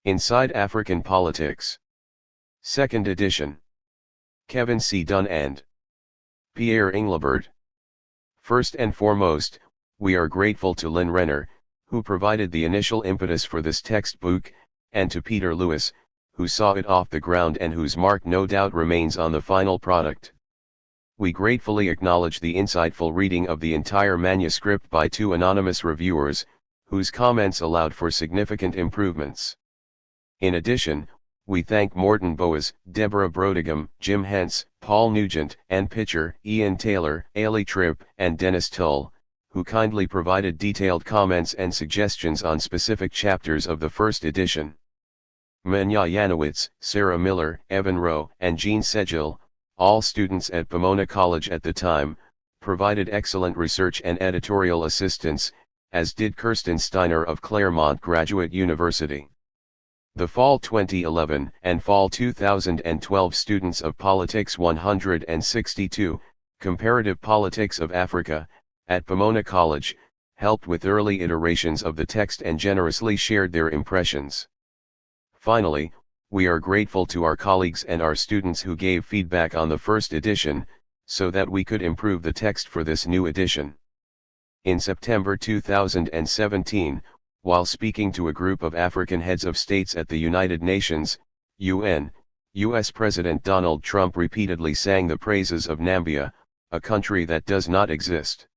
Inside African Politics. 2nd edition. Kevin C. Dunn and Pierre Englebert. First and foremost, we are grateful to Lynn Renner, who provided the initial impetus for this textbook, and to Peter Lewis, who saw it off the ground and whose mark no doubt remains on the final product. We gratefully acknowledge the insightful reading of the entire manuscript by 2 anonymous reviewers, whose comments allowed for significant improvements. In addition, we thank Morton Boas, Deborah Brodegum, Jim Hentz, Paul Nugent, Ann Pitcher, Ian Taylor, Ailey Tripp, and Dennis Tull, who kindly provided detailed comments and suggestions on specific chapters of the first edition. Manya Yanowitz, Sarah Miller, Evan Rowe, and Jean Segil, all students at Pomona College at the time, provided excellent research and editorial assistance, as did Kirsten Steiner of Claremont Graduate University. The Fall 2011 and Fall 2012 students of Politics 162, Comparative Politics of Africa, at Pomona College, helped with early iterations of the text and generously shared their impressions. Finally, we are grateful to our colleagues and our students who gave feedback on the first edition, so that we could improve the text for this new edition. In September 2017, while speaking to a group of African heads of states at the United Nations, UN, U.S. President Donald Trump repeatedly sang the praises of Namibia, a country that does not exist.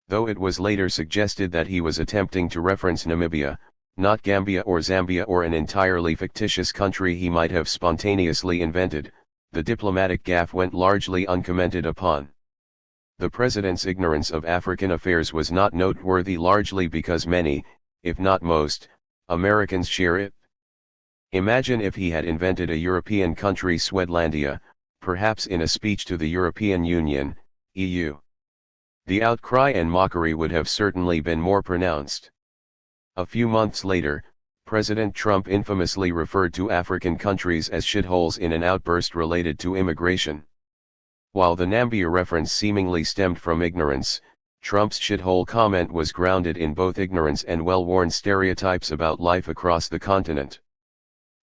Though it was later suggested that he was attempting to reference Namibia, not Gambia or Zambia or an entirely fictitious country he might have spontaneously invented, the diplomatic gaffe went largely uncommented upon. The president's ignorance of African affairs was not noteworthy largely because many, if not most, Americans share it. Imagine if he had invented a European country Swedlandia, perhaps in a speech to the European Union, EU. The outcry and mockery would have certainly been more pronounced. A few months later, President Trump infamously referred to African countries as shitholes in an outburst related to immigration. While the Namibia reference seemingly stemmed from ignorance, Trump's shithole comment was grounded in both ignorance and well-worn stereotypes about life across the continent.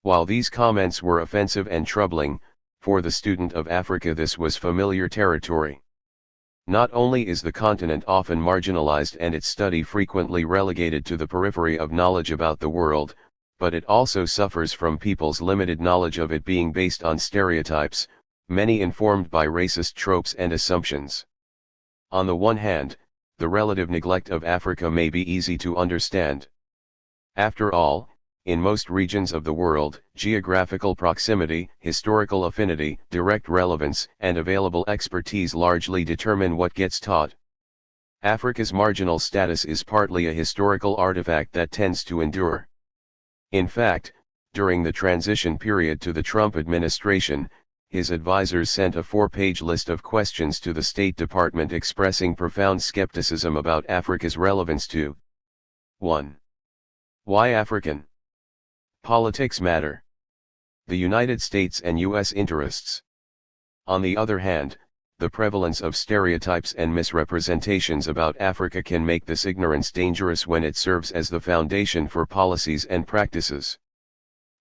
While these comments were offensive and troubling, for the student of Africa this was familiar territory. Not only is the continent often marginalized and its study frequently relegated to the periphery of knowledge about the world, but it also suffers from people's limited knowledge of it being based on stereotypes, many informed by racist tropes and assumptions. On the one hand, the relative neglect of Africa may be easy to understand. After all, in most regions of the world, geographical proximity, historical affinity, direct relevance, and available expertise largely determine what gets taught. Africa's marginal status is partly a historical artifact that tends to endure. In fact, during the transition period to the Trump administration, his advisors sent a 4-page list of questions to the State Department expressing profound skepticism about Africa's relevance to 1. Why African politics matter. The United States and U.S. interests. On the other hand, the prevalence of stereotypes and misrepresentations about Africa can make this ignorance dangerous when it serves as the foundation for policies and practices.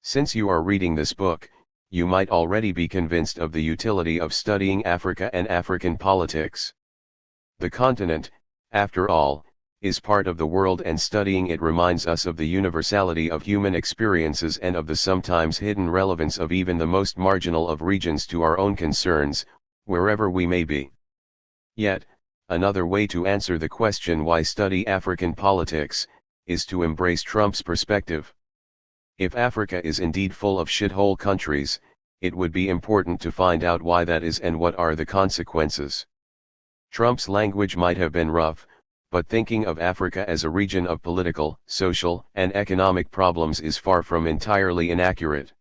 Since you are reading this book, you might already be convinced of the utility of studying Africa and African politics. The continent, after all, is part of the world, and studying it reminds us of the universality of human experiences and of the sometimes hidden relevance of even the most marginal of regions to our own concerns, wherever we may be. Yet, another way to answer the question why study African politics, is to embrace Trump's perspective. If Africa is indeed full of shithole countries, it would be important to find out why that is and what are the consequences. Trump's language might have been rough, but thinking of Africa as a region of political, social, and economic problems is far from entirely inaccurate.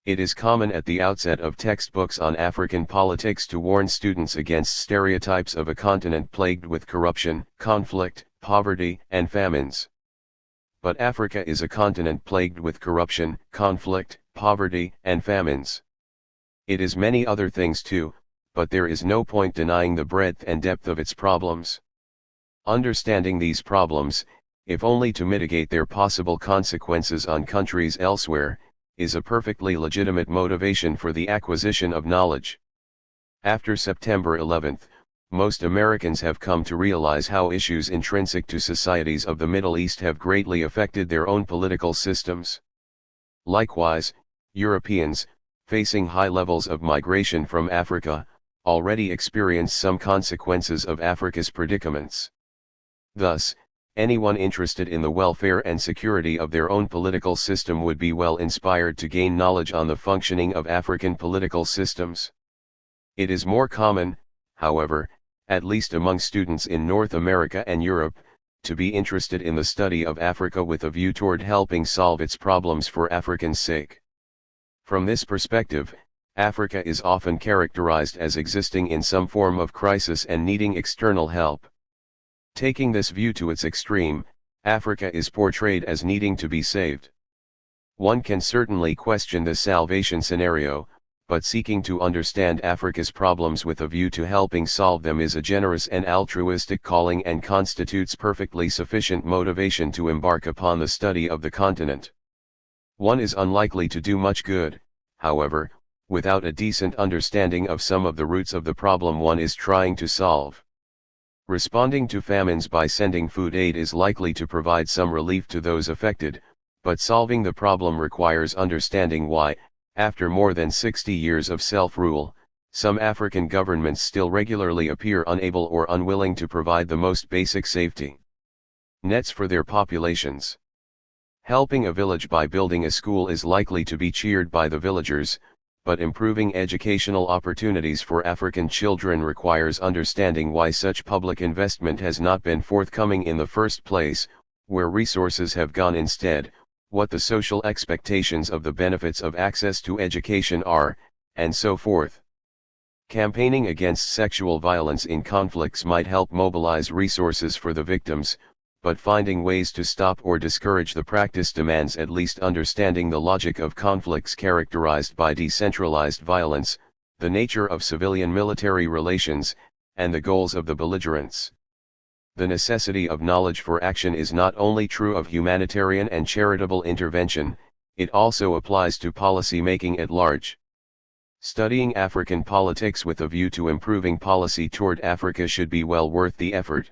It is common at the outset of textbooks on African politics to warn students against stereotypes of a continent plagued with corruption, conflict, poverty, and famines. But Africa is a continent plagued with corruption, conflict, poverty, and famines. It is many other things too, but there is no point denying the breadth and depth of its problems. Understanding these problems, if only to mitigate their possible consequences on countries elsewhere, is a perfectly legitimate motivation for the acquisition of knowledge. After September 11, most Americans have come to realize how issues intrinsic to societies of the Middle East have greatly affected their own political systems. Likewise, Europeans, facing high levels of migration from Africa, already experience some consequences of Africa's predicaments. Thus, anyone interested in the welfare and security of their own political system would be well inspired to gain knowledge on the functioning of African political systems. It is more common, however, at least among students in North America and Europe, to be interested in the study of Africa with a view toward helping solve its problems for Africans' sake. From this perspective, Africa is often characterized as existing in some form of crisis and needing external help. Taking this view to its extreme, Africa is portrayed as needing to be saved. One can certainly question the salvation scenario, but seeking to understand Africa's problems with a view to helping solve them is a generous and altruistic calling and constitutes perfectly sufficient motivation to embark upon the study of the continent. One is unlikely to do much good, however, without a decent understanding of some of the roots of the problem one is trying to solve. Responding to famines by sending food aid is likely to provide some relief to those affected, but solving the problem requires understanding why, after more than 60 years of self-rule, some African governments still regularly appear unable or unwilling to provide the most basic safety nets for their populations. Helping a village by building a school is likely to be cheered by the villagers, but improving educational opportunities for African children requires understanding why such public investment has not been forthcoming in the first place, where resources have gone instead, what the social expectations of the benefits of access to education are, and so forth. Campaigning against sexual violence in conflicts might help mobilize resources for the victims, but finding ways to stop or discourage the practice demands at least understanding the logic of conflicts characterized by decentralized violence, the nature of civilian-military relations, and the goals of the belligerents. The necessity of knowledge for action is not only true of humanitarian and charitable intervention, it also applies to policy making at large. Studying African politics with a view to improving policy toward Africa should be well worth the effort.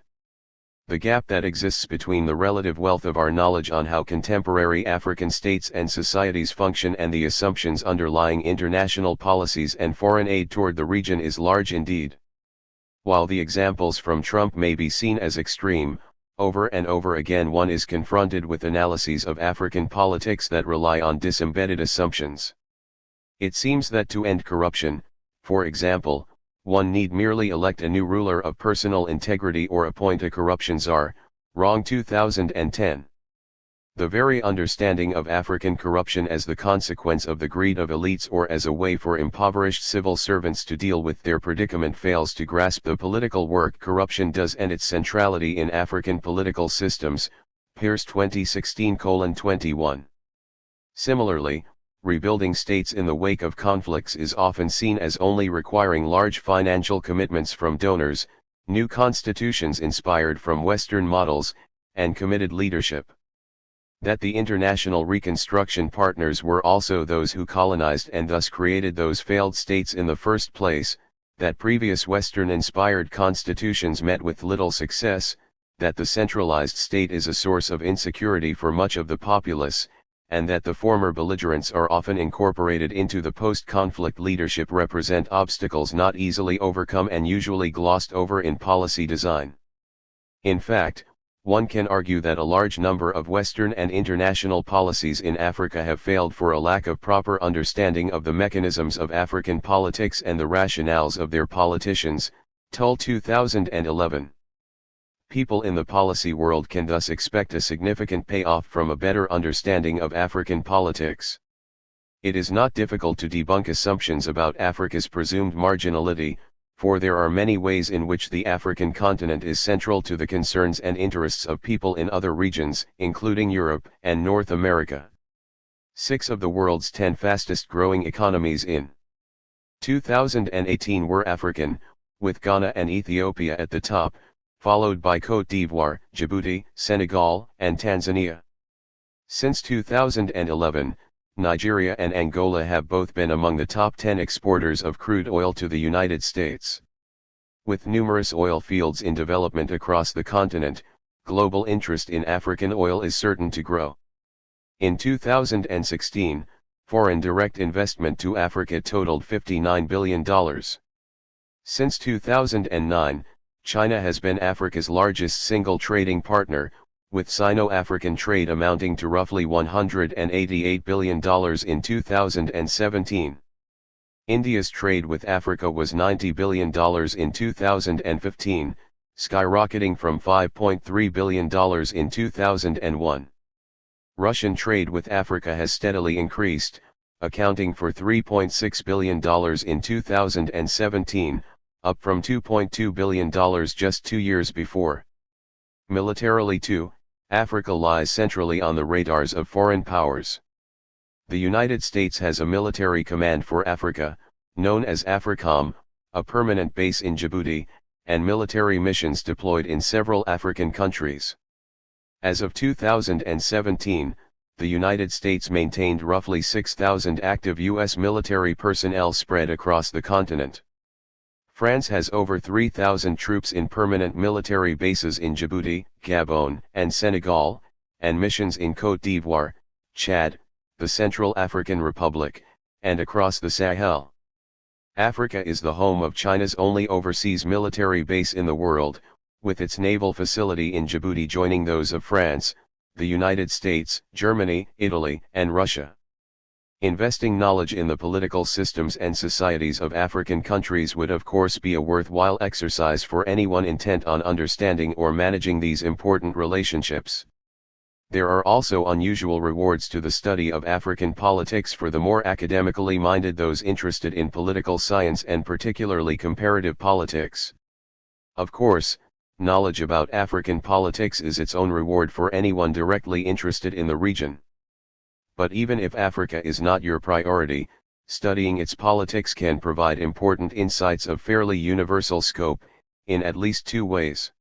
The gap that exists between the relative wealth of our knowledge on how contemporary African states and societies function and the assumptions underlying international policies and foreign aid toward the region is large indeed. While the examples from Trump may be seen as extreme, over and over again one is confronted with analyses of African politics that rely on disembedded assumptions. It seems that to end corruption, for example, one need merely elect a new ruler of personal integrity or appoint a corruption czar, wrong 2010. The very understanding of African corruption as the consequence of the greed of elites or as a way for impoverished civil servants to deal with their predicament fails to grasp the political work corruption does and its centrality in African political systems, Pierce 2016:21. Similarly, rebuilding states in the wake of conflicts is often seen as only requiring large financial commitments from donors, new constitutions inspired from Western models, and committed leadership. That the international reconstruction partners were also those who colonized and thus created those failed states in the first place, that previous Western-inspired constitutions met with little success, that the centralized state is a source of insecurity for much of the populace, and that the former belligerents are often incorporated into the post-conflict leadership represent obstacles not easily overcome and usually glossed over in policy design. In fact, one can argue that a large number of Western and international policies in Africa have failed for a lack of proper understanding of the mechanisms of African politics and the rationales of their politicians, Tull 2011. People in the policy world can thus expect a significant payoff from a better understanding of African politics. It is not difficult to debunk assumptions about Africa's presumed marginality, for there are many ways in which the African continent is central to the concerns and interests of people in other regions, including Europe and North America. 6 of the world's 10 fastest growing economies in 2018 were African, with Ghana and Ethiopia at the top, followed by Côte d'Ivoire, Djibouti, Senegal, and Tanzania. Since 2011, Nigeria and Angola have both been among the top 10 exporters of crude oil to the United States. With numerous oil fields in development across the continent, global interest in African oil is certain to grow. In 2016, foreign direct investment to Africa totaled $59 billion. Since 2009, China has been Africa's largest single trading partner, with Sino-African trade amounting to roughly $188 billion in 2017. India's trade with Africa was $90 billion in 2015, skyrocketing from $5.3 billion in 2001. Russian trade with Africa has steadily increased, accounting for $3.6 billion in 2017, up from $2.2 billion just 2 years before. Militarily too, Africa lies centrally on the radars of foreign powers. The United States has a military command for Africa, known as AFRICOM, a permanent base in Djibouti, and military missions deployed in several African countries. As of 2017, the United States maintained roughly 6,000 active U.S. military personnel spread across the continent. France has over 3,000 troops in permanent military bases in Djibouti, Gabon, and Senegal, and missions in Côte d'Ivoire, Chad, the Central African Republic, and across the Sahel. Africa is the home of China's only overseas military base in the world, with its naval facility in Djibouti joining those of France, the United States, Germany, Italy, and Russia. Investing knowledge in the political systems and societies of African countries would of course be a worthwhile exercise for anyone intent on understanding or managing these important relationships. There are also unusual rewards to the study of African politics for the more academically minded, those interested in political science and particularly comparative politics. Of course, knowledge about African politics is its own reward for anyone directly interested in the region. But even if Africa is not your priority, studying its politics can provide important insights of fairly universal scope, in at least 2 ways.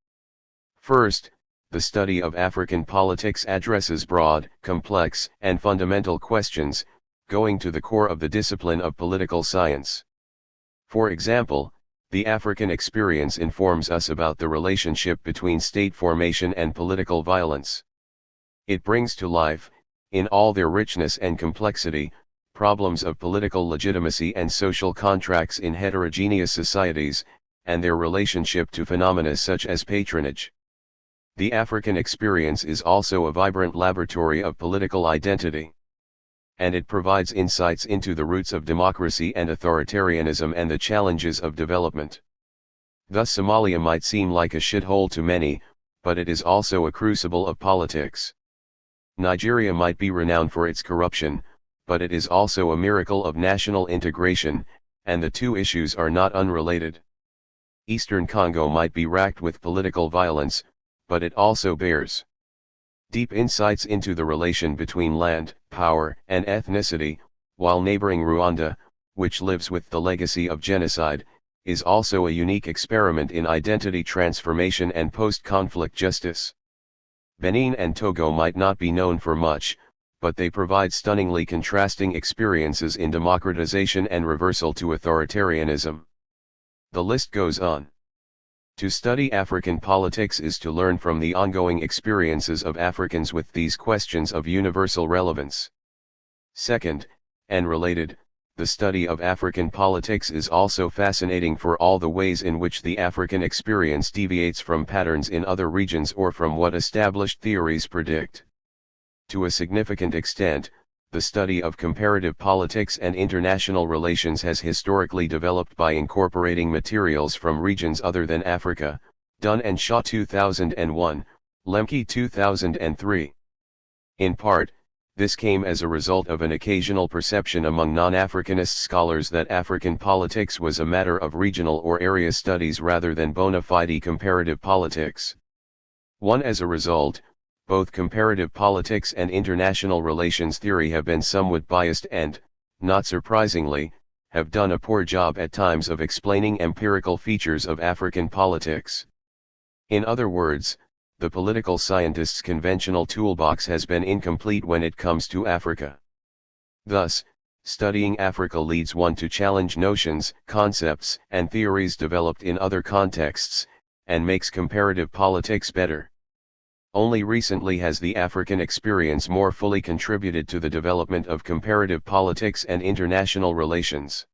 First, the study of African politics addresses broad, complex, and fundamental questions, going to the core of the discipline of political science. For example, the African experience informs us about the relationship between state formation and political violence. It brings to life, in all their richness and complexity, problems of political legitimacy and social contracts in heterogeneous societies, and their relationship to phenomena such as patronage. The African experience is also a vibrant laboratory of political identity. And it provides insights into the roots of democracy and authoritarianism and the challenges of development. Thus Somalia might seem like a shithole to many, but it is also a crucible of politics. Nigeria might be renowned for its corruption, but it is also a miracle of national integration, and the two issues are not unrelated. Eastern Congo might be racked with political violence, but it also bears deep insights into the relation between land, power, and ethnicity, while neighboring Rwanda, which lives with the legacy of genocide, is also a unique experiment in identity transformation and post-conflict justice. Benin and Togo might not be known for much, but they provide stunningly contrasting experiences in democratization and reversal to authoritarianism. The list goes on. To study African politics is to learn from the ongoing experiences of Africans with these questions of universal relevance. Second, and related, the study of African politics is also fascinating for all the ways in which the African experience deviates from patterns in other regions or from what established theories predict. To a significant extent, the study of comparative politics and international relations has historically developed by incorporating materials from regions other than Africa, Dunn and Shaw 2001, Lemke 2003. In part, this came as a result of an occasional perception among non-Africanist scholars that African politics was a matter of regional or area studies rather than bona fide comparative politics. As a result, both comparative politics and international relations theory have been somewhat biased and, not surprisingly, have done a poor job at times of explaining empirical features of African politics. In other words, the political scientist's conventional toolbox has been incomplete when it comes to Africa. Thus, studying Africa leads one to challenge notions, concepts, and theories developed in other contexts, and makes comparative politics better. Only recently has the African experience more fully contributed to the development of comparative politics and international relations.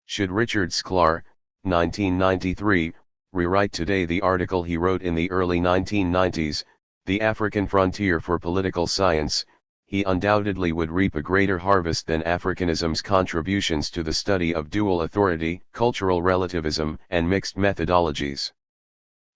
Should Richard Sklar, 1993, rewrite today the article he wrote in the early 1990s, The African Frontier for Political Science, he undoubtedly would reap a greater harvest than Africanism's contributions to the study of dual authority, cultural relativism, and mixed methodologies.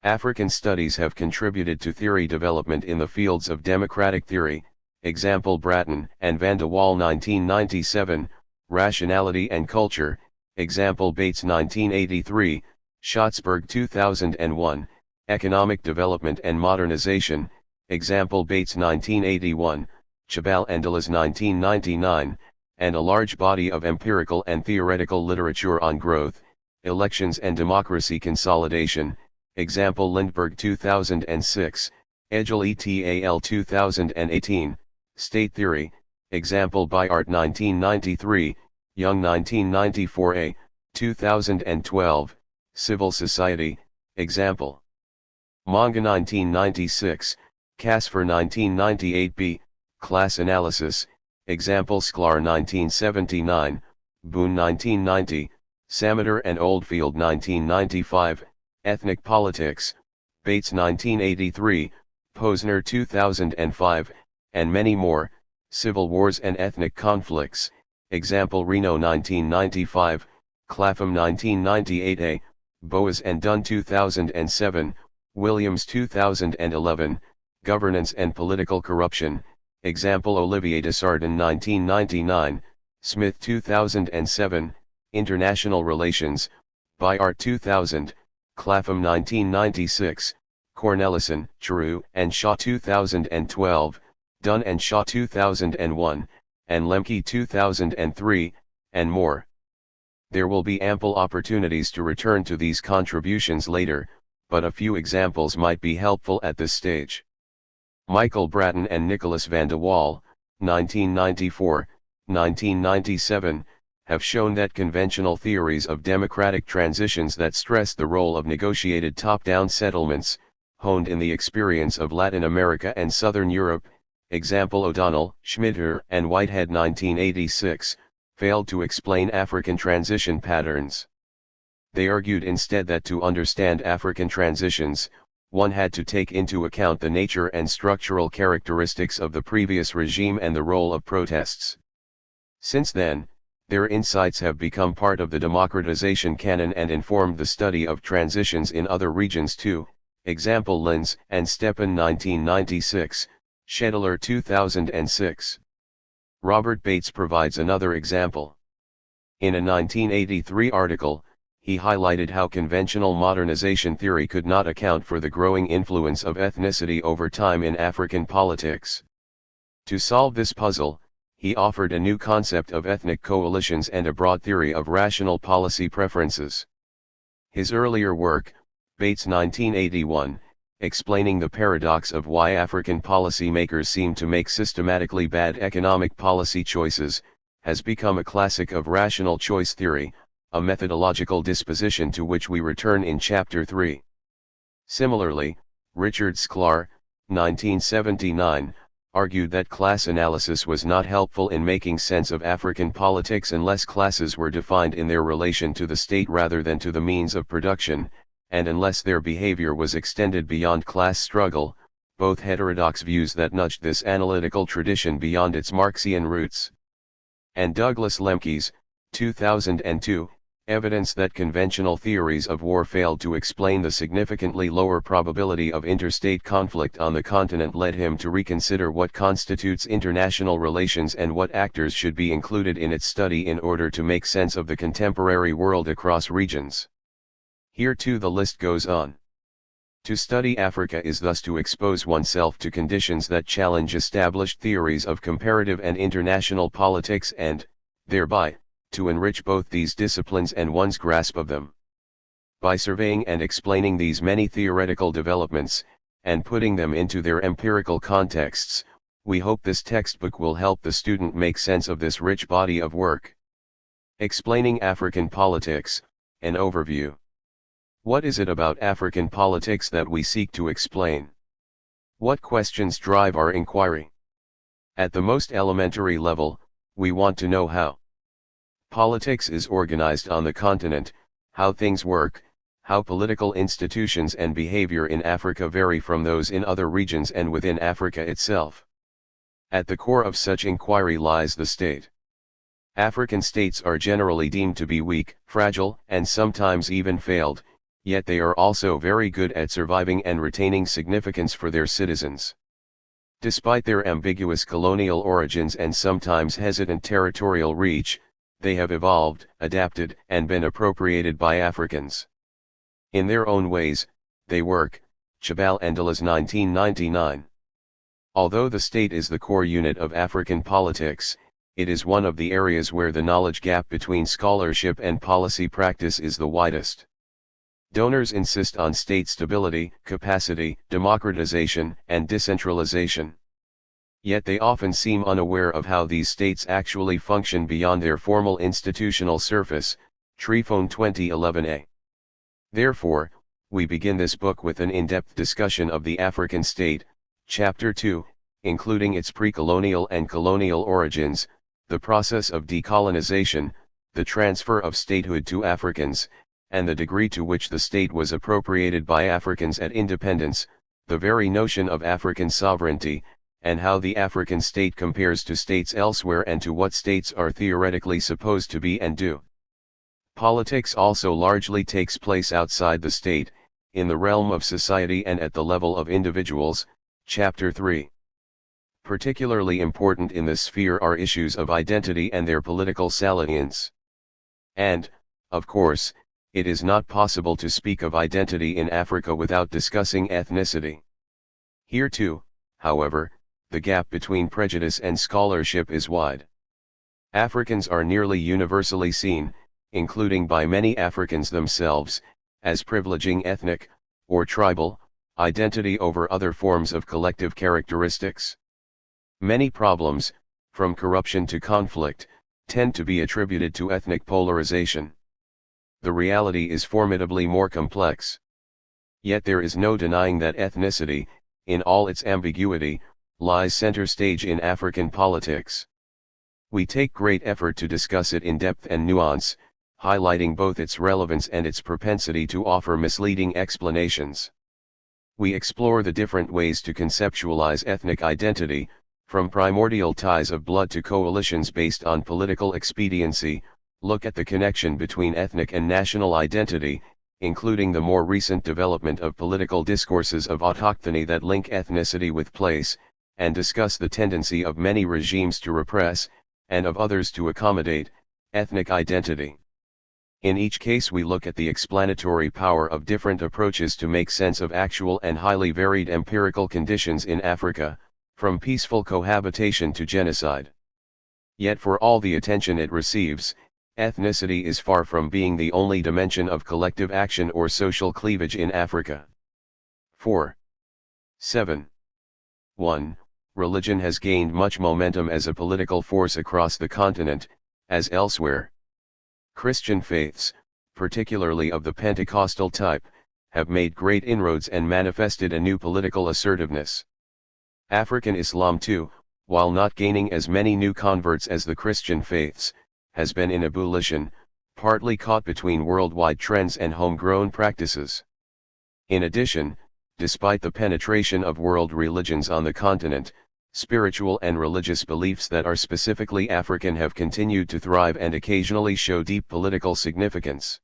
African studies have contributed to theory development in the fields of democratic theory, example Bratton and Van de Waal 1997, rationality and culture, example Bates 1983, Schatzberg 2001, economic development and modernization, example Bates 1981, Chabal and Deleuze 1999, and a large body of empirical and theoretical literature on growth, elections and democracy consolidation, example Lindbergh 2006, Egel et al. 2018, State Theory, example Bayart 1993, Young 1994a, 2012, Civil Society, example Manga 1996, Casfer 1998b, Class Analysis, example Sklar 1979, Boone 1990, Sameter and Oldfield 1995, Ethnic Politics, Bates 1983, Posner 2005, and many more, Civil Wars and Ethnic Conflicts, example Reno 1995, Clapham 1998a, Boas and Dunn 2007, Williams 2011, Governance and Political Corruption, example Olivier Desardin 1999, Smith 2007, International Relations, Bayart 2000, Clapham 1996, Cornelissen, Giroux and Shaw 2012, Dunn and Shaw 2001, and Lemke 2003, and more. There will be ample opportunities to return to these contributions later, but a few examples might be helpful at this stage. Michael Bratton and Nicholas van de Waal, 1994, 1997, have shown that conventional theories of democratic transitions that stress the role of negotiated top-down settlements, honed in the experience of Latin America and Southern Europe, example O'Donnell, Schmitter and Whitehead 1986, failed to explain African transition patterns. They argued instead that to understand African transitions, one had to take into account the nature and structural characteristics of the previous regime and the role of protests. Since then, their insights have become part of the democratization canon and informed the study of transitions in other regions too, example Linz and Stepan 1996, Schedeler 2006. Robert Bates provides another example. In a 1983 article, he highlighted how conventional modernization theory could not account for the growing influence of ethnicity over time in African politics. To solve this puzzle, he offered a new concept of ethnic coalitions and a broad theory of rational policy preferences. His earlier work, Bates 1981, explaining the paradox of why African policymakers seem to make systematically bad economic policy choices, has become a classic of rational choice theory, a methodological disposition to which we return in Chapter 3. Similarly, Richard Sklar, 1979, argued that class analysis was not helpful in making sense of African politics unless classes were defined in their relation to the state rather than to the means of production, and unless their behavior was extended beyond class struggle, both heterodox views that nudged this analytical tradition beyond its Marxian roots. And Douglas Lemke's, 2002, evidence that conventional theories of war failed to explain the significantly lower probability of interstate conflict on the continent led him to reconsider what constitutes international relations and what actors should be included in its study in order to make sense of the contemporary world across regions. Here too the list goes on. To study Africa is thus to expose oneself to conditions that challenge established theories of comparative and international politics and, thereby, to enrich both these disciplines and one's grasp of them. By surveying and explaining these many theoretical developments, and putting them into their empirical contexts, we hope this textbook will help the student make sense of this rich body of work. Explaining African Politics, an overview. What is it about African politics that we seek to explain? What questions drive our inquiry? At the most elementary level, we want to know how politics is organized on the continent, how things work, how political institutions and behavior in Africa vary from those in other regions and within Africa itself. At the core of such inquiry lies the state. African states are generally deemed to be weak, fragile, and sometimes even failed, yet they are also very good at surviving and retaining significance for their citizens. Despite their ambiguous colonial origins and sometimes hesitant territorial reach, they have evolved, adapted, and been appropriated by Africans. In their own ways, they work. Chabal Andalas 1999. Although the state is the core unit of African politics, it is one of the areas where the knowledge gap between scholarship and policy practice is the widest. Donors insist on state stability, capacity, democratization, and decentralization. Yet they often seem unaware of how these states actually function beyond their formal institutional surface. Trifone 2011a. Therefore, we begin this book with an in-depth discussion of the African state, Chapter 2, including its pre-colonial and colonial origins, the process of decolonization, the transfer of statehood to Africans, and the degree to which the state was appropriated by Africans at independence, the very notion of African sovereignty, and how the African state compares to states elsewhere and to what states are theoretically supposed to be and do. Politics also largely takes place outside the state, in the realm of society and at the level of individuals. Chapter 3. Particularly important in this sphere are issues of identity and their political salience. And, of course, it is not possible to speak of identity in Africa without discussing ethnicity. Here too, however, the gap between prejudice and scholarship is wide. Africans are nearly universally seen, including by many Africans themselves, as privileging ethnic, or tribal, identity over other forms of collective characteristics. Many problems, from corruption to conflict, tend to be attributed to ethnic polarization. The reality is formidably more complex. Yet there is no denying that ethnicity, in all its ambiguity, lies center stage in African politics. We take great effort to discuss it in depth and nuance, highlighting both its relevance and its propensity to offer misleading explanations. We explore the different ways to conceptualize ethnic identity, from primordial ties of blood to coalitions based on political expediency, look at the connection between ethnic and national identity, including the more recent development of political discourses of autochthony that link ethnicity with place, and discuss the tendency of many regimes to repress, and of others to accommodate, ethnic identity. In each case we look at the explanatory power of different approaches to make sense of actual and highly varied empirical conditions in Africa, from peaceful cohabitation to genocide. Yet for all the attention it receives, ethnicity is far from being the only dimension of collective action or social cleavage in Africa. 4. 7. 1. Religion has gained much momentum as a political force across the continent, as elsewhere. Christian faiths, particularly of the Pentecostal type, have made great inroads and manifested a new political assertiveness. African Islam too, while not gaining as many new converts as the Christian faiths, has been in ebullition, partly caught between worldwide trends and homegrown practices. In addition, despite the penetration of world religions on the continent, spiritual and religious beliefs that are specifically African have continued to thrive and occasionally show deep political significance.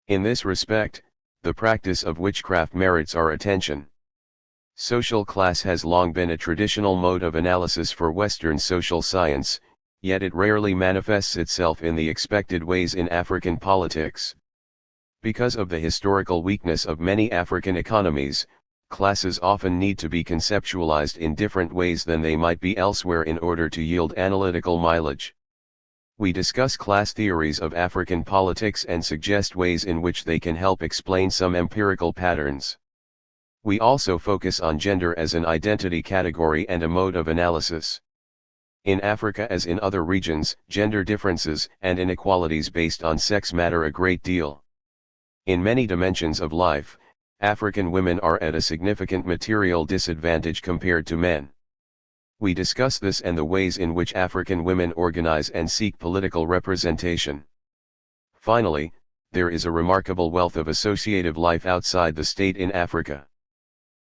In this respect, the practice of witchcraft merits our attention. Social class has long been a traditional mode of analysis for Western social science, yet it rarely manifests itself in the expected ways in African politics. Because of the historical weakness of many African economies, classes often need to be conceptualized in different ways than they might be elsewhere in order to yield analytical mileage. We discuss class theories of African politics and suggest ways in which they can help explain some empirical patterns. We also focus on gender as an identity category and a mode of analysis. In Africa as in other regions, gender differences and inequalities based on sex matter a great deal. In many dimensions of life, African women are at a significant material disadvantage compared to men. We discuss this and the ways in which African women organize and seek political representation. Finally, there is a remarkable wealth of associative life outside the state in Africa.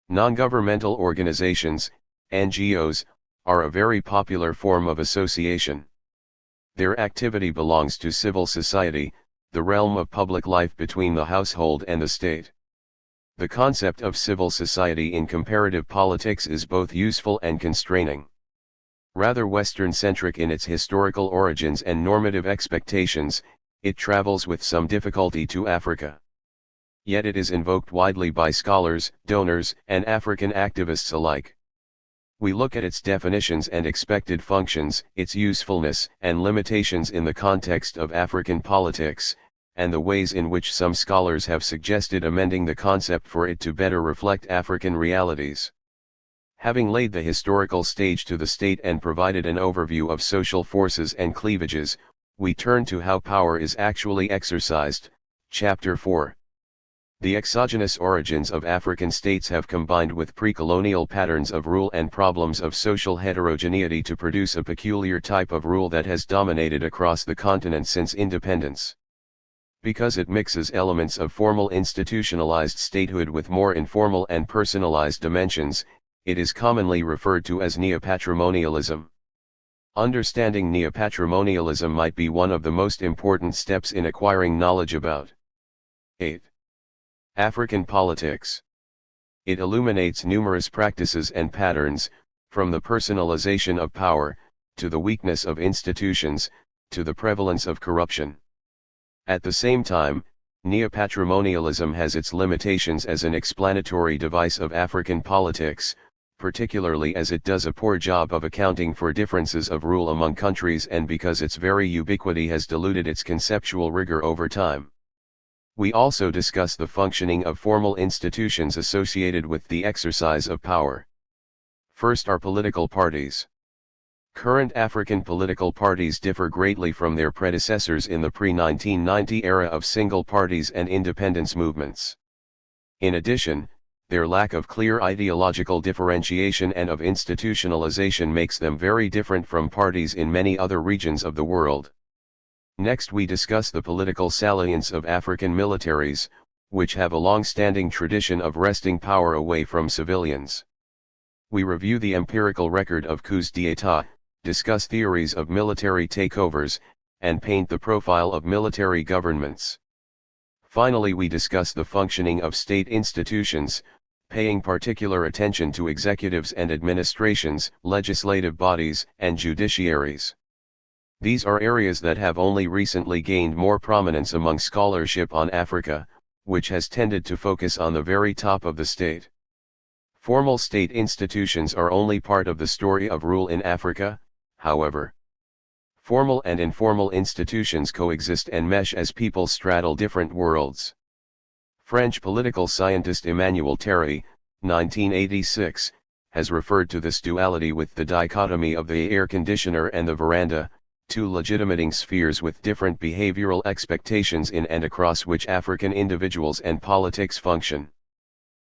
Non-governmental organizations, NGOs, are a very popular form of association. Their activity belongs to civil society, the realm of public life between the household and the state. The concept of civil society in comparative politics is both useful and constraining. Rather Western-centric in its historical origins and normative expectations, it travels with some difficulty to Africa. Yet it is invoked widely by scholars, donors, and African activists alike. We look at its definitions and expected functions, its usefulness and limitations in the context of African politics, and the ways in which some scholars have suggested amending the concept for it to better reflect African realities. Having laid the historical stage to the state and provided an overview of social forces and cleavages, we turn to how power is actually exercised. Chapter 4. The exogenous origins of African states have combined with pre-colonial patterns of rule and problems of social heterogeneity to produce a peculiar type of rule that has dominated across the continent since independence. Because it mixes elements of formal institutionalized statehood with more informal and personalized dimensions, it is commonly referred to as neopatrimonialism. Understanding neopatrimonialism might be one of the most important steps in acquiring knowledge about 8. African politics. It illuminates numerous practices and patterns, from the personalization of power, to the weakness of institutions, to the prevalence of corruption. At the same time, neopatrimonialism has its limitations as an explanatory device of African politics, particularly as it does a poor job of accounting for differences of rule among countries and because its very ubiquity has diluted its conceptual rigor over time. We also discuss the functioning of formal institutions associated with the exercise of power. First are political parties. Current African political parties differ greatly from their predecessors in the pre-1990 era of single parties and independence movements. In addition, their lack of clear ideological differentiation and of institutionalization makes them very different from parties in many other regions of the world. Next we discuss the political salience of African militaries, which have a long-standing tradition of wresting power away from civilians. We review the empirical record of coups d'état, discuss theories of military takeovers, and paint the profile of military governments. Finally we discuss the functioning of state institutions, paying particular attention to executives and administrations, legislative bodies, and judiciaries. These are areas that have only recently gained more prominence among scholarship on Africa, which has tended to focus on the very top of the state. Formal state institutions are only part of the story of rule in Africa, however. Formal and informal institutions coexist and mesh as people straddle different worlds. French political scientist Emmanuel Terry, 1986, has referred to this duality with the dichotomy of the air conditioner and the veranda, two legitimating spheres with different behavioral expectations in and across which African individuals and politics function.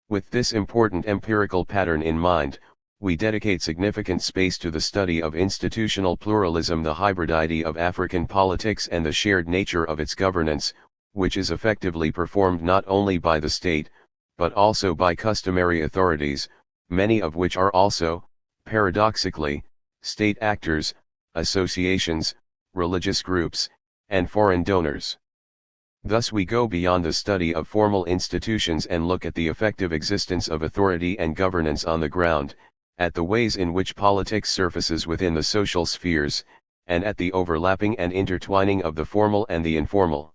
With this important empirical pattern in mind, we dedicate significant space to the study of institutional pluralism, the hybridity of African politics and the shared nature of its governance, which is effectively performed not only by the state, but also by customary authorities, many of which are also, paradoxically, state actors, associations, religious groups, and foreign donors. Thus we go beyond the study of formal institutions and look at the effective existence of authority and governance on the ground, at the ways in which politics surfaces within the social spheres, and at the overlapping and intertwining of the formal and the informal.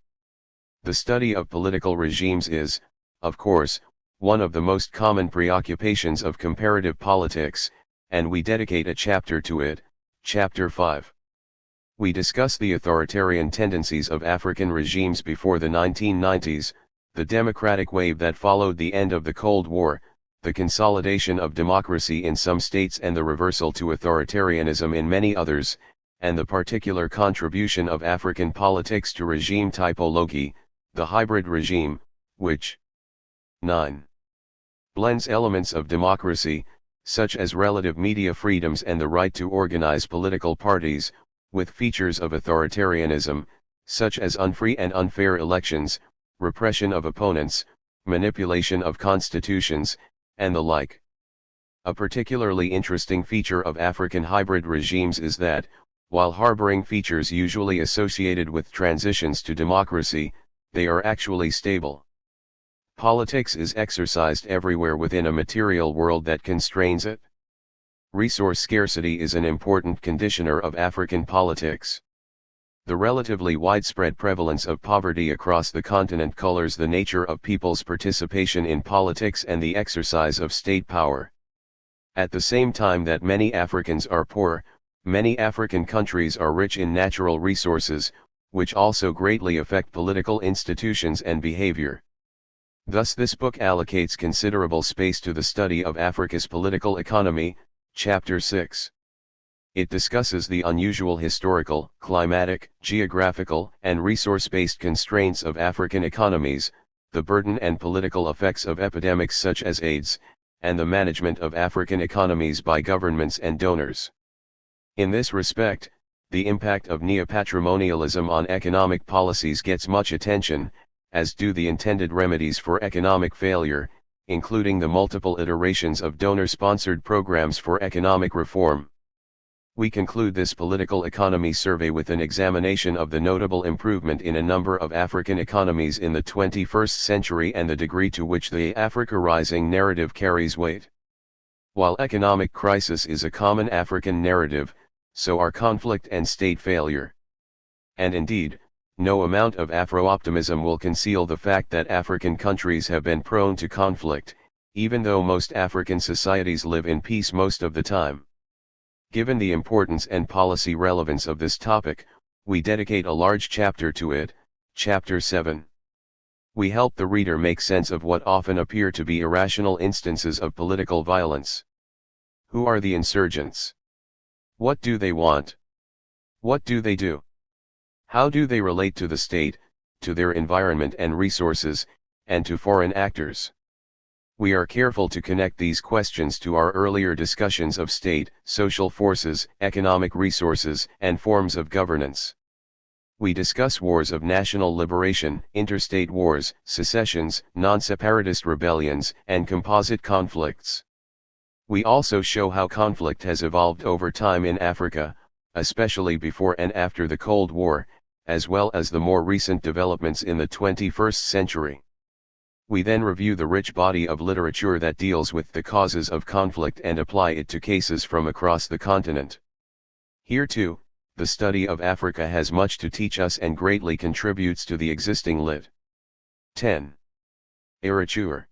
The study of political regimes is, of course, one of the most common preoccupations of comparative politics, and we dedicate a chapter to it, Chapter 5. We discuss the authoritarian tendencies of African regimes before the 1990s, the democratic wave that followed the end of the Cold War, the consolidation of democracy in some states and the reversal to authoritarianism in many others, and the particular contribution of African politics to regime typology, the hybrid regime, which 9. Blends elements of democracy, such as relative media freedoms and the right to organize political parties, with features of authoritarianism, such as unfree and unfair elections, repression of opponents, manipulation of constitutions, and the like. A particularly interesting feature of African hybrid regimes is that, while harboring features usually associated with transitions to democracy, they are actually stable. Politics is exercised everywhere within a material world that constrains it. Resource scarcity is an important conditioner of African politics. The relatively widespread prevalence of poverty across the continent colors the nature of people's participation in politics and the exercise of state power. At the same time that many Africans are poor, many African countries are rich in natural resources, which also greatly affect political institutions and behavior. Thus this book allocates considerable space to the study of Africa's political economy, Chapter 6. It discusses the unusual historical, climatic, geographical, and resource-based constraints of African economies, the burden and political effects of epidemics such as AIDS, and the management of African economies by governments and donors. In this respect, the impact of neopatrimonialism on economic policies gets much attention, as do the intended remedies for economic failure, including the multiple iterations of donor-sponsored programs for economic reform. We conclude this political economy survey with an examination of the notable improvement in a number of African economies in the 21st century and the degree to which the Africa Rising narrative carries weight. While economic crisis is a common African narrative, so are conflict and state failure. And indeed, no amount of Afro-optimism will conceal the fact that African countries have been prone to conflict, even though most African societies live in peace most of the time. Given the importance and policy relevance of this topic, we dedicate a large chapter to it, Chapter 7. We help the reader make sense of what often appear to be irrational instances of political violence. Who are the insurgents? What do they want? What do they do? How do they relate to the state, to their environment and resources, and to foreign actors? We are careful to connect these questions to our earlier discussions of state, social forces, economic resources, and forms of governance. We discuss wars of national liberation, interstate wars, secessions, non-separatist rebellions, and composite conflicts. We also show how conflict has evolved over time in Africa, especially before and after the Cold War, as well as the more recent developments in the 21st century. We then review the rich body of literature that deals with the causes of conflict and apply it to cases from across the continent. Here too, the study of Africa has much to teach us and greatly contributes to the existing lit. 10. Écriture.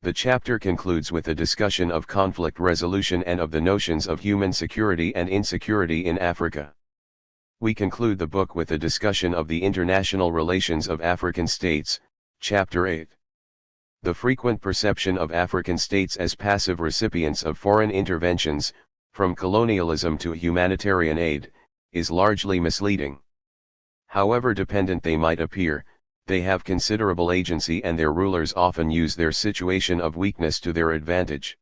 The chapter concludes with a discussion of conflict resolution and of the notions of human security and insecurity in Africa. We conclude the book with a discussion of the international relations of African states, Chapter 8. The frequent perception of African states as passive recipients of foreign interventions, from colonialism to humanitarian aid, is largely misleading. However dependent they might appear, they have considerable agency and their rulers often use their situation of weakness to their advantage.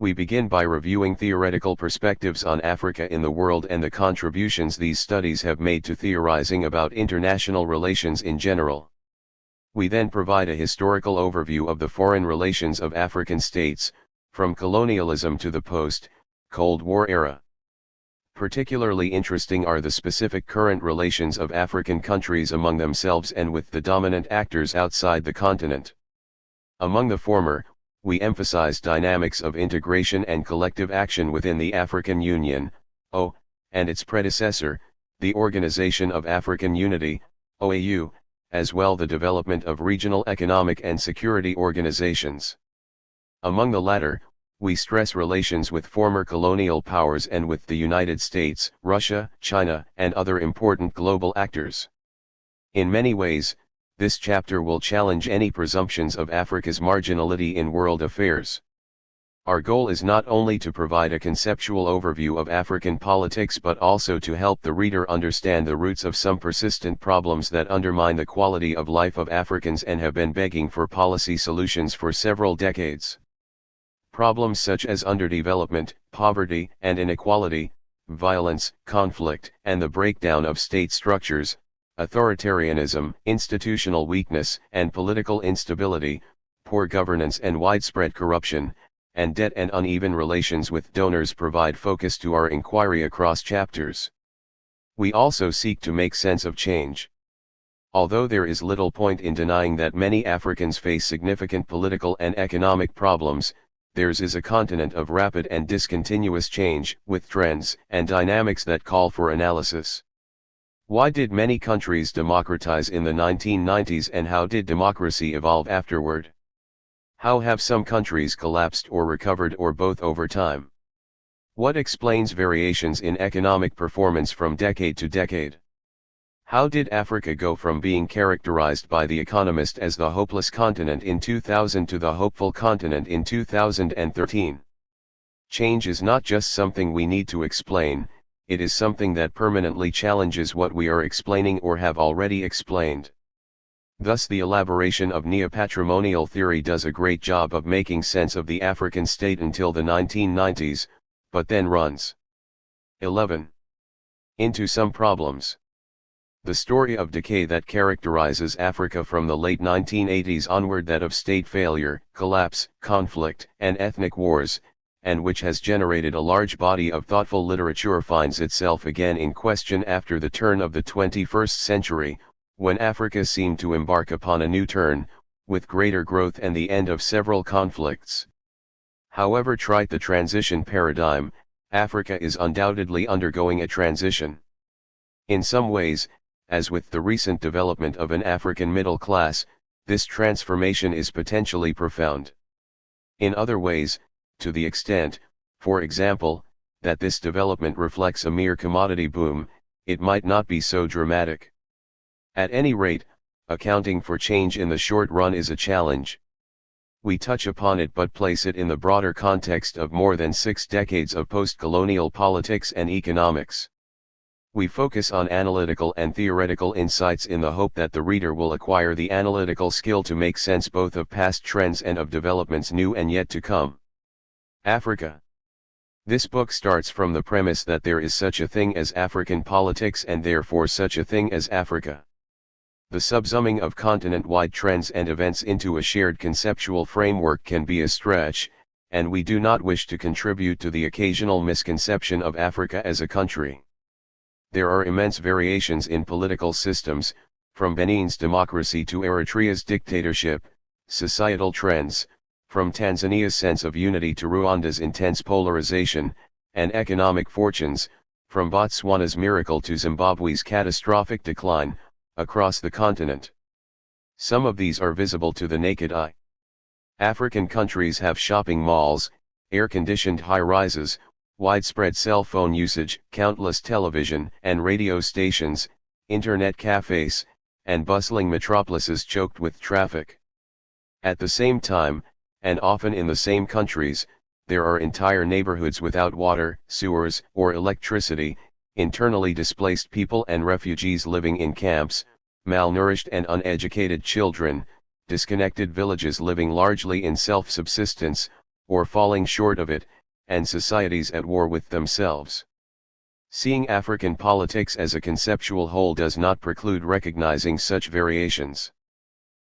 We begin by reviewing theoretical perspectives on Africa in the world and the contributions these studies have made to theorizing about international relations in general. We then provide a historical overview of the foreign relations of African states, from colonialism to the post-Cold War era. Particularly interesting are the specific current relations of African countries among themselves and with the dominant actors outside the continent. Among the former, we emphasize dynamics of integration and collective action within the African Union, (O), and its predecessor, the Organization of African Unity, OAU, as well the development of regional economic and security organizations. Among the latter, We stress relations with former colonial powers and with the United States, Russia, China, and other important global actors. In many ways, this chapter will challenge any presumptions of Africa's marginality in world affairs. Our goal is not only to provide a conceptual overview of African politics but also to help the reader understand the roots of some persistent problems that undermine the quality of life of Africans and have been begging for policy solutions for several decades. Problems such as underdevelopment, poverty and inequality, violence, conflict, and the breakdown of state structures, authoritarianism, institutional weakness and political instability, poor governance and widespread corruption, and debt and uneven relations with donors provide focus to our inquiry across chapters. We also seek to make sense of change. Although there is little point in denying that many Africans face significant political and economic problems, theirs is a continent of rapid and discontinuous change, with trends and dynamics that call for analysis. Why did many countries democratize in the 1990s and how did democracy evolve afterward? How have some countries collapsed or recovered or both over time? What explains variations in economic performance from decade to decade? How did Africa go from being characterized by The Economist as the hopeless continent in 2000 to the hopeful continent in 2013? Change is not just something we need to explain, it is something that permanently challenges what we are explaining or have already explained. Thus the elaboration of neopatrimonial theory does a great job of making sense of the African state until the 1990s, but then runs 11 into some problems. The story of decay that characterizes Africa from the late 1980s onward, that of state failure, collapse, conflict, and ethnic wars, and which has generated a large body of thoughtful literature, finds itself again in question after the turn of the 21st century, when Africa seemed to embark upon a new turn, with greater growth and the end of several conflicts. However trite the transition paradigm, Africa is undoubtedly undergoing a transition. In some ways, as with the recent development of an African middle class, this transformation is potentially profound. In other ways, to the extent, for example, that this development reflects a mere commodity boom, it might not be so dramatic. At any rate, accounting for change in the short run is a challenge. We touch upon it but place it in the broader context of more than 6 decades of post-colonial politics and economics. We focus on analytical and theoretical insights in the hope that the reader will acquire the analytical skill to make sense both of past trends and of developments new and yet to come. Africa. This book starts from the premise that there is such a thing as African politics and therefore such a thing as Africa. The subsuming of continent-wide trends and events into a shared conceptual framework can be a stretch, and we do not wish to contribute to the occasional misconception of Africa as a country. There are immense variations in political systems, from Benin's democracy to Eritrea's dictatorship, societal trends, from Tanzania's sense of unity to Rwanda's intense polarization, and economic fortunes, from Botswana's miracle to Zimbabwe's catastrophic decline, across the continent. Some of these are visible to the naked eye. African countries have shopping malls, air-conditioned high-rises, widespread cell phone usage, countless television and radio stations, internet cafes, and bustling metropolises choked with traffic. At the same time, and often in the same countries, there are entire neighborhoods without water, sewers, or electricity, internally displaced people and refugees living in camps, malnourished and uneducated children, disconnected villages living largely in self-subsistence, or falling short of it, and societies at war with themselves. Seeing African politics as a conceptual whole does not preclude recognizing such variations.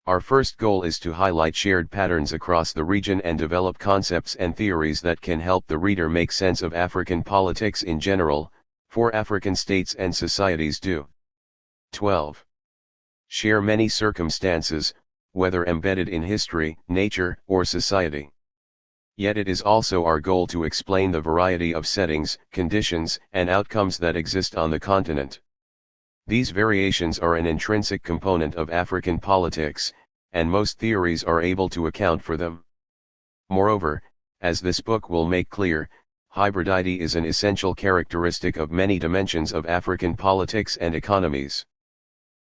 Our first goal is to highlight shared patterns across the region and develop concepts and theories that can help the reader make sense of African politics in general, for African states and societies do. 12. Share many circumstances, whether embedded in history, nature, or society. Yet it is also our goal to explain the variety of settings, conditions, and outcomes that exist on the continent. These variations are an intrinsic component of African politics, and most theories are able to account for them. Moreover, As this book will make clear, hybridity is an essential characteristic of many dimensions of African politics and economies.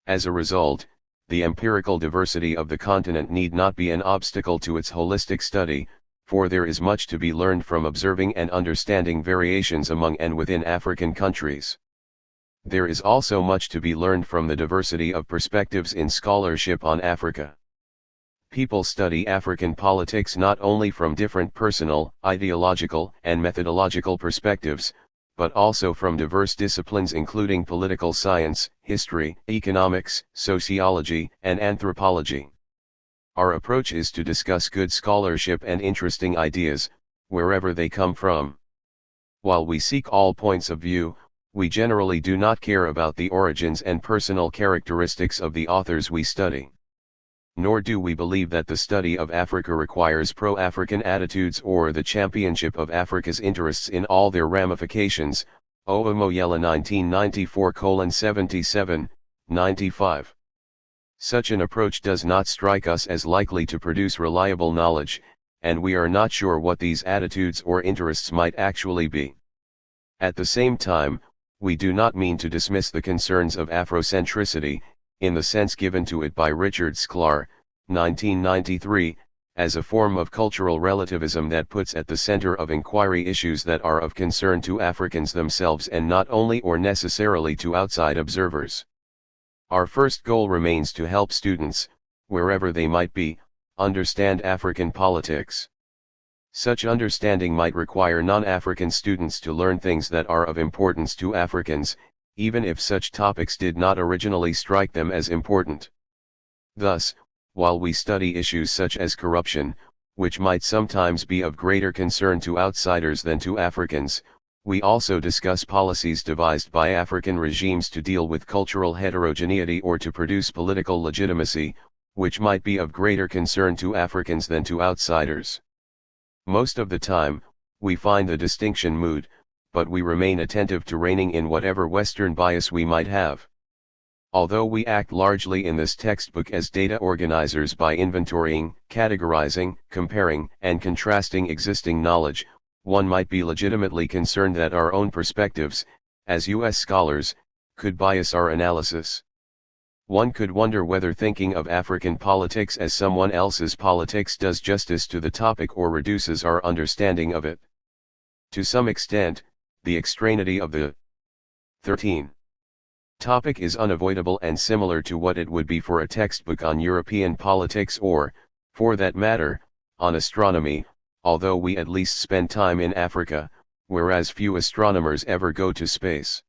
As a result, the empirical diversity of the continent need not be an obstacle to its holistic study, for there is much to be learned from observing and understanding variations among and within African countries. There is also much to be learned from the diversity of perspectives in scholarship on Africa. People study African politics not only from different personal, ideological, and methodological perspectives, but also from diverse disciplines including political science, history, economics, sociology, and anthropology. Our approach is to discuss good scholarship and interesting ideas, wherever they come from. While we seek all points of view, we generally do not care about the origins and personal characteristics of the authors we study. Nor do we believe that the study of Africa requires pro-African attitudes or the championship of Africa's interests in all their ramifications. Omoyela 1994:77, 95. Such an approach does not strike us as likely to produce reliable knowledge, and we are not sure what these attitudes or interests might actually be. At the same time, we do not mean to dismiss the concerns of Afrocentricity, in the sense given to it by Richard Sklar, 1993, as a form of cultural relativism that puts at the center of inquiry issues that are of concern to Africans themselves and not only or necessarily to outside observers. Our first goal remains to help students, wherever they might be, understand African politics. Such understanding might require non-African students to learn things that are of importance to Africans, even if such topics did not originally strike them as important. Thus, while we study issues such as corruption, which might sometimes be of greater concern to outsiders than to Africans, we also discuss policies devised by African regimes to deal with cultural heterogeneity or to produce political legitimacy, which might be of greater concern to Africans than to outsiders. Most of the time, we find the distinction moot, but we remain attentive to reining in whatever Western bias we might have. Although we act largely in this textbook as data organizers by inventorying, categorizing, comparing, and contrasting existing knowledge, one might be legitimately concerned that our own perspectives, as U.S. scholars, could bias our analysis. One could wonder whether thinking of African politics as someone else's politics does justice to the topic or reduces our understanding of it. To some extent, the extraneity of the 13 topic is unavoidable and similar to what it would be for a textbook on European politics or, for that matter, on astronomy, although we at least spend time in Africa, whereas few astronomers ever go to space.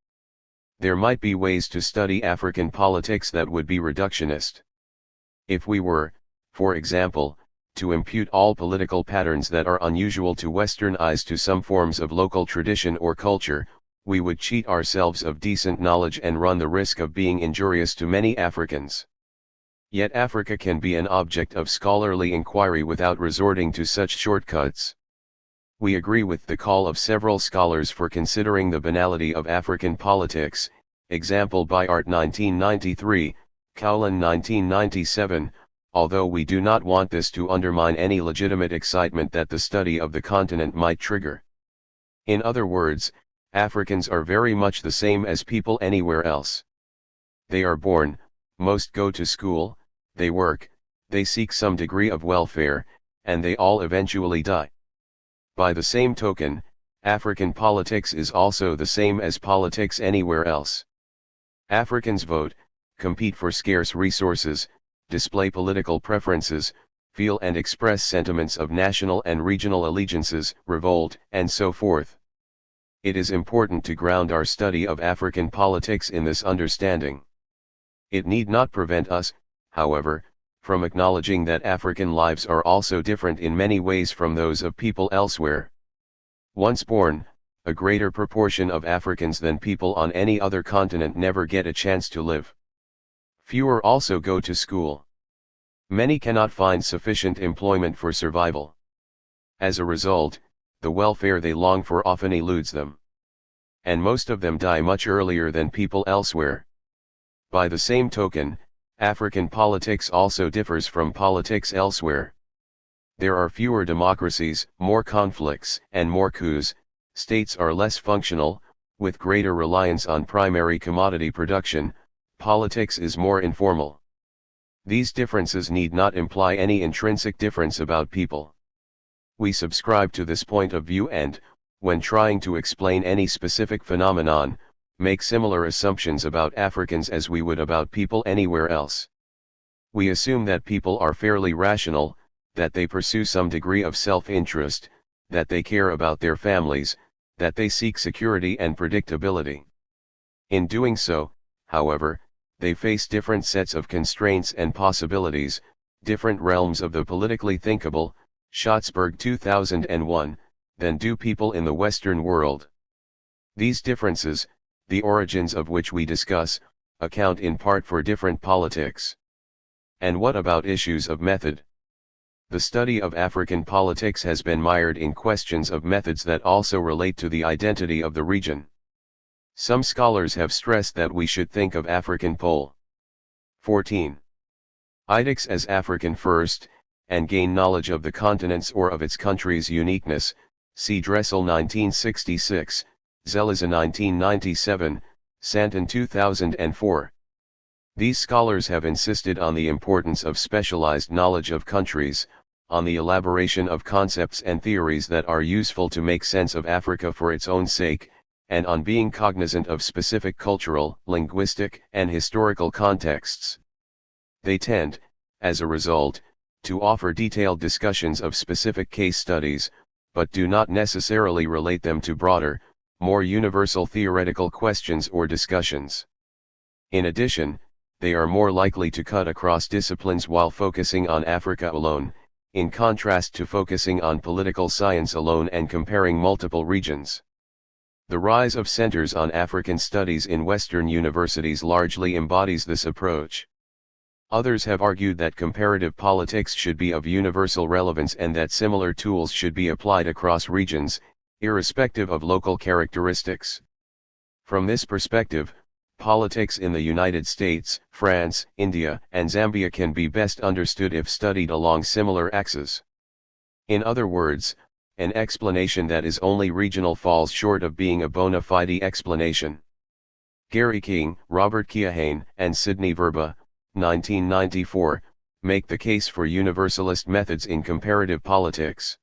There might be ways to study African politics that would be reductionist. If we were, for example, to impute all political patterns that are unusual to Western eyes to some forms of local tradition or culture, we would cheat ourselves of decent knowledge and run the risk of being injurious to many Africans. Yet Africa can be an object of scholarly inquiry without resorting to such shortcuts. We agree with the call of several scholars for considering the banality of African politics, example by Art 1993, Cowlin 1997, although we do not want this to undermine any legitimate excitement that the study of the continent might trigger. In other words, Africans are very much the same as people anywhere else. They are born, most go to school, they work, they seek some degree of welfare, and they all eventually die. By the same token, African politics is also the same as politics anywhere else. Africans vote, compete for scarce resources, display political preferences, feel and express sentiments of national and regional allegiances, revolt, and so forth. It is important to ground our study of African politics in this understanding. It need not prevent us, however, from acknowledging that African lives are also different in many ways from those of people elsewhere. Once born, a greater proportion of Africans than people on any other continent never get a chance to live. Fewer also go to school. Many cannot find sufficient employment for survival. As a result, the welfare they long for often eludes them. And most of them die much earlier than people elsewhere. By the same token, African politics also differs from politics elsewhere. There are fewer democracies, more conflicts, and more coups. States are less functional, with greater reliance on primary commodity production. Politics is more informal. These differences need not imply any intrinsic difference about people. We subscribe to this point of view and, when trying to explain any specific phenomenon, make similar assumptions about Africans as we would about people anywhere else. We assume that people are fairly rational, that they pursue some degree of self-interest, that they care about their families, that they seek security and predictability. In doing so, however, they face different sets of constraints and possibilities, different realms of the politically thinkable, Schatzberg 2001, than do people in the Western world. These differences, the origins of which we discuss, account in part for different politics. And what about issues of method? The study of African politics has been mired in questions of methods that also relate to the identity of the region. Some scholars have stressed that we should think of African Pole 14. Idix as African first, and gain knowledge of the continent's or of its country's uniqueness, see Dressel 1966, Zeliza 1997, Santon 2004. These scholars have insisted on the importance of specialized knowledge of countries, on the elaboration of concepts and theories that are useful to make sense of Africa for its own sake, and on being cognizant of specific cultural, linguistic, and historical contexts. They tend, as a result, to offer detailed discussions of specific case studies, but do not necessarily relate them to broader, more universal theoretical questions or discussions. In addition, they are more likely to cut across disciplines while focusing on Africa alone, in contrast to focusing on political science alone and comparing multiple regions. The rise of centers on African studies in Western universities largely embodies this approach. Others have argued that comparative politics should be of universal relevance and that similar tools should be applied across regions, irrespective of local characteristics. From this perspective, politics in the United States, France, India, and Zambia can be best understood if studied along similar axes. In other words, an explanation that is only regional falls short of being a bona fide explanation. Gary King, Robert Keohane, and Sidney Verba, 1994, make the case for universalist methods in comparative politics.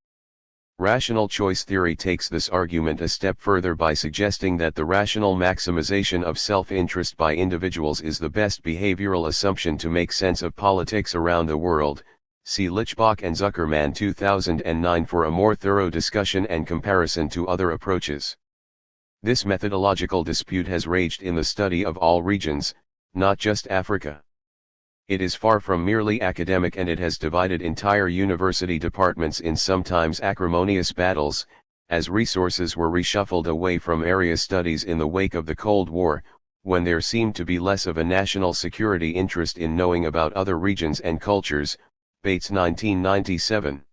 Rational choice theory takes this argument a step further by suggesting that the rational maximization of self-interest by individuals is the best behavioral assumption to make sense of politics around the world. See Lichbach and Zuckerman 2009 for a more thorough discussion and comparison to other approaches. This methodological dispute has raged in the study of all regions, not just Africa. It is far from merely academic, and it has divided entire university departments in sometimes acrimonious battles, as resources were reshuffled away from area studies in the wake of the Cold War, when there seemed to be less of a national security interest in knowing about other regions and cultures. Bates 1997.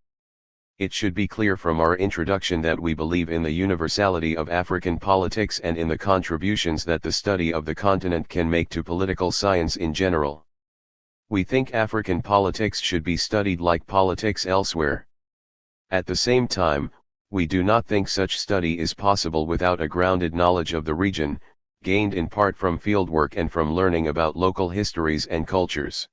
It should be clear from our introduction that we believe in the universality of African politics and in the contributions that the study of the continent can make to political science in general. We think African politics should be studied like politics elsewhere. At the same time, we do not think such study is possible without a grounded knowledge of the region, gained in part from fieldwork and from learning about local histories and cultures.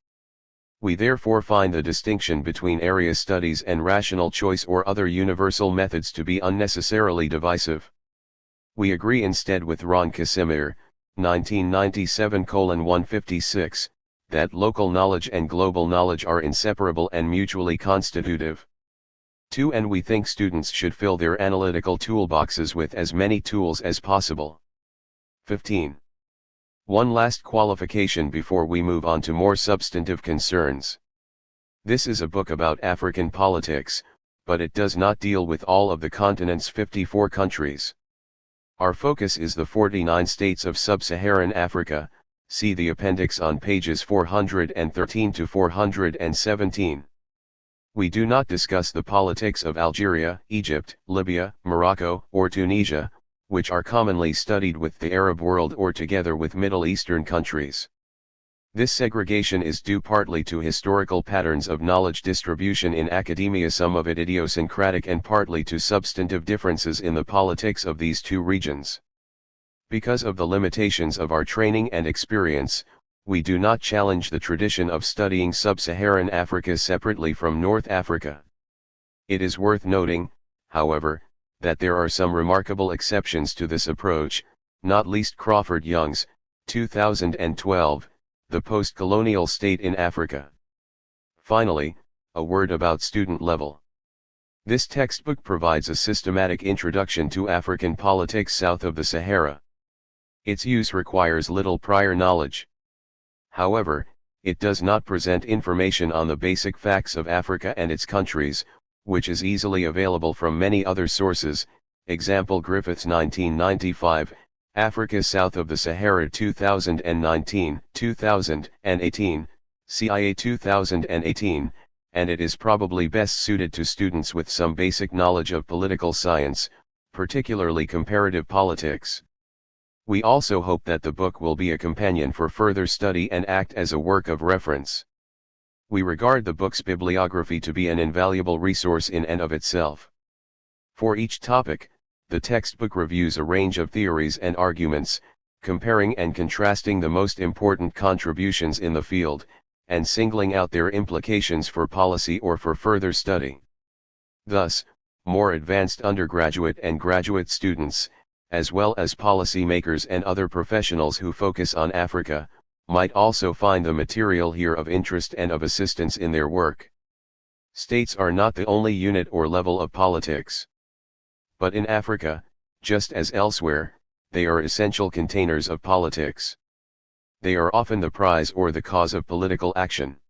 We therefore find the distinction between area studies and rational choice or other universal methods to be unnecessarily divisive. We agree instead with Ron Casimir, 1997:156, that local knowledge and global knowledge are inseparable and mutually constitutive. 2. And we think students should fill their analytical toolboxes with as many tools as possible. 15. One last qualification before we move on to more substantive concerns. This is a book about African politics, but it does not deal with all of the continent's 54 countries. Our focus is the 49 states of sub-Saharan Africa. See the appendix on pages 413 to 417. We do not discuss the politics of Algeria, Egypt, Libya, Morocco, or Tunisia, which are commonly studied with the Arab world or together with Middle Eastern countries. This segregation is due partly to historical patterns of knowledge distribution in academia, some of it idiosyncratic, and partly to substantive differences in the politics of these two regions. Because of the limitations of our training and experience, we do not challenge the tradition of studying sub-Saharan Africa separately from North Africa. It is worth noting, however, that there are some remarkable exceptions to this approach, not least Crawford Young's, 2012, The Post-Colonial State in Africa. Finally, a word about student level. This textbook provides a systematic introduction to African politics south of the Sahara. Its use requires little prior knowledge. However, it does not present information on the basic facts of Africa and its countries, which is easily available from many other sources, example Griffiths 1995, Africa South of the Sahara 2019, 2018, CIA 2018, and it is probably best suited to students with some basic knowledge of political science, particularly comparative politics. We also hope that the book will be a companion for further study and act as a work of reference. We regard the book's bibliography to be an invaluable resource in and of itself. For each topic, the textbook reviews a range of theories and arguments, comparing and contrasting the most important contributions in the field, and singling out their implications for policy or for further study. Thus, more advanced undergraduate and graduate students, as well as policy makers and other professionals who focus on Africa, might also find the material here of interest and of assistance in their work. States are not the only unit or level of politics. But in Africa, just as elsewhere, they are essential containers of politics. They are often the prize or the cause of political action.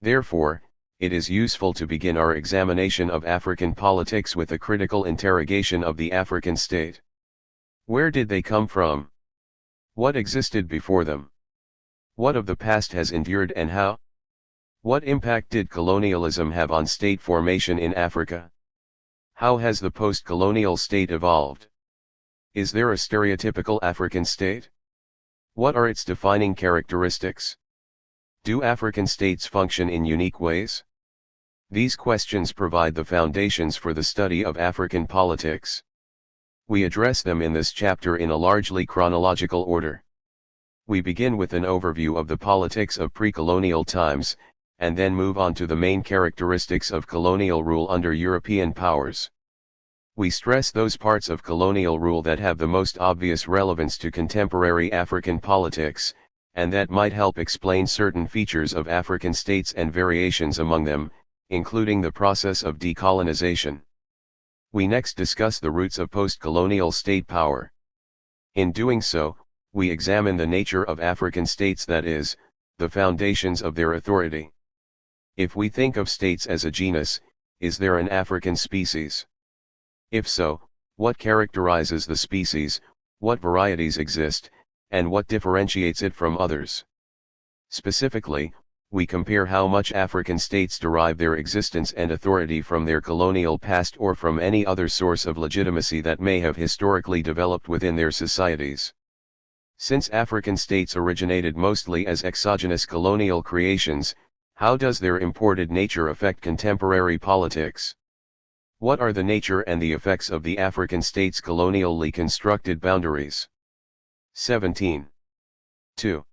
Therefore, it is useful to begin our examination of African politics with a critical interrogation of the African state. Where did they come from? What existed before them? What of the past has endured and how? What impact did colonialism have on state formation in Africa? How has the post-colonial state evolved? Is there a stereotypical African state? What are its defining characteristics? Do African states function in unique ways? These questions provide the foundations for the study of African politics. We address them in this chapter in a largely chronological order. We begin with an overview of the politics of pre-colonial times, and then move on to the main characteristics of colonial rule under European powers. We stress those parts of colonial rule that have the most obvious relevance to contemporary African politics, and that might help explain certain features of African states and variations among them, including the process of decolonization. We next discuss the roots of post-colonial state power. In doing so, we examine the nature of African states, that is, the foundations of their authority. If we think of states as a genus, is there an African species? If so, what characterizes the species, what varieties exist, and what differentiates it from others? Specifically, we compare how much African states derive their existence and authority from their colonial past or from any other source of legitimacy that may have historically developed within their societies. Since African states originated mostly as exogenous colonial creations, how does their imported nature affect contemporary politics? What are the nature and the effects of the African states' colonially constructed boundaries? 17. 2.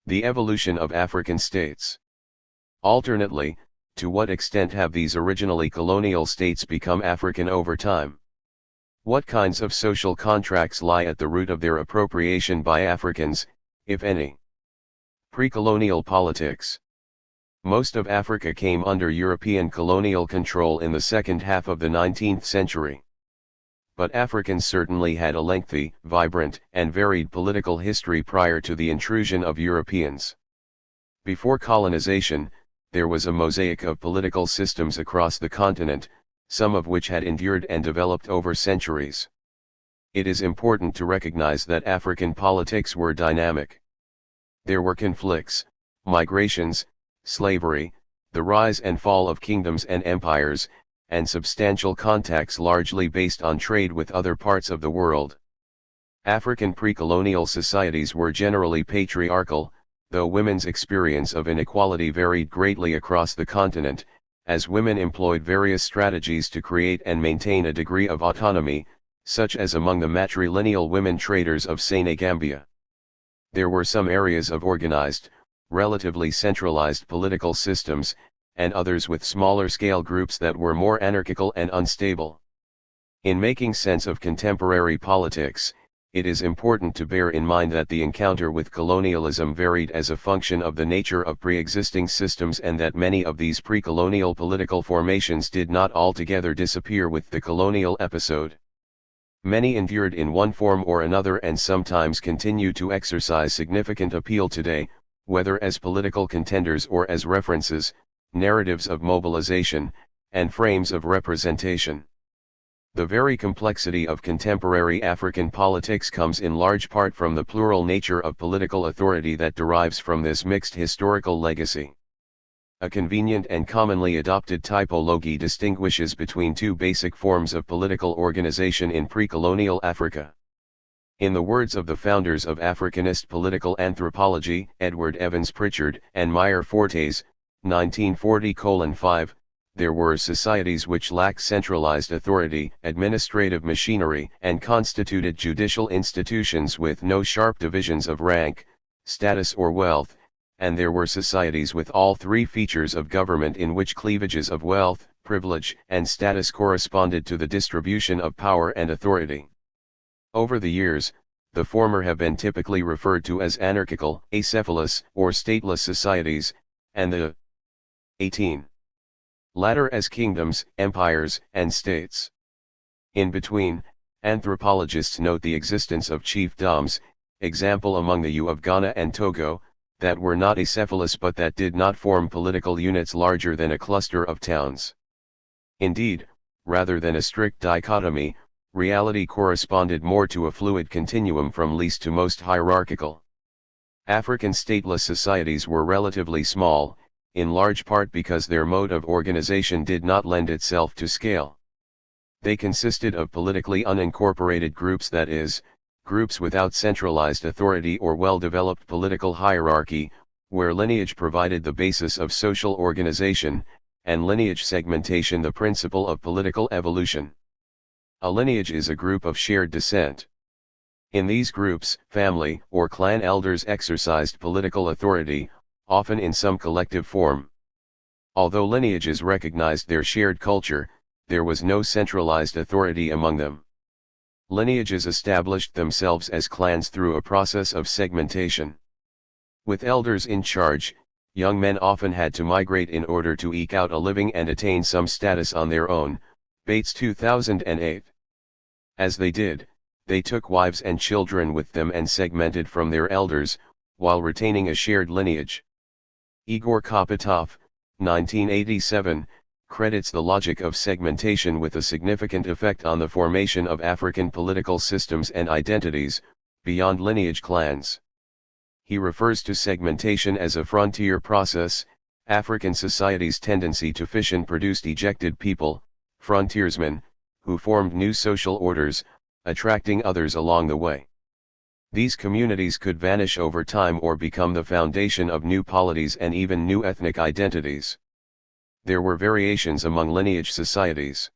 The evolution of African states. Alternately, to what extent have these originally colonial states become African over time? What kinds of social contracts lie at the root of their appropriation by Africans, if any? Pre-colonial politics. Most of Africa came under European colonial control in the second half of the 19th century. But Africans certainly had a lengthy, vibrant, and varied political history prior to the intrusion of Europeans. Before colonization, there was a mosaic of political systems across the continent, some of which had endured and developed over centuries. It is important to recognize that African politics were dynamic. There were conflicts, migrations, slavery, the rise and fall of kingdoms and empires, and substantial contacts largely based on trade with other parts of the world. African pre-colonial societies were generally patriarchal, though women's experience of inequality varied greatly across the continent, as women employed various strategies to create and maintain a degree of autonomy, such as among the matrilineal women traders of Senegambia. There were some areas of organized, relatively centralized political systems, and others with smaller scale groups that were more anarchical and unstable. In making sense of contemporary politics, it is important to bear in mind that the encounter with colonialism varied as a function of the nature of pre-existing systems, and that many of these pre-colonial political formations did not altogether disappear with the colonial episode. Many endured in one form or another and sometimes continue to exercise significant appeal today, whether as political contenders or as references, narratives of mobilization, and frames of representation. The very complexity of contemporary African politics comes in large part from the plural nature of political authority that derives from this mixed historical legacy. A convenient and commonly adopted typology distinguishes between two basic forms of political organization in pre-colonial Africa. In the words of the founders of Africanist political anthropology, Edward Evans Pritchard and Meyer Fortes, 1940:5, there were societies which lacked centralized authority, administrative machinery, and constituted judicial institutions with no sharp divisions of rank, status or wealth, and there were societies with all three features of government in which cleavages of wealth, privilege, and status corresponded to the distribution of power and authority. Over the years, the former have been typically referred to as anarchical, acephalous, or stateless societies, and the 18 latter as kingdoms, empires, and states. In between, anthropologists note the existence of chiefdoms, example among the Yu of Ghana and Togo, that were not acephalous but that did not form political units larger than a cluster of towns. Indeed, rather than a strict dichotomy, reality corresponded more to a fluid continuum from least to most hierarchical. African stateless societies were relatively small, in large part because their mode of organization did not lend itself to scale. They consisted of politically unincorporated groups, that is, groups without centralized authority or well-developed political hierarchy, where lineage provided the basis of social organization, and lineage segmentation the principle of political evolution. A lineage is a group of shared descent. In these groups, family or clan elders exercised political authority, often in some collective form. Although lineages recognized their shared culture, there was no centralized authority among them. Lineages established themselves as clans through a process of segmentation. With elders in charge, young men often had to migrate in order to eke out a living and attain some status on their own, Bates 2008. As they did, they took wives and children with them and segmented from their elders, while retaining a shared lineage. Igor Kopytov, 1987, credits the logic of segmentation with a significant effect on the formation of African political systems and identities, beyond lineage clans. He refers to segmentation as a frontier process. African society's tendency to fission produced ejected people, frontiersmen, who formed new social orders, attracting others along the way. These communities could vanish over time or become the foundation of new polities and even new ethnic identities. There were variations among lineage societies.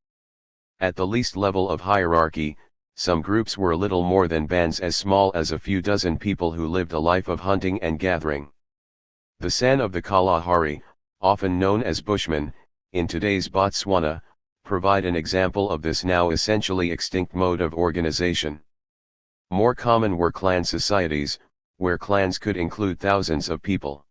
At the least level of hierarchy, some groups were little more than bands as small as a few dozen people who lived a life of hunting and gathering. The San of the Kalahari, often known as Bushmen, in today's Botswana, provide an example of this now essentially extinct mode of organization. More common were clan societies, where clans could include thousands of people.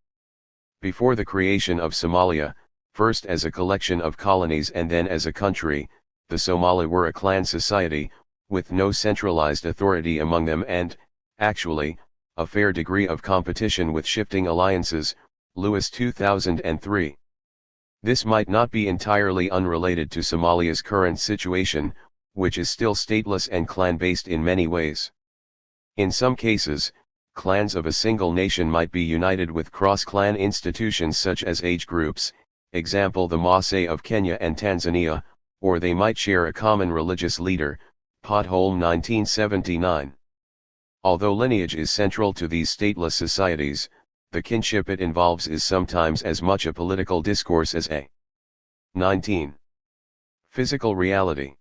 Before the creation of Somalia, first as a collection of colonies and then as a country, the Somali were a clan society, with no centralized authority among them and, actually, a fair degree of competition with shifting alliances, Lewis 2003. This might not be entirely unrelated to Somalia's current situation, which is still stateless and clan-based in many ways. In some cases, clans of a single nation might be united with cross-clan institutions such as age groups, example the Maasai of Kenya and Tanzania, or they might share a common religious leader, Pothole 1979. Although lineage is central to these stateless societies, the kinship it involves is sometimes as much a political discourse as a 19. Physical reality.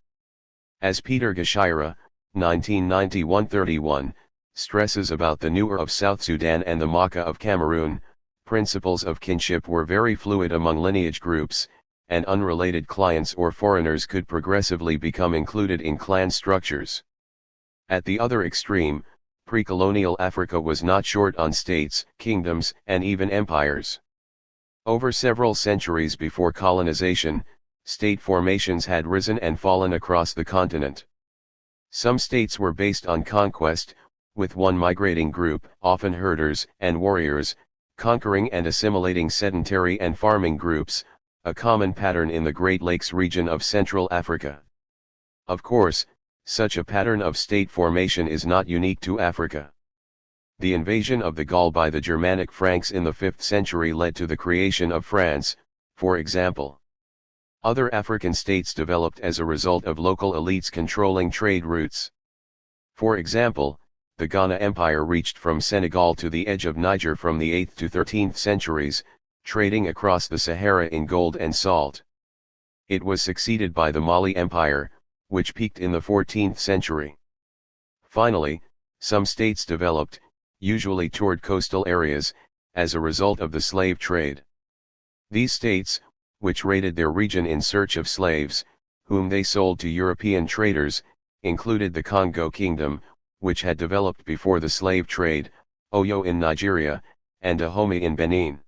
As Peter Gashira, 1991-31, stresses about the Nuer of South Sudan and the Maka of Cameroon, principles of kinship were very fluid among lineage groups, and unrelated clients or foreigners could progressively become included in clan structures. At the other extreme, pre-colonial Africa was not short on states, kingdoms, and even empires. Over several centuries before colonization, state formations had risen and fallen across the continent. Some states were based on conquest, with one migrating group, often herders and warriors, conquering and assimilating sedentary and farming groups, a common pattern in the Great Lakes region of Central Africa. Of course, such a pattern of state formation is not unique to Africa. The invasion of the Gaul by the Germanic Franks in the 5th century led to the creation of France, for example. Other African states developed as a result of local elites controlling trade routes. For example, the Ghana Empire reached from Senegal to the edge of Niger from the 8th to 13th centuries, trading across the Sahara in gold and salt. It was succeeded by the Mali Empire, which peaked in the 14th century. Finally, some states developed, usually toward coastal areas, as a result of the slave trade. These states, which raided their region in search of slaves, whom they sold to European traders, included the Congo Kingdom, which had developed before the slave trade, Oyo in Nigeria, and Dahomey in Benin.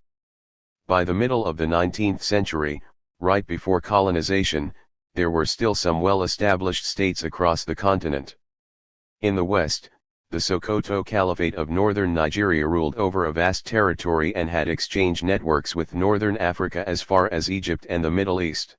By the middle of the 19th century, right before colonization, there were still some well-established states across the continent. In the west, the Sokoto Caliphate of northern Nigeria ruled over a vast territory and had exchange networks with northern Africa as far as Egypt and the Middle East.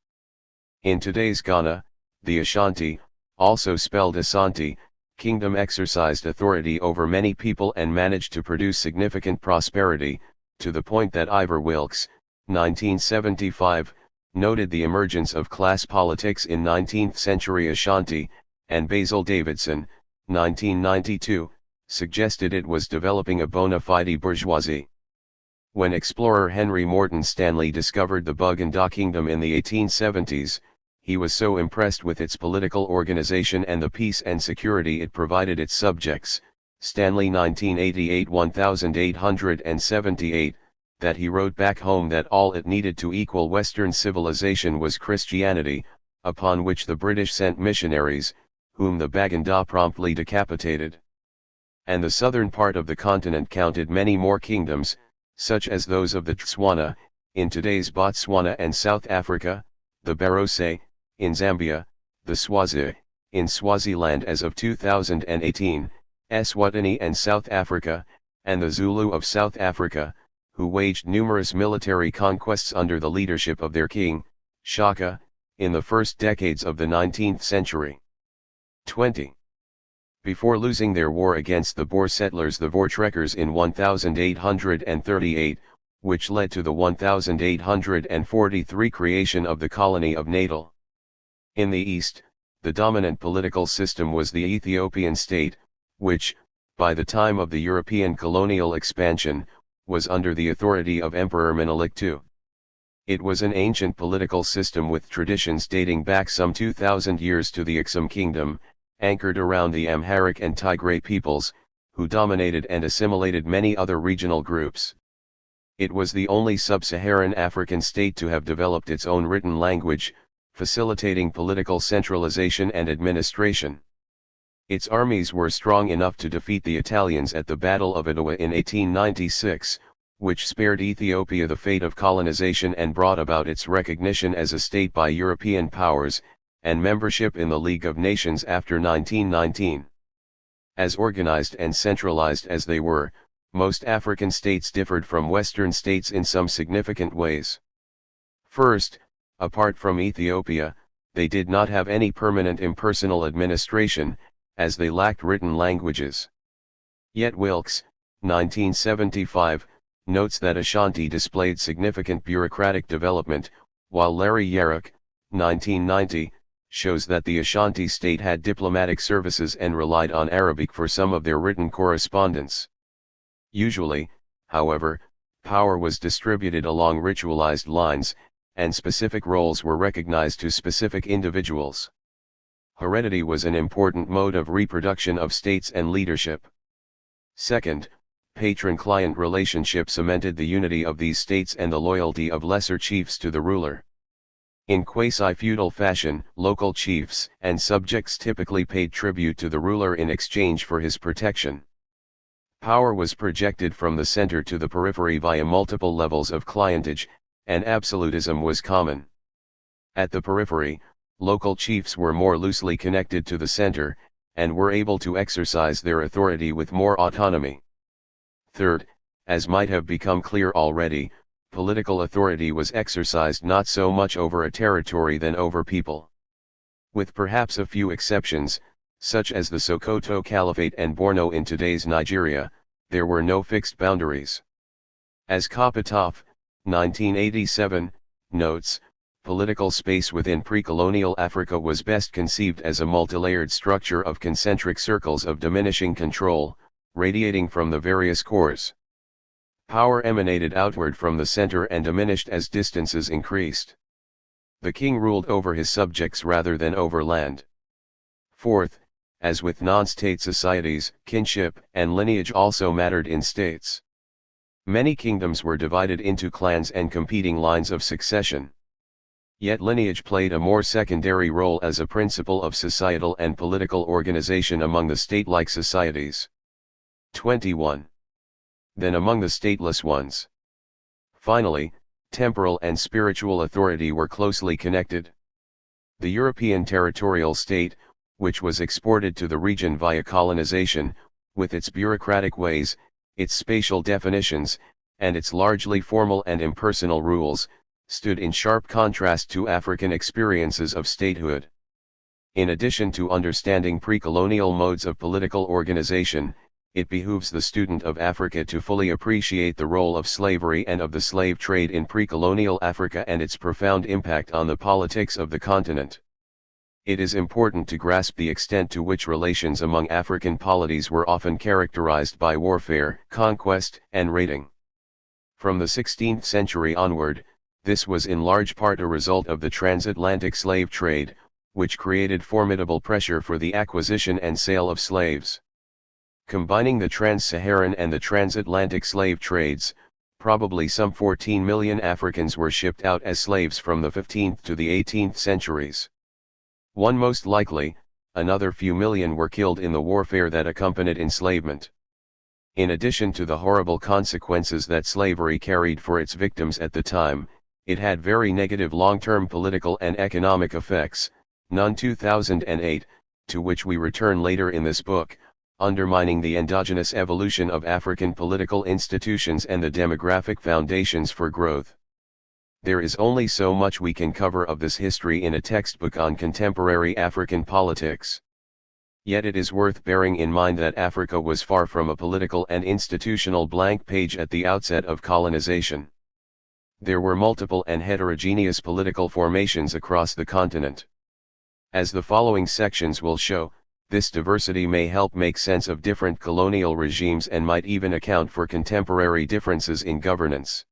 In today's Ghana, the Ashanti, also spelled Asante, kingdom exercised authority over many people and managed to produce significant prosperity, to the point that Ivor Wilkes, 1975, noted the emergence of class politics in 19th century Ashanti, and Basil Davidson, 1992, suggested it was developing a bona fide bourgeoisie. When explorer Henry Morton Stanley discovered the Buganda Kingdom in the 1870s, he was so impressed with its political organization and the peace and security it provided its subjects, Stanley 1988-1878, that he wrote back home that all it needed to equal Western civilization was Christianity, upon which the British sent missionaries, whom the Baganda promptly decapitated. And the southern part of the continent counted many more kingdoms, such as those of the Tswana, in today's Botswana and South Africa, the Barose, in Zambia, the Swazi, in Swaziland as of 2018, Eswatini and South Africa, and the Zulu of South Africa, who waged numerous military conquests under the leadership of their king, Shaka, in the first decades of the 19th century. 20. Before losing their war against the Boer settlers, the Voortrekkers in 1838, which led to the 1843 creation of the colony of Natal. In the east, the dominant political system was the Ethiopian state, which, by the time of the European colonial expansion, was under the authority of Emperor Menelik II. It was an ancient political system with traditions dating back some 2,000 years to the Aksum kingdom, anchored around the Amharic and Tigray peoples, who dominated and assimilated many other regional groups. It was the only sub-Saharan African state to have developed its own written language, facilitating political centralization and administration. Its armies were strong enough to defeat the Italians at the Battle of Adwa in 1896, which spared Ethiopia the fate of colonization and brought about its recognition as a state by European powers, and membership in the League of Nations after 1919. As organized and centralized as they were, most African states differed from Western states in some significant ways. First, apart from Ethiopia, they did not have any permanent impersonal administration, as they lacked written languages. Yet Wilkes, 1975, notes that Ashanti displayed significant bureaucratic development, while Larry Yerrick, 1990, shows that the Ashanti state had diplomatic services and relied on Arabic for some of their written correspondence. Usually, however, power was distributed along ritualized lines, and specific roles were recognized to specific individuals. Heredity was an important mode of reproduction of states and leadership. Second, patron-client relationship cemented the unity of these states and the loyalty of lesser chiefs to the ruler. In quasi-feudal fashion, local chiefs and subjects typically paid tribute to the ruler in exchange for his protection. Power was projected from the center to the periphery via multiple levels of clientage, and absolutism was common. At the periphery, local chiefs were more loosely connected to the center, and were able to exercise their authority with more autonomy. Third, as might have become clear already, political authority was exercised not so much over a territory than over people. With perhaps a few exceptions, such as the Sokoto Caliphate and Borno in today's Nigeria, there were no fixed boundaries. As Kopatov, 1987, notes, political space within pre-colonial Africa was best conceived as a multilayered structure of concentric circles of diminishing control, radiating from the various cores. Power emanated outward from the center and diminished as distances increased. The king ruled over his subjects rather than over land. Fourth, as with non-state societies, kinship and lineage also mattered in states. Many kingdoms were divided into clans and competing lines of succession. Yet lineage played a more secondary role as a principle of societal and political organization among the state-like societies. 21. Than among the stateless ones. Finally, temporal and spiritual authority were closely connected. The European territorial state, which was exported to the region via colonization, with its bureaucratic ways, its spatial definitions, and its largely formal and impersonal rules, stood in sharp contrast to African experiences of statehood. In addition to understanding pre-colonial modes of political organization, it behooves the student of Africa to fully appreciate the role of slavery and of the slave trade in pre-colonial Africa and its profound impact on the politics of the continent. It is important to grasp the extent to which relations among African polities were often characterized by warfare, conquest, and raiding. From the 16th century onward, this was in large part a result of the transatlantic slave trade, which created formidable pressure for the acquisition and sale of slaves. Combining the trans-Saharan and the transatlantic slave trades, probably some 14 million Africans were shipped out as slaves from the 15th to the 18th centuries. One most likely, another few million were killed in the warfare that accompanied enslavement. In addition to the horrible consequences that slavery carried for its victims at the time, it had very negative long-term political and economic effects, none 2008, to which we return later in this book, undermining the endogenous evolution of African political institutions and the demographic foundations for growth. There is only so much we can cover of this history in a textbook on contemporary African politics. Yet it is worth bearing in mind that Africa was far from a political and institutional blank page at the outset of colonization. There were multiple and heterogeneous political formations across the continent. As the following sections will show, this diversity may help make sense of different colonial regimes and might even account for contemporary differences in governance.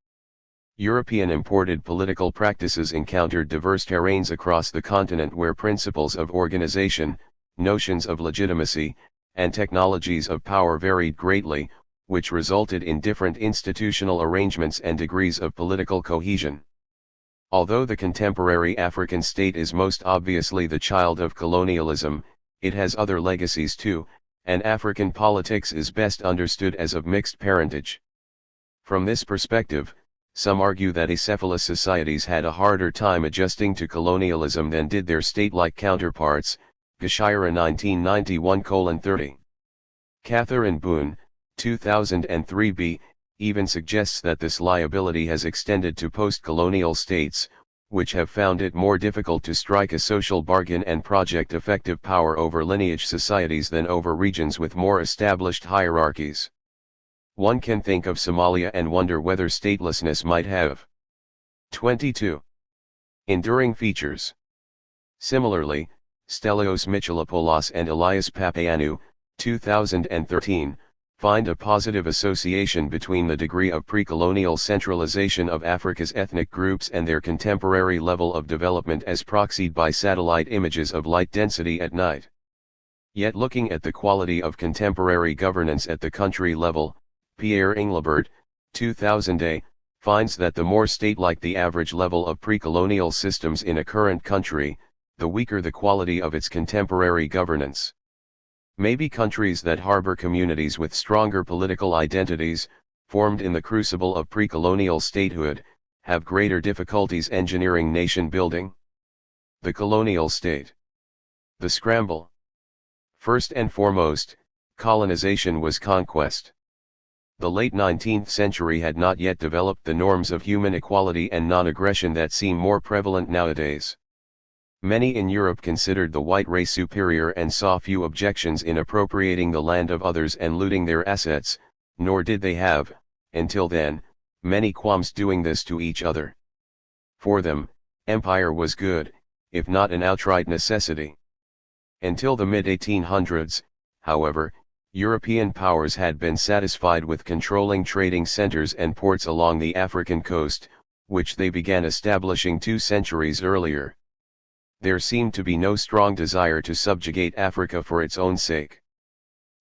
European imported political practices encountered diverse terrains across the continent where principles of organization, notions of legitimacy, and technologies of power varied greatly, which resulted in different institutional arrangements and degrees of political cohesion. Although the contemporary African state is most obviously the child of colonialism, it has other legacies too, and African politics is best understood as of mixed parentage. From this perspective, some argue that acephalous societies had a harder time adjusting to colonialism than did their state-like counterparts, Gashira 1991:30. Catherine Boone, 2003b, even suggests that this liability has extended to post-colonial states, which have found it more difficult to strike a social bargain and project effective power over lineage societies than over regions with more established hierarchies. One can think of Somalia and wonder whether statelessness might have 22 enduring features. Similarly, Stelios Michalopoulos and Elias Papayannou, 2013, find a positive association between the degree of pre-colonial centralization of Africa's ethnic groups and their contemporary level of development as proxied by satellite images of light density at night. Yet looking at the quality of contemporary governance at the country level, Pierre Englebert, 2000a, finds that the more state-like the average level of pre-colonial systems in a current country, the weaker the quality of its contemporary governance. Maybe countries that harbor communities with stronger political identities, formed in the crucible of pre-colonial statehood, have greater difficulties engineering nation building. The colonial state. The scramble. First and foremost, colonization was conquest. The late 19th century had not yet developed the norms of human equality and non-aggression that seem more prevalent nowadays. Many in Europe considered the white race superior and saw few objections in appropriating the land of others and looting their assets, nor did they have, until then, many qualms doing this to each other. For them, empire was good, if not an outright necessity. Until the mid-1800s, however, European powers had been satisfied with controlling trading centers and ports along the African coast, which they began establishing 2 centuries earlier. There seemed to be no strong desire to subjugate Africa for its own sake.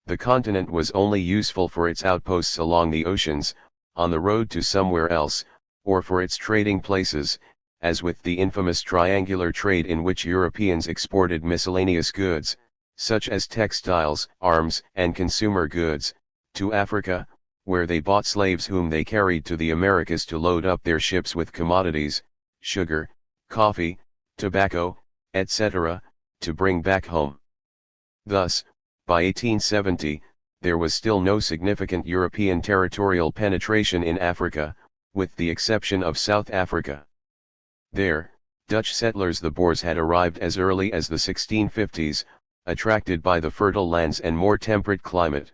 The continent was only useful for its outposts along the oceans, on the road to somewhere else, or for its trading places, as with the infamous triangular trade in which Europeans exported miscellaneous goods, such as textiles, arms, and consumer goods, to Africa, where they bought slaves whom they carried to the Americas to load up their ships with commodities, sugar, coffee, tobacco, etc., to bring back home. Thus, by 1870, there was still no significant European territorial penetration in Africa, with the exception of South Africa. There, Dutch settlers the Boers had arrived as early as the 1650s, attracted by the fertile lands and more temperate climate.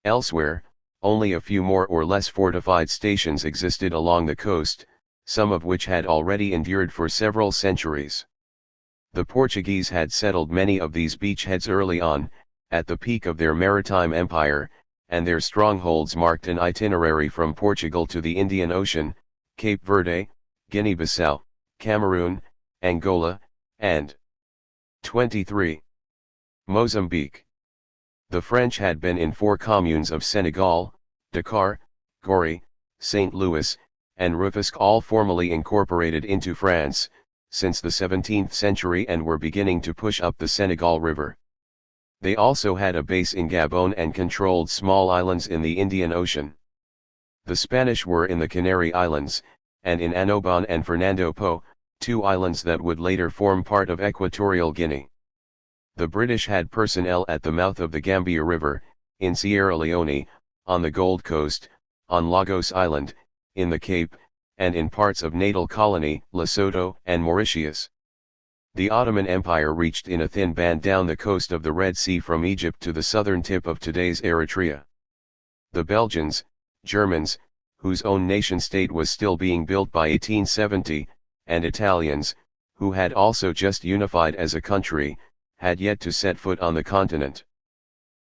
Elsewhere, only a few more or less fortified stations existed along the coast, some of which had already endured for several centuries. The Portuguese had settled many of these beachheads early on, at the peak of their maritime empire, and their strongholds marked an itinerary from Portugal to the Indian Ocean, Cape Verde, Guinea-Bissau, Cameroon, Angola, and 23. Mozambique. The French had been in 4 communes of Senegal, Dakar, Gorée, St. Louis, and Rufisque, all formally incorporated into France, since the 17th century and were beginning to push up the Senegal River. They also had a base in Gabon and controlled small islands in the Indian Ocean. The Spanish were in the Canary Islands, and in Annobon and Fernando Po, 2 islands that would later form part of Equatorial Guinea. The British had personnel at the mouth of the Gambia River, in Sierra Leone, on the Gold Coast, on Lagos Island, in the Cape, and in parts of Natal Colony, Lesotho, and Mauritius. The Ottoman Empire reached in a thin band down the coast of the Red Sea from Egypt to the southern tip of today's Eritrea. The Belgians, Germans, whose own nation-state was still being built by 1870, and Italians, who had also just unified as a country, had yet to set foot on the continent.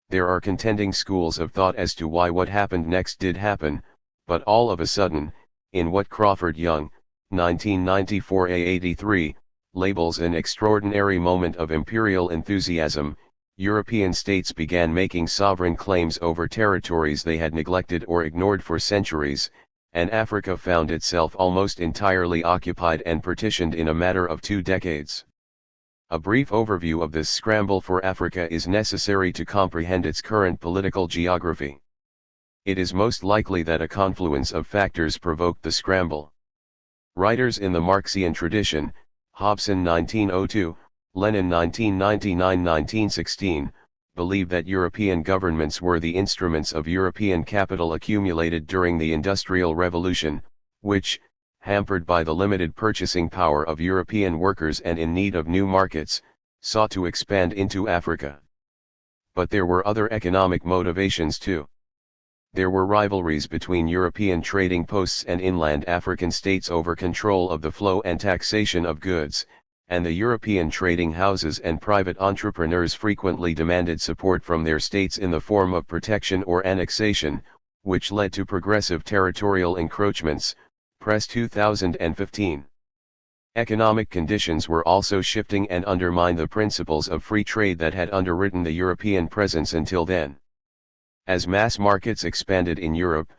There are contending schools of thought as to why what happened next did happen, but all of a sudden, in what Crawford Young, 1994a83, labels an extraordinary moment of imperial enthusiasm, European states began making sovereign claims over territories they had neglected or ignored for centuries, and Africa found itself almost entirely occupied and partitioned in a matter of 2 decades. A brief overview of this scramble for Africa is necessary to comprehend its current political geography. It is most likely that a confluence of factors provoked the scramble. Writers in the Marxian tradition, Hobson 1902, Lenin 1999-1916, believe that European governments were the instruments of European capital accumulated during the Industrial Revolution, which, hampered by the limited purchasing power of European workers and in need of new markets, sought to expand into Africa. But there were other economic motivations too. There were rivalries between European trading posts and inland African states over control of the flow and taxation of goods, and the European trading houses and private entrepreneurs frequently demanded support from their states in the form of protection or annexation, which led to progressive territorial encroachments. Press 2015. Economic conditions were also shifting and undermined the principles of free trade that had underwritten the European presence until then. As mass markets expanded in Europe,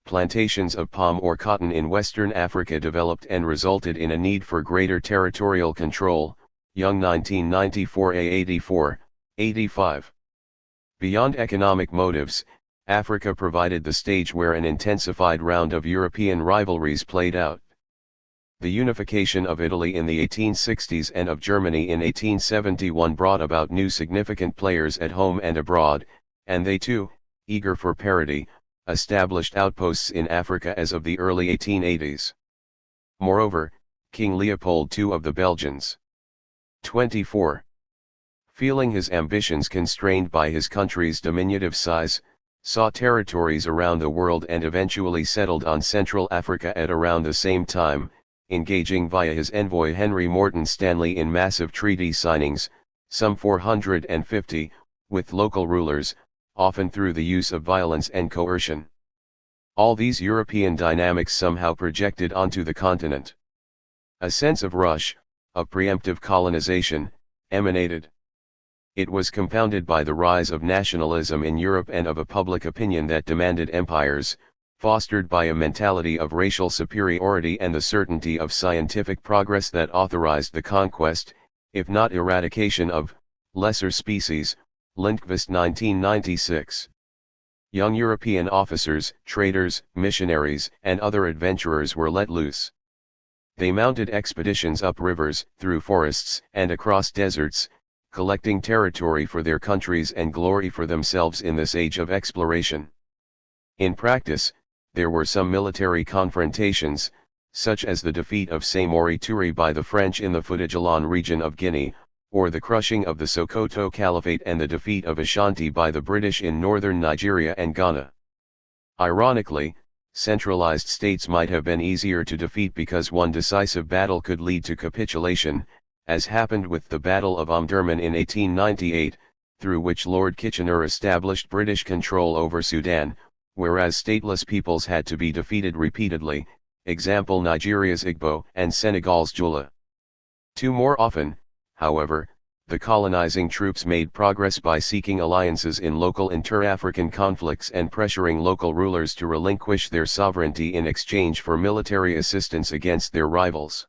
plantations of palm or cotton in Western Africa developed and resulted in a need for greater territorial control. Young 1994a 85. Beyond economic motives, Africa provided the stage where an intensified round of European rivalries played out. The unification of Italy in the 1860s and of Germany in 1871 brought about new significant players at home and abroad, and they too, eager for parity, established outposts in Africa as of the early 1880s. Moreover, King Leopold II of the Belgians, 24, feeling his ambitions constrained by his country's diminutive size, saw territories around the world and eventually settled on Central Africa at around the same time, engaging via his envoy Henry Morton Stanley in massive treaty signings, some 450, with local rulers, often through the use of violence and coercion. All these European dynamics somehow projected onto the continent. A sense of rush, of preemptive colonization, emanated. It was compounded by the rise of nationalism in Europe and of a public opinion that demanded empires, fostered by a mentality of racial superiority and the certainty of scientific progress that authorized the conquest, if not eradication of, lesser species. Lindqvist 1996. Young European officers, traders, missionaries, and other adventurers were let loose. They mounted expeditions up rivers, through forests, and across deserts, collecting territory for their countries and glory for themselves in this age of exploration. In practice, there were some military confrontations, such as the defeat of Samori Touré by the French in the Fouta-Djallon region of Guinea, or the crushing of the Sokoto Caliphate and the defeat of Ashanti by the British in northern Nigeria and Ghana. Ironically, centralized states might have been easier to defeat because one decisive battle could lead to capitulation, as happened with the Battle of Omdurman in 1898, through which Lord Kitchener established British control over Sudan, whereas stateless peoples had to be defeated repeatedly, example Nigeria's Igbo and Senegal's Jula. Too more often, however, the colonizing troops made progress by seeking alliances in local inter-African conflicts and pressuring local rulers to relinquish their sovereignty in exchange for military assistance against their rivals.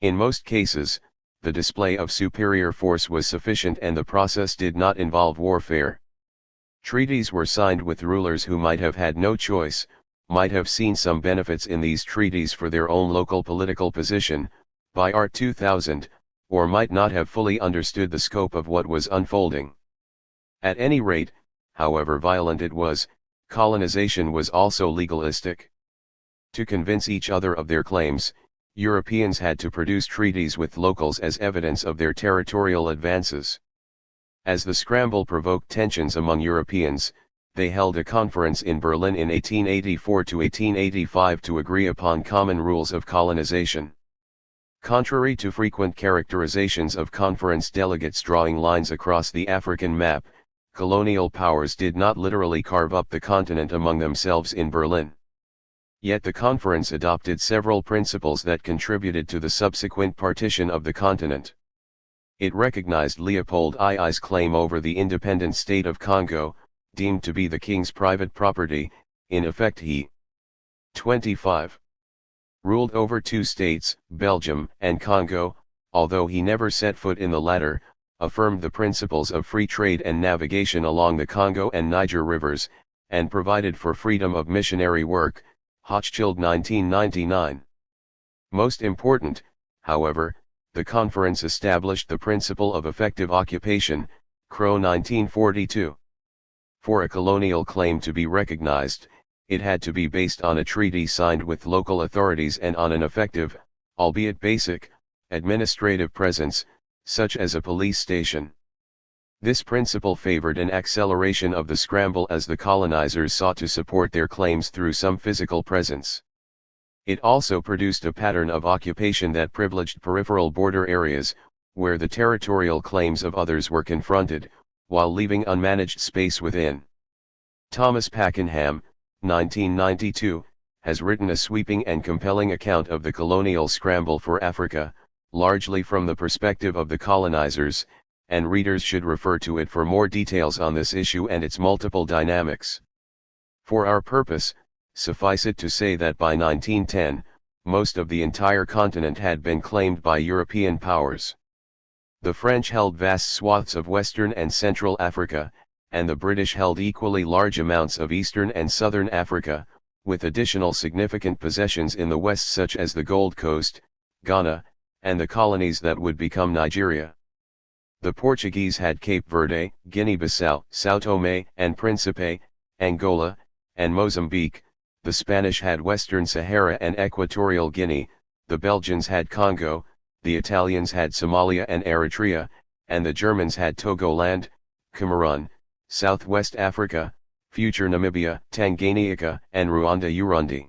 In most cases, the display of superior force was sufficient and the process did not involve warfare. Treaties were signed with rulers who might have had no choice, might have seen some benefits in these treaties for their own local political position, by Art 2000, or might not have fully understood the scope of what was unfolding. At any rate, however violent it was, colonization was also legalistic. To convince each other of their claims, Europeans had to produce treaties with locals as evidence of their territorial advances. As the scramble provoked tensions among Europeans, they held a conference in Berlin in 1884 to 1885 to agree upon common rules of colonization. Contrary to frequent characterizations of conference delegates drawing lines across the African map, colonial powers did not literally carve up the continent among themselves in Berlin. Yet the conference adopted several principles that contributed to the subsequent partition of the continent. It recognized Leopold II's claim over the independent state of Congo, deemed to be the king's private property. In effect he 25. Ruled over two states, Belgium and Congo, although he never set foot in the latter, affirmed the principles of free trade and navigation along the Congo and Niger rivers, and provided for freedom of missionary work. Hochschild 1999. Most important, however, the conference established the principle of effective occupation, Crow 1942. For a colonial claim to be recognized, it had to be based on a treaty signed with local authorities and on an effective, albeit basic, administrative presence, such as a police station. This principle favored an acceleration of the scramble as the colonizers sought to support their claims through some physical presence. It also produced a pattern of occupation that privileged peripheral border areas, where the territorial claims of others were confronted, while leaving unmanaged space within. Thomas Pakenham, 1992, has written a sweeping and compelling account of the colonial scramble for Africa, largely from the perspective of the colonizers, and readers should refer to it for more details on this issue and its multiple dynamics. For our purpose, suffice it to say that by 1910, most of the entire continent had been claimed by European powers. The French held vast swaths of Western and Central Africa, and the British held equally large amounts of Eastern and Southern Africa, with additional significant possessions in the West such as the Gold Coast, Ghana, and the colonies that would become Nigeria. The Portuguese had Cape Verde, Guinea-Bissau, São Tomé and Príncipe, Angola, and Mozambique. The Spanish had Western Sahara and Equatorial Guinea, the Belgians had Congo, the Italians had Somalia and Eritrea, and the Germans had Togoland, Cameroon, Southwest Africa, future Namibia, Tanganyika, and Rwanda-Urundi.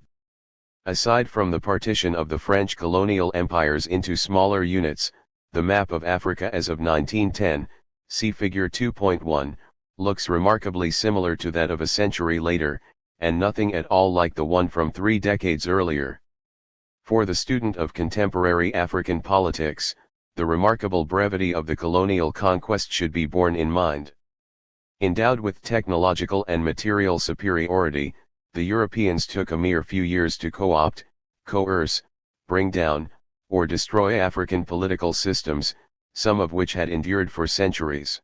Aside from the partition of the French colonial empires into smaller units, the map of Africa as of 1910, see Figure 2.1, looks remarkably similar to that of a century later, and nothing at all like the one from 3 decades earlier. For the student of contemporary African politics, the remarkable brevity of the colonial conquest should be borne in mind. Endowed with technological and material superiority, the Europeans took a mere few years to co-opt, coerce, bring down, or destroy African political systems, some of which had endured for centuries.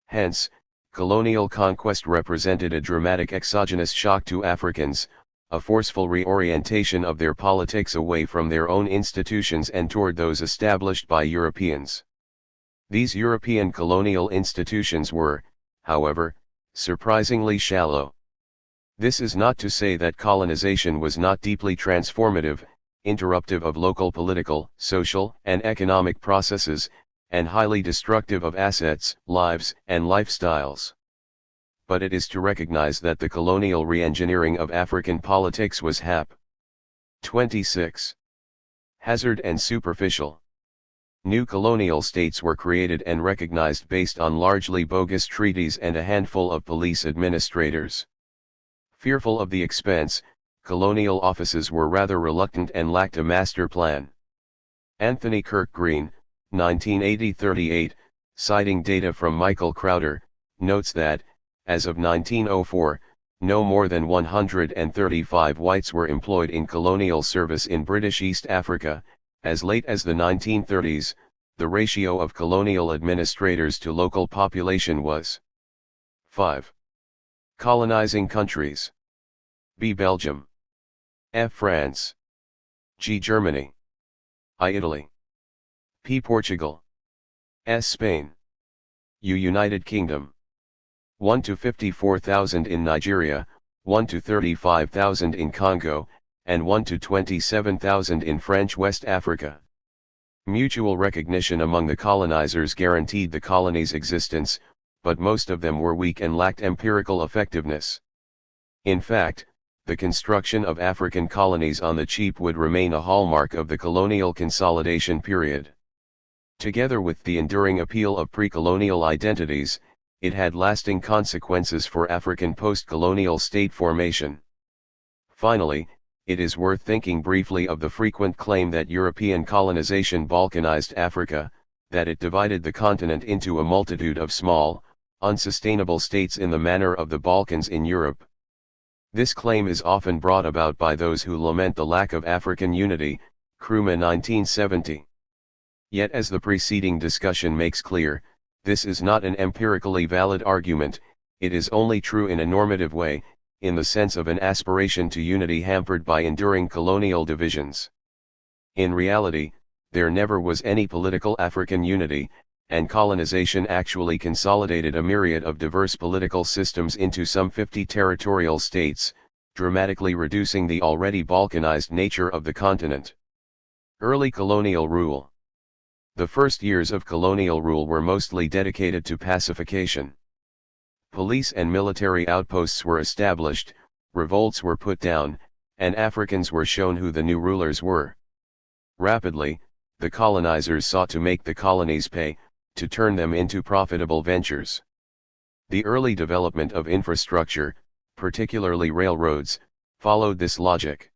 Hence, colonial conquest represented a dramatic exogenous shock to Africans, a forceful reorientation of their politics away from their own institutions and toward those established by Europeans. These European colonial institutions were, however, surprisingly shallow. This is not to say that colonization was not deeply transformative, interruptive of local political, social, and economic processes, and highly destructive of assets, lives, and lifestyles. But it is to recognize that the colonial re-engineering of African politics was 26. Hazard and superficial. New colonial states were created and recognized based on largely bogus treaties and a handful of police administrators. Fearful of the expense, colonial offices were rather reluctant and lacked a master plan. Anthony Kirk Green, 1980-38, citing data from Michael Crowder, notes that, as of 1904, no more than 135 whites were employed in colonial service in British East Africa. As late as the 1930s, the ratio of colonial administrators to local population was 5. Colonizing countries. B. Belgium. F. France. G. Germany. I. Italy. P. Portugal. S. Spain. U. United Kingdom. 1 to 54,000 in Nigeria, 1 to 35,000 in Congo, and 1 to 27,000 in French West Africa. Mutual recognition among the colonizers guaranteed the colony's existence, but most of them were weak and lacked empirical effectiveness. In fact, the construction of African colonies on the cheap would remain a hallmark of the colonial consolidation period. Together with the enduring appeal of pre-colonial identities, it had lasting consequences for African post-colonial state formation. Finally, it is worth thinking briefly of the frequent claim that European colonization balkanized Africa, that it divided the continent into a multitude of small, unsustainable states in the manner of the Balkans in Europe. This claim is often brought about by those who lament the lack of African unity, Krumah 1970. Yet as the preceding discussion makes clear, this is not an empirically valid argument, it is only true in a normative way, in the sense of an aspiration to unity hampered by enduring colonial divisions. In reality, there never was any political African unity, and colonization actually consolidated a myriad of diverse political systems into some 50 territorial states, dramatically reducing the already balkanized nature of the continent. Early colonial rule. The first years of colonial rule were mostly dedicated to pacification. Police and military outposts were established, revolts were put down, and Africans were shown who the new rulers were. Rapidly, the colonizers sought to make the colonies pay, to turn them into profitable ventures. The early development of infrastructure, particularly railroads, followed this logic.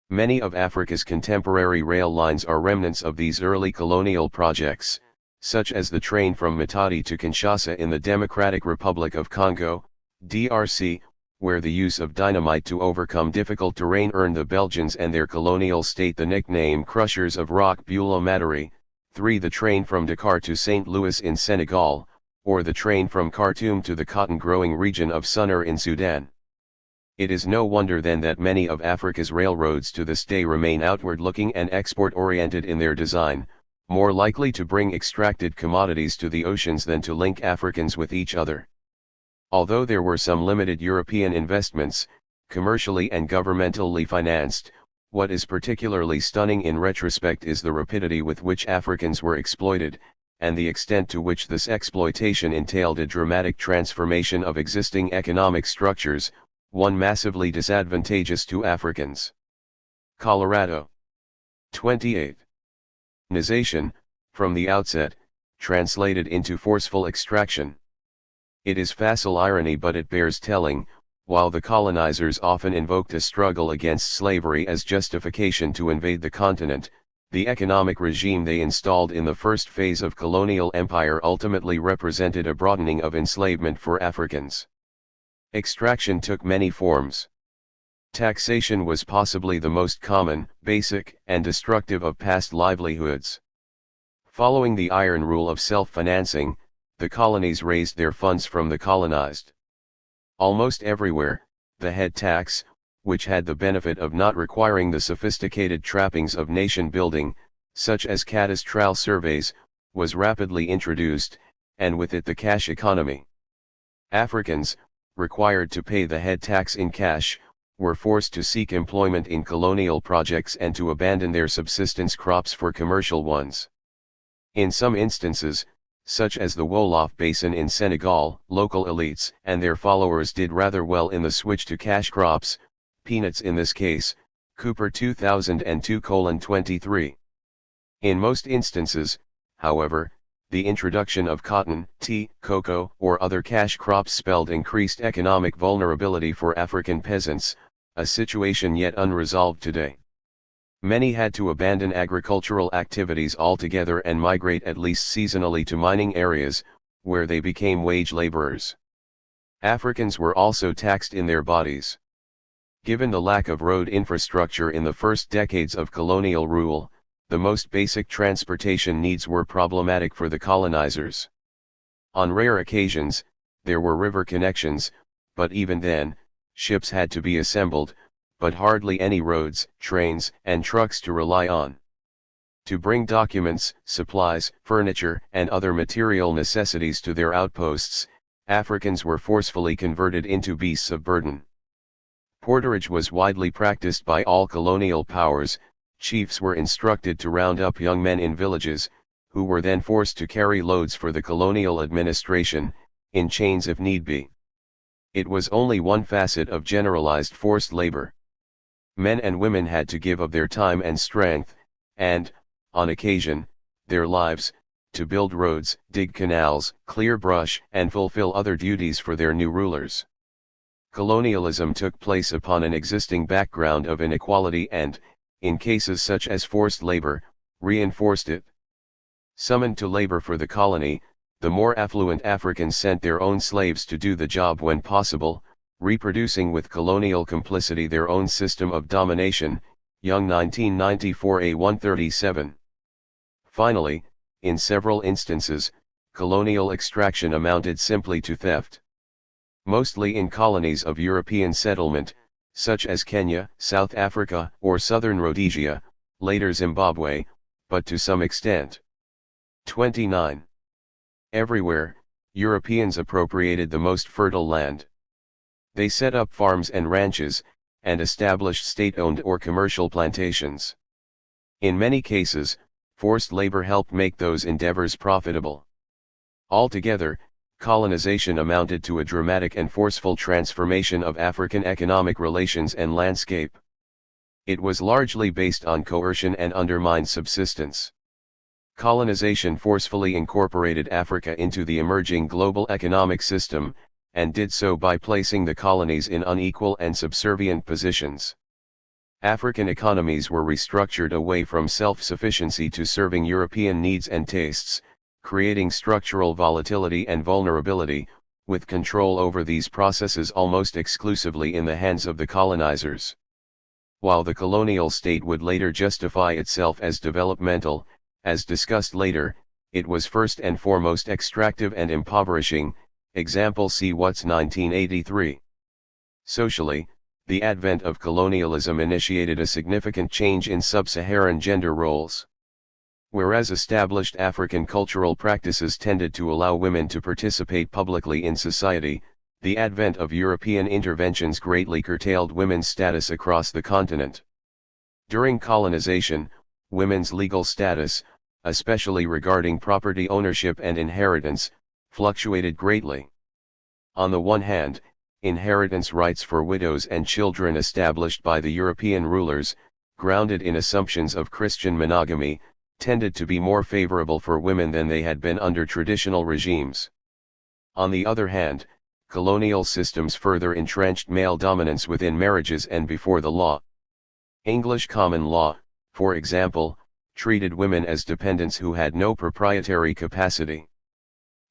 Many of Africa's contemporary rail lines are remnants of these early colonial projects, such as the train from Matadi to Kinshasa in the Democratic Republic of Congo, DRC, where the use of dynamite to overcome difficult terrain earned the Belgians and their colonial state the nickname Crushers of Rock Bula Matari. 3. The train from Dakar to St. Louis in Senegal, or the train from Khartoum to the cotton-growing region of Sunur in Sudan. It is no wonder then that many of Africa's railroads to this day remain outward-looking and export-oriented in their design, more likely to bring extracted commodities to the oceans than to link Africans with each other. Although there were some limited European investments, commercially and governmentally financed, what is particularly stunning in retrospect is the rapidity with which Africans were exploited, and the extent to which this exploitation entailed a dramatic transformation of existing economic structures, one massively disadvantageous to Africans. Colorado. 28. Nization, from the outset, translated into forceful extraction. It is facile irony, but it bears telling. While the colonizers often invoked a struggle against slavery as justification to invade the continent, the economic regime they installed in the first phase of colonial empire ultimately represented a broadening of enslavement for Africans. Extraction took many forms. Taxation was possibly the most common, basic, and destructive of past livelihoods. Following the iron rule of self-financing, the colonies raised their funds from the colonized. Almost everywhere, the head tax, which had the benefit of not requiring the sophisticated trappings of nation building, such as cadastral surveys, was rapidly introduced, and with it the cash economy. Africans, required to pay the head tax in cash, were forced to seek employment in colonial projects and to abandon their subsistence crops for commercial ones. In some instances, such as the Wolof Basin in Senegal, local elites and their followers did rather well in the switch to cash crops, peanuts in this case, Cooper 2002:23. In most instances, however, the introduction of cotton, tea, cocoa, or other cash crops spelled increased economic vulnerability for African peasants, a situation yet unresolved today. Many had to abandon agricultural activities altogether and migrate at least seasonally to mining areas, where they became wage laborers. Africans were also taxed in their bodies. Given the lack of road infrastructure in the first decades of colonial rule, the most basic transportation needs were problematic for the colonizers. On rare occasions, there were river connections, but even then, ships had to be assembled, but hardly any roads, trains, and trucks to rely on. To bring documents, supplies, furniture, and other material necessities to their outposts, Africans were forcefully converted into beasts of burden. Porterage was widely practiced by all colonial powers. Chiefs were instructed to round up young men in villages, who were then forced to carry loads for the colonial administration, in chains if need be. It was only one facet of generalized forced labor. Men and women had to give of their time and strength, and, on occasion, their lives, to build roads, dig canals, clear brush, and fulfill other duties for their new rulers. Colonialism took place upon an existing background of inequality and, in cases such as forced labor, reinforced it. Summoned to labor for the colony, the more affluent Africans sent their own slaves to do the job when possible, reproducing with colonial complicity their own system of domination. Young 1994 A137. Finally, in several instances, colonial extraction amounted simply to theft. Mostly in colonies of European settlement, such as Kenya, South Africa, or southern Rhodesia, later Zimbabwe, but to some extent. 29. Everywhere, Europeans appropriated the most fertile land. They set up farms and ranches, and established state-owned or commercial plantations. In many cases, forced labor helped make those endeavors profitable. Altogether, colonization amounted to a dramatic and forceful transformation of African economic relations and landscape. It was largely based on coercion and undermined subsistence. Colonization forcefully incorporated Africa into the emerging global economic system, and did so by placing the colonies in unequal and subservient positions. African economies were restructured away from self-sufficiency to serving European needs and tastes, creating structural volatility and vulnerability, with control over these processes almost exclusively in the hands of the colonizers. While the colonial state would later justify itself as developmental, as discussed later, it was first and foremost extractive and impoverishing, example see Watts 1983. Socially, the advent of colonialism initiated a significant change in sub-Saharan gender roles. Whereas established African cultural practices tended to allow women to participate publicly in society, the advent of European interventions greatly curtailed women's status across the continent. During colonization, women's legal status, especially regarding property ownership and inheritance, fluctuated greatly. On the one hand, inheritance rights for widows and children established by the European rulers, grounded in assumptions of Christian monogamy, tended to be more favorable for women than they had been under traditional regimes. On the other hand, colonial systems further entrenched male dominance within marriages and before the law. English common law, for example, treated women as dependents who had no proprietary capacity.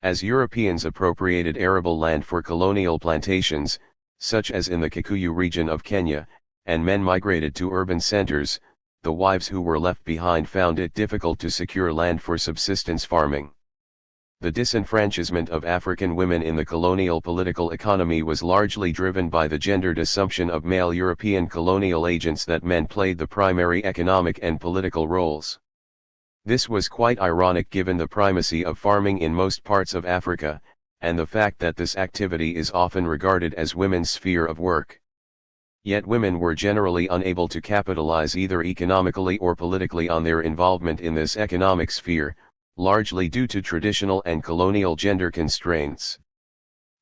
As Europeans appropriated arable land for colonial plantations, such as in the Kikuyu region of Kenya, and men migrated to urban centers, the wives who were left behind found it difficult to secure land for subsistence farming. The disenfranchisement of African women in the colonial political economy was largely driven by the gendered assumption of male European colonial agents that men played the primary economic and political roles. This was quite ironic given the primacy of farming in most parts of Africa, and the fact that this activity is often regarded as women's sphere of work. Yet women were generally unable to capitalize either economically or politically on their involvement in this economic sphere, largely due to traditional and colonial gender constraints.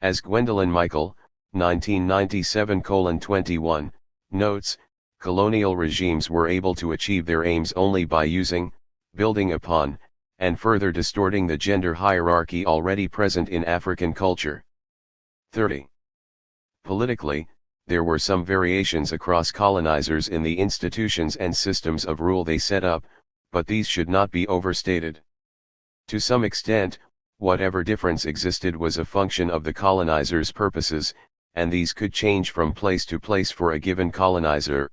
As Gwendolyn Michael, 1997:21, notes, colonial regimes were able to achieve their aims only by using, building upon, and further distorting the gender hierarchy already present in African culture. 30. Politically, there were some variations across colonizers in the institutions and systems of rule they set up, but these should not be overstated. To some extent, whatever difference existed was a function of the colonizers' purposes, and these could change from place to place for a given colonizer.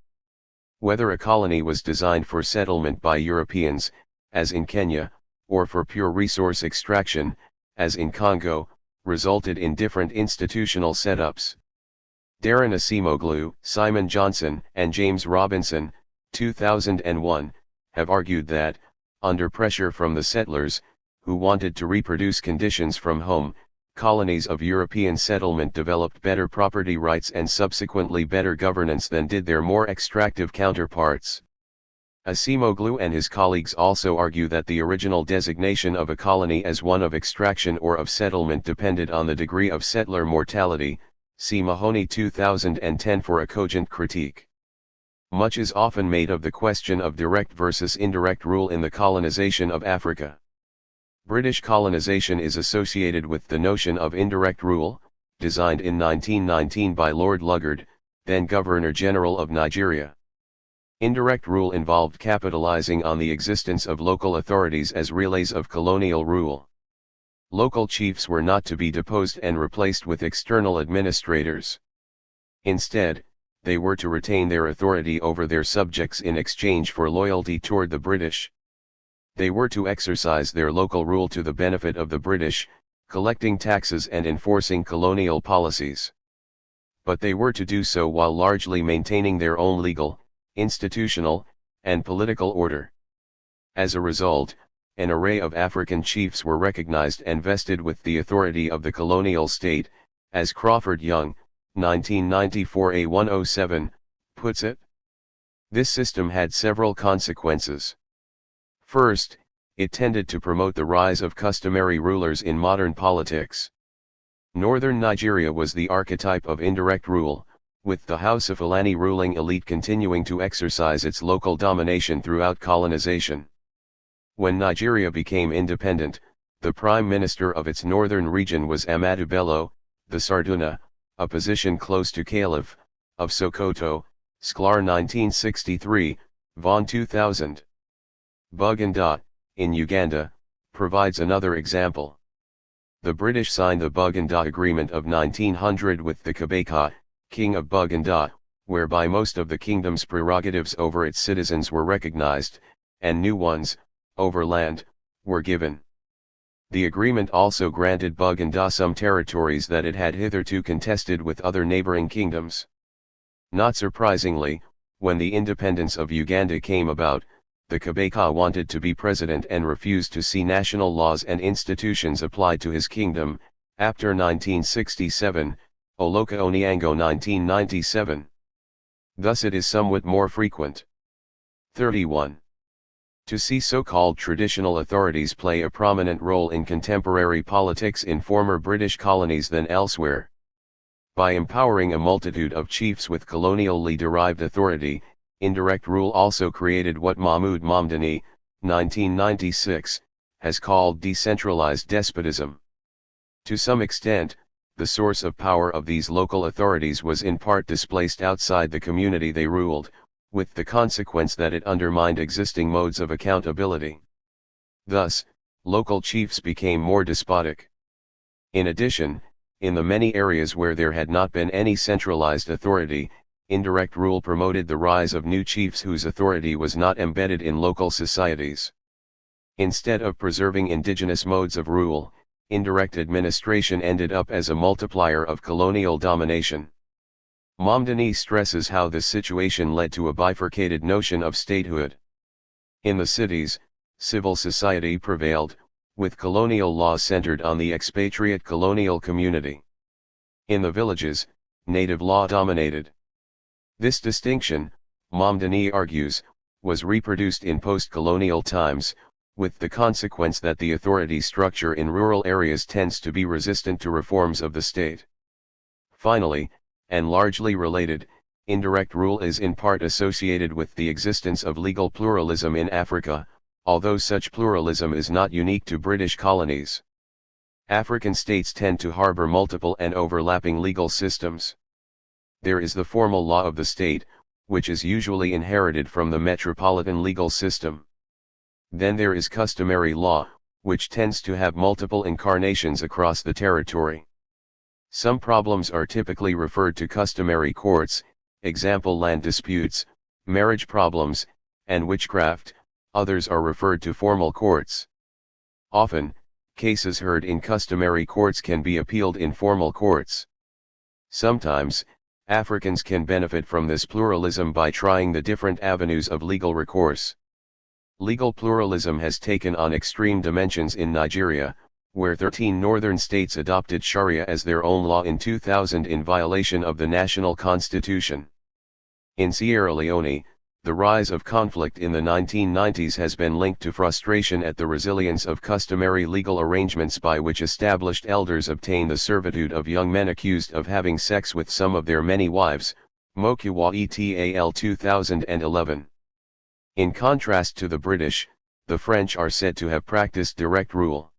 Whether a colony was designed for settlement by Europeans, as in Kenya, or for pure resource extraction, as in Congo, resulted in different institutional setups. Darren Acemoglu, Simon Johnson, and James Robinson, 2001, have argued that, under pressure from the settlers, who wanted to reproduce conditions from home, colonies of European settlement developed better property rights and subsequently better governance than did their more extractive counterparts. Acemoglu and his colleagues also argue that the original designation of a colony as one of extraction or of settlement depended on the degree of settler mortality. See Mahoney 2010 for a cogent critique. Much is often made of the question of direct versus indirect rule in the colonization of Africa. British colonization is associated with the notion of indirect rule, designed in 1919 by Lord Lugard, then Governor-General of Nigeria. Indirect rule involved capitalizing on the existence of local authorities as relays of colonial rule. Local chiefs were not to be deposed and replaced with external administrators. Instead, they were to retain their authority over their subjects in exchange for loyalty toward the British. They were to exercise their local rule to the benefit of the British, collecting taxes and enforcing colonial policies. But they were to do so while largely maintaining their own legal, institutional, and political order. As a result, an array of African chiefs were recognized and vested with the authority of the colonial state, as Crawford Young, 1994A107, puts it. This system had several consequences. First, it tended to promote the rise of customary rulers in modern politics. Northern Nigeria was the archetype of indirect rule, with the House of Fulani ruling elite continuing to exercise its local domination throughout colonization. When Nigeria became independent, the prime minister of its northern region was Ahmadu Bello, the Sarduna, a position close to Caliph, of Sokoto, Sklar 1963, Vaughan 2000. Buganda, in Uganda, provides another example. The British signed the Buganda Agreement of 1900 with the Kabaka, King of Buganda, whereby most of the kingdom's prerogatives over its citizens were recognized, and new ones, over land, were given. The agreement also granted Buganda some territories that it had hitherto contested with other neighboring kingdoms. Not surprisingly, when the independence of Uganda came about, the Kabaka wanted to be president and refused to see national laws and institutions applied to his kingdom, after 1967, Oloka Onyango 1997. Thus it is somewhat more frequent. 31. To see so-called traditional authorities play a prominent role in contemporary politics in former British colonies than elsewhere. By empowering a multitude of chiefs with colonially derived authority, indirect rule also created what Mahmoud Mamdani, 1996, has called decentralized despotism. To some extent, the source of power of these local authorities was in part displaced outside the community they ruled, with the consequence that it undermined existing modes of accountability. Thus, local chiefs became more despotic. In addition, in the many areas where there had not been any centralized authority, indirect rule promoted the rise of new chiefs whose authority was not embedded in local societies. Instead of preserving indigenous modes of rule, indirect administration ended up as a multiplier of colonial domination. Mamdani stresses how this situation led to a bifurcated notion of statehood. In the cities, civil society prevailed, with colonial laws centered on the expatriate colonial community. In the villages, native law dominated. This distinction, Mamdani argues, was reproduced in post-colonial times, with the consequence that the authority structure in rural areas tends to be resistant to reforms of the state. Finally, and largely related, indirect rule is in part associated with the existence of legal pluralism in Africa, although such pluralism is not unique to British colonies. African states tend to harbor multiple and overlapping legal systems. There is the formal law of the state, which is usually inherited from the metropolitan legal system. Then there is customary law, which tends to have multiple incarnations across the territory. Some problems are typically referred to customary courts, example land disputes, marriage problems, and witchcraft, others are referred to formal courts. Often, cases heard in customary courts can be appealed in formal courts. Sometimes, Africans can benefit from this pluralism by trying the different avenues of legal recourse. Legal pluralism has taken on extreme dimensions in Nigeria, where 13 northern states adopted Sharia as their own law in 2000 in violation of the national constitution. In Sierra Leone, the rise of conflict in the 1990s has been linked to frustration at the resilience of customary legal arrangements by which established elders obtain the servitude of young men accused of having sex with some of their many wives, Mokuwa et al. 2011. In contrast to the British, the French are said to have practiced direct rule.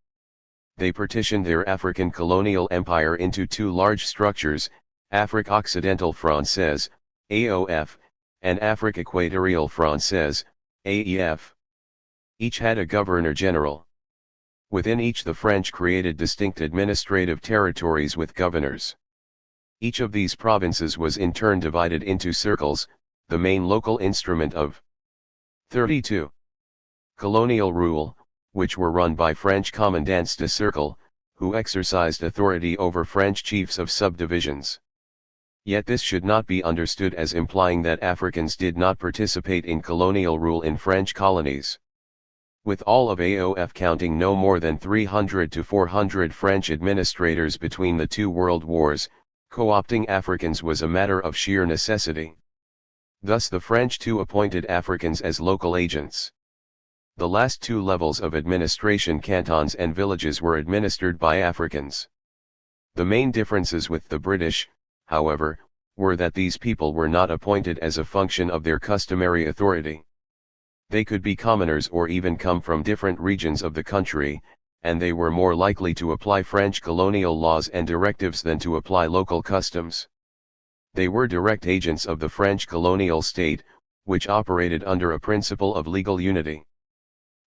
They partitioned their African colonial empire into two large structures, Afrique Occidentale Française, AOF, and Afrique Equatoriale Française, AEF. Each had a governor-general. Within each the French created distinct administrative territories with governors. Each of these provinces was in turn divided into circles, the main local instrument of 32. Colonial rule, which were run by French commandants de cercle, who exercised authority over French chiefs of subdivisions. Yet this should not be understood as implying that Africans did not participate in colonial rule in French colonies. With all of AOF counting no more than 300 to 400 French administrators between the two world wars, co-opting Africans was a matter of sheer necessity. Thus the French too appointed Africans as local agents. The last two levels of administration, cantons and villages, were administered by Africans. The main differences with the British, however, were that these people were not appointed as a function of their customary authority. They could be commoners or even come from different regions of the country, and they were more likely to apply French colonial laws and directives than to apply local customs. They were direct agents of the French colonial state, which operated under a principle of legal unity.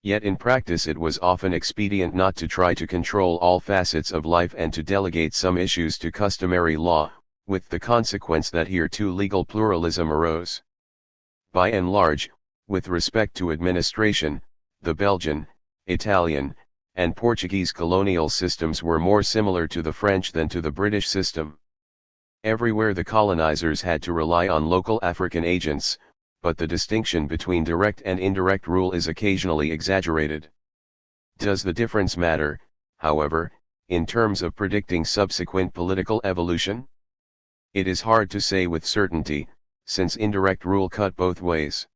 Yet in practice it was often expedient not to try to control all facets of life and to delegate some issues to customary law, with the consequence that here too legal pluralism arose. By and large, with respect to administration, the Belgian, Italian, and Portuguese colonial systems were more similar to the French than to the British system. Everywhere the colonizers had to rely on local African agents, but the distinction between direct and indirect rule is occasionally exaggerated. Does the difference matter, however, in terms of predicting subsequent political evolution? It is hard to say with certainty, since indirect rule cut both ways.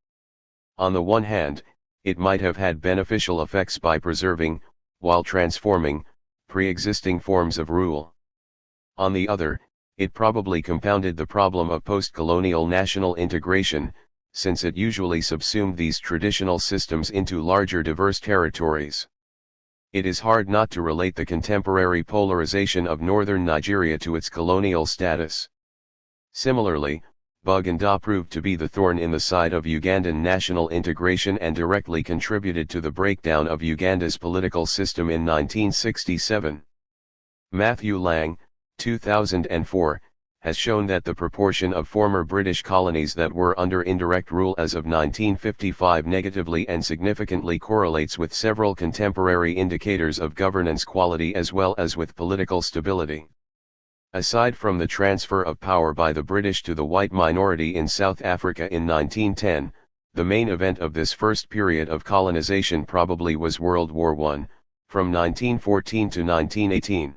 On the one hand, it might have had beneficial effects by preserving, while transforming, pre-existing forms of rule. On the other, it probably compounded the problem of post-colonial national integration, since it usually subsumed these traditional systems into larger diverse territories. It is hard not to relate the contemporary polarization of northern Nigeria to its colonial status. Similarly, Buganda proved to be the thorn in the side of Ugandan national integration and directly contributed to the breakdown of Uganda's political system in 1967. Matthew Lang, 2004, has shown that the proportion of former British colonies that were under indirect rule as of 1955 negatively and significantly correlates with several contemporary indicators of governance quality as well as with political stability. Aside from the transfer of power by the British to the white minority in South Africa in 1910, the main event of this first period of colonization probably was World War I, from 1914 to 1918.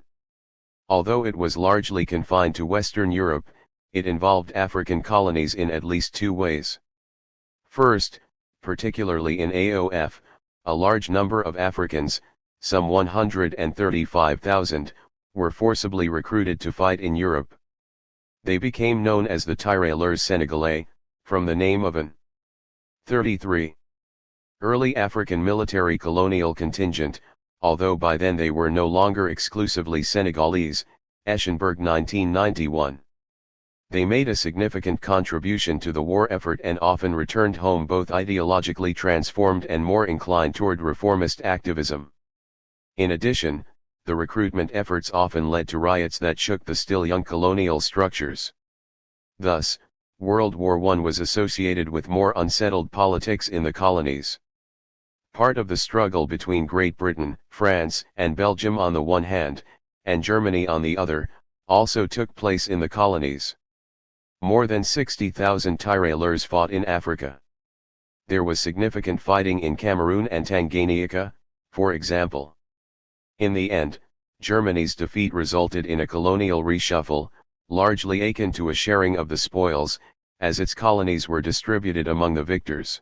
Although it was largely confined to Western Europe, it involved African colonies in at least two ways. First, particularly in AOF, a large number of Africans, some 135,000, were forcibly recruited to fight in Europe. They became known as the Tirailleurs Sénégalais, from the name of an 33. Early African military colonial contingent, although by then they were no longer exclusively Senegalese, Eschenberg 1991. They made a significant contribution to the war effort and often returned home both ideologically transformed and more inclined toward reformist activism. In addition, the recruitment efforts often led to riots that shook the still young colonial structures. Thus, World War I was associated with more unsettled politics in the colonies. Part of the struggle between Great Britain, France, and Belgium on the one hand, and Germany on the other, also took place in the colonies. More than 60,000 tirailleurs fought in Africa. There was significant fighting in Cameroon and Tanganyika, for example. In the end, Germany's defeat resulted in a colonial reshuffle, largely akin to a sharing of the spoils, as its colonies were distributed among the victors.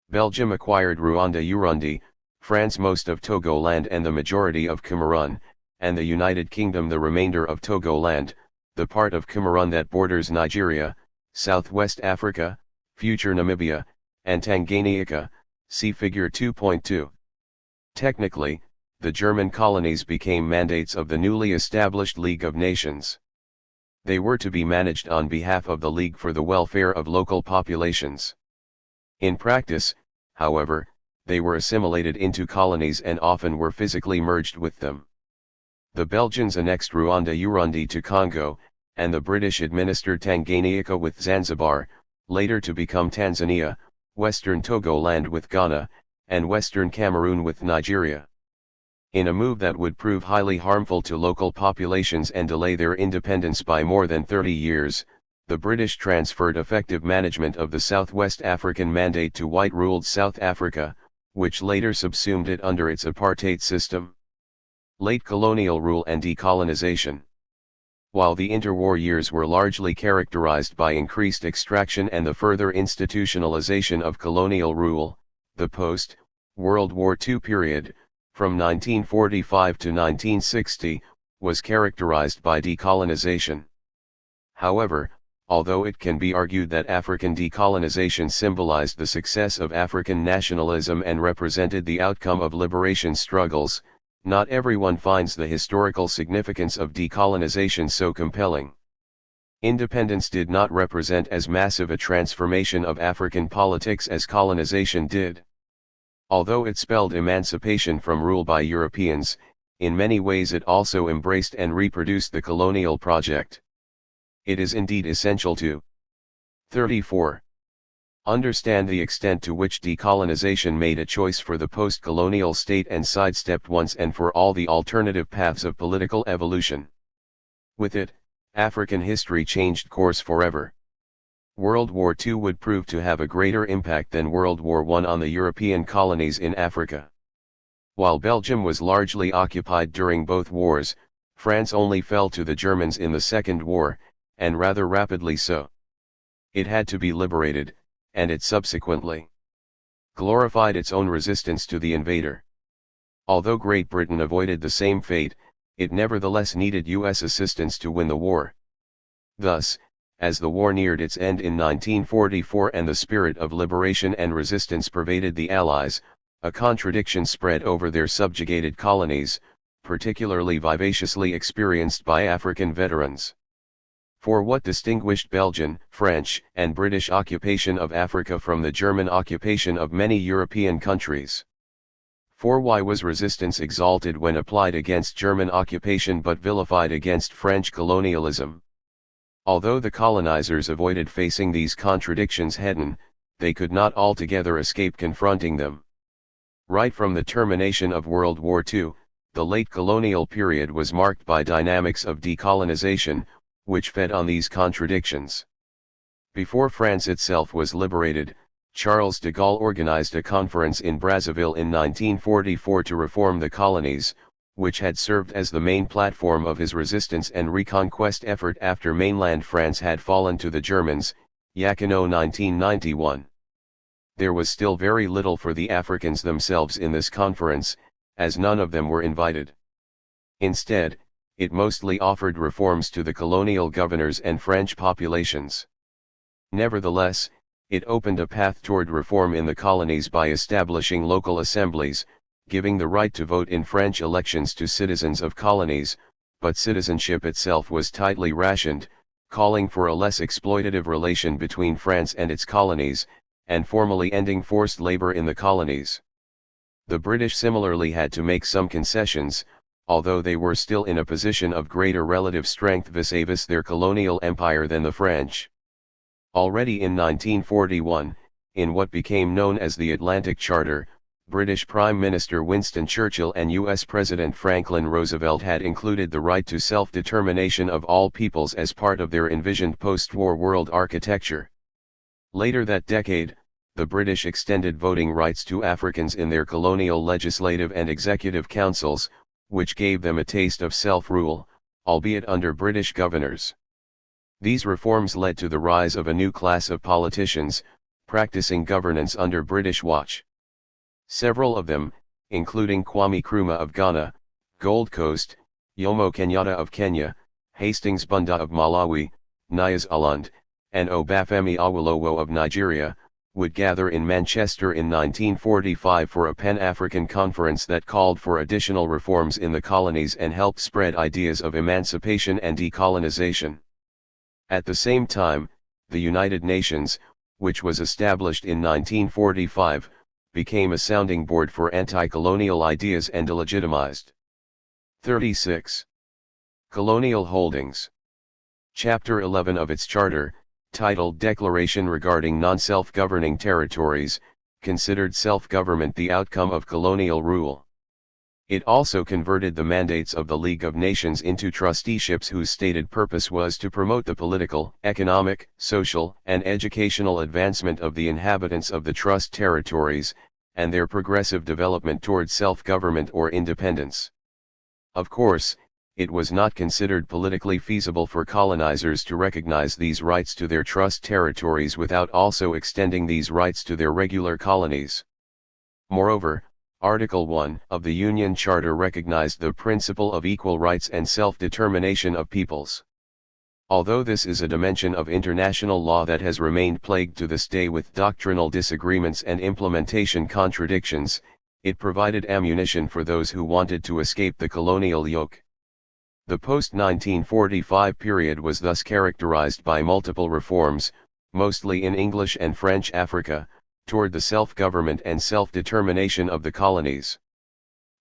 Belgium acquired Rwanda-Urundi, France most of Togoland and the majority of Cameroon, and the United Kingdom the remainder of Togoland, the part of Cameroon that borders Nigeria, Southwest Africa, future Namibia, and Tanganyika, see Figure 2.2. Technically, the German colonies became mandates of the newly established League of Nations. They were to be managed on behalf of the League for the welfare of local populations. In practice, however, they were assimilated into colonies and often were physically merged with them. The Belgians annexed Rwanda-Urundi to Congo, and the British administered Tanganyika with Zanzibar, later to become Tanzania, Western Togoland with Ghana, and Western Cameroon with Nigeria. In a move that would prove highly harmful to local populations and delay their independence by more than 30 years, the British transferred effective management of the Southwest African Mandate to white-ruled South Africa, which later subsumed it under its apartheid system. Late colonial rule and decolonization. While the interwar years were largely characterized by increased extraction and the further institutionalization of colonial rule, the post-World War II period, from 1945 to 1960, was characterized by decolonization. However, although it can be argued that African decolonization symbolized the success of African nationalism and represented the outcome of liberation struggles, not everyone finds the historical significance of decolonization so compelling. Independence did not represent as massive a transformation of African politics as colonization did. Although it spelled emancipation from rule by Europeans, in many ways it also embraced and reproduced the colonial project. It is indeed essential to 34. Understand the extent to which decolonization made a choice for the post-colonial state and sidestepped once and for all the alternative paths of political evolution. With it, African history changed course forever. World War II would prove to have a greater impact than World War I on the European colonies in Africa. While Belgium was largely occupied during both wars, France only fell to the Germans in the Second War, and rather rapidly so. It had to be liberated, and it subsequently glorified its own resistance to the invader. Although Great Britain avoided the same fate, it nevertheless needed U.S. assistance to win the war. Thus, as the war neared its end in 1944 and the spirit of liberation and resistance pervaded the Allies, a contradiction spread over their subjugated colonies, particularly vivaciously experienced by African veterans. For what distinguished Belgian, French, and British occupation of Africa from the German occupation of many European countries? For why was resistance exalted when applied against German occupation but vilified against French colonialism? Although the colonizers avoided facing these contradictions head-on, they could not altogether escape confronting them. Right from the termination of World War II, the late colonial period was marked by dynamics of decolonization, which fed on these contradictions. Before France itself was liberated, Charles de Gaulle organized a conference in Brazzaville in 1944 to reform the colonies, which had served as the main platform of his resistance and reconquest effort after mainland France had fallen to the Germans, Yakino 1991. There was still very little for the Africans themselves in this conference, as none of them were invited. Instead, it mostly offered reforms to the colonial governors and French populations. Nevertheless, it opened a path toward reform in the colonies by establishing local assemblies, giving the right to vote in French elections to citizens of colonies, but citizenship itself was tightly rationed, calling for a less exploitative relation between France and its colonies, and formally ending forced labor in the colonies. The British similarly had to make some concessions, although they were still in a position of greater relative strength vis-à-vis their colonial empire than the French. Already in 1941, in what became known as the Atlantic Charter, British Prime Minister Winston Churchill and U.S. President Franklin Roosevelt had included the right to self-determination of all peoples as part of their envisioned post-war world architecture. Later that decade, the British extended voting rights to Africans in their colonial legislative and executive councils, which gave them a taste of self-rule, albeit under British governors. These reforms led to the rise of a new class of politicians, practicing governance under British watch. Several of them, including Kwame Nkrumah of Ghana, Gold Coast, Jomo Kenyatta of Kenya, Hastings Bunda of Malawi, Nias Aland, and Obafemi Awolowo of Nigeria, would gather in Manchester in 1945 for a Pan-African conference that called for additional reforms in the colonies and helped spread ideas of emancipation and decolonization. At the same time, the United Nations, which was established in 1945, became a sounding board for anti-colonial ideas and delegitimized. 36. Colonial Holdings. Chapter 11 of its charter, titled Declaration Regarding Non-Self-Governing Territories, considered self-government the outcome of colonial rule. It also converted the mandates of the League of Nations into trusteeships whose stated purpose was to promote the political, economic, social, and educational advancement of the inhabitants of the trust territories, and their progressive development toward self-government or independence. Of course, it was not considered politically feasible for colonizers to recognize these rights to their trust territories without also extending these rights to their regular colonies. Moreover, Article 1 of the Union Charter recognized the principle of equal rights and self-determination of peoples. Although this is a dimension of international law that has remained plagued to this day with doctrinal disagreements and implementation contradictions, it provided ammunition for those who wanted to escape the colonial yoke. The post-1945 period was thus characterized by multiple reforms, mostly in English and French Africa, toward the self-government and self-determination of the colonies.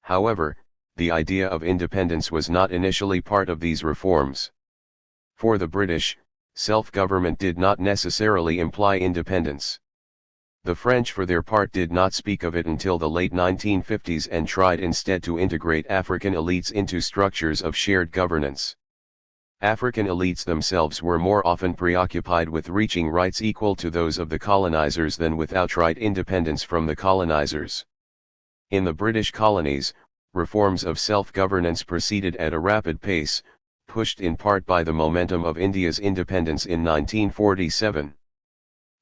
However, the idea of independence was not initially part of these reforms. For the British, self-government did not necessarily imply independence. The French for their part did not speak of it until the late 1950s and tried instead to integrate African elites into structures of shared governance. African elites themselves were more often preoccupied with reaching rights equal to those of the colonizers than with outright independence from the colonizers. In the British colonies, reforms of self-governance proceeded at a rapid pace, pushed in part by the momentum of India's independence in 1947.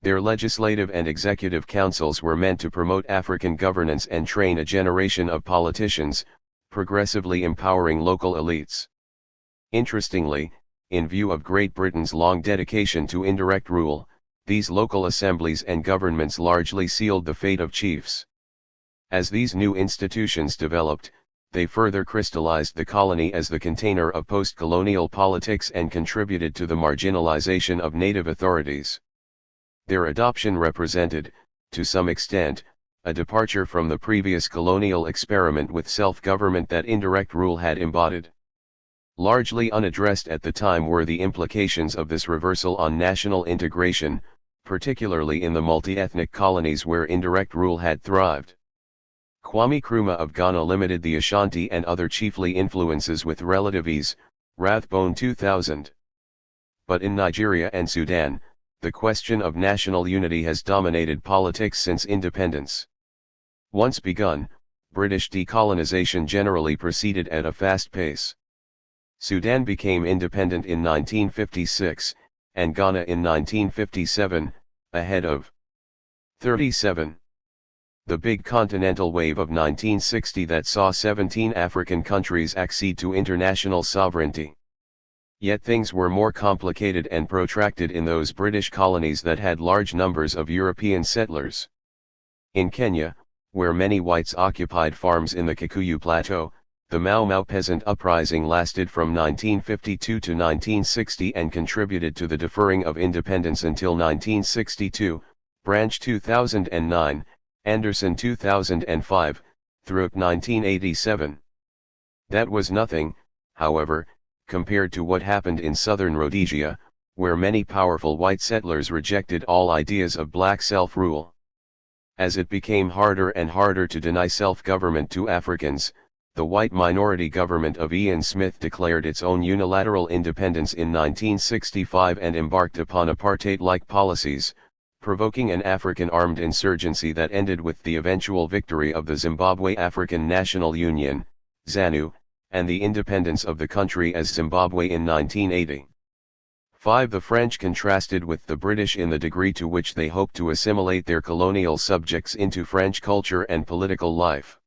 Their legislative and executive councils were meant to promote African governance and train a generation of politicians, progressively empowering local elites. Interestingly, in view of Great Britain's long dedication to indirect rule, these local assemblies and governments largely sealed the fate of chiefs. As these new institutions developed, they further crystallized the colony as the container of post-colonial politics and contributed to the marginalization of native authorities. Their adoption represented, to some extent, a departure from the previous colonial experiment with self-government that indirect rule had embodied. Largely unaddressed at the time were the implications of this reversal on national integration, particularly in the multi-ethnic colonies where indirect rule had thrived. Kwame Nkrumah of Ghana limited the Ashanti and other chiefly influences with relative ease, Rathbone 2000. But in Nigeria and Sudan, the question of national unity has dominated politics since independence. Once begun, British decolonization generally proceeded at a fast pace. Sudan became independent in 1956, and Ghana in 1957, ahead of 37. The big continental wave of 1960 that saw 17 African countries accede to international sovereignty. Yet things were more complicated and protracted in those British colonies that had large numbers of European settlers. In Kenya, where many whites occupied farms in the Kikuyu Plateau, the Mau Mau peasant uprising lasted from 1952 to 1960 and contributed to the deferring of independence until 1962, Branch 2009, Anderson 2005, through 1987. That was nothing, however, compared to what happened in southern Rhodesia, where many powerful white settlers rejected all ideas of black self-rule. As it became harder and harder to deny self-government to Africans, the white minority government of Ian Smith declared its own unilateral independence in 1965 and embarked upon apartheid-like policies, provoking an African armed insurgency that ended with the eventual victory of the Zimbabwe African National Union, ZANU, and the independence of the country as Zimbabwe in 1980. 5. The French contrasted with the British in the degree to which they hoped to assimilate their colonial subjects into French culture and political life.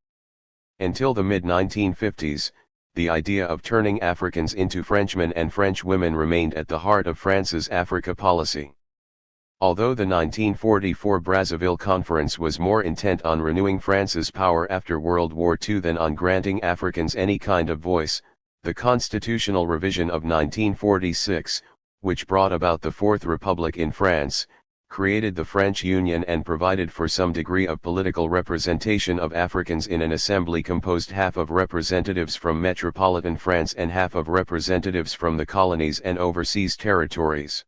Until the mid-1950s, the idea of turning Africans into Frenchmen and French women remained at the heart of France's Africa policy. Although the 1944 Brazzaville Conference was more intent on renewing France's power after World War II than on granting Africans any kind of voice, the constitutional revision of 1946, which brought about the Fourth Republic in France, created the French Union and provided for some degree of political representation of Africans in an assembly composed half of representatives from metropolitan France and half of representatives from the colonies and overseas territories.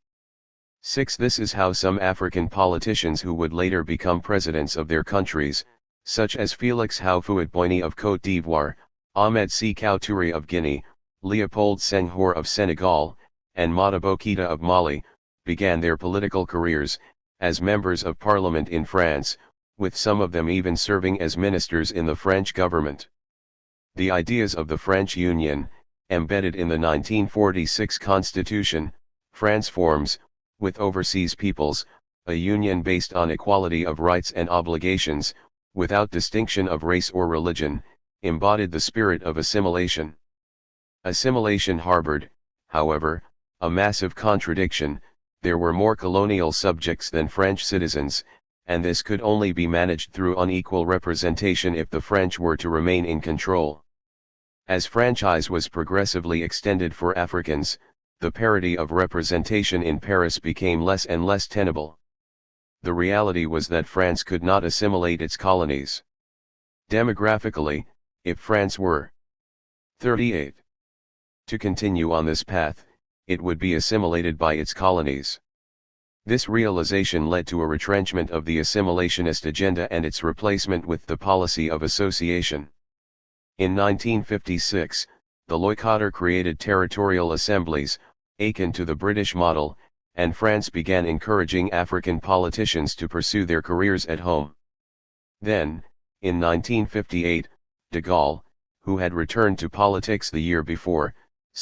6. This is how some African politicians who would later become presidents of their countries, such as Félix Houphouët-Boigny of Côte d'Ivoire, Ahmed Sékou Touré of Guinea, Léopold Senghor of Senegal, and Modibo Keïta of Mali, began their political careers, as members of parliament in France, with some of them even serving as ministers in the French government. The ideas of the French Union, embedded in the 1946 Constitution, France forms, with overseas peoples, a union based on equality of rights and obligations, without distinction of race or religion, embodied the spirit of assimilation. Assimilation harbored, however, a massive contradiction. There were more colonial subjects than French citizens, and this could only be managed through unequal representation if the French were to remain in control. As franchise was progressively extended for Africans, the parity of representation in Paris became less and less tenable. The reality was that France could not assimilate its colonies. Demographically, if France were 38 to continue on this path, it would be assimilated by its colonies. This realization led to a retrenchment of the assimilationist agenda and its replacement with the policy of association. In 1956, the Leucadre created territorial assemblies, akin to the British model, and France began encouraging African politicians to pursue their careers at home. Then, in 1958, de Gaulle, who had returned to politics the year before,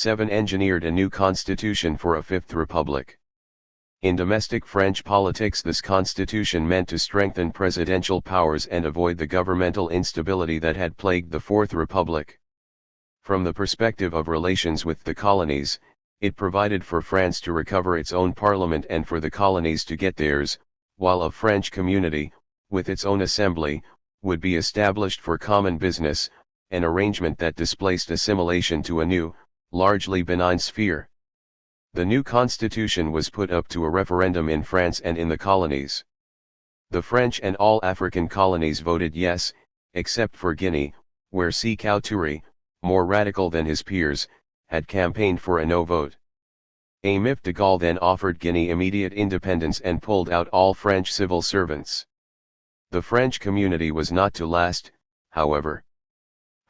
engineered a new constitution for a Fifth Republic. In domestic French politics, this constitution meant to strengthen presidential powers and avoid the governmental instability that had plagued the Fourth Republic. From the perspective of relations with the colonies, it provided for France to recover its own parliament and for the colonies to get theirs, while a French community, with its own assembly, would be established for common business, an arrangement that displaced assimilation to a new, largely benign sphere. The new constitution was put up to a referendum in France and in the colonies. The French and all African colonies voted yes, except for Guinea, where Sékou Touré, more radical than his peers, had campaigned for a no vote. Émile de Gaulle then offered Guinea immediate independence and pulled out all French civil servants. The French community was not to last, however.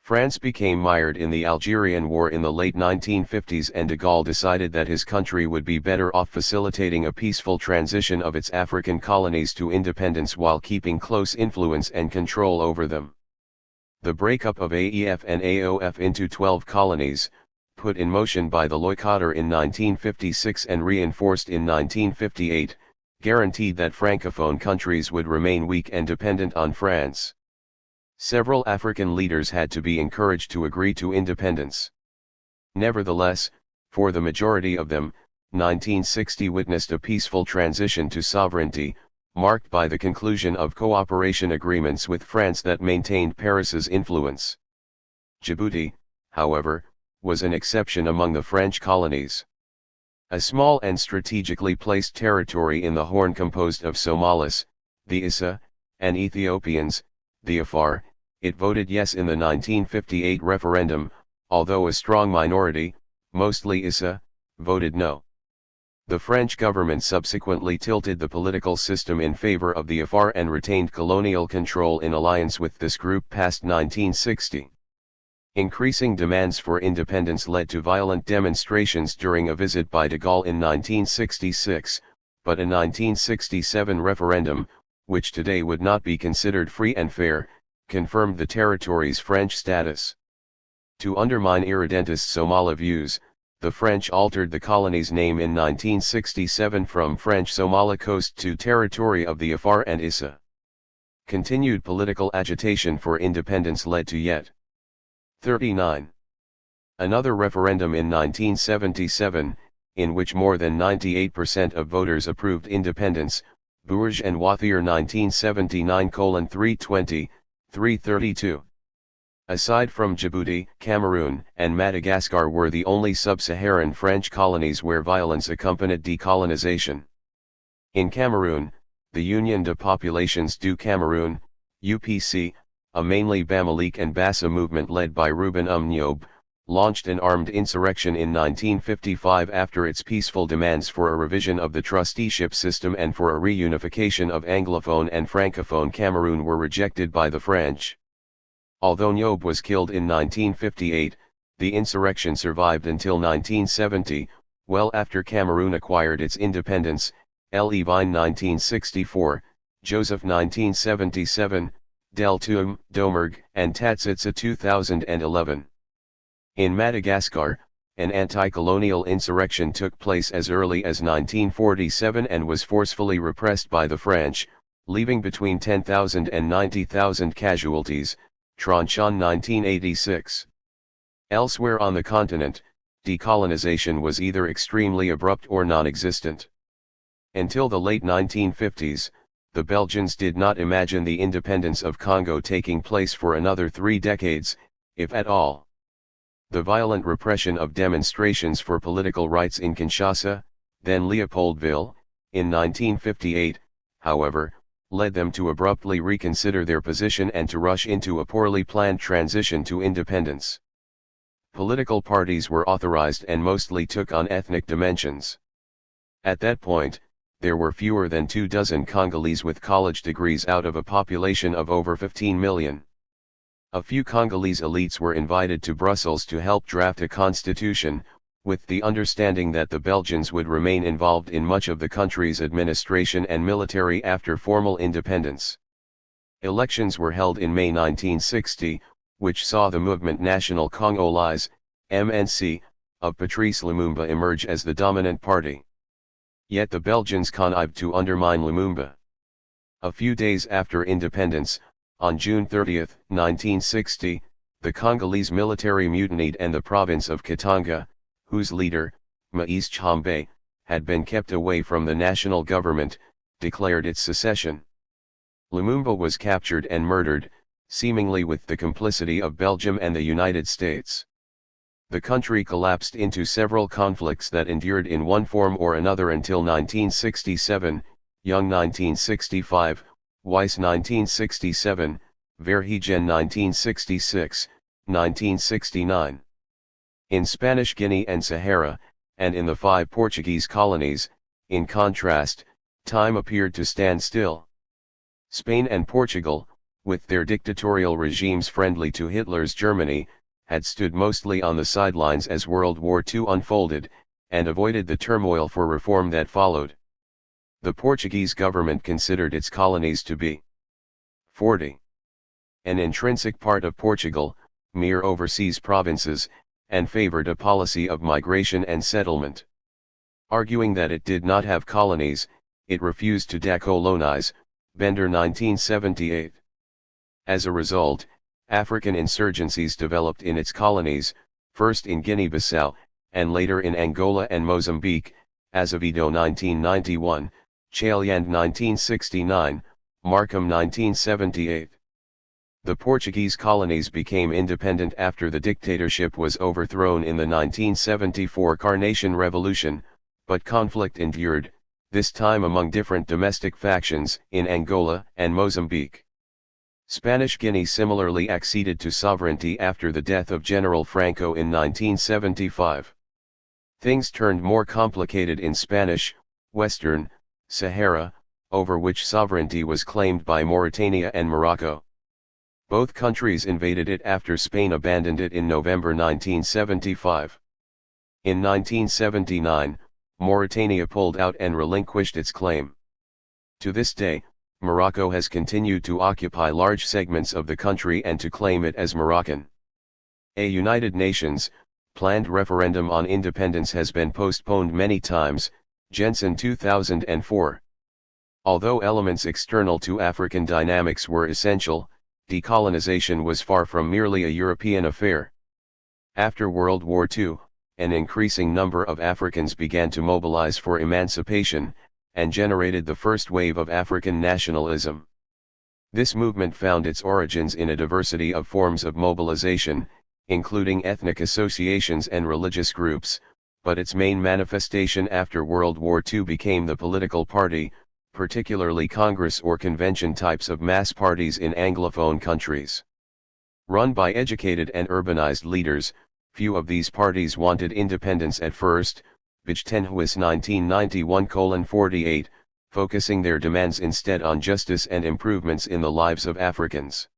France became mired in the Algerian War in the late 1950s, and de Gaulle decided that his country would be better off facilitating a peaceful transition of its African colonies to independence while keeping close influence and control over them. The breakup of AEF and AOF into 12 colonies, put in motion by the Leucadre in 1956 and reinforced in 1958, guaranteed that Francophone countries would remain weak and dependent on France. Several African leaders had to be encouraged to agree to independence. Nevertheless, for the majority of them, 1960 witnessed a peaceful transition to sovereignty, marked by the conclusion of cooperation agreements with France that maintained Paris's influence. Djibouti, however, was an exception among the French colonies. A small and strategically placed territory in the Horn composed of Somalis, the Issa, and Ethiopians, the Afar, it voted yes in the 1958 referendum, although a strong minority, mostly Issa, voted no. The French government subsequently tilted the political system in favor of the Afar and retained colonial control in alliance with this group past 1960. Increasing demands for independence led to violent demonstrations during a visit by de Gaulle in 1966, but a 1967 referendum, which today would not be considered free and fair, confirmed the territory's French status. To undermine irredentist Somali views, the French altered the colony's name in 1967 from French Somali Coast to Territory of the Afar and Issa. Continued political agitation for independence led to yet 39. Another referendum in 1977, in which more than 98% of voters approved independence, Bourges and Wathier 1979:320, 332. Aside from Djibouti, Cameroon, and Madagascar were the only sub-Saharan French colonies where violence accompanied decolonization. In Cameroon, the Union de Populations du Cameroun, UPC, a mainly Bamalik and Bassa movement led by Ruben Niobe, launched an armed insurrection in 1955 after its peaceful demands for a revision of the trusteeship system and for a reunification of Anglophone and Francophone Cameroon were rejected by the French. Although Niobe was killed in 1958, the insurrection survived until 1970, well after Cameroon acquired its independence, Levine 1964, Joseph 1977, Deltoum, Domergue, and Tatsitsa 2011. In Madagascar, an anti-colonial insurrection took place as early as 1947 and was forcefully repressed by the French, leaving between 10,000 and 90,000 casualties, Tronchin 1986. Elsewhere on the continent, decolonization was either extremely abrupt or non-existent. Until the late 1950s, the Belgians did not imagine the independence of Congo taking place for another 3 decades, if at all. The violent repression of demonstrations for political rights in Kinshasa, then Leopoldville, in 1958, however, led them to abruptly reconsider their position and to rush into a poorly planned transition to independence. Political parties were authorized and mostly took on ethnic dimensions. At that point, there were fewer than 24 Congolese with college degrees out of a population of over 15 million. A few Congolese elites were invited to Brussels to help draft a constitution, with the understanding that the Belgians would remain involved in much of the country's administration and military after formal independence. Elections were held in May 1960, which saw the movement National Congolais, MNC, of Patrice Lumumba emerge as the dominant party. Yet the Belgians connived to undermine Lumumba. A few days after independence, on June 30, 1960, the Congolese military mutinied and the province of Katanga, whose leader, Moïse Tshombe, had been kept away from the national government, declared its secession. Lumumba was captured and murdered, seemingly with the complicity of Belgium and the United States. The country collapsed into several conflicts that endured in one form or another until 1967, Young 1965, Weiss 1967, Verhegen 1966, 1969. In Spanish Guinea and Sahara, and in the 5 Portuguese colonies, in contrast, time appeared to stand still. Spain and Portugal, with their dictatorial regimes friendly to Hitler's Germany, had stood mostly on the sidelines as World War II unfolded, and avoided the turmoil for reform that followed. The Portuguese government considered its colonies to be 40. An intrinsic part of Portugal, mere overseas provinces, and favored a policy of migration and settlement. Arguing that it did not have colonies, it refused to decolonize, Bender 1978. As a result, African insurgencies developed in its colonies, first in Guinea-Bissau, and later in Angola and Mozambique, Azevedo 1991, Chaliand 1969, Markham 1978. The Portuguese colonies became independent after the dictatorship was overthrown in the 1974 Carnation Revolution, but conflict endured, this time among different domestic factions in Angola and Mozambique. Spanish Guinea similarly acceded to sovereignty after the death of General Franco in 1975. Things turned more complicated in Spanish, Western, Sahara, over which sovereignty was claimed by Mauritania and Morocco. Both countries invaded it after Spain abandoned it in November 1975. In 1979, Mauritania pulled out and relinquished its claim. To this day, Morocco has continued to occupy large segments of the country and to claim it as Moroccan. A United Nations planned referendum on independence has been postponed many times, Jensen 2004. Although elements external to African dynamics were essential, decolonization was far from merely a European affair. After World War II, an increasing number of Africans began to mobilize for emancipation, and generated the first wave of African nationalism. This movement found its origins in a diversity of forms of mobilization, including ethnic associations and religious groups, but its main manifestation after World War II became the political party, particularly Congress or convention types of mass parties in Anglophone countries. Run by educated and urbanized leaders, few of these parties wanted independence at first, Bijtenhuis 1991:48, focusing their demands instead on justice and improvements in the lives of Africans.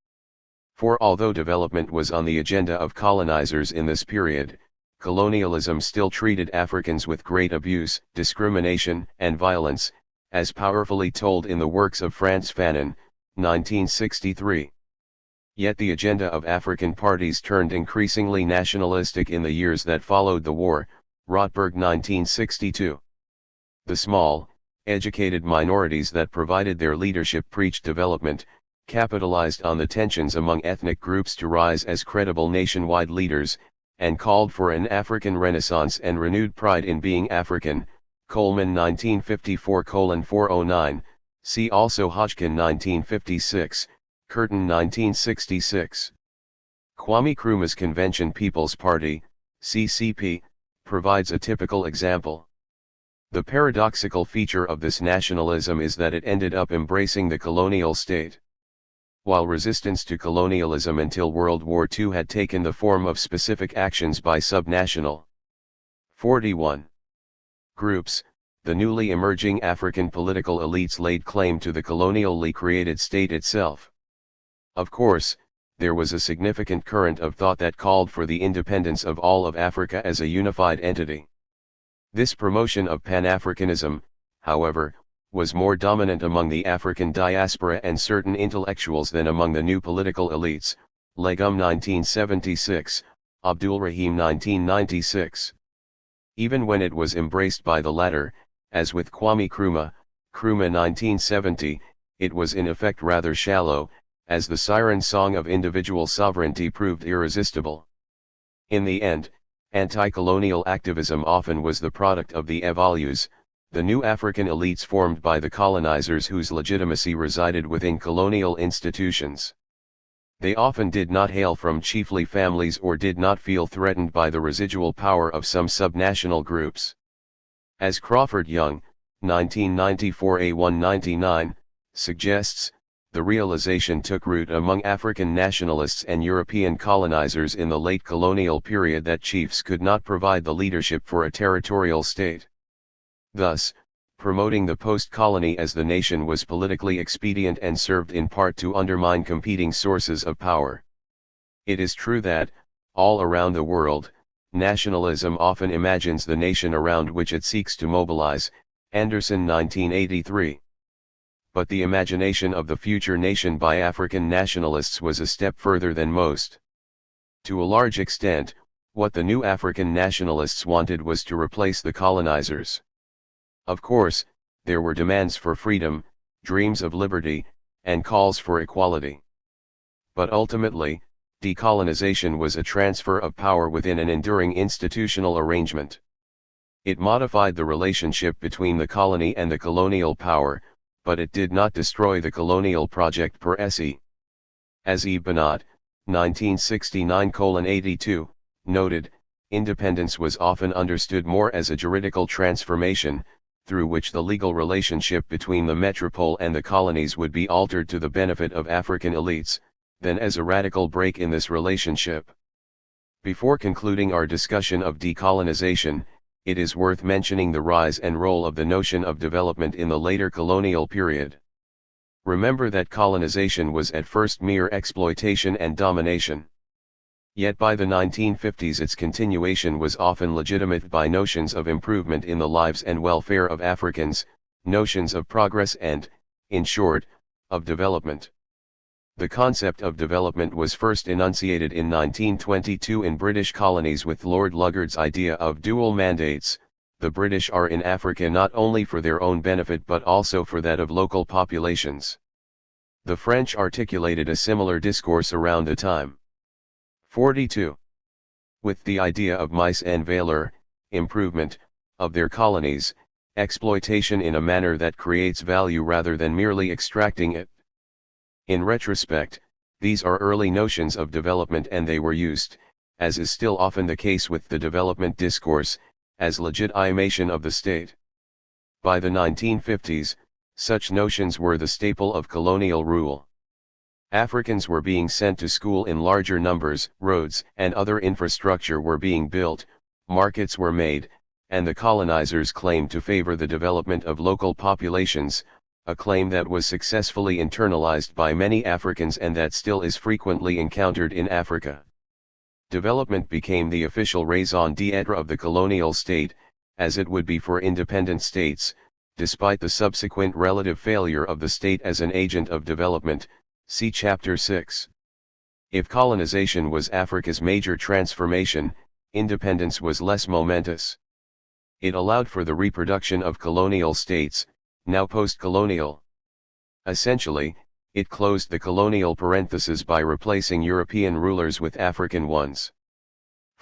For although development was on the agenda of colonizers in this period, colonialism still treated Africans with great abuse, discrimination, and violence, as powerfully told in the works of Frantz Fanon, 1963. Yet the agenda of African parties turned increasingly nationalistic in the years that followed the war, Rotberg 1962. The small, educated minorities that provided their leadership preached development, capitalized on the tensions among ethnic groups to rise as credible nationwide leaders, and called for an African Renaissance and renewed pride in being African, Coleman 1954:409, see also Hodgkin 1956, Curtin 1966. Kwame Nkrumah's Convention People's Party, CCP, provides a typical example. The paradoxical feature of this nationalism is that it ended up embracing the colonial state. While resistance to colonialism until World War II had taken the form of specific actions by subnational 41 groups, the newly emerging African political elites laid claim to the colonially created state itself. Of course, there was a significant current of thought that called for the independence of all of Africa as a unified entity. This promotion of Pan-Africanism, however, was more dominant among the African diaspora and certain intellectuals than among the new political elites, Legum 1976, Abdul Rahim 1996. Even when it was embraced by the latter, as with Kwame Nkrumah, 1970, it was in effect rather shallow, as the siren song of individual sovereignty proved irresistible. In the end, anti-colonial activism often was the product of the évolués, the new African elites formed by the colonizers whose legitimacy resided within colonial institutions. They often did not hail from chiefly families or did not feel threatened by the residual power of some subnational groups. As Crawford Young, 1994-A199, suggests, the realization took root among African nationalists and European colonizers in the late colonial period that chiefs could not provide the leadership for a territorial state. Thus, promoting the post-colony as the nation was politically expedient and served in part to undermine competing sources of power. It is true that, all around the world, nationalism often imagines the nation around which it seeks to mobilize, Anderson 1983. But the imagination of the future nation by African nationalists was a step further than most. To a large extent, what the new African nationalists wanted was to replace the colonizers. Of course, there were demands for freedom, dreams of liberty, and calls for equality. But ultimately, decolonization was a transfer of power within an enduring institutional arrangement. It modified the relationship between the colony and the colonial power, but it did not destroy the colonial project per se. As E. Bernat, 1969:82, noted, independence was often understood more as a juridical transformation, through which the legal relationship between the metropole and the colonies would be altered to the benefit of African elites, than as a radical break in this relationship. Before concluding our discussion of decolonization, it is worth mentioning the rise and role of the notion of development in the later colonial period. Remember that colonization was at first mere exploitation and domination. Yet by the 1950s its continuation was often legitimated by notions of improvement in the lives and welfare of Africans, notions of progress and, in short, of development. The concept of development was first enunciated in 1922 in British colonies with Lord Lugard's idea of dual mandates. The British are in Africa not only for their own benefit but also for that of local populations. The French articulated a similar discourse around the time. 42. With the idea of mise en valeur, improvement, of their colonies, exploitation in a manner that creates value rather than merely extracting it. In retrospect, these are early notions of development and they were used, as is still often the case with the development discourse, as legitimation of the state. By the 1950s, such notions were the staple of colonial rule. Africans were being sent to school in larger numbers, roads and other infrastructure were being built, markets were made, and the colonizers claimed to favor the development of local populations, a claim that was successfully internalized by many Africans and that still is frequently encountered in Africa. Development became the official raison d'être of the colonial state, as it would be for independent states, despite the subsequent relative failure of the state as an agent of development. See Chapter 6. If colonization was Africa's major transformation, independence was less momentous. It allowed for the reproduction of colonial states, now post-colonial. Essentially, it closed the colonial parenthesis by replacing European rulers with African ones.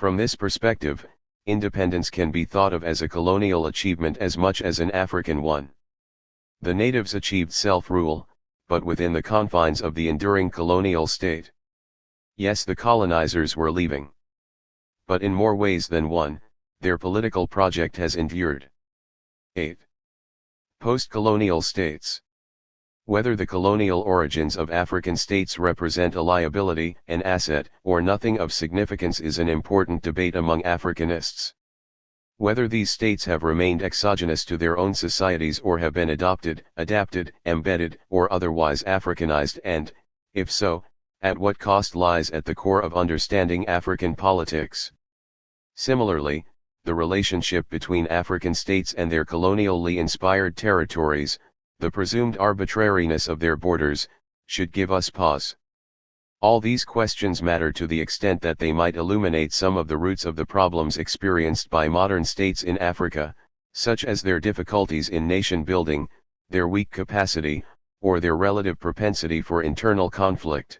From this perspective, independence can be thought of as a colonial achievement as much as an African one. The natives achieved self-rule, but within the confines of the enduring colonial state. Yes, the colonizers were leaving. But in more ways than one, their political project has endured. 8. Post-colonial states. Whether the colonial origins of African states represent a liability, an asset, or nothing of significance is an important debate among Africanists. Whether these states have remained exogenous to their own societies or have been adopted, adapted, embedded, or otherwise Africanized and, if so, at what cost lies at the core of understanding African politics. Similarly, the relationship between African states and their colonially inspired territories, the presumed arbitrariness of their borders, should give us pause. All these questions matter to the extent that they might illuminate some of the roots of the problems experienced by modern states in Africa, such as their difficulties in nation building, their weak capacity, or their relative propensity for internal conflict.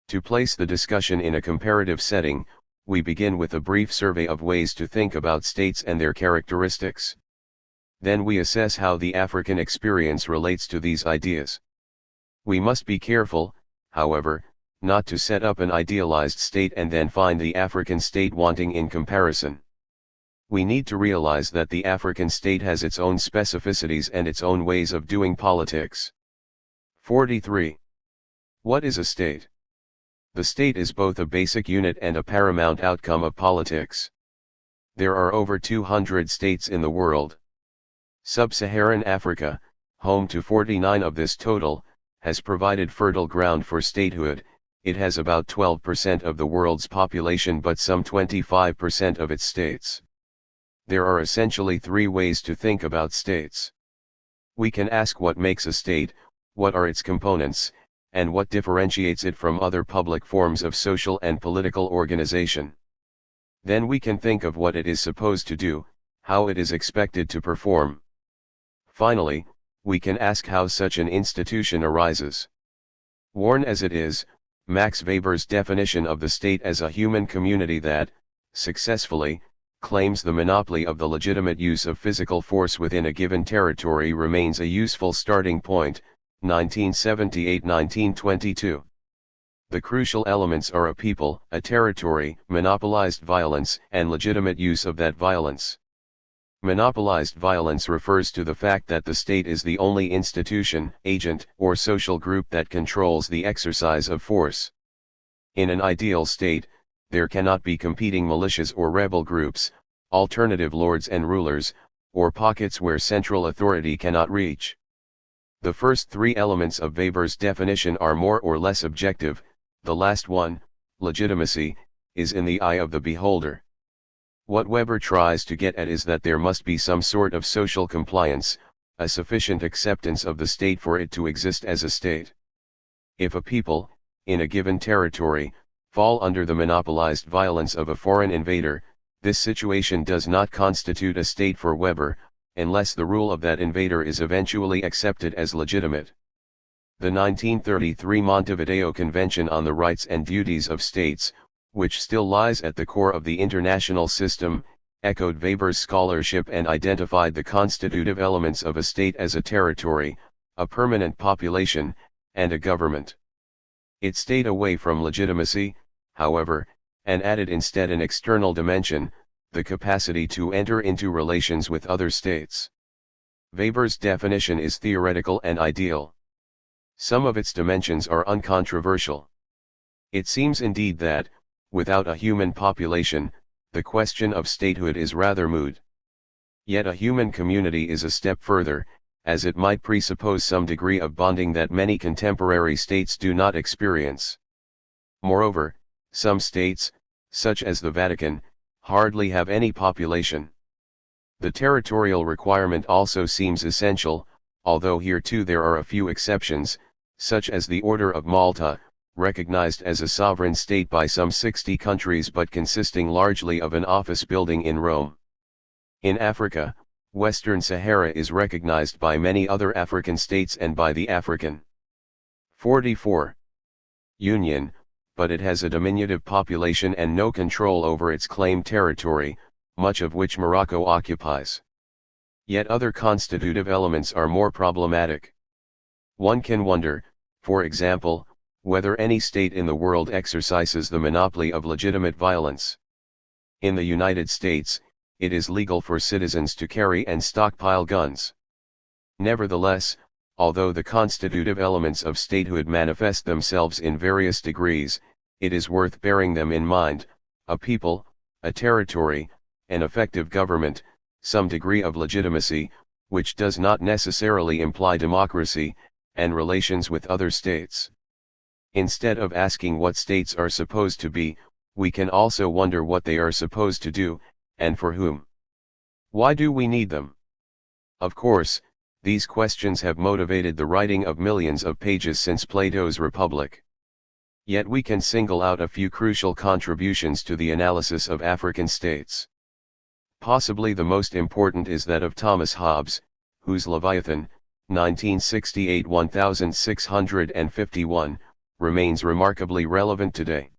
To place the discussion in a comparative setting, we begin with a brief survey of ways to think about states and their characteristics. Then we assess how the African experience relates to these ideas. We must be careful, however, not to set up an idealized state and then find the African state wanting in comparison. We need to realize that the African state has its own specificities and its own ways of doing politics. 43. What is a state? The state is both a basic unit and a paramount outcome of politics. There are over 200 states in the world. Sub-Saharan Africa, home to 49 of this total, has provided fertile ground for statehood. It has about 12% of the world's population but some 25% of its states. There are essentially three ways to think about states. We can ask what makes a state, what are its components, and what differentiates it from other public forms of social and political organization. Then we can think of what it is supposed to do, how it is expected to perform. Finally, we can ask how such an institution arises. Worn as it is, Max Weber's definition of the state as a human community that, successfully, claims the monopoly of the legitimate use of physical force within a given territory remains a useful starting point, 1978-1922. The crucial elements are a people, a territory, monopolized violence, and legitimate use of that violence. Monopolized violence refers to the fact that the state is the only institution, agent, or social group that controls the exercise of force. In an ideal state, there cannot be competing militias or rebel groups, alternative lords and rulers, or pockets where central authority cannot reach. The first three elements of Weber's definition are more or less objective. The last one, legitimacy, is in the eye of the beholder. What Weber tries to get at is that there must be some sort of social compliance, a sufficient acceptance of the state for it to exist as a state. If a people, in a given territory, fall under the monopolized violence of a foreign invader, this situation does not constitute a state for Weber, unless the rule of that invader is eventually accepted as legitimate. The 1933 Montevideo Convention on the Rights and Duties of States, which still lies at the core of the international system, echoed Weber's scholarship and identified the constitutive elements of a state as a territory, a permanent population, and a government. It stayed away from legitimacy, however, and added instead an external dimension, the capacity to enter into relations with other states. Weber's definition is theoretical and ideal. Some of its dimensions are uncontroversial. It seems indeed that, without a human population, the question of statehood is rather moot. Yet a human community is a step further, as it might presuppose some degree of bonding that many contemporary states do not experience. Moreover, some states, such as the Vatican, hardly have any population. The territorial requirement also seems essential, although here too there are a few exceptions, such as the Order of Malta, recognized as a sovereign state by some 60 countries but consisting largely of an office building in Rome. In Africa, Western Sahara is recognized by many other African states and by the African. 44. Union, but it has a diminutive population and no control over its claimed territory, much of which Morocco occupies. Yet other constitutive elements are more problematic. One can wonder, for example, whether any state in the world exercises the monopoly of legitimate violence. In the United States, it is legal for citizens to carry and stockpile guns. Nevertheless, although the constitutive elements of statehood manifest themselves in various degrees, it is worth bearing them in mind: a people, a territory, an effective government, some degree of legitimacy, which does not necessarily imply democracy, and relations with other states. Instead of asking what states are supposed to be, we can also wonder what they are supposed to do, and for whom. Why do we need them? Of course, these questions have motivated the writing of millions of pages since Plato's Republic. Yet we can single out a few crucial contributions to the analysis of African states. Possibly the most important is that of Thomas Hobbes, whose Leviathan, 1968-1651, remains remarkably relevant today.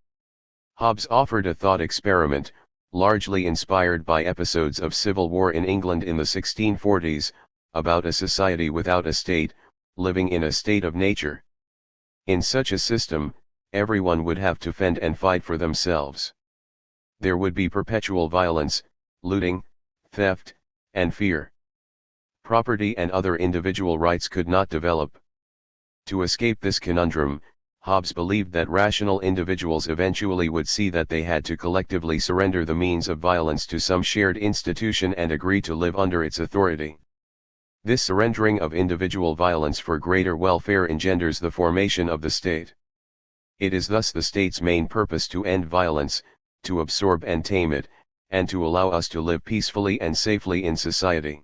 Hobbes offered a thought experiment, largely inspired by episodes of civil war in England in the 1640s, about a society without a state, living in a state of nature. In such a system, everyone would have to fend and fight for themselves. There would be perpetual violence, looting, theft, and fear. Property and other individual rights could not develop. To escape this conundrum, Hobbes believed that rational individuals eventually would see that they had to collectively surrender the means of violence to some shared institution and agree to live under its authority. This surrendering of individual violence for greater welfare engenders the formation of the state. It is thus the state's main purpose to end violence, to absorb and tame it, and to allow us to live peacefully and safely in society.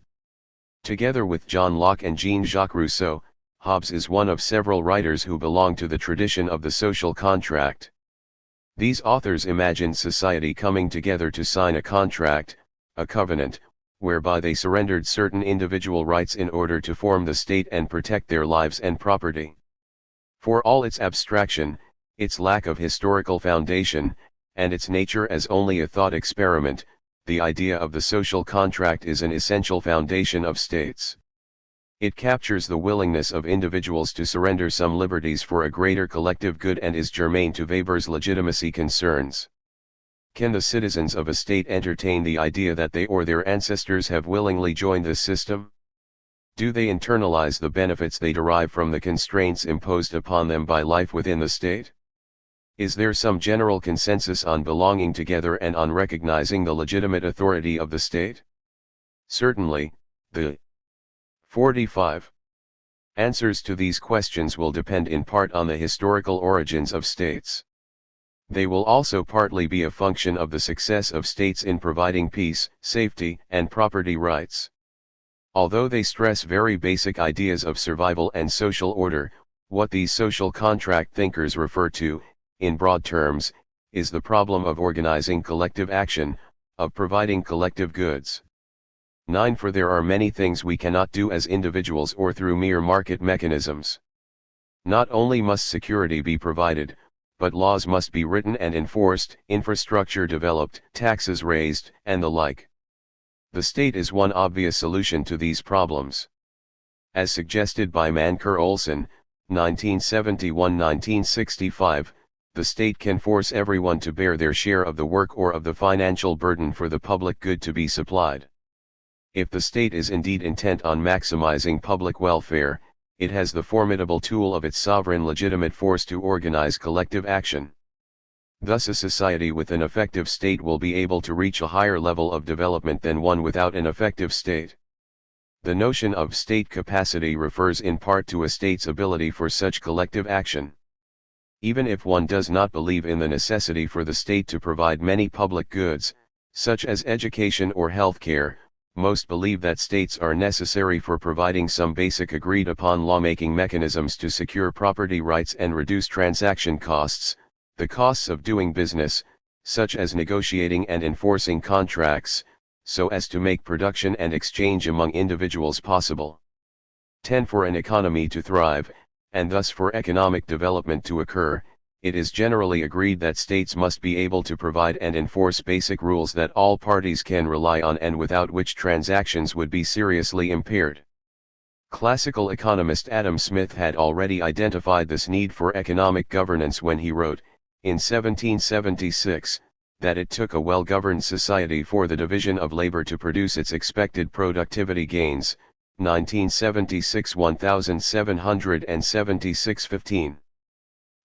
Together with John Locke and Jean-Jacques Rousseau, Hobbes is one of several writers who belong to the tradition of the social contract. These authors imagined society coming together to sign a contract, a covenant, whereby they surrendered certain individual rights in order to form the state and protect their lives and property. For all its abstraction, its lack of historical foundation, and its nature as only a thought experiment, the idea of the social contract is an essential foundation of states. It captures the willingness of individuals to surrender some liberties for a greater collective good and is germane to Weber's legitimacy concerns. Can the citizens of a state entertain the idea that they or their ancestors have willingly joined this system? Do they internalize the benefits they derive from the constraints imposed upon them by life within the state? Is there some general consensus on belonging together and on recognizing the legitimate authority of the state? Certainly, the 45 answers to these questions will depend in part on the historical origins of states. They will also partly be a function of the success of states in providing peace, safety, and property rights. Although they stress very basic ideas of survival and social order, what these social contract thinkers refer to, in broad terms, is the problem of organizing collective action, of providing collective goods. 9. For there are many things we cannot do as individuals or through mere market mechanisms. Not only must security be provided, but laws must be written and enforced, infrastructure developed, taxes raised, and the like. The state is one obvious solution to these problems. As suggested by Mancur Olson, 1971-1965, the state can force everyone to bear their share of the work or of the financial burden for the public good to be supplied. If the state is indeed intent on maximizing public welfare, it has the formidable tool of its sovereign legitimate force to organize collective action. Thus a society with an effective state will be able to reach a higher level of development than one without an effective state. The notion of state capacity refers in part to a state's ability for such collective action. Even if one does not believe in the necessity for the state to provide many public goods, such as education or health care, most believe that states are necessary for providing some basic agreed-upon lawmaking mechanisms to secure property rights and reduce transaction costs, the costs of doing business, such as negotiating and enforcing contracts, so as to make production and exchange among individuals possible. 10. For an economy to thrive, and thus for economic development to occur, it is generally agreed that states must be able to provide and enforce basic rules that all parties can rely on and without which transactions would be seriously impaired. Classical economist Adam Smith had already identified this need for economic governance when he wrote, in 1776, that it took a well-governed society for the division of labor to produce its expected productivity gains, 1976 1776 15.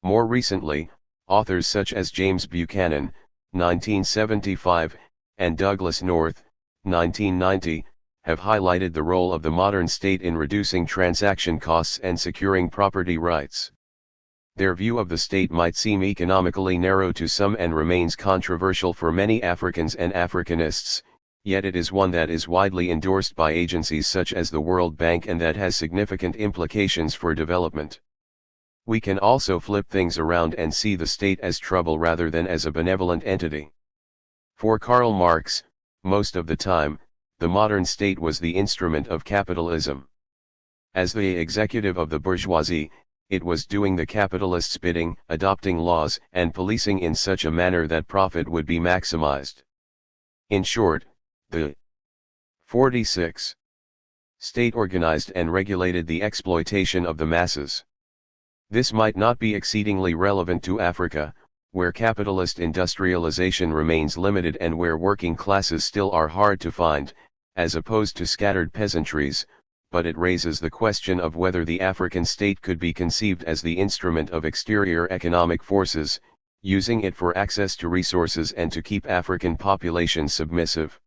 More recently, authors such as James Buchanan, 1975, and Douglas North, 1990, have highlighted the role of the modern state in reducing transaction costs and securing property rights. Their view of the state might seem economically narrow to some and remains controversial for many Africans and Africanists, yet it is one that is widely endorsed by agencies such as the World Bank and that has significant implications for development. We can also flip things around and see the state as trouble rather than as a benevolent entity. For Karl Marx, most of the time, the modern state was the instrument of capitalism. As the executive of the bourgeoisie, it was doing the capitalists' bidding, adopting laws and policing in such a manner that profit would be maximized. In short, the 46. State organized and regulated the exploitation of the masses. This might not be exceedingly relevant to Africa, where capitalist industrialization remains limited and where working classes still are hard to find, as opposed to scattered peasantries, but it raises the question of whether the African state could be conceived as the instrument of exterior economic forces, using it for access to resources and to keep African populations submissive.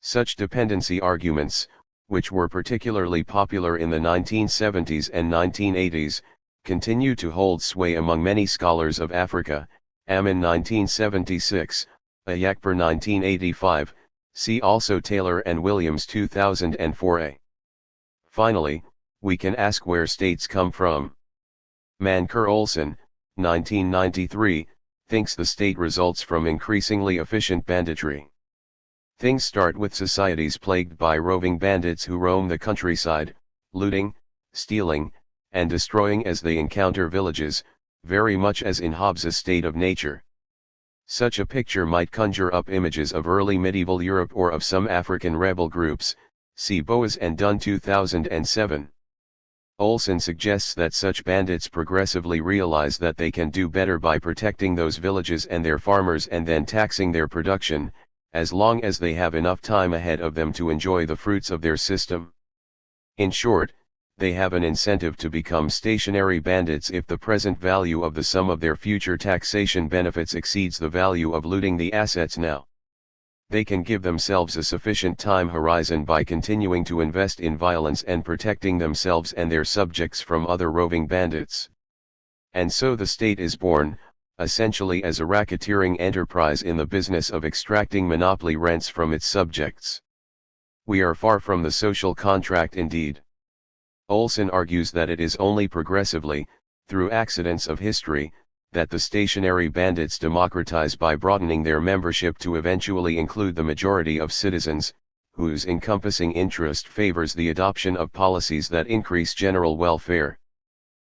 Such dependency arguments, which were particularly popular in the 1970s and 1980s, continue to hold sway among many scholars of Africa, Amin 1976, Ayakper 1985, see also Taylor and Williams 2004a. Finally, we can ask where states come from. Mancur Olson, 1993, thinks the state results from increasingly efficient banditry. Things start with societies plagued by roving bandits who roam the countryside, looting, stealing, and destroying as they encounter villages, very much as in Hobbes' state of nature. Such a picture might conjure up images of early medieval Europe or of some African rebel groups, see Boas and Dunn 2007. Olson suggests that such bandits progressively realize that they can do better by protecting those villages and their farmers and then taxing their production, as long as they have enough time ahead of them to enjoy the fruits of their system. In short, they have an incentive to become stationary bandits if the present value of the sum of their future taxation benefits exceeds the value of looting the assets now. They can give themselves a sufficient time horizon by continuing to invest in violence and protecting themselves and their subjects from other roving bandits. And so the state is born, essentially as a racketeering enterprise in the business of extracting monopoly rents from its subjects. We are far from the social contract indeed. Olson argues that it is only progressively, through accidents of history, that the stationary bandits democratize by broadening their membership to eventually include the majority of citizens, whose encompassing interest favors the adoption of policies that increase general welfare.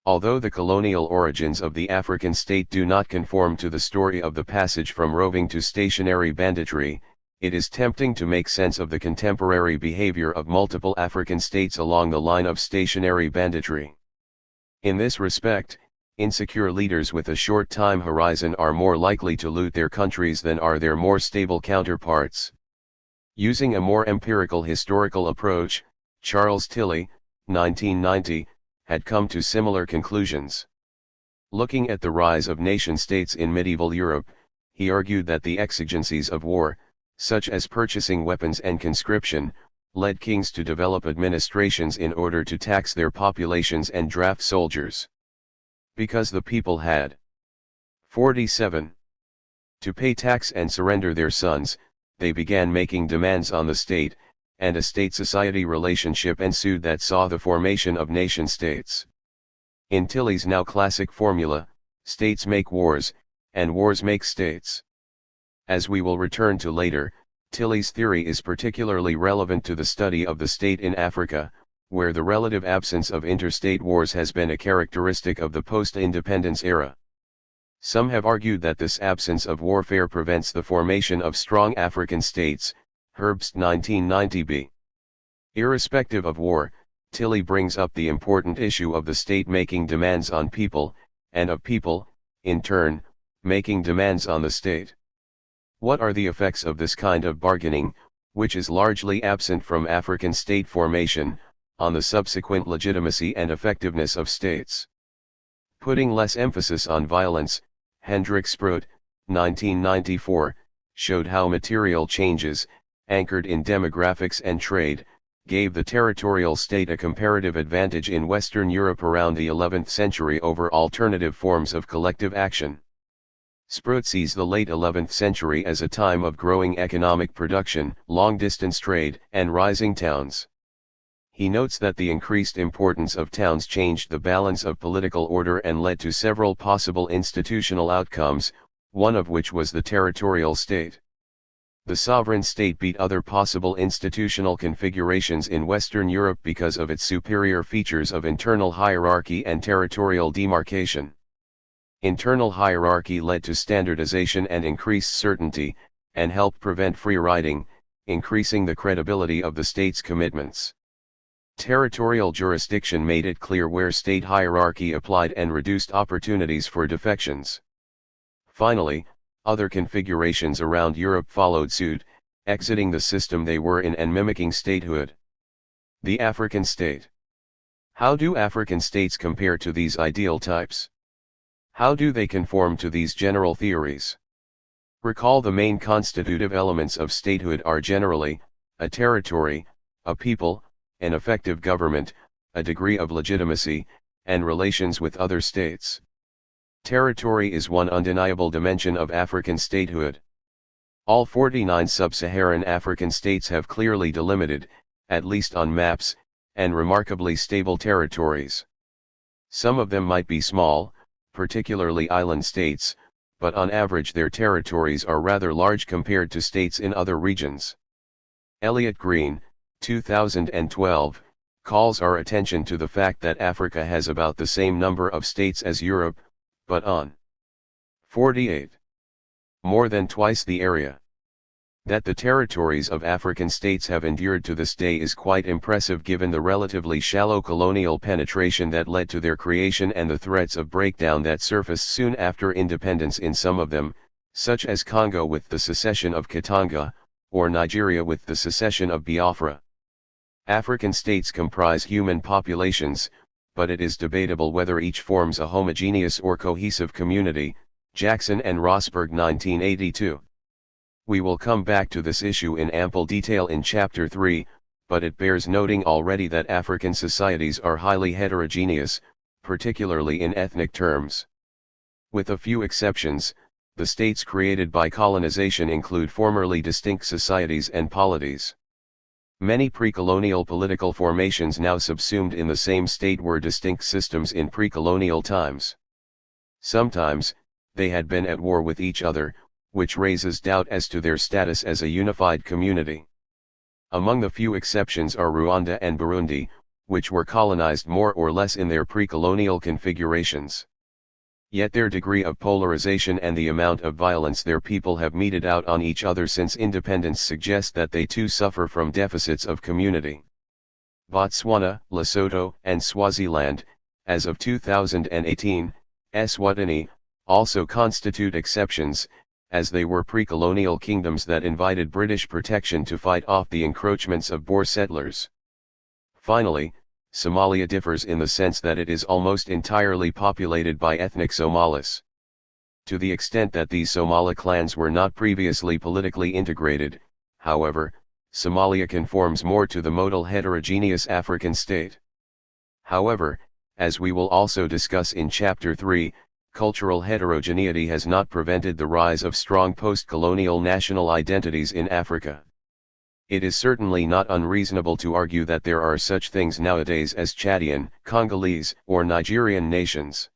Although the colonial origins of the African state do not conform to the story of the passage from roving to stationary banditry, it is tempting to make sense of the contemporary behavior of multiple African states along the line of stationary banditry. In this respect, insecure leaders with a short time horizon are more likely to loot their countries than are their more stable counterparts. Using a more empirical historical approach, Charles Tilly, 1990, had come to similar conclusions. Looking at the rise of nation-states in medieval Europe, he argued that the exigencies of war, such as purchasing weapons and conscription, led kings to develop administrations in order to tax their populations and draft soldiers. Because the people had 47. To pay tax and surrender their sons, they began making demands on the state, and a state-society relationship ensued that saw the formation of nation-states. In Tilly's now classic formula, states make wars, and wars make states. As we will return to later, Tilly's theory is particularly relevant to the study of the state in Africa, where the relative absence of interstate wars has been a characteristic of the post-independence era. Some have argued that this absence of warfare prevents the formation of strong African states, Herbst 1990b. Irrespective of war, Tilly brings up the important issue of the state making demands on people, and of people, in turn, making demands on the state. What are the effects of this kind of bargaining, which is largely absent from African state formation, on the subsequent legitimacy and effectiveness of states? Putting less emphasis on violence, Hendrik Sprout, 1994, showed how material changes, anchored in demographics and trade, gave the territorial state a comparative advantage in Western Europe around the 11th century over alternative forms of collective action. Sprout sees the late 11th century as a time of growing economic production, long-distance trade, and rising towns. He notes that the increased importance of towns changed the balance of political order and led to several possible institutional outcomes, one of which was the territorial state. The sovereign state beat other possible institutional configurations in Western Europe because of its superior features of internal hierarchy and territorial demarcation. Internal hierarchy led to standardization and increased certainty, and helped prevent free riding, increasing the credibility of the state's commitments. Territorial jurisdiction made it clear where state hierarchy applied and reduced opportunities for defections. Finally, other configurations around Europe followed suit, exiting the system they were in and mimicking statehood. The African state. How do African states compare to these ideal types? How do they conform to these general theories? Recall the main constitutive elements of statehood are generally, a territory, a people, an effective government, a degree of legitimacy, and relations with other states. Territory is one undeniable dimension of African statehood. All 49 sub-Saharan African states have clearly delimited, at least on maps, and remarkably stable territories. Some of them might be small, particularly island states, but on average their territories are rather large compared to states in other regions. Elliot Green, 2012, calls our attention to the fact that Africa has about the same number of states as Europe, but on 48. More than twice the area. That the territories of African states have endured to this day is quite impressive given the relatively shallow colonial penetration that led to their creation and the threats of breakdown that surfaced soon after independence in some of them, such as Congo with the secession of Katanga, or Nigeria with the secession of Biafra. African states comprise human populations, but it is debatable whether each forms a homogeneous or cohesive community, Jackson and Rosberg 1982. We will come back to this issue in ample detail in Chapter 3, but it bears noting already that African societies are highly heterogeneous, particularly in ethnic terms. With a few exceptions, the states created by colonization include formerly distinct societies and polities. Many pre-colonial political formations now subsumed in the same state were distinct systems in pre-colonial times. Sometimes, they had been at war with each other, which raises doubt as to their status as a unified community. Among the few exceptions are Rwanda and Burundi, which were colonized more or less in their pre-colonial configurations. Yet their degree of polarization and the amount of violence their people have meted out on each other since independence suggest that they too suffer from deficits of community. Botswana, Lesotho, and Swaziland, as of 2018, Eswatini, also constitute exceptions, as they were pre-colonial kingdoms that invited British protection to fight off the encroachments of Boer settlers. Finally, Somalia differs in the sense that it is almost entirely populated by ethnic Somalis. To the extent that these Somali clans were not previously politically integrated, however, Somalia conforms more to the modal heterogeneous African state. However, as we will also discuss in Chapter 3, cultural heterogeneity has not prevented the rise of strong post-colonial national identities in Africa. It is certainly not unreasonable to argue that there are such things nowadays as Chadian, Congolese, or Nigerian nations.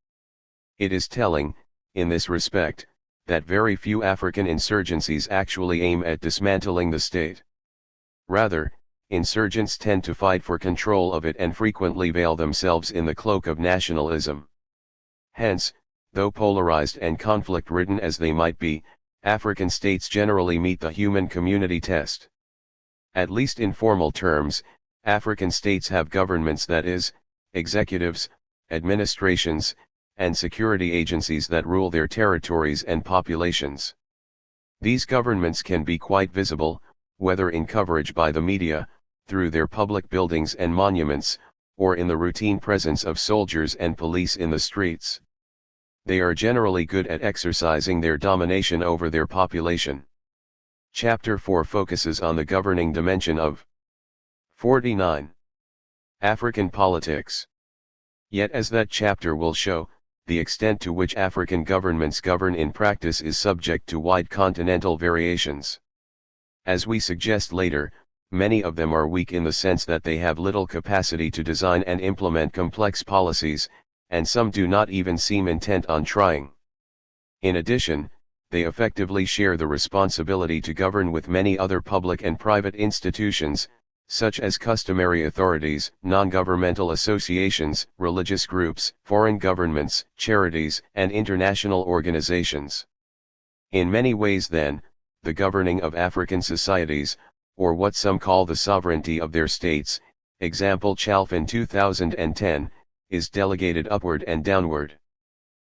It is telling, in this respect, that very few African insurgencies actually aim at dismantling the state. Rather, insurgents tend to fight for control of it and frequently veil themselves in the cloak of nationalism. Hence, Though polarized and conflict-ridden as they might be, African states generally meet the human community test. At least in formal terms, African states have governments, that is, executives, administrations, and security agencies that rule their territories and populations. These governments can be quite visible, whether in coverage by the media, through their public buildings and monuments, or in the routine presence of soldiers and police in the streets. They are generally good at exercising their domination over their population. Chapter 4 focuses on the governing dimension of 49. African politics. Yet, as that chapter will show, the extent to which African governments govern in practice is subject to wide continental variations. As we suggest later, many of them are weak in the sense that they have little capacity to design and implement complex policies, and some do not even seem intent on trying. In addition, they effectively share the responsibility to govern with many other public and private institutions, such as customary authorities, non-governmental associations, religious groups, foreign governments, charities, and international organizations. In many ways then, the governing of African societies, or what some call the sovereignty of their states, example Chalfin 2010, is delegated upward and downward.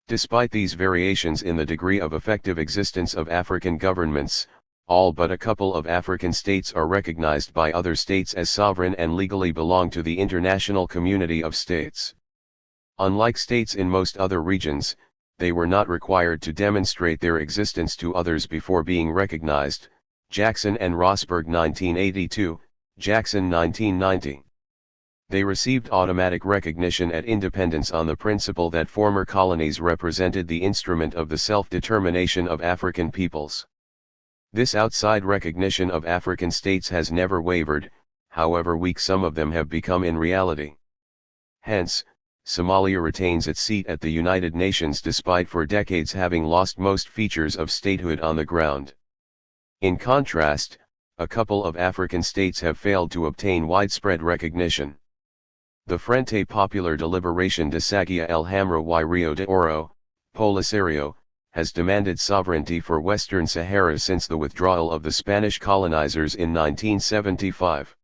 Despite these variations in the degree of effective existence of African governments, all but a couple of African states are recognized by other states as sovereign and legally belong to the international community of states. Unlike states in most other regions, they were not required to demonstrate their existence to others before being recognized. Jackson and Rosberg 1982, Jackson 1990. They received automatic recognition at independence on the principle that former colonies represented the instrument of the self-determination of African peoples. This outside recognition of African states has never wavered, however weak some of them have become in reality. Hence, Somalia retains its seat at the United Nations despite for decades having lost most features of statehood on the ground. In contrast, a couple of African states have failed to obtain widespread recognition. The Frente Popular de Liberación de Sagia el Hamra y Rio de Oro, Polisario, has demanded sovereignty for Western Sahara since the withdrawal of the Spanish colonizers in 1975.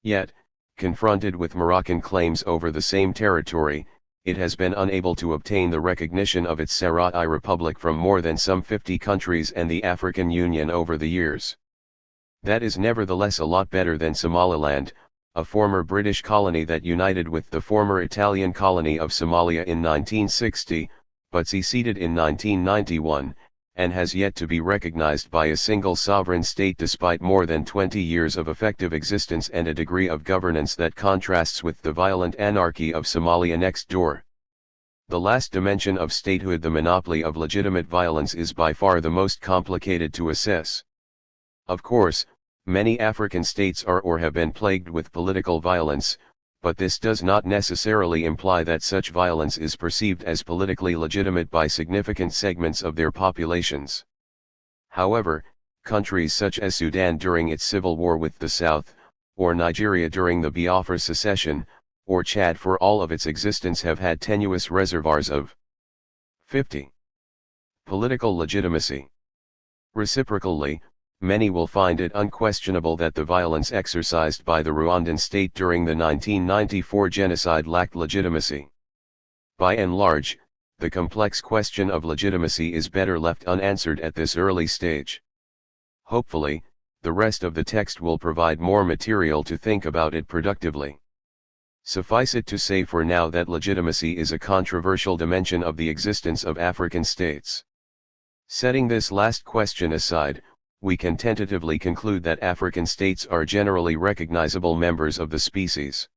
Yet, confronted with Moroccan claims over the same territory, it has been unable to obtain the recognition of its Sahrawi Republic from more than some 50 countries and the African Union over the years. That is nevertheless a lot better than Somaliland, a former British colony that united with the former Italian colony of Somalia in 1960, but seceded in 1991, and has yet to be recognized by a single sovereign state despite more than 20 years of effective existence and a degree of governance that contrasts with the violent anarchy of Somalia next door. The last dimension of statehood, the monopoly of legitimate violence, is by far the most complicated to assess. Of course, many African states are or have been plagued with political violence, but this does not necessarily imply that such violence is perceived as politically legitimate by significant segments of their populations. However, countries such as Sudan during its civil war with the South, or Nigeria during the Biafra secession, or Chad for all of its existence have had tenuous reservoirs of 50. Political legitimacy. Reciprocally, many will find it unquestionable that the violence exercised by the Rwandan state during the 1994 genocide lacked legitimacy. By and large, the complex question of legitimacy is better left unanswered at this early stage. Hopefully, the rest of the text will provide more material to think about it productively. Suffice it to say for now that legitimacy is a controversial dimension of the existence of African states. Setting this last question aside, we can tentatively conclude that African states are generally recognizable members of the species.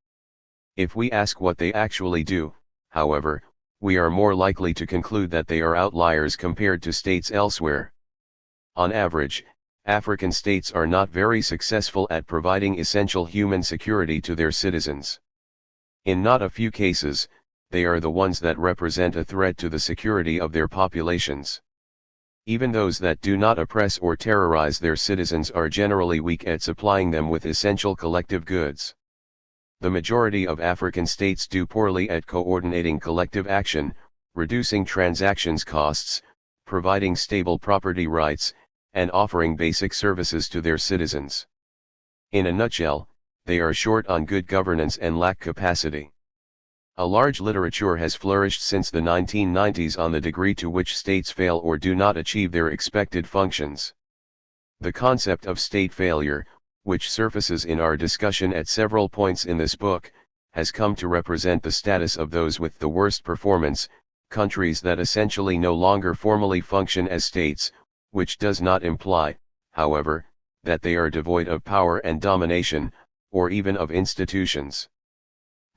If we ask what they actually do, however, we are more likely to conclude that they are outliers compared to states elsewhere. On average, African states are not very successful at providing essential human security to their citizens. In not a few cases, they are the ones that represent a threat to the security of their populations. Even those that do not oppress or terrorize their citizens are generally weak at supplying them with essential collective goods. The majority of African states do poorly at coordinating collective action, reducing transactions costs, providing stable property rights, and offering basic services to their citizens. In a nutshell, they are short on good governance and lack capacity. A large literature has flourished since the 1990s on the degree to which states fail or do not achieve their expected functions. The concept of state failure, which surfaces in our discussion at several points in this book, has come to represent the status of those with the worst performance, countries that essentially no longer formally function as states, which does not imply, however, that they are devoid of power and domination, or even of institutions.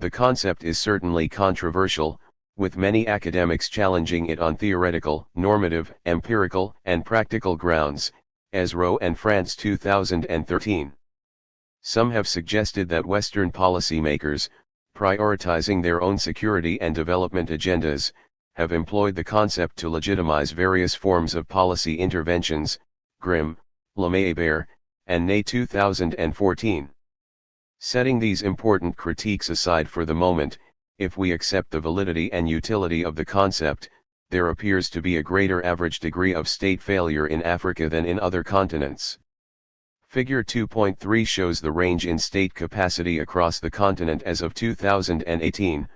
The concept is certainly controversial, with many academics challenging it on theoretical, normative, empirical, and practical grounds, as Rowe and France 2013. Some have suggested that Western policymakers, prioritizing their own security and development agendas, have employed the concept to legitimize various forms of policy interventions, Grimm, Englebert, and Ney 2014. Setting these important critiques aside for the moment, if we accept the validity and utility of the concept, there appears to be a greater average degree of state failure in Africa than in other continents. Figure 2.3 shows the range in state capacity across the continent as of 2018,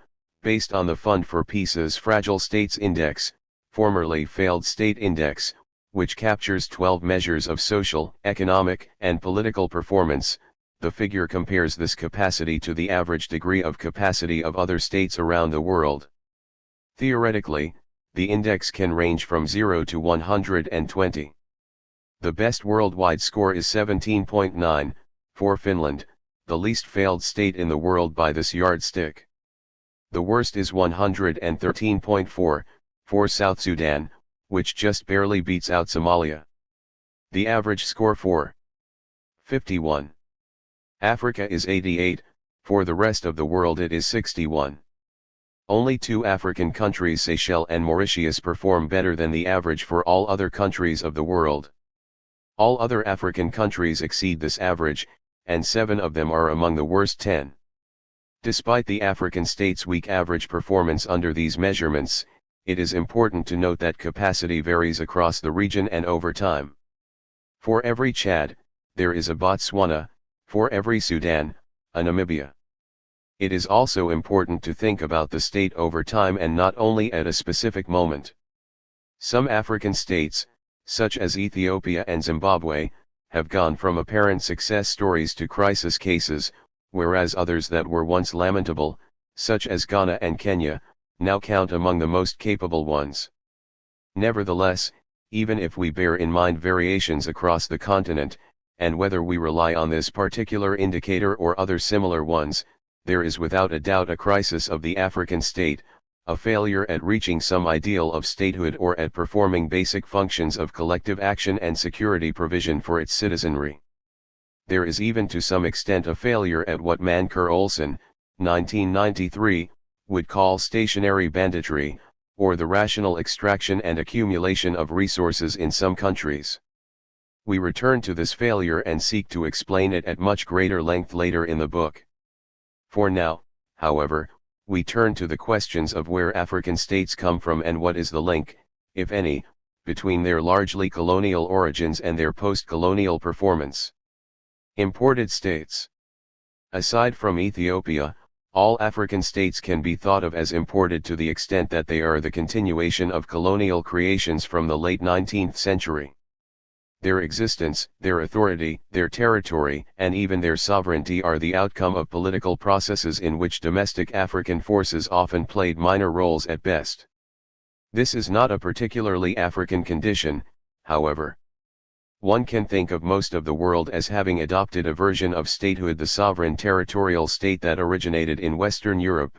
based on the Fund for Peace's Fragile States Index, formerly Failed State Index, which captures 12 measures of social, economic, and political performance. The figure compares this capacity to the average degree of capacity of other states around the world. Theoretically, the index can range from 0 to 120. The best worldwide score is 17.9, for Finland, the least failed state in the world by this yardstick. The worst is 113.4, for South Sudan, which just barely beats out Somalia. The average score for 51. Africa is 88, for the rest of the world it is 61. Only 2 African countries, Seychelles and Mauritius, perform better than the average for all other countries of the world. All other African countries exceed this average, and 7 of them are among the worst 10. Despite the African states' weak average performance under these measurements, it is important to note that capacity varies across the region and over time. For every Chad, there is a Botswana, for every Sudan, a Namibia. It is also important to think about the state over time and not only at a specific moment. Some African states, such as Ethiopia and Zimbabwe, have gone from apparent success stories to crisis cases, whereas others that were once lamentable, such as Ghana and Kenya, now count among the most capable ones. Nevertheless, even if we bear in mind variations across the continent, and whether we rely on this particular indicator or other similar ones, there is without a doubt a crisis of the African state, a failure at reaching some ideal of statehood or at performing basic functions of collective action and security provision for its citizenry. There is even to some extent a failure at what Mancur Olson, 1993, would call stationary banditry, or the rational extraction and accumulation of resources in some countries. We return to this failure and seek to explain it at much greater length later in the book. For now, however, we turn to the questions of where African states come from and what is the link, if any, between their largely colonial origins and their post-colonial performance. Imported states. Aside from Ethiopia, all African states can be thought of as imported to the extent that they are the continuation of colonial creations from the late 19th century. Their existence, their authority, their territory, and even their sovereignty are the outcome of political processes in which domestic African forces often played minor roles at best. This is not a particularly African condition, however. One can think of most of the world as having adopted a version of statehood, the sovereign territorial state that originated in Western Europe.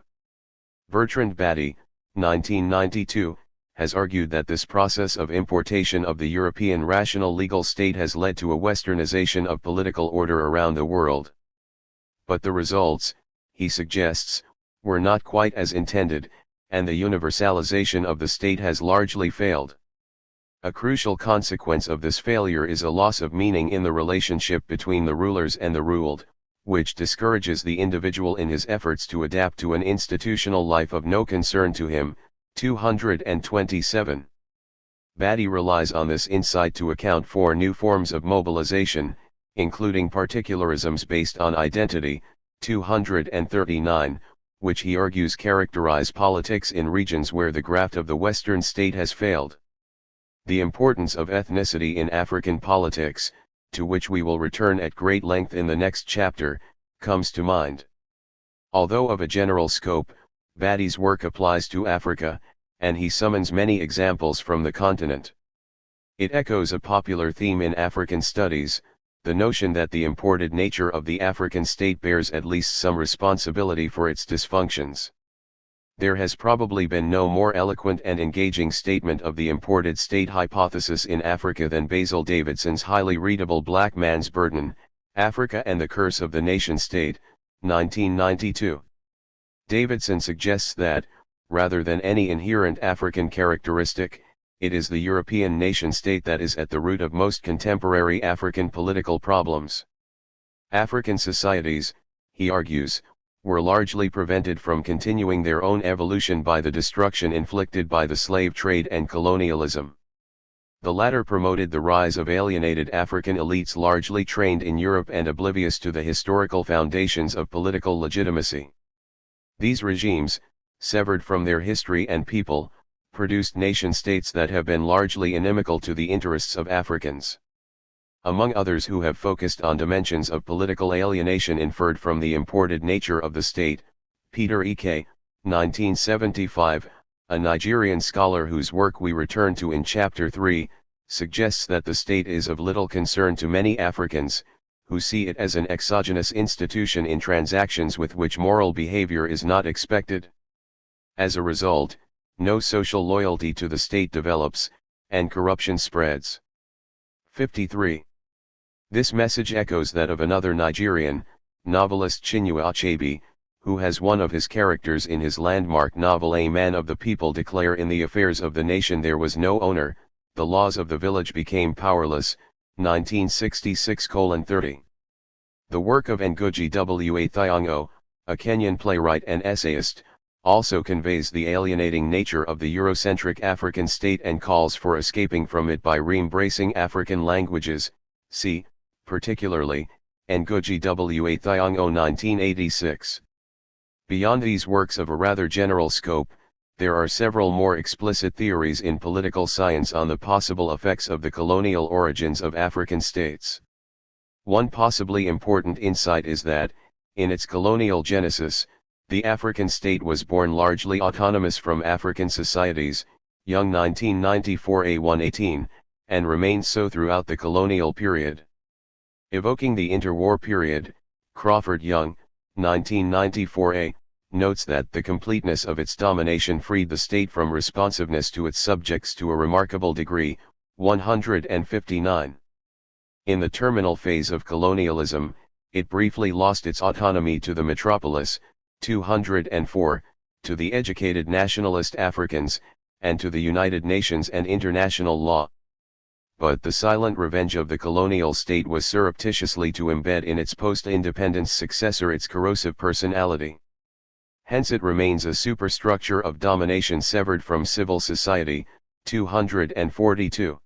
Bertrand Batty, 1992, has argued that this process of importation of the European rational legal state has led to a westernization of political order around the world. But the results, he suggests, were not quite as intended, and the universalization of the state has largely failed. A crucial consequence of this failure is a loss of meaning in the relationship between the rulers and the ruled, which discourages the individual in his efforts to adapt to an institutional life of no concern to him, 227. Batty relies on this insight to account for new forms of mobilization, including particularisms based on identity, 239, which he argues characterize politics in regions where the graft of the Western state has failed. The importance of ethnicity in African politics, to which we will return at great length in the next chapter, comes to mind. Although of a general scope, Batty's work applies to Africa, and he summons many examples from the continent. It echoes a popular theme in African studies, the notion that the imported nature of the African state bears at least some responsibility for its dysfunctions. There has probably been no more eloquent and engaging statement of the imported state hypothesis in Africa than Basil Davidson's highly readable Black Man's Burden, Africa and the Curse of the Nation-State, 1992. Davidson suggests that, rather than any inherent African characteristic, it is the European nation-state that is at the root of most contemporary African political problems. African societies, he argues, were largely prevented from continuing their own evolution by the destruction inflicted by the slave trade and colonialism. The latter promoted the rise of alienated African elites largely trained in Europe and oblivious to the historical foundations of political legitimacy. These regimes, severed from their history and people, produced nation-states that have been largely inimical to the interests of Africans. Among others who have focused on dimensions of political alienation inferred from the imported nature of the state, Peter E.K., 1975, a Nigerian scholar whose work we return to in Chapter 3, suggests that the state is of little concern to many Africans, who see it as an exogenous institution in transactions with which moral behavior is not expected. As a result, no social loyalty to the state develops, and corruption spreads. 53. This message echoes that of another Nigerian, novelist Chinua Achebe, who has one of his characters in his landmark novel A Man of the People declare in the affairs of the nation there was no owner, the laws of the village became powerless, 1966:30. The work of Ngugi wa Thiong'o, a Kenyan playwright and essayist, also conveys the alienating nature of the Eurocentric African state and calls for escaping from it by re-embracing African languages, see, particularly, Ngugi wa Thiong'o 1986. Beyond these works of a rather general scope, there are several more explicit theories in political science on the possible effects of the colonial origins of African states. One possibly important insight is that, in its colonial genesis, the African state was born largely autonomous from African societies, Young 1994a118, and remained so throughout the colonial period. Evoking the interwar period, Crawford Young, 1994a, notes that the completeness of its domination freed the state from responsiveness to its subjects to a remarkable degree, 159. In the terminal phase of colonialism, it briefly lost its autonomy to the metropolis, 204, to the educated nationalist Africans, and to the United Nations and international law. But the silent revenge of the colonial state was surreptitiously to embed in its post-independence successor its corrosive personality. Hence it remains a superstructure of domination severed from civil society, 242.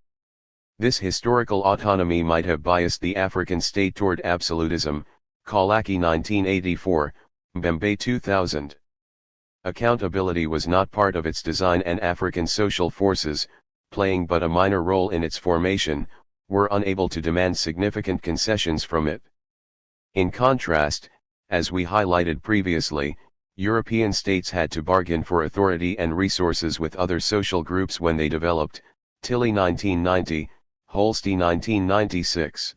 This historical autonomy might have biased the African state toward absolutism, Kalaki 1984, Mbembe 2000. Accountability was not part of its design and African social forces, playing but a minor role in its formation, were unable to demand significant concessions from it. In contrast, as we highlighted previously, European states had to bargain for authority and resources with other social groups when they developed, Tilly 1990, Holstein 1996.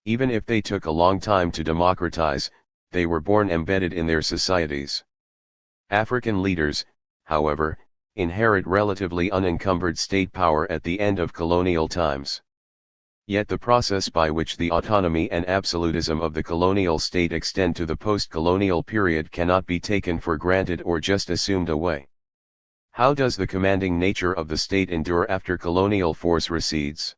Even if they took a long time to democratize, they were born embedded in their societies. African leaders, however, inherit relatively unencumbered state power at the end of colonial times. Yet the process by which the autonomy and absolutism of the colonial state extend to the post-colonial period cannot be taken for granted or just assumed away. How does the commanding nature of the state endure after colonial force recedes?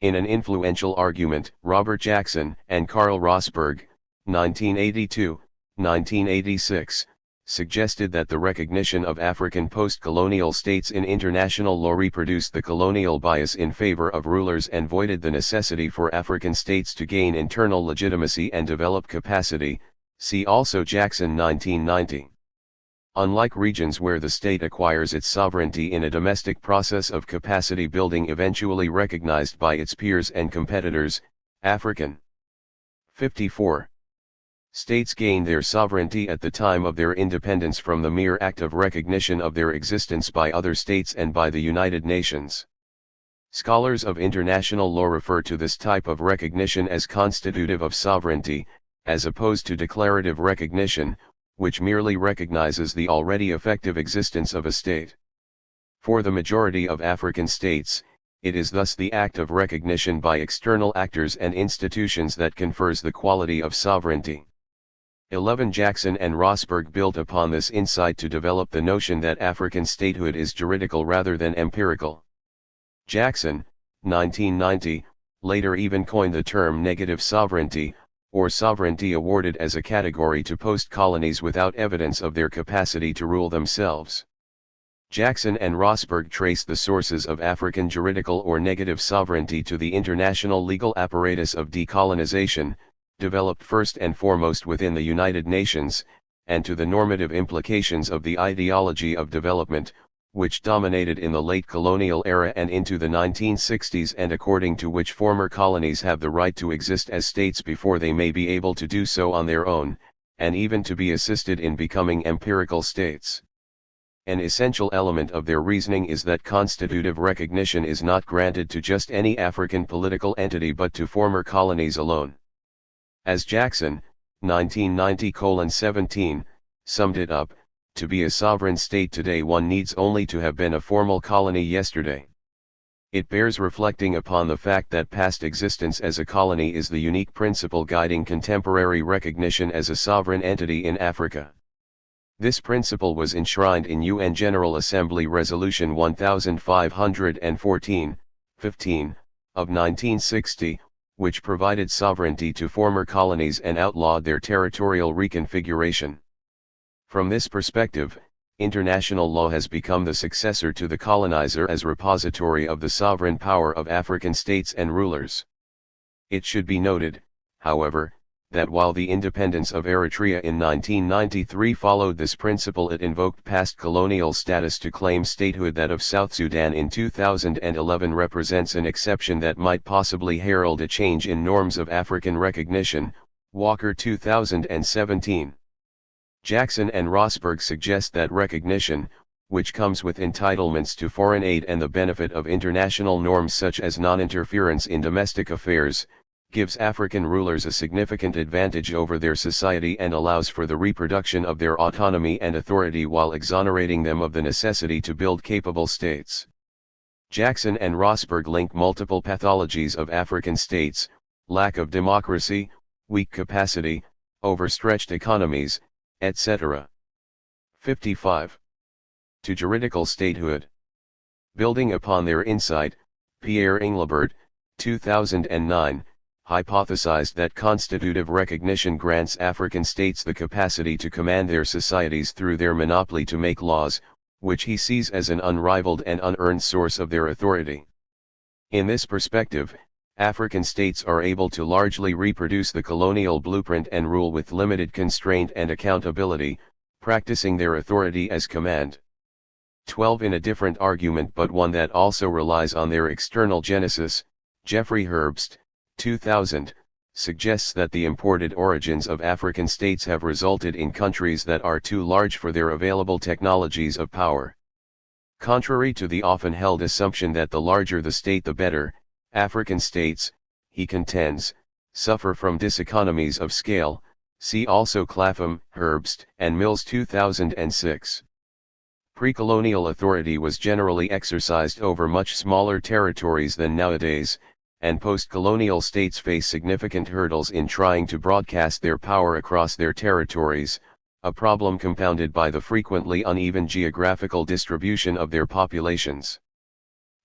In an influential argument, Robert Jackson and Karl Rosberg, 1982, 1986, suggested that the recognition of African post-colonial states in international law reproduced the colonial bias in favor of rulers and voided the necessity for African states to gain internal legitimacy and develop capacity. See also Jackson 1990. Unlike regions where the state acquires its sovereignty in a domestic process of capacity building eventually recognized by its peers and competitors, African 54. States gain their sovereignty at the time of their independence from the mere act of recognition of their existence by other states and by the United Nations. Scholars of international law refer to this type of recognition as constitutive of sovereignty, as opposed to declarative recognition, which merely recognizes the already effective existence of a state. For the majority of African states, it is thus the act of recognition by external actors and institutions that confers the quality of sovereignty. 11. Jackson and Rosberg built upon this insight to develop the notion that African statehood is juridical rather than empirical. Jackson, 1990, later even coined the term negative sovereignty, or sovereignty awarded as a category to post-colonies without evidence of their capacity to rule themselves. Jackson and Rosberg trace the sources of African juridical or negative sovereignty to the international legal apparatus of decolonization, developed first and foremost within the United Nations, and to the normative implications of the ideology of development, which dominated in the late colonial era and into the 1960s, and according to which former colonies have the right to exist as states before they may be able to do so on their own, and even to be assisted in becoming empirical states. An essential element of their reasoning is that constitutive recognition is not granted to just any African political entity but to former colonies alone. As Jackson, 1990:17, summed it up, to be a sovereign state today one needs only to have been a formal colony yesterday. It bears reflecting upon the fact that past existence as a colony is the unique principle guiding contemporary recognition as a sovereign entity in Africa. This principle was enshrined in UN General Assembly Resolution 1514, 15, of 1960, which provided sovereignty to former colonies and outlawed their territorial reconfiguration. From this perspective, international law has become the successor to the colonizer as repository of the sovereign power of African states and rulers. It should be noted, however, that while the independence of Eritrea in 1993 followed this principle, it invoked past colonial status to claim statehood. That of South Sudan in 2011 represents an exception that might possibly herald a change in norms of African recognition. Walker 2017. Jackson and Rosberg suggest that recognition, which comes with entitlements to foreign aid and the benefit of international norms such as non-interference in domestic affairs, gives African rulers a significant advantage over their society and allows for the reproduction of their autonomy and authority while exonerating them of the necessity to build capable states. Jackson and Rosberg link multiple pathologies of African states: lack of democracy, weak capacity, overstretched economies, etc. 55. To juridical statehood. Building upon their insight, Pierre Englebert, 2009, hypothesized that constitutive recognition grants African states the capacity to command their societies through their monopoly to make laws, which he sees as an unrivaled and unearned source of their authority. In this perspective, African states are able to largely reproduce the colonial blueprint and rule with limited constraint and accountability, practicing their authority as command. 12. In a different argument but one that also relies on their external genesis, Jeffrey Herbst, 2000, suggests that the imported origins of African states have resulted in countries that are too large for their available technologies of power. Contrary to the often held assumption that the larger the state the better, African states, he contends, suffer from diseconomies of scale. See also Clapham, Herbst, and Mills 2006. Pre-colonial authority was generally exercised over much smaller territories than nowadays, and post-colonial states face significant hurdles in trying to broadcast their power across their territories, a problem compounded by the frequently uneven geographical distribution of their populations.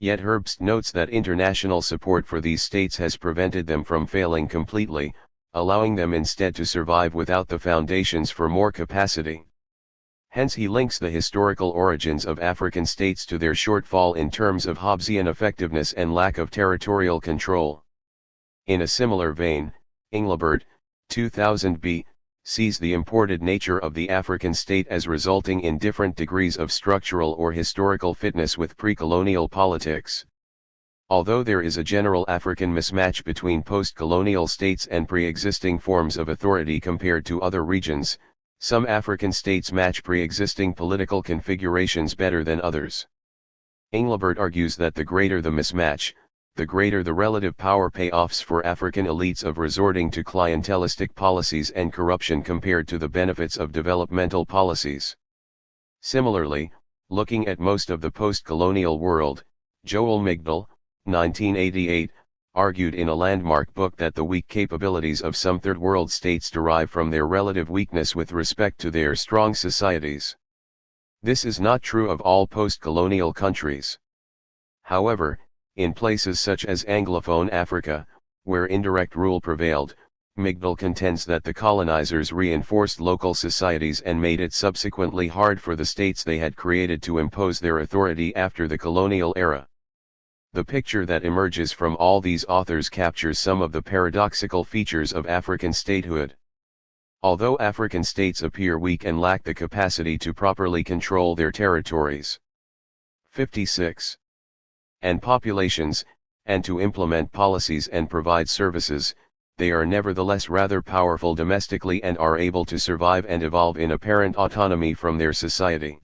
Yet Herbst notes that international support for these states has prevented them from failing completely, allowing them instead to survive without the foundations for more capacity. Hence he links the historical origins of African states to their shortfall in terms of Hobbesian effectiveness and lack of territorial control. In a similar vein, Englebert, 2000b, sees the imported nature of the African state as resulting in different degrees of structural or historical fitness with pre-colonial politics. Although there is a general African mismatch between post-colonial states and pre-existing forms of authority compared to other regions, some African states match pre-existing political configurations better than others. Englebert argues that the greater the mismatch, the greater the relative power payoffs for African elites of resorting to clientelistic policies and corruption compared to the benefits of developmental policies. Similarly, looking at most of the post-colonial world, Joel Migdal, 1988, argued in a landmark book that the weak capabilities of some third world states derive from their relative weakness with respect to their strong societies. This is not true of all post-colonial countries. However, in places such as Anglophone Africa, where indirect rule prevailed, Migdal contends that the colonizers reinforced local societies and made it subsequently hard for the states they had created to impose their authority after the colonial era. The picture that emerges from all these authors captures some of the paradoxical features of African statehood. Although African states appear weak and lack the capacity to properly control their territories, 56, and populations, and to implement policies and provide services, they are nevertheless rather powerful domestically and are able to survive and evolve in apparent autonomy from their society.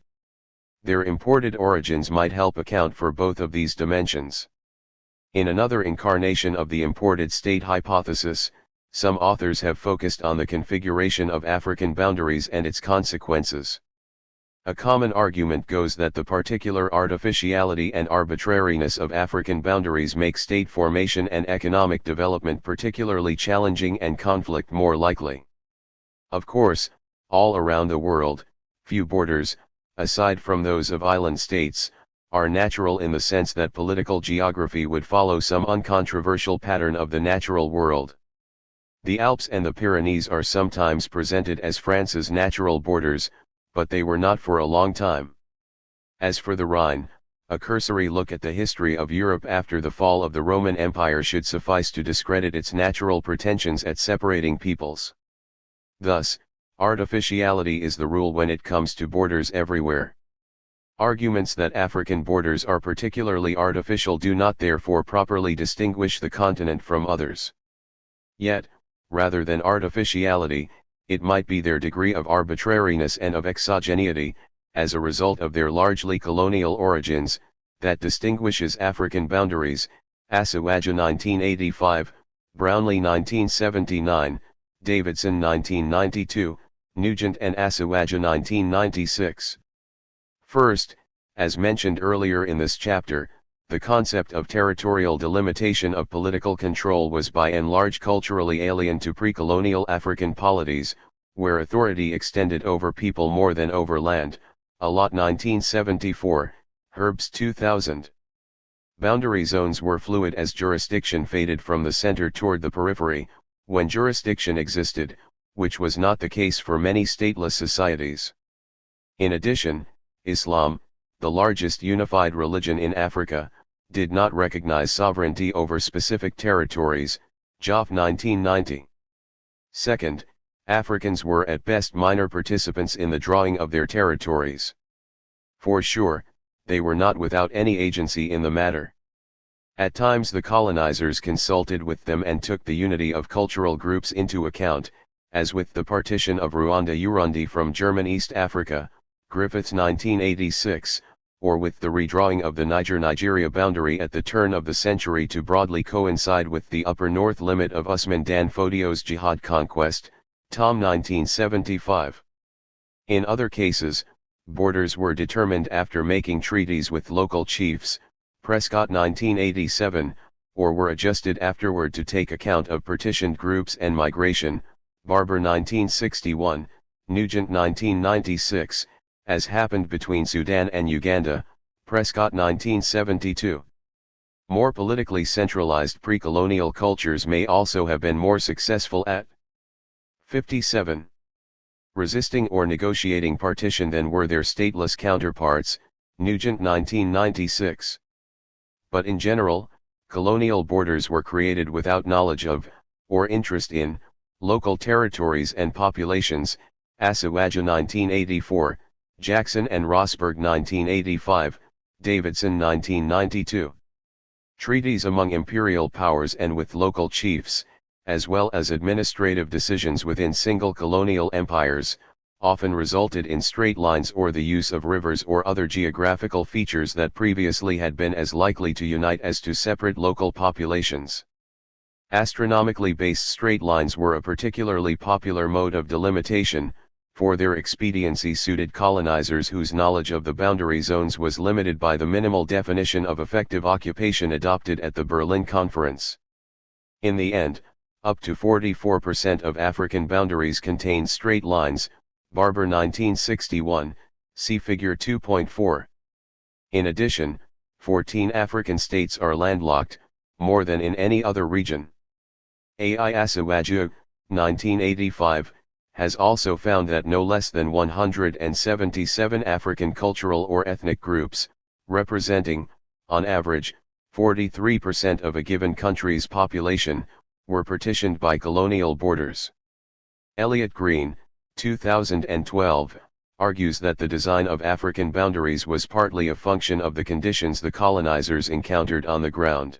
Their imported origins might help account for both of these dimensions. In another incarnation of the imported state hypothesis, some authors have focused on the configuration of African boundaries and its consequences. A common argument goes that the particular artificiality and arbitrariness of African boundaries make state formation and economic development particularly challenging and conflict more likely. Of course, all around the world, few borders, aside from those of island states, are natural in the sense that political geography would follow some uncontroversial pattern of the natural world. The Alps and the Pyrenees are sometimes presented as France's natural borders, but they were not for a long time. As for the Rhine, a cursory look at the history of Europe after the fall of the Roman Empire should suffice to discredit its natural pretensions at separating peoples. Thus, artificiality is the rule when it comes to borders everywhere. Arguments that African borders are particularly artificial do not therefore properly distinguish the continent from others. Yet, rather than artificiality, it might be their degree of arbitrariness and of exogeneity, as a result of their largely colonial origins, that distinguishes African boundaries. Asawaja 1985, Brownlee 1979, Davidson 1992, Nugent and Asawaja 1996. First, as mentioned earlier in this chapter, the concept of territorial delimitation of political control was by and large culturally alien to pre-colonial African polities, where authority extended over people more than over land. Allott 1974, Herbst 2000. Boundary zones were fluid as jurisdiction faded from the center toward the periphery, when jurisdiction existed, which was not the case for many stateless societies. In addition, Islam, the largest unified religion in Africa, did not recognize sovereignty over specific territories. Joff 1990. Second, Africans were at best minor participants in the drawing of their territories. For sure, they were not without any agency in the matter. At times the colonizers consulted with them and took the unity of cultural groups into account, as with the partition of Rwanda-Urundi from German East Africa, Griffiths 1986, or with the redrawing of the Niger-Nigeria boundary at the turn of the century to broadly coincide with the upper north limit of Usman Dan Fodio's jihad conquest, Tom 1975. In other cases, borders were determined after making treaties with local chiefs, Prescott 1987, or were adjusted afterward to take account of partitioned groups and migration, Barber 1961, Nugent 1996, as happened between Sudan and Uganda, Prescott 1972. More politically centralized pre-colonial cultures may also have been more successful at 57. resisting or negotiating partition than were their stateless counterparts, Nugent 1996. But in general, colonial borders were created without knowledge of, or interest in, local territories and populations, Asawaja 1984, Jackson and Rosberg 1985, Davidson 1992. Treaties among imperial powers and with local chiefs, as well as administrative decisions within single colonial empires, often resulted in straight lines or the use of rivers or other geographical features that previously had been as likely to unite as to separate local populations. Astronomically based straight lines were a particularly popular mode of delimitation, for their expediency suited colonizers whose knowledge of the boundary zones was limited by the minimal definition of effective occupation adopted at the Berlin Conference. In the end, up to 44% of African boundaries contained straight lines, Barber 1961, see Figure 2.4. In addition, 14 African states are landlocked, more than in any other region. A.I. Asawaja, 1985, has also found that no less than 177 African cultural or ethnic groups, representing, on average, 43% of a given country's population, were partitioned by colonial borders. Elliot Green, 2012, argues that the design of African boundaries was partly a function of the conditions the colonizers encountered on the ground.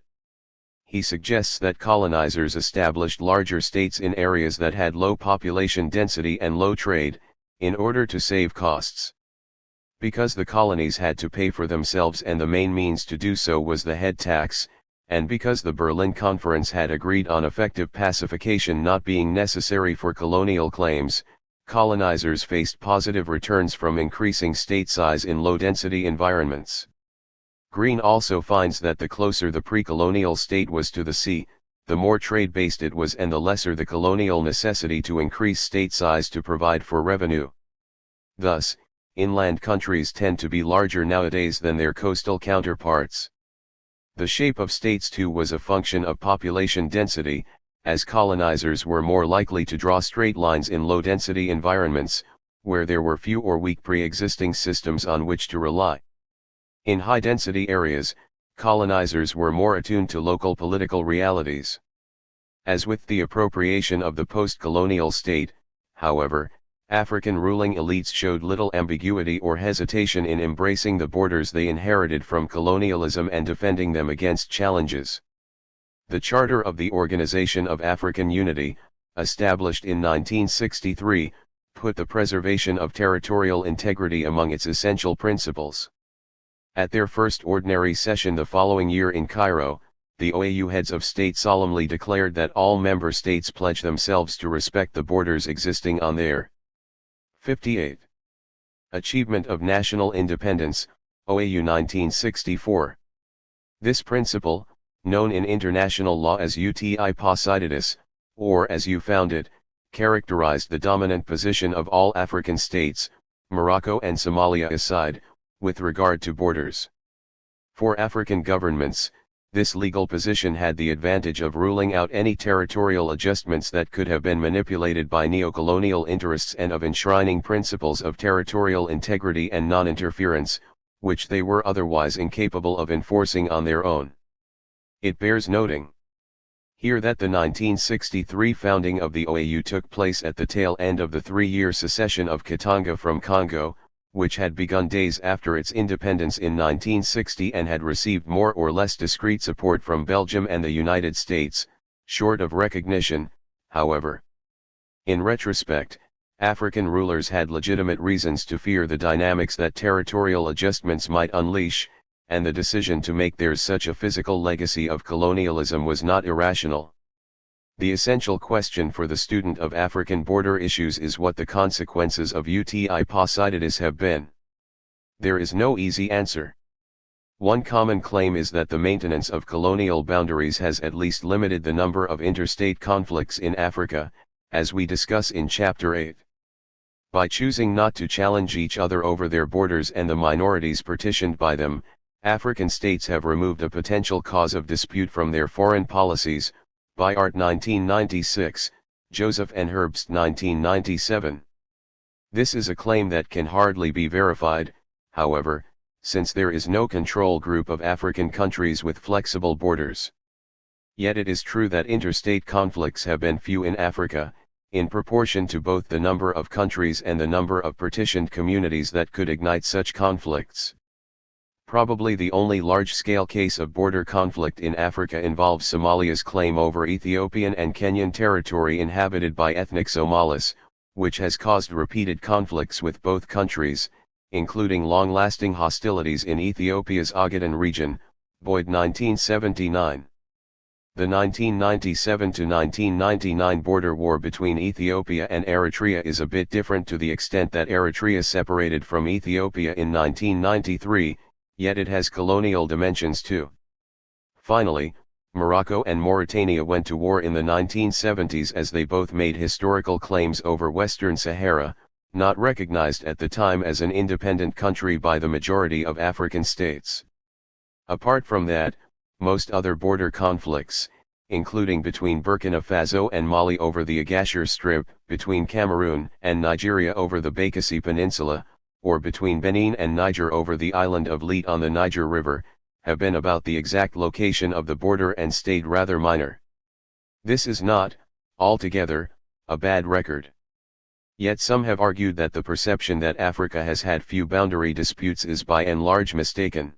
He suggests that colonizers established larger states in areas that had low population density and low trade, in order to save costs. Because the colonies had to pay for themselves and the main means to do so was the head tax, and because the Berlin Conference had agreed on effective pacification not being necessary for colonial claims, colonizers faced positive returns from increasing state size in low-density environments. Green also finds that the closer the pre-colonial state was to the sea, the more trade-based it was and the lesser the colonial necessity to increase state size to provide for revenue. Thus, inland countries tend to be larger nowadays than their coastal counterparts. The shape of states too was a function of population density, as colonizers were more likely to draw straight lines in low-density environments, where there were few or weak pre-existing systems on which to rely. In high-density areas, colonizers were more attuned to local political realities. As with the appropriation of the post-colonial state, however, African ruling elites showed little ambiguity or hesitation in embracing the borders they inherited from colonialism and defending them against challenges. The Charter of the Organization of African Unity, established in 1963, put the preservation of territorial integrity among its essential principles. At their first ordinary session the following year in Cairo, the OAU heads of state solemnly declared that all member states pledge themselves to respect the borders existing on their 58. Achievement of National Independence, OAU 1964. This principle, known in international law as uti possidetis, or as you found it, characterized the dominant position of all African states, Morocco and Somalia aside, with regard to borders. For African governments, this legal position had the advantage of ruling out any territorial adjustments that could have been manipulated by neocolonial interests and of enshrining principles of territorial integrity and non-interference, which they were otherwise incapable of enforcing on their own. It bears noting here that the 1963 founding of the OAU took place at the tail end of the 3-year secession of Katanga from Congo, which had begun days after its independence in 1960 and had received more or less discreet support from Belgium and the United States, short of recognition, however. In retrospect, African rulers had legitimate reasons to fear the dynamics that territorial adjustments might unleash, and the decision to make theirs such a physical legacy of colonialism was not irrational. The essential question for the student of African border issues is what the consequences of uti possidetis have been. There is no easy answer. One common claim is that the maintenance of colonial boundaries has at least limited the number of interstate conflicts in Africa, as we discuss in Chapter 8. By choosing not to challenge each other over their borders and the minorities partitioned by them, African states have removed a potential cause of dispute from their foreign policies, by Art 1996, Joseph and Herbst 1997. This is a claim that can hardly be verified, however, since there is no control group of African countries with flexible borders. Yet it is true that interstate conflicts have been few in Africa, in proportion to both the number of countries and the number of partitioned communities that could ignite such conflicts. Probably the only large-scale case of border conflict in Africa involves Somalia's claim over Ethiopian and Kenyan territory inhabited by ethnic Somalis, which has caused repeated conflicts with both countries, including long-lasting hostilities in Ethiopia's Ogaden region, Boyd 1979. The 1997–1999 border war between Ethiopia and Eritrea is a bit different to the extent that Eritrea separated from Ethiopia in 1993, yet it has colonial dimensions too. Finally, Morocco and Mauritania went to war in the 1970s as they both made historical claims over Western Sahara, not recognized at the time as an independent country by the majority of African states. Apart from that, most other border conflicts, including between Burkina Faso and Mali over the Agashir Strip, between Cameroon and Nigeria over the Bakassi Peninsula, or between Benin and Niger over the island of Leyte on the Niger River, have been about the exact location of the border and stayed rather minor. This is not, altogether, a bad record. Yet some have argued that the perception that Africa has had few boundary disputes is by and large mistaken.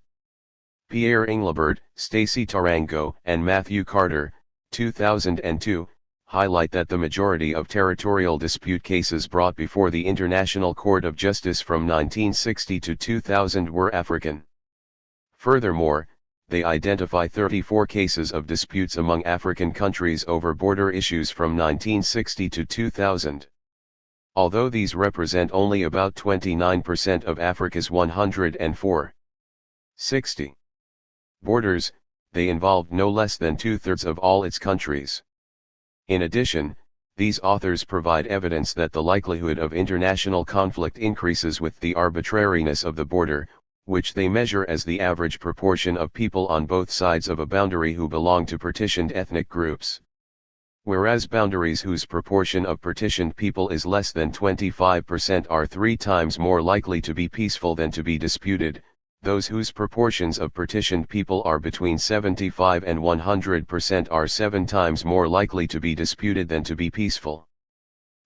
Pierre Englebert, Stacey Tarango, and Matthew Carter, 2002, highlight that the majority of territorial dispute cases brought before the International Court of Justice from 1960 to 2000 were African. Furthermore, they identify 34 cases of disputes among African countries over border issues from 1960 to 2000. Although these represent only about 29% of Africa's 104.60 borders, they involved no less than 2/3 of all its countries. In addition, these authors provide evidence that the likelihood of international conflict increases with the arbitrariness of the border, which they measure as the average proportion of people on both sides of a boundary who belong to partitioned ethnic groups. Whereas boundaries whose proportion of partitioned people is less than 25% are 3 times more likely to be peaceful than to be disputed, those whose proportions of partitioned people are between 75 and 100% are 7 times more likely to be disputed than to be peaceful.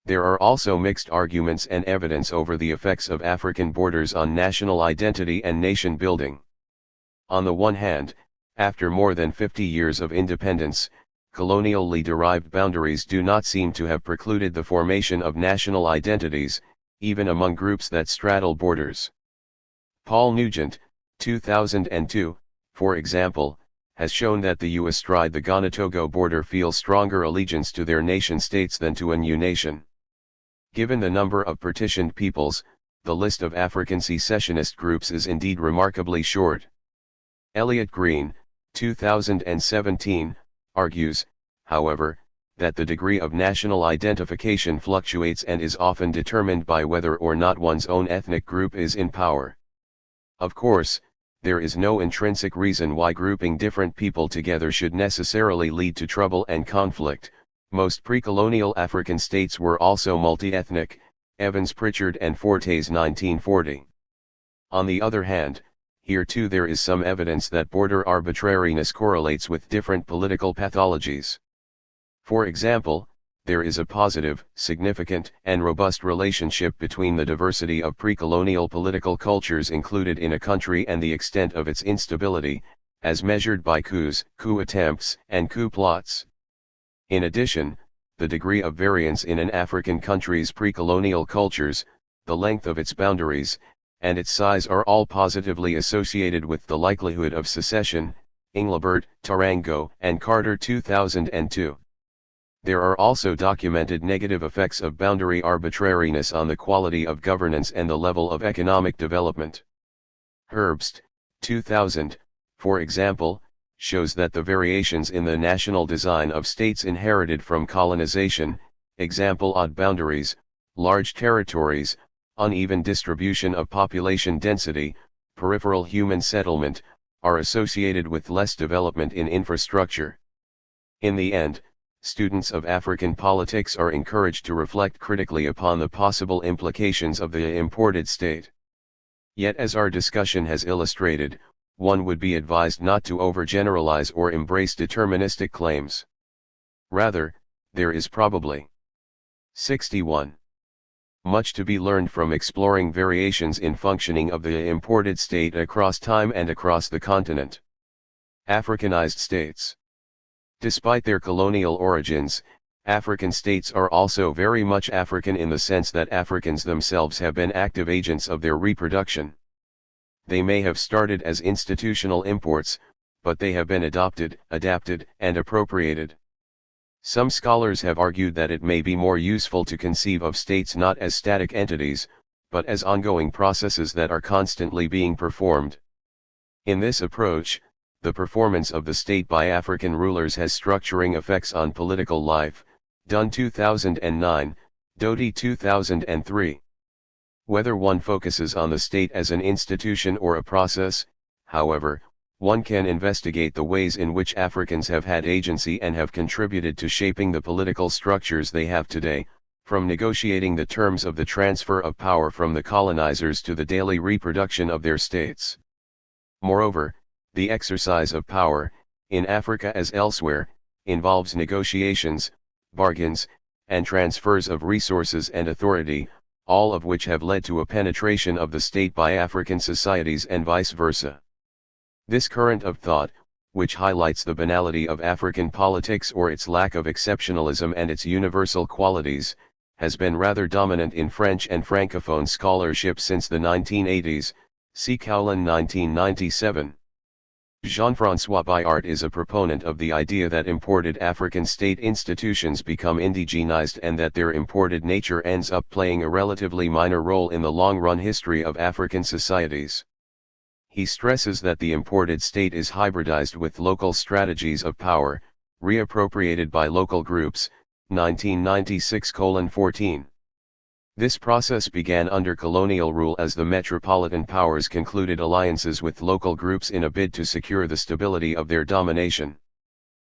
There are also mixed arguments and evidence over the effects of African borders on national identity and nation building. On the one hand, after more than 50 years of independence, colonially derived boundaries do not seem to have precluded the formation of national identities, even among groups that straddle borders. Paul Nugent, 2002, for example, has shown that the astride the Ghana-Togo border feel stronger allegiance to their nation-states than to a new nation. Given the number of partitioned peoples, the list of African secessionist groups is indeed remarkably short. Elliot Green, 2017, argues, however, that the degree of national identification fluctuates and is often determined by whether or not one's own ethnic group is in power. Of course, there is no intrinsic reason why grouping different people together should necessarily lead to trouble and conflict. Most pre-colonial African states were also multi-ethnic, Evans Pritchard and Fortes 1940. On the other hand, here too there is some evidence that border arbitrariness correlates with different political pathologies. For example, there is a positive, significant, and robust relationship between the diversity of pre-colonial political cultures included in a country and the extent of its instability, as measured by coups, coup attempts, and coup plots. In addition, the degree of variance in an African country's pre-colonial cultures, the length of its boundaries, and its size are all positively associated with the likelihood of secession. Englebert, Tarango, and Carter 2002. There are also documented negative effects of boundary arbitrariness on the quality of governance and the level of economic development. Herbst, 2000, for example, shows that the variations in the national design of states inherited from colonization, example odd boundaries, large territories, uneven distribution of population density, peripheral human settlement, are associated with less development in infrastructure. In the end, students of African politics are encouraged to reflect critically upon the possible implications of the imported state. Yet, as our discussion has illustrated, one would be advised not to overgeneralize or embrace deterministic claims. Rather, there is probably 61. Much to be learned from exploring variations in functioning of the imported state across time and across the continent. Africanized states. Despite their colonial origins, African states are also very much African in the sense that Africans themselves have been active agents of their reproduction. They may have started as institutional imports, but they have been adopted, adapted, and appropriated. Some scholars have argued that it may be more useful to conceive of states not as static entities, but as ongoing processes that are constantly being performed. In this approach, the performance of the state by African rulers has structuring effects on political life. Dunn 2009, Doty 2003. Whether one focuses on the state as an institution or a process, however, one can investigate the ways in which Africans have had agency and have contributed to shaping the political structures they have today, from negotiating the terms of the transfer of power from the colonizers to the daily reproduction of their states. Moreover, the exercise of power, in Africa as elsewhere, involves negotiations, bargains, and transfers of resources and authority, all of which have led to a penetration of the state by African societies and vice versa. This current of thought, which highlights the banality of African politics or its lack of exceptionalism and its universal qualities, has been rather dominant in French and Francophone scholarship since the 1980s, see Cowlin 1997. Jean-François Bayart is a proponent of the idea that imported African state institutions become indigenized and that their imported nature ends up playing a relatively minor role in the long-run history of African societies. He stresses that the imported state is hybridized with local strategies of power, reappropriated by local groups, 1996:14. This process began under colonial rule as the metropolitan powers concluded alliances with local groups in a bid to secure the stability of their domination.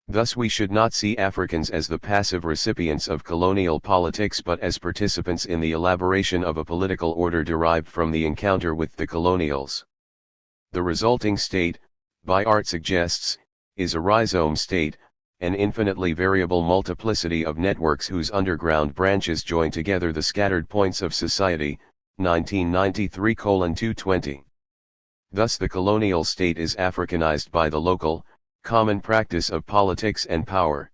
Thus we should not see Africans as the passive recipients of colonial politics but as participants in the elaboration of a political order derived from the encounter with the colonials. The resulting state, Bayart suggests, is a rhizome state, an infinitely variable multiplicity of networks whose underground branches join together the scattered points of society, 1993:220. Thus the colonial state is Africanized by the local, common practice of politics and power.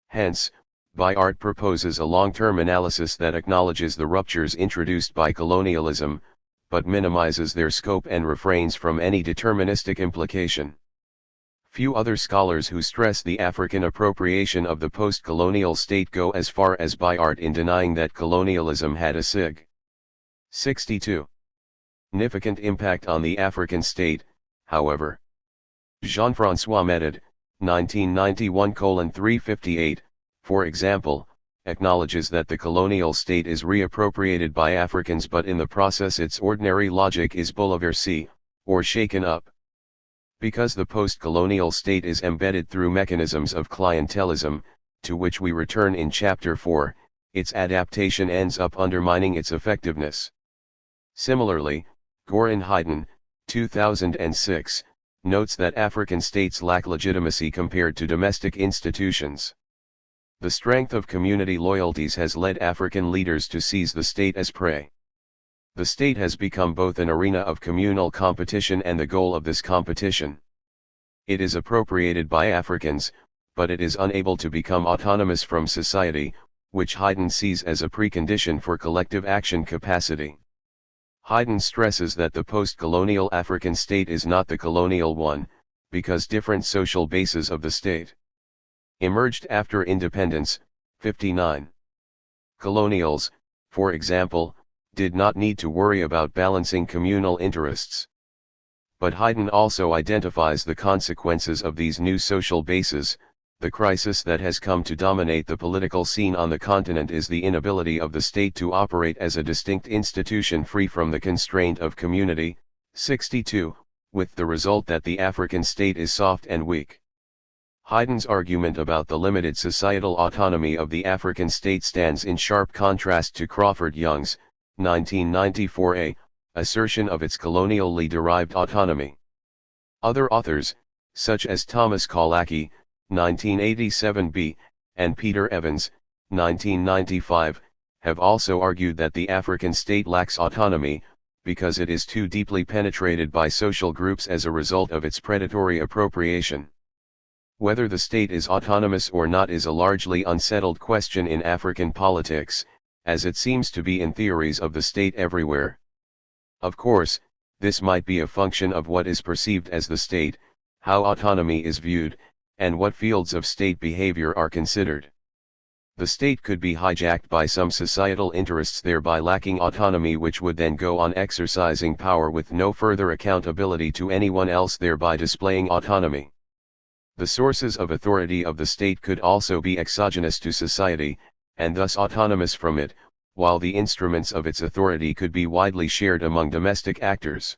Hence, Bayart proposes a long-term analysis that acknowledges the ruptures introduced by colonialism, but minimizes their scope and refrains from any deterministic implication. Few other scholars who stress the African appropriation of the post-colonial state go as far as Bayart in denying that colonialism had a significant impact on the African state, however. Jean-François Méthode, 1991:358, for example, acknowledges that the colonial state is reappropriated by Africans but in the process its ordinary logic is bouleversé, or shaken up. Because the post-colonial state is embedded through mechanisms of clientelism, to which we return in Chapter 4, its adaptation ends up undermining its effectiveness. Similarly, Goran Haydn, 2006, notes that African states lack legitimacy compared to domestic institutions. The strength of community loyalties has led African leaders to seize the state as prey. The state has become both an arena of communal competition and the goal of this competition. It is appropriated by Africans, but it is unable to become autonomous from society, which Haydn sees as a precondition for collective action capacity. Haydn stresses that the post-colonial African state is not the colonial one, because different social bases of the state emerged after independence, 59. Colonials, for example, did not need to worry about balancing communal interests. But Haydn also identifies the consequences of these new social bases. The crisis that has come to dominate the political scene on the continent is the inability of the state to operate as a distinct institution free from the constraint of community, 62, with the result that the African state is soft and weak. Haydn's argument about the limited societal autonomy of the African state stands in sharp contrast to Crawford Young's, 1994 assertion of its colonially derived autonomy. Other authors, such as Thomas Kaulaki, 1987b, and Peter Evans, 1995, have also argued that the African state lacks autonomy, because it is too deeply penetrated by social groups as a result of its predatory appropriation. Whether the state is autonomous or not is a largely unsettled question in African politics, as it seems to be in theories of the state everywhere. Of course, this might be a function of what is perceived as the state, how autonomy is viewed, and what fields of state behavior are considered. The state could be hijacked by some societal interests, thereby lacking autonomy, which would then go on exercising power with no further accountability to anyone else, thereby displaying autonomy. The sources of authority of the state could also be exogenous to society, and thus autonomous from it, while the instruments of its authority could be widely shared among domestic actors.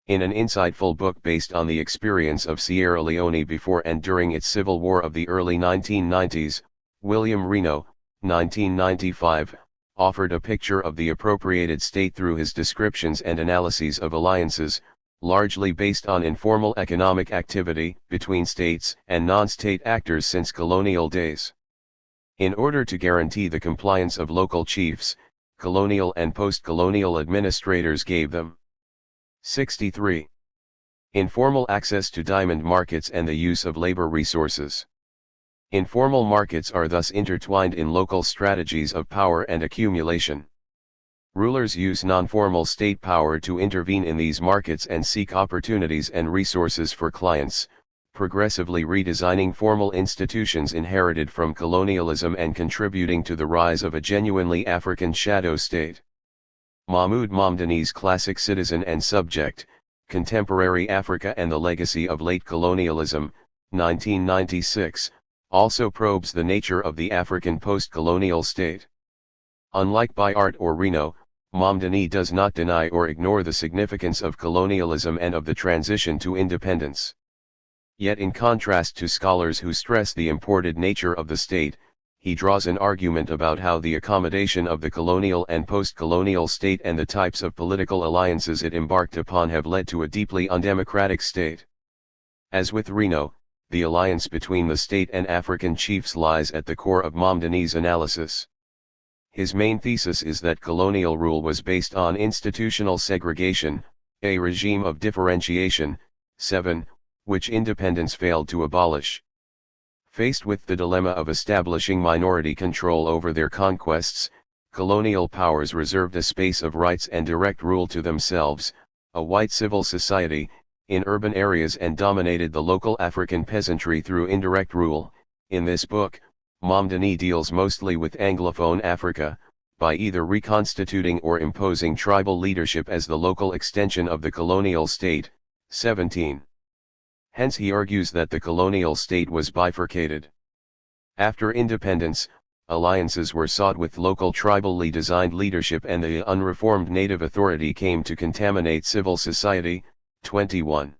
In an insightful book based on the experience of Sierra Leone before and during its civil war of the early 1990s, William Reno, 1995, offered a picture of the appropriated state through his descriptions and analyses of alliances, largely based on informal economic activity between states and non-state actors since colonial days. In order to guarantee the compliance of local chiefs, colonial and post-colonial administrators gave them 63. Informal access to diamond markets and the use of labor resources. Informal markets are thus intertwined in local strategies of power and accumulation. Rulers use non-formal state power to intervene in these markets and seek opportunities and resources for clients, progressively redesigning formal institutions inherited from colonialism and contributing to the rise of a genuinely African shadow state. Mahmoud Mamdani's classic Citizen and Subject, Contemporary Africa and the Legacy of Late Colonialism, 1996, also probes the nature of the African post-colonial state. Unlike Bayard or Reno, Mamdani does not deny or ignore the significance of colonialism and of the transition to independence. Yet in contrast to scholars who stress the imported nature of the state, he draws an argument about how the accommodation of the colonial and post-colonial state and the types of political alliances it embarked upon have led to a deeply undemocratic state. As with Reno, the alliance between the state and African chiefs lies at the core of Mamdani's analysis. His main thesis is that colonial rule was based on institutional segregation, a regime of differentiation, 7, which independence failed to abolish. Faced with the dilemma of establishing minority control over their conquests, colonial powers reserved a space of rights and direct rule to themselves, a white civil society, in urban areas and dominated the local African peasantry through indirect rule. In this book, Mamdani deals mostly with Anglophone Africa, by either reconstituting or imposing tribal leadership as the local extension of the colonial state. 17. Hence he argues that the colonial state was bifurcated. After independence, alliances were sought with local tribally designed leadership and the unreformed native authority came to contaminate civil society. 21.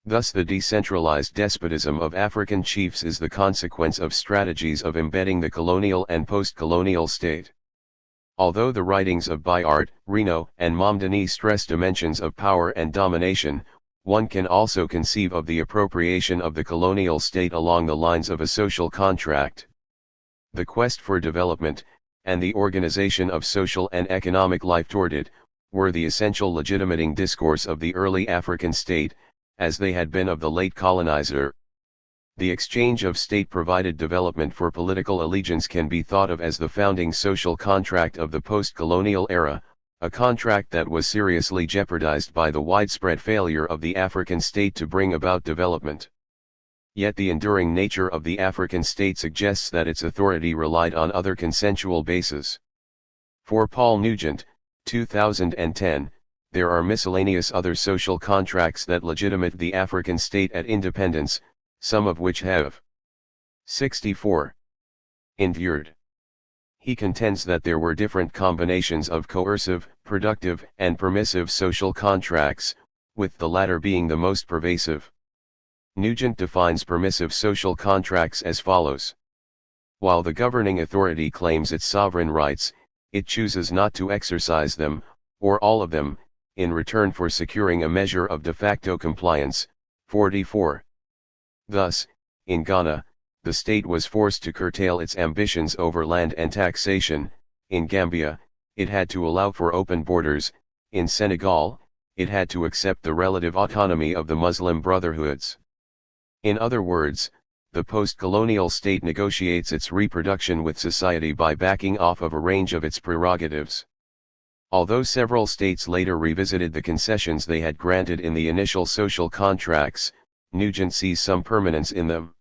Thus the decentralized despotism of African chiefs is the consequence of strategies of embedding the colonial and post-colonial state. Although the writings of Bayard, Reno, and Mamdani stress dimensions of power and domination, one can also conceive of the appropriation of the colonial state along the lines of a social contract. The quest for development, and the organization of social and economic life toward it, were the essential legitimating discourse of the early African state, as they had been of the late colonizer. The exchange of state-provided development for political allegiance can be thought of as the founding social contract of the post-colonial era, a contract that was seriously jeopardized by the widespread failure of the African state to bring about development. Yet the enduring nature of the African state suggests that its authority relied on other consensual bases. For Paul Nugent, 2010, there are miscellaneous other social contracts that legitimate the African state at independence, some of which have 64 endured. He contends that there were different combinations of coercive, productive, and permissive social contracts, with the latter being the most pervasive. Nugent defines permissive social contracts as follows. While the governing authority claims its sovereign rights, it chooses not to exercise them, or all of them, in return for securing a measure of de facto compliance. 44. Thus, in Ghana, the state was forced to curtail its ambitions over land and taxation. In Gambia, it had to allow for open borders. In Senegal, it had to accept the relative autonomy of the Muslim brotherhoods. In other words, the post-colonial state negotiates its reproduction with society by backing off of a range of its prerogatives. Although several states later revisited the concessions they had granted in the initial social contracts, Nugent sees some permanence in them.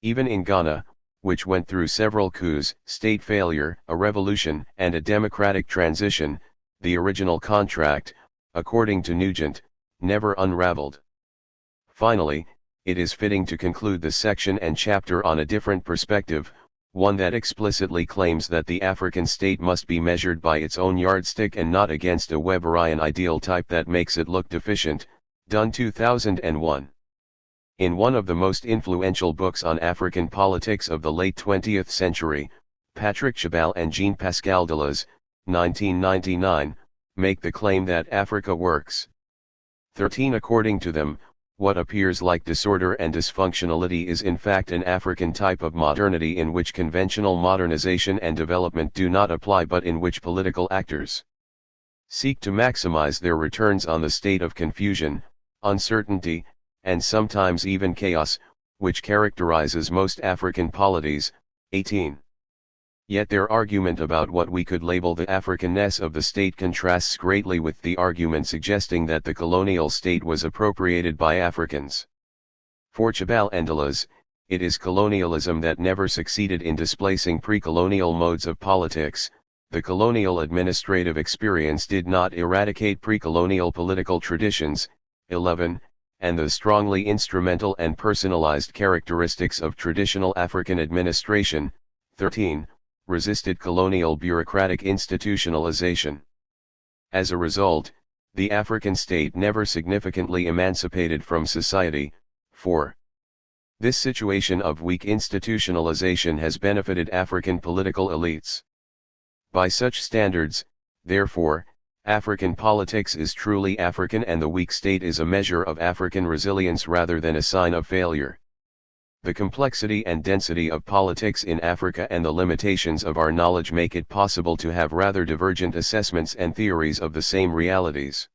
Even in Ghana, which went through several coups, state failure, a revolution, and a democratic transition, the original contract, according to Nugent, never unraveled. Finally, it is fitting to conclude the section and chapter on a different perspective, one that explicitly claims that the African state must be measured by its own yardstick and not against a Weberian ideal type that makes it look deficient. Dunn 2001. In one of the most influential books on African politics of the late 20th century, Patrick Chabal and Jean-Pascal Deleuze, 1999, make the claim that Africa works. 13. According to them, what appears like disorder and dysfunctionality is in fact an African type of modernity in which conventional modernization and development do not apply but in which political actors seek to maximize their returns on the state of confusion, uncertainty, and sometimes even chaos, which characterizes most African polities. 18. Yet their argument about what we could label the Africanness of the state contrasts greatly with the argument suggesting that the colonial state was appropriated by Africans. For Chabal and Deleuze, it is colonialism that never succeeded in displacing pre-colonial modes of politics. The colonial administrative experience did not eradicate pre-colonial political traditions. 11. And the strongly instrumental and personalized characteristics of traditional African administration. 13. Resisted colonial bureaucratic institutionalization. As a result, the African state never significantly emancipated from society. 4. This situation of weak institutionalization has benefited African political elites. By such standards, therefore, African politics is truly African and the weak state is a measure of African resilience rather than a sign of failure. The complexity and density of politics in Africa and the limitations of our knowledge make it possible to have rather divergent assessments and theories of the same realities.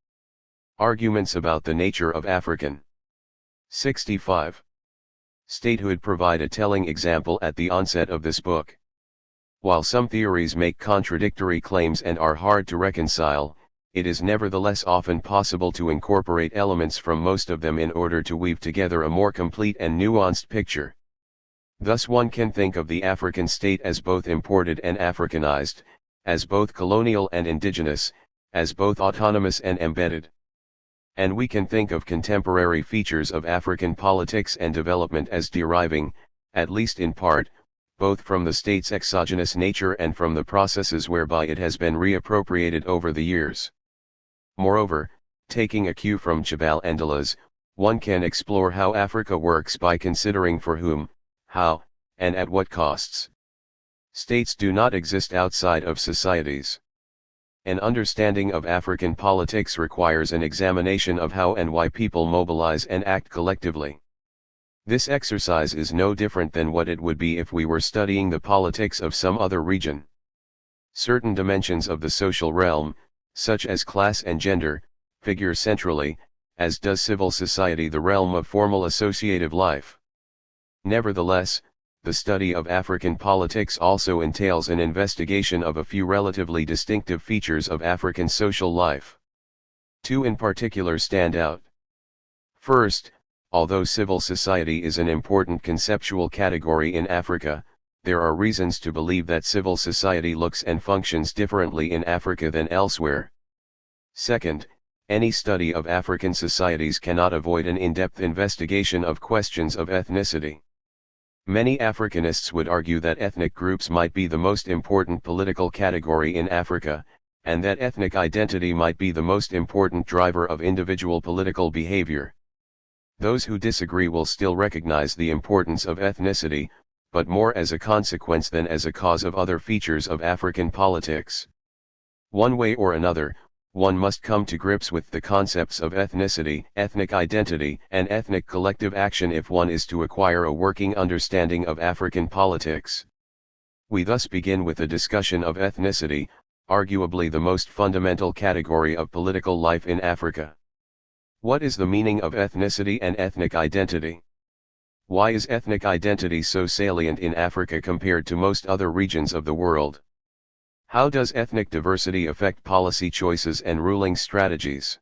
Arguments about the nature of African. 65. Statehood provide a telling example at the onset of this book. While some theories make contradictory claims and are hard to reconcile, it is nevertheless often possible to incorporate elements from most of them in order to weave together a more complete and nuanced picture. Thus one can think of the African state as both imported and Africanized, as both colonial and indigenous, as both autonomous and embedded. And we can think of contemporary features of African politics and development as deriving, at least in part, both from the state's exogenous nature and from the processes whereby it has been reappropriated over the years. Moreover, taking a cue from Chabal and Deleuze, one can explore how Africa works by considering for whom, how, and at what costs. States do not exist outside of societies. An understanding of African politics requires an examination of how and why people mobilize and act collectively. This exercise is no different than what it would be if we were studying the politics of some other region. Certain dimensions of the social realm, such as class and gender, figure centrally, as does civil society, the realm of formal associative life. Nevertheless, the study of African politics also entails an investigation of a few relatively distinctive features of African social life. Two in particular stand out. First, although civil society is an important conceptual category in Africa, there are reasons to believe that civil society looks and functions differently in Africa than elsewhere. Second, any study of African societies cannot avoid an in-depth investigation of questions of ethnicity. Many Africanists would argue that ethnic groups might be the most important political category in Africa, and that ethnic identity might be the most important driver of individual political behavior. Those who disagree will still recognize the importance of ethnicity, but more as a consequence than as a cause of other features of African politics. One way or another, one must come to grips with the concepts of ethnicity, ethnic identity, and ethnic collective action if one is to acquire a working understanding of African politics. We thus begin with a discussion of ethnicity, arguably the most fundamental category of political life in Africa. What is the meaning of ethnicity and ethnic identity? Why is ethnic identity so salient in Africa compared to most other regions of the world? How does ethnic diversity affect policy choices and ruling strategies?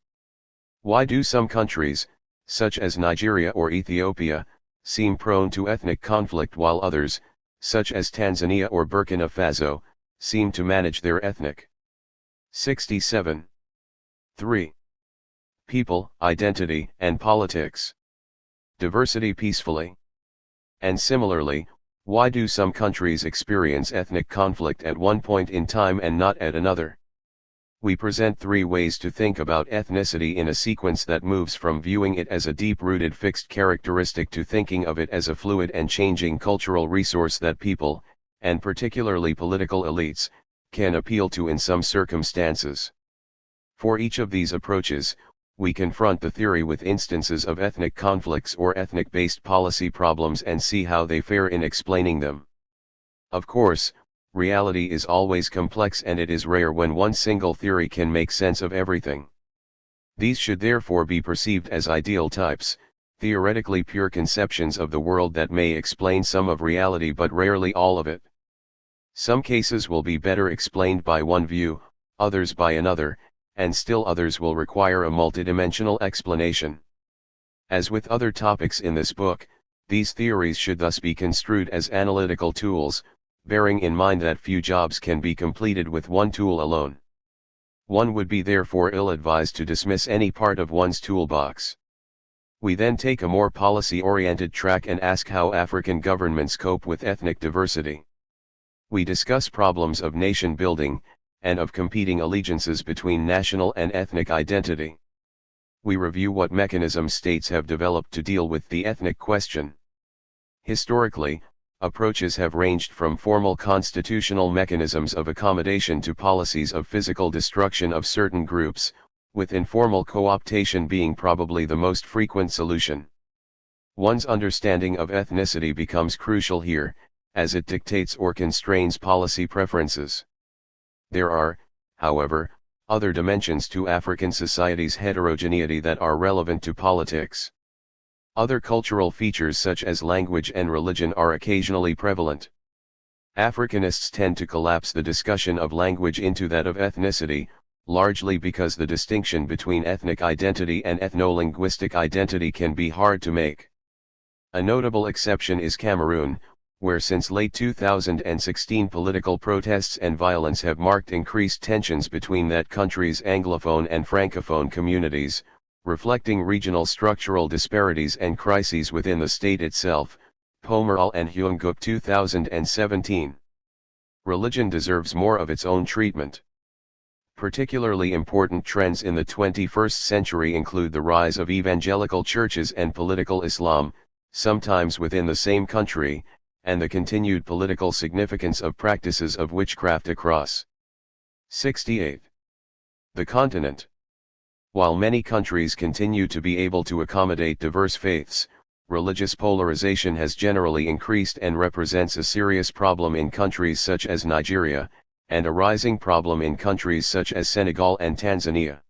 Why do some countries, such as Nigeria or Ethiopia, seem prone to ethnic conflict while others, such as Tanzania or Burkina Faso, seem to manage their ethnic? 67. 3. People, identity, and politics. Diversity peacefully. And similarly, why do some countries experience ethnic conflict at one point in time and not at another? We present 3 ways to think about ethnicity in a sequence that moves from viewing it as a deep-rooted fixed characteristic to thinking of it as a fluid and changing cultural resource that people, and particularly political elites, can appeal to in some circumstances. For each of these approaches, we confront the theory with instances of ethnic conflicts or ethnic-based policy problems and see how they fare in explaining them. Of course, reality is always complex and it is rare when one single theory can make sense of everything. These should therefore be perceived as ideal types, theoretically pure conceptions of the world that may explain some of reality but rarely all of it. Some cases will be better explained by one view, others by another, and still others will require a multidimensional explanation. As with other topics in this book, these theories should thus be construed as analytical tools, bearing in mind that few jobs can be completed with one tool alone. One would be therefore ill-advised to dismiss any part of one's toolbox. We then take a more policy-oriented track and ask how African governments cope with ethnic diversity. We discuss problems of nation building, and of competing allegiances between national and ethnic identity. We review what mechanisms states have developed to deal with the ethnic question. Historically, approaches have ranged from formal constitutional mechanisms of accommodation to policies of physical destruction of certain groups, with informal co-optation being probably the most frequent solution. One's understanding of ethnicity becomes crucial here, as it dictates or constrains policy preferences. There are, however, other dimensions to African society's heterogeneity that are relevant to politics. Other cultural features such as language and religion are occasionally prevalent. Africanists tend to collapse the discussion of language into that of ethnicity, largely because the distinction between ethnic identity and ethno-linguistic identity can be hard to make. A notable exception is Cameroon, where since late 2016 political protests and violence have marked increased tensions between that country's Anglophone and Francophone communities, reflecting regional structural disparities and crises within the state itself. Pomeral and Hyunguk 2017. Religion deserves more of its own treatment. Particularly important trends in the 21st century include the rise of evangelical churches and political Islam, sometimes within the same country, and the continued political significance of practices of witchcraft across. 68. The continent. While many countries continue to be able to accommodate diverse faiths, religious polarization has generally increased and represents a serious problem in countries such as Nigeria, and a rising problem in countries such as Senegal and Tanzania.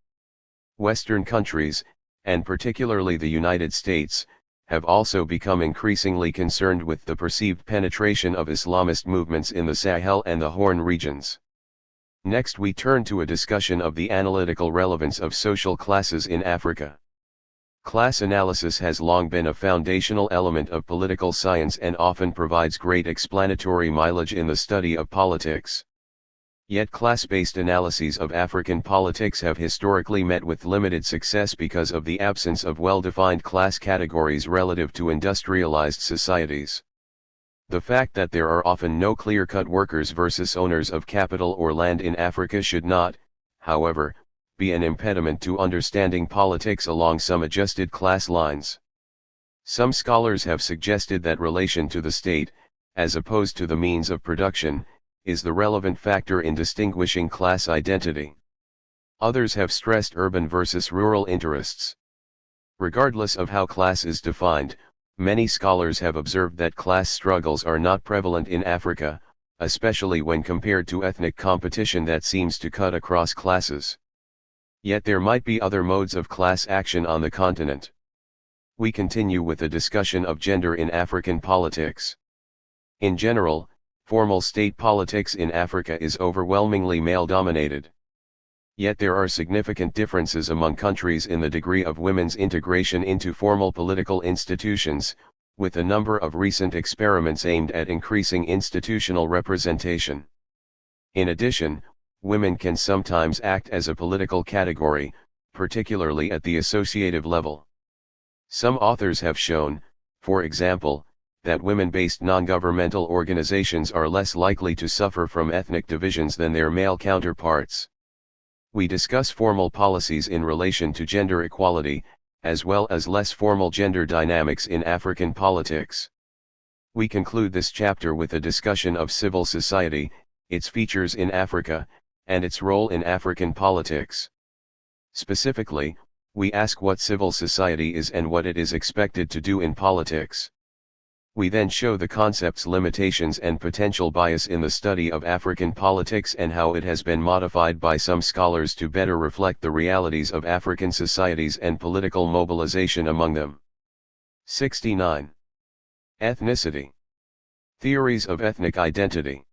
Western countries, and particularly the United States, have also become increasingly concerned with the perceived penetration of Islamist movements in the Sahel and the Horn regions. Next we turn to a discussion of the analytical relevance of social classes in Africa. Class analysis has long been a foundational element of political science and often provides great explanatory mileage in the study of politics. Yet class-based analyses of African politics have historically met with limited success because of the absence of well-defined class categories relative to industrialized societies. The fact that there are often no clear-cut workers versus owners of capital or land in Africa should not, however, be an impediment to understanding politics along some adjusted class lines. Some scholars have suggested that relation to the state, as opposed to the means of production, is the relevant factor in distinguishing class identity. Others have stressed urban versus rural interests. Regardless of how class is defined, many scholars have observed that class struggles are not prevalent in Africa, especially when compared to ethnic competition that seems to cut across classes. Yet there might be other modes of class action on the continent. We continue with a discussion of gender in African politics. In general, formal state politics in Africa is overwhelmingly male-dominated. Yet there are significant differences among countries in the degree of women's integration into formal political institutions, with a number of recent experiments aimed at increasing institutional representation. In addition, women can sometimes act as a political category, particularly at the associative level. Some authors have shown, for example, that women-based non-governmental organizations are less likely to suffer from ethnic divisions than their male counterparts. We discuss formal policies in relation to gender equality, as well as less formal gender dynamics in African politics. We conclude this chapter with a discussion of civil society, its features in Africa, and its role in African politics. Specifically, we ask what civil society is and what it is expected to do in politics. We then show the concept's limitations and potential bias in the study of African politics and how it has been modified by some scholars to better reflect the realities of African societies and political mobilization among them. 69. Ethnicity. Theories of ethnic identity.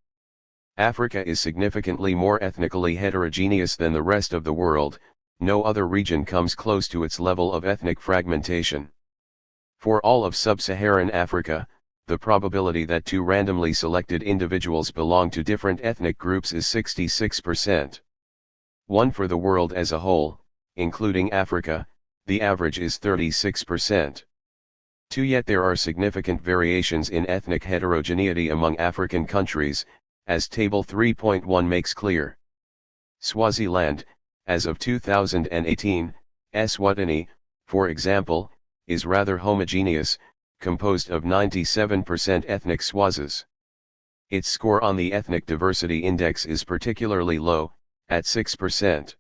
Africa is significantly more ethnically heterogeneous than the rest of the world. No other region comes close to its level of ethnic fragmentation. For all of sub-Saharan Africa, the probability that two randomly selected individuals belong to different ethnic groups is 66%. One for the world as a whole, including Africa, the average is 36%. Two, yet there are significant variations in ethnic heterogeneity among African countries, as Table 3.1 makes clear. Swaziland, as of 2018, Eswatini, for example, is rather homogeneous, composed of 97% ethnic Swazis. Its score on the Ethnic Diversity Index is particularly low, at 6%.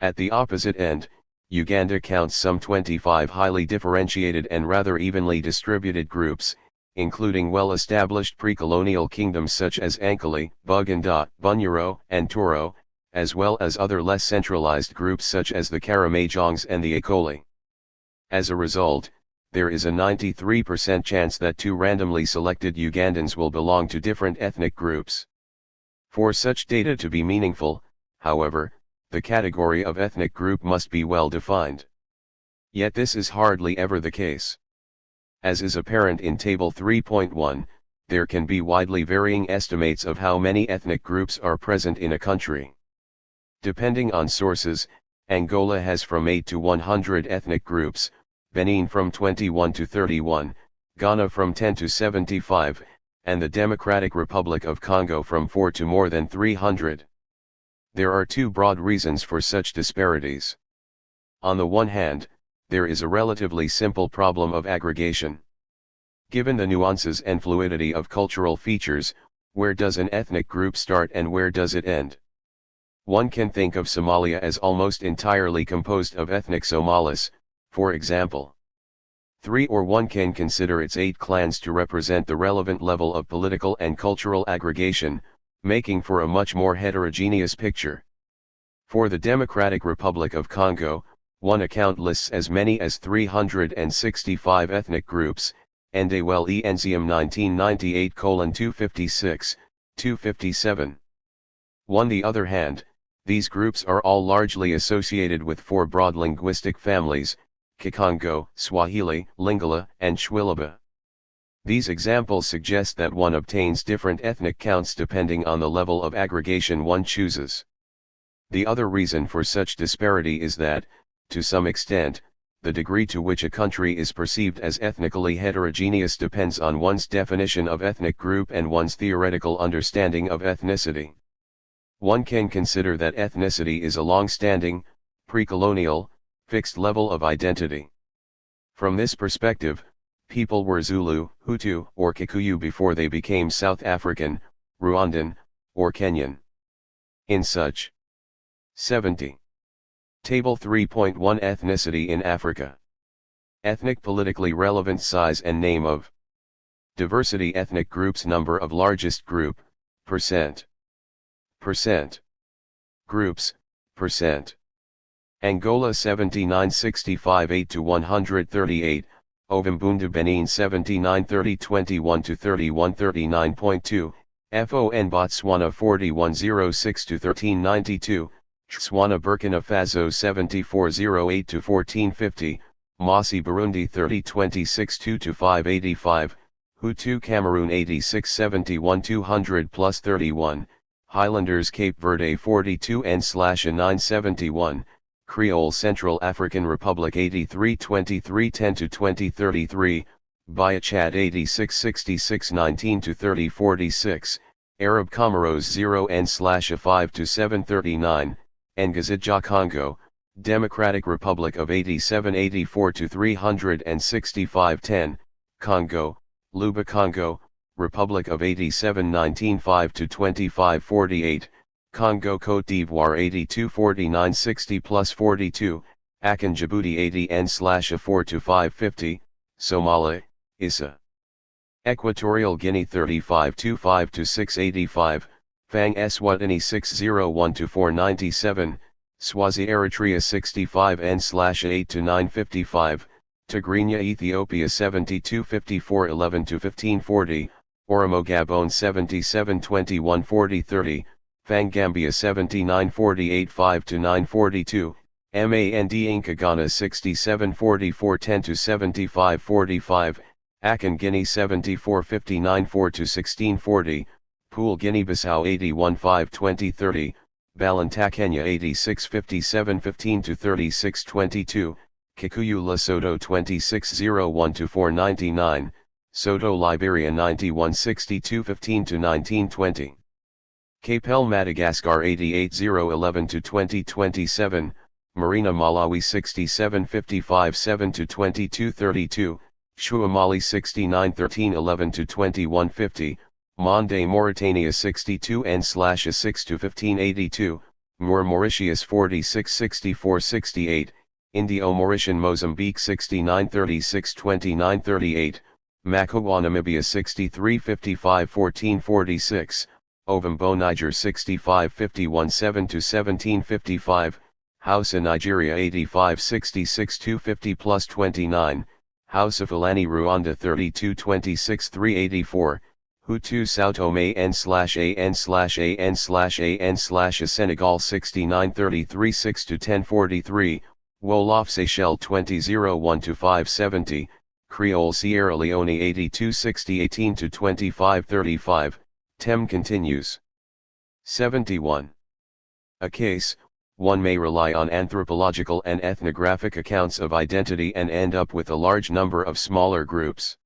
At the opposite end, Uganda counts some 25 highly differentiated and rather evenly distributed groups, including well-established pre-colonial kingdoms such as Ankole, Buganda, Bunyoro, and Toro, as well as other less centralized groups such as the Karamanjongs and the Akoli. As a result, there is a 93% chance that two randomly selected Ugandans will belong to different ethnic groups. For such data to be meaningful, however, the category of ethnic group must be well defined. Yet this is hardly ever the case. As is apparent in Table 3.1, there can be widely varying estimates of how many ethnic groups are present in a country. Depending on sources, Angola has from 8 to 100 ethnic groups, Benin from 21 to 31, Ghana from 10 to 75, and the Democratic Republic of Congo from 4 to more than 300. There are two broad reasons for such disparities. On the one hand, there is a relatively simple problem of aggregation. Given the nuances and fluidity of cultural features, where does an ethnic group start and where does it end? One can think of Somalia as almost entirely composed of ethnic Somalis, for example. Or one can consider its 8 clans to represent the relevant level of political and cultural aggregation, making for a much more heterogeneous picture. For the Democratic Republic of Congo, one account lists as many as 365 ethnic groups, Ndewele Enzium 1998:256, 257. On the other hand, these groups are all largely associated with 4 broad linguistic families, Kikongo, Swahili, Lingala, and Shwilaba. These examples suggest that one obtains different ethnic counts depending on the level of aggregation one chooses. The other reason for such disparity is that, to some extent, the degree to which a country is perceived as ethnically heterogeneous depends on one's definition of ethnic group and one's theoretical understanding of ethnicity. One can consider that ethnicity is a long-standing, pre-colonial, fixed level of identity. From this perspective, People were Zulu, Hutu, or Kikuyu before they became South African, Rwandan, or Kenyan. In such 70. Table 3.1 Ethnicity in Africa. Ethnic politically relevant size and name of diversity ethnic groups number of largest group, percent. Groups, percent. Angola 7965 8 to 138, Ovimbunda Benin 7930 21 to 3139.2, FON Botswana 4106 to 1392, Tswana Burkina Faso 7408 to 1450, Mossi Burundi 3026 2 to 585, Hutu Cameroon 8671 200 plus 31, Highlanders Cape Verde 42N/971, Creole Central African Republic 8323 10 to 2033, Baya Chad 8666 19 to 3046, Arab Comoros 0N/5 to 739, Ngazidja Congo, Democratic Republic of 8784 to 365 10, Congo, Luba Congo, Republic of 8719 5 to 2548, Congo Côte d'Ivoire 8249 60 plus 42, Akan Djibouti 80N/4 to 550, Somalia, Issa. Equatorial Guinea 3525 to 685, Fang Eswatini 601 to 497, Swazi Eritrea 65N/8 to 955, Tigrinya Ethiopia 7254 11 to 1540, Oromo Gabon 7721 40 30, Fang Gambia 7948 5 to 942, MAND Inca Ghana 6744 10 to 7545, Akan Guinea 7459 4 to 1640, Pool Guinea Bissau 81 5 20 30, Balanta Kenya 8657 15 to 3622, Kikuyu Lesotho 2601 to 499, Soto Liberia 9162 15 to 1920. Capel Madagascar 88011 to 2027, Marina Malawi 6755 7 to 2232, Shua Mali 6913 11 to 2150, Monde Mauritania 62N/6 to 1582, Mur Mauritius 4664 68, Indio Mauritian Mozambique 6936 2938, Makawa Namibia 6355 1446, Ovimbo Niger 6551 7 to 1755, Hausa Nigeria 8566 250 plus 29, Hausa Fulani Rwanda 3226 384, Hutu Sao Tome N/AN/AN/AN/A Senegal 6933 6 to 1043, Wolof Seychelles 2001 to 570, Creole Sierra Leone 8260 18 to 2535, Tem continues. 71. A case, one may rely on anthropological and ethnographic accounts of identity and end up with a large number of smaller groups.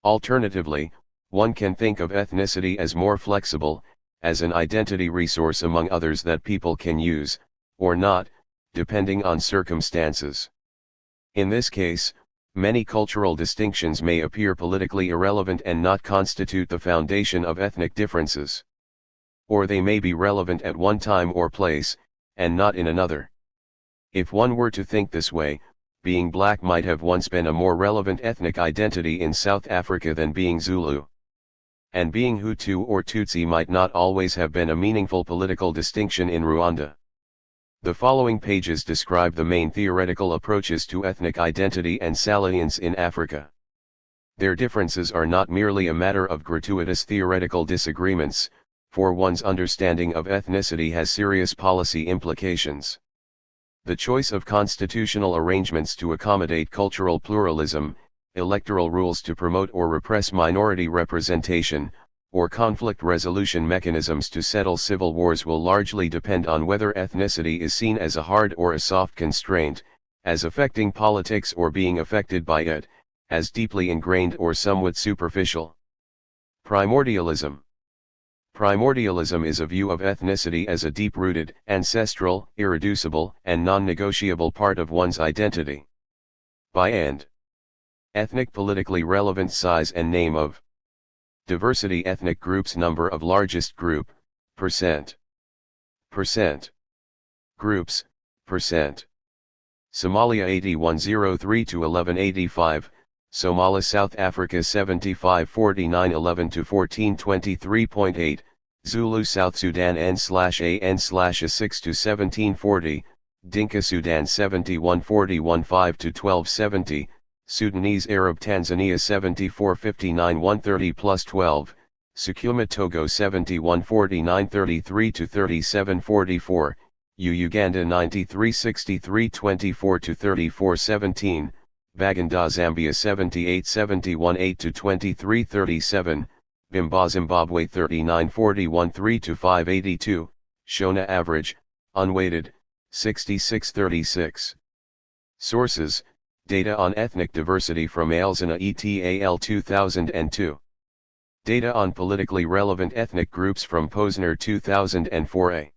Alternatively, one can think of ethnicity as more flexible, as an identity resource among others that people can use, or not, depending on circumstances. In this case, many cultural distinctions may appear politically irrelevant and not constitute the foundation of ethnic differences. Or they may be relevant at one time or place, and not in another. If one were to think this way, being black might have once been a more relevant ethnic identity in South Africa than being Zulu. And being Hutu or Tutsi might not always have been a meaningful political distinction in Rwanda. The following pages describe the main theoretical approaches to ethnic identity and salience in Africa. Their differences are not merely a matter of gratuitous theoretical disagreements, for one's understanding of ethnicity has serious policy implications. The choice of constitutional arrangements to accommodate cultural pluralism, electoral rules to promote or repress minority representation, or conflict resolution mechanisms to settle civil wars will largely depend on whether ethnicity is seen as a hard or a soft constraint, as affecting politics or being affected by it, as deeply ingrained or somewhat superficial. Primordialism. Primordialism is a view of ethnicity as a deep-rooted, ancestral, irreducible, and non-negotiable part of one's identity. By and Ethnic politically relevant size and name of. Diversity ethnic groups number of largest group, percent. Percent. Groups, percent. Somalia 8103 to 1185, Somalia South Africa 7549 11 to 1423.8, Zulu South Sudan N/AN/A 6 to 1740, Dinka Sudan 7141 5 to 1270, Sudanese Arab Tanzania 7459 130 plus 12, Sukuma Togo 7149 33 to 3744, Uganda 9363 24 to 3417, Baganda Zambia 7871 8 to 2337, Bimba Zimbabwe 3941 3 to 582, Shona average, unweighted, 6636. Sources, data on ethnic diversity from Alzina et al. 2002. Data on politically relevant ethnic groups from Posner 2004a.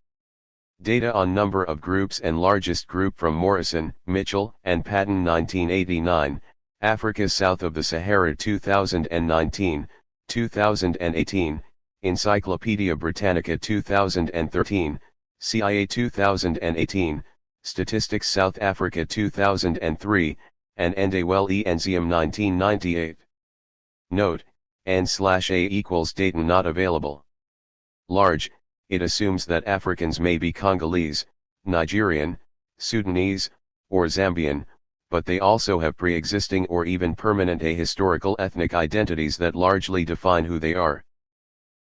Data on number of groups and largest group from Morrison, Mitchell, and Patton 1989, Africa south of the Sahara 2019, 2018, Encyclopedia Britannica 2013, CIA 2018, Statistics South Africa 2003, and Ndewell Enzium 1998. Note, N/A equals Dayton not available. Large, it assumes that Africans may be Congolese, Nigerian, Sudanese, or Zambian, but they also have pre-existing or even permanent ahistorical ethnic identities that largely define who they are.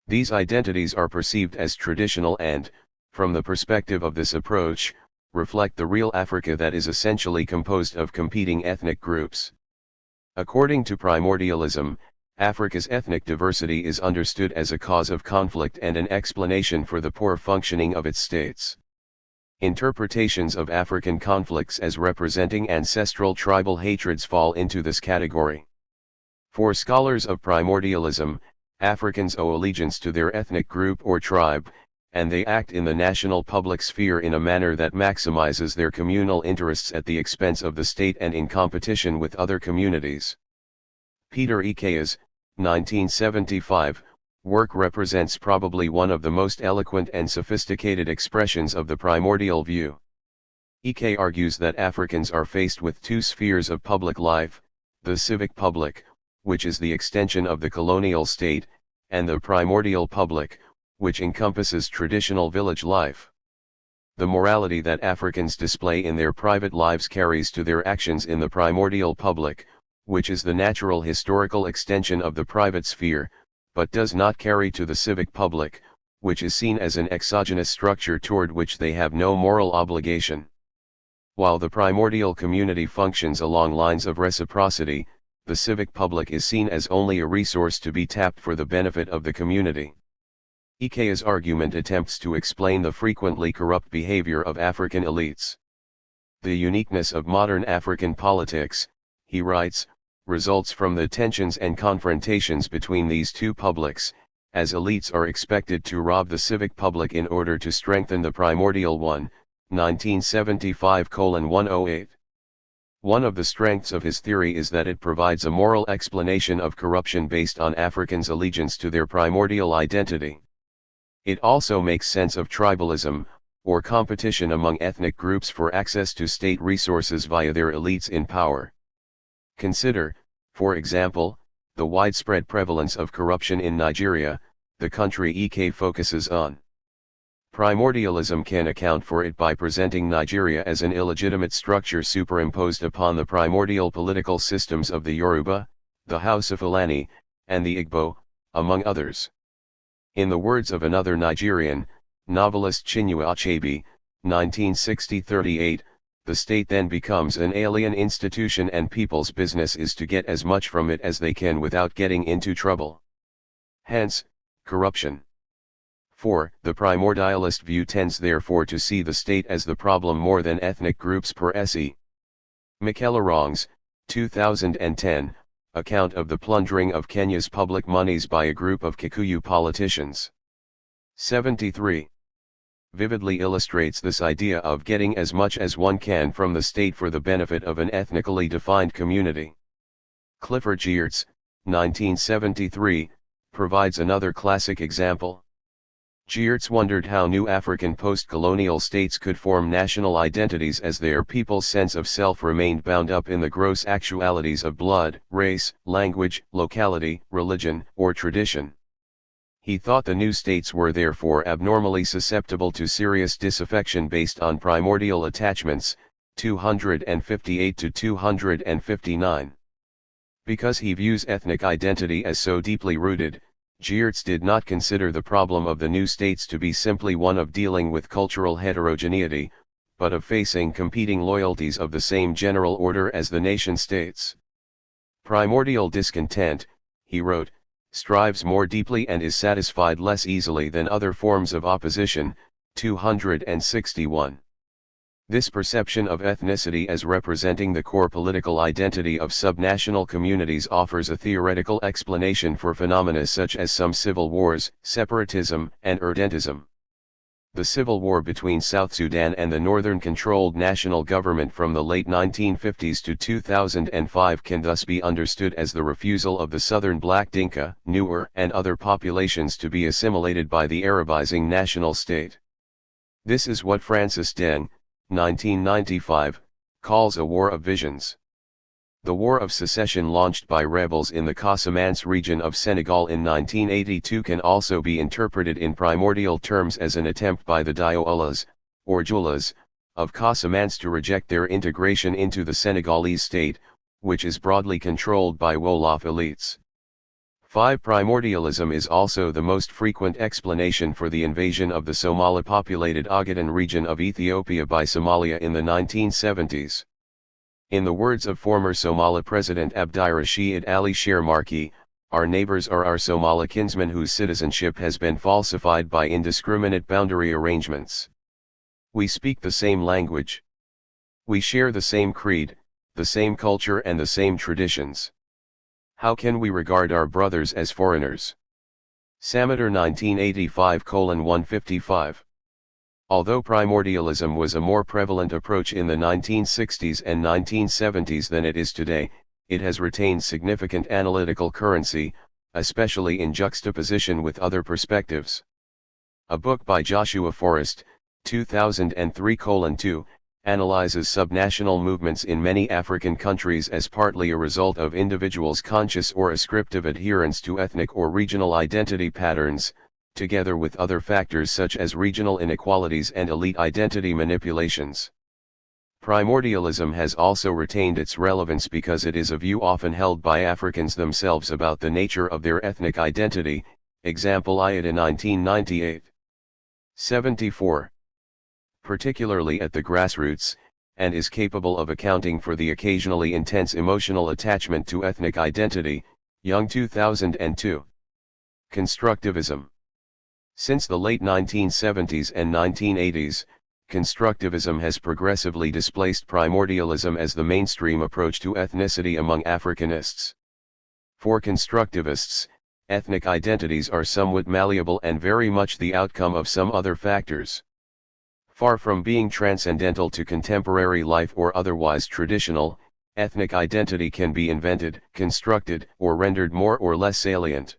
These identities are perceived as traditional and, from the perspective of this approach, reflect the real Africa that is essentially composed of competing ethnic groups. According to primordialism, Africa's ethnic diversity is understood as a cause of conflict and an explanation for the poor functioning of its states. Interpretations of African conflicts as representing ancestral tribal hatreds fall into this category. For scholars of primordialism, Africans owe allegiance to their ethnic group or tribe, and they act in the national public sphere in a manner that maximizes their communal interests at the expense of the state and in competition with other communities. Peter Ikea's, 1975, work represents probably one of the most eloquent and sophisticated expressions of the primordial view. Ike argues that Africans are faced with two spheres of public life, the civic public, which is the extension of the colonial state, and the primordial public, which encompasses traditional village life. The morality that Africans display in their private lives carries to their actions in the primordial public, which is the natural historical extension of the private sphere, but does not carry to the civic public, which is seen as an exogenous structure toward which they have no moral obligation. While the primordial community functions along lines of reciprocity, the civic public is seen as only a resource to be tapped for the benefit of the community. Ikea's argument attempts to explain the frequently corrupt behavior of African elites. The uniqueness of modern African politics, he writes, results from the tensions and confrontations between these two publics, as elites are expected to rob the civic public in order to strengthen the primordial one, 1975:108. One of the strengths of his theory is that it provides a moral explanation of corruption based on Africans' allegiance to their primordial identity. It also makes sense of tribalism, or competition among ethnic groups for access to state resources via their elites in power. Consider, for example, the widespread prevalence of corruption in Nigeria, the country Ike focuses on. Primordialism can account for it by presenting Nigeria as an illegitimate structure superimposed upon the primordial political systems of the Yoruba, the Hausa Fulani, and the Igbo, among others. In the words of another Nigerian, novelist Chinua Achebe, 1960-38, the state then becomes an alien institution and people's business is to get as much from it as they can without getting into trouble. Hence, corruption. 4. The primordialist view tends therefore to see the state as the problem more than ethnic groups per se. Mikelarong's, 2010, account of the plundering of Kenya's public monies by a group of Kikuyu politicians. 73. Vividly illustrates this idea of getting as much as one can from the state for the benefit of an ethnically defined community. Clifford Geertz, 1973, provides another classic example. Geertz wondered how new African post-colonial states could form national identities as their people's sense of self remained bound up in the gross actualities of blood, race, language, locality, religion, or tradition. He thought the new states were therefore abnormally susceptible to serious disaffection based on primordial attachments, 258 to 259. Because he views ethnic identity as so deeply rooted, Geertz did not consider the problem of the new states to be simply one of dealing with cultural heterogeneity, but of facing competing loyalties of the same general order as the nation-states. Primordial discontent, he wrote, strives more deeply and is satisfied less easily than other forms of opposition, 261. This perception of ethnicity as representing the core political identity of subnational communities offers a theoretical explanation for phenomena such as some civil wars, separatism, and irredentism. The civil war between South Sudan and the Northern-controlled national government from the late 1950s to 2005 can thus be understood as the refusal of the Southern Black Dinka, Nuer, and other populations to be assimilated by the Arabizing national state. This is what Francis Deng, 1995, calls a war of visions. The War of Secession launched by rebels in the Casamance region of Senegal in 1982 can also be interpreted in primordial terms as an attempt by the Diolas, or Julas, of Casamance to reject their integration into the Senegalese state, which is broadly controlled by Wolof elites. 5. Primordialism is also the most frequent explanation for the invasion of the Somali-populated Ogaden region of Ethiopia by Somalia in the 1970s. In the words of former Somali President Abdirashid Ali Sharmarki, our neighbors are our Somali kinsmen whose citizenship has been falsified by indiscriminate boundary arrangements. We speak the same language. We share the same creed, the same culture and the same traditions. How can we regard our brothers as foreigners? Sameter 1985:155. Although primordialism was a more prevalent approach in the 1960s and 1970s than it is today, it has retained significant analytical currency, especially in juxtaposition with other perspectives. A book by Joshua Forrest, 2003:2, analyzes subnational movements in many African countries as partly a result of individuals' conscious or ascriptive adherence to ethnic or regional identity patterns, together with other factors such as regional inequalities and elite identity manipulations. Primordialism has also retained its relevance because it is a view often held by Africans themselves about the nature of their ethnic identity, example Iyada 1998. 74. Particularly at the grassroots, and is capable of accounting for the occasionally intense emotional attachment to ethnic identity, Young 2002. Constructivism. Since the late 1970s and 1980s, constructivism has progressively displaced primordialism as the mainstream approach to ethnicity among Africanists. For constructivists, ethnic identities are somewhat malleable and very much the outcome of some other factors. Far from being transcendental to contemporary life or otherwise traditional, ethnic identity can be invented, constructed, or rendered more or less salient.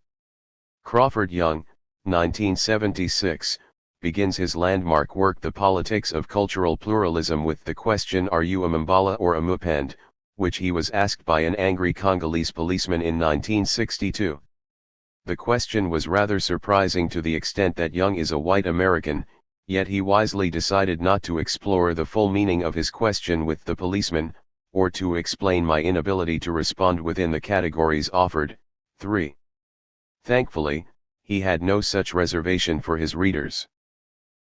Crawford Young, 1976, begins his landmark work The Politics of Cultural Pluralism with the question "Are you a Mambala or a Mupende?", which he was asked by an angry Congolese policeman in 1962. The question was rather surprising to the extent that Young is a white American, yet he wisely decided not to explore the full meaning of his question with the policeman, or to explain my inability to respond within the categories offered. 3. Thankfully, he had no such reservation for his readers.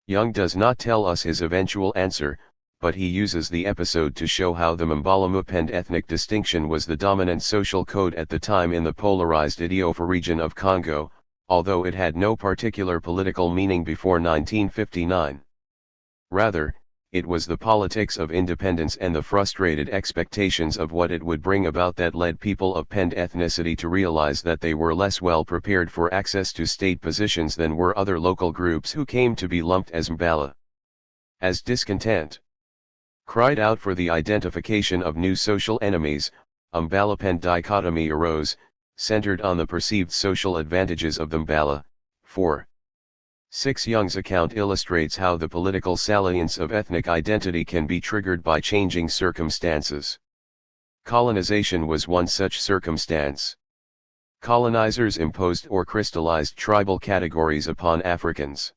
Young does not tell us his eventual answer, but he uses the episode to show how the Mambala-Mupende ethnic distinction was the dominant social code at the time in the polarized Idiofa region of Congo, although it had no particular political meaning before 1959. Rather, it was the politics of independence and the frustrated expectations of what it would bring about that led people of Pende ethnicity to realize that they were less well prepared for access to state positions than were other local groups who came to be lumped as Mbala. As discontent cried out for the identification of new social enemies, Mbalapan dichotomy arose, centered on the perceived social advantages of the Mbala. 4. 6. Young's account illustrates how the political salience of ethnic identity can be triggered by changing circumstances. Colonization was one such circumstance. Colonizers imposed or crystallized tribal categories upon Africans.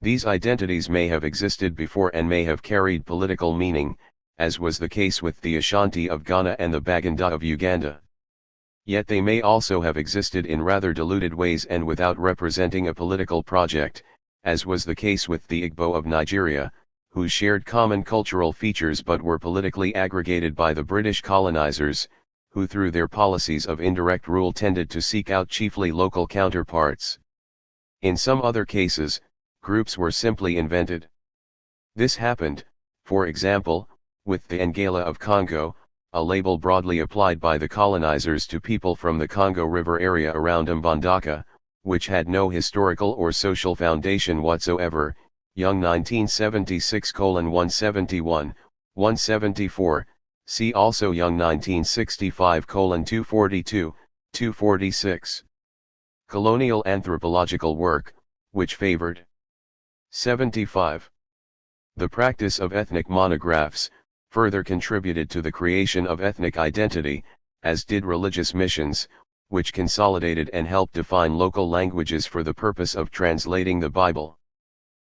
These identities may have existed before and may have carried political meaning, as was the case with the Ashanti of Ghana and the Baganda of Uganda. Yet they may also have existed in rather diluted ways and without representing a political project, as was the case with the Igbo of Nigeria, who shared common cultural features but were politically aggregated by the British colonizers, who through their policies of indirect rule tended to seek out chiefly local counterparts. In some other cases, groups were simply invented. This happened, for example, with the Ngala of Congo, a label broadly applied by the colonizers to people from the Congo River area around Mbandaka, which had no historical or social foundation whatsoever. Young 1976:171, 174, see also Young 1965:242, 246. Colonial anthropological work, which favored 75. The practice of ethnic monographs, further contributed to the creation of ethnic identity, as did religious missions, which consolidated and helped define local languages for the purpose of translating the Bible.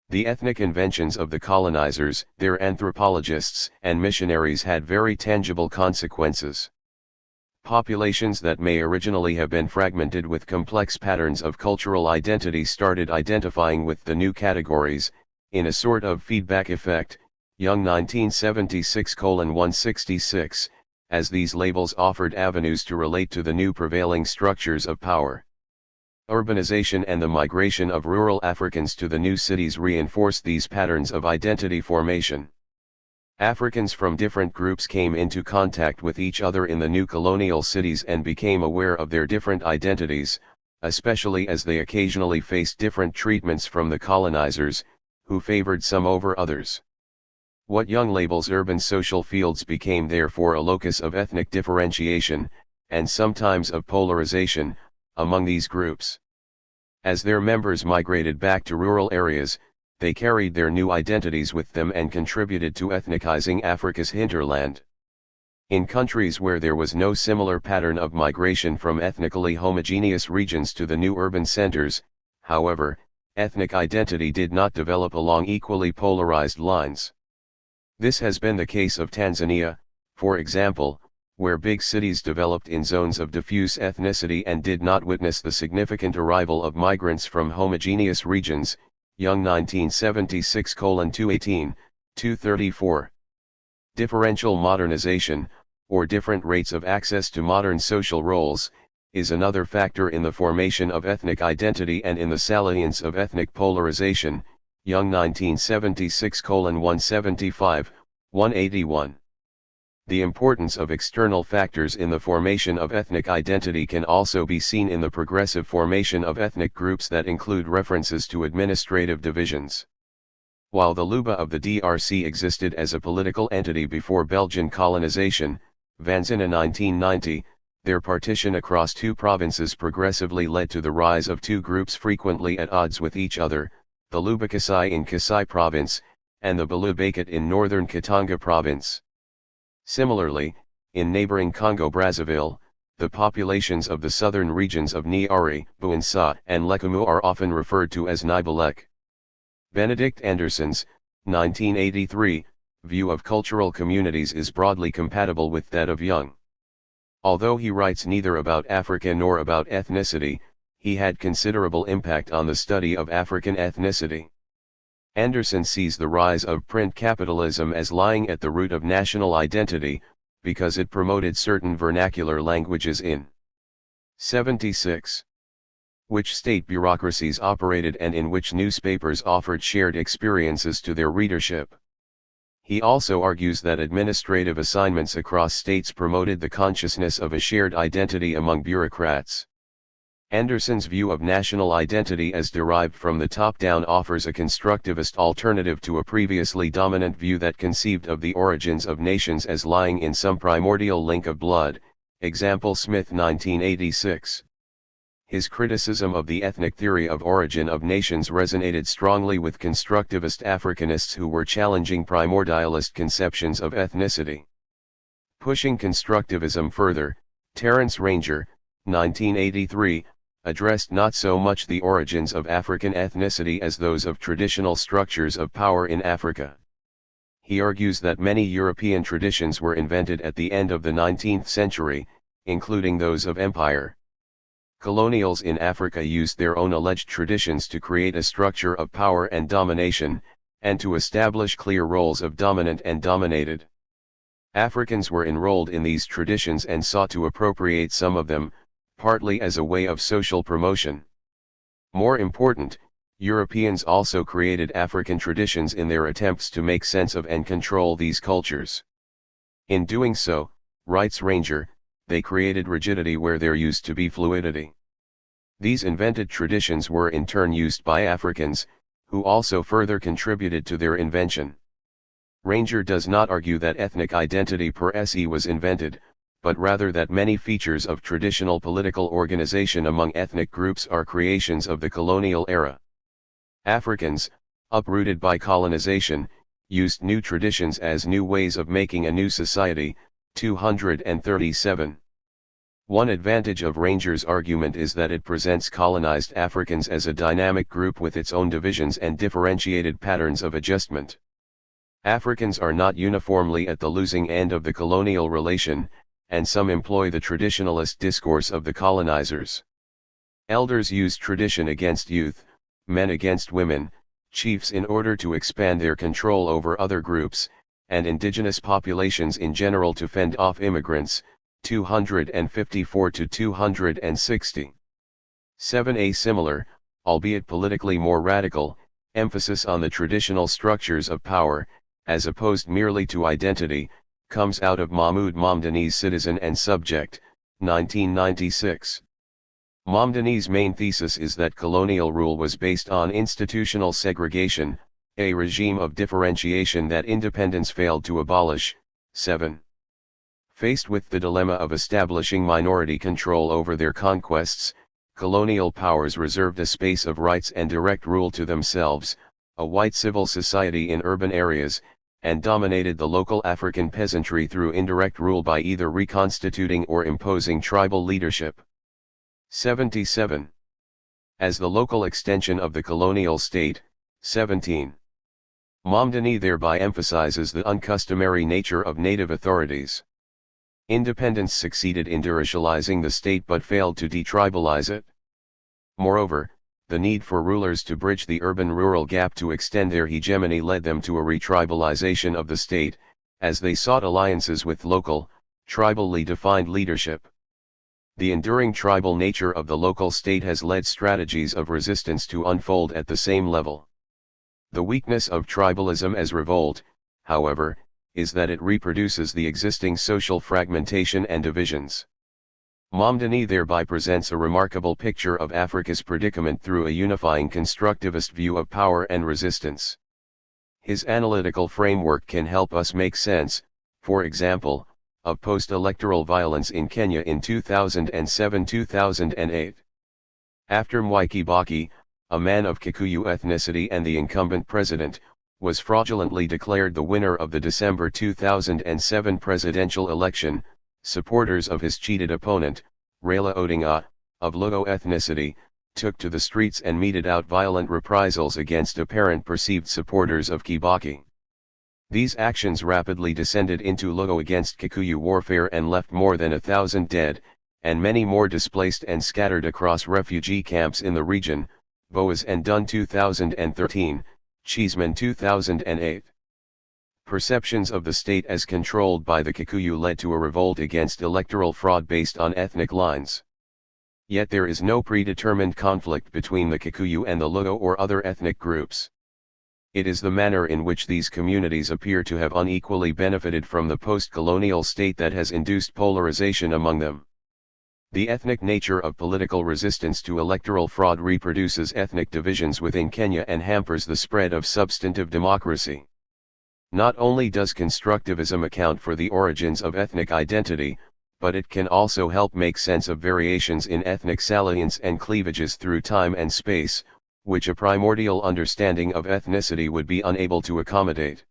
The ethnic inventions of the colonizers, their anthropologists and missionaries had very tangible consequences. Populations that may originally have been fragmented with complex patterns of cultural identity started identifying with the new categories, in a sort of feedback effect. Young 1976:166, as these labels offered avenues to relate to the new prevailing structures of power. Urbanization and the migration of rural Africans to the new cities reinforced these patterns of identity formation. Africans from different groups came into contact with each other in the new colonial cities and became aware of their different identities, especially as they occasionally faced different treatments from the colonizers, who favored some over others. What Young labels urban social fields became therefore a locus of ethnic differentiation, and sometimes of polarization, among these groups. As their members migrated back to rural areas, they carried their new identities with them and contributed to ethnicizing Africa's hinterland. In countries where there was no similar pattern of migration from ethnically homogeneous regions to the new urban centers, however, ethnic identity did not develop along equally polarized lines. This has been the case of Tanzania, for example, where big cities developed in zones of diffuse ethnicity and did not witness the significant arrival of migrants from homogeneous regions. Young 1976:218, 234. Differential modernization, or different rates of access to modern social roles, is another factor in the formation of ethnic identity and in the salience of ethnic polarization. Young 1976:175, 181. The importance of external factors in the formation of ethnic identity can also be seen in the progressive formation of ethnic groups that include references to administrative divisions. While the Luba of the DRC existed as a political entity before Belgian colonization, Vanzina 1990, their partition across two provinces progressively led to the rise of two groups frequently at odds with each other, the Luba Kasai in Kasai province, and the Balu Bakat in northern Katanga province. Similarly, in neighboring Congo-Brazzaville, the populations of the southern regions of Niari, Buinsa, and Lekumu are often referred to as Nibalek. Benedict Anderson's, 1983, view of cultural communities is broadly compatible with that of Young. Although he writes neither about Africa nor about ethnicity, he had considerable impact on the study of African ethnicity. Anderson sees the rise of print capitalism as lying at the root of national identity, because it promoted certain vernacular languages in 76. Which state bureaucracies operated and in which newspapers offered shared experiences to their readership. He also argues that administrative assignments across states promoted the consciousness of a shared identity among bureaucrats. Anderson's view of national identity as derived from the top-down offers a constructivist alternative to a previously dominant view that conceived of the origins of nations as lying in some primordial link of blood, Example Smith 1986. His criticism of the ethnic theory of origin of nations resonated strongly with constructivist Africanists who were challenging primordialist conceptions of ethnicity. Pushing constructivism further, Terence Ranger, 1983, addressed not so much the origins of African ethnicity as those of traditional structures of power in Africa. He argues that many European traditions were invented at the end of the 19th century, including those of empire. Colonials in Africa used their own alleged traditions to create a structure of power and domination, and to establish clear roles of dominant and dominated. Africans were enrolled in these traditions and sought to appropriate some of them, partly as a way of social promotion. More important, Europeans also created African traditions in their attempts to make sense of and control these cultures. In doing so, writes Ranger, they created rigidity where there used to be fluidity. These invented traditions were in turn used by Africans, who also further contributed to their invention. Ranger does not argue that ethnic identity per se was invented, but rather that many features of traditional political organization among ethnic groups are creations of the colonial era. Africans, uprooted by colonization, used new traditions as new ways of making a new society. 237. One advantage of Ranger's argument is that it presents colonized Africans as a dynamic group with its own divisions and differentiated patterns of adjustment. Africans are not uniformly at the losing end of the colonial relation, and some employ the traditionalist discourse of the colonizers. Elders use tradition against youth, men against women, chiefs in order to expand their control over other groups, and indigenous populations in general to fend off immigrants. 254 to 260. 7. A similar, albeit politically more radical, emphasis on the traditional structures of power, as opposed merely to identity, comes out of Mahmoud Mamdani's Citizen and Subject, 1996. Mamdani's main thesis is that colonial rule was based on institutional segregation, a regime of differentiation that independence failed to abolish. 7. Faced with the dilemma of establishing minority control over their conquests, colonial powers reserved a space of rights and direct rule to themselves, a white civil society in urban areas, and dominated the local African peasantry through indirect rule by either reconstituting or imposing tribal leadership. 77. As the local extension of the colonial state. 17. Mamdani thereby emphasizes the uncustomary nature of native authorities. Independence succeeded in deracializing the state but failed to detribalize it. Moreover, the need for rulers to bridge the urban-rural gap to extend their hegemony led them to a retribalization of the state, as they sought alliances with local, tribally defined leadership. The enduring tribal nature of the local state has led strategies of resistance to unfold at the same level. The weakness of tribalism as revolt, however, is that it reproduces the existing social fragmentation and divisions. Mamdani thereby presents a remarkable picture of Africa's predicament through a unifying constructivist view of power and resistance. His analytical framework can help us make sense, for example, of post-electoral violence in Kenya in 2007-2008. After Mwai Kibaki, a man of Kikuyu ethnicity and the incumbent president, was fraudulently declared the winner of the December 2007 presidential election, supporters of his cheated opponent, Raila Odinga, of Luo ethnicity, took to the streets and meted out violent reprisals against apparent perceived supporters of Kibaki. These actions rapidly descended into Luo against Kikuyu warfare and left more than 1,000 dead, and many more displaced and scattered across refugee camps in the region. Boas and Dunn 2013, Cheeseman 2008. Perceptions of the state as controlled by the Kikuyu led to a revolt against electoral fraud based on ethnic lines. Yet there is no predetermined conflict between the Kikuyu and the Luo or other ethnic groups. It is the manner in which these communities appear to have unequally benefited from the post-colonial state that has induced polarization among them. The ethnic nature of political resistance to electoral fraud reproduces ethnic divisions within Kenya and hampers the spread of substantive democracy. Not only does constructivism account for the origins of ethnic identity, but it can also help make sense of variations in ethnic salience and cleavages through time and space, which a primordial understanding of ethnicity would be unable to accommodate.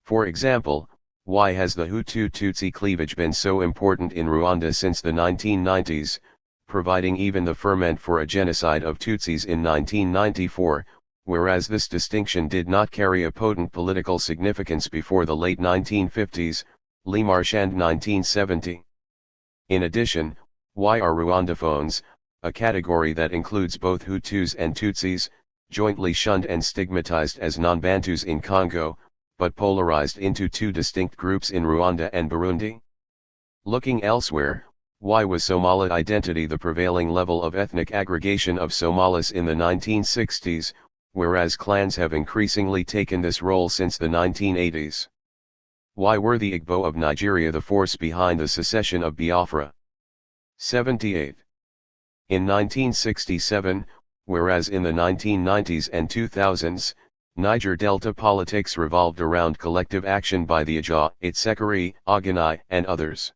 For example, why has the Hutu-Tutsi cleavage been so important in Rwanda since the 1990s, providing even the ferment for a genocide of Tutsis in 1994, whereas this distinction did not carry a potent political significance before the late 1950s, Lemarchand 1970. In addition, why are Rwandophones, a category that includes both Hutus and Tutsis, jointly shunned and stigmatized as non-Bantus in Congo, but polarized into two distinct groups in Rwanda and Burundi? Looking elsewhere, why was Somali identity the prevailing level of ethnic aggregation of Somalis in the 1960s, whereas clans have increasingly taken this role since the 1980s? Why were the Igbo of Nigeria the force behind the secession of Biafra? 78. In 1967, whereas in the 1990s and 2000s, Niger Delta politics revolved around collective action by the Aja, Itsekiri, Oganai, and others.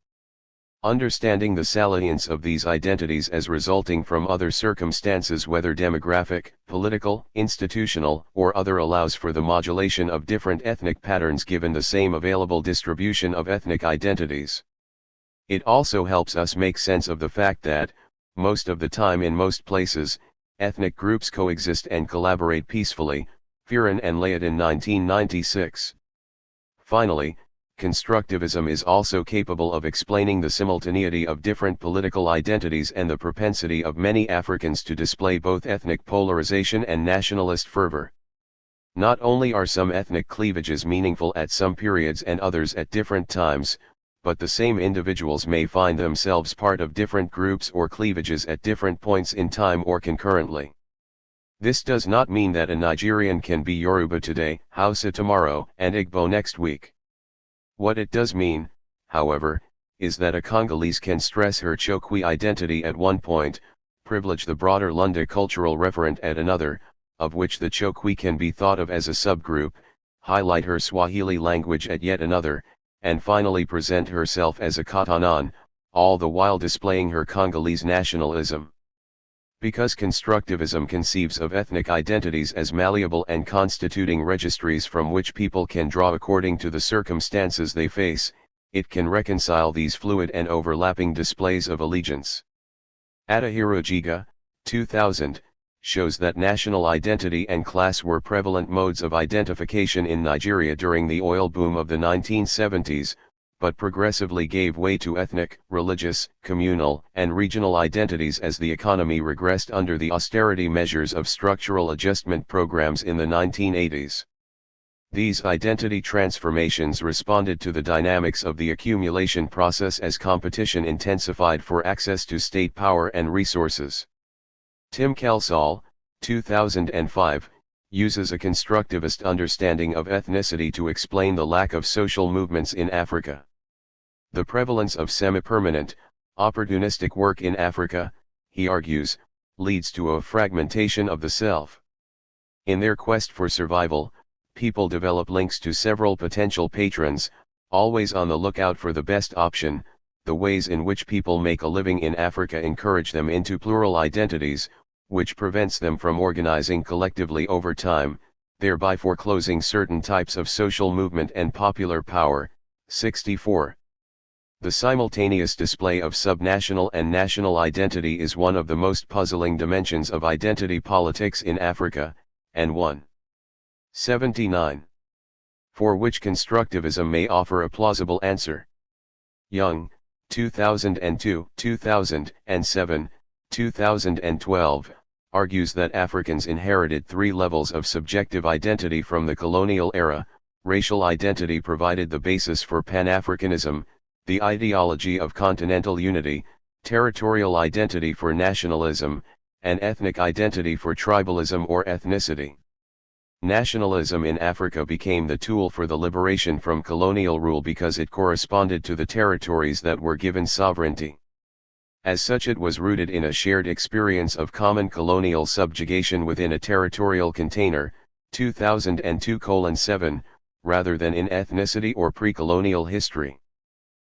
Understanding the salience of these identities as resulting from other circumstances, whether demographic, political, institutional, or other, allows for the modulation of different ethnic patterns given the same available distribution of ethnic identities. It also helps us make sense of the fact that, most of the time in most places, ethnic groups coexist and collaborate peacefully, Fearon and Layton 1996. Finally, constructivism is also capable of explaining the simultaneity of different political identities and the propensity of many Africans to display both ethnic polarization and nationalist fervor. Not only are some ethnic cleavages meaningful at some periods and others at different times, but the same individuals may find themselves part of different groups or cleavages at different points in time or concurrently. This does not mean that a Nigerian can be Yoruba today, Hausa tomorrow, and Igbo next week. What it does mean, however, is that a Congolese can stress her Chokwe identity at one point, privilege the broader Lunda cultural referent at another, of which the Chokwe can be thought of as a subgroup, highlight her Swahili language at yet another, and finally present herself as a Katanan, all the while displaying her Congolese nationalism. Because constructivism conceives of ethnic identities as malleable and constituting registries from which people can draw according to the circumstances they face, it can reconcile these fluid and overlapping displays of allegiance. Adahiro Jiga, 2000, shows that national identity and class were prevalent modes of identification in Nigeria during the oil boom of the 1970s, but progressively gave way to ethnic, religious, communal, and regional identities as the economy regressed under the austerity measures of structural adjustment programs in the 1980s. These identity transformations responded to the dynamics of the accumulation process as competition intensified for access to state power and resources. Tim Kelsall, 2005, uses a constructivist understanding of ethnicity to explain the lack of social movements in Africa. The prevalence of semi-permanent, opportunistic work in Africa, he argues, leads to a fragmentation of the self. In their quest for survival, people develop links to several potential patrons, always on the lookout for the best option. The ways in which people make a living in Africa encourage them into plural identities, which prevents them from organizing collectively over time, thereby foreclosing certain types of social movement and popular power. 64. The simultaneous display of subnational and national identity is one of the most puzzling dimensions of identity politics in Africa, and one. 79. For which constructivism may offer a plausible answer. Young, 2002, 2007, 2012, argues that Africans inherited three levels of subjective identity from the colonial era. Racial identity provided the basis for Pan-Africanism, the ideology of continental unity, territorial identity for nationalism, and ethnic identity for tribalism or ethnicity. Nationalism in Africa became the tool for the liberation from colonial rule because it corresponded to the territories that were given sovereignty. As such, it was rooted in a shared experience of common colonial subjugation within a territorial container, 2002:7, rather than in ethnicity or pre-colonial history.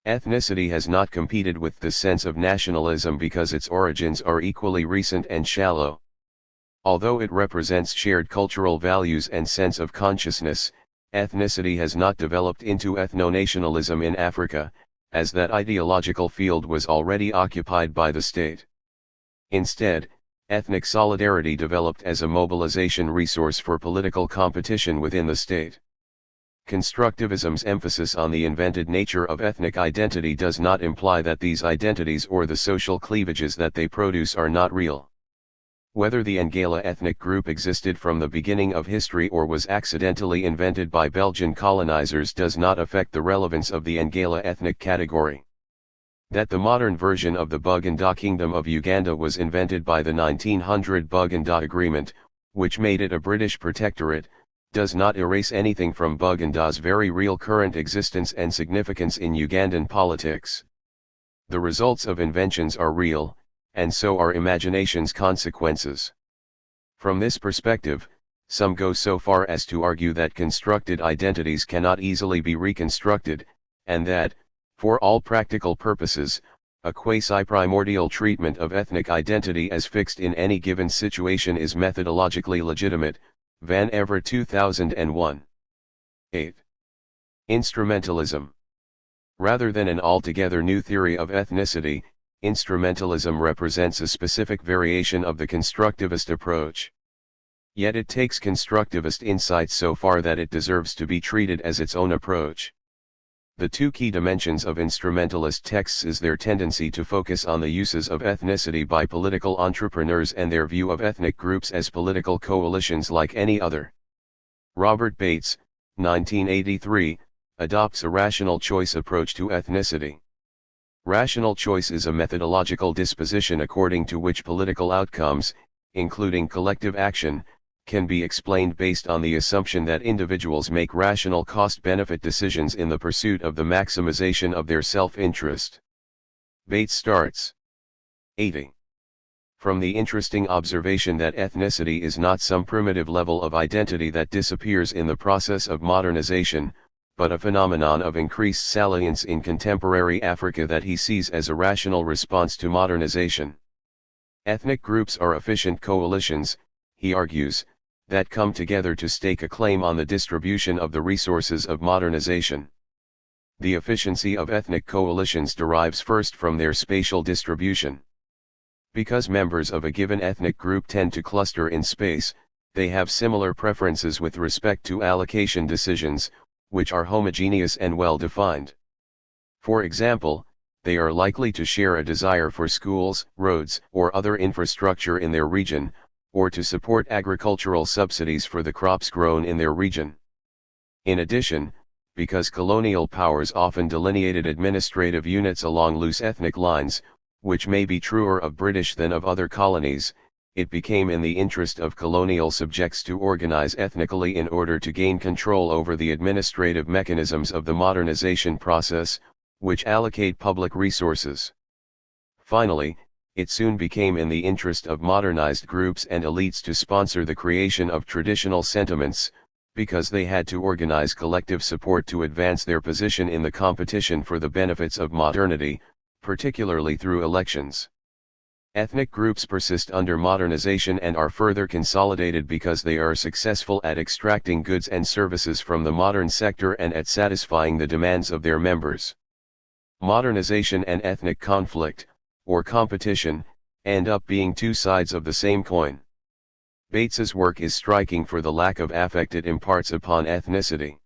Ethnicity has not competed with the sense of nationalism because its origins are equally recent and shallow. Although it represents shared cultural values and sense of consciousness, ethnicity has not developed into ethno-nationalism in Africa, as that ideological field was already occupied by the state. Instead, ethnic solidarity developed as a mobilization resource for political competition within the state. Constructivism's emphasis on the invented nature of ethnic identity does not imply that these identities or the social cleavages that they produce are not real. Whether the Ngala ethnic group existed from the beginning of history or was accidentally invented by Belgian colonizers does not affect the relevance of the Ngala ethnic category. That the modern version of the Buganda Kingdom of Uganda was invented by the 1900 Buganda Agreement, which made it a British protectorate, does not erase anything from Buganda's very real current existence and significance in Ugandan politics. The results of inventions are real, and so are imagination's consequences. From this perspective, some go so far as to argue that constructed identities cannot easily be reconstructed, and that, for all practical purposes, a quasi-primordial treatment of ethnic identity as fixed in any given situation is methodologically legitimate. Van Ever 2001. 8. Instrumentalism. Rather than an altogether new theory of ethnicity, instrumentalism represents a specific variation of the constructivist approach. Yet it takes constructivist insights so far that it deserves to be treated as its own approach. The two key dimensions of instrumentalist texts is their tendency to focus on the uses of ethnicity by political entrepreneurs and their view of ethnic groups as political coalitions like any other. Robert Bates, 1983, adopts a rational choice approach to ethnicity. Rational choice is a methodological disposition according to which political outcomes, including collective action, can be explained based on the assumption that individuals make rational cost-benefit decisions in the pursuit of the maximization of their self-interest. Bates starts. 80. From the interesting observation that ethnicity is not some primitive level of identity that disappears in the process of modernization, but a phenomenon of increased salience in contemporary Africa that he sees as a rational response to modernization. Ethnic groups are efficient coalitions, he argues, that come together to stake a claim on the distribution of the resources of modernization. The efficiency of ethnic coalitions derives first from their spatial distribution. Because members of a given ethnic group tend to cluster in space, they have similar preferences with respect to allocation decisions, which are homogeneous and well defined. For example, they are likely to share a desire for schools, roads, or other infrastructure in their region, or to support agricultural subsidies for the crops grown in their region. In addition, because colonial powers often delineated administrative units along loose ethnic lines, which may be truer of British than of other colonies, it became in the interest of colonial subjects to organize ethnically in order to gain control over the administrative mechanisms of the modernization process, which allocate public resources. Finally, it soon became in the interest of modernized groups and elites to sponsor the creation of traditional sentiments, because they had to organize collective support to advance their position in the competition for the benefits of modernity, particularly through elections. Ethnic groups persist under modernization and are further consolidated because they are successful at extracting goods and services from the modern sector and at satisfying the demands of their members. Modernization and ethnic conflict, or competition, end up being two sides of the same coin. Bates's work is striking for the lack of affect it imparts upon ethnicity.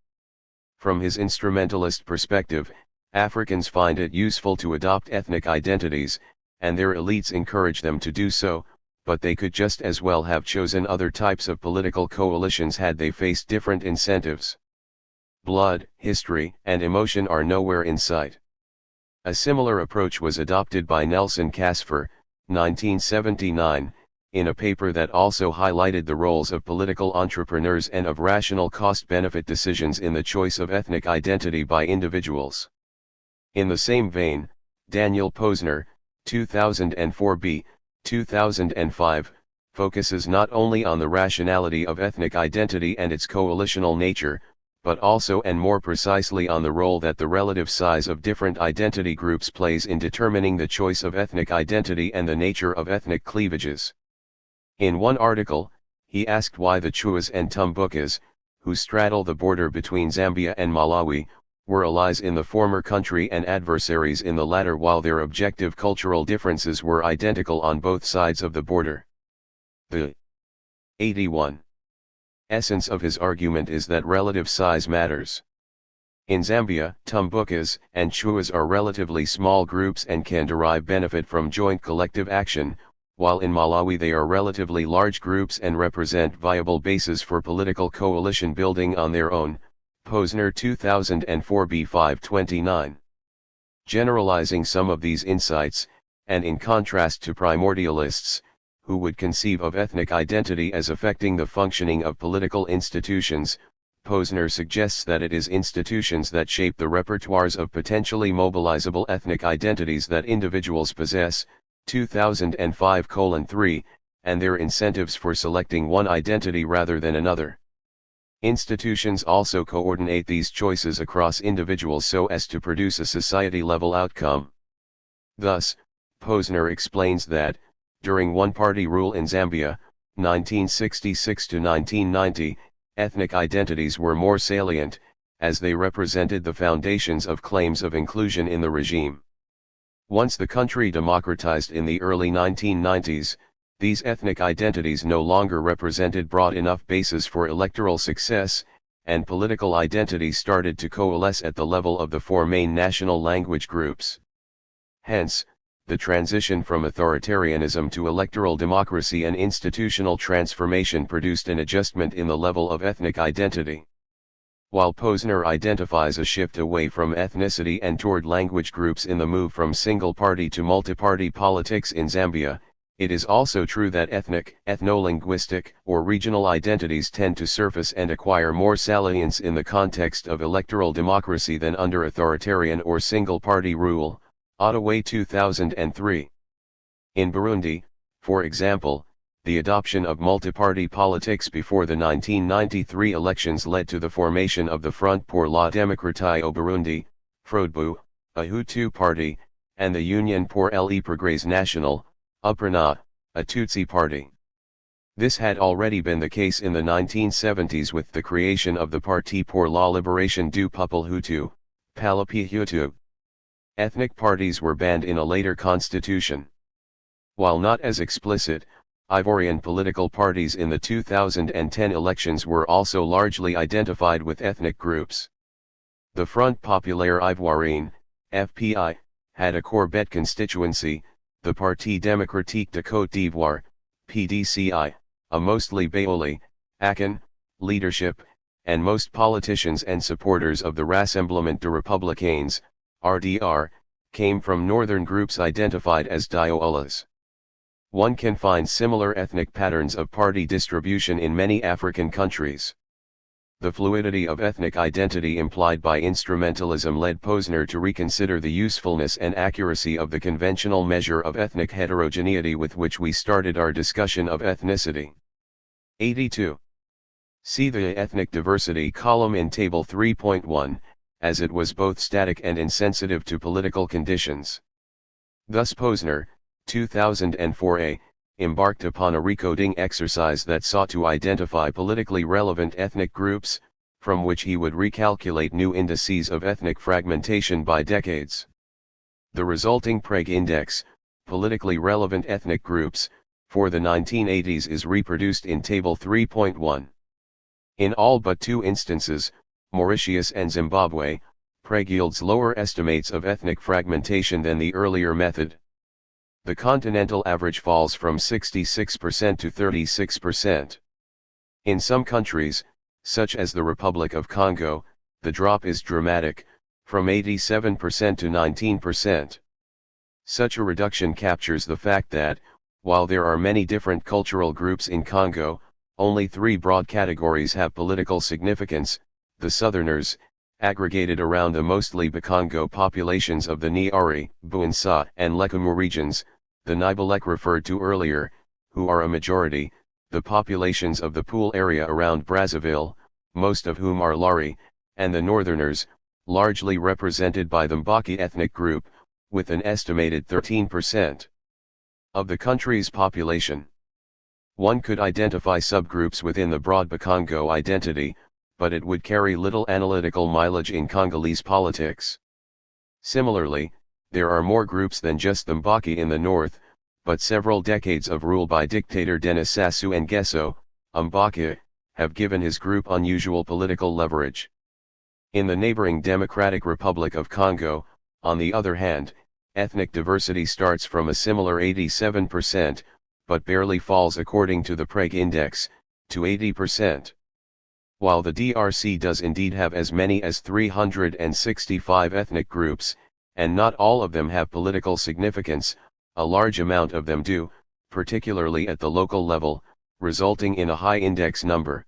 From his instrumentalist perspective, Africans find it useful to adopt ethnic identities, and their elites encourage them to do so, but they could just as well have chosen other types of political coalitions had they faced different incentives. Blood, history, and emotion are nowhere in sight. A similar approach was adopted by Nelson Casfer, 1979, in a paper that also highlighted the roles of political entrepreneurs and of rational cost-benefit decisions in the choice of ethnic identity by individuals. In the same vein, Daniel Posner, 2004b, 2005, focuses not only on the rationality of ethnic identity and its coalitional nature, but also and more precisely on the role that the relative size of different identity groups plays in determining the choice of ethnic identity and the nature of ethnic cleavages. In one article, he asked why the Chuas and Tumbukas, who straddle the border between Zambia and Malawi, were allies in the former country and adversaries in the latter while their objective cultural differences were identical on both sides of the border. The 81. Essence of his argument is that relative size matters. In Zambia, Tumbukas and Chuas are relatively small groups and can derive benefit from joint collective action, while in Malawi they are relatively large groups and represent viable bases for political coalition building on their own. Posner 2004 B 529. Generalizing some of these insights, and in contrast to primordialists, who would conceive of ethnic identity as affecting the functioning of political institutions, Posner suggests that it is institutions that shape the repertoires of potentially mobilizable ethnic identities that individuals possess, 2005:3, and their incentives for selecting one identity rather than another. Institutions also coordinate these choices across individuals so as to produce a society-level outcome. Thus, Posner explains that, during one-party rule in Zambia, 1966 to 1990, ethnic identities were more salient, as they represented the foundations of claims of inclusion in the regime. Once the country democratized in the early 1990s, these ethnic identities no longer represented broad enough bases for electoral success, and political identity started to coalesce at the level of the four main national language groups. Hence, the transition from authoritarianism to electoral democracy and institutional transformation produced an adjustment in the level of ethnic identity. While Posner identifies a shift away from ethnicity and toward language groups in the move from single-party to multi-party politics in Zambia, it is also true that ethnic, ethno-linguistic, or regional identities tend to surface and acquire more salience in the context of electoral democracy than under authoritarian or single-party rule. Ottaway 2003. In Burundi, for example, the adoption of multi-party politics before the 1993 elections led to the formation of the Front pour la Démocratie au Burundi, FRODEBU, a Hutu party, and the Union pour le Progrès National, UPRNA, a Tutsi party. This had already been the case in the 1970s with the creation of the Parti pour la Libération du Peuple Hutu, Palapi Hutu. Ethnic parties were banned in a later constitution. While not as explicit, Ivorian political parties in the 2010 elections were also largely identified with ethnic groups. The Front Populaire Ivoirien, FPI, had a Corbett constituency, the Parti démocratique de Côte d'Ivoire, PDCI, a mostly Baoli, Akan, leadership, and most politicians and supporters of the Rassemblement de Républicains, RDR, came from northern groups identified as Diolas. One can find similar ethnic patterns of party distribution in many African countries. The fluidity of ethnic identity implied by instrumentalism led Posner to reconsider the usefulness and accuracy of the conventional measure of ethnic heterogeneity with which we started our discussion of ethnicity. 82. See the ethnic diversity column in Table 3.1, as it was both static and insensitive to political conditions. Thus Posner, 2004a, embarked upon a recoding exercise that sought to identify politically relevant ethnic groups, from which he would recalculate new indices of ethnic fragmentation by decades. The resulting Prague Index, politically relevant ethnic groups, for the 1980s is reproduced in Table 3.1. In all but two instances, Mauritius and Zimbabwe, Prague yields lower estimates of ethnic fragmentation than the earlier method. The continental average falls from 66% to 36%. In some countries, such as the Republic of Congo, the drop is dramatic, from 87% to 19%. Such a reduction captures the fact that, while there are many different cultural groups in Congo, only three broad categories have political significance: the Southerners, aggregated around the mostly Bakongo populations of the Niari, Buinsa, and Lekumu regions, the Nibalek referred to earlier, who are a majority, the populations of the Pool area around Brazzaville, most of whom are Lari, and the Northerners, largely represented by the Mbaki ethnic group, with an estimated 13% of the country's population. One could identify subgroups within the broad Bakongo identity, but it would carry little analytical mileage in Congolese politics. Similarly, there are more groups than just the Mbaki in the north, but several decades of rule by dictator Denis Sassou Nguesso, Mbaki, have given his group unusual political leverage. In the neighboring Democratic Republic of Congo, on the other hand, ethnic diversity starts from a similar 87%, but barely falls according to the Prague Index, to 80%. While the DRC does indeed have as many as 365 ethnic groups, and not all of them have political significance, a large amount of them do, particularly at the local level, resulting in a high index number.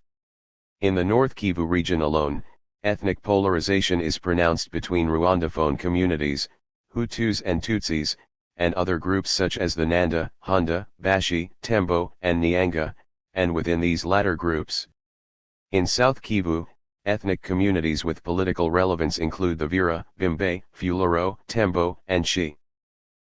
In the North Kivu region alone, ethnic polarization is pronounced between Rwandophone communities, Hutus and Tutsis, and other groups such as the Nanda, Hunda, Bashi, Tembo, and Nyanga, and within these latter groups. In South Kivu, ethnic communities with political relevance include the Vira, Bimbe, Fulero, Tembo, and Shi.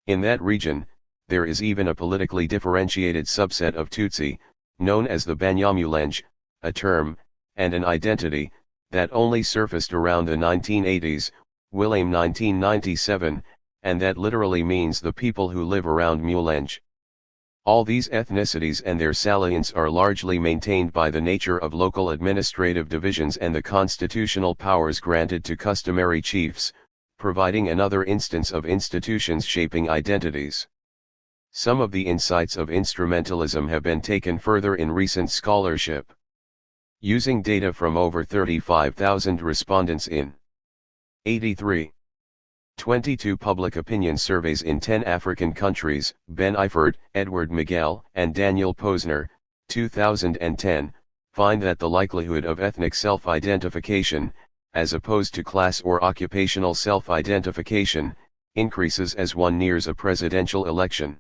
In that region, there is even a politically differentiated subset of Tutsi, known as the Banyamulenge, a term, and an identity, that only surfaced around the 1980s, William 1997, and that literally means the people who live around Mulenge. All these ethnicities and their salience are largely maintained by the nature of local administrative divisions and the constitutional powers granted to customary chiefs, providing another instance of institutions shaping identities. Some of the insights of instrumentalism have been taken further in recent scholarship. Using data from over 35,000 respondents in 22 public opinion surveys in 10 African countries, Ben Eifert, Edward Miguel, and Daniel Posner, 2010, find that the likelihood of ethnic self-identification, as opposed to class or occupational self-identification, increases as one nears a presidential election.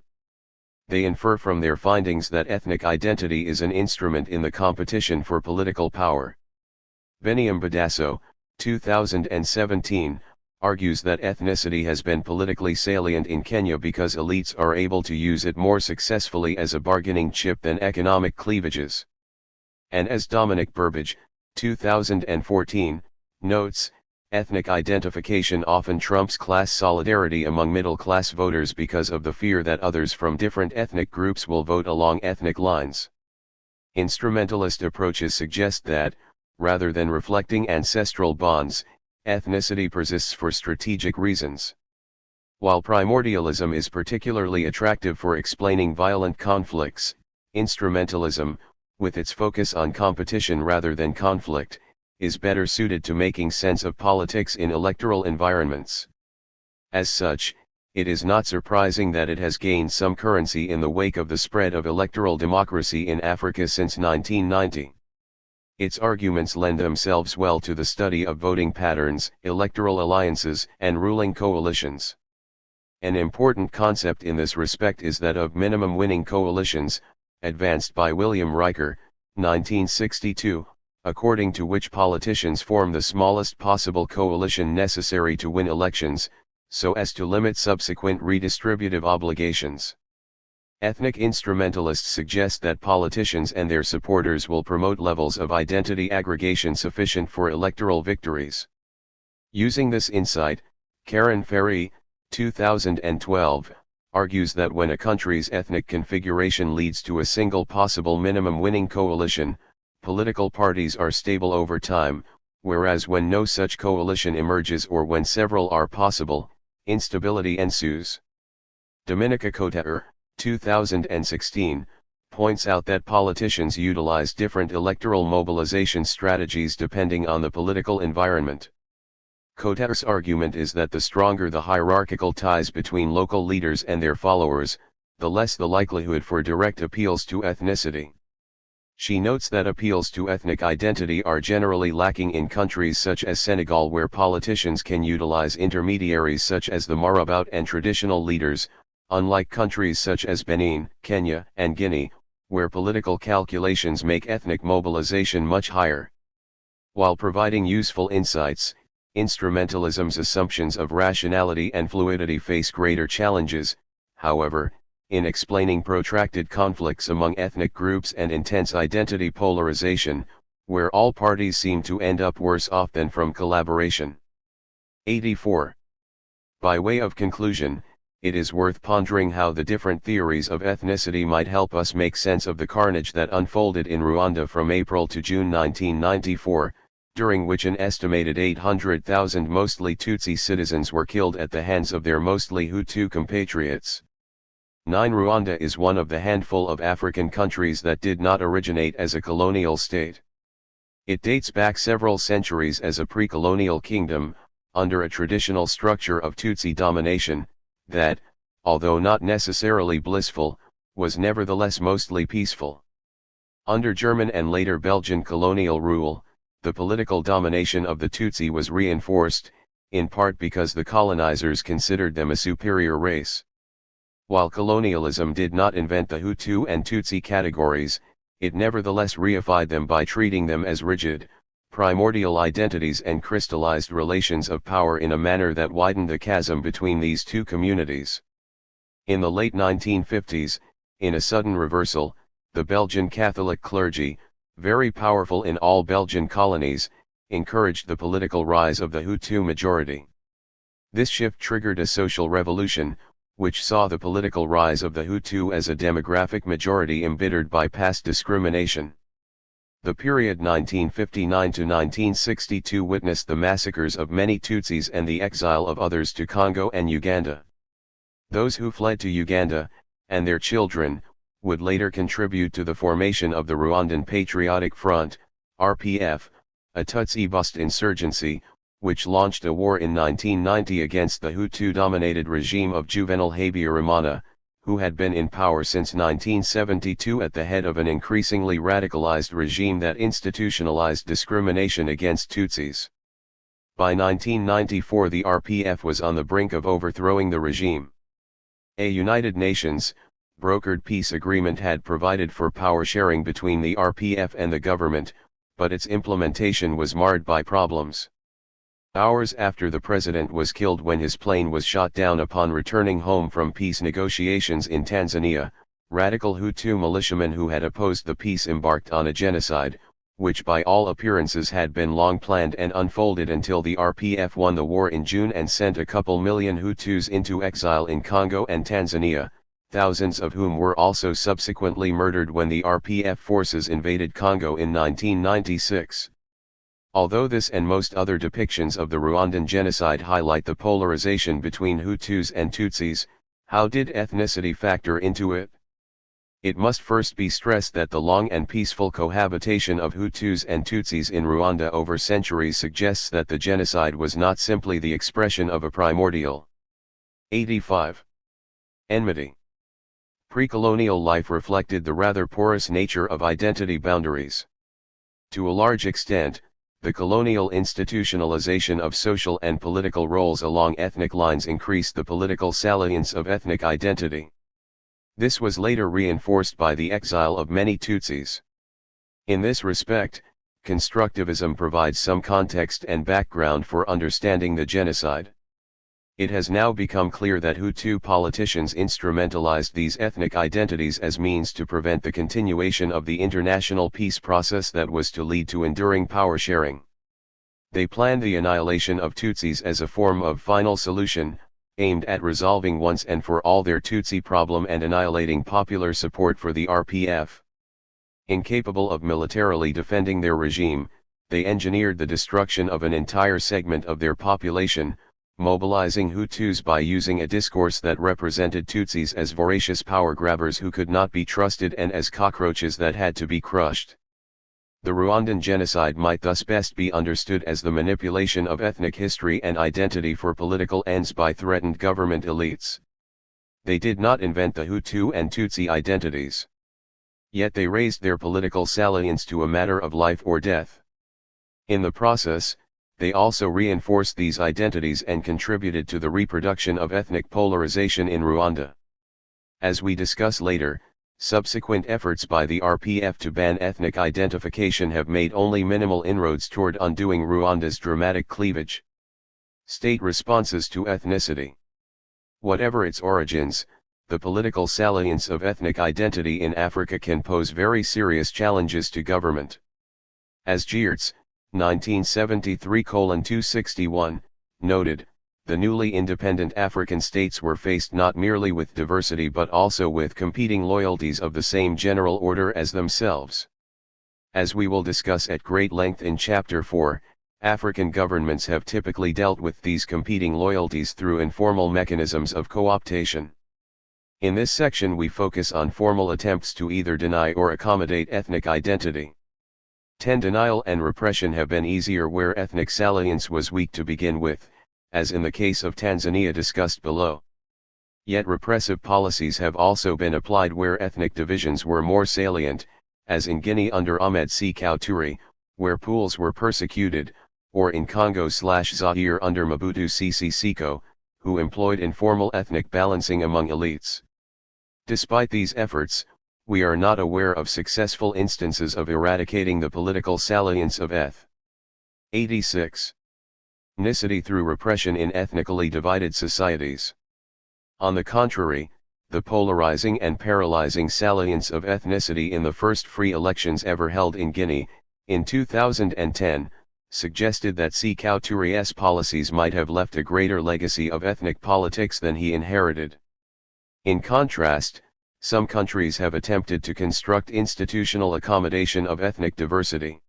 They infer from their findings that ethnic identity is an instrument in the competition for political power. Beniam Badasso, 2017, argues that ethnicity has been politically salient in Kenya because elites are able to use it more successfully as a bargaining chip than economic cleavages. And as Dominic Burbage, 2014, notes, ethnic identification often trumps class solidarity among middle-class voters because of the fear that others from different ethnic groups will vote along ethnic lines. Instrumentalist approaches suggest that, rather than reflecting ancestral bonds, ethnicity persists for strategic reasons. While primordialism is particularly attractive for explaining violent conflicts, instrumentalism, with its focus on competition rather than conflict, is better suited to making sense of politics in electoral environments. As such, it is not surprising that it has gained some currency in the wake of the spread of electoral democracy in Africa since 1990. Its arguments lend themselves well to the study of voting patterns, electoral alliances, and ruling coalitions. An important concept in this respect is that of minimum winning coalitions, advanced by William Riker, 1962, according to which politicians form the smallest possible coalition necessary to win elections, so as to limit subsequent redistributive obligations. Ethnic instrumentalists suggest that politicians and their supporters will promote levels of identity aggregation sufficient for electoral victories. Using this insight, Karen Ferry, 2012, argues that when a country's ethnic configuration leads to a single possible minimum winning coalition, political parties are stable over time, whereas when no such coalition emerges or when several are possible, instability ensues. Dominica Cotter, 2016, points out that politicians utilize different electoral mobilization strategies depending on the political environment. Cotter's argument is that the stronger the hierarchical ties between local leaders and their followers, the less the likelihood for direct appeals to ethnicity. She notes that appeals to ethnic identity are generally lacking in countries such as Senegal, where politicians can utilize intermediaries such as the marabout and traditional leaders, unlike countries such as Benin, Kenya, and Guinea, where political calculations make ethnic mobilization much higher. While providing useful insights, instrumentalism's assumptions of rationality and fluidity face greater challenges, however, in explaining protracted conflicts among ethnic groups and intense identity polarization, where all parties seem to end up worse off than from collaboration. 84. By way of conclusion, it is worth pondering how the different theories of ethnicity might help us make sense of the carnage that unfolded in Rwanda from April to June 1994, during which an estimated 800,000 mostly Tutsi citizens were killed at the hands of their mostly Hutu compatriots. Rwanda is one of the handful of African countries that did not originate as a colonial state. It dates back several centuries as a pre-colonial kingdom, under a traditional structure of Tutsi domination, that, although not necessarily blissful, was nevertheless mostly peaceful. Under German and later Belgian colonial rule, the political domination of the Tutsi was reinforced, in part because the colonizers considered them a superior race. While colonialism did not invent the Hutu and Tutsi categories, it nevertheless reified them by treating them as rigid, primordial identities and crystallized relations of power in a manner that widened the chasm between these two communities. In the late 1950s, in a sudden reversal, the Belgian Catholic clergy, very powerful in all Belgian colonies, encouraged the political rise of the Hutu majority. This shift triggered a social revolution, which saw the political rise of the Hutu as a demographic majority embittered by past discrimination. The period 1959 to 1962 witnessed the massacres of many Tutsis and the exile of others to Congo and Uganda. Those who fled to Uganda, and their children, would later contribute to the formation of the Rwandan Patriotic Front, RPF, a Tutsi-based insurgency, which launched a war in 1990 against the Hutu-dominated regime of Juvenal Habyarimana, who had been in power since 1972 at the head of an increasingly radicalized regime that institutionalized discrimination against Tutsis. By 1994 the RPF was on the brink of overthrowing the regime. A United Nations, brokered peace agreement had provided for power sharing between the RPF and the government, but its implementation was marred by problems. Hours after the president was killed when his plane was shot down upon returning home from peace negotiations in Tanzania, radical Hutu militiamen who had opposed the peace embarked on a genocide, which by all appearances had been long planned and unfolded until the RPF won the war in June and sent a couple million Hutus into exile in Congo and Tanzania, thousands of whom were also subsequently murdered when the RPF forces invaded Congo in 1996. Although this and most other depictions of the Rwandan genocide highlight the polarization between Hutus and Tutsis, how did ethnicity factor into it? It must first be stressed that the long and peaceful cohabitation of Hutus and Tutsis in Rwanda over centuries suggests that the genocide was not simply the expression of a primordial. 85. Enmity. Pre-colonial life reflected the rather porous nature of identity boundaries. To a large extent, the colonial institutionalization of social and political roles along ethnic lines increased the political salience of ethnic identity. This was later reinforced by the exile of many Tutsis. In this respect, constructivism provides some context and background for understanding the genocide. It has now become clear that Hutu politicians instrumentalized these ethnic identities as means to prevent the continuation of the international peace process that was to lead to enduring power sharing. They planned the annihilation of Tutsis as a form of final solution, aimed at resolving once and for all their Tutsi problem and annihilating popular support for the RPF. Incapable of militarily defending their regime, they engineered the destruction of an entire segment of their population, mobilizing Hutus by using a discourse that represented Tutsis as voracious power grabbers who could not be trusted and as cockroaches that had to be crushed. The Rwandan genocide might thus best be understood as the manipulation of ethnic history and identity for political ends by threatened government elites. They did not invent the Hutu and Tutsi identities. Yet they raised their political salience to a matter of life or death. In the process, they also reinforced these identities and contributed to the reproduction of ethnic polarization in Rwanda. As we discuss later, Subsequent efforts by the RPF to ban ethnic identification have made only minimal inroads toward undoing Rwanda's dramatic cleavage. State responses to ethnicity. Whatever its origins, the political salience of ethnic identity in Africa can pose very serious challenges to government. As Geertz, 1973:261, noted, the newly independent African states were faced not merely with diversity but also with competing loyalties of the same general order as themselves. As we will discuss at great length in Chapter 4, African governments have typically dealt with these competing loyalties through informal mechanisms of co-optation. In this section we focus on formal attempts to either deny or accommodate ethnic identity. Denial and repression have been easier where ethnic salience was weak to begin with, as in the case of Tanzania discussed below. Yet repressive policies have also been applied where ethnic divisions were more salient, as in Guinea under Ahmed Sékou Touré, where Pools were persecuted, or in Congo/Zaire under Mobutu Sese Seko, who employed informal ethnic balancing among elites. Despite these efforts, we are not aware of successful instances of eradicating the political salience of eth. 86. Ethnicity through repression in ethnically divided societies. On the contrary, the polarizing and paralyzing salience of ethnicity in the first free elections ever held in Guinea, in 2010, suggested that Sékou Touré's policies might have left a greater legacy of ethnic politics than he inherited. In contrast, some countries have attempted to construct institutional accommodation of ethnic diversity.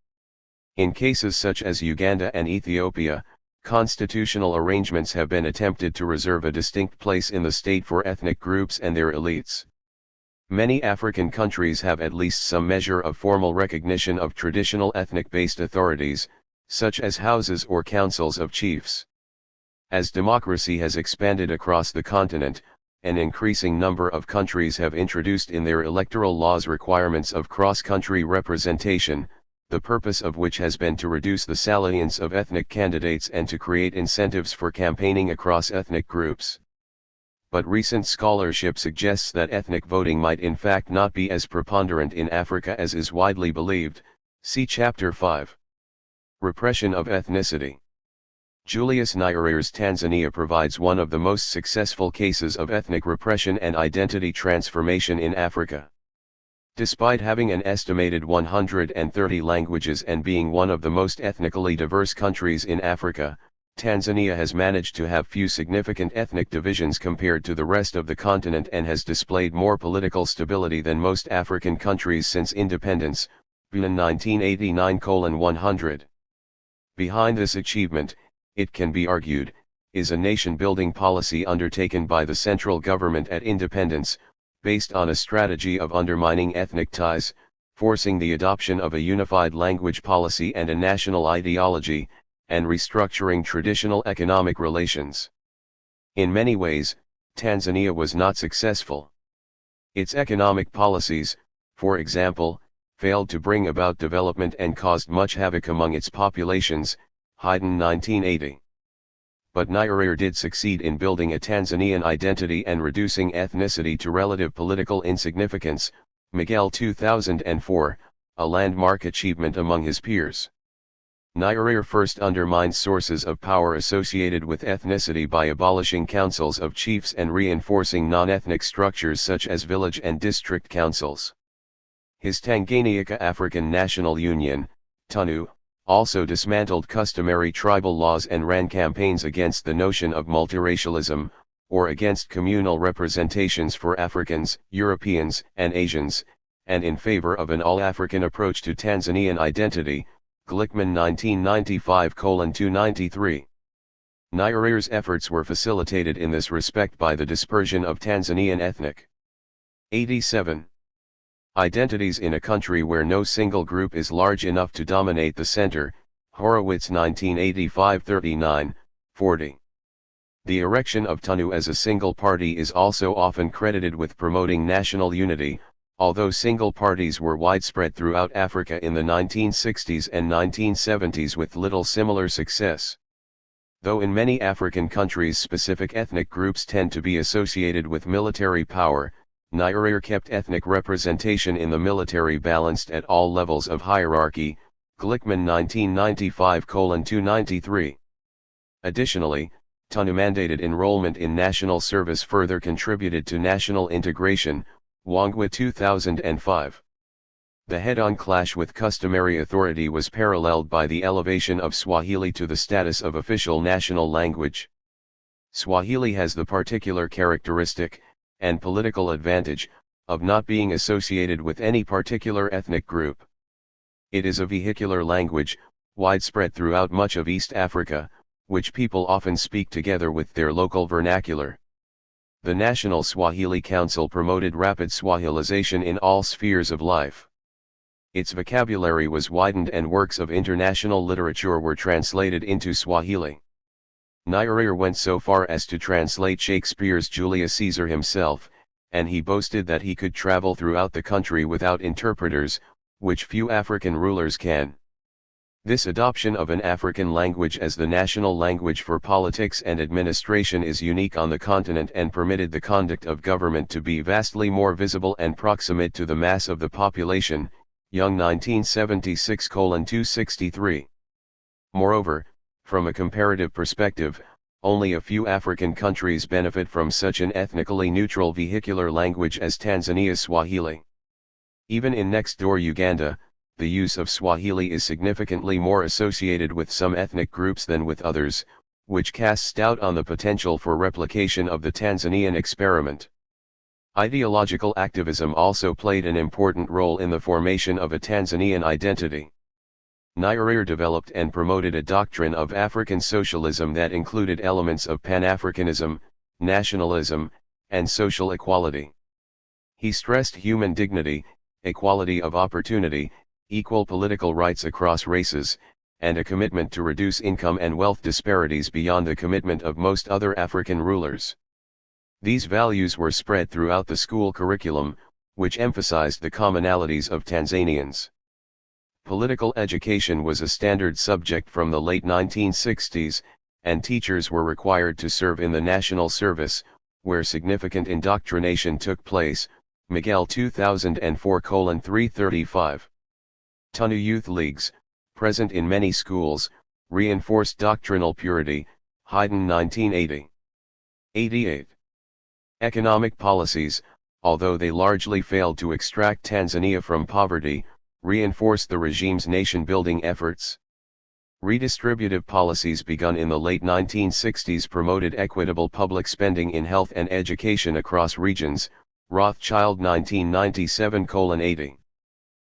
In cases such as Uganda and Ethiopia, constitutional arrangements have been attempted to reserve a distinct place in the state for ethnic groups and their elites. Many African countries have at least some measure of formal recognition of traditional ethnic-based authorities, such as houses or councils of chiefs. As democracy has expanded across the continent, an increasing number of countries have introduced in their electoral laws requirements of cross-country representation, the purpose of which has been to reduce the salience of ethnic candidates and to create incentives for campaigning across ethnic groups. But recent scholarship suggests that ethnic voting might in fact not be as preponderant in Africa as is widely believed. See Chapter 5. Repression of ethnicity. Julius Nyerere's Tanzania provides one of the most successful cases of ethnic repression and identity transformation in Africa. Despite having an estimated 130 languages and being one of the most ethnically diverse countries in Africa, Tanzania has managed to have few significant ethnic divisions compared to the rest of the continent and has displayed more political stability than most African countries since independence, in 1989:100. Behind this achievement, it can be argued, is a nation-building policy undertaken by the central government at independence, based on a strategy of undermining ethnic ties, forcing the adoption of a unified language policy and a national ideology, and restructuring traditional economic relations. In many ways, Tanzania was not successful. Its economic policies, for example, failed to bring about development and caused much havoc among its populations, Haydn 1980. But Nyerere did succeed in building a Tanzanian identity and reducing ethnicity to relative political insignificance, Miguel 2004, a landmark achievement among his peers. Nyerere first undermined sources of power associated with ethnicity by abolishing councils of chiefs and reinforcing non-ethnic structures such as village and district councils. His Tanganyika African National Union, TANU, also dismantled customary tribal laws and ran campaigns against the notion of multiracialism, or against communal representations for Africans, Europeans, and Asians, and in favor of an all-African approach to Tanzanian identity, Glickman 1995:293. Nyerere's efforts were facilitated in this respect by the dispersion of Tanzanian ethnic. 87. Identities in a country where no single group is large enough to dominate the center, Horowitz 1985:39-40. The erection of TANU as a single party is also often credited with promoting national unity, although single parties were widespread throughout Africa in the 1960s and 1970s with little similar success. Though in many African countries specific ethnic groups tend to be associated with military power, Nyerere kept ethnic representation in the military balanced at all levels of hierarchy, Glickman 1995:293. Additionally, Dunn mandated enrollment in national service further contributed to national integration, Wangwa 2005. The head-on clash with customary authority was paralleled by the elevation of Swahili to the status of official national language. Swahili has the particular characteristic, and political advantage, of not being associated with any particular ethnic group. It is a vehicular language, widespread throughout much of East Africa, which people often speak together with their local vernacular. The National Swahili Council promoted rapid Swahilization in all spheres of life. Its vocabulary was widened and works of international literature were translated into Swahili. Nyerere went so far as to translate Shakespeare's Julius Caesar himself, and he boasted that he could travel throughout the country without interpreters, which few African rulers can. This adoption of an African language as the national language for politics and administration is unique on the continent and permitted the conduct of government to be vastly more visible and proximate to the mass of the population, Young 1976:263. Moreover, from a comparative perspective, only a few African countries benefit from such an ethnically neutral vehicular language as Tanzania's Swahili. Even in next-door Uganda, the use of Swahili is significantly more associated with some ethnic groups than with others, which casts doubt on the potential for replication of the Tanzanian experiment. Ideological activism also played an important role in the formation of a Tanzanian identity. Nyerere developed and promoted a doctrine of African socialism that included elements of Pan-Africanism, nationalism, and social equality. He stressed human dignity, equality of opportunity, equal political rights across races, and a commitment to reduce income and wealth disparities beyond the commitment of most other African rulers. These values were spread throughout the school curriculum, which emphasized the commonalities of Tanzanians. Political education was a standard subject from the late 1960s, and teachers were required to serve in the national service, where significant indoctrination took place, Miguel 2004:335. TUNU youth leagues, present in many schools, reinforced doctrinal purity, Haydn 1980. 88. Economic policies, although they largely failed to extract Tanzania from poverty, reinforced the regime's nation-building efforts. Redistributive policies begun in the late 1960s promoted equitable public spending in health and education across regions, Rothschild 1997:80.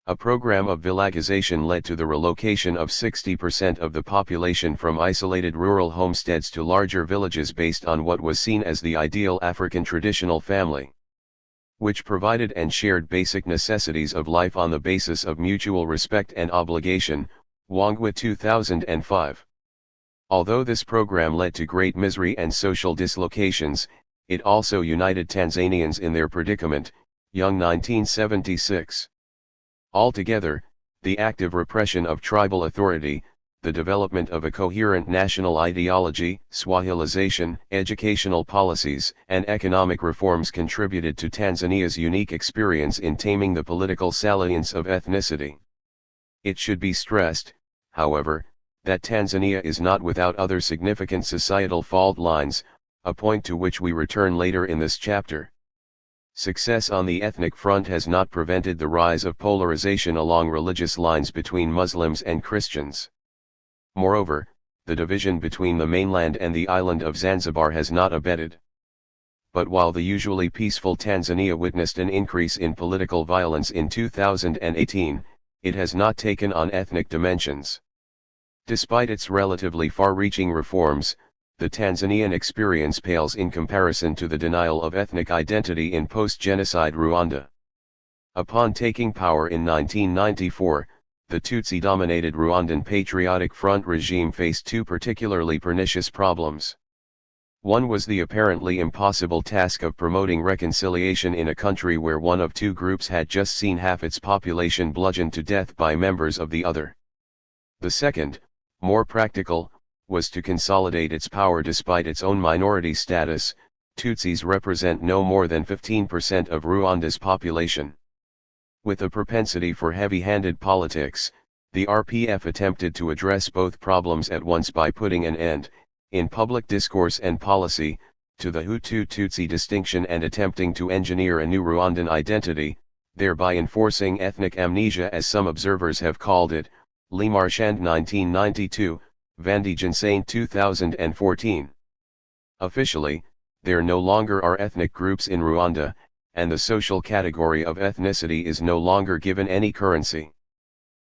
A program of villagization led to the relocation of 60% of the population from isolated rural homesteads to larger villages based on what was seen as the ideal African traditional family, which provided and shared basic necessities of life on the basis of mutual respect and obligation, Wangwa 2005. Although this program led to great misery and social dislocations, it also united Tanzanians in their predicament, Young 1976. Altogether, the active repression of tribal authority, the development of a coherent national ideology, Swahilization, educational policies, and economic reforms contributed to Tanzania's unique experience in taming the political salience of ethnicity. It should be stressed, however, that Tanzania is not without other significant societal fault lines, a point to which we return later in this chapter. Success on the ethnic front has not prevented the rise of polarization along religious lines between Muslims and Christians. Moreover, the division between the mainland and the island of Zanzibar has not abated. But while the usually peaceful Tanzania witnessed an increase in political violence in 2018, it has not taken on ethnic dimensions. Despite its relatively far-reaching reforms, the Tanzanian experience pales in comparison to the denial of ethnic identity in post-genocide Rwanda. Upon taking power in 1994, the Tutsi-dominated Rwandan Patriotic Front regime faced two particularly pernicious problems. One was the apparently impossible task of promoting reconciliation in a country where one of two groups had just seen half its population bludgeoned to death by members of the other. The second, more practical, was to consolidate its power despite its own minority status, Tutsis represent no more than 15% of Rwanda's population. With a propensity for heavy-handed politics, the RPF attempted to address both problems at once by putting an end, in public discourse and policy, to the Hutu-Tutsi distinction and attempting to engineer a new Rwandan identity, thereby enforcing ethnic amnesia as some observers have called it, Lee Marchand 1992, Vandijansane 2014. Officially, there no longer are ethnic groups in Rwanda, and the social category of ethnicity is no longer given any currency.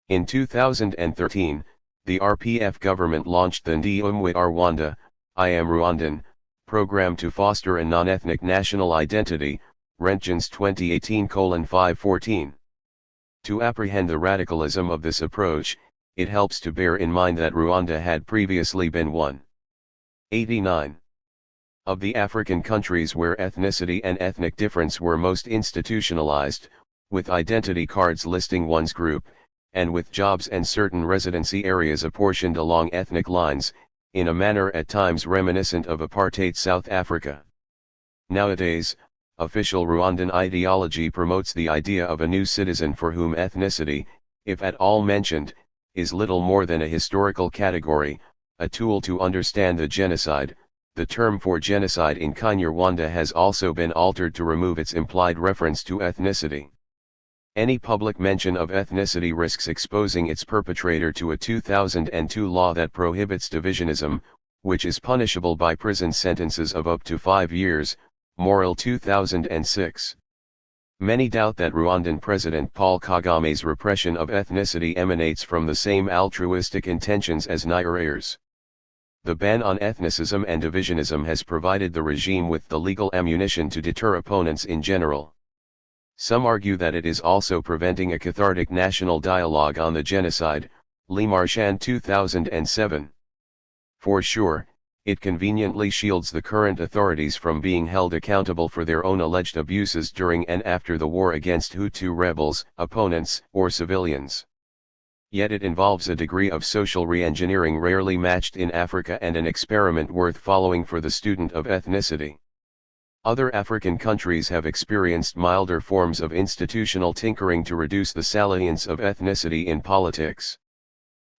In 2013, the RPF government launched the Ndi Umwe Rwanda, I Am Rwandan, program to foster a non-ethnic national identity, Rentgens 2018:514. To apprehend the radicalism of this approach, it helps to bear in mind that Rwanda had previously been 189 of the African countries where ethnicity and ethnic difference were most institutionalized, with identity cards listing one's group, and with jobs and certain residency areas apportioned along ethnic lines, in a manner at times reminiscent of apartheid South Africa. Nowadays, official Rwandan ideology promotes the idea of a new citizen for whom ethnicity, if at all mentioned, is little more than a historical category, a tool to understand the genocide. The term for genocide in Kinyarwanda has also been altered to remove its implied reference to ethnicity. Any public mention of ethnicity risks exposing its perpetrator to a 2002 law that prohibits divisionism, which is punishable by prison sentences of up to 5 years, Morrill 2006. Many doubt that Rwandan President Paul Kagame's repression of ethnicity emanates from the same altruistic intentions as Nyerer's. The ban on ethnicism and divisionism has provided the regime with the legal ammunition to deter opponents in general. Some argue that it is also preventing a cathartic national dialogue on the genocide, Lee Marchand 2007. For sure, it conveniently shields the current authorities from being held accountable for their own alleged abuses during and after the war against Hutu rebels, opponents, or civilians. Yet it involves a degree of social re-engineering rarely matched in Africa and an experiment worth following for the student of ethnicity. Other African countries have experienced milder forms of institutional tinkering to reduce the salience of ethnicity in politics.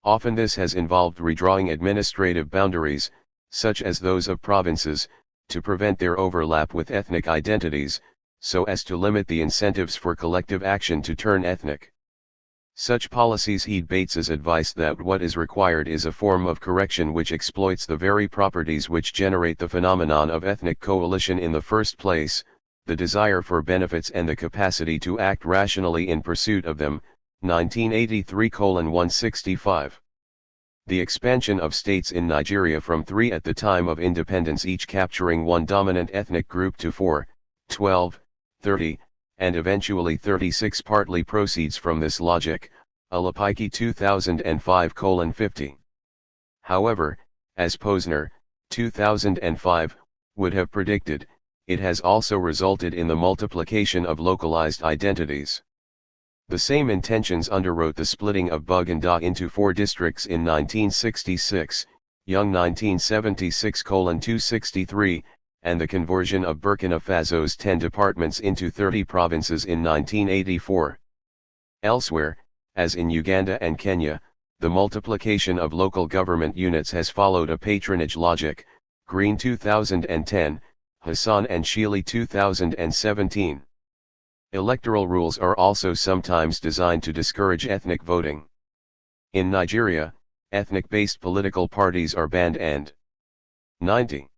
Often this has involved redrawing administrative boundaries, such as those of provinces, to prevent their overlap with ethnic identities, so as to limit the incentives for collective action to turn ethnic. Such policies heed Bates's advice that what is required is a form of correction which exploits the very properties which generate the phenomenon of ethnic coalition in the first place, the desire for benefits and the capacity to act rationally in pursuit of them, 1983:165. The expansion of states in Nigeria from 3 at the time of independence, each capturing one dominant ethnic group, to 4, 12, 30, and eventually 36 partly proceeds from this logic, Alapaiki 2005:50. However, as Posner, 2005, would have predicted, it has also resulted in the multiplication of localized identities. The same intentions underwrote the splitting of Buganda into 4 districts in 1966, Young 1976:263, and the conversion of Burkina Faso's 10 departments into 30 provinces in 1984. Elsewhere, as in Uganda and Kenya, the multiplication of local government units has followed a patronage logic, Green 2010, Hassan and Shealy 2017. Electoral rules are also sometimes designed to discourage ethnic voting. In Nigeria, ethnic-based political parties are banned and 90.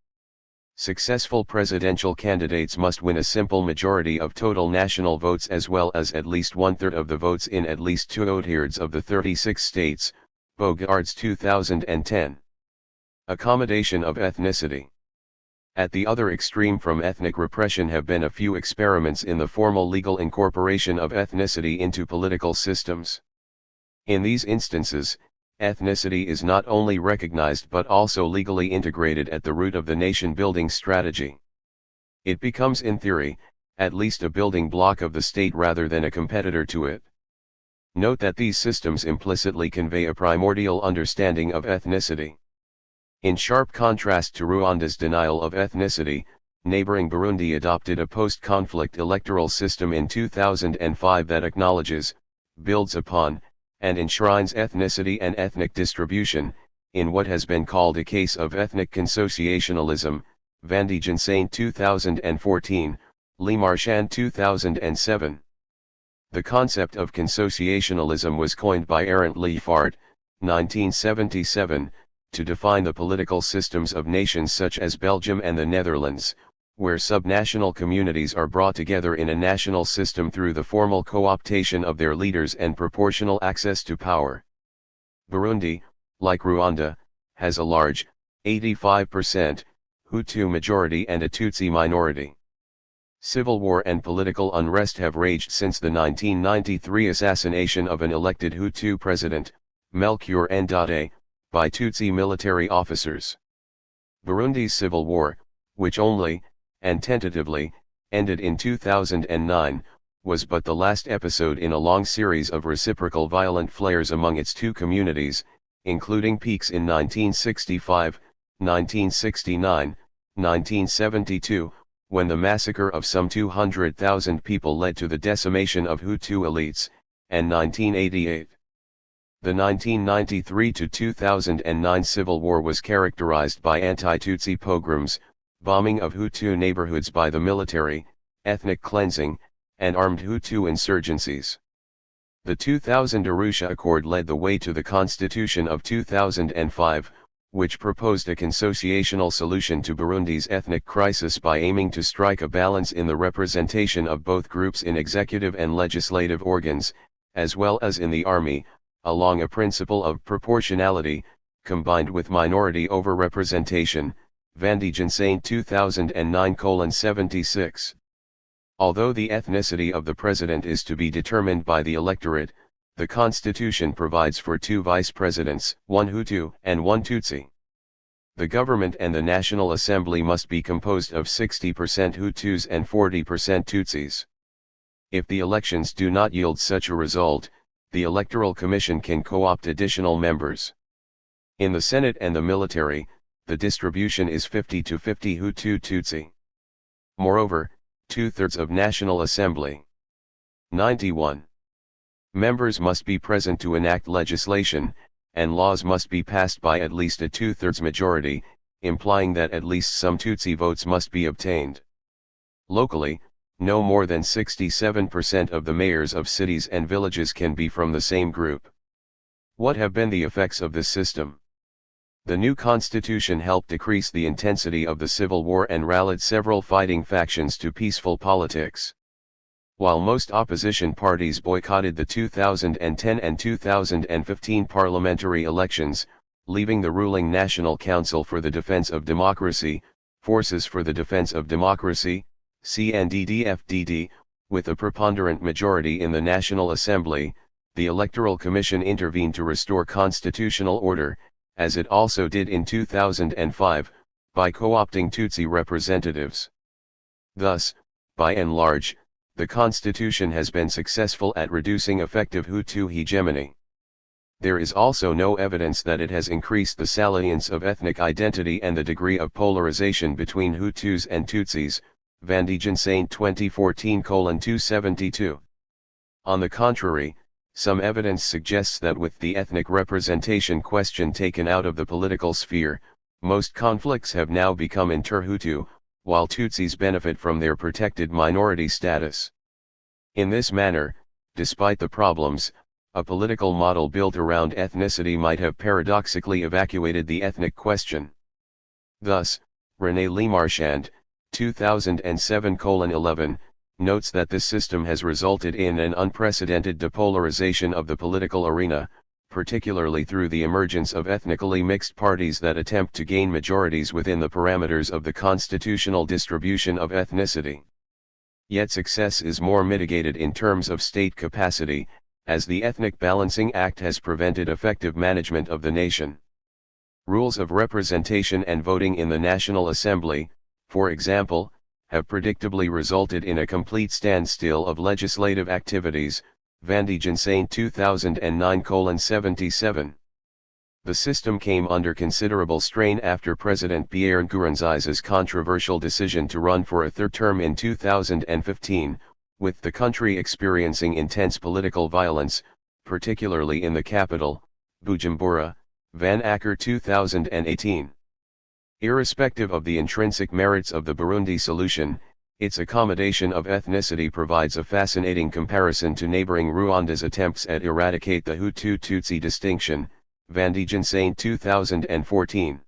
Successful presidential candidates must win a simple majority of total national votes as well as at least 1/3 of the votes in at least 2/3 of the 36 states, Bogards 2010. Accommodation of ethnicity. At the other extreme from ethnic repression have been a few experiments in the formal legal incorporation of ethnicity into political systems. In these instances, ethnicity is not only recognized but also legally integrated at the root of the nation-building strategy. It becomes in theory, at least a building block of the state rather than a competitor to it. Note that these systems implicitly convey a primordial understanding of ethnicity. In sharp contrast to Rwanda's denial of ethnicity, neighboring Burundi adopted a post-conflict electoral system in 2005 that acknowledges, builds upon, and enshrines ethnicity and ethnic distribution, in what has been called a case of ethnic consociationalism, Van Saint 2014, Lemarchand 2007. The concept of consociationalism was coined by Arend Leefart, 1977, to define the political systems of nations such as Belgium and the Netherlands, where subnational communities are brought together in a national system through the formal co-optation of their leaders and proportional access to power. Burundi, like Rwanda, has a large, 85%, Hutu majority and a Tutsi minority. Civil war and political unrest have raged since the 1993 assassination of an elected Hutu president, Melchior Ndadaye, by Tutsi military officers. Burundi's civil war, which only, and tentatively, ended in 2009, was but the last episode in a long series of reciprocal violent flares among its two communities, including peaks in 1965, 1969, 1972, when the massacre of some 200,000 people led to the decimation of Hutu elites, and 1988. The 1993–2009 civil war was characterized by anti-Tutsi pogroms, bombing of Hutu neighborhoods by the military, ethnic cleansing, and armed Hutu insurgencies. The 2000 Arusha Accord led the way to the Constitution of 2005, which proposed a consociational solution to Burundi's ethnic crisis by aiming to strike a balance in the representation of both groups in executive and legislative organs, as well as in the army, along a principle of proportionality, combined with minority overrepresentation, Van Saint 2009:76. Although the ethnicity of the president is to be determined by the electorate, the Constitution provides for two vice presidents, one Hutu and one Tutsi. The government and the National Assembly must be composed of 60% Hutus and 40% Tutsis. If the elections do not yield such a result, the Electoral Commission can co-opt additional members. In the Senate and the military, the distribution is 50-50 Hutu-Tutsi. Moreover, 2/3 of National Assembly. 91. Members must be present to enact legislation, and laws must be passed by at least a 2/3 majority, implying that at least some Tutsi votes must be obtained. Locally, no more than 67% of the mayors of cities and villages can be from the same group. What have been the effects of this system? The new constitution helped decrease the intensity of the civil war and rallied several fighting factions to peaceful politics. While most opposition parties boycotted the 2010 and 2015 parliamentary elections, leaving the ruling National Council for the Defense of Democracy, Forces for the Defense of Democracy, CNDD-FDD, with a preponderant majority in the National Assembly, the Electoral Commission intervened to restore constitutional order, as it also did in 2005, by co-opting Tutsi representatives. Thus, by and large, the constitution has been successful at reducing effective Hutu hegemony. There is also no evidence that it has increased the salience of ethnic identity and the degree of polarization between Hutus and Tutsis, Van Saint 2014:272. On the contrary, some evidence suggests that with the ethnic representation question taken out of the political sphere, most conflicts have now become inter-Hutu, while Tutsis benefit from their protected minority status. In this manner, despite the problems, a political model built around ethnicity might have paradoxically evacuated the ethnic question. Thus, René Lemarchand, 2007:11, notes that this system has resulted in an unprecedented depolarization of the political arena, particularly through the emergence of ethnically mixed parties that attempt to gain majorities within the parameters of the constitutional distribution of ethnicity. Yet success is more mitigated in terms of state capacity, as the Ethnic Balancing Act has prevented effective management of the nation. Rules of representation and voting in the National Assembly, for example, have predictably resulted in a complete standstill of legislative activities, Van Saint 2009:77. The system came under considerable strain after President Pierre Nkurunziza's controversial decision to run for a third term in 2015, with the country experiencing intense political violence, particularly in the capital, Bujumbura, Van Acker 2018. Irrespective of the intrinsic merits of the Burundi solution, its accommodation of ethnicity provides a fascinating comparison to neighboring Rwanda's attempts at eradicate the Hutu-Tutsi distinction, Van Dijnsane 2014.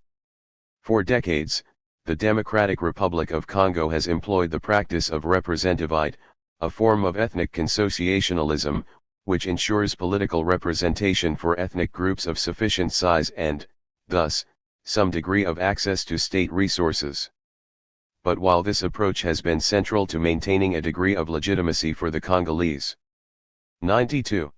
For decades, the Democratic Republic of Congo has employed the practice of representativite, a form of ethnic consociationalism, which ensures political representation for ethnic groups of sufficient size and, thus, some degree of access to state resources. But while this approach has been central to maintaining a degree of legitimacy for the Congolese 92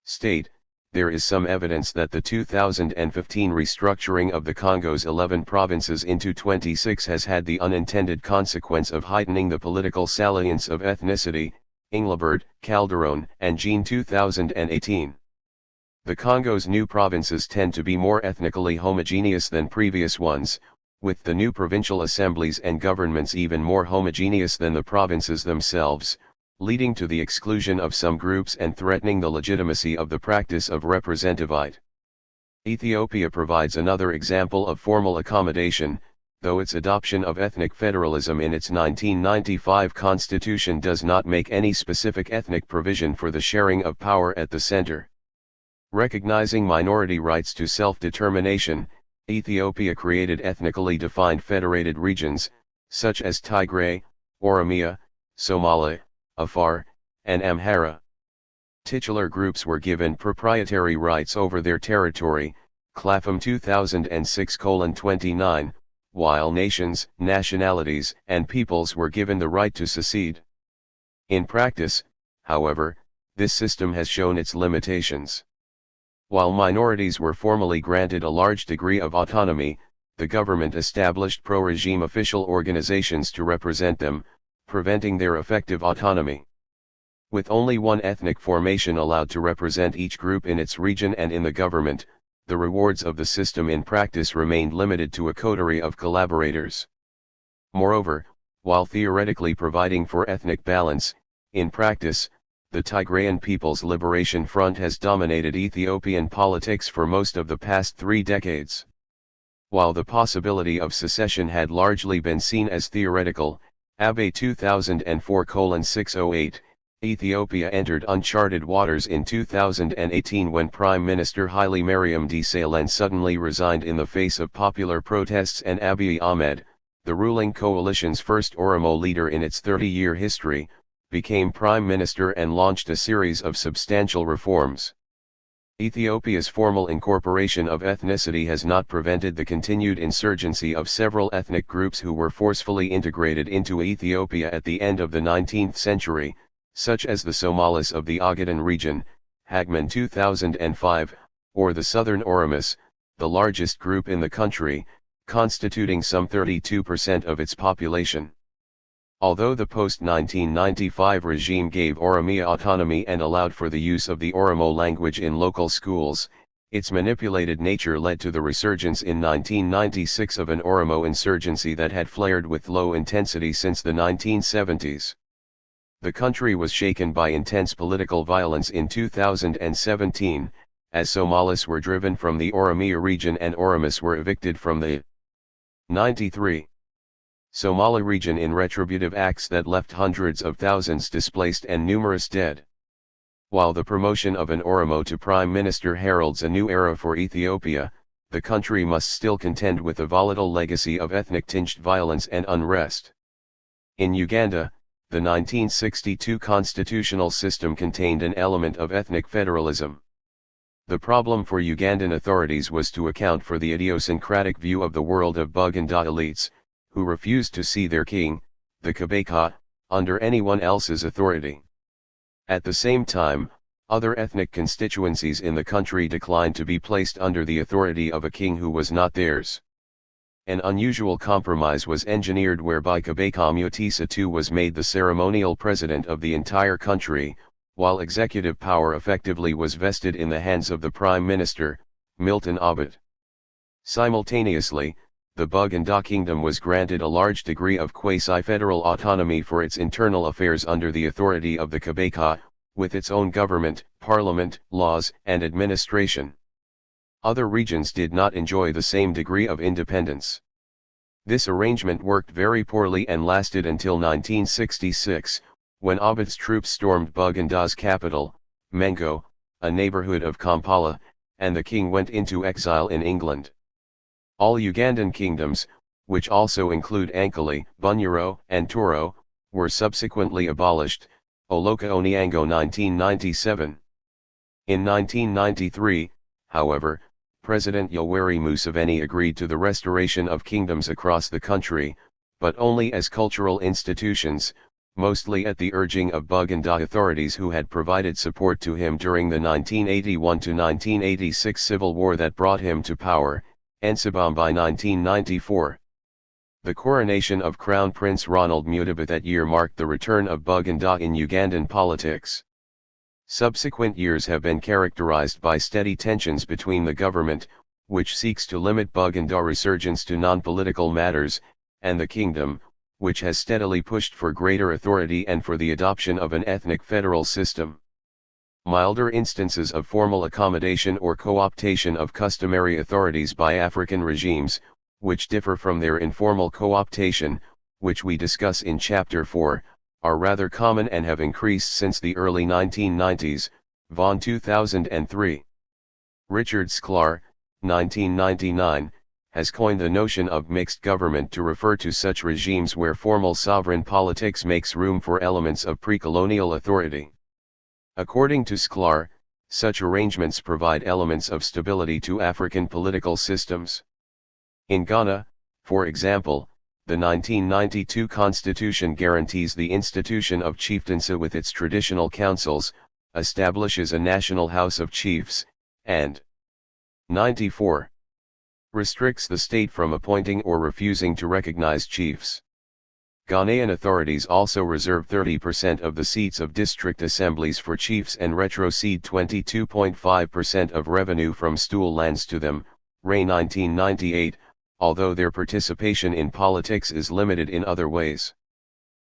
state, there is some evidence that the 2015 restructuring of the Congo's 11 provinces into 26 has had the unintended consequence of heightening the political salience of ethnicity, Englebert, Calderon, and Jean 2018. The Congo's new provinces tend to be more ethnically homogeneous than previous ones, with the new provincial assemblies and governments even more homogeneous than the provinces themselves, leading to the exclusion of some groups and threatening the legitimacy of the practice of representativite. Ethiopia provides another example of formal accommodation, though its adoption of ethnic federalism in its 1995 constitution does not make any specific ethnic provision for the sharing of power at the center. Recognizing minority rights to self-determination, Ethiopia created ethnically defined federated regions, such as Tigray, Oromia, Somali, Afar, and Amhara. Titular groups were given proprietary rights over their territory, Clapham 2006:29, while nations, nationalities, and peoples were given the right to secede. In practice, however, this system has shown its limitations. While minorities were formally granted a large degree of autonomy, the government established pro-regime official organizations to represent them, preventing their effective autonomy. With only one ethnic formation allowed to represent each group in its region and in the government, the rewards of the system in practice remained limited to a coterie of collaborators. Moreover, while theoretically providing for ethnic balance, in practice, the Tigrayan People's Liberation Front has dominated Ethiopian politics for most of the past 3 decades. While the possibility of secession had largely been seen as theoretical, Abe 2004:608, Ethiopia entered uncharted waters in 2018 when Prime Minister Haile Mariam Desalegn suddenly resigned in the face of popular protests, and Abiy Ahmed, the ruling coalition's first Oromo leader in its 30-year history, became prime minister and launched a series of substantial reforms. Ethiopia's formal incorporation of ethnicity has not prevented the continued insurgency of several ethnic groups who were forcefully integrated into Ethiopia at the end of the 19th century, such as the Somalis of the Ogaden region, Hagman 2005, or the Southern Oromos, the largest group in the country, constituting some 32% of its population. Although the post-1995 regime gave Oromia autonomy and allowed for the use of the Oromo language in local schools, its manipulated nature led to the resurgence in 1996 of an Oromo insurgency that had flared with low intensity since the 1970s. The country was shaken by intense political violence in 2017, as Somalis were driven from the Oromia region and Oromos were evicted from the 93 Somali region in retributive acts that left hundreds of thousands displaced and numerous dead. While the promotion of an Oromo to prime minister heralds a new era for Ethiopia, the country must still contend with a volatile legacy of ethnic-tinged violence and unrest. In Uganda, the 1962 constitutional system contained an element of ethnic federalism. The problem for Ugandan authorities was to account for the idiosyncratic view of the world of Buganda elites, who refused to see their king, the Kabaka, under anyone else's authority. At the same time, other ethnic constituencies in the country declined to be placed under the authority of a king who was not theirs. An unusual compromise was engineered whereby Kabaka Mutisa II was made the ceremonial president of the entire country, while executive power effectively was vested in the hands of the prime minister, Milton Abbott. Simultaneously, the Buganda Kingdom was granted a large degree of quasi-federal autonomy for its internal affairs under the authority of the Kabaka, with its own government, parliament, laws, and administration. Other regions did not enjoy the same degree of independence. This arrangement worked very poorly and lasted until 1966, when Abbott's troops stormed Buganda's capital, Mengo, a neighborhood of Kampala, and the king went into exile in England. All Ugandan kingdoms, which also include Ankole, Bunyoro, and Toro, were subsequently abolished, Oloka Onyango 1997. In 1993, however, President Yoweri Museveni agreed to the restoration of kingdoms across the country, but only as cultural institutions, mostly at the urging of Buganda authorities who had provided support to him during the 1981-1986 civil war that brought him to power, Ensabam by 1994. The coronation of Crown Prince Ronald Mudiba that year marked the return of Buganda in Ugandan politics. Subsequent years have been characterized by steady tensions between the government, which seeks to limit Buganda resurgence to non-political matters, and the kingdom, which has steadily pushed for greater authority and for the adoption of an ethnic federal system. Milder instances of formal accommodation or co-optation of customary authorities by African regimes, which differ from their informal co-optation, which we discuss in Chapter 4, are rather common and have increased since the early 1990s, Vaughan 2003. Richard Sklar, 1999, has coined the notion of mixed government to refer to such regimes where formal sovereign politics makes room for elements of pre-colonial authority. According to Sklar, such arrangements provide elements of stability to African political systems. In Ghana, for example, the 1992 constitution guarantees the institution of chieftaincy with its traditional councils, establishes a national house of chiefs, and 94. Restricts the state from appointing or refusing to recognize chiefs. Ghanaian authorities also reserve 30% of the seats of district assemblies for chiefs and retrocede 22.5% of revenue from stool lands to them, Ray 1998, although their participation in politics is limited in other ways.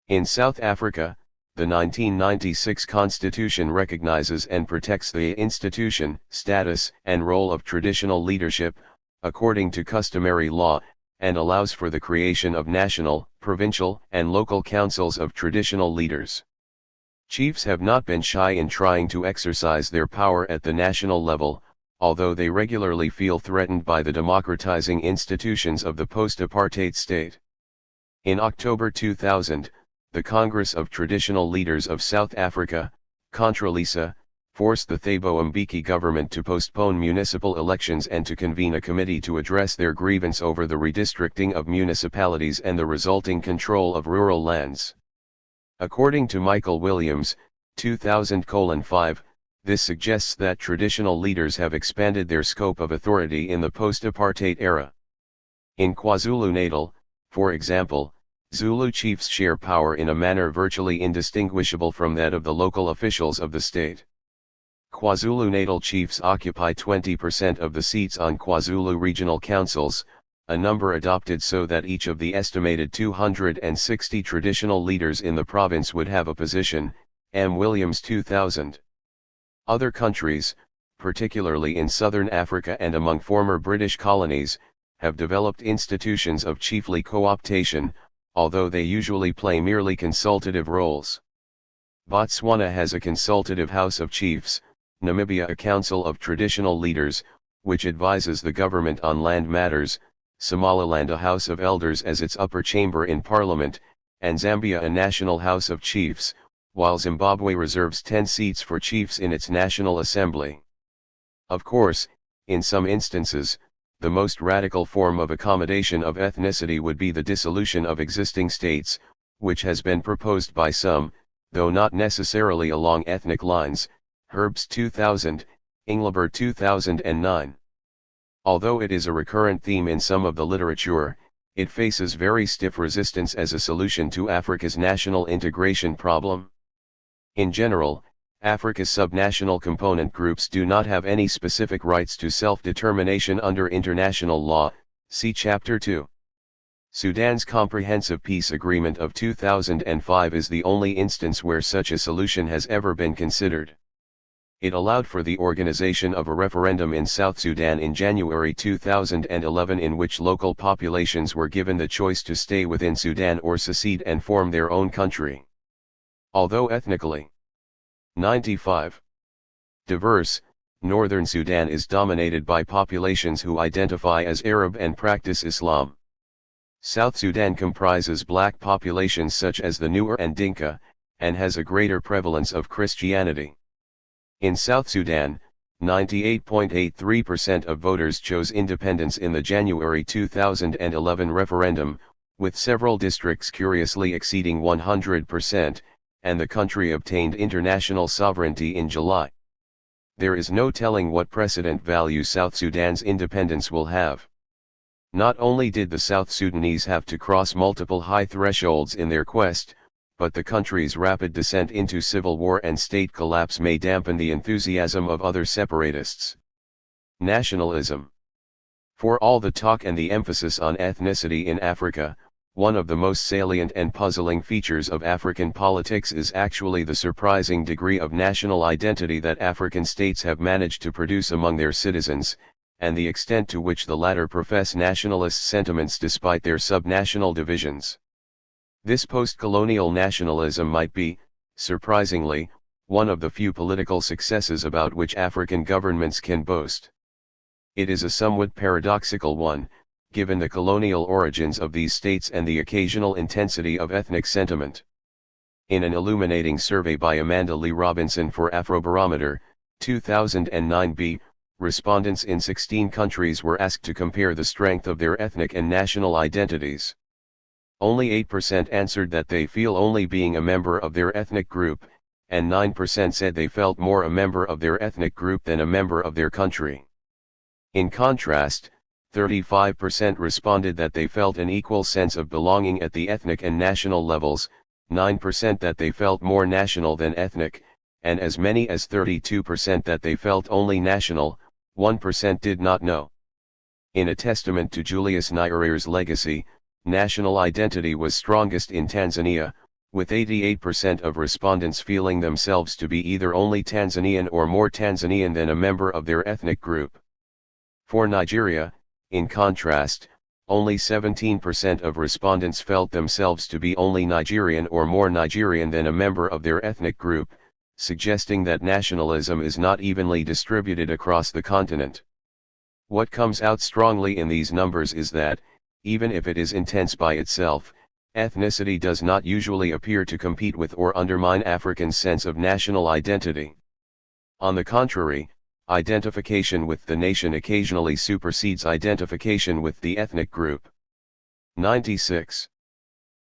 In South Africa, the 1996 Constitution recognizes and protects the institution, status, and role of traditional leadership, according to customary law, and allows for the creation of national, provincial, and local councils of traditional leaders. Chiefs have not been shy in trying to exercise their power at the national level, although they regularly feel threatened by the democratizing institutions of the post-apartheid state. In October 2000, the Congress of Traditional Leaders of South Africa, Contralisa, forced the Thabo Mbeki government to postpone municipal elections and to convene a committee to address their grievance over the redistricting of municipalities and the resulting control of rural lands. According to Michael Williams, 2000:5, this suggests that traditional leaders have expanded their scope of authority in the post-apartheid era. In KwaZulu-Natal, for example, Zulu chiefs share power in a manner virtually indistinguishable from that of the local officials of the state. KwaZulu-Natal chiefs occupy 20% of the seats on KwaZulu regional councils, a number adopted so that each of the estimated 260 traditional leaders in the province would have a position, M. Williams 2000. Other countries, particularly in southern Africa and among former British colonies, have developed institutions of chiefly co-optation, although they usually play merely consultative roles. Botswana has a consultative House of Chiefs, Namibia a Council of Traditional Leaders, which advises the government on land matters, Somaliland a House of Elders as its upper chamber in Parliament, and Zambia a National House of Chiefs, while Zimbabwe reserves 10 seats for chiefs in its National Assembly. Of course, in some instances, the most radical form of accommodation of ethnicity would be the dissolution of existing states, which has been proposed by some, though not necessarily along ethnic lines, Herbst 2000, Englebert 2009. Although it is a recurrent theme in some of the literature, it faces very stiff resistance as a solution to Africa's national integration problem. In general, Africa's subnational component groups do not have any specific rights to self-determination under international law, see Chapter 2. Sudan's Comprehensive Peace Agreement of 2005 is the only instance where such a solution has ever been considered. It allowed for the organization of a referendum in South Sudan in January 2011 in which local populations were given the choice to stay within Sudan or secede and form their own country. Although ethnically 95 diverse, northern Sudan is dominated by populations who identify as Arab and practice Islam. South Sudan comprises black populations such as the Nuer and Dinka, and has a greater prevalence of Christianity. In South Sudan, 98.83% of voters chose independence in the January 2011 referendum, with several districts curiously exceeding 100%, and the country obtained international sovereignty in July. There is no telling what precedent value South Sudan's independence will have. Not only did the South Sudanese have to cross multiple high thresholds in their quest, but the country's rapid descent into civil war and state collapse may dampen the enthusiasm of other separatists. Nationalism. For all the talk and the emphasis on ethnicity in Africa, one of the most salient and puzzling features of African politics is actually the surprising degree of national identity that African states have managed to produce among their citizens, and the extent to which the latter profess nationalist sentiments despite their subnational divisions. This post-colonial nationalism might be, surprisingly, one of the few political successes about which African governments can boast. It is a somewhat paradoxical one, given the colonial origins of these states and the occasional intensity of ethnic sentiment. In an illuminating survey by Amanda Lee Robinson for Afrobarometer, 2009b, respondents in 16 countries were asked to compare the strength of their ethnic and national identities. Only 8% answered that they feel only being a member of their ethnic group, and 9% said they felt more a member of their ethnic group than a member of their country. In contrast, 35% responded that they felt an equal sense of belonging at the ethnic and national levels, 9% that they felt more national than ethnic, and as many as 32% that they felt only national, 1% did not know. In a testament to Julius Nyerere's legacy, national identity was strongest in Tanzania, with 88% of respondents feeling themselves to be either only Tanzanian or more Tanzanian than a member of their ethnic group. For Nigeria, in contrast, only 17% of respondents felt themselves to be only Nigerian or more Nigerian than a member of their ethnic group, suggesting that nationalism is not evenly distributed across the continent. What comes out strongly in these numbers is that, even if it is intense by itself, ethnicity does not usually appear to compete with or undermine Africans' sense of national identity. On the contrary, identification with the nation occasionally supersedes identification with the ethnic group. 96.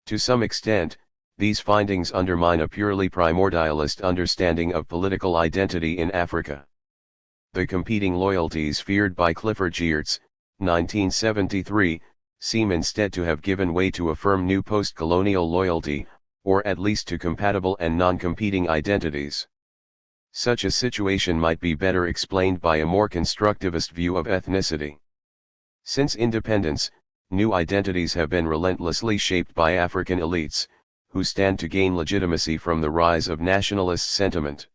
To some extent, these findings undermine a purely primordialist understanding of political identity in Africa. The competing loyalties feared by Clifford Geertz, 1973, seem instead to have given way to a firm new post-colonial loyalty, or at least to compatible and non-competing identities. Such a situation might be better explained by a more constructivist view of ethnicity. Since independence, new identities have been relentlessly shaped by African elites, who stand to gain legitimacy from the rise of nationalist sentiment.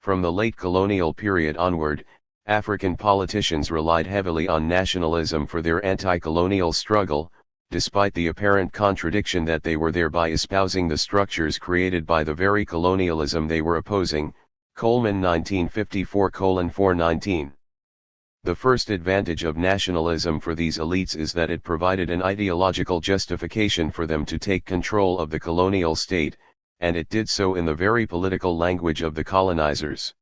From the late colonial period onward, African politicians relied heavily on nationalism for their anti-colonial struggle, despite the apparent contradiction that they were thereby espousing the structures created by the very colonialism they were opposing. Coleman 1954:419. The first advantage of nationalism for these elites is that it provided an ideological justification for them to take control of the colonial state, and it did so in the very political language of the colonizers.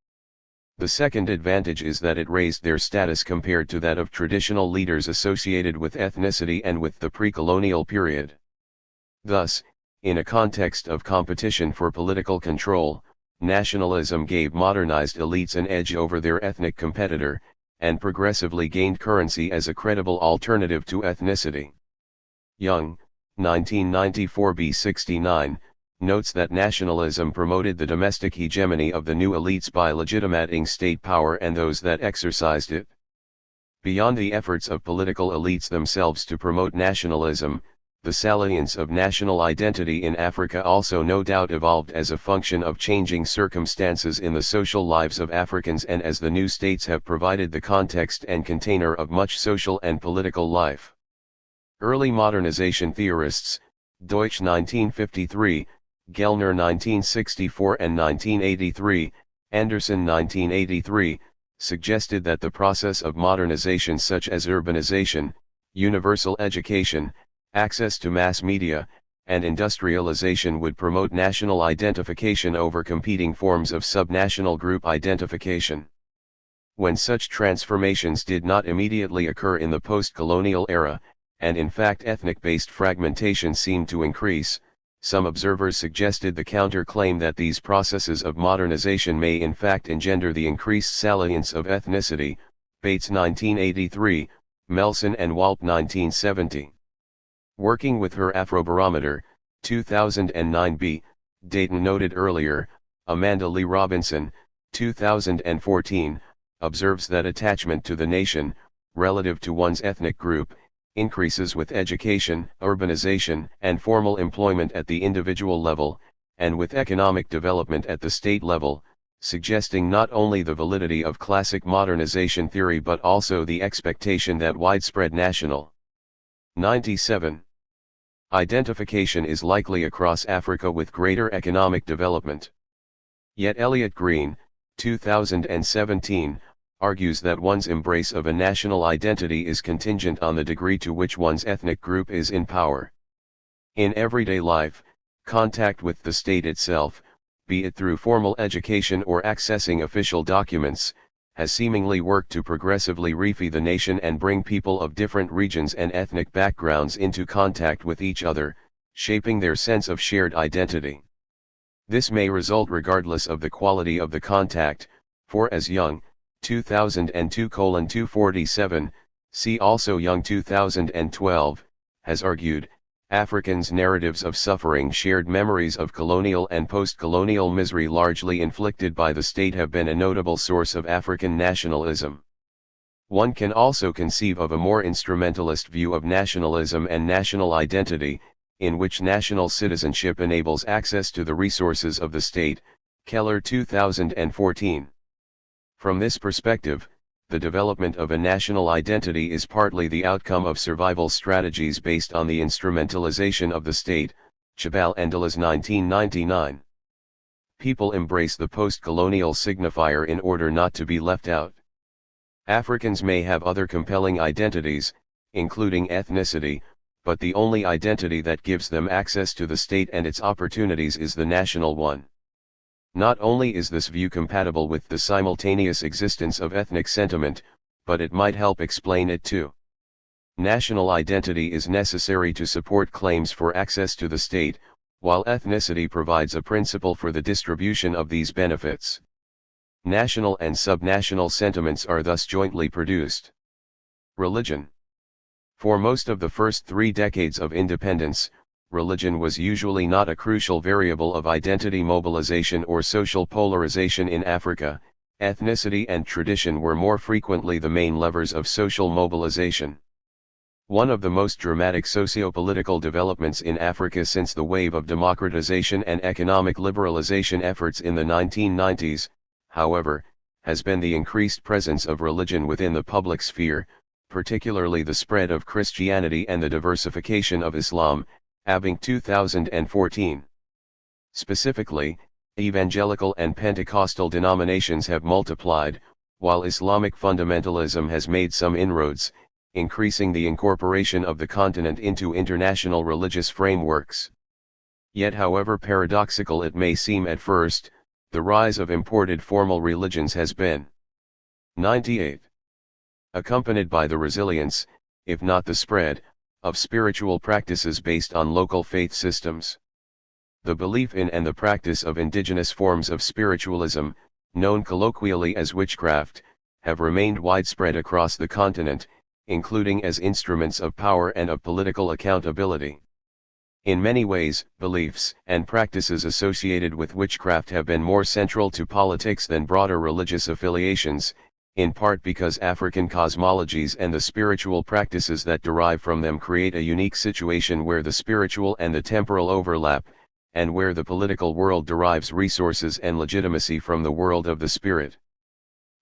The second advantage is that it raised their status compared to that of traditional leaders associated with ethnicity and with the pre-colonial period. Thus, in a context of competition for political control, nationalism gave modernized elites an edge over their ethnic competitor, and progressively gained currency as a credible alternative to ethnicity. Young, 1994b69, notes that nationalism promoted the domestic hegemony of the new elites by legitimating state power and those that exercised it. Beyond the efforts of political elites themselves to promote nationalism, the salience of national identity in Africa also no doubt evolved as a function of changing circumstances in the social lives of Africans and as the new states have provided the context and container of much social and political life. Early modernization theorists, Deutsch 1953, Gellner 1964 and 1983, Anderson 1983, suggested that the process of modernization such as urbanization, universal education, access to mass media, and industrialization would promote national identification over competing forms of subnational group identification. When such transformations did not immediately occur in the post-colonial era, and in fact ethnic-based fragmentation seemed to increase, some observers suggested the counter-claim that these processes of modernization may in fact engender the increased salience of ethnicity, Bates 1983, Melson and Walp 1970. Working with her Afrobarometer, 2009b, Dayton noted earlier, Amanda Lee Robinson, 2014, observes that attachment to the nation, relative to one's ethnic group, increases with education, urbanization, and formal employment at the individual level, and with economic development at the state level, suggesting not only the validity of classic modernization theory but also the expectation that widespread national 97. Identification is likely across Africa with greater economic development. Yet Elliot Green, 2017, argues that one's embrace of a national identity is contingent on the degree to which one's ethnic group is in power. In everyday life, contact with the state itself, be it through formal education or accessing official documents, has seemingly worked to progressively refy the nation and bring people of different regions and ethnic backgrounds into contact with each other, shaping their sense of shared identity. This may result regardless of the quality of the contact, for as Young, 2002:247, see also Young 2012, has argued, Africans' narratives of suffering, shared memories of colonial and post-colonial misery largely inflicted by the state have been a notable source of African nationalism. One can also conceive of a more instrumentalist view of nationalism and national identity, in which national citizenship enables access to the resources of the state, Keller 2014. From this perspective, the development of a national identity is partly the outcome of survival strategies based on the instrumentalization of the state, Chabal and Deleuze 1999. People embrace the post-colonial signifier in order not to be left out. Africans may have other compelling identities, including ethnicity, but the only identity that gives them access to the state and its opportunities is the national one. Not only is this view compatible with the simultaneous existence of ethnic sentiment, but it might help explain it too. National identity is necessary to support claims for access to the state, while ethnicity provides a principle for the distribution of these benefits. National and subnational sentiments are thus jointly produced. Religion. For most of the first 3 decades of independence, religion was usually not a crucial variable of identity mobilization or social polarization in Africa. Ethnicity and tradition were more frequently the main levers of social mobilization. One of the most dramatic socio-political developments in Africa since the wave of democratization and economic liberalization efforts in the 1990s, however, has been the increased presence of religion within the public sphere, particularly the spread of Christianity and the diversification of Islam, Abing 2014. Specifically, evangelical and Pentecostal denominations have multiplied, while Islamic fundamentalism has made some inroads, increasing the incorporation of the continent into international religious frameworks. Yet however paradoxical it may seem at first, the rise of imported formal religions has been 98. Accompanied by the resilience, if not the spread, of spiritual practices based on local faith systems. The belief in and the practice of indigenous forms of spiritualism, known colloquially as witchcraft, have remained widespread across the continent, including as instruments of power and of political accountability. In many ways, beliefs and practices associated with witchcraft have been more central to politics than broader religious affiliations, in part because African cosmologies and the spiritual practices that derive from them create a unique situation where the spiritual and the temporal overlap, and where the political world derives resources and legitimacy from the world of the spirit.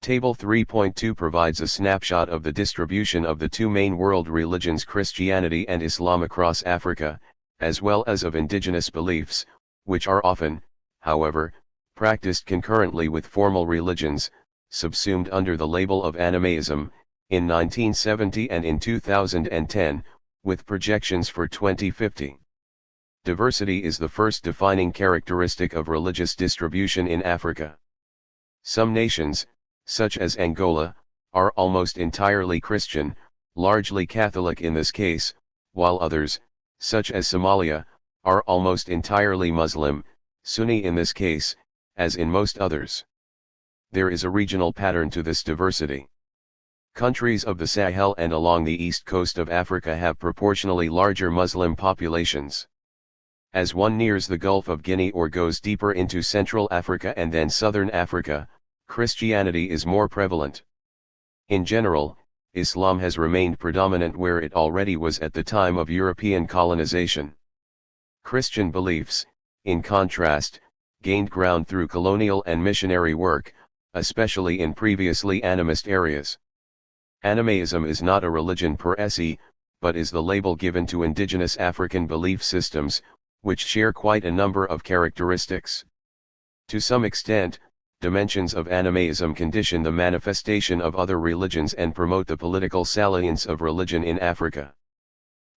Table 3.2 provides a snapshot of the distribution of the two main world religions, Christianity and Islam, across Africa, as well as of indigenous beliefs, which are often, however, practiced concurrently with formal religions, subsumed under the label of animism, in 1970 and in 2010, with projections for 2050. Diversity is the first defining characteristic of religious distribution in Africa. Some nations, such as Angola, are almost entirely Christian, largely Catholic in this case, while others, such as Somalia, are almost entirely Muslim, Sunni in this case, as in most others. There is a regional pattern to this diversity. Countries of the Sahel and along the east coast of Africa have proportionally larger Muslim populations. As one nears the Gulf of Guinea or goes deeper into Central Africa and then Southern Africa, Christianity is more prevalent. In general, Islam has remained predominant where it already was at the time of European colonization. Christian beliefs, in contrast, gained ground through colonial and missionary work, especially in previously animist areas. Animism is not a religion per se, but is the label given to indigenous African belief systems, which share quite a number of characteristics. To some extent, dimensions of animism condition the manifestation of other religions and promote the political salience of religion in Africa.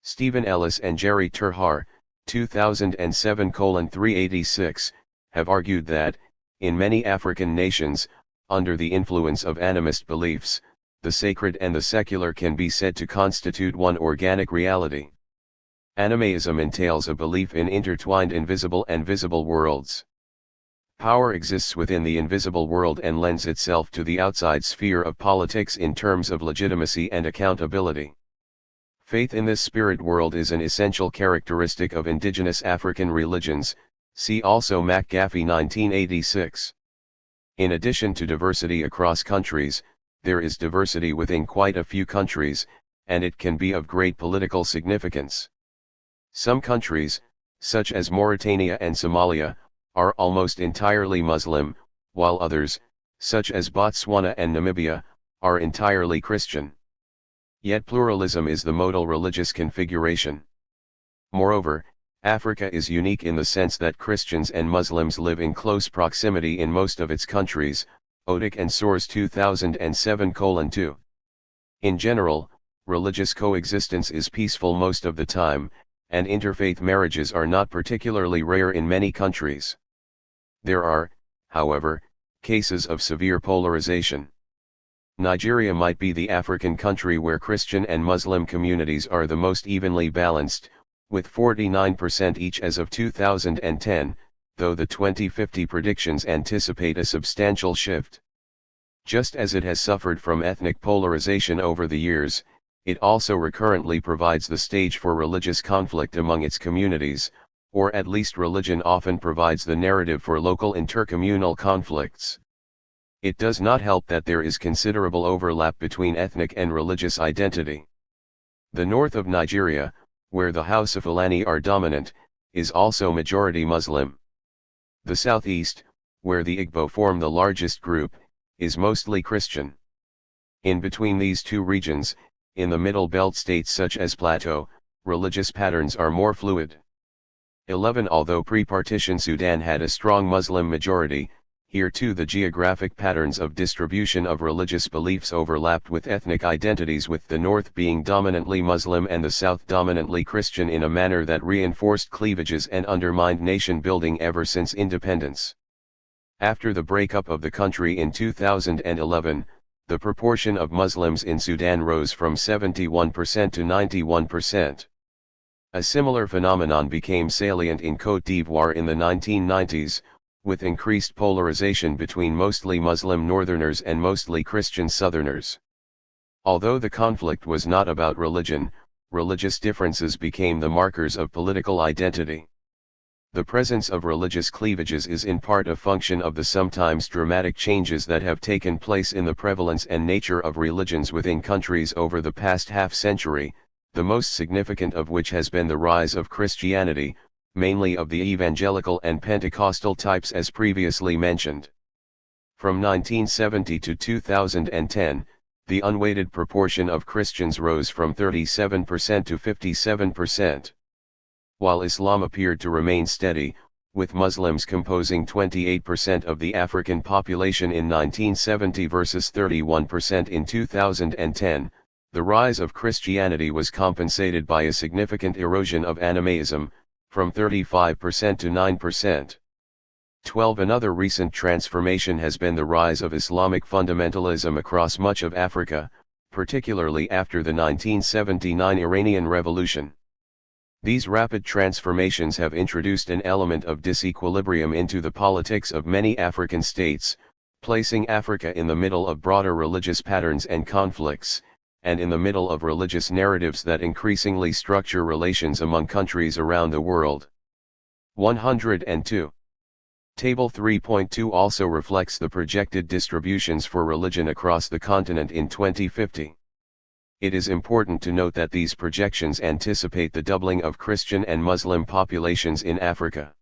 Stephen Ellis and Jerry Terhar, 2007:386, have argued that, in many African nations, under the influence of animist beliefs, the sacred and the secular can be said to constitute one organic reality. Animism entails a belief in intertwined invisible and visible worlds. Power exists within the invisible world and lends itself to the outside sphere of politics in terms of legitimacy and accountability. Faith in this spirit world is an essential characteristic of indigenous African religions, see also McGaffey 1986. In addition to diversity across countries, there is diversity within quite a few countries, and it can be of great political significance. Some countries, such as Mauritania and Somalia, are almost entirely Muslim, while others, such as Botswana and Namibia, are entirely Christian. Yet pluralism is the modal religious configuration. Moreover, Africa is unique in the sense that Christians and Muslims live in close proximity in most of its countries, Odik and Soares 2007:2. In general, religious coexistence is peaceful most of the time, and interfaith marriages are not particularly rare in many countries. There are, however, cases of severe polarization. Nigeria might be the African country where Christian and Muslim communities are the most evenly balanced, with 49% each as of 2010, though the 2050 predictions anticipate a substantial shift. Just as it has suffered from ethnic polarization over the years, it also recurrently provides the stage for religious conflict among its communities, or at least religion often provides the narrative for local intercommunal conflicts. It does not help that there is considerable overlap between ethnic and religious identity. The north of Nigeria, where the Hausa Fulani are dominant, is also majority Muslim. The southeast, where the Igbo form the largest group, is mostly Christian. In between these two regions, in the middle belt states such as Plateau, religious patterns are more fluid. 11 Although pre-partition Sudan had a strong Muslim majority, here too the geographic patterns of distribution of religious beliefs overlapped with ethnic identities, with the north being dominantly Muslim and the south dominantly Christian, in a manner that reinforced cleavages and undermined nation building ever since independence. After the breakup of the country in 2011, the proportion of Muslims in Sudan rose from 71% to 91%. A similar phenomenon became salient in Côte d'Ivoire in the 1990s, with increased polarization between mostly Muslim northerners and mostly Christian southerners. Although the conflict was not about religion, religious differences became the markers of political identity. The presence of religious cleavages is in part a function of the sometimes dramatic changes that have taken place in the prevalence and nature of religions within countries over the past half-century, the most significant of which has been the rise of Christianity, mainly of the evangelical and Pentecostal types as previously mentioned. From 1970 to 2010, the unweighted proportion of Christians rose from 37% to 57%. While Islam appeared to remain steady, with Muslims composing 28% of the African population in 1970 versus 31% in 2010, the rise of Christianity was compensated by a significant erosion of animism, from 35% to 9%. 12. Another recent transformation has been the rise of Islamic fundamentalism across much of Africa, particularly after the 1979 Iranian Revolution. These rapid transformations have introduced an element of disequilibrium into the politics of many African states, placing Africa in the middle of broader religious patterns and conflicts, and in the middle of religious narratives that increasingly structure relations among countries around the world. 102. Table 3.2 also reflects the projected distributions for religion across the continent in 2050. It is important to note that these projections anticipate the doubling of Christian and Muslim populations in Africa.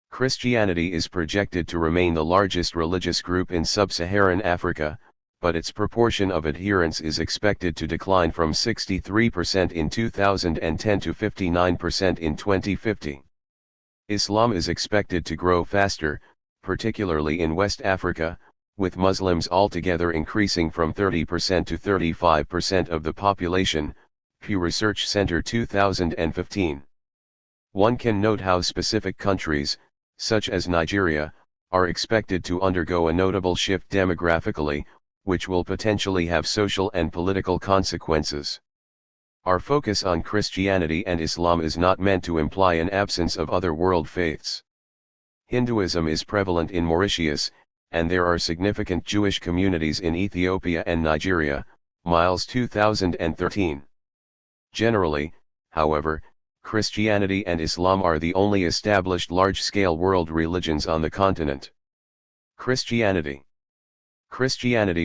Christianity is projected to remain the largest religious group in sub-Saharan Africa, but its proportion of adherents is expected to decline from 63% in 2010 to 59% in 2050. Islam is expected to grow faster, particularly in West Africa, with Muslims altogether increasing from 30% to 35% of the population, Pew Research Center 2015. One can note how specific countries, such as Nigeria, are expected to undergo a notable shift demographically, which will potentially have social and political consequences. Our focus on Christianity and Islam is not meant to imply an absence of other world faiths. Hinduism is prevalent in Mauritius, and there are significant Jewish communities in Ethiopia and Nigeria, Miles 2013. Generally, however, Christianity and Islam are the only established large-scale world religions on the continent. Christianity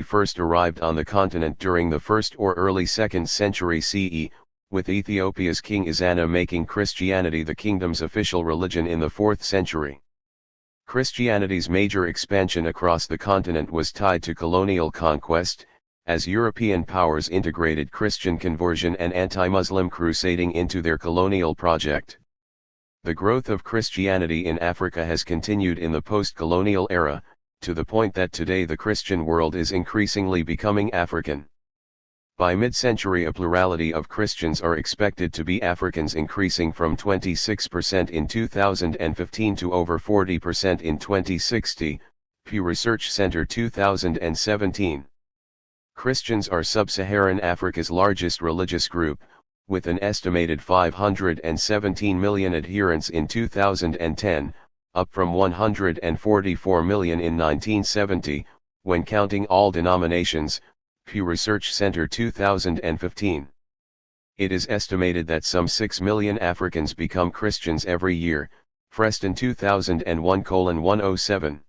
first arrived on the continent during the 1st or early 2nd century CE, with Ethiopia's King Izana making Christianity the kingdom's official religion in the 4th century. Christianity's major expansion across the continent was tied to colonial conquest, as European powers integrated Christian conversion and anti-Muslim crusading into their colonial project. The growth of Christianity in Africa has continued in the post-colonial era, to the point that today the Christian world is increasingly becoming African. By mid-century a plurality of Christians are expected to be Africans, increasing from 26% in 2015 to over 40% in 2060, Pew Research Center 2017. Christians are sub-Saharan Africa's largest religious group, with an estimated 517 million adherents in 2010, up from 144 million in 1970, when counting all denominations, Pew Research Center 2015. It is estimated that some 6 million Africans become Christians every year, Freston 2001:107.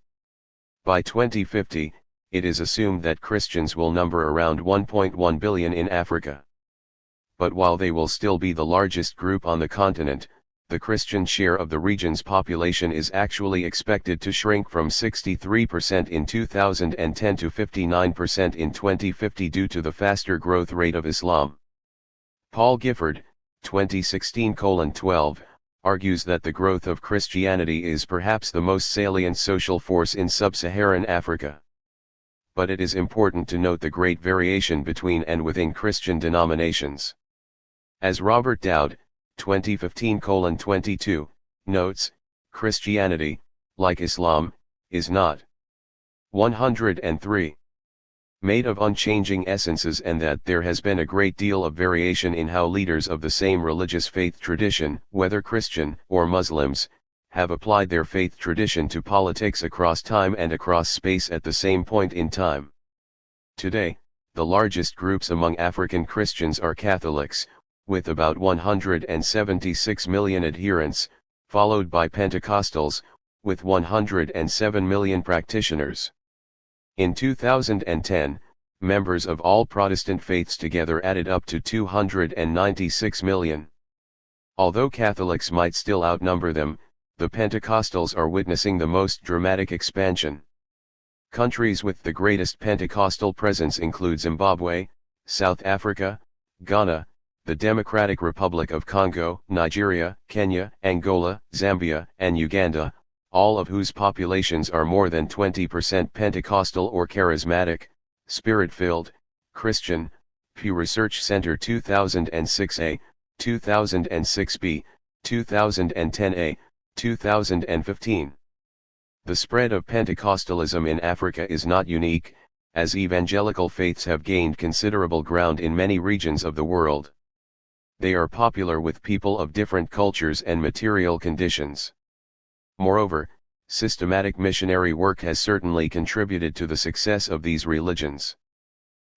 By 2050, it is assumed that Christians will number around 1.1 billion in Africa. But while they will still be the largest group on the continent, the Christian share of the region's population is actually expected to shrink from 63% in 2010 to 59% in 2050 due to the faster growth rate of Islam. Paul Gifford, 2016:12, argues that the growth of Christianity is perhaps the most salient social force in sub-Saharan Africa. But it is important to note the great variation between and within Christian denominations. As Robert Dowd, 2015:22, notes, Christianity, like Islam, is not 103 made of unchanging essences, and that there has been a great deal of variation in how leaders of the same religious faith tradition, whether Christian or Muslims, have applied their faith tradition to politics across time and across space at the same point in time. Today, the largest groups among African Christians are Catholics, with about 176 million adherents, followed by Pentecostals, with 107 million practitioners. In 2010, members of all Protestant faiths together added up to 296 million. Although Catholics might still outnumber them, the Pentecostals are witnessing the most dramatic expansion. Countries with the greatest Pentecostal presence include Zimbabwe, South Africa, Ghana, the Democratic Republic of Congo, Nigeria, Kenya, Angola, Zambia, and Uganda, all of whose populations are more than 20% Pentecostal or charismatic, Spirit-filled, Christian. Pew Research Center 2006a, 2006b, 2010a, 2015. The spread of Pentecostalism in Africa is not unique, as evangelical faiths have gained considerable ground in many regions of the world. They are popular with people of different cultures and material conditions. Moreover, systematic missionary work has certainly contributed to the success of these religions.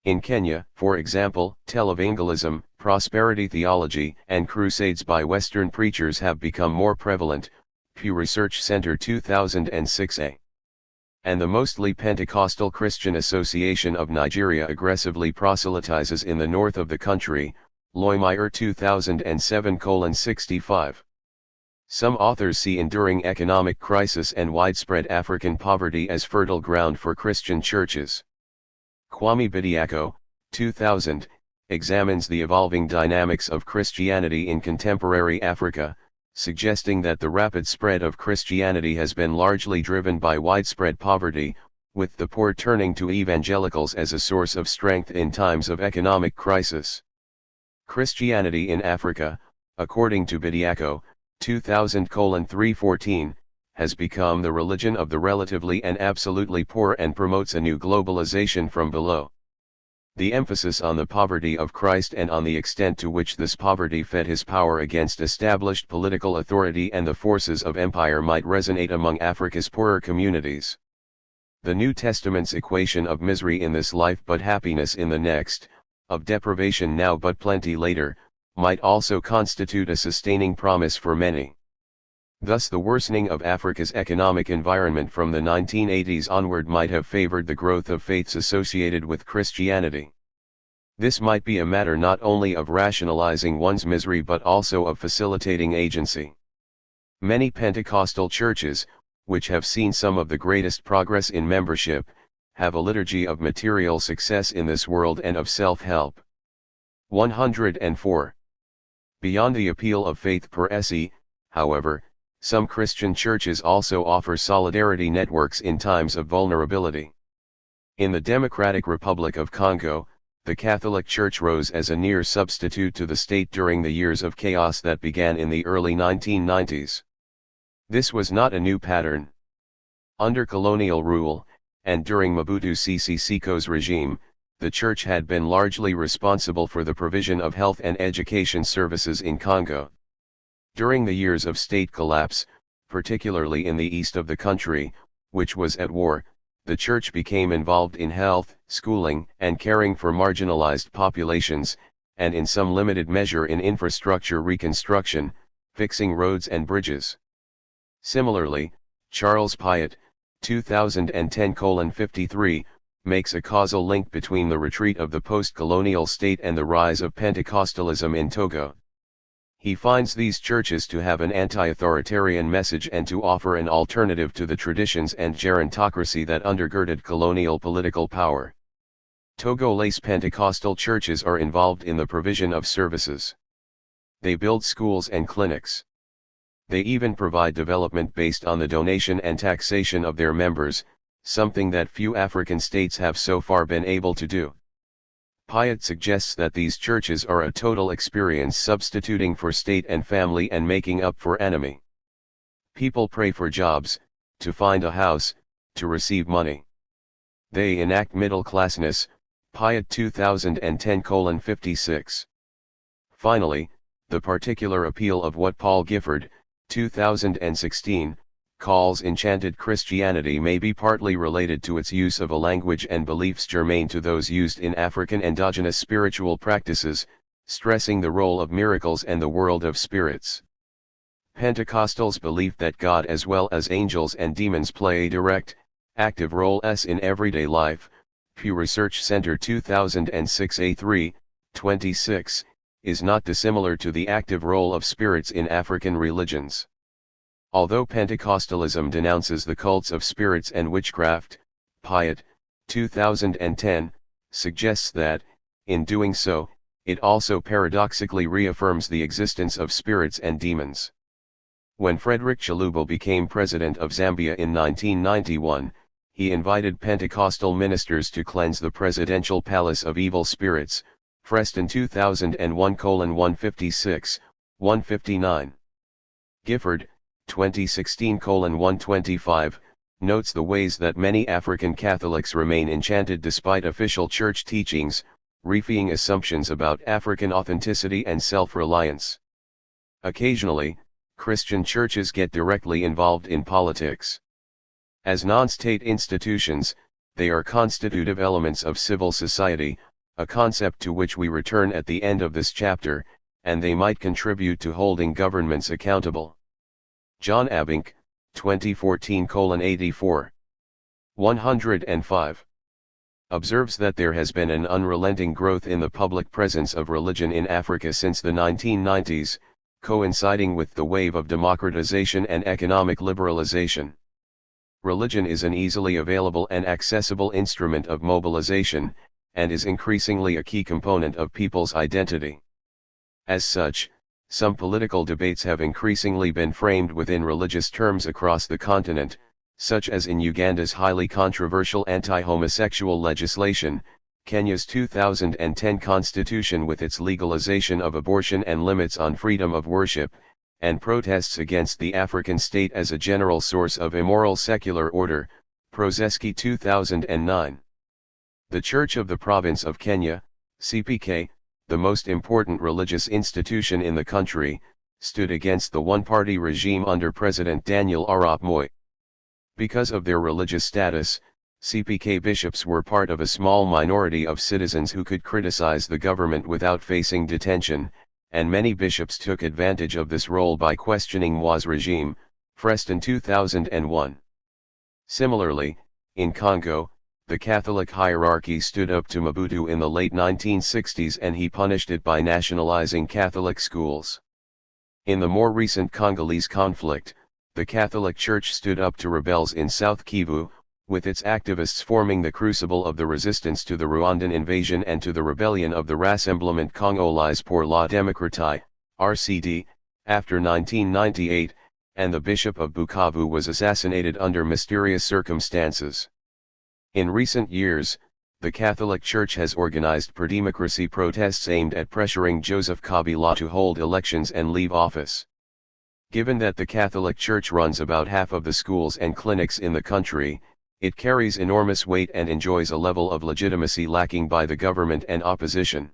In Kenya, for example, televangelism, prosperity theology, and crusades by Western preachers have become more prevalent. Pew Research Center 2006a. And the mostly Pentecostal Christian Association of Nigeria aggressively proselytizes in the north of the country. Loymeyer 2007:65. Some authors see enduring economic crisis and widespread African poverty as fertile ground for Christian churches. Kwame Bediako, 2000, examines the evolving dynamics of Christianity in contemporary Africa, suggesting that the rapid spread of Christianity has been largely driven by widespread poverty, with the poor turning to evangelicals as a source of strength in times of economic crisis. Christianity in Africa, according to Bediako, 2000:314, has become the religion of the relatively and absolutely poor and promotes a new globalization from below. The emphasis on the poverty of Christ and on the extent to which this poverty fed his power against established political authority and the forces of empire might resonate among Africa's poorer communities. The New Testament's equation of misery in this life but happiness in the next, of deprivation now but plenty later, might also constitute a sustaining promise for many. Thus the worsening of Africa's economic environment from the 1980s onward might have favored the growth of faiths associated with Christianity. This might be a matter not only of rationalizing one's misery but also of facilitating agency. Many Pentecostal churches, which have seen some of the greatest progress in membership, have a liturgy of material success in this world and of self-help. 104. Beyond the appeal of faith per se, however, some Christian churches also offer solidarity networks in times of vulnerability. In the Democratic Republic of Congo, the Catholic Church rose as a near substitute to the state during the years of chaos that began in the early 1990s. This was not a new pattern. Under colonial rule, and during Mobutu Sese Seko's regime, the Church had been largely responsible for the provision of health and education services in Congo. During the years of state collapse, particularly in the east of the country, which was at war, the Church became involved in health, schooling, and caring for marginalized populations, and in some limited measure in infrastructure reconstruction, fixing roads and bridges. Similarly, Charles Piatt, 2010:53, makes a causal link between the retreat of the post-colonial state and the rise of Pentecostalism in Togo. He finds these churches to have an anti-authoritarian message and to offer an alternative to the traditions and gerontocracy that undergirded colonial political power. Togolese Pentecostal churches are involved in the provision of services. They build schools and clinics. They even provide development based on the donation and taxation of their members, something that few African states have so far been able to do. Piatt suggests that these churches are a total experience substituting for state and family and making up for enemy. People pray for jobs, to find a house, to receive money. They enact middle-classness, Piatt 2010:56. Finally, the particular appeal of what Paul Gifford, 2016, calls enchanted Christianity may be partly related to its use of a language and beliefs germane to those used in African endogenous spiritual practices, stressing the role of miracles and the world of spirits. Pentecostals believe that God as well as angels and demons play a direct, active role in everyday life. Pew Research Center 2006 A3, 26, is not dissimilar to the active role of spirits in African religions. Although Pentecostalism denounces the cults of spirits and witchcraft, Piet, 2010, suggests that, in doing so, it also paradoxically reaffirms the existence of spirits and demons. When Frederick Chiluba became president of Zambia in 1991, he invited Pentecostal ministers to cleanse the presidential palace of evil spirits, Freston 2001:156, 159. Gifford, 2016:125, notes the ways that many African Catholics remain enchanted despite official church teachings, refuting assumptions about African authenticity and self-reliance. Occasionally, Christian churches get directly involved in politics. As non-state institutions, they are constitutive elements of civil society, a concept to which we return at the end of this chapter, and they might contribute to holding governments accountable. John Abink, 2014:84. 105. Observes that there has been an unrelenting growth in the public presence of religion in Africa since the 1990s, coinciding with the wave of democratization and economic liberalization. Religion is an easily available and accessible instrument of mobilization, and is increasingly a key component of people's identity. As such, some political debates have increasingly been framed within religious terms across the continent, such as in Uganda's highly controversial anti-homosexual legislation, Kenya's 2010 constitution with its legalization of abortion and limits on freedom of worship, and protests against the African state as a general source of immoral secular order, Prozeski 2009. The Church of the Province of Kenya, CPK, the most important religious institution in the country, stood against the one-party regime under President Daniel Arap Moi. Because of their religious status, CPK bishops were part of a small minority of citizens who could criticize the government without facing detention, and many bishops took advantage of this role by questioning Moi's regime, Freston 2001. Similarly, in Congo, the Catholic hierarchy stood up to Mobutu in the late 1960s and he punished it by nationalizing Catholic schools. In the more recent Congolese conflict, the Catholic Church stood up to rebels in South Kivu, with its activists forming the crucible of the resistance to the Rwandan invasion and to the rebellion of the Rassemblement Congolais pour la Démocratie, RCD, after 1998, and the Bishop of Bukavu was assassinated under mysterious circumstances. In recent years, the Catholic Church has organized pro-democracy protests aimed at pressuring Joseph Kabila to hold elections and leave office. Given that the Catholic Church runs about half of the schools and clinics in the country, it carries enormous weight and enjoys a level of legitimacy lacking by the government and opposition.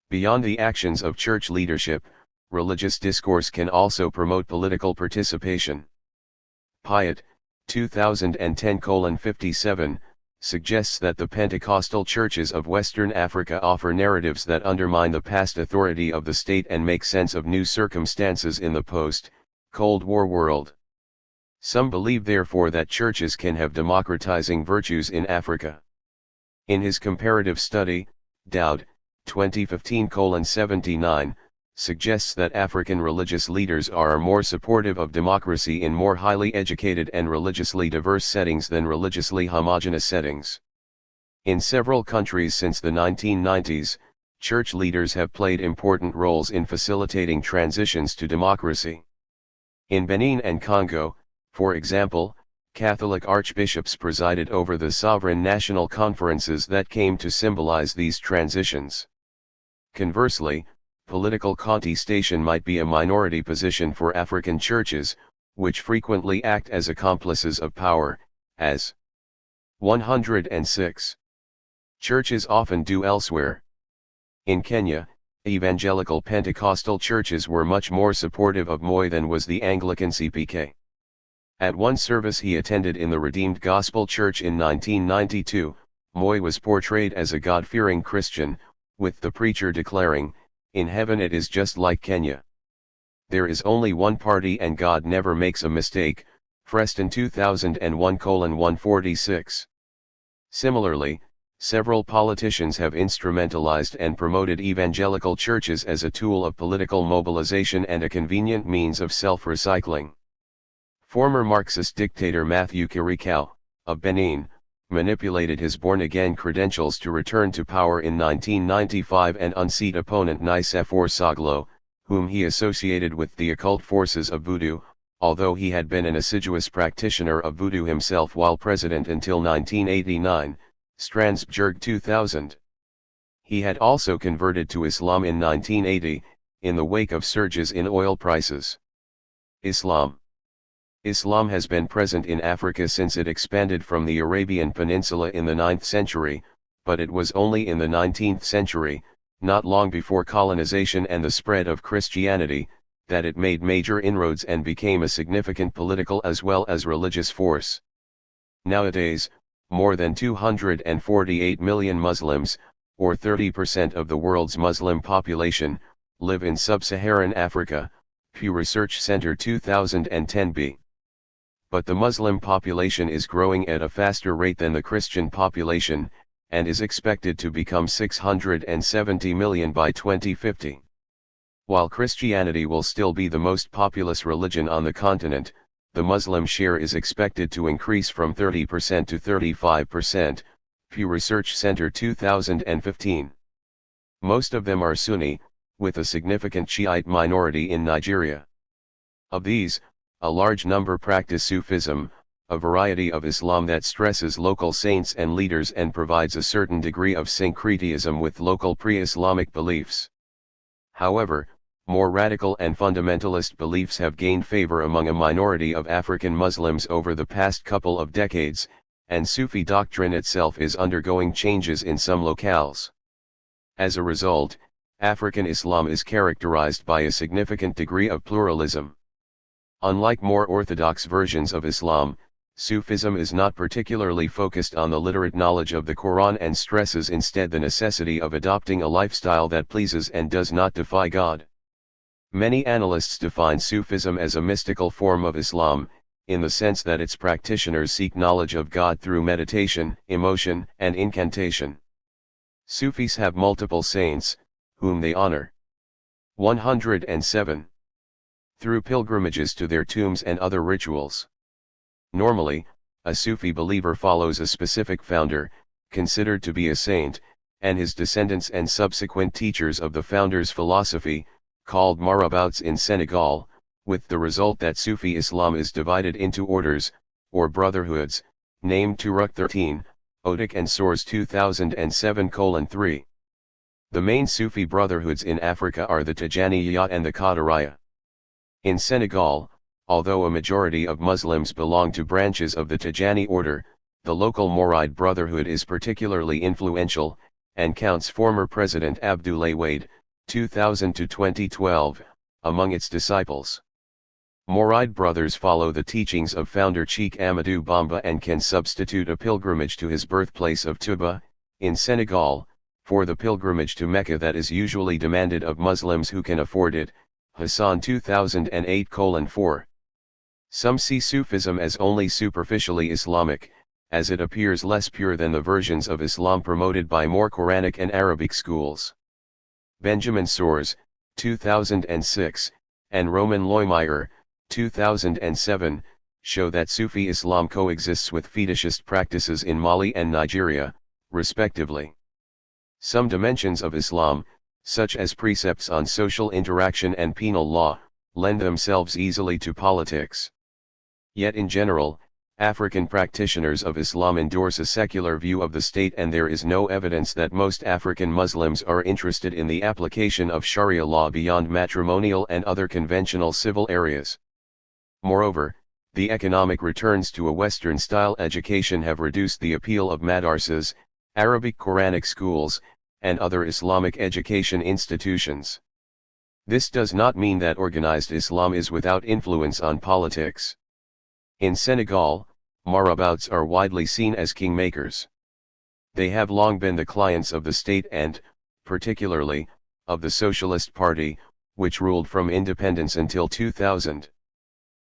Beyond the actions of church leadership, religious discourse can also promote political participation. Piet, 2010:57, suggests that the Pentecostal churches of Western Africa offer narratives that undermine the past authority of the state and make sense of new circumstances in the post-Cold War world. Some believe therefore that churches can have democratizing virtues in Africa. In his comparative study, Dowd, 2015:79, suggests that African religious leaders are more supportive of democracy in more highly educated and religiously diverse settings than religiously homogeneous settings. In several countries since the 1990s, church leaders have played important roles in facilitating transitions to democracy. In Benin and Congo, for example, Catholic archbishops presided over the sovereign national conferences that came to symbolize these transitions. Conversely, political contestation might be a minority position for African churches, which frequently act as accomplices of power, as 106 churches often do elsewhere. In Kenya, evangelical Pentecostal churches were much more supportive of Moi than was the Anglican CPK. At one service he attended in the Redeemed Gospel Church in 1992, Moi was portrayed as a God-fearing Christian, with the preacher declaring, In heaven it is just like Kenya. There is only one party and God never makes a mistake, Freston 2001:146. Similarly, several politicians have instrumentalized and promoted evangelical churches as a tool of political mobilization and a convenient means of self-recycling. Former Marxist dictator Matthew Kirikau, of Benin, manipulated his born-again credentials to return to power in 1995 and unseat opponent Nicéphore Soglo, whom he associated with the occult forces of voodoo, although he had been an assiduous practitioner of voodoo himself while president until 1989, Strasbourg 2000. He had also converted to Islam in 1980, in the wake of surges in oil prices. Islam has been present in Africa since it expanded from the Arabian Peninsula in the 9th century, but it was only in the 19th century, not long before colonization and the spread of Christianity, that it made major inroads and became a significant political as well as religious force. Nowadays, more than 248 million Muslims, or 30% of the world's Muslim population, live in sub-Saharan Africa, Pew Research Center 2010b. But the Muslim population is growing at a faster rate than the Christian population, and is expected to become 670 million by 2050. While Christianity will still be the most populous religion on the continent, the Muslim share is expected to increase from 30% to 35%, Pew Research Center 2015. Most of them are Sunni, with a significant Shiite minority in Nigeria. Of these, a large number practice Sufism, a variety of Islam that stresses local saints and leaders and provides a certain degree of syncretism with local pre-Islamic beliefs. However, more radical and fundamentalist beliefs have gained favor among a minority of African Muslims over the past couple of decades, and Sufi doctrine itself is undergoing changes in some locales. As a result, African Islam is characterized by a significant degree of pluralism. Unlike more orthodox versions of Islam, Sufism is not particularly focused on the literate knowledge of the Quran and stresses instead the necessity of adopting a lifestyle that pleases and does not defy God. Many analysts define Sufism as a mystical form of Islam, in the sense that its practitioners seek knowledge of God through meditation, emotion, and incantation. Sufis have multiple saints, whom they honor. 107. Through pilgrimages to their tombs and other rituals. Normally, a Sufi believer follows a specific founder, considered to be a saint, and his descendants and subsequent teachers of the founder's philosophy, called marabouts in Senegal, with the result that Sufi Islam is divided into orders, or brotherhoods, named Turuk 13, Otik and Source 2007:3. The main Sufi brotherhoods in Africa are the Tijaniyya and the Qadiriyya. In Senegal, although a majority of Muslims belong to branches of the Tijani order, the local Mouride Brotherhood is particularly influential, and counts former President Abdoulaye Wade, 2000 to 2012, among its disciples. Mouride brothers follow the teachings of founder Cheikh Amadou Bamba and can substitute a pilgrimage to his birthplace of Touba, in Senegal, for the pilgrimage to Mecca that is usually demanded of Muslims who can afford it, Hassan 2008:4. Some see Sufism as only superficially Islamic, as it appears less pure than the versions of Islam promoted by more Quranic and Arabic schools. Benjamin Soares, 2006, and Roman Loimeyer, 2007, show that Sufi Islam coexists with fetishist practices in Mali and Nigeria, respectively. Some dimensions of Islam, such as precepts on social interaction and penal law, lend themselves easily to politics. Yet in general, African practitioners of Islam endorse a secular view of the state, and there is no evidence that most African Muslims are interested in the application of Sharia law beyond matrimonial and other conventional civil areas. Moreover, the economic returns to a Western-style education have reduced the appeal of madrasas, Arabic Quranic schools, and other Islamic education institutions. This does not mean that organized Islam is without influence on politics. In Senegal, marabouts are widely seen as kingmakers. They have long been the clients of the state and, particularly, of the Socialist Party, which ruled from independence until 2000.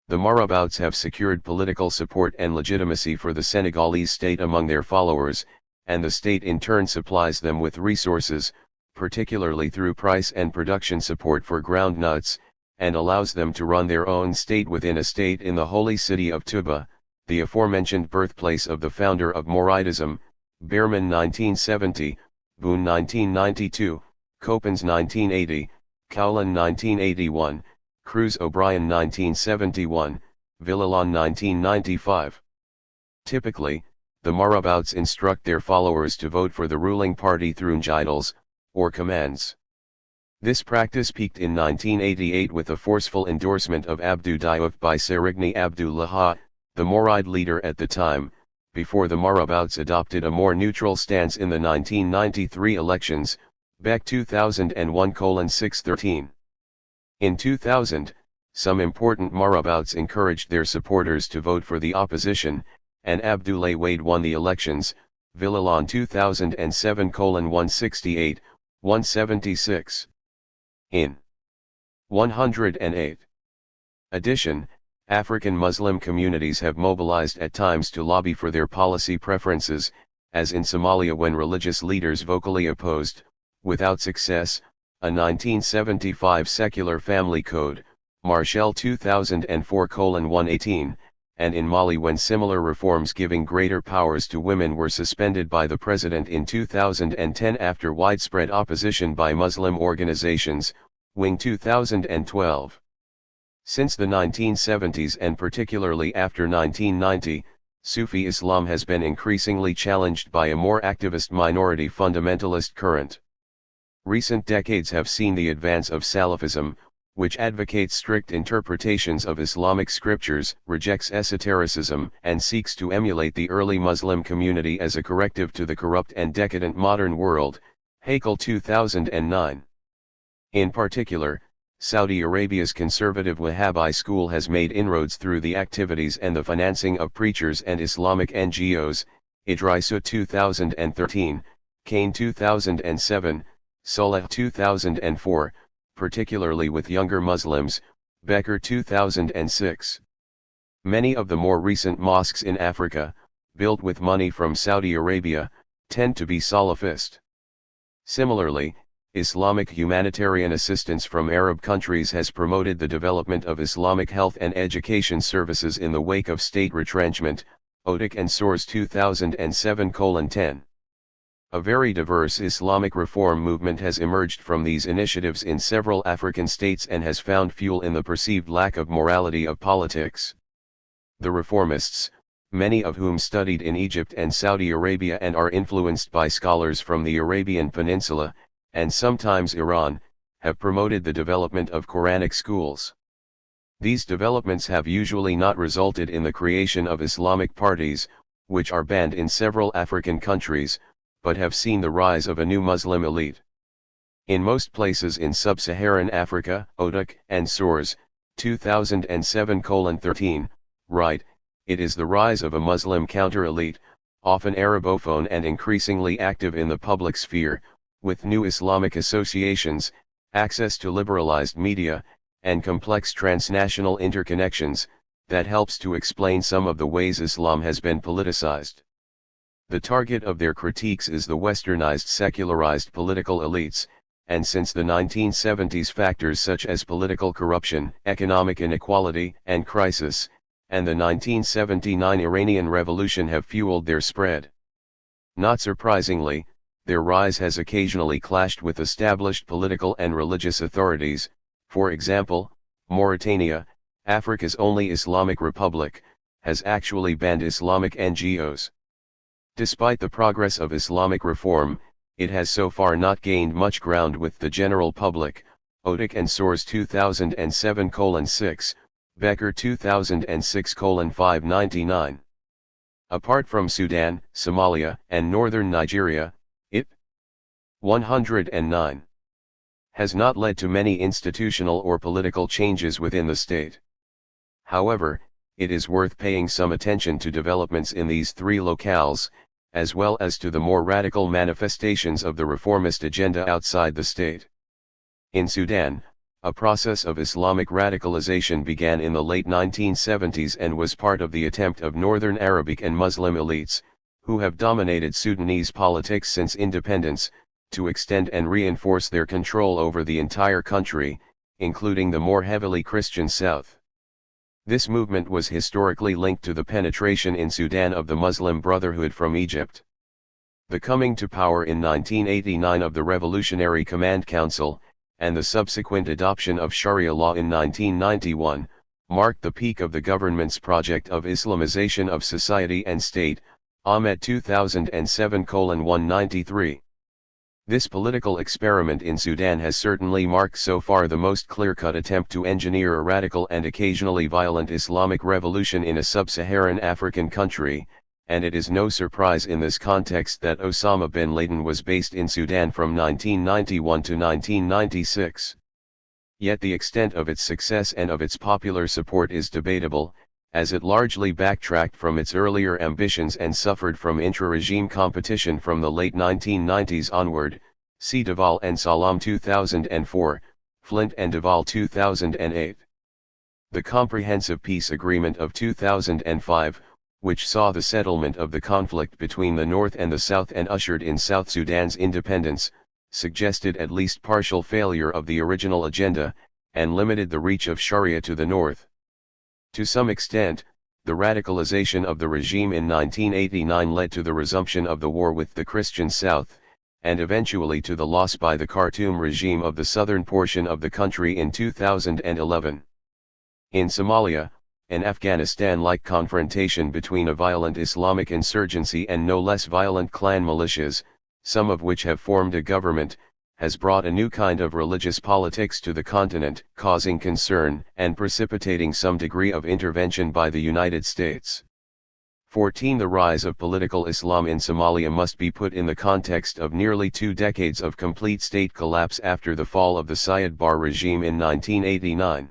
The marabouts have secured political support and legitimacy for the Senegalese state among their followers, and the state in turn supplies them with resources, particularly through price and production support for groundnuts, and allows them to run their own state within a state in the holy city of Touba, the aforementioned birthplace of the founder of Mouride-ism, Beerman 1970, Boone 1992, Copens 1980, Cowlin 1981, Cruz O'Brien 1971, Villalon 1995. Typically, the marabouts instruct their followers to vote for the ruling party through njidals, or commands. This practice peaked in 1988 with the forceful endorsement of Abdou Diouf by Serigny Abdou Laha, the Mouride leader at the time, before the marabouts adopted a more neutral stance in the 1993 elections, Beck 2001:613. In 2000, some important marabouts encouraged their supporters to vote for the opposition, and Abdoulaye Wade won the elections, Villalon 2007:168, 176. In 108. Addition, African Muslim communities have mobilized at times to lobby for their policy preferences, as in Somalia when religious leaders vocally opposed, without success, a 1975 secular family code, Marshall 2004:118, and in Mali when similar reforms giving greater powers to women were suspended by the president in 2010 after widespread opposition by Muslim organizations, Wing 2012. Since the 1970s and particularly after 1990, Sufi Islam has been increasingly challenged by a more activist minority fundamentalist current. Recent decades have seen the advance of Salafism, which advocates strict interpretations of Islamic scriptures, rejects esotericism, and seeks to emulate the early Muslim community as a corrective to the corrupt and decadent modern world, Hakel 2009. In particular, Saudi Arabia's conservative Wahhabi school has made inroads through the activities and the financing of preachers and Islamic NGOs, Idrissa 2013, Kane 2007, Saleh 2004, particularly with younger Muslims, Becker 2006. Many of the more recent mosques in Africa, built with money from Saudi Arabia, tend to be Salafist. Similarly, Islamic humanitarian assistance from Arab countries has promoted the development of Islamic health and education services in the wake of state retrenchment, Otik and Soares 2007:10. A very diverse Islamic reform movement has emerged from these initiatives in several African states and has found fuel in the perceived lack of morality of politics. The reformists, many of whom studied in Egypt and Saudi Arabia and are influenced by scholars from the Arabian Peninsula, and sometimes Iran, have promoted the development of Quranic schools. These developments have usually not resulted in the creation of Islamic parties, which are banned in several African countries, but have seen the rise of a new Muslim elite. In most places in sub-Saharan Africa, Otik and Soares, 2007:13, write, it is the rise of a Muslim counter-elite, often Arabophone and increasingly active in the public sphere, with new Islamic associations, access to liberalized media, and complex transnational interconnections, that helps to explain some of the ways Islam has been politicized. The target of their critiques is the westernized secularized political elites, and since the 1970s factors such as political corruption, economic inequality and crisis, and the 1979 Iranian Revolution have fueled their spread. Not surprisingly, their rise has occasionally clashed with established political and religious authorities. For example, Mauritania, Africa's only Islamic republic, has actually banned Islamic NGOs. Despite the progress of Islamic reform, it has so far not gained much ground with the general public. Otik and Soares 2007:6, Becker 2006:599. Apart from Sudan, Somalia, and northern Nigeria, it 109 has not led to many institutional or political changes within the state. However, it is worth paying some attention to developments in these three locales, as well as to the more radical manifestations of the reformist agenda outside the state. In Sudan, a process of Islamic radicalization began in the late 1970s and was part of the attempt of Northern Arabic and Muslim elites, who have dominated Sudanese politics since independence, to extend and reinforce their control over the entire country, including the more heavily Christian south. This movement was historically linked to the penetration in Sudan of the Muslim Brotherhood from Egypt. The coming to power in 1989 of the Revolutionary Command Council, and the subsequent adoption of Sharia law in 1991, marked the peak of the government's project of Islamization of society and state, Ahmed 2007:193. This political experiment in Sudan has certainly marked so far the most clear-cut attempt to engineer a radical and occasionally violent Islamic revolution in a sub-Saharan African country, and it is no surprise in this context that Osama bin Laden was based in Sudan from 1991 to 1996. Yet the extent of its success and of its popular support is debatable, as it largely backtracked from its earlier ambitions and suffered from intra-regime competition from the late 1990s onward, see Deval and Salam 2004, Flint and Deval 2008. The Comprehensive Peace Agreement of 2005, which saw the settlement of the conflict between the North and the South and ushered in South Sudan's independence, suggested at least partial failure of the original agenda, and limited the reach of Sharia to the North. To some extent, the radicalization of the regime in 1989 led to the resumption of the war with the Christian South, and eventually to the loss by the Khartoum regime of the southern portion of the country in 2011. In Somalia, an Afghanistan-like confrontation between a violent Islamic insurgency and no less violent clan militias, some of which have formed a government, has brought a new kind of religious politics to the continent, causing concern and precipitating some degree of intervention by the United States. 14. The rise of political Islam in Somalia must be put in the context of nearly 2 decades of complete state collapse after the fall of the Siad Barre regime in 1989.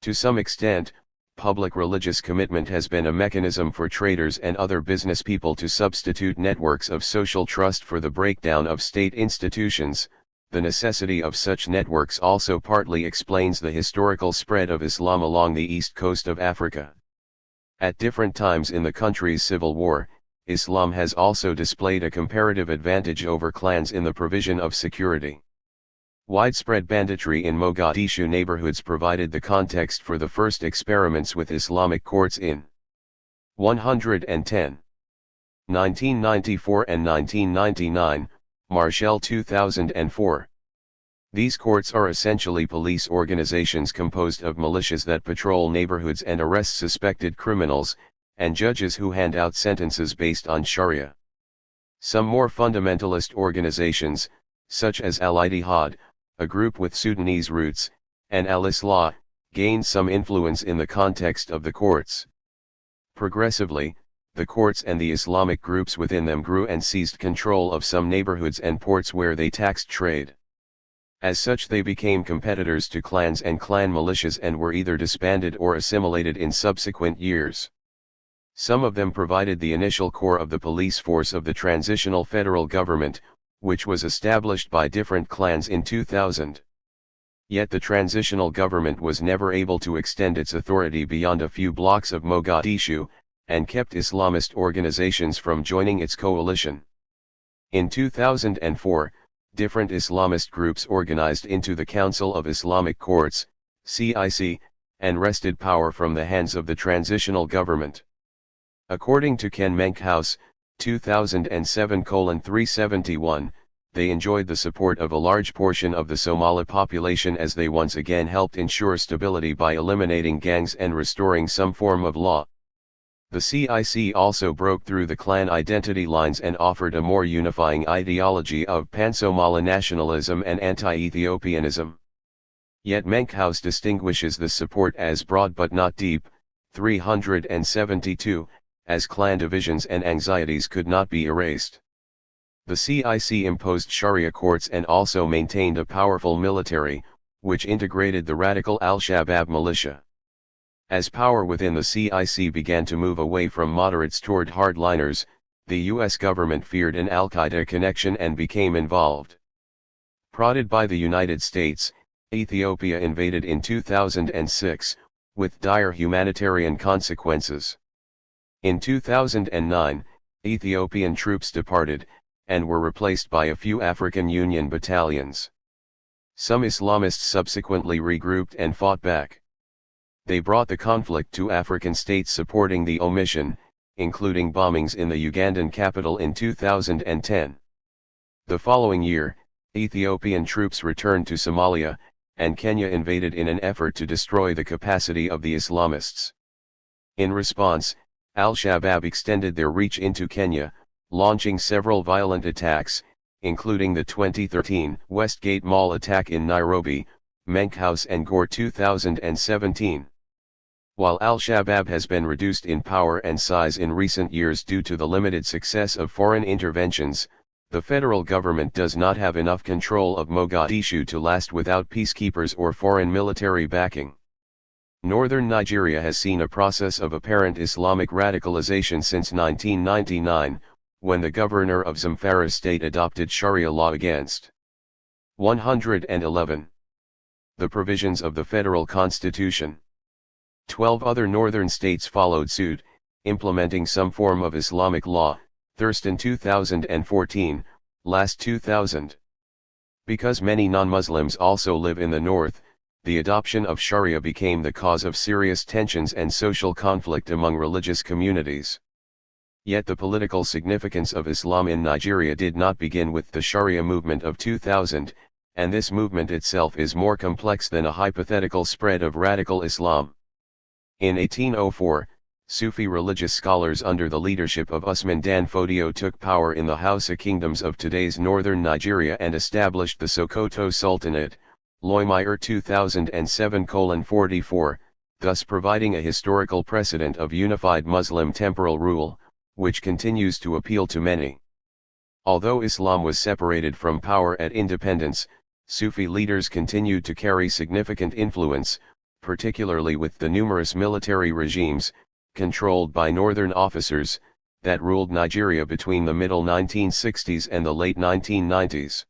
To some extent, public religious commitment has been a mechanism for traders and other business people to substitute networks of social trust for the breakdown of state institutions. The necessity of such networks also partly explains the historical spread of Islam along the east coast of Africa. At different times in the country's civil war, Islam has also displayed a comparative advantage over clans in the provision of security. Widespread banditry in Mogadishu neighborhoods provided the context for the first experiments with Islamic courts in 110. 1994 and 1999, Marshall 2004. These courts are essentially police organizations composed of militias that patrol neighborhoods and arrest suspected criminals, and judges who hand out sentences based on Sharia. Some more fundamentalist organizations, such as Al-Ittihad, a group with Sudanese roots, and Al-Islah, gained some influence in the context of the courts. Progressively, the courts and the Islamic groups within them grew and seized control of some neighborhoods and ports where they taxed trade. As such, they became competitors to clans and clan militias and were either disbanded or assimilated in subsequent years. Some of them provided the initial core of the police force of the transitional federal government, which was established by different clans in 2000. Yet the transitional government was never able to extend its authority beyond a few blocks of Mogadishu, and kept Islamist organizations from joining its coalition. In 2004, different Islamist groups organized into the Council of Islamic Courts, CIC, and wrested power from the hands of the transitional government. According to Ken Menkhaus, 2007:371, they enjoyed the support of a large portion of the Somali population as they once again helped ensure stability by eliminating gangs and restoring some form of law. The CIC also broke through the clan identity lines and offered a more unifying ideology of pan-Somali nationalism and anti-Ethiopianism. Yet Menkhaus distinguishes this support as broad but not deep, 372, as clan divisions and anxieties could not be erased. The CIC imposed Sharia courts and also maintained a powerful military, which integrated the radical Al-Shabaab militia. As power within the CIC began to move away from moderates toward hardliners, the U.S. government feared an Al-Qaeda connection and became involved. Prodded by the United States, Ethiopia invaded in 2006, with dire humanitarian consequences. In 2009, Ethiopian troops departed, and were replaced by a few African Union battalions. Some Islamists subsequently regrouped and fought back. They brought the conflict to African states supporting the omission, including bombings in the Ugandan capital in 2010. The following year, Ethiopian troops returned to Somalia, and Kenya invaded in an effort to destroy the capacity of the Islamists. In response, Al-Shabaab extended their reach into Kenya, launching several violent attacks, including the 2013 Westgate Mall attack in Nairobi, Menk House and Gore 2017. While Al-Shabaab has been reduced in power and size in recent years due to the limited success of foreign interventions, the federal government does not have enough control of Mogadishu to last without peacekeepers or foreign military backing. Northern Nigeria has seen a process of apparent Islamic radicalization since 1999, when the governor of Zamfara state adopted Sharia law against 111. The provisions of the federal constitution. 12 other northern states followed suit, implementing some form of Islamic law, Thurston 2014, last 2000. Because many non-Muslims also live in the north, the adoption of Sharia became the cause of serious tensions and social conflict among religious communities. Yet the political significance of Islam in Nigeria did not begin with the Sharia movement of 2000, and this movement itself is more complex than a hypothetical spread of radical Islam. In 1804, Sufi religious scholars under the leadership of Usman Dan Fodio took power in the Hausa kingdoms of today's northern Nigeria and established the Sokoto Sultanate, Loimire 2007:44, thus providing a historical precedent of unified Muslim temporal rule, which continues to appeal to many. Although Islam was separated from power at independence, Sufi leaders continued to carry significant influence, particularly with the numerous military regimes, controlled by northern officers, that ruled Nigeria between the middle 1960s and the late 1990s.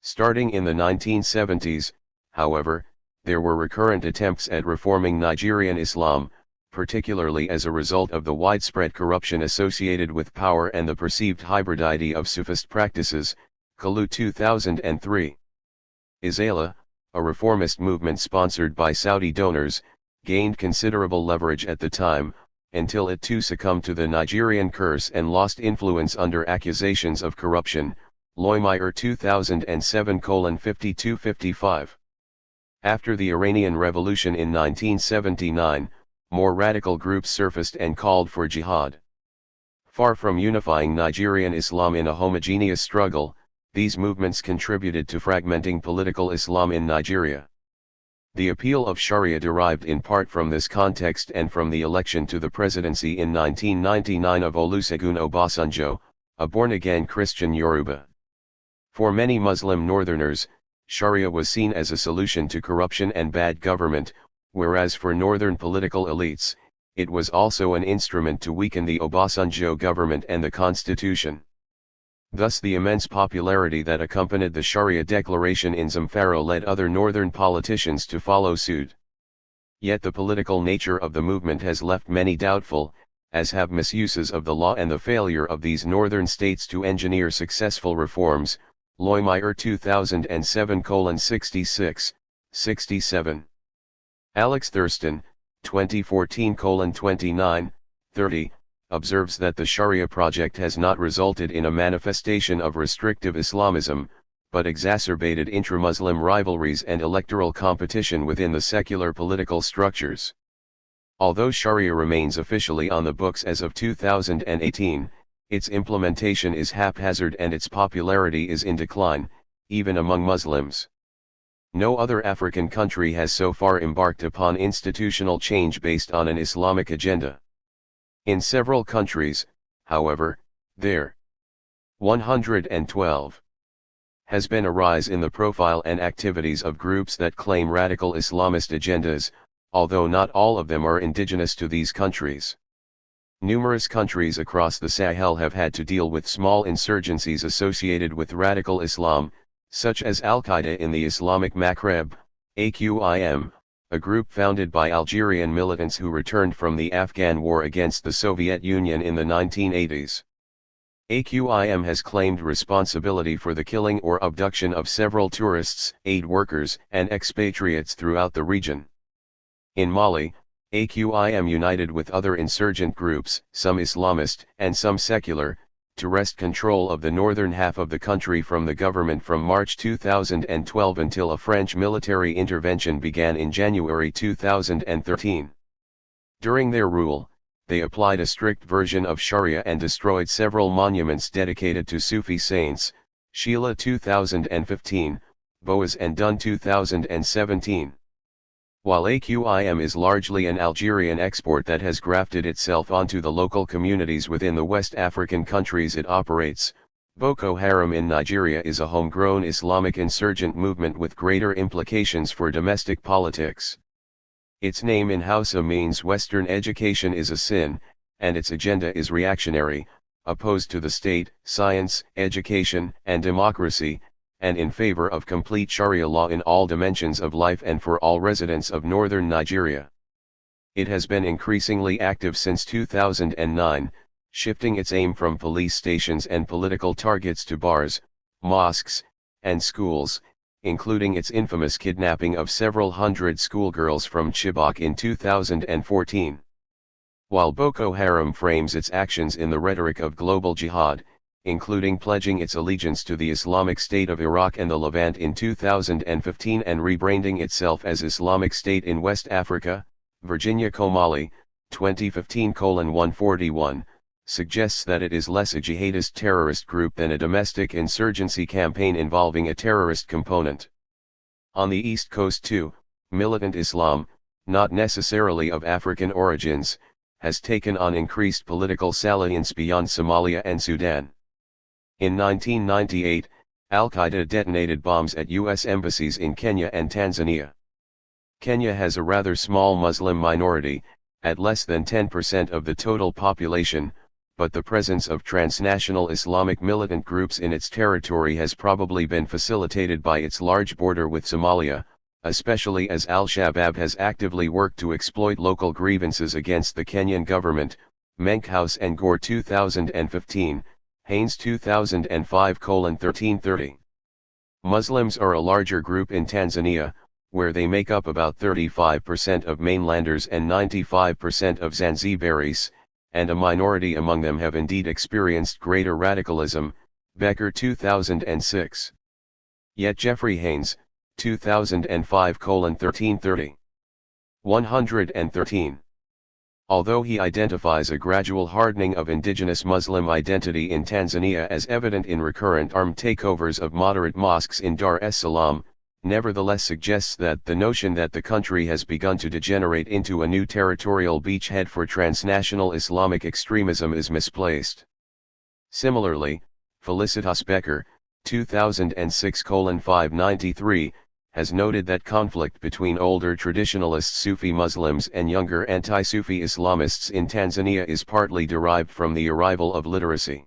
Starting in the 1970s, however, there were recurrent attempts at reforming Nigerian Islam, particularly as a result of the widespread corruption associated with power and the perceived hybridity of Sufist practices, Kalu 2003. Izala, a reformist movement sponsored by Saudi donors, gained considerable leverage at the time, until it too succumbed to the Nigerian curse and lost influence under accusations of corruption, Loimire 2007:52-55. After the Iranian Revolution in 1979, more radical groups surfaced and called for jihad. Far from unifying Nigerian Islam in a homogeneous struggle, these movements contributed to fragmenting political Islam in Nigeria. The appeal of Sharia derived in part from this context and from the election to the presidency in 1999 of Olusegun Obasanjo, a born-again Christian Yoruba. For many Muslim northerners, Sharia was seen as a solution to corruption and bad government, whereas for northern political elites, it was also an instrument to weaken the Obasanjo government and the constitution. Thus the immense popularity that accompanied the Sharia declaration in Zamfara led other northern politicians to follow suit. Yet the political nature of the movement has left many doubtful, as have misuses of the law and the failure of these northern states to engineer successful reforms, Loimire 2007:66, 67. Alex Thurston, 2014:29, 30. Observes that the Sharia project has not resulted in a manifestation of restrictive Islamism, but exacerbated intra-Muslim rivalries and electoral competition within the secular political structures. Although Sharia remains officially on the books as of 2018, its implementation is haphazard and its popularity is in decline, even among Muslims. No other African country has so far embarked upon institutional change based on an Islamic agenda. In several countries, however, there 112 has been a rise in the profile and activities of groups that claim radical Islamist agendas, although not all of them are indigenous to these countries. Numerous countries across the Sahel have had to deal with small insurgencies associated with radical Islam, such as Al-Qaeda in the Islamic Maghreb, AQIM, a group founded by Algerian militants who returned from the Afghan war against the Soviet Union in the 1980s. AQIM has claimed responsibility for the killing or abduction of several tourists, aid workers, and expatriates throughout the region. In Mali, AQIM united with other insurgent groups, some Islamist and some secular, to wrest control of the northern half of the country from the government from March 2012 until a French military intervention began in January 2013. During their rule, they applied a strict version of Sharia and destroyed several monuments dedicated to Sufi saints, Sheila 2015, Boaz and Dunn 2017. While AQIM is largely an Algerian export that has grafted itself onto the local communities within the West African countries it operates, Boko Haram in Nigeria is a homegrown Islamic insurgent movement with greater implications for domestic politics. Its name in Hausa means Western education is a sin, and its agenda is reactionary, opposed to the state, science, education, and democracy, and in favor of complete Sharia law in all dimensions of life and for all residents of northern Nigeria. It has been increasingly active since 2009, shifting its aim from police stations and political targets to bars, mosques, and schools, including its infamous kidnapping of several hundred schoolgirls from Chibok in 2014. While Boko Haram frames its actions in the rhetoric of global jihad, including pledging its allegiance to the Islamic State of Iraq and the Levant in 2015 and rebranding itself as Islamic State in West Africa, Virginia Komali, 2015:141, suggests that it is less a jihadist terrorist group than a domestic insurgency campaign involving a terrorist component. On the East Coast too, militant Islam, not necessarily of African origins, has taken on increased political salience beyond Somalia and Sudan. In 1998, Al-Qaeda detonated bombs at U.S. embassies in Kenya and Tanzania. Kenya has a rather small Muslim minority, at less than 10% of the total population, but the presence of transnational Islamic militant groups in its territory has probably been facilitated by its large border with Somalia, especially as Al-Shabaab has actively worked to exploit local grievances against the Kenyan government, Menkhouse and Gore 2015, Haynes 2005:1330. Muslims are a larger group in Tanzania, where they make up about 35% of mainlanders and 95% of Zanzibaris, and a minority among them have indeed experienced greater radicalism, Becker 2006. Yet Jeffrey Haynes, 2005:1330. 113. Although he identifies a gradual hardening of indigenous Muslim identity in Tanzania as evident in recurrent armed takeovers of moderate mosques in Dar es Salaam, nevertheless suggests that the notion that the country has begun to degenerate into a new territorial beachhead for transnational Islamic extremism is misplaced. Similarly, Felicitas Becker, 2006:593, has noted that conflict between older traditionalist Sufi Muslims and younger anti-Sufi Islamists in Tanzania is partly derived from the arrival of literacy.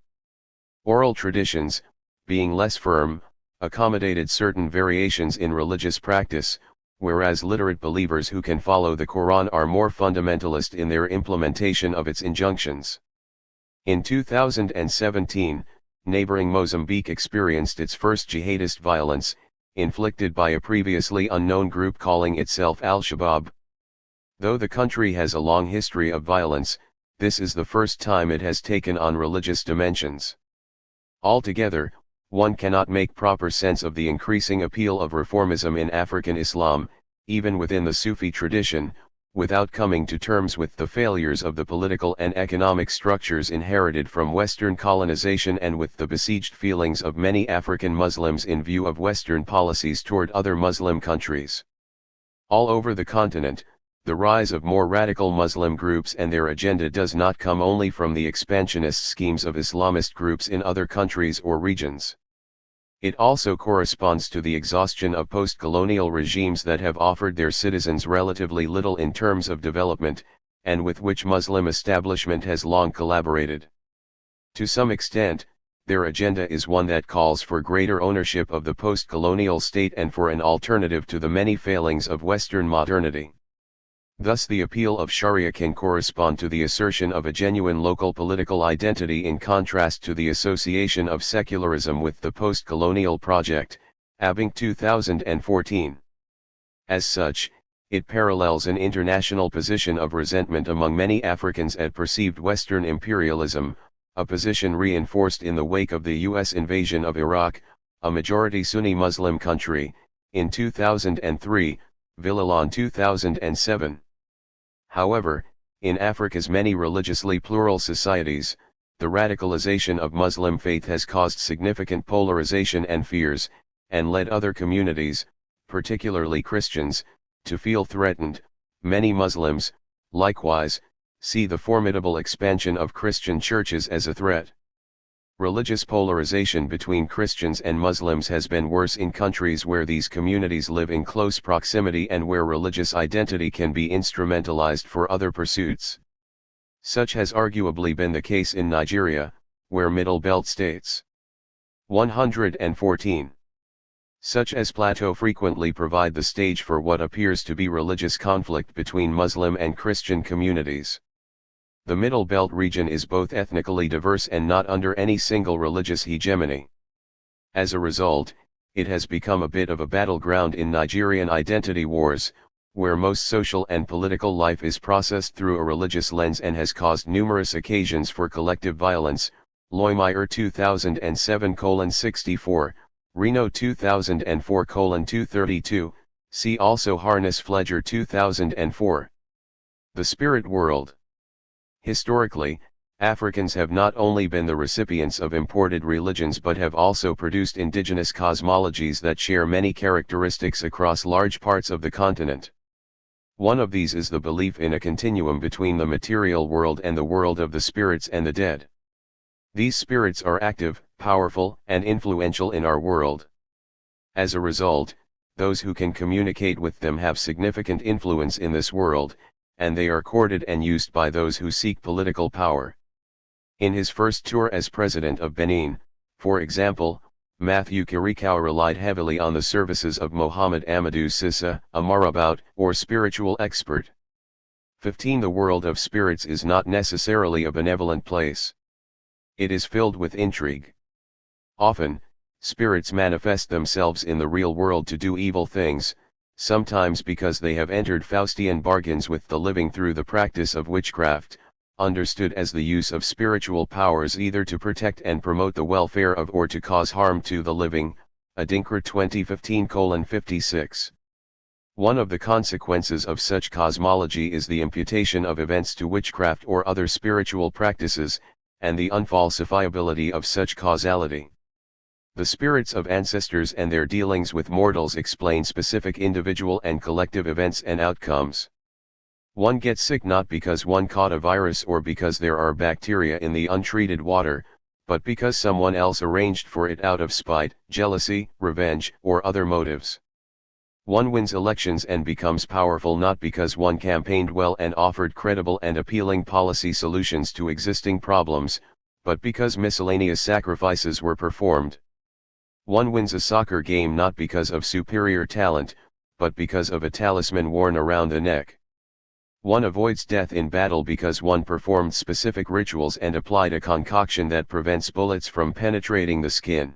Oral traditions, being less firm, accommodated certain variations in religious practice, whereas literate believers who can follow the Quran are more fundamentalist in their implementation of its injunctions. In 2017, neighboring Mozambique experienced its first jihadist violence, inflicted by a previously unknown group calling itself Al-Shabaab. Though the country has a long history of violence, this is the first time it has taken on religious dimensions. Altogether, one cannot make proper sense of the increasing appeal of reformism in African Islam, even within the Sufi tradition, without coming to terms with the failures of the political and economic structures inherited from Western colonization and with the besieged feelings of many African Muslims in view of Western policies toward other Muslim countries. All over the continent, the rise of more radical Muslim groups and their agenda does not come only from the expansionist schemes of Islamist groups in other countries or regions. It also corresponds to the exhaustion of post-colonial regimes that have offered their citizens relatively little in terms of development, and with which Muslim establishment has long collaborated. To some extent, Their agenda is one that calls for greater ownership of the post-colonial state and for an alternative to the many failings of Western modernity. Thus the appeal of Sharia can correspond to the assertion of a genuine local political identity in contrast to the association of secularism with the post-colonial project, Abing 2014. As such, it parallels an international position of resentment among many Africans at perceived Western imperialism, a position reinforced in the wake of the U.S. invasion of Iraq, a majority Sunni Muslim country, in 2003, Villalon 2007. However, in Africa's many religiously plural societies, the radicalization of Muslim faith has caused significant polarization and fears, and led other communities, particularly Christians, to feel threatened. Many Muslims, likewise, see the formidable expansion of Christian churches as a threat. Religious polarization between Christians and Muslims has been worse in countries where these communities live in close proximity and where religious identity can be instrumentalized for other pursuits. Such has arguably been the case in Nigeria, where Middle Belt states 114, such as Plateau frequently provide the stage for what appears to be religious conflict between Muslim and Christian communities. The Middle Belt region is both ethnically diverse and not under any single religious hegemony. As a result, it has become a bit of a battleground in Nigerian identity wars, where most social and political life is processed through a religious lens and has caused numerous occasions for collective violence. Loymeyer 2007:64, Reno 2004:232, see also Harness Fledger 2004. The Spirit World. Historically, Africans have not only been the recipients of imported religions but have also produced indigenous cosmologies that share many characteristics across large parts of the continent. One of these is the belief in a continuum between the material world and the world of the spirits and the dead. These spirits are active, powerful, and influential in our world. As a result, those who can communicate with them have significant influence in this world, and they are courted and used by those who seek political power. In his first tour as president of Benin, for example, Matthew Kirikau relied heavily on the services of Mohamed Amadou Sissa, a marabout, or spiritual expert. 15. The world of spirits is not necessarily a benevolent place. It is filled with intrigue. Often, spirits manifest themselves in the real world to do evil things, sometimes because they have entered Faustian bargains with the living through the practice of witchcraft, understood as the use of spiritual powers either to protect and promote the welfare of or to cause harm to the living. Adinkra 2015:56. One of the consequences of such cosmology is the imputation of events to witchcraft or other spiritual practices, and the unfalsifiability of such causality. The spirits of ancestors and their dealings with mortals explain specific individual and collective events and outcomes. One gets sick not because one caught a virus or because there are bacteria in the untreated water, but because someone else arranged for it out of spite, jealousy, revenge, or other motives. One wins elections and becomes powerful not because one campaigned well and offered credible and appealing policy solutions to existing problems, but because miscellaneous sacrifices were performed. One wins a soccer game not because of superior talent, but because of a talisman worn around the neck. One avoids death in battle because one performed specific rituals and applied a concoction that prevents bullets from penetrating the skin.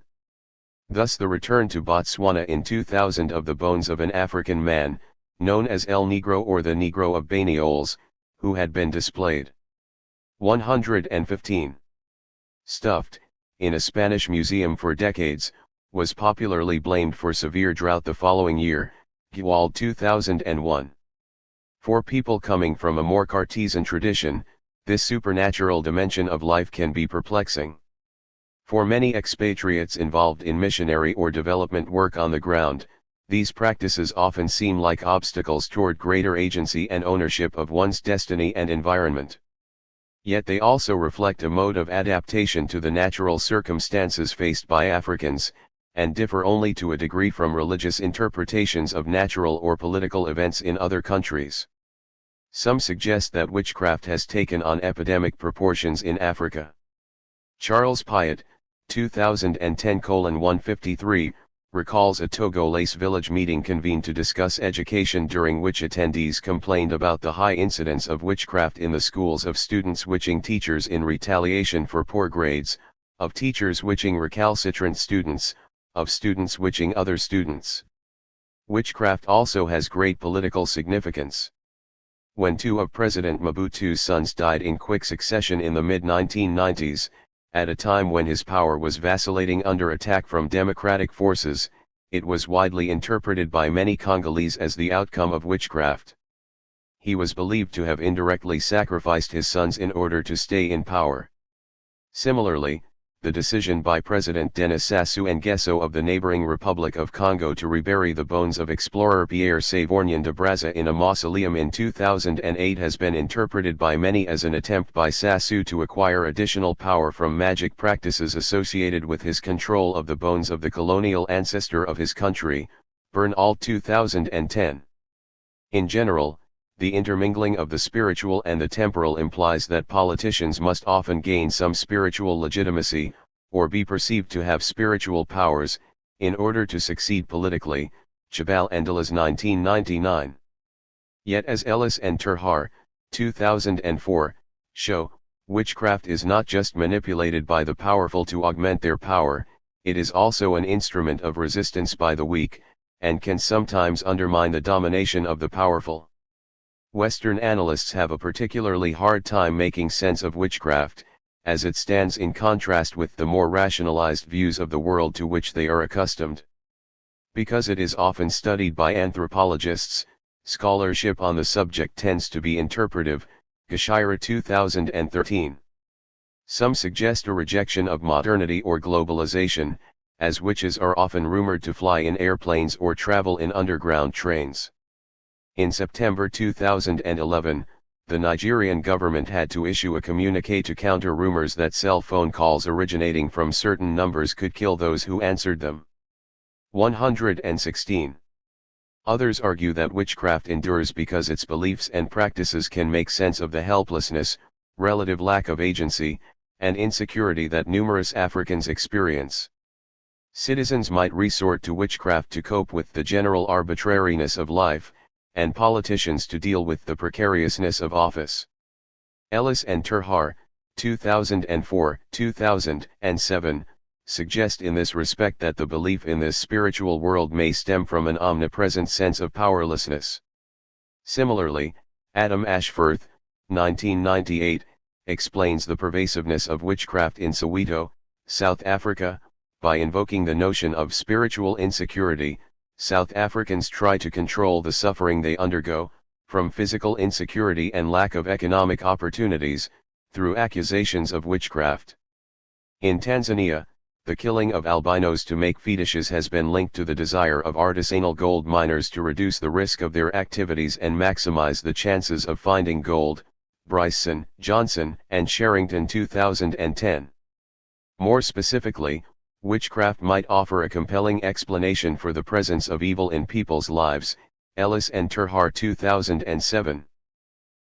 Thus the return to Botswana in 2000 of the bones of an African man, known as El Negro or the Negro of Banioles, who had been displayed. 115. Stuffed, in a Spanish museum for decades, was popularly blamed for severe drought the following year, Gewald 2001. For people coming from a more Cartesian tradition, this supernatural dimension of life can be perplexing. For many expatriates involved in missionary or development work on the ground, these practices often seem like obstacles toward greater agency and ownership of one's destiny and environment. Yet they also reflect a mode of adaptation to the natural circumstances faced by Africans, and differ only to a degree from religious interpretations of natural or political events in other countries. Some suggest that witchcraft has taken on epidemic proportions in Africa. Charles Piatt, 2010:153, recalls a Togolese village meeting convened to discuss education, during which attendees complained about the high incidence of witchcraft in the schools, of students witching teachers in retaliation for poor grades, of teachers witching recalcitrant students, of students witching other students. Witchcraft also has great political significance. When two of President Mobutu's sons died in quick succession in the mid-1990s, at a time when his power was vacillating under attack from democratic forces, it was widely interpreted by many Congolese as the outcome of witchcraft. He was believed to have indirectly sacrificed his sons in order to stay in power. Similarly, the decision by President Denis Sassou Nguesso of the neighboring Republic of Congo to rebury the bones of explorer Pierre Sévorgnan de Brazza in a mausoleum in 2008 has been interpreted by many as an attempt by Sassou to acquire additional power from magic practices associated with his control of the bones of the colonial ancestor of his country, Bernal 2010. In general, the intermingling of the spiritual and the temporal implies that politicians must often gain some spiritual legitimacy, or be perceived to have spiritual powers, in order to succeed politically. Chabal and Deleuze 1999. Yet, as Ellis and Terhar, 2004, show, witchcraft is not just manipulated by the powerful to augment their power, it is also an instrument of resistance by the weak, and can sometimes undermine the domination of the powerful. Western analysts have a particularly hard time making sense of witchcraft, as it stands in contrast with the more rationalized views of the world to which they are accustomed. Because it is often studied by anthropologists, scholarship on the subject tends to be interpretive. Gashira 2013. Some suggest a rejection of modernity or globalization, as witches are often rumored to fly in airplanes or travel in underground trains. In September 2011, the Nigerian government had to issue a communiqué to counter rumors that cell phone calls originating from certain numbers could kill those who answered them. 116. Others argue that witchcraft endures because its beliefs and practices can make sense of the helplessness, relative lack of agency, and insecurity that numerous Africans experience. Citizens might resort to witchcraft to cope with the general arbitrariness of life, and politicians to deal with the precariousness of office. Ellis and Terhar, 2004-2007, suggest in this respect that the belief in this spiritual world may stem from an omnipresent sense of powerlessness. Similarly, Adam Ashforth, 1998, explains the pervasiveness of witchcraft in Soweto, South Africa, by invoking the notion of spiritual insecurity. South Africans try to control the suffering they undergo, from physical insecurity and lack of economic opportunities, through accusations of witchcraft. In Tanzania, the killing of albinos to make fetishes has been linked to the desire of artisanal gold miners to reduce the risk of their activities and maximize the chances of finding gold. Bryson, Johnson, and Sherrington 2010. More specifically, witchcraft might offer a compelling explanation for the presence of evil in people's lives. Ellis and Terhar 2007.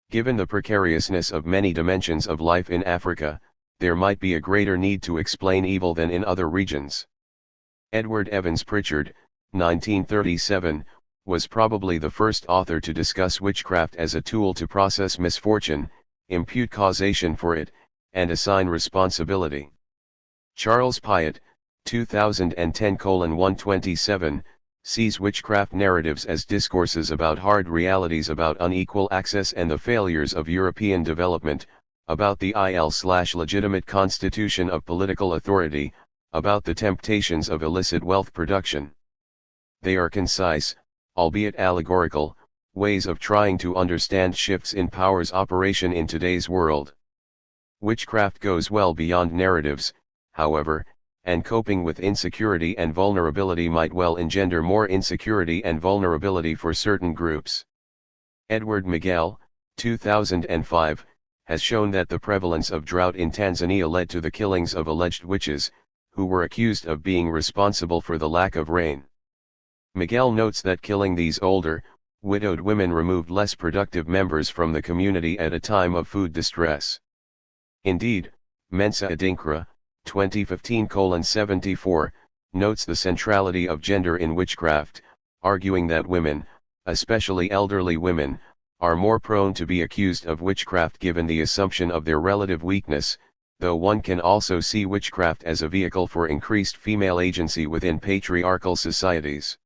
Given the precariousness of many dimensions of life in Africa, there might be a greater need to explain evil than in other regions. Edward Evans Pritchard, 1937, was probably the first author to discuss witchcraft as a tool to process misfortune, impute causation for it, and assign responsibility. Charles Piatt, 2010:127, sees witchcraft narratives as discourses about hard realities, about unequal access and the failures of European development, about the legitimate constitution of political authority, about the temptations of illicit wealth production. They are concise, albeit allegorical, ways of trying to understand shifts in power's operation in today's world. Witchcraft goes well beyond narratives, however, and coping with insecurity and vulnerability might well engender more insecurity and vulnerability for certain groups. Edward Miguel, 2005, has shown that the prevalence of drought in Tanzania led to the killings of alleged witches, who were accused of being responsible for the lack of rain. Miguel notes that killing these older, widowed women removed less productive members from the community at a time of food distress. Indeed, Mensa Adinkra, 2015:74, notes the centrality of gender in witchcraft, arguing that women, especially elderly women, are more prone to be accused of witchcraft given the assumption of their relative weakness, though one can also see witchcraft as a vehicle for increased female agency within patriarchal societies.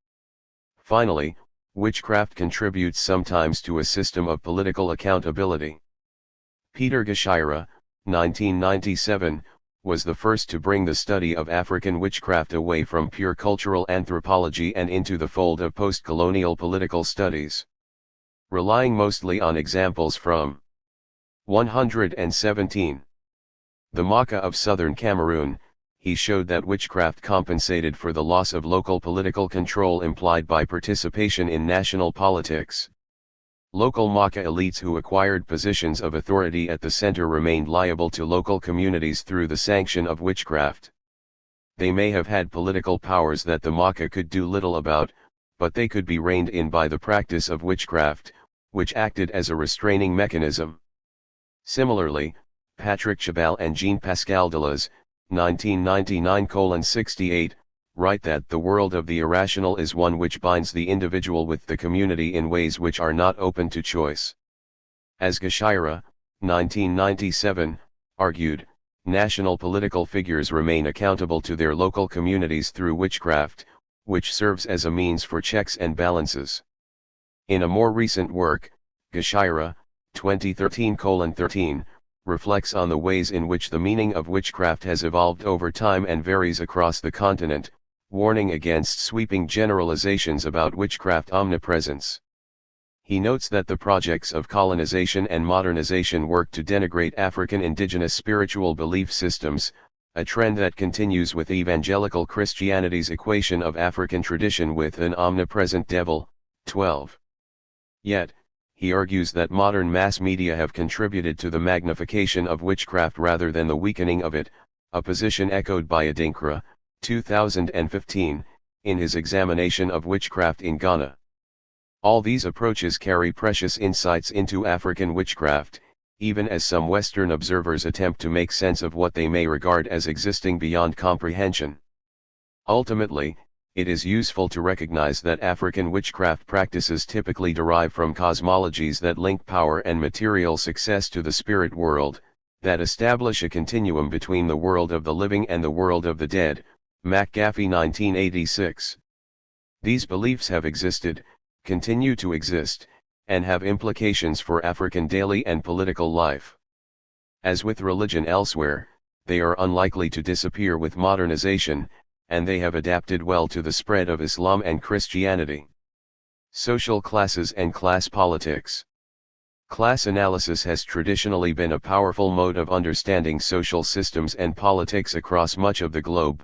Finally, witchcraft contributes sometimes to a system of political accountability. Peter Gashira, 1997, was the first to bring the study of African witchcraft away from pure cultural anthropology and into the fold of post-colonial political studies. Relying mostly on examples from 117. The Maka of southern Cameroon, he showed that witchcraft compensated for the loss of local political control implied by participation in national politics. Local Maka elites who acquired positions of authority at the center remained liable to local communities through the sanction of witchcraft. They may have had political powers that the Maka could do little about, but they could be reined in by the practice of witchcraft, which acted as a restraining mechanism. Similarly, Patrick Chabal and Jean-Pascal Deleuze, 1999:68, write that the world of the irrational is one which binds the individual with the community in ways which are not open to choice. As Gashira, 1997, argued, national political figures remain accountable to their local communities through witchcraft, which serves as a means for checks and balances. In a more recent work, Gashira, 2013:13, reflects on the ways in which the meaning of witchcraft has evolved over time and varies across the continent, warning against sweeping generalizations about witchcraft omnipresence. He notes that the projects of colonization and modernization work to denigrate African indigenous spiritual belief systems, a trend that continues with evangelical Christianity's equation of African tradition with an omnipresent devil. 12. Yet, he argues that modern mass media have contributed to the magnification of witchcraft rather than the weakening of it, a position echoed by Adinkra, 2015, in his examination of witchcraft in Ghana. All these approaches carry precious insights into African witchcraft, even as some Western observers attempt to make sense of what they may regard as existing beyond comprehension. Ultimately, it is useful to recognize that African witchcraft practices typically derive from cosmologies that link power and material success to the spirit world, that establish a continuum between the world of the living and the world of the dead. McGaffey 1986. These beliefs have existed, continue to exist, and have implications for African daily and political life. As with religion elsewhere, they are unlikely to disappear with modernization, and they have adapted well to the spread of Islam and Christianity. Social classes and class politics. Class analysis has traditionally been a powerful mode of understanding social systems and politics across much of the globe.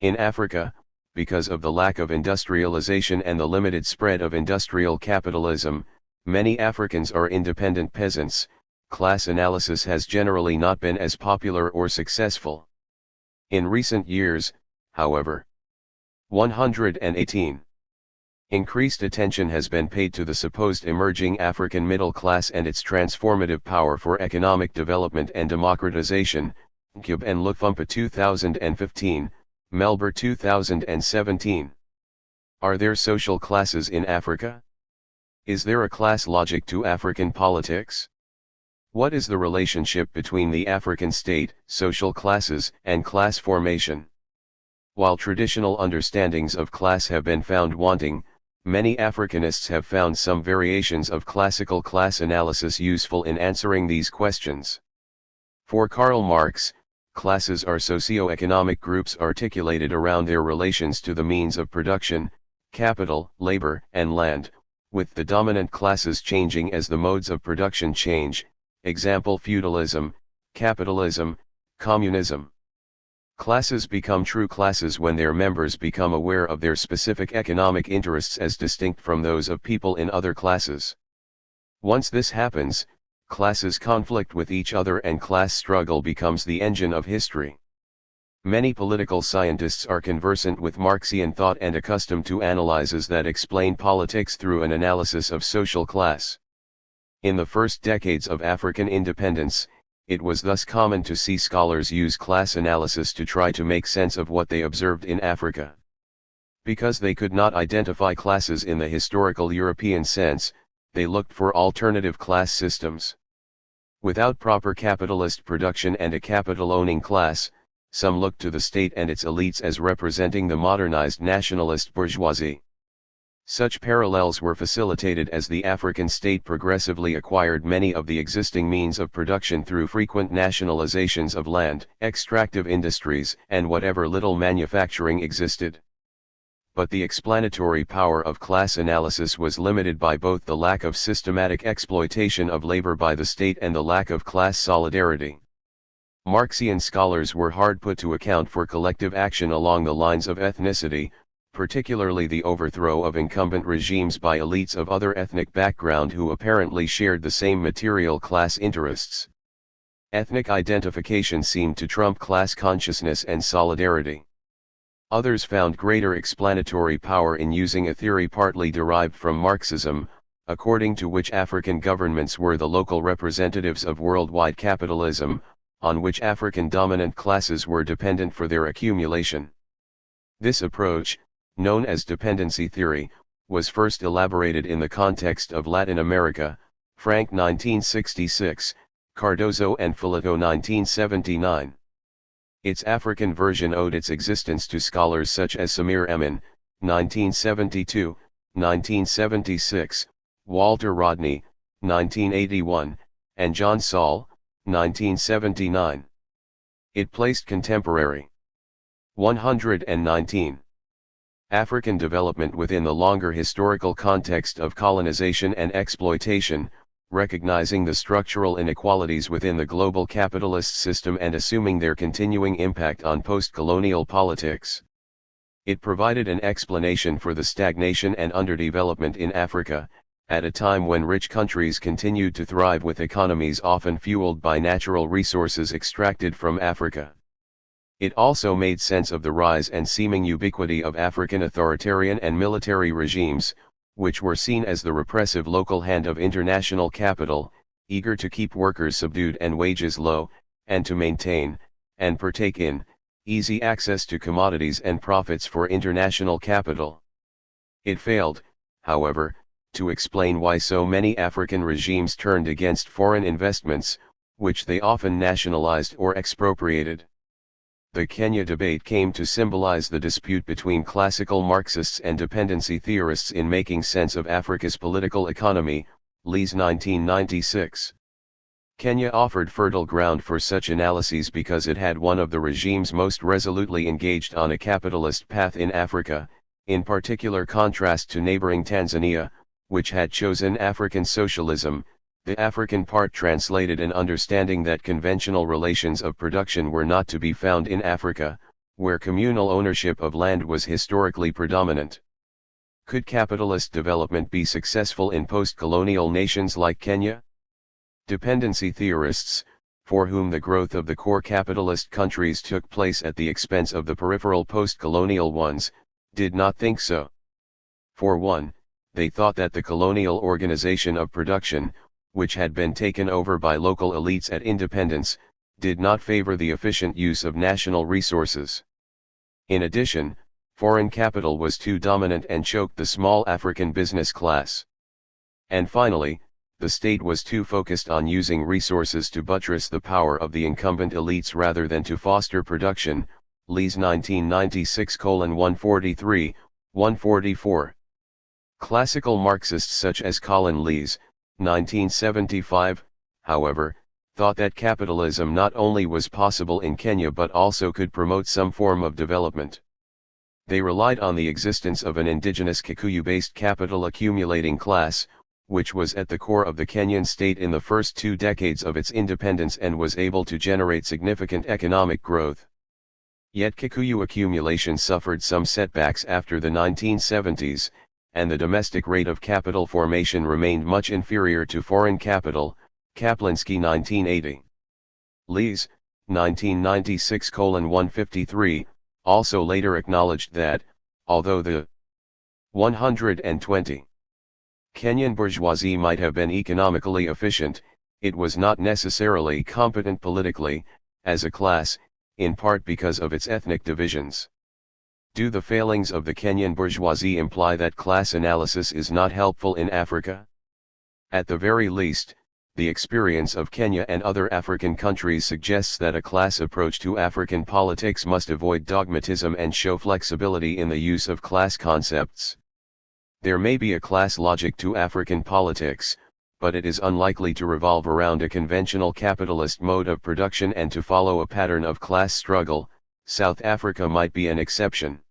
In Africa, because of the lack of industrialization and the limited spread of industrial capitalism, many Africans are independent peasants. Class analysis has generally not been as popular or successful. In recent years, however, 118. Increased attention has been paid to the supposed emerging African middle class and its transformative power for economic development and democratization. Nkub and Lufumpa 2015, Melbourne 2017. Are there social classes in Africa? Is there a class logic to African politics? What is the relationship between the African state, social classes, and class formation? While traditional understandings of class have been found wanting, many Africanists have found some variations of classical class analysis useful in answering these questions. For Karl Marx, classes are socio-economic groups articulated around their relations to the means of production, capital, labor, and land, with the dominant classes changing as the modes of production change, example feudalism, capitalism, communism. Classes become true classes when their members become aware of their specific economic interests as distinct from those of people in other classes. Once this happens, classes conflict with each other and class struggle becomes the engine of history. Many political scientists are conversant with Marxian thought and accustomed to analyses that explain politics through an analysis of social class. In the first decades of African independence, It was thus common to see scholars use class analysis to try to make sense of what they observed in Africa. Because they could not identify classes in the historical European sense, they looked for alternative class systems. Without proper capitalist production and a capital-owning class, some looked to the state and its elites as representing the modernized nationalist bourgeoisie. Such parallels were facilitated as the African state progressively acquired many of the existing means of production through frequent nationalizations of land, extractive industries, and whatever little manufacturing existed. But the explanatory power of class analysis was limited by both the lack of systematic exploitation of labor by the state and the lack of class solidarity. Marxian scholars were hard put to account for collective action along the lines of ethnicity, particularly the overthrow of incumbent regimes by elites of other ethnic background who apparently shared the same material class interests. Ethnic identification seemed to trump class consciousness and solidarity. Others found greater explanatory power in using a theory partly derived from Marxism, according to which African governments were the local representatives of worldwide capitalism, on which African dominant classes were dependent for their accumulation. This approach, known as dependency theory, was first elaborated in the context of Latin America, Frank 1966, Cardozo and Filito 1979. Its African version owed its existence to scholars such as Samir Emin, 1972, 1976, Walter Rodney, 1981, and John Saul, 1979. It placed contemporary 119. African development within the longer historical context of colonization and exploitation, recognizing the structural inequalities within the global capitalist system and assuming their continuing impact on post-colonial politics. It provided an explanation for the stagnation and underdevelopment in Africa, at a time when rich countries continued to thrive with economies often fueled by natural resources extracted from Africa. It also made sense of the rise and seeming ubiquity of African authoritarian and military regimes, which were seen as the repressive local hand of international capital, eager to keep workers subdued and wages low, and to maintain, and partake in, easy access to commodities and profits for international capital. It failed, however, to explain why so many African regimes turned against foreign investments, which they often nationalized or expropriated. The Kenya debate came to symbolize the dispute between classical Marxists and dependency theorists in making sense of Africa's political economy, Lees 1996. Kenya offered fertile ground for such analyses because it had one of the regimes most resolutely engaged on a capitalist path in Africa, in particular contrast to neighboring Tanzania, which had chosen African socialism. The African part translated an understanding that conventional relations of production were not to be found in Africa, where communal ownership of land was historically predominant. Could capitalist development be successful in post-colonial nations like Kenya? Dependency theorists, for whom the growth of the core capitalist countries took place at the expense of the peripheral post-colonial ones, did not think so. For one, they thought that the colonial organization of production, which had been taken over by local elites at independence, did not favor the efficient use of national resources. In addition, foreign capital was too dominant and choked the small African business class. And finally, the state was too focused on using resources to buttress the power of the incumbent elites rather than to foster production, Lees 1996:143, 144. Classical Marxists such as Colin Lees, 1975, however, thought that capitalism not only was possible in Kenya but also could promote some form of development. They relied on the existence of an indigenous Kikuyu-based capital accumulating class, which was at the core of the Kenyan state in the first 2 decades of its independence and was able to generate significant economic growth. Yet Kikuyu accumulation suffered some setbacks after the 1970s, and the domestic rate of capital formation remained much inferior to foreign capital, Kaplinsky 1980. Lees, 1996:153, also later acknowledged that, although the 120 Kenyan bourgeoisie might have been economically efficient, it was not necessarily competent politically, as a class, in part because of its ethnic divisions. Do the failings of the Kenyan bourgeoisie imply that class analysis is not helpful in Africa? At the very least, the experience of Kenya and other African countries suggests that a class approach to African politics must avoid dogmatism and show flexibility in the use of class concepts. There may be a class logic to African politics, but it is unlikely to revolve around a conventional capitalist mode of production and to follow a pattern of class struggle. South Africa might be an exception.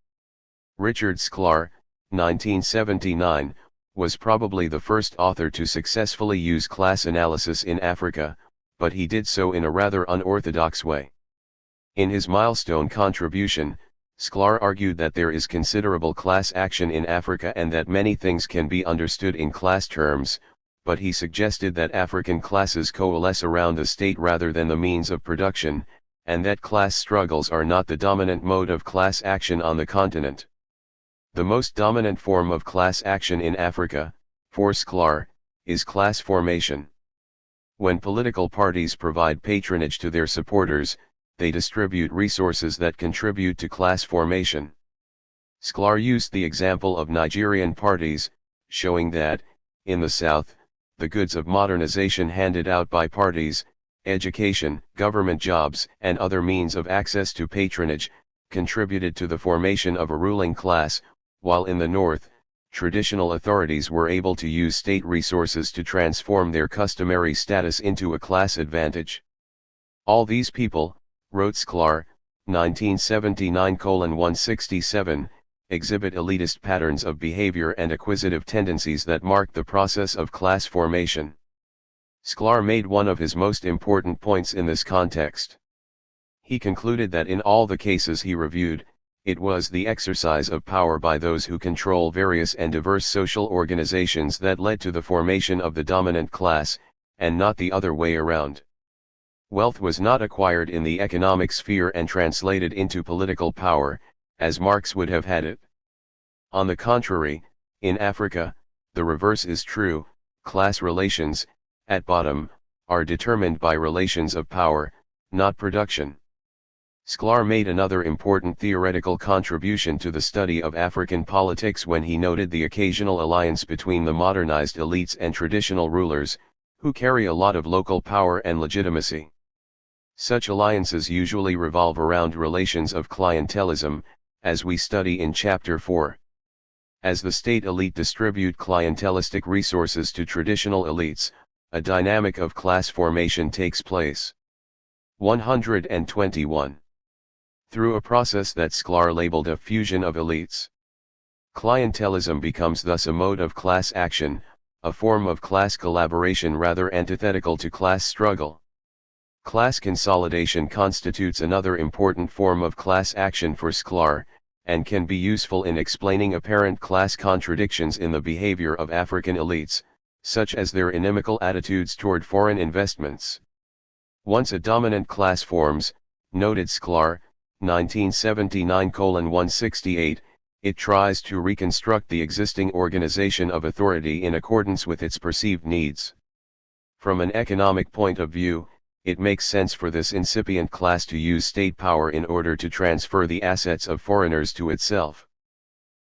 Richard Sklar, 1979, was probably the first author to successfully use class analysis in Africa, but he did so in a rather unorthodox way. In his milestone contribution, Sklar argued that there is considerable class action in Africa and that many things can be understood in class terms, but he suggested that African classes coalesce around the state rather than the means of production, and that class struggles are not the dominant mode of class action on the continent. The most dominant form of class action in Africa, for Sklar, is class formation. When political parties provide patronage to their supporters, they distribute resources that contribute to class formation. Sklar used the example of Nigerian parties, showing that, in the South, the goods of modernization handed out by parties, education, government jobs, and other means of access to patronage, contributed to the formation of a ruling class, while in the North, traditional authorities were able to use state resources to transform their customary status into a class advantage. All these people, wrote Sklar, 1979:167, exhibit elitist patterns of behavior and acquisitive tendencies that mark the process of class formation. Sklar made one of his most important points in this context. He concluded that in all the cases he reviewed, it was the exercise of power by those who control various and diverse social organizations that led to the formation of the dominant class, and not the other way around. Wealth was not acquired in the economic sphere and translated into political power, as Marx would have had it. On the contrary, in Africa, the reverse is true. Class relations, at bottom, are determined by relations of power, not production. Sklar made another important theoretical contribution to the study of African politics when he noted the occasional alliance between the modernized elites and traditional rulers, who carry a lot of local power and legitimacy. Such alliances usually revolve around relations of clientelism, as we study in Chapter 4. As the state elite distribute clientelistic resources to traditional elites, a dynamic of class formation takes place. 121. Through a process that Sklar labeled a fusion of elites. Clientelism becomes thus a mode of class action, a form of class collaboration rather antithetical to class struggle. Class consolidation constitutes another important form of class action for Sklar, and can be useful in explaining apparent class contradictions in the behavior of African elites, such as their inimical attitudes toward foreign investments. Once a dominant class forms, noted Sklar, 1979:168, it tries to reconstruct the existing organization of authority in accordance with its perceived needs. From an economic point of view, it makes sense for this incipient class to use state power in order to transfer the assets of foreigners to itself.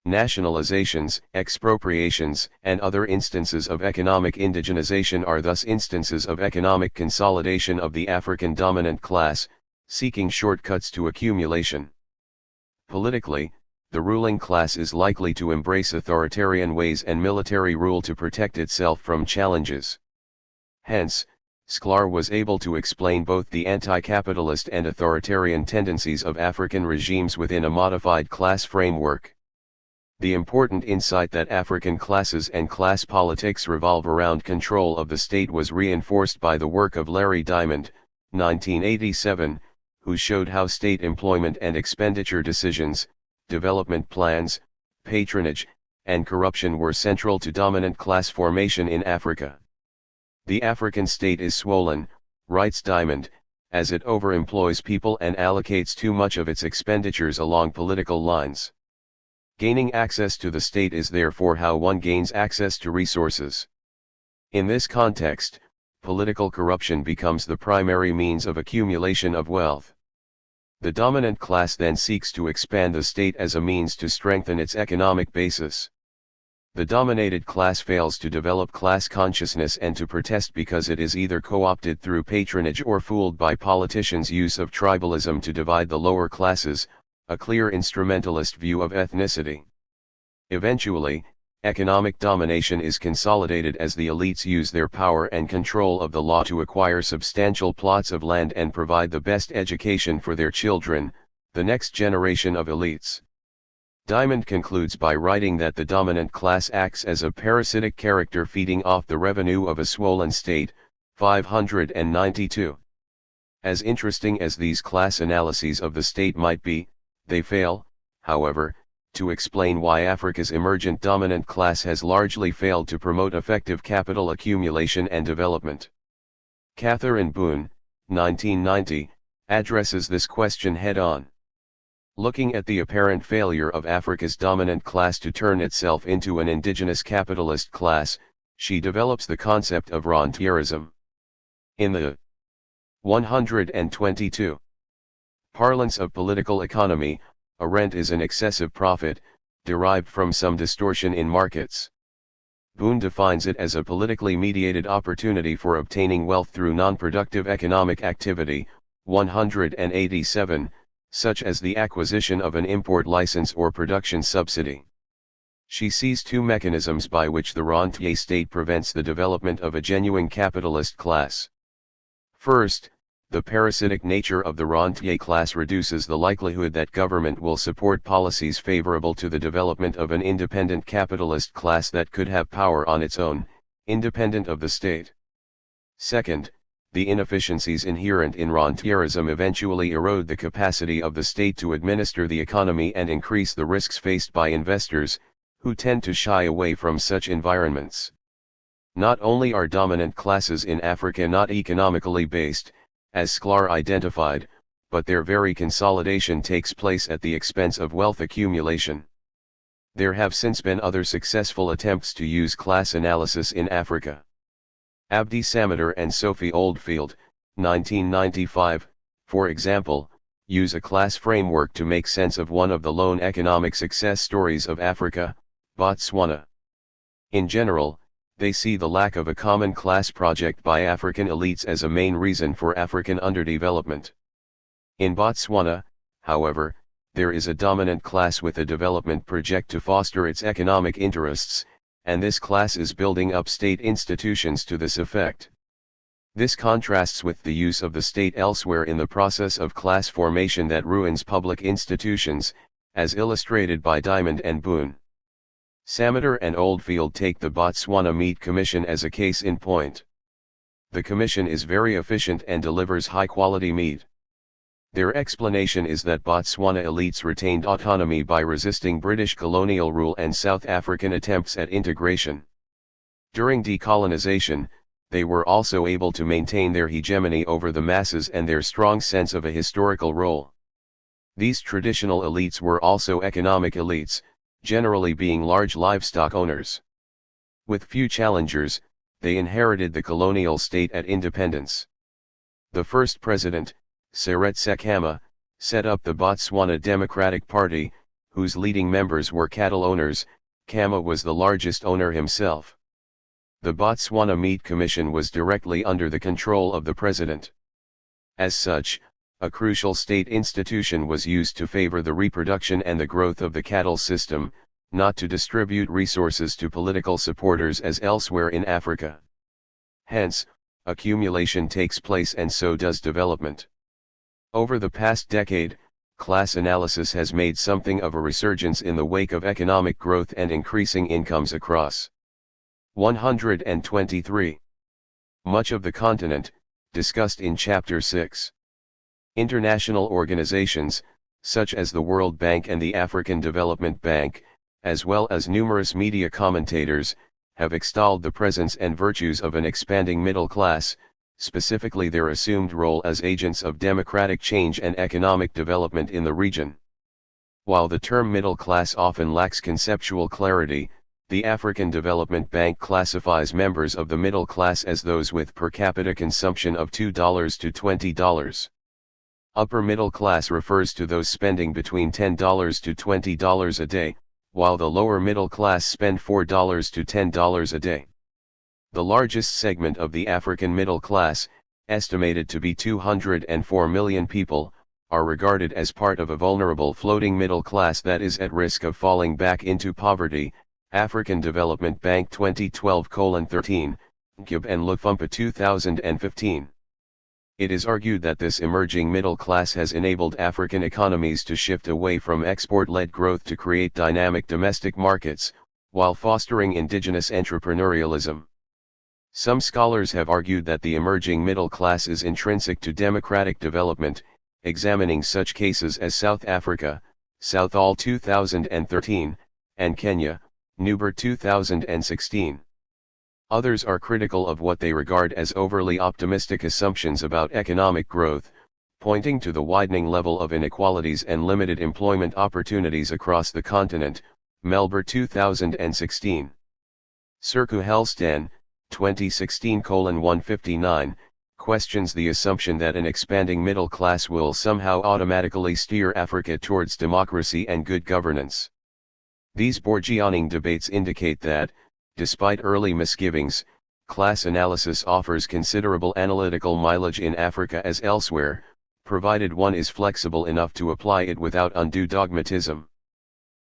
Nationalizations, expropriations, and other instances of economic indigenization are thus instances of economic consolidation of the African dominant class, seeking shortcuts to accumulation. Politically, the ruling class is likely to embrace authoritarian ways and military rule to protect itself from challenges. Hence, Sklar was able to explain both the anti-capitalist and authoritarian tendencies of African regimes within a modified class framework. The important insight that African classes and class politics revolve around control of the state was reinforced by the work of Larry Diamond, 1987, who showed how state employment and expenditure decisions, development plans, patronage, and corruption were central to dominant class formation in Africa. The African state is swollen, writes Diamond, as it overemploys people and allocates too much of its expenditures along political lines. Gaining access to the state is therefore how one gains access to resources. In this context, political corruption becomes the primary means of accumulation of wealth. The dominant class then seeks to expand the state as a means to strengthen its economic basis. The dominated class fails to develop class consciousness and to protest because it is either co-opted through patronage or fooled by politicians' use of tribalism to divide the lower classes, a clear instrumentalist view of ethnicity. Eventually, economic domination is consolidated as the elites use their power and control of the law to acquire substantial plots of land and provide the best education for their children, the next generation of elites. Diamond concludes by writing that the dominant class acts as a parasitic character feeding off the revenue of a swollen state, 592. As interesting as these class analyses of the state might be, they fail, however, to explain why Africa's emergent dominant class has largely failed to promote effective capital accumulation and development. Catherine Boone, 1990, addresses this question head-on. Looking at the apparent failure of Africa's dominant class to turn itself into an indigenous capitalist class, she develops the concept of rentierism. In the 122 parlance of political economy, a rent is an excessive profit, derived from some distortion in markets. Boone defines it as a politically mediated opportunity for obtaining wealth through non-productive economic activity, 187, such as the acquisition of an import license or production subsidy. She sees two mechanisms by which the rentier state prevents the development of a genuine capitalist class. First, the parasitic nature of the rentier class reduces the likelihood that government will support policies favorable to the development of an independent capitalist class that could have power on its own, independent of the state. Second, the inefficiencies inherent in rentierism eventually erode the capacity of the state to administer the economy and increase the risks faced by investors, who tend to shy away from such environments. Not only are dominant classes in Africa not economically based, as Sklar identified, but their very consolidation takes place at the expense of wealth accumulation. There have since been other successful attempts to use class analysis in Africa. Abdi Samater and Sophie Oldfield, 1995, for example, use a class framework to make sense of one of the lone economic success stories of Africa, Botswana. In general, they see the lack of a common class project by African elites as a main reason for African underdevelopment. In Botswana, however, there is a dominant class with a development project to foster its economic interests, and this class is building up state institutions to this effect. This contrasts with the use of the state elsewhere in the process of class formation that ruins public institutions, as illustrated by Diamond and Boone. Samater and Oldfield take the Botswana Meat Commission as a case in point. The commission is very efficient and delivers high-quality meat. Their explanation is that Botswana elites retained autonomy by resisting British colonial rule and South African attempts at integration. During decolonization, they were also able to maintain their hegemony over the masses and their strong sense of a historical role. These traditional elites were also economic elites, generally being large livestock owners. With few challengers, they inherited the colonial state at independence. The first president, Seretse Khama, set up the Botswana Democratic Party, whose leading members were cattle owners. Khama was the largest owner himself. The Botswana Meat Commission was directly under the control of the president. As such, a crucial state institution was used to favor the reproduction and the growth of the cattle system, not to distribute resources to political supporters as elsewhere in Africa. Hence, accumulation takes place and so does development. Over the past decade, class analysis has made something of a resurgence in the wake of economic growth and increasing incomes across 123. Much of the continent, discussed in Chapter 6. International organizations, such as the World Bank and the African Development Bank, as well as numerous media commentators, have extolled the presence and virtues of an expanding middle class, specifically their assumed role as agents of democratic change and economic development in the region. While the term middle class often lacks conceptual clarity, The African Development Bank classifies members of the middle class as those with per capita consumption of $2 to $20. Upper middle class refers to those spending between $10 to $20 a day, while the lower middle class spend $4 to $10 a day. The largest segment of the African middle class, estimated to be 204 million people, are regarded as part of a vulnerable floating middle class that is at risk of falling back into poverty. African Development Bank 2012:13, Gibb and Lufumpa 2015. It is argued that this emerging middle class has enabled African economies to shift away from export-led growth to create dynamic domestic markets, while fostering indigenous entrepreneurialism. Some scholars have argued that the emerging middle class is intrinsic to democratic development, examining such cases as South Africa, Southall 2013, and Kenya, Newbert 2016. Others are critical of what they regard as overly optimistic assumptions about economic growth, pointing to the widening level of inequalities and limited employment opportunities across the continent. Melber 2016. Serku Helstan, 2016:159, questions the assumption that an expanding middle class will somehow automatically steer Africa towards democracy and good governance. These Bourdieuning debates indicate that, despite early misgivings, class analysis offers considerable analytical mileage in Africa as elsewhere, provided one is flexible enough to apply it without undue dogmatism.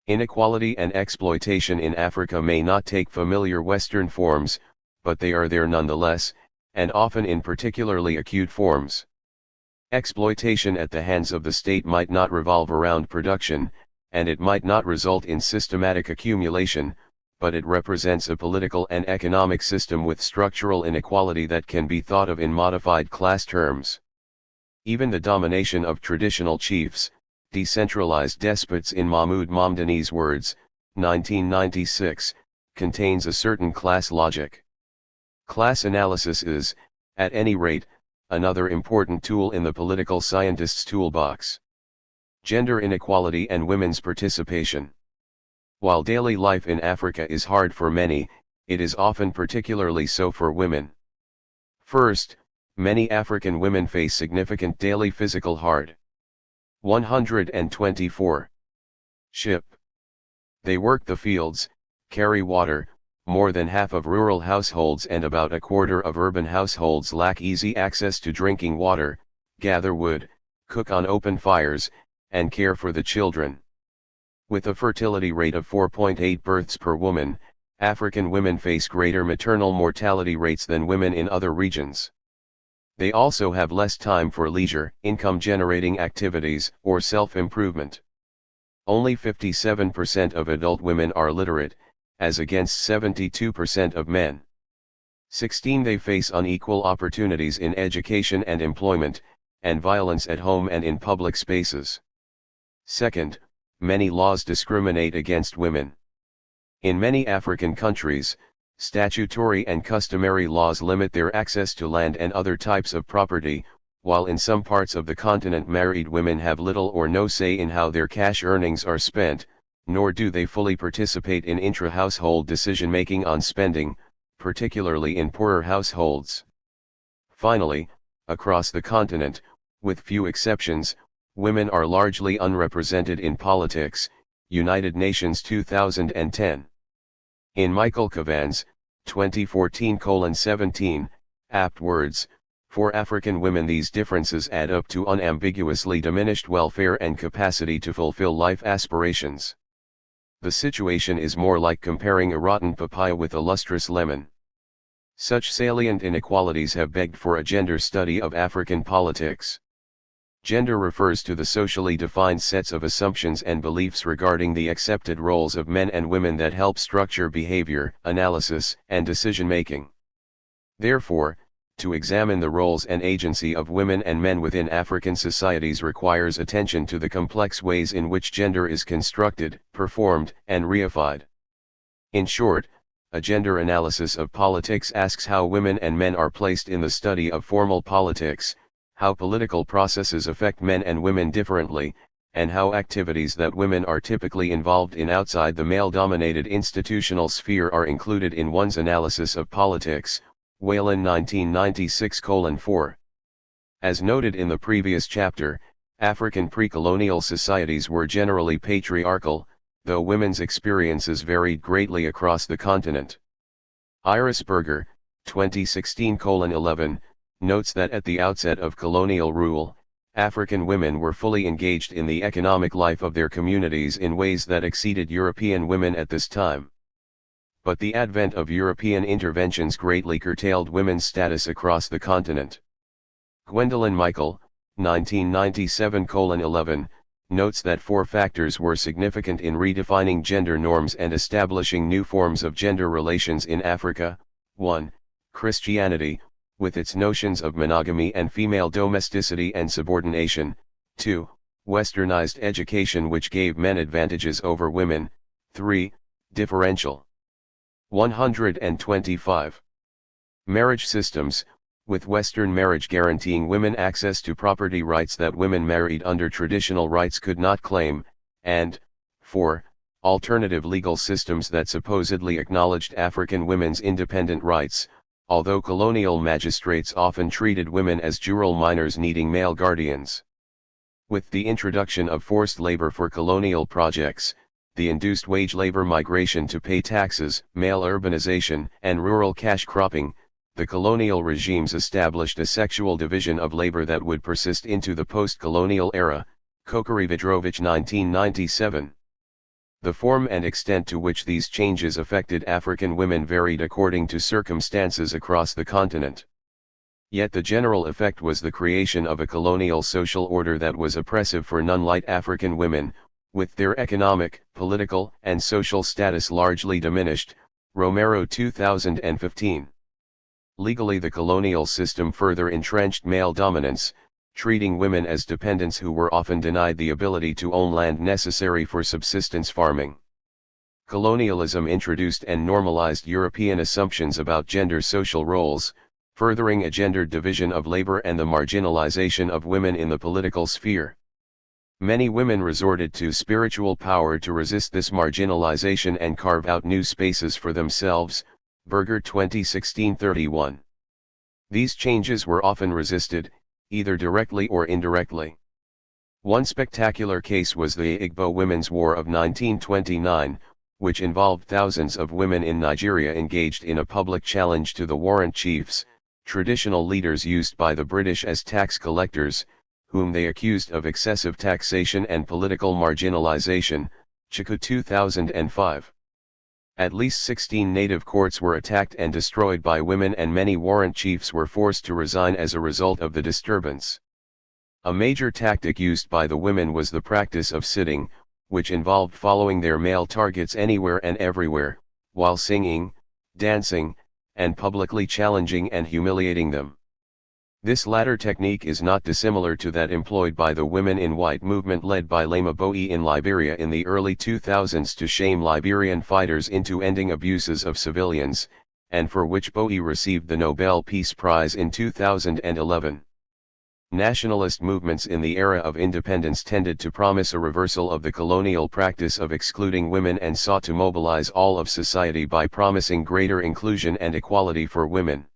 Inequality and exploitation in Africa may not take familiar Western forms, but they are there nonetheless, and often in particularly acute forms. Exploitation at the hands of the state might not revolve around production, and it might not result in systematic accumulation, but it represents a political and economic system with structural inequality that can be thought of in modified class terms. Even the domination of traditional chiefs, decentralized despots in Mahmoud Mamdani's words, 1996, contains a certain class logic. Class analysis is, at any rate, another important tool in the political scientist's toolbox. Gender inequality and women's participation. While daily life in Africa is hard for many, it is often particularly so for women. First, many African women face significant daily physical hard. 124. Ship. They work the fields, carry water. More than half of rural households and about a quarter of urban households lack easy access to drinking water, gather wood, cook on open fires, and care for the children. With a fertility rate of 4.8 births per woman, African women face greater maternal mortality rates than women in other regions. They also have less time for leisure, income-generating activities, or self-improvement. Only 57% of adult women are literate, as against 72% of men. 16. They face unequal opportunities in education and employment, and violence at home and in public spaces. Second, many laws discriminate against women. In many African countries, statutory and customary laws limit their access to land and other types of property, while in some parts of the continent married women have little or no say in how their cash earnings are spent, nor do they fully participate in intra-household decision-making on spending, particularly in poorer households. Finally, across the continent, with few exceptions, women are largely unrepresented in politics. United Nations 2010. In Michael Cavan's, 2014:17, apt words, for African women these differences add up to unambiguously diminished welfare and capacity to fulfill life aspirations. The situation is more like comparing a rotten papaya with a lustrous lemon. Such salient inequalities have begged for a gender study of African politics. Gender refers to the socially defined sets of assumptions and beliefs regarding the accepted roles of men and women that help structure behavior, analysis, and decision-making. Therefore, to examine the roles and agency of women and men within African societies requires attention to the complex ways in which gender is constructed, performed, and reified. In short, a gender analysis of politics asks how women and men are placed in the study of formal politics, how political processes affect men and women differently, and how activities that women are typically involved in outside the male-dominated institutional sphere are included in one's analysis of politics, Whalen 1996:4. As noted in the previous chapter, African pre-colonial societies were generally patriarchal, though women's experiences varied greatly across the continent. Iris Berger, 2016:11, notes that at the outset of colonial rule, African women were fully engaged in the economic life of their communities in ways that exceeded European women at this time. But the advent of European interventions greatly curtailed women's status across the continent. Gwendolyn Michael, 1997:11, notes that four factors were significant in redefining gender norms and establishing new forms of gender relations in Africa. 1. Christianity, with its notions of monogamy and female domesticity and subordination. 2. Westernized education, which gave men advantages over women. 3. Differential. 125. Marriage systems, with Western marriage guaranteeing women access to property rights that women married under traditional rights could not claim, and 4. Alternative legal systems that supposedly acknowledged African women's independent rights, although colonial magistrates often treated women as jural minors needing male guardians. With the introduction of forced labor for colonial projects, the induced wage labor migration to pay taxes, male urbanization, and rural cash cropping, the colonial regimes established a sexual division of labor that would persist into the post-colonial era. Kokary-Vidrovich 1997. The form and extent to which these changes affected African women varied according to circumstances across the continent. Yet the general effect was the creation of a colonial social order that was oppressive for non-white African women, with their economic, political, and social status largely diminished. Romero 2015. Legally, the colonial system further entrenched male dominance, treating women as dependents who were often denied the ability to own land necessary for subsistence farming. Colonialism introduced and normalized European assumptions about gender social roles, furthering a gendered division of labor and the marginalization of women in the political sphere. Many women resorted to spiritual power to resist this marginalization and carve out new spaces for themselves. Berger 2016-31. These changes were often resisted, either directly or indirectly. One spectacular case was the Igbo Women's War of 1929, which involved thousands of women in Nigeria engaged in a public challenge to the warrant chiefs, traditional leaders used by the British as tax collectors, whom they accused of excessive taxation and political marginalization. Chiku 2005. At least 16 native courts were attacked and destroyed by women, and many warrant chiefs were forced to resign as a result of the disturbance. A major tactic used by the women was the practice of sitting, which involved following their male targets anywhere and everywhere, while singing, dancing, and publicly challenging and humiliating them. This latter technique is not dissimilar to that employed by the women in white movement led by Lema Bowie in Liberia in the early 2000s to shame Liberian fighters into ending abuses of civilians, and for which Bowie received the Nobel Peace Prize in 2011. Nationalist movements in the era of independence tended to promise a reversal of the colonial practice of excluding women and sought to mobilize all of society by promising greater inclusion and equality for women.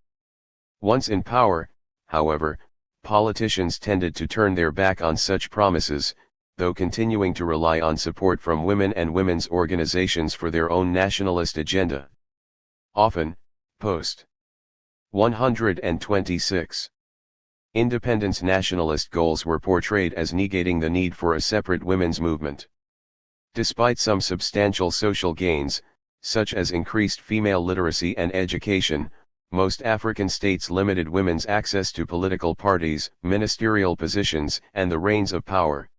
Once in power, however, politicians tended to turn their back on such promises, though continuing to rely on support from women and women's organizations for their own nationalist agenda. Often, post. 126. Independence nationalist goals were portrayed as negating the need for a separate women's movement. Despite some substantial social gains, such as increased female literacy and education, most African states limited women's access to political parties, ministerial positions, and the reins of power.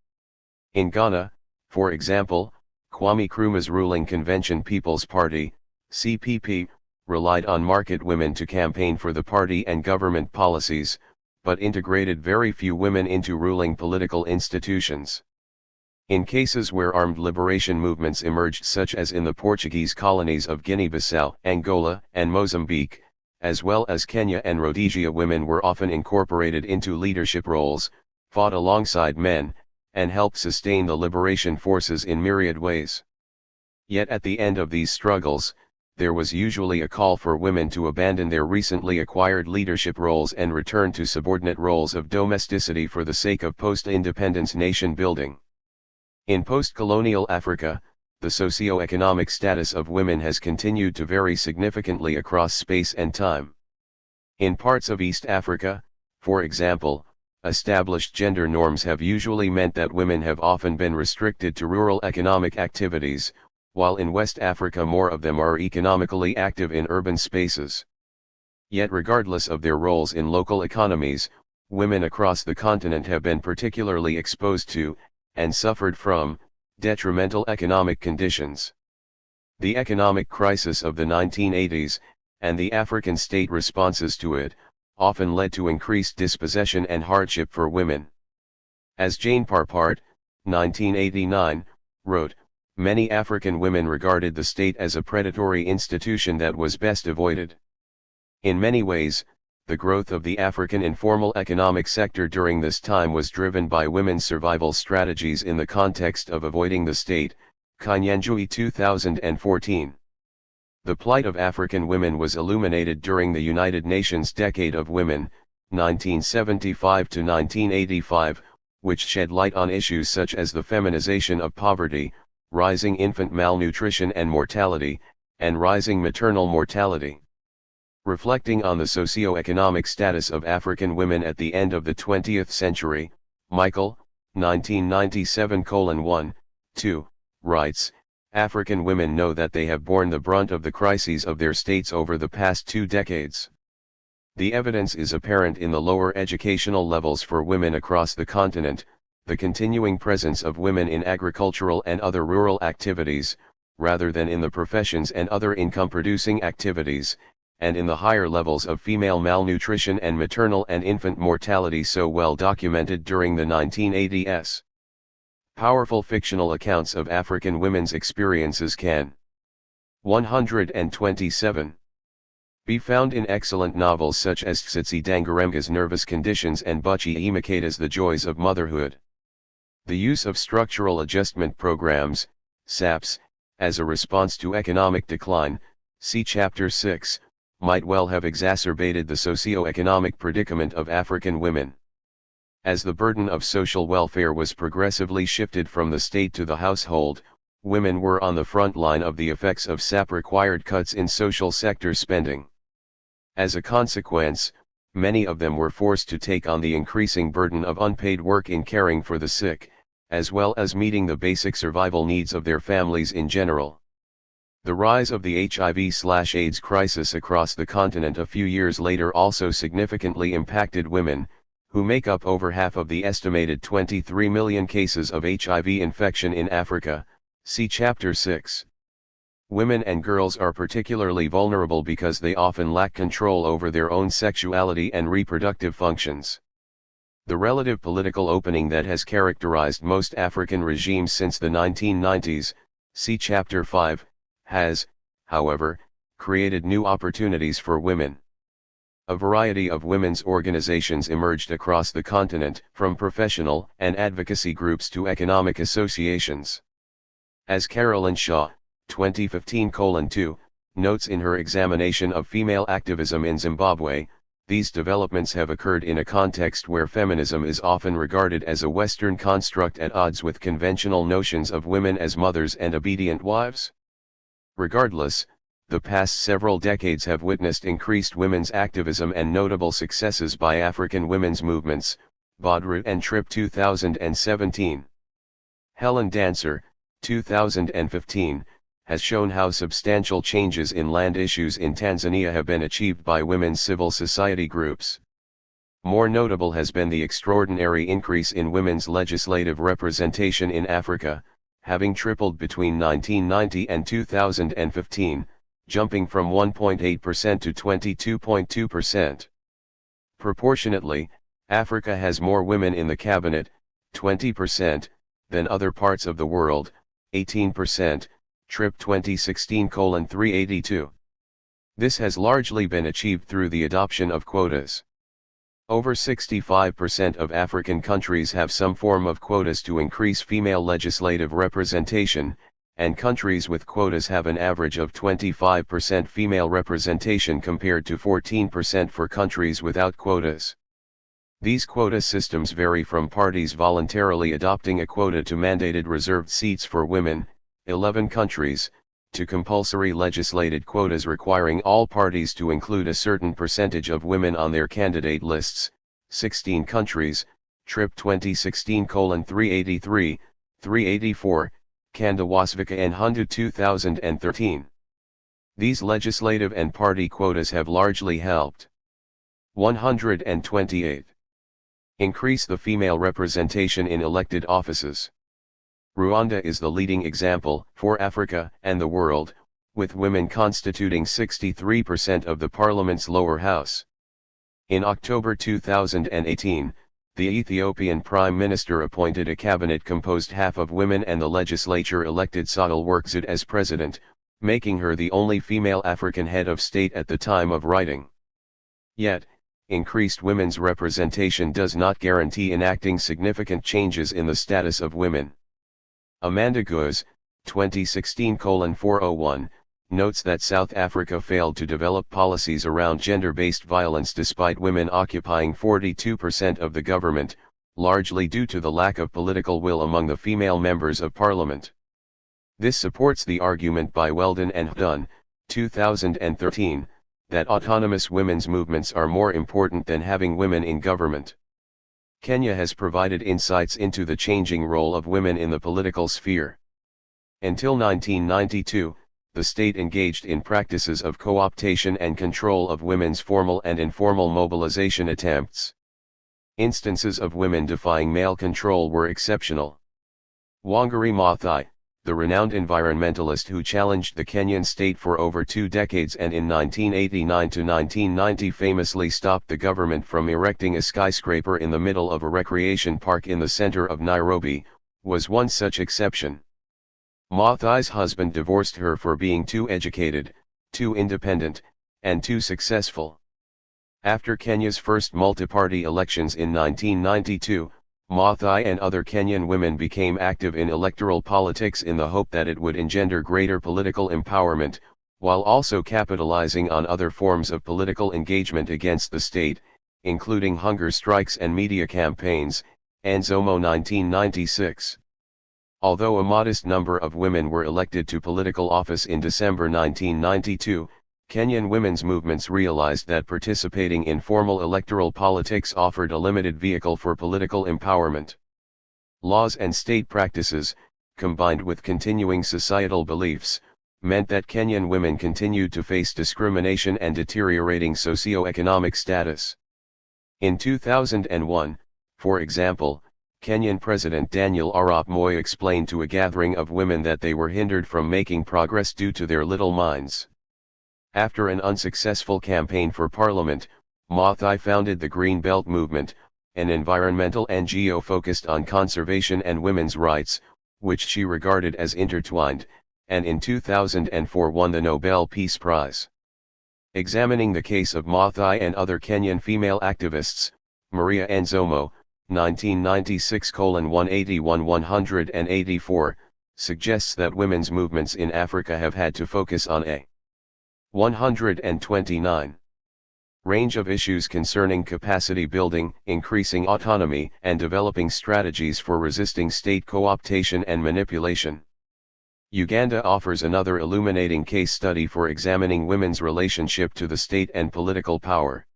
In Ghana, for example, Kwame Nkrumah's ruling convention People's Party, CPP, relied on market women to campaign for the party and government policies, but integrated very few women into ruling political institutions. In cases where armed liberation movements emerged, such as in the Portuguese colonies of Guinea-Bissau, Angola, and Mozambique, as well as Kenya and Rhodesia, women were often incorporated into leadership roles, fought alongside men, and helped sustain the liberation forces in myriad ways. Yet at the end of these struggles, there was usually a call for women to abandon their recently acquired leadership roles and return to subordinate roles of domesticity for the sake of post-independence nation building. In post-colonial Africa, the socio-economic status of women has continued to vary significantly across space and time. In parts of East Africa, for example, established gender norms have usually meant that women have often been restricted to rural economic activities, while in West Africa more of them are economically active in urban spaces. Yet regardless of their roles in local economies, women across the continent have been particularly exposed to, and suffered from, detrimental economic conditions. The economic crisis of the 1980s, and the African state responses to it, often led to increased dispossession and hardship for women. As Jane Parpart, 1989, wrote, many African women regarded the state as a predatory institution that was best avoided. In many ways, the growth of the African informal economic sector during this time was driven by women's survival strategies in the context of avoiding the state, Kinyanjui 2014. The plight of African women was illuminated during the United Nations Decade of Women, 1975 to 1985, which shed light on issues such as the feminization of poverty, rising infant malnutrition and mortality, and rising maternal mortality. Reflecting on the socio-economic status of African women at the end of the 20th century, Michael, 1997:1, 2, writes, African women know that they have borne the brunt of the crises of their states over the past 2 decades. The evidence is apparent in the lower educational levels for women across the continent, the continuing presence of women in agricultural and other rural activities, rather than in the professions and other income-producing activities, and in the higher levels of female malnutrition and maternal and infant mortality so well documented during the 1980s. Powerful fictional accounts of African women's experiences can 127. Be found in excellent novels such as Tsitsi Dangaremga's Nervous Conditions and Buchi Imakata's The Joys of Motherhood. The use of structural adjustment programs, SAPs, as a response to economic decline, see Chapter 6, might well have exacerbated the socio-economic predicament of African women. As the burden of social welfare was progressively shifted from the state to the household, women were on the front line of the effects of SAP-required cuts in social sector spending. As a consequence, many of them were forced to take on the increasing burden of unpaid work in caring for the sick, as well as meeting the basic survival needs of their families in general. The rise of the HIV/AIDS crisis across the continent a few years later also significantly impacted women, who make up over half of the estimated 23 million cases of HIV infection in Africa, see Chapter 6. Women and girls are particularly vulnerable because they often lack control over their own sexuality and reproductive functions. The relative political opening that has characterized most African regimes since the 1990s, see Chapter 5, has, however, created new opportunities for women. A variety of women's organizations emerged across the continent, from professional and advocacy groups to economic associations. As Carolyn Shaw, 2015:2, notes in her examination of female activism in Zimbabwe, these developments have occurred in a context where feminism is often regarded as a Western construct at odds with conventional notions of women as mothers and obedient wives. Regardless, the past several decades have witnessed increased women's activism and notable successes by African women's movements, Badru and Trip 2017. Helen Dancer, 2015, has shown how substantial changes in land issues in Tanzania have been achieved by women's civil society groups. More notable has been the extraordinary increase in women's legislative representation in Africa, having tripled between 1990 and 2015, jumping from 1.8% to 22.2%. Proportionately, Africa has more women in the cabinet, 20%, than other parts of the world, 18%, Trip 2016:382. This has largely been achieved through the adoption of quotas. Over 65% of African countries have some form of quotas to increase female legislative representation, and countries with quotas have an average of 25% female representation compared to 14% for countries without quotas. These quota systems vary from parties voluntarily adopting a quota to mandated reserved seats for women, 11 countries, to compulsory legislated quotas requiring all parties to include a certain percentage of women on their candidate lists, 16 countries, Trip 2016:383, 384, Kandawasvika and Hundu 2013. These legislative and party quotas have largely helped. 128. Increase the female representation in elected offices. Rwanda is the leading example for Africa and the world, with women constituting 63% of the parliament's lower house. In October 2018, the Ethiopian Prime Minister appointed a cabinet composed half of women and the legislature elected Sahle-Work as president, making her the only female African head of state at the time of writing. Yet, increased women's representation does not guarantee enacting significant changes in the status of women. Amanda Goes, 2016:401, notes that South Africa failed to develop policies around gender-based violence despite women occupying 42% of the government, largely due to the lack of political will among the female members of parliament. This supports the argument by Weldon and Dunn, 2013, that autonomous women's movements are more important than having women in government. Kenya has provided insights into the changing role of women in the political sphere. Until 1992, the state engaged in practices of co-optation and control of women's formal and informal mobilization attempts. Instances of women defying male control were exceptional. Wangari Maathai, the renowned environmentalist who challenged the Kenyan state for over 2 decades and in 1989 to 1990 famously stopped the government from erecting a skyscraper in the middle of a recreation park in the center of Nairobi, was one such exception. Maathai's husband divorced her for being too educated, too independent, and too successful. After Kenya's first multi-party elections in 1992, Maathai and other Kenyan women became active in electoral politics in the hope that it would engender greater political empowerment, while also capitalizing on other forms of political engagement against the state, including hunger strikes and media campaigns, Anzomo 1996. Although a modest number of women were elected to political office in December 1992, Kenyan women's movements realized that participating in formal electoral politics offered a limited vehicle for political empowerment. Laws and state practices, combined with continuing societal beliefs, meant that Kenyan women continued to face discrimination and deteriorating socio-economic status. In 2001, for example, Kenyan President Daniel Arap Moi explained to a gathering of women that they were hindered from making progress due to their little minds. After an unsuccessful campaign for parliament, Maathai founded the Green Belt Movement, an environmental NGO focused on conservation and women's rights, which she regarded as intertwined, and in 2004 won the Nobel Peace Prize. Examining the case of Maathai and other Kenyan female activists, Maria Nzomo, 1996:181-184, suggests that women's movements in Africa have had to focus on a 129 range of issues concerning capacity building, increasing autonomy, and developing strategies for resisting state co-optation and manipulation. Uganda offers another illuminating case study for examining women's relationship to the state and political power.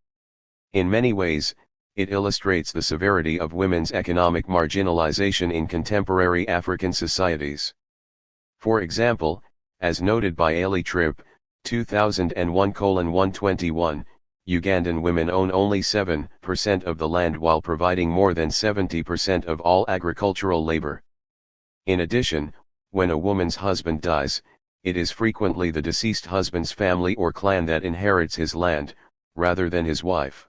In many ways, it illustrates the severity of women's economic marginalization in contemporary African societies. For example, as noted by Ailey Tripp, 2001:121, Ugandan women own only 7% of the land while providing more than 70% of all agricultural labor. In addition, when a woman's husband dies, it is frequently the deceased husband's family or clan that inherits his land, rather than his wife.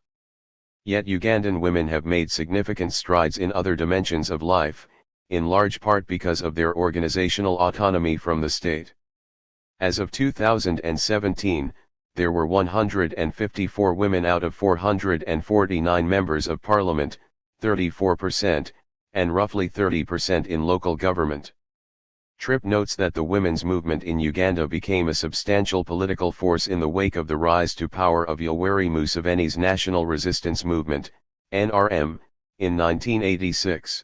Yet Ugandan women have made significant strides in other dimensions of life, in large part because of their organizational autonomy from the state. As of 2017, there were 154 women out of 449 members of parliament, 34%, and roughly 30% in local government. Tripp notes that the women's movement in Uganda became a substantial political force in the wake of the rise to power of Yoweri Museveni's National Resistance Movement, NRM, in 1986.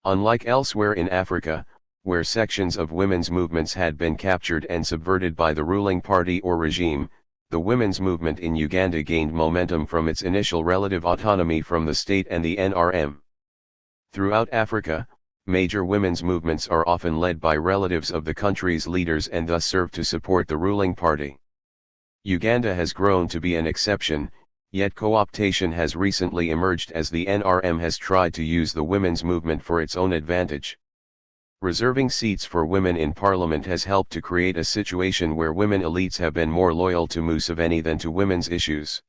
Unlike elsewhere in Africa, where sections of women's movements had been captured and subverted by the ruling party or regime, the women's movement in Uganda gained momentum from its initial relative autonomy from the state and the NRM. Throughout Africa, major women's movements are often led by relatives of the country's leaders and thus serve to support the ruling party. Uganda has grown to be an exception, yet co-optation has recently emerged as the NRM has tried to use the women's movement for its own advantage. Reserving seats for women in parliament has helped to create a situation where women elites have been more loyal to Museveni than to women's issues.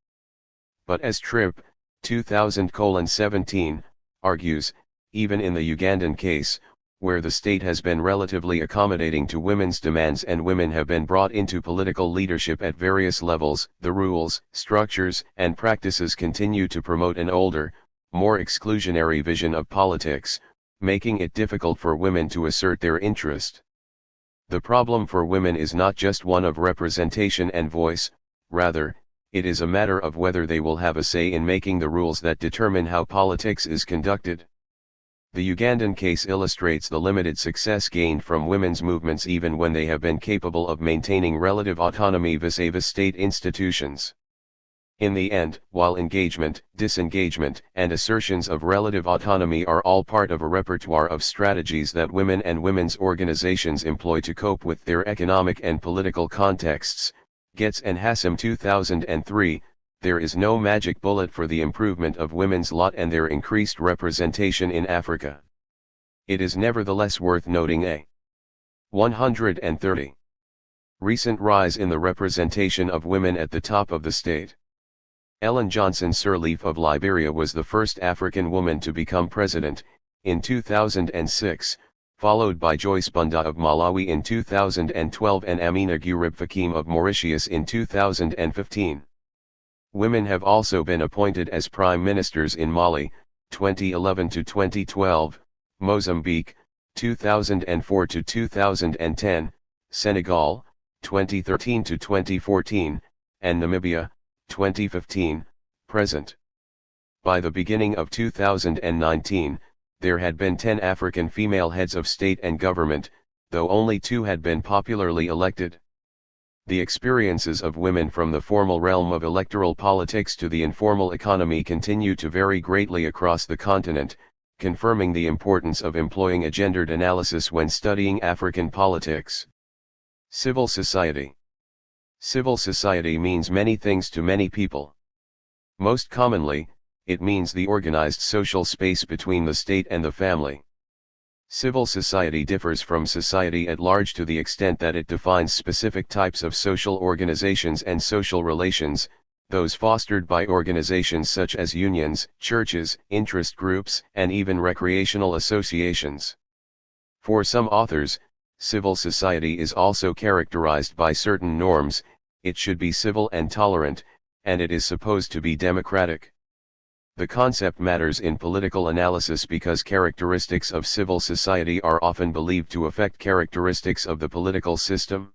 But as Tripp, 2000:17, argues, even in the Ugandan case, where the state has been relatively accommodating to women's demands and women have been brought into political leadership at various levels, the rules, structures, and practices continue to promote an older, more exclusionary vision of politics, making it difficult for women to assert their interest. The problem for women is not just one of representation and voice, rather, it is a matter of whether they will have a say in making the rules that determine how politics is conducted. The Ugandan case illustrates the limited success gained from women's movements even when they have been capable of maintaining relative autonomy vis-a-vis state institutions. In the end, while engagement, disengagement, and assertions of relative autonomy are all part of a repertoire of strategies that women and women's organizations employ to cope with their economic and political contexts, Getz and Hassam 2003, there is no magic bullet for the improvement of women's lot and their increased representation in Africa. It is nevertheless worth noting a 130. Recent rise in the representation of women at the top of the state. Ellen Johnson Sirleaf of Liberia was the first African woman to become president, in 2006, followed by Joyce Bunda of Malawi in 2012 and Amina Gurib Fakim of Mauritius in 2015. Women have also been appointed as prime ministers in Mali, 2011 to 2012, Mozambique, 2004 to 2010, Senegal, 2013 to 2014, and Namibia, 2015, present. By the beginning of 2019, there had been 10 African female heads of state and government, though only 2 had been popularly elected. The experiences of women from the formal realm of electoral politics to the informal economy continue to vary greatly across the continent, confirming the importance of employing a gendered analysis when studying African politics. Civil society. Civil society means many things to many people. Most commonly, it means the organized social space between the state and the family. Civil society differs from society at large to the extent that it defines specific types of social organizations and social relations, those fostered by organizations such as unions, churches, interest groups, and even recreational associations. For some authors, civil society is also characterized by certain norms, it should be civil and tolerant, and it is supposed to be democratic. The concept matters in political analysis because characteristics of civil society are often believed to affect characteristics of the political system.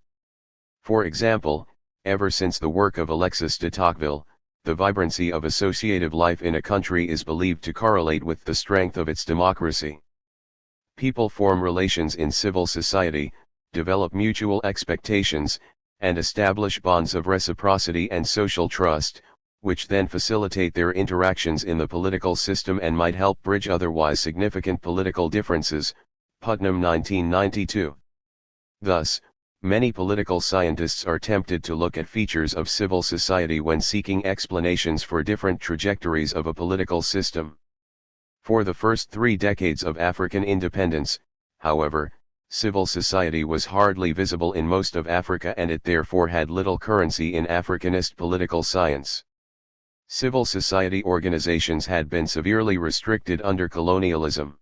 For example, ever since the work of Alexis de Tocqueville, the vibrancy of associative life in a country is believed to correlate with the strength of its democracy. People form relations in civil society, develop mutual expectations, and establish bonds of reciprocity and social trust, which then facilitate their interactions in the political system and might help bridge otherwise significant political differences. Putnam 1992. Thus, many political scientists are tempted to look at features of civil society when seeking explanations for different trajectories of a political system. For the first 3 decades of African independence, however, civil society was hardly visible in most of Africa and it therefore had little currency in Africanist political science. Civil society organizations had been severely restricted under colonialism.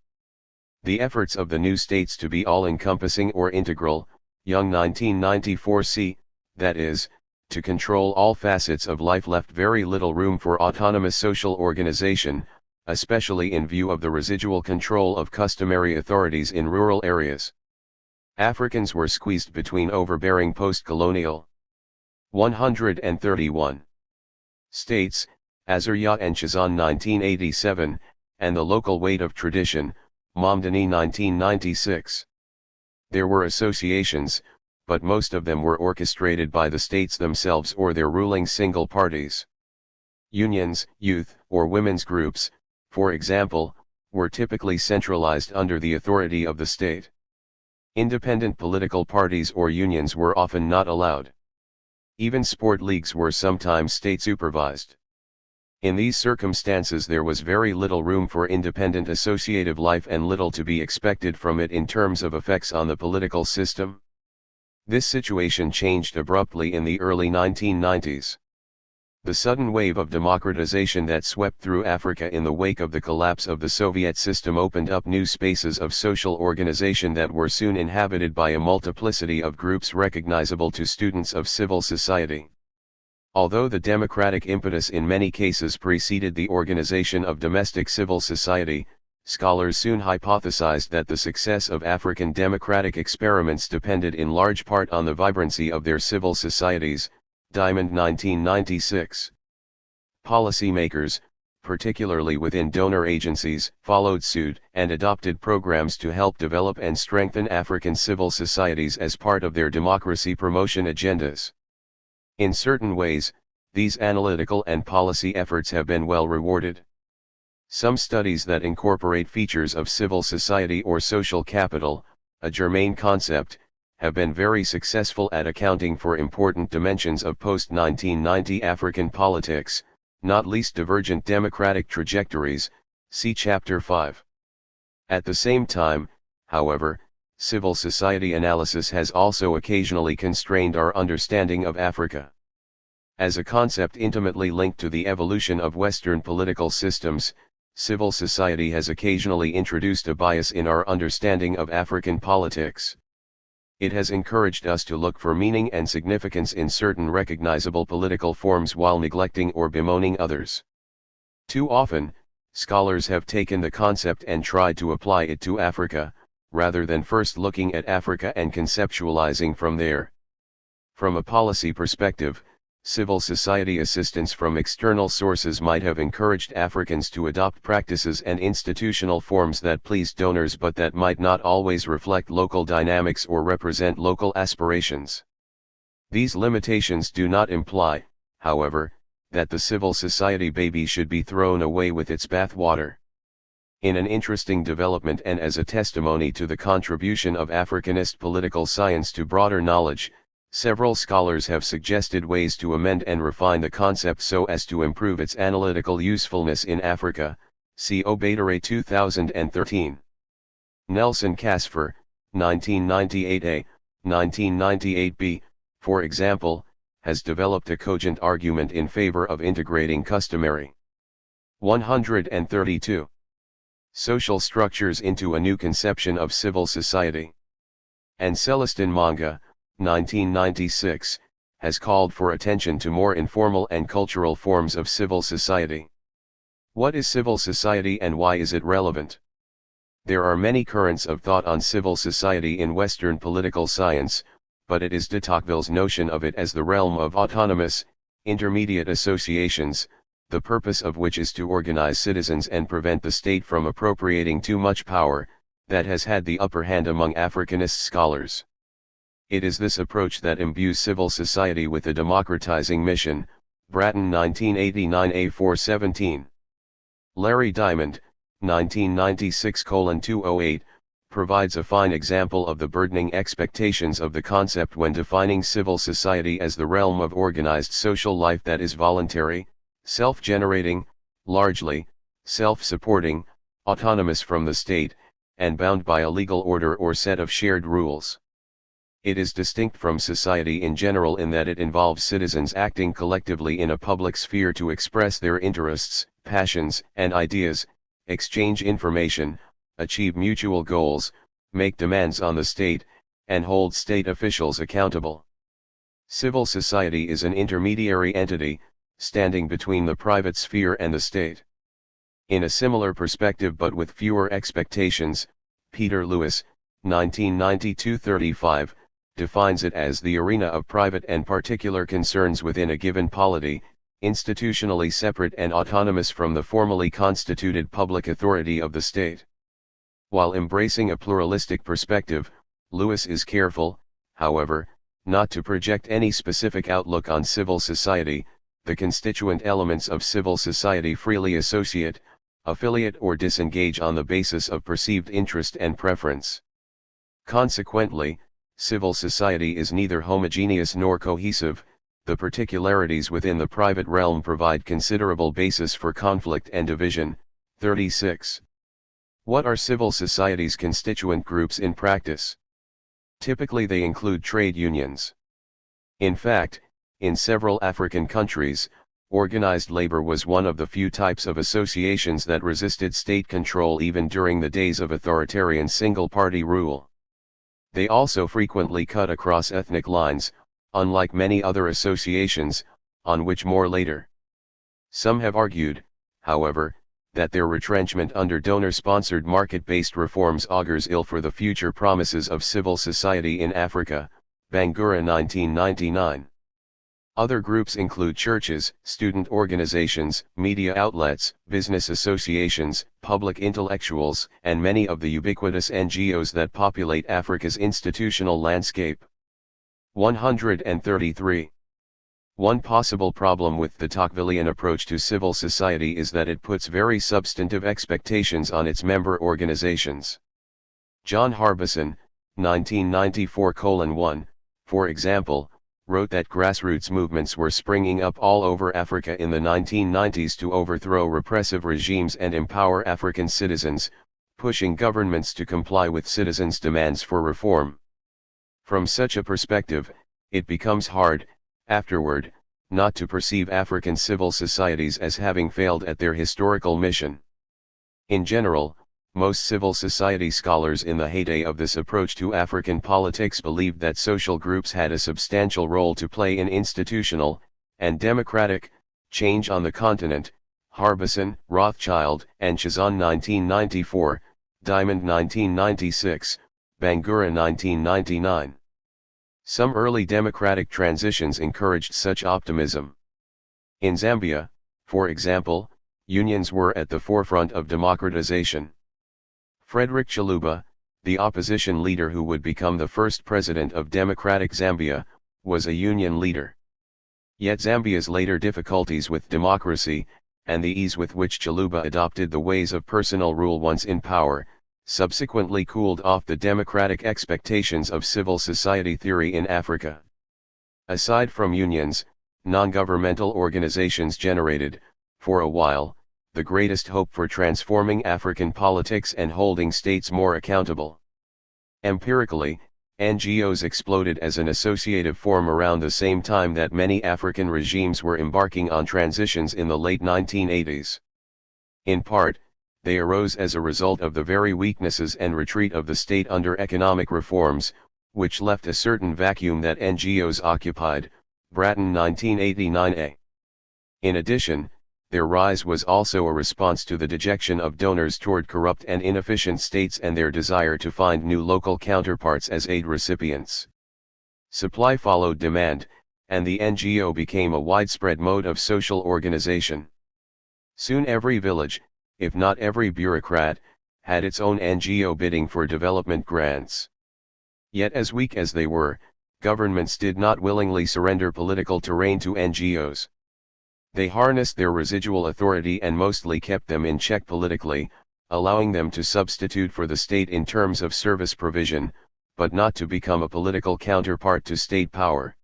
The efforts of the new states to be all-encompassing or integral, Young 1994 c., that is, to control all facets of life left very little room for autonomous social organization, especially in view of the residual control of customary authorities in rural areas. Africans were squeezed between overbearing post-colonial 131 states, Azurya and Chazan 1987, and the local weight of tradition, Mamdani 1996. There were associations, but most of them were orchestrated by the states themselves or their ruling single parties. Unions, youth, or women's groups, for example, were typically centralized under the authority of the state. Independent political parties or unions were often not allowed. Even sport leagues were sometimes state-supervised. In these circumstances there was very little room for independent associative life and little to be expected from it in terms of effects on the political system. This situation changed abruptly in the early 1990s. The sudden wave of democratization that swept through Africa in the wake of the collapse of the Soviet system opened up new spaces of social organization that were soon inhabited by a multiplicity of groups recognizable to students of civil society. Although the democratic impetus in many cases preceded the organization of domestic civil society, scholars soon hypothesized that the success of African democratic experiments depended in large part on the vibrancy of their civil societies. Diamond 1996. Policymakers, particularly within donor agencies, followed suit and adopted programs to help develop and strengthen African civil societies as part of their democracy promotion agendas. In certain ways, these analytical and policy efforts have been well rewarded. Some studies that incorporate features of civil society or social capital, a germane concept, have been very successful at accounting for important dimensions of post-1990 African politics, not least divergent democratic trajectories, see Chapter 5. At the same time, however, civil society analysis has also occasionally constrained our understanding of Africa. As a concept intimately linked to the evolution of Western political systems, civil society has occasionally introduced a bias in our understanding of African politics. It has encouraged us to look for meaning and significance in certain recognizable political forms while neglecting or bemoaning others. Too often, scholars have taken the concept and tried to apply it to Africa, rather than first looking at Africa and conceptualizing from there. From a policy perspective, civil society assistance from external sources might have encouraged Africans to adopt practices and institutional forms that pleased donors but that might not always reflect local dynamics or represent local aspirations. These limitations do not imply, however, that the civil society baby should be thrown away with its bathwater. In an interesting development and as a testimony to the contribution of Africanist political science to broader knowledge, several scholars have suggested ways to amend and refine the concept so as to improve its analytical usefulness in Africa, see Obadere 2013. Nelson Casfer, 1998a, 1998b, for example, has developed a cogent argument in favor of integrating customary 132 social structures into a new conception of civil society. And Celestin Manga, 1996, has called for attention to more informal and cultural forms of civil society. What is civil society and why is it relevant? There are many currents of thought on civil society in Western political science, but it is de Tocqueville's notion of it as the realm of autonomous, intermediate associations, the purpose of which is to organize citizens and prevent the state from appropriating too much power, that has had the upper hand among Africanist scholars. It is this approach that imbues civil society with a democratizing mission, Bratton 1989a417. Larry Diamond, 1996:208, provides a fine example of the burdening expectations of the concept when defining civil society as the realm of organized social life that is voluntary, self-generating, largely, self-supporting, autonomous from the state, and bound by a legal order or set of shared rules. It is distinct from society in general in that it involves citizens acting collectively in a public sphere to express their interests, passions, and ideas, exchange information, achieve mutual goals, make demands on the state, and hold state officials accountable. Civil society is an intermediary entity, standing between the private sphere and the state. In a similar perspective but with fewer expectations, Peter Lewis, 1992-35, defines it as the arena of private and particular concerns within a given polity, institutionally separate and autonomous from the formally constituted public authority of the state. While embracing a pluralistic perspective, Lewis is careful, however, not to project any specific outlook on civil society. The constituent elements of civil society freely associate, affiliate or disengage on the basis of perceived interest and preference. Consequently, civil society is neither homogeneous nor cohesive. The particularities within the private realm provide considerable basis for conflict and division. 36. What are civil society's constituent groups in practice? Typically they include trade unions. In fact, in several African countries, organized labor was one of the few types of associations that resisted state control even during the days of authoritarian single-party rule. They also frequently cut across ethnic lines, unlike many other associations, on which more later. Some have argued, however, that their retrenchment under donor-sponsored market-based reforms augurs ill for the future promises of civil society in Africa. Bangura 1999. Other groups include churches, student organizations, media outlets, business associations, public intellectuals, and many of the ubiquitous NGOs that populate Africa's institutional landscape. 133. One possible problem with the Tocquevillian approach to civil society is that it puts very substantive expectations on its member organizations. John Harbison, 1994:1, for example, wrote that grassroots movements were springing up all over Africa in the 1990s to overthrow repressive regimes and empower African citizens, pushing governments to comply with citizens' demands for reform. From such a perspective, it becomes hard, afterward, not to perceive African civil societies as having failed at their historical mission. In general, most civil society scholars in the heyday of this approach to African politics believed that social groups had a substantial role to play in institutional, and democratic, change on the continent. Harbison, Rothschild, and Chazon 1994, Diamond 1996, Bangura 1999. Some early democratic transitions encouraged such optimism. In Zambia, for example, unions were at the forefront of democratization. Frederick Chiluba, the opposition leader who would become the first president of democratic Zambia, was a union leader. Yet Zambia's later difficulties with democracy, and the ease with which Chiluba adopted the ways of personal rule once in power, subsequently cooled off the democratic expectations of civil society theory in Africa. Aside from unions, non-governmental organizations generated, for a while, the greatest hope for transforming African politics and holding states more accountable. Empirically, NGOs exploded as an associative form around the same time that many African regimes were embarking on transitions in the late 1980s. In part, they arose as a result of the very weaknesses and retreat of the state under economic reforms, which left a certain vacuum that NGOs occupied. Bratton 1989a. In addition, their rise was also a response to the dejection of donors toward corrupt and inefficient states and their desire to find new local counterparts as aid recipients. Supply followed demand, and the NGO became a widespread mode of social organization. Soon every village, if not every bureaucrat, had its own NGO bidding for development grants. Yet as weak as they were, governments did not willingly surrender political terrain to NGOs. They harnessed their residual authority and mostly kept them in check politically, allowing them to substitute for the state in terms of service provision, but not to become a political counterpart to state power.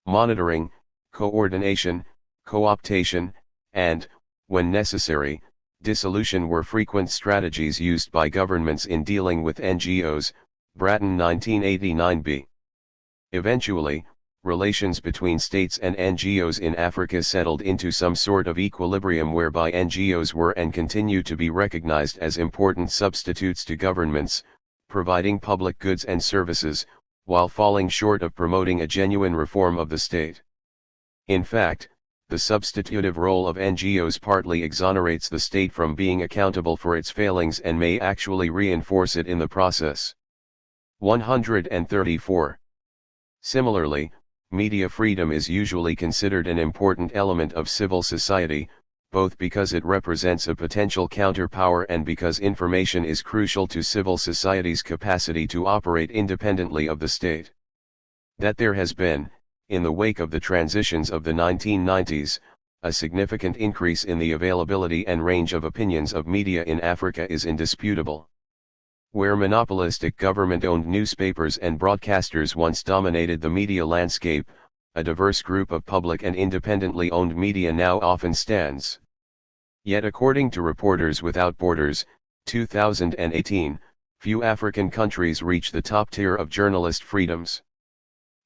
Monitoring, coordination, co-optation, and, when necessary, dissolution were frequent strategies used by governments in dealing with NGOs. Bratton 1989b. Eventually, relations between states and NGOs in Africa settled into some sort of equilibrium whereby NGOs were and continue to be recognized as important substitutes to governments, providing public goods and services, while falling short of promoting a genuine reform of the state. In fact, the substitutive role of NGOs partly exonerates the state from being accountable for its failings and may actually reinforce it in the process. 134. Similarly, media freedom is usually considered an important element of civil society, both because it represents a potential counterpower and because information is crucial to civil society's capacity to operate independently of the state. That there has been, in the wake of the transitions of the 1990s, a significant increase in the availability and range of opinions of media in Africa is indisputable. Where monopolistic government-owned newspapers and broadcasters once dominated the media landscape, a diverse group of public and independently owned media now often stands. Yet according to Reporters Without Borders, 2018, few African countries reach the top tier of journalist freedoms.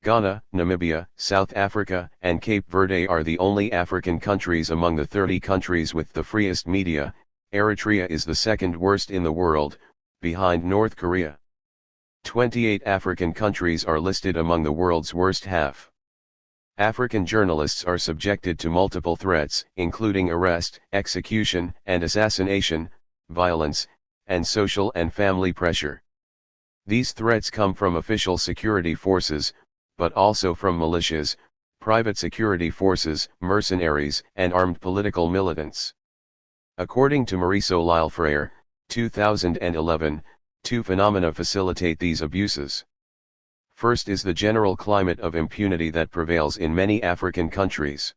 Ghana, Namibia, South Africa, and Cape Verde are the only African countries among the 30 countries with the freest media. Eritrea is the second worst in the world, behind North Korea. 28 African countries are listed among the world's worst half. African journalists are subjected to multiple threats, including arrest, execution, and assassination, violence, and social and family pressure. These threats come from official security forces, but also from militias, private security forces, mercenaries, and armed political militants. According to Mauricio Lyle-Freire, 2011, two phenomena facilitate these abuses. First is the general climate of impunity that prevails in many African countries.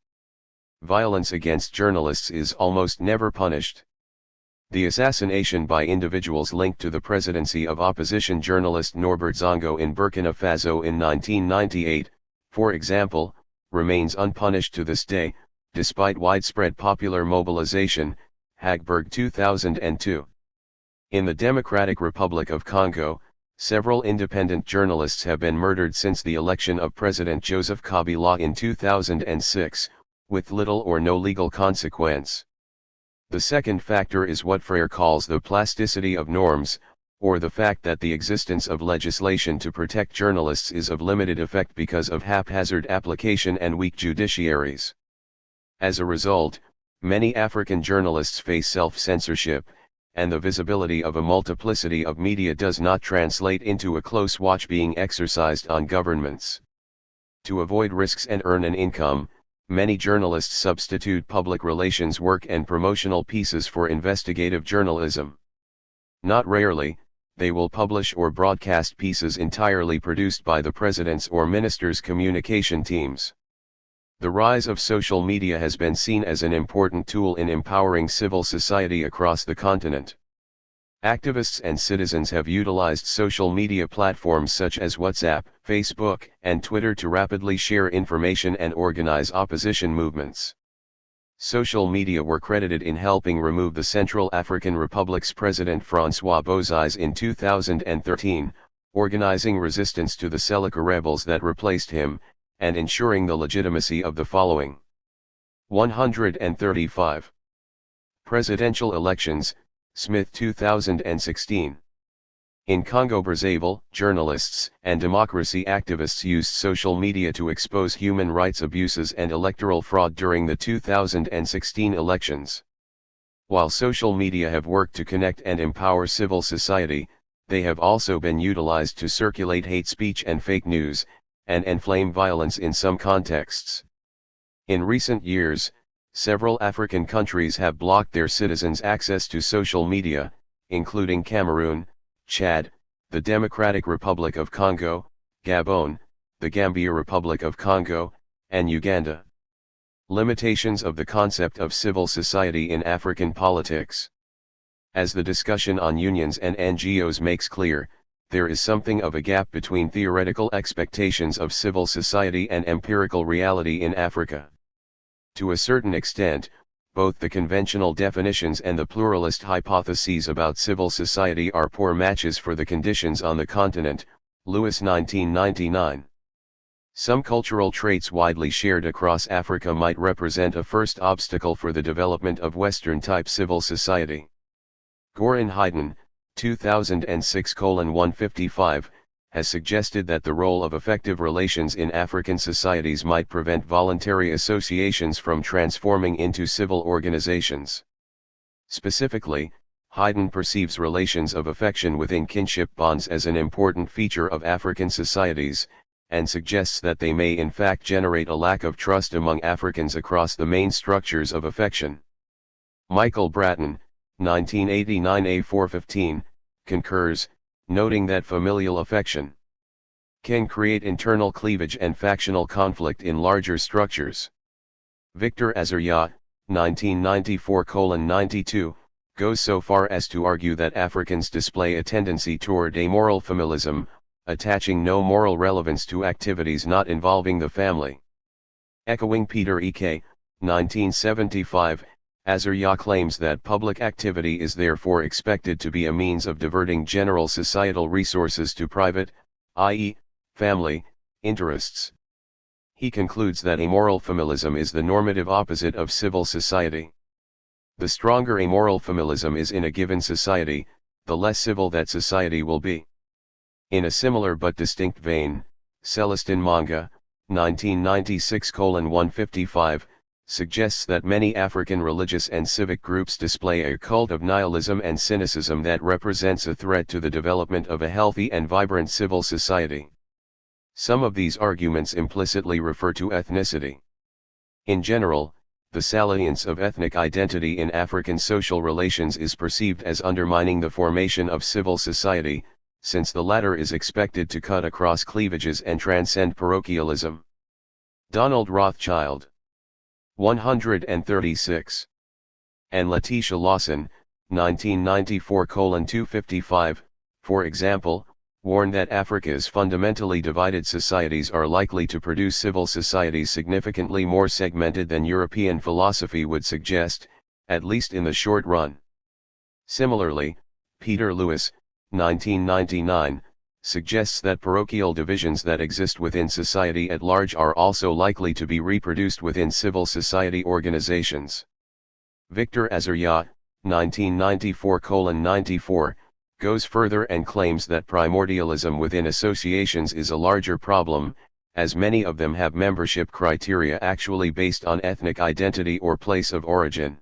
Violence against journalists is almost never punished. The assassination by individuals linked to the presidency of opposition journalist Norbert Zongo in Burkina Faso in 1998, for example, remains unpunished to this day, despite widespread popular mobilization. Hagberg 2002. In the Democratic Republic of Congo, several independent journalists have been murdered since the election of President Joseph Kabila in 2006, with little or no legal consequence. The second factor is what Freire calls the plasticity of norms, or the fact that the existence of legislation to protect journalists is of limited effect because of haphazard application and weak judiciaries. As a result, many African journalists face self-censorship, and the visibility of a multiplicity of media does not translate into a close watch being exercised on governments. To avoid risks and earn an income, many journalists substitute public relations work and promotional pieces for investigative journalism. Not rarely, they will publish or broadcast pieces entirely produced by the president's or minister's communication teams. The rise of social media has been seen as an important tool in empowering civil society across the continent. Activists and citizens have utilized social media platforms such as WhatsApp, Facebook, and Twitter to rapidly share information and organize opposition movements. Social media were credited in helping remove the Central African Republic's President François Bozize in 2013, organizing resistance to the Seleka rebels that replaced him, and ensuring the legitimacy of the following. 135. Presidential elections, Smith 2016. In Congo-Brazzaville, journalists and democracy activists used social media to expose human rights abuses and electoral fraud during the 2016 elections. While social media have worked to connect and empower civil society, they have also been utilized to circulate hate speech and fake news, and inflame violence in some contexts. In recent years, several African countries have blocked their citizens' access to social media, including Cameroon, Chad, the Democratic Republic of Congo, Gabon, the Gambia Republic of Congo, and Uganda. Limitations of the concept of civil society in African politics. As the discussion on unions and NGOs makes clear, there is something of a gap between theoretical expectations of civil society and empirical reality in Africa. To a certain extent, both the conventional definitions and the pluralist hypotheses about civil society are poor matches for the conditions on the continent. Lewis 1999. Some cultural traits widely shared across Africa might represent a first obstacle for the development of Western-type civil society. Goran Haydn, 2006:155, has suggested that the role of effective relations in African societies might prevent voluntary associations from transforming into civil organizations. Specifically, Haydn perceives relations of affection within kinship bonds as an important feature of African societies, and suggests that they may in fact generate a lack of trust among Africans across the main structures of affection. Michael Bratton, 1989 A415, concurs, noting that familial affection can create internal cleavage and factional conflict in larger structures. Victor Azarya, 1994:92, goes so far as to argue that Africans display a tendency toward amoral familism, attaching no moral relevance to activities not involving the family. Echoing Peter E.K., 1975, Azarya claims that public activity is therefore expected to be a means of diverting general societal resources to private, i.e., family, interests. He concludes that amoral familism is the normative opposite of civil society. The stronger amoral familism is in a given society, the less civil that society will be. In a similar but distinct vein, Celestin Manga, 1996:155, suggests that many African religious and civic groups display a cult of nihilism and cynicism that represents a threat to the development of a healthy and vibrant civil society. Some of these arguments implicitly refer to ethnicity. In general, the salience of ethnic identity in African social relations is perceived as undermining the formation of civil society, since the latter is expected to cut across cleavages and transcend parochialism. Donald Rothschild, 136. And Letitia Lawson, 1994:255, for example, warn that Africa's fundamentally divided societies are likely to produce civil societies significantly more segmented than European philosophy would suggest, at least in the short run. Similarly, Peter Lewis, 1999, suggests that parochial divisions that exist within society at large are also likely to be reproduced within civil society organizations. Victor Azarya, 1994:94, goes further and claims that primordialism within associations is a larger problem, as many of them have membership criteria actually based on ethnic identity or place of origin.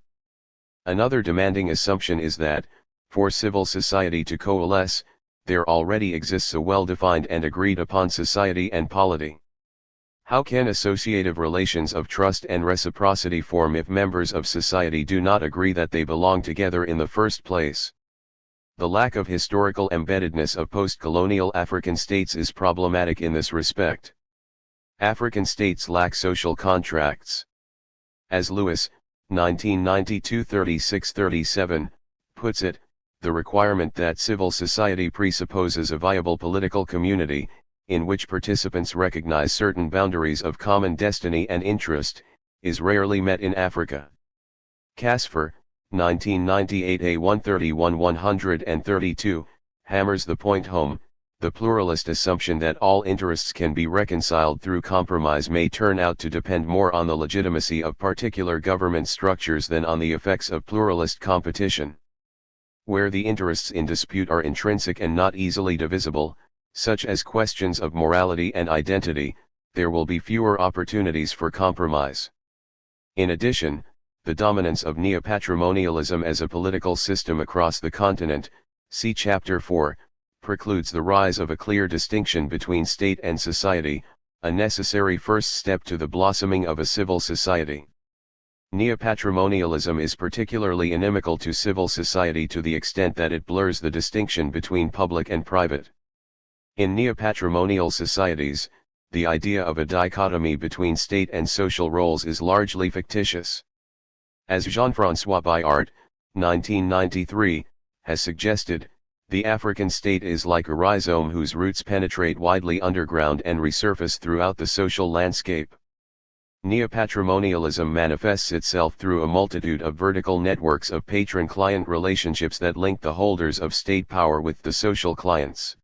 Another demanding assumption is that, for civil society to coalesce, there already exists a well-defined and agreed-upon society and polity. How can associative relations of trust and reciprocity form if members of society do not agree that they belong together in the first place? The lack of historical embeddedness of post-colonial African states is problematic in this respect. African states lack social contracts. As Lewis, 1992:36-37, puts it, the requirement that civil society presupposes a viable political community, in which participants recognize certain boundaries of common destiny and interest, is rarely met in Africa. Casfer, 1998 A131-132, hammers the point home: the pluralist assumption that all interests can be reconciled through compromise may turn out to depend more on the legitimacy of particular government structures than on the effects of pluralist competition. Where the interests in dispute are intrinsic and not easily divisible, such as questions of morality and identity, there will be fewer opportunities for compromise. In addition, the dominance of neopatrimonialism as a political system across the continent, see Chapter 4, precludes the rise of a clear distinction between state and society, a necessary first step to the blossoming of a civil society. Neopatrimonialism is particularly inimical to civil society to the extent that it blurs the distinction between public and private. In neopatrimonial societies, the idea of a dichotomy between state and social roles is largely fictitious. As Jean-François Bayart, 1993, has suggested, the African state is like a rhizome whose roots penetrate widely underground and resurface throughout the social landscape. Neopatrimonialism manifests itself through a multitude of vertical networks of patron-client relationships that link the holders of state power with the social clients.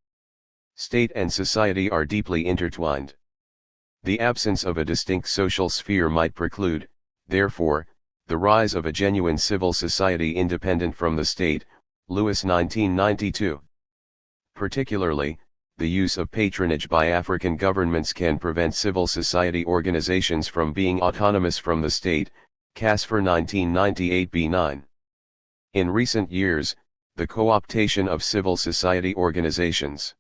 State and society are deeply intertwined. The absence of a distinct social sphere might preclude, therefore, the rise of a genuine civil society independent from the state, Lewis 1992. Particularly, the use of patronage by African governments can prevent civil society organizations from being autonomous from the state, Casfer 1998b9. In recent years, the co-optation of civil society organizations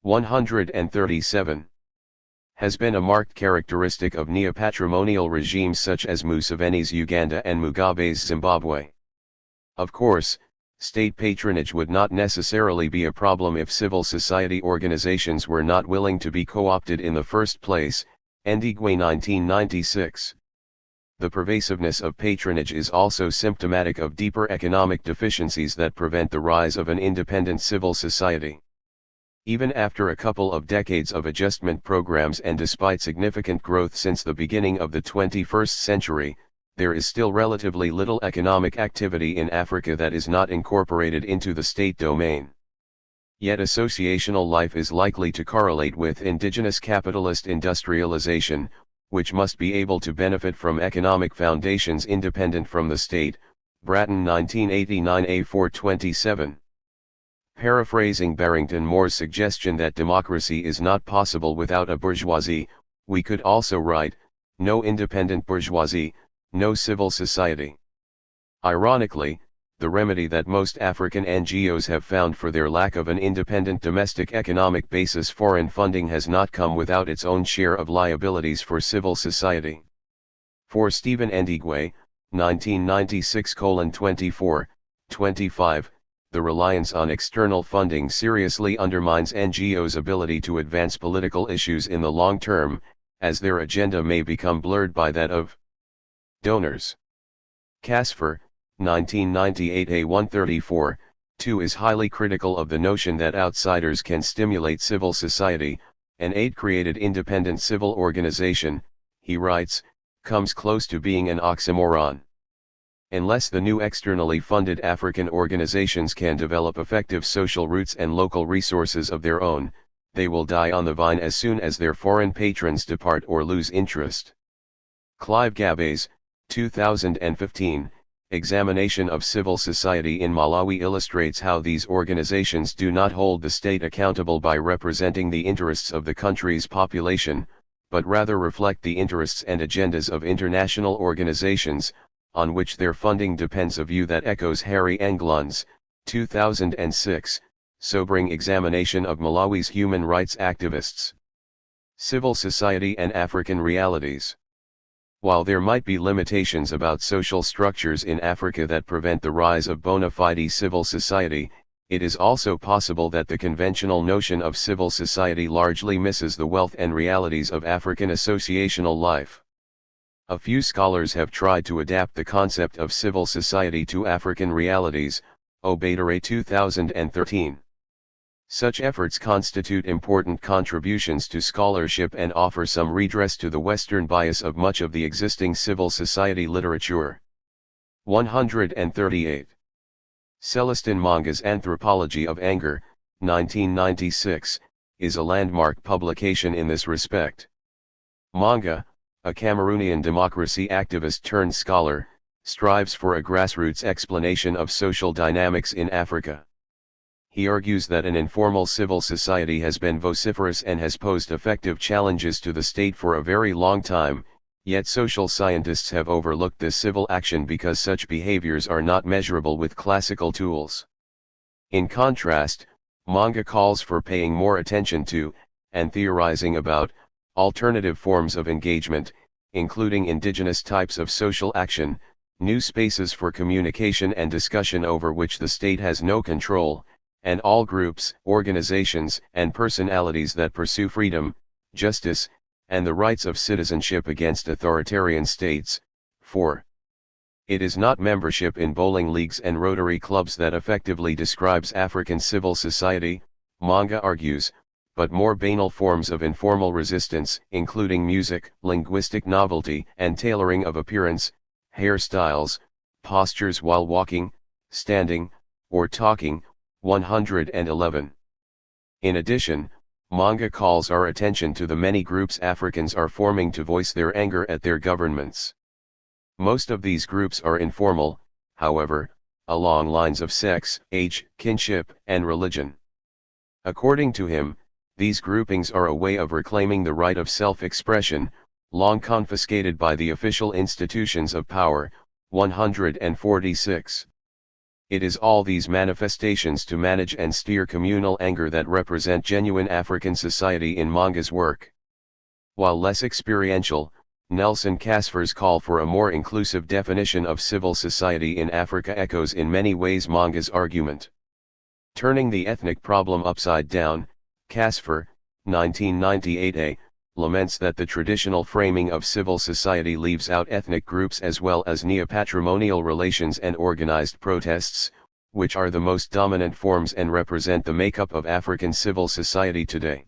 137 has been a marked characteristic of neo-patrimonial regimes such as Museveni's Uganda and Mugabe's Zimbabwe. Of course, state patronage would not necessarily be a problem if civil society organizations were not willing to be co-opted in the first place, Ndigwe 1996. The pervasiveness of patronage is also symptomatic of deeper economic deficiencies that prevent the rise of an independent civil society. Even after a couple of decades of adjustment programs and despite significant growth since the beginning of the 21st century, there is still relatively little economic activity in Africa that is not incorporated into the state domain. Yet associational life is likely to correlate with indigenous capitalist industrialization, which must be able to benefit from economic foundations independent from the state, Bratton 1989a427. Paraphrasing Barrington Moore's suggestion that democracy is not possible without a bourgeoisie, we could also write, no independent bourgeoisie, no civil society. Ironically, the remedy that most African NGOs have found for their lack of an independent domestic economic basis, foreign funding, has not come without its own share of liabilities for civil society. For Stephen Ndigwe, 1996:24, 25, the reliance on external funding seriously undermines NGOs' ability to advance political issues in the long term, as their agenda may become blurred by that of donors. Casfer, 1998a134, 2 is highly critical of the notion that outsiders can stimulate civil society. An aid-created independent civil organization, he writes, comes close to being an oxymoron. Unless the new externally funded African organizations can develop effective social roots and local resources of their own, they will die on the vine as soon as their foreign patrons depart or lose interest. Clive Gabbay's 2015 examination of civil society in Malawi illustrates how these organizations do not hold the state accountable by representing the interests of the country's population, but rather reflect the interests and agendas of international organizations, on which their funding depends, a view that echoes Harry Englund's 2006 sobering examination of Malawi's human rights activists. Civil society and African realities. While there might be limitations about social structures in Africa that prevent the rise of bona fide civil society, it is also possible that the conventional notion of civil society largely misses the wealth and realities of African associational life. A few scholars have tried to adapt the concept of civil society to African realities, Obadere 2013. Such efforts constitute important contributions to scholarship and offer some redress to the Western bias of much of the existing civil society literature. 138. Celestin Manga's Anthropology of Anger, 1996, is a landmark publication in this respect. Manga, a Cameroonian democracy activist turned scholar, strives for a grassroots explanation of social dynamics in Africa. He argues that an informal civil society has been vociferous and has posed effective challenges to the state for a very long time, yet social scientists have overlooked this civil action because such behaviors are not measurable with classical tools. In contrast, Manga calls for paying more attention to, and theorizing about, alternative forms of engagement, including indigenous types of social action, new spaces for communication and discussion over which the state has no control, and all groups, organizations, and personalities that pursue freedom, justice, and the rights of citizenship against authoritarian states. 4. It is not membership in bowling leagues and Rotary clubs that effectively describes African civil society, Manga argues, but more banal forms of informal resistance, including music, linguistic novelty, and tailoring of appearance, hairstyles, postures while walking, standing, or talking. 111. In addition, Manga calls our attention to the many groups Africans are forming to voice their anger at their governments. Most of these groups are informal, however, along lines of sex, age, kinship, and religion. According to him, These groupings are a way of reclaiming the right of self-expression, long confiscated by the official institutions of power. 146. It is all these manifestations to manage and steer communal anger that represent genuine African society in Manga's work. While less experiential, Nelson Casfer's call for a more inclusive definition of civil society in Africa echoes in many ways Manga's argument. Turning the ethnic problem upside down, Casfer, 1998a, laments that the traditional framing of civil society leaves out ethnic groups as well as neopatrimonial relations and organized protests, which are the most dominant forms and represent the makeup of African civil society today.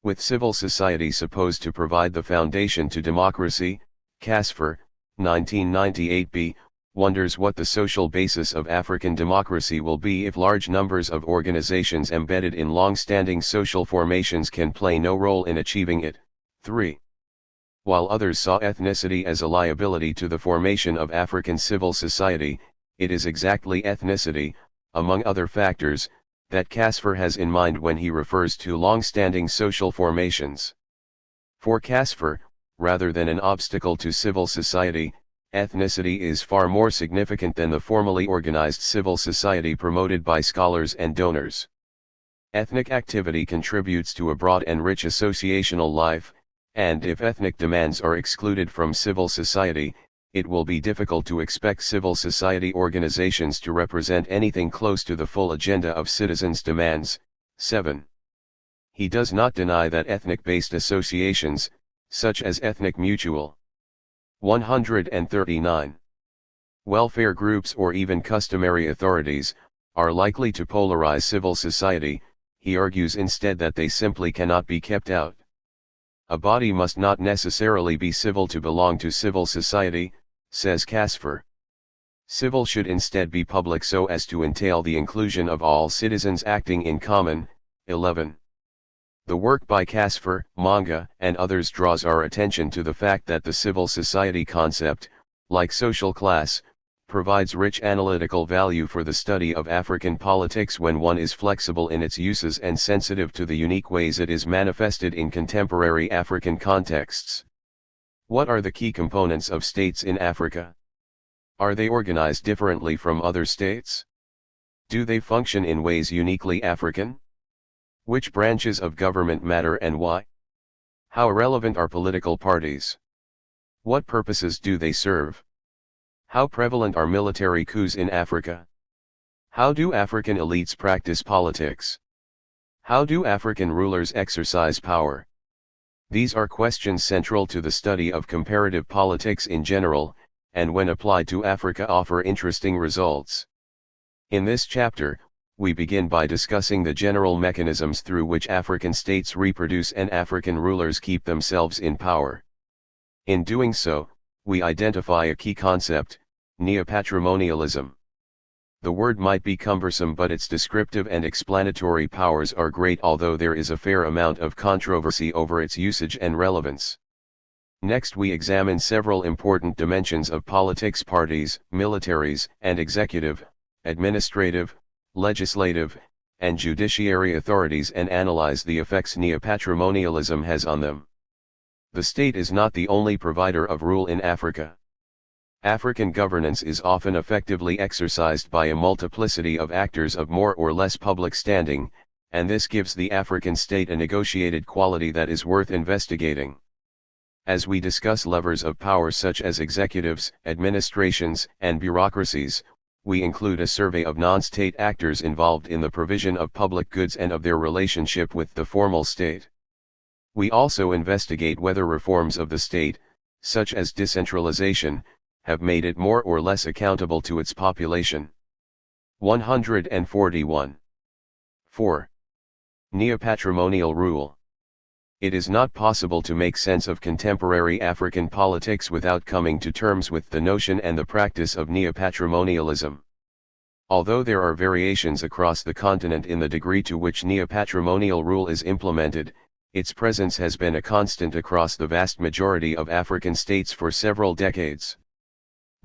With civil society supposed to provide the foundation to democracy, Casfer, 1998b, wonders what the social basis of African democracy will be if large numbers of organizations embedded in long-standing social formations can play no role in achieving it. 3. While others saw ethnicity as a liability to the formation of African civil society, it is exactly ethnicity, among other factors, that Casfer has in mind when he refers to long-standing social formations. For Casfer, rather than an obstacle to civil society, ethnicity is far more significant than the formally organized civil society promoted by scholars and donors. Ethnic activity contributes to a broad and rich associational life, and if ethnic demands are excluded from civil society, it will be difficult to expect civil society organizations to represent anything close to the full agenda of citizens' demands. 7. He does not deny that ethnic-based associations, such as ethnic mutual, 139. welfare groups or even customary authorities, are likely to polarize civil society. He argues instead that they simply cannot be kept out. A body must not necessarily be civil to belong to civil society, says Casfer. Civil should instead be public so as to entail the inclusion of all citizens acting in common. 11. The work by Casfer, Manga, and others draws our attention to the fact that the civil society concept, like social class, provides rich analytical value for the study of African politics when one is flexible in its uses and sensitive to the unique ways it is manifested in contemporary African contexts. What are the key components of states in Africa? Are they organized differently from other states? Do they function in ways uniquely African? Which branches of government matter and why? How relevant are political parties? What purposes do they serve? How prevalent are military coups in Africa? How do African elites practice politics? How do African rulers exercise power? These are questions central to the study of comparative politics in general, and when applied to Africa offer interesting results. In this chapter, we begin by discussing the general mechanisms through which African states reproduce and African rulers keep themselves in power. In doing so, we identify a key concept, neopatrimonialism. The word might be cumbersome, but its descriptive and explanatory powers are great, although there is a fair amount of controversy over its usage and relevance. Next, we examine several important dimensions of politics: parties, militaries, and executive, administrative, legislative, and judiciary authorities, and analyze the effects neopatrimonialism has on them. The state is not the only provider of rule in Africa. African governance is often effectively exercised by a multiplicity of actors of more or less public standing, and this gives the African state a negotiated quality that is worth investigating. As we discuss levers of power such as executives, administrations, and bureaucracies, we include a survey of non-state actors involved in the provision of public goods and of their relationship with the formal state. We also investigate whether reforms of the state, such as decentralization, have made it more or less accountable to its population. 141. 4. Neopatrimonial rule. It is not possible to make sense of contemporary African politics without coming to terms with the notion and the practice of neopatrimonialism. Although there are variations across the continent in the degree to which neopatrimonial rule is implemented, its presence has been a constant across the vast majority of African states for several decades.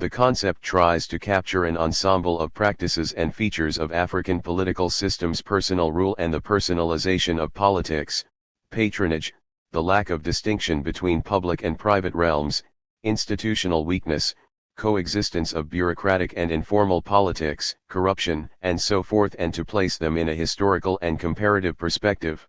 The concept tries to capture an ensemble of practices and features of African political systems: personal rule and the personalization of politics, patronage, the lack of distinction between public and private realms, institutional weakness, coexistence of bureaucratic and informal politics, corruption, and so forth, and to place them in a historical and comparative perspective.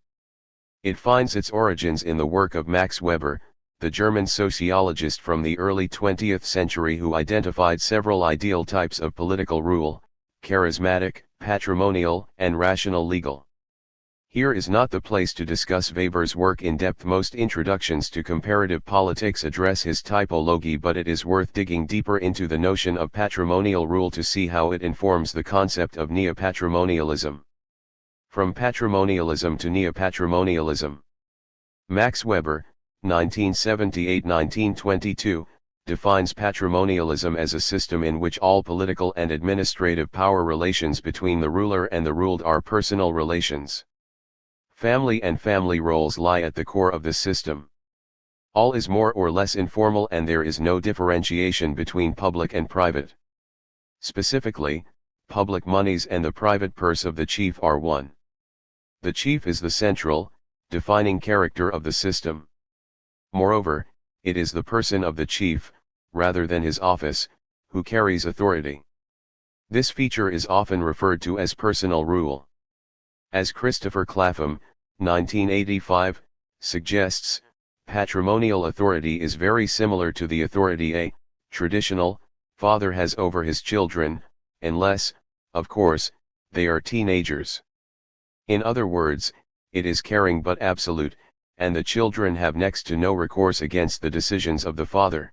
It finds its origins in the work of Max Weber, the German sociologist from the early 20th century, who identified several ideal types of political rule: charismatic, patrimonial, and rational legal. Here is not the place to discuss Weber's work in depth. Most introductions to comparative politics address his typology, but it is worth digging deeper into the notion of patrimonial rule to see how it informs the concept of neopatrimonialism. From patrimonialism to neopatrimonialism. Max Weber, 1978-1922, defines patrimonialism as a system in which all political and administrative power relations between the ruler and the ruled are personal relations. Family and family roles lie at the core of the system. All is more or less informal, and there is no differentiation between public and private. Specifically, public monies and the private purse of the chief are one. The chief is the central, defining character of the system. Moreover, it is the person of the chief, rather than his office, who carries authority. This feature is often referred to as personal rule. As Christopher Clapham, 1985, suggests, patrimonial authority is very similar to the authority a traditional father has over his children, unless, of course, they are teenagers. In other words, it is caring but absolute, and the children have next to no recourse against the decisions of the father.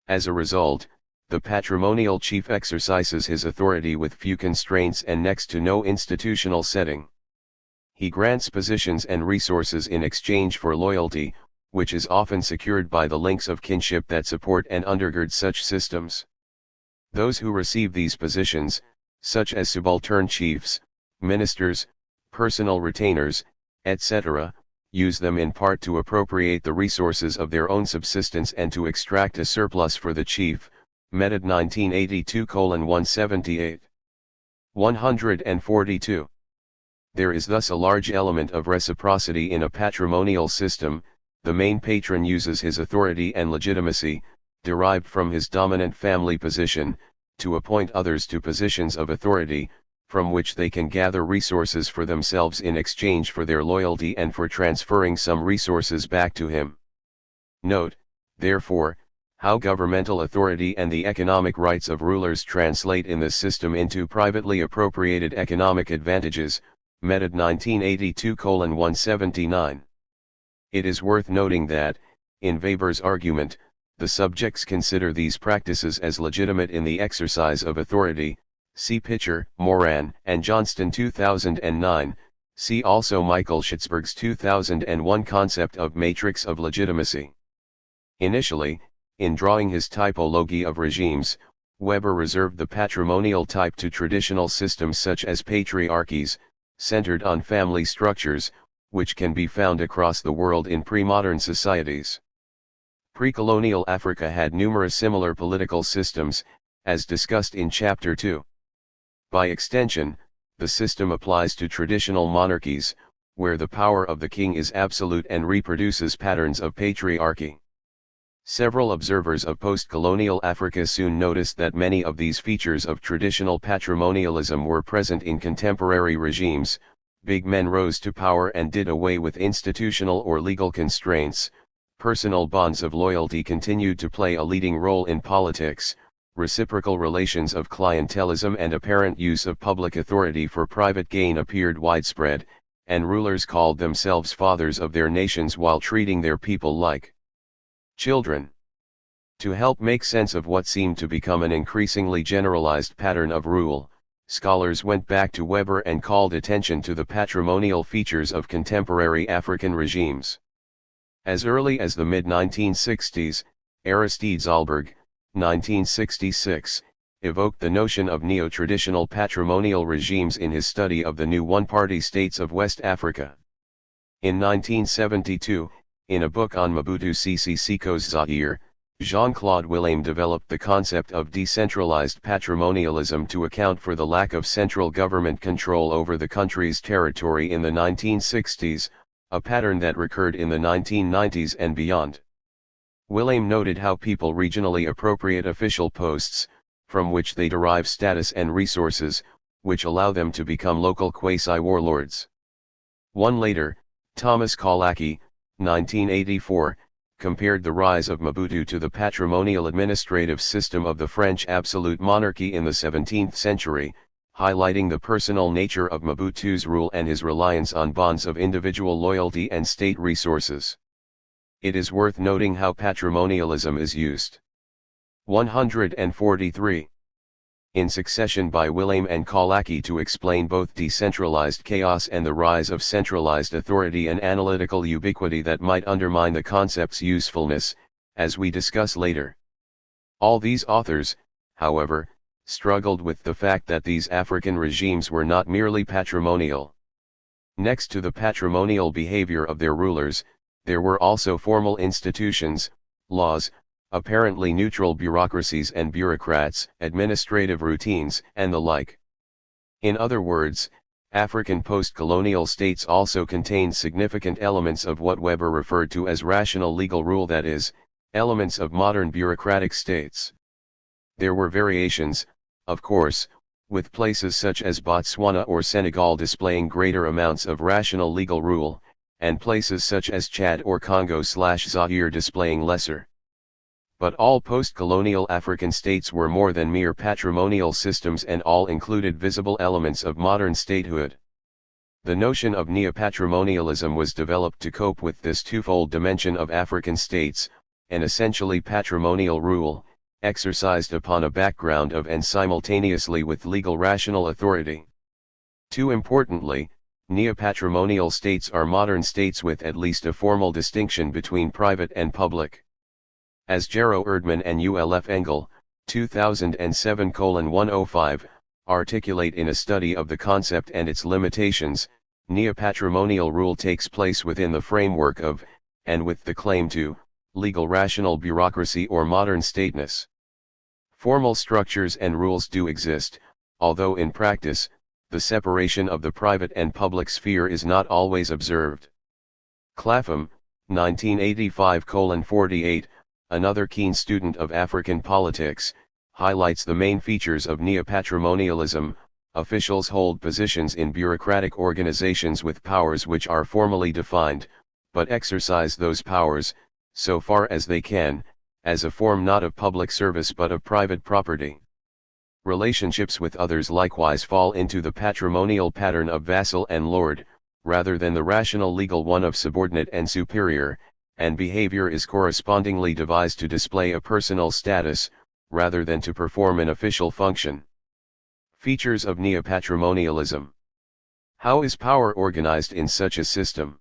As a result, the patrimonial chief exercises his authority with few constraints and next to no institutional setting. He grants positions and resources in exchange for loyalty, which is often secured by the links of kinship that support and undergird such systems. Those who receive these positions, such as subaltern chiefs, ministers, personal retainers, etc., use them in part to appropriate the resources of their own subsistence and to extract a surplus for the chief. Medad 1982:178. 142. There is thus a large element of reciprocity in a patrimonial system. The main patron uses his authority and legitimacy, derived from his dominant family position, to appoint others to positions of authority, from which they can gather resources for themselves in exchange for their loyalty and for transferring some resources back to him. Note, therefore, how governmental authority and the economic rights of rulers translate in this system into privately appropriated economic advantages. Medad 1982:179. It is worth noting that, in Weber's argument, the subjects consider these practices as legitimate in the exercise of authority. See Pitcher, Moran and Johnston 2009, see also Michael Schitzberg's 2001 concept of matrix of legitimacy. Initially, in drawing his typology of regimes, Weber reserved the patrimonial type to traditional systems such as patriarchies, centered on family structures, which can be found across the world in pre-modern societies. Pre-colonial Africa had numerous similar political systems, as discussed in Chapter 2. By extension, the system applies to traditional monarchies, where the power of the king is absolute and reproduces patterns of patriarchy. Several observers of post-colonial Africa soon noticed that many of these features of traditional patrimonialism were present in contemporary regimes. Big men rose to power and did away with institutional or legal constraints. Personal bonds of loyalty continued to play a leading role in politics. Reciprocal relations of clientelism and apparent use of public authority for private gain appeared widespread, and rulers called themselves fathers of their nations while treating their people like children. To help make sense of what seemed to become an increasingly generalized pattern of rule, scholars went back to Weber and called attention to the patrimonial features of contemporary African regimes. As early as the mid-1960s, Aristide Zalberg, 1966, evoked the notion of neo-traditional patrimonial regimes in his study of the new one-party states of West Africa. In 1972, in a book on Mobutu Sese Seko's Zaire, Jean-Claude William developed the concept of decentralized patrimonialism to account for the lack of central government control over the country's territory in the 1960s, a pattern that recurred in the 1990s and beyond. William noted how people regionally appropriate official posts, from which they derive status and resources, which allow them to become local quasi-warlords. One later, Thomas Kaulaki, 1984, compared the rise of Mobutu to the patrimonial administrative system of the French absolute monarchy in the 17th century, highlighting the personal nature of Mobutu's rule and his reliance on bonds of individual loyalty and state resources. It is worth noting how patrimonialism is used. 143. In succession by William and Kaulaki to explain both decentralized chaos and the rise of centralized authority and analytical ubiquity that might undermine the concept's usefulness, as we discuss later. All these authors, however, struggled with the fact that these African regimes were not merely patrimonial. Next to the patrimonial behavior of their rulers, there were also formal institutions, laws, apparently neutral bureaucracies and bureaucrats, administrative routines, and the like. In other words, African post-colonial states also contained significant elements of what Weber referred to as rational legal rule, that is, elements of modern bureaucratic states. There were variations, of course, with places such as Botswana or Senegal displaying greater amounts of rational legal rule, and places such as Chad or Congo/Zaire displaying lesser. But all post-colonial African states were more than mere patrimonial systems, and all included visible elements of modern statehood. The notion of neo-patrimonialism was developed to cope with this twofold dimension of African states, an essentially patrimonial rule, exercised upon a background of and simultaneously with legal rational authority. Too importantly, neo-patrimonial states are modern states with at least a formal distinction between private and public. As Jero Erdmann and Ulf Engel, 2007:105, articulate in a study of the concept and its limitations, neo-patrimonial rule takes place within the framework of, and with the claim to, legal rational bureaucracy or modern stateness. Formal structures and rules do exist, although in practice, the separation of the private and public sphere is not always observed. Clapham, 1985:48, another keen student of African politics, highlights the main features of neo-patrimonialism. Officials hold positions in bureaucratic organizations with powers which are formally defined, but exercise those powers, so far as they can, as a form not of public service but of private property. Relationships with others likewise fall into the patrimonial pattern of vassal and lord, rather than the rational legal one of subordinate and superior, and behavior is correspondingly devised to display a personal status, rather than to perform an official function. Features of neo-patrimonialism. How is power organized in such a system?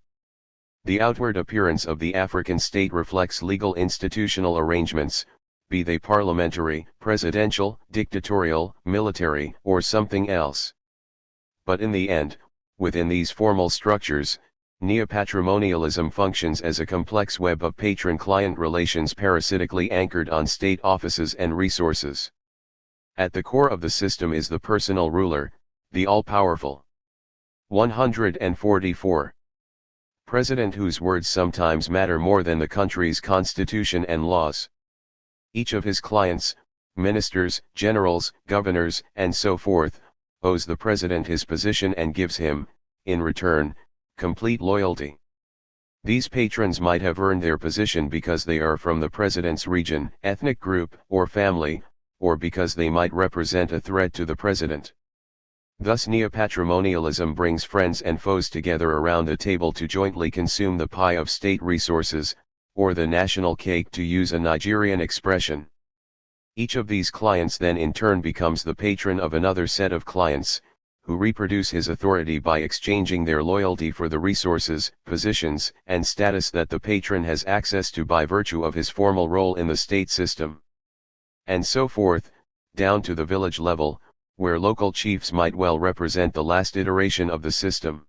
The outward appearance of the African state reflects legal institutional arrangements, be they parliamentary, presidential, dictatorial, military, or something else. But in the end, within these formal structures, neo-patrimonialism functions as a complex web of patron-client relations parasitically anchored on state offices and resources. At the core of the system is the personal ruler, the all-powerful. 144. President, whose words sometimes matter more than the country's constitution and laws. Each of his clients, ministers, generals, governors, and so forth, owes the president his position and gives him, in return, complete loyalty. These patrons might have earned their position because they are from the president's region, ethnic group, or family, or because they might represent a threat to the president. Thus neo-patrimonialism brings friends and foes together around a table to jointly consume the pie of state resources, or the national cake, to use a Nigerian expression. Each of these clients then in turn becomes the patron of another set of clients, who reproduce his authority by exchanging their loyalty for the resources, positions, and status that the patron has access to by virtue of his formal role in the state system. And so forth, down to the village level, where local chiefs might well represent the last iteration of the system.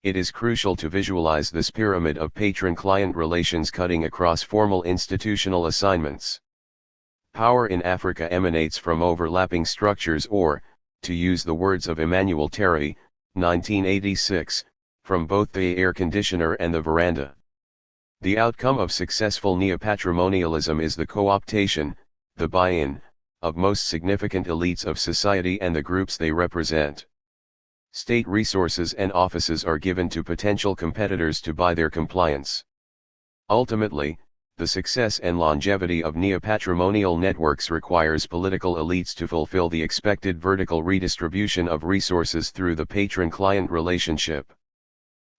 It is crucial to visualize this pyramid of patron-client relations cutting across formal institutional assignments. Power in Africa emanates from overlapping structures or, to use the words of Emmanuel Terry, 1986, from both the air conditioner and the veranda. The outcome of successful neopatrimonialism is the co-optation, the buy-in, of most significant elites of society and the groups they represent. State resources and offices are given to potential competitors to buy their compliance. Ultimately, the success and longevity of neopatrimonial networks requires political elites to fulfill the expected vertical redistribution of resources through the patron-client relationship.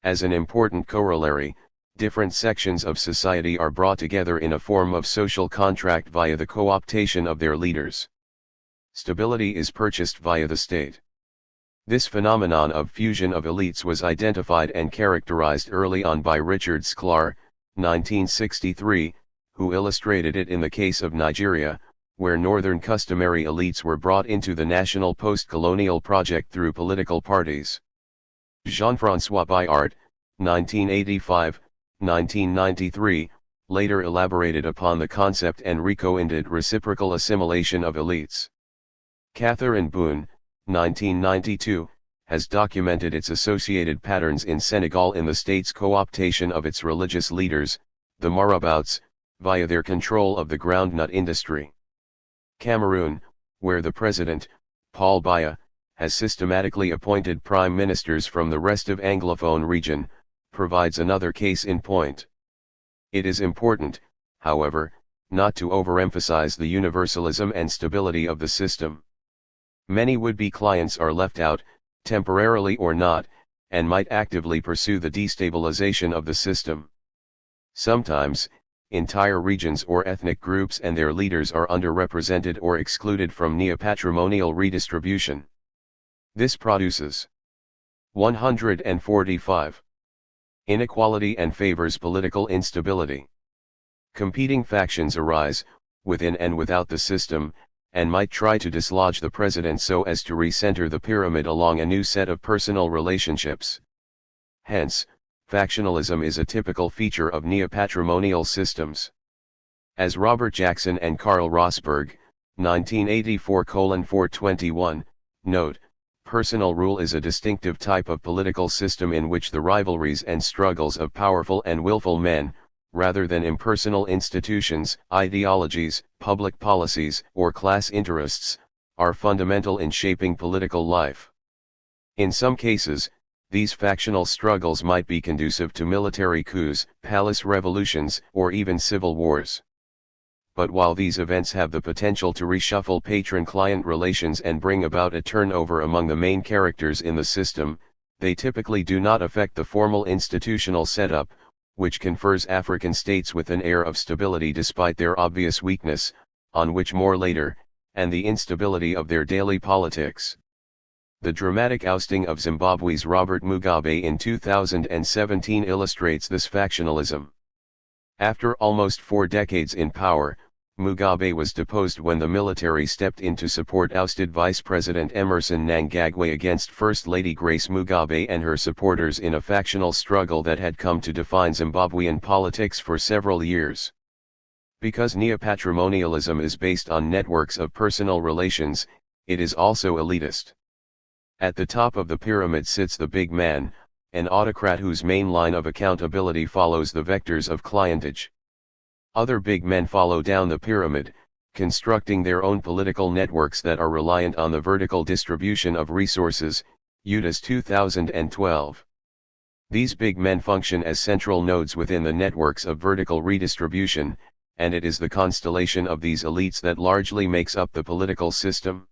As an important corollary, different sections of society are brought together in a form of social contract via the co-optation of their leaders. Stability is purchased via the state. This phenomenon of fusion of elites was identified and characterized early on by Richard Sklar, 1963, who illustrated it in the case of Nigeria, where northern customary elites were brought into the national post-colonial project through political parties. Jean-François Bayart, 1985, 1993, later elaborated upon the concept and recoined reciprocal assimilation of elites. Catherine Boone, 1992, has documented its associated patterns in Senegal in the state's co-optation of its religious leaders, the marabouts, via their control of the groundnut industry. Cameroon, where the president, Paul Biya, has systematically appointed prime ministers from the rest of Anglophone region, provides another case in point. It is important, however, not to overemphasize the universalism and stability of the system. Many would-be clients are left out, temporarily or not, and might actively pursue the destabilization of the system. Sometimes, entire regions or ethnic groups and their leaders are underrepresented or excluded from neopatrimonial redistribution. This produces 145. Inequality and favors political instability. Competing factions arise, within and without the system, and might try to dislodge the president so as to recenter the pyramid along a new set of personal relationships. Hence, factionalism is a typical feature of neopatrimonial systems. As Robert Jackson and Karl Rosberg, 1984:421, note, personal rule is a distinctive type of political system in which the rivalries and struggles of powerful and willful men, rather than impersonal institutions, ideologies, public policies, or class interests, are fundamental in shaping political life. In some cases, these factional struggles might be conducive to military coups, palace revolutions, or even civil wars. But while these events have the potential to reshuffle patron-client relations and bring about a turnover among the main characters in the system, they typically do not affect the formal institutional setup, which confers African states with an air of stability despite their obvious weakness, on which more later, and the instability of their daily politics. The dramatic ousting of Zimbabwe's Robert Mugabe in 2017 illustrates this factionalism. After almost 4 decades in power, Mugabe was deposed when the military stepped in to support ousted Vice President Emmerson Mnangagwa against First Lady Grace Mugabe and her supporters in a factional struggle that had come to define Zimbabwean politics for several years. Because neopatrimonialism is based on networks of personal relations, it is also elitist. At the top of the pyramid sits the big man, an autocrat whose main line of accountability follows the vectors of clientage. Other big men follow down the pyramid, constructing their own political networks that are reliant on the vertical distribution of resources, UDAS 2012. These big men function as central nodes within the networks of vertical redistribution, and it is the constellation of these elites that largely makes up the political system.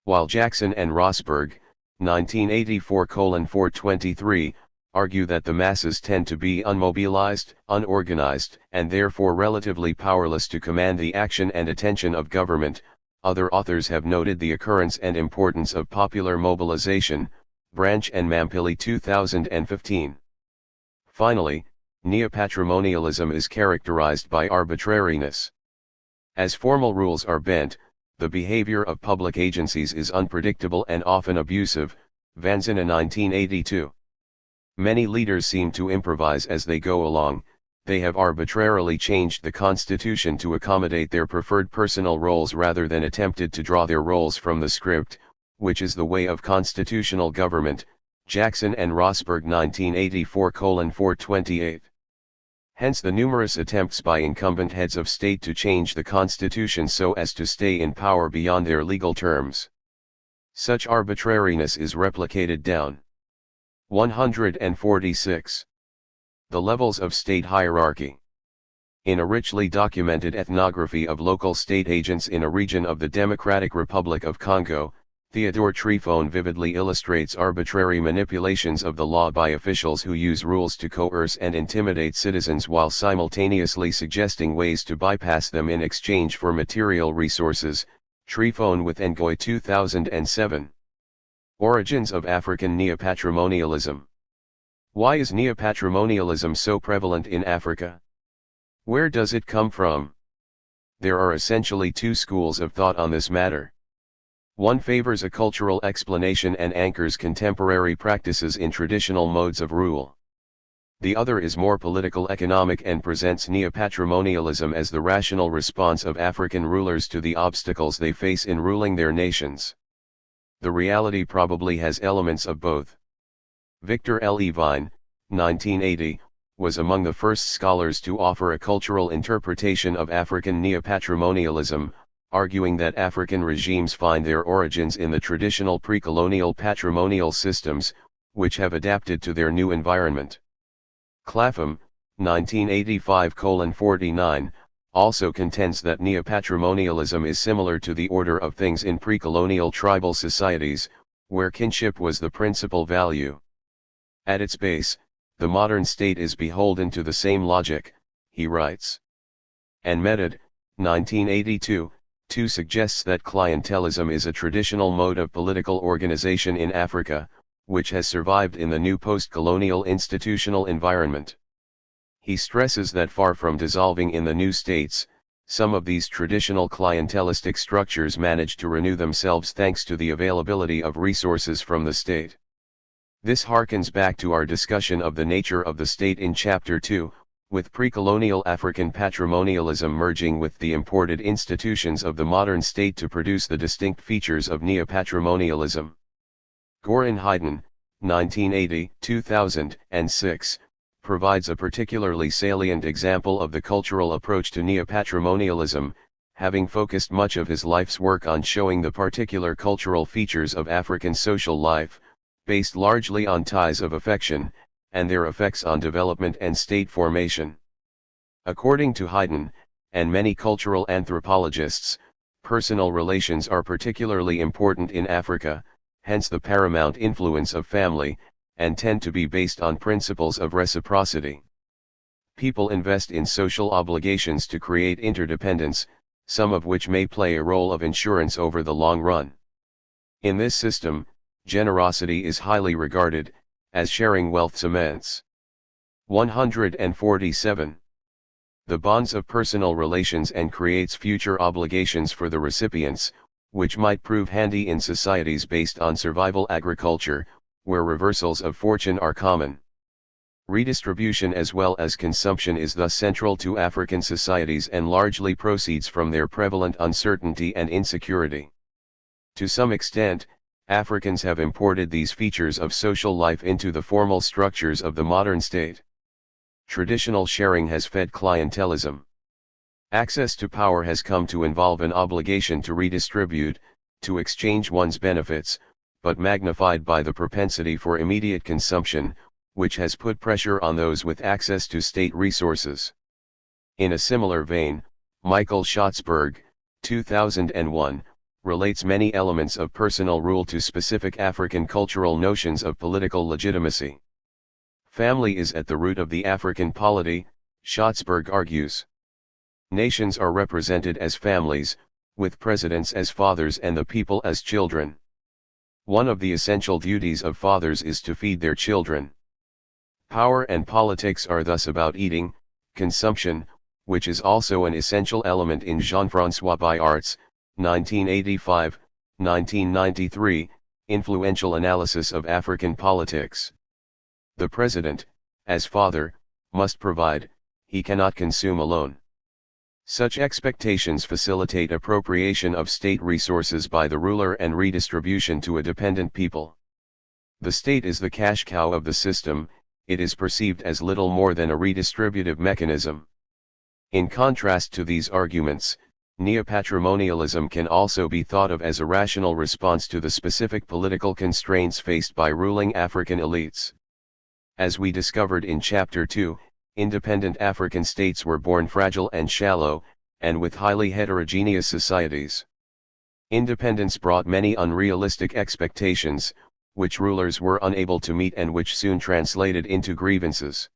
While Jackson and Rosberg, 1984:423, argue that the masses tend to be unmobilized, unorganized, and therefore relatively powerless to command the action and attention of government, other authors have noted the occurrence and importance of popular mobilization, Branch and Mampilli 2015. Finally, neopatrimonialism is characterized by arbitrariness. As formal rules are bent, the behavior of public agencies is unpredictable and often abusive, Vanzina 1982. Many leaders seem to improvise as they go along. They have arbitrarily changed the constitution to accommodate their preferred personal roles rather than attempted to draw their roles from the script, which is the way of constitutional government. Jackson and Rosberg 1984:428. Hence the numerous attempts by incumbent heads of state to change the constitution so as to stay in power beyond their legal terms. Such arbitrariness is replicated down. 146. The levels of state hierarchy. In a richly documented ethnography of local state agents in a region of the Democratic Republic of Congo, Theodore Trifon vividly illustrates arbitrary manipulations of the law by officials who use rules to coerce and intimidate citizens while simultaneously suggesting ways to bypass them in exchange for material resources. Trifon with Ngoy 2007. Origins of African Neopatrimonialism. Why is neopatrimonialism so prevalent in Africa? Where does it come from? There are essentially two schools of thought on this matter. One favors a cultural explanation and anchors contemporary practices in traditional modes of rule. The other is more political economic and presents neopatrimonialism as the rational response of African rulers to the obstacles they face in ruling their nations. The reality probably has elements of both. Victor Levine, 1980, was among the first scholars to offer a cultural interpretation of African neopatrimonialism, arguing that African regimes find their origins in the traditional pre-colonial patrimonial systems, which have adapted to their new environment. Clapham, 1985:49, also contends that neopatrimonialism is similar to the order of things in pre-colonial tribal societies, where kinship was the principal value. At its base, the modern state is beholden to the same logic, he writes. And Medad, 1982, too suggests that clientelism is a traditional mode of political organization in Africa, which has survived in the new post-colonial institutional environment. He stresses that far from dissolving in the new states, some of these traditional clientelistic structures manage to renew themselves thanks to the availability of resources from the state. This harkens back to our discussion of the nature of the state in Chapter 2, with pre-colonial African patrimonialism merging with the imported institutions of the modern state to produce the distinct features of neopatrimonialism. Goran Haydn, 1980-2006, provides a particularly salient example of the cultural approach to neopatrimonialism, having focused much of his life's work on showing the particular cultural features of African social life, based largely on ties of affection, and their effects on development and state formation. According to Haydn, and many cultural anthropologists, personal relations are particularly important in Africa, hence the paramount influence of family, and tend to be based on principles of reciprocity. People invest in social obligations to create interdependence, some of which may play a role of insurance over the long run. In this system, generosity is highly regarded, as sharing wealth cements. 147. The bonds of personal relations and creates future obligations for the recipients, which might prove handy in societies based on survival agriculture, where reversals of fortune are common. Redistribution as well as consumption is thus central to African societies and largely proceeds from their prevalent uncertainty and insecurity. To some extent, Africans have imported these features of social life into the formal structures of the modern state. Traditional sharing has fed clientelism. Access to power has come to involve an obligation to redistribute, to exchange one's benefits, but magnified by the propensity for immediate consumption, which has put pressure on those with access to state resources. In a similar vein, Michael Schatzberg, 2001, relates many elements of personal rule to specific African cultural notions of political legitimacy. Family is at the root of the African polity, Schatzberg argues. Nations are represented as families, with presidents as fathers and the people as children. One of the essential duties of fathers is to feed their children. Power and politics are thus about eating, consumption, which is also an essential element in Jean-François Bayart's 1985-1993, influential analysis of African politics. The president, as father, must provide, he cannot consume alone. Such expectations facilitate appropriation of state resources by the ruler and redistribution to a dependent people. The state is the cash cow of the system, it is perceived as little more than a redistributive mechanism. In contrast to these arguments, neopatrimonialism can also be thought of as a rational response to the specific political constraints faced by ruling African elites. As we discovered in Chapter 2, independent African states were born fragile and shallow, and with highly heterogeneous societies. Independence brought many unrealistic expectations, which rulers were unable to meet and which soon translated into grievances.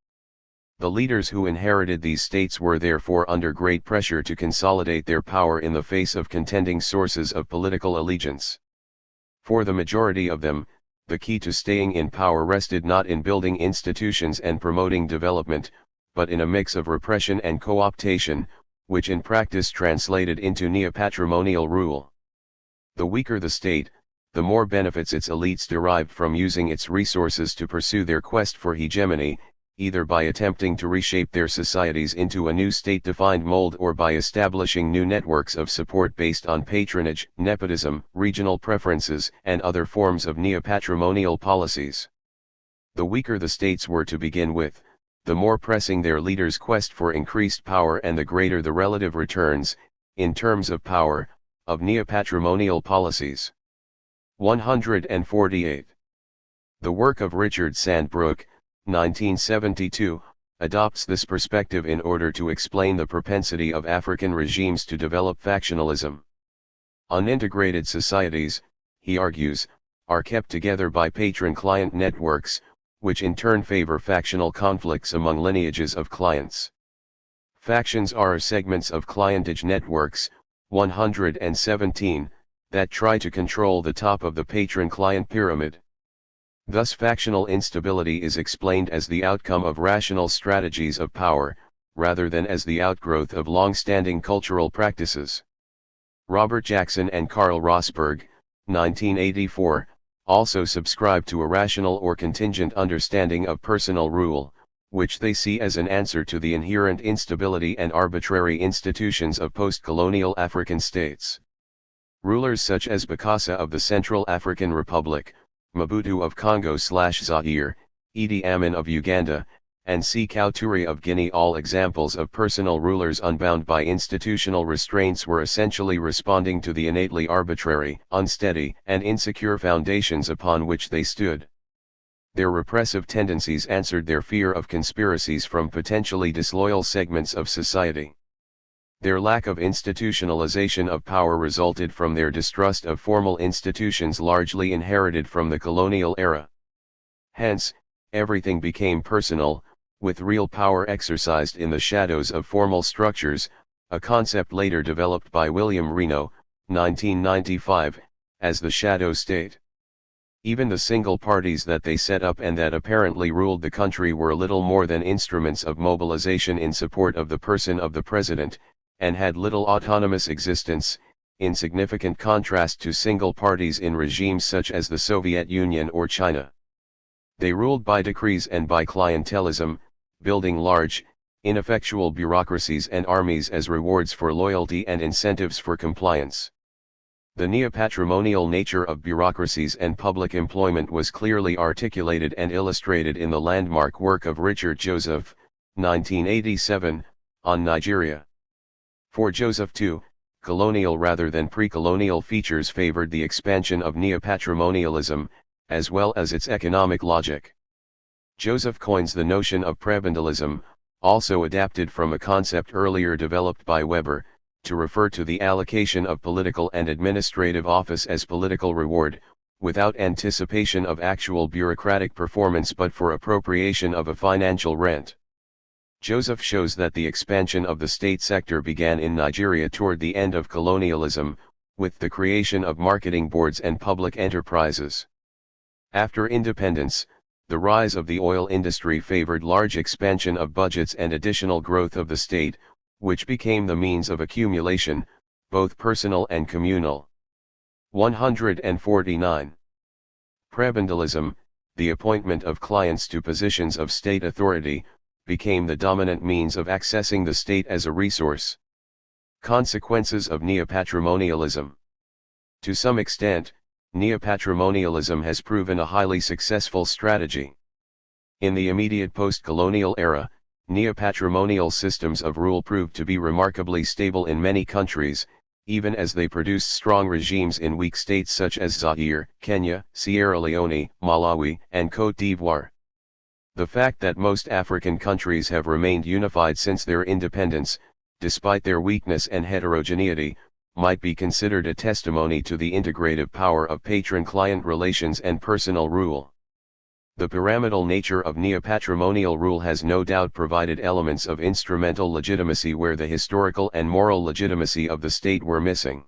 The leaders who inherited these states were therefore under great pressure to consolidate their power in the face of contending sources of political allegiance. For the majority of them, the key to staying in power rested not in building institutions and promoting development, but in a mix of repression and co-optation, which in practice translated into neopatrimonial rule. The weaker the state, the more benefits its elites derived from using its resources to pursue their quest for hegemony, either by attempting to reshape their societies into a new state-defined mold or by establishing new networks of support based on patronage, nepotism, regional preferences, and other forms of neopatrimonial policies. The weaker the states were to begin with, the more pressing their leaders' quest for increased power and the greater the relative returns, in terms of power, of neopatrimonial policies. 148. The work of Richard Sandbrook, 1972, adopts this perspective in order to explain the propensity of African regimes to develop factionalism. Unintegrated societies, he argues, are kept together by patron-client networks, which in turn favor factional conflicts among lineages of clients. Factions are segments of clientage networks, 117, that try to control the top of the patron-client pyramid. Thus factional instability is explained as the outcome of rational strategies of power, rather than as the outgrowth of long-standing cultural practices. Robert Jackson and Karl Rosberg, 1984, also subscribe to a rational or contingent understanding of personal rule, which they see as an answer to the inherent instability and arbitrary institutions of post-colonial African states. Rulers such as Bokassa of the Central African Republic, Mobutu of Congo/Zaire, Idi Amin of Uganda, and Sékou Touré of Guinea, all examples of personal rulers unbound by institutional restraints, were essentially responding to the innately arbitrary, unsteady, and insecure foundations upon which they stood. Their repressive tendencies answered their fear of conspiracies from potentially disloyal segments of society. Their lack of institutionalization of power resulted from their distrust of formal institutions largely inherited from the colonial era. Hence, everything became personal, with real power exercised in the shadows of formal structures, a concept later developed by William Reno, 1995, as the shadow state. Even the single parties that they set up and that apparently ruled the country were little more than instruments of mobilization in support of the person of the president, and had little autonomous existence, in significant contrast to single parties in regimes such as the Soviet Union or China. They ruled by decrees and by clientelism, building large, ineffectual bureaucracies and armies as rewards for loyalty and incentives for compliance. The neopatrimonial nature of bureaucracies and public employment was clearly articulated and illustrated in the landmark work of Richard Joseph, 1987, on Nigeria. For Joseph too, colonial rather than pre-colonial features favored the expansion of neopatrimonialism, as well as its economic logic. Joseph coins the notion of prebendalism, also adapted from a concept earlier developed by Weber, to refer to the allocation of political and administrative office as political reward, without anticipation of actual bureaucratic performance but for appropriation of a financial rent. Joseph shows that the expansion of the state sector began in Nigeria toward the end of colonialism, with the creation of marketing boards and public enterprises. After independence, the rise of the oil industry favored large expansion of budgets and additional growth of the state, which became the means of accumulation, both personal and communal. 149. Prebendalism, the appointment of clients to positions of state authority, became the dominant means of accessing the state as a resource. Consequences of neopatrimonialism. To some extent, neopatrimonialism has proven a highly successful strategy. In the immediate post-colonial era, neopatrimonial systems of rule proved to be remarkably stable in many countries, even as they produced strong regimes in weak states such as Zaire, Kenya, Sierra Leone, Malawi, and Côte d'Ivoire. The fact that most African countries have remained unified since their independence, despite their weakness and heterogeneity, might be considered a testimony to the integrative power of patron-client relations and personal rule. The pyramidal nature of neopatrimonial rule has no doubt provided elements of instrumental legitimacy where the historical and moral legitimacy of the state were missing.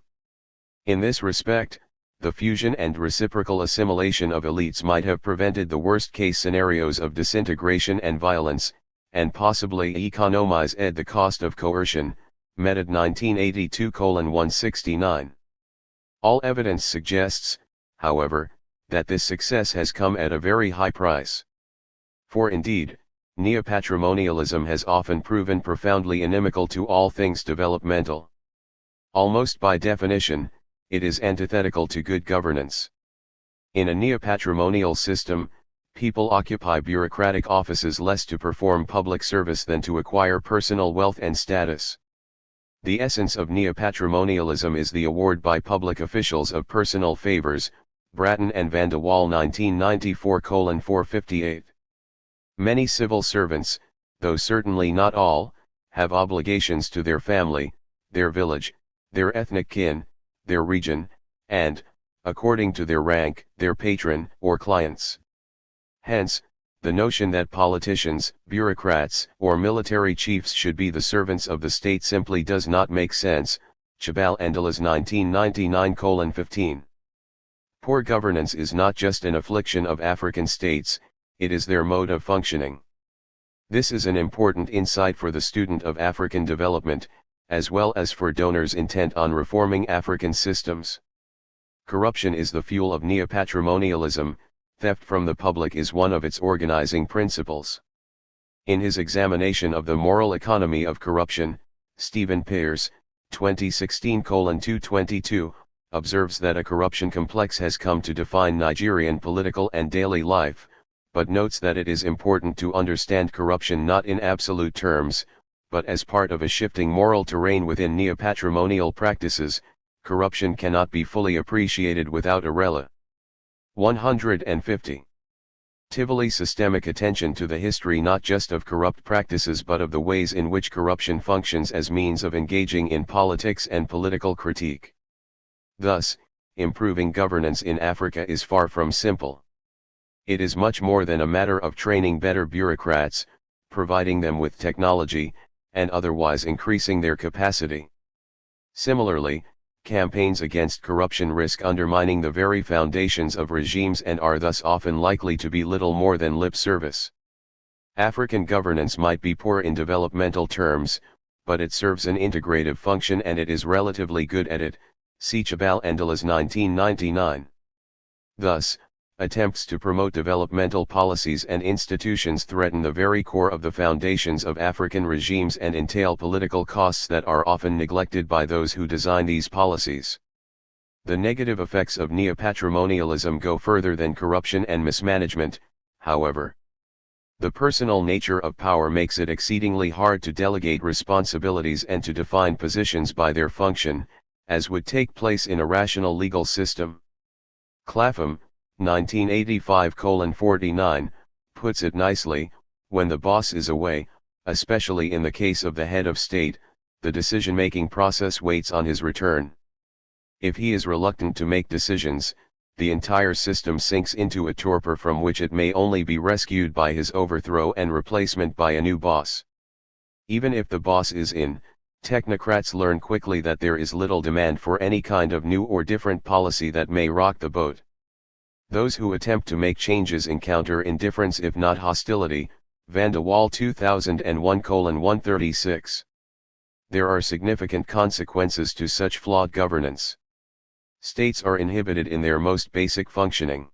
In this respect, the fusion and reciprocal assimilation of elites might have prevented the worst-case scenarios of disintegration and violence, and possibly economized the cost of coercion, Medad 1982:169. All evidence suggests, however, that this success has come at a very high price. For indeed, neopatrimonialism has often proven profoundly inimical to all things developmental. Almost by definition, it is antithetical to good governance. In a neopatrimonial system, people occupy bureaucratic offices less to perform public service than to acquire personal wealth and status. The essence of neopatrimonialism is the award by public officials of personal favors, Bratton and Van de Waal 1994:458. Many civil servants, though certainly not all, have obligations to their family, their village, their ethnic kin, their region, and, according to their rank, their patron or clients. Hence, the notion that politicians, bureaucrats, or military chiefs should be the servants of the state simply does not make sense, Chabal Endelas 1999:15. Poor governance is not just an affliction of African states, it is their mode of functioning. This is an important insight for the student of African development, as well as for donors intent on reforming African systems. Corruption is the fuel of neopatrimonialism, theft from the public is one of its organizing principles. In his examination of the moral economy of corruption, Stephen Pierre, 2016:222, observes that a corruption complex has come to define Nigerian political and daily life, but notes that it is important to understand corruption not in absolute terms, but as part of a shifting moral terrain within neopatrimonial practices. Corruption cannot be fully appreciated without a rela. 150. Tivoli systemic attention to the history not just of corrupt practices but of the ways in which corruption functions as means of engaging in politics and political critique. Thus, improving governance in Africa is far from simple. It is much more than a matter of training better bureaucrats, providing them with technology, and otherwise increasing their capacity. Similarly, campaigns against corruption risk undermining the very foundations of regimes and are thus often likely to be little more than lip service. African governance might be poor in developmental terms, but it serves an integrative function and it is relatively good at it, see Chabal Endelas 1999. Thus, attempts to promote developmental policies and institutions threaten the very core of the foundations of African regimes and entail political costs that are often neglected by those who design these policies. The negative effects of neopatrimonialism go further than corruption and mismanagement, however. The personal nature of power makes it exceedingly hard to delegate responsibilities and to define positions by their function, as would take place in a rational legal system. Clapham, 1985:49, puts it nicely, when the boss is away, especially in the case of the head of state, the decision-making process waits on his return. If he is reluctant to make decisions, the entire system sinks into a torpor from which it may only be rescued by his overthrow and replacement by a new boss. Even if the boss is in, technocrats learn quickly that there is little demand for any kind of new or different policy that may rock the boat. Those who attempt to make changes encounter indifference if not hostility, Van de Waal 2001:136. There are significant consequences to such flawed governance. States are inhibited in their most basic functioning.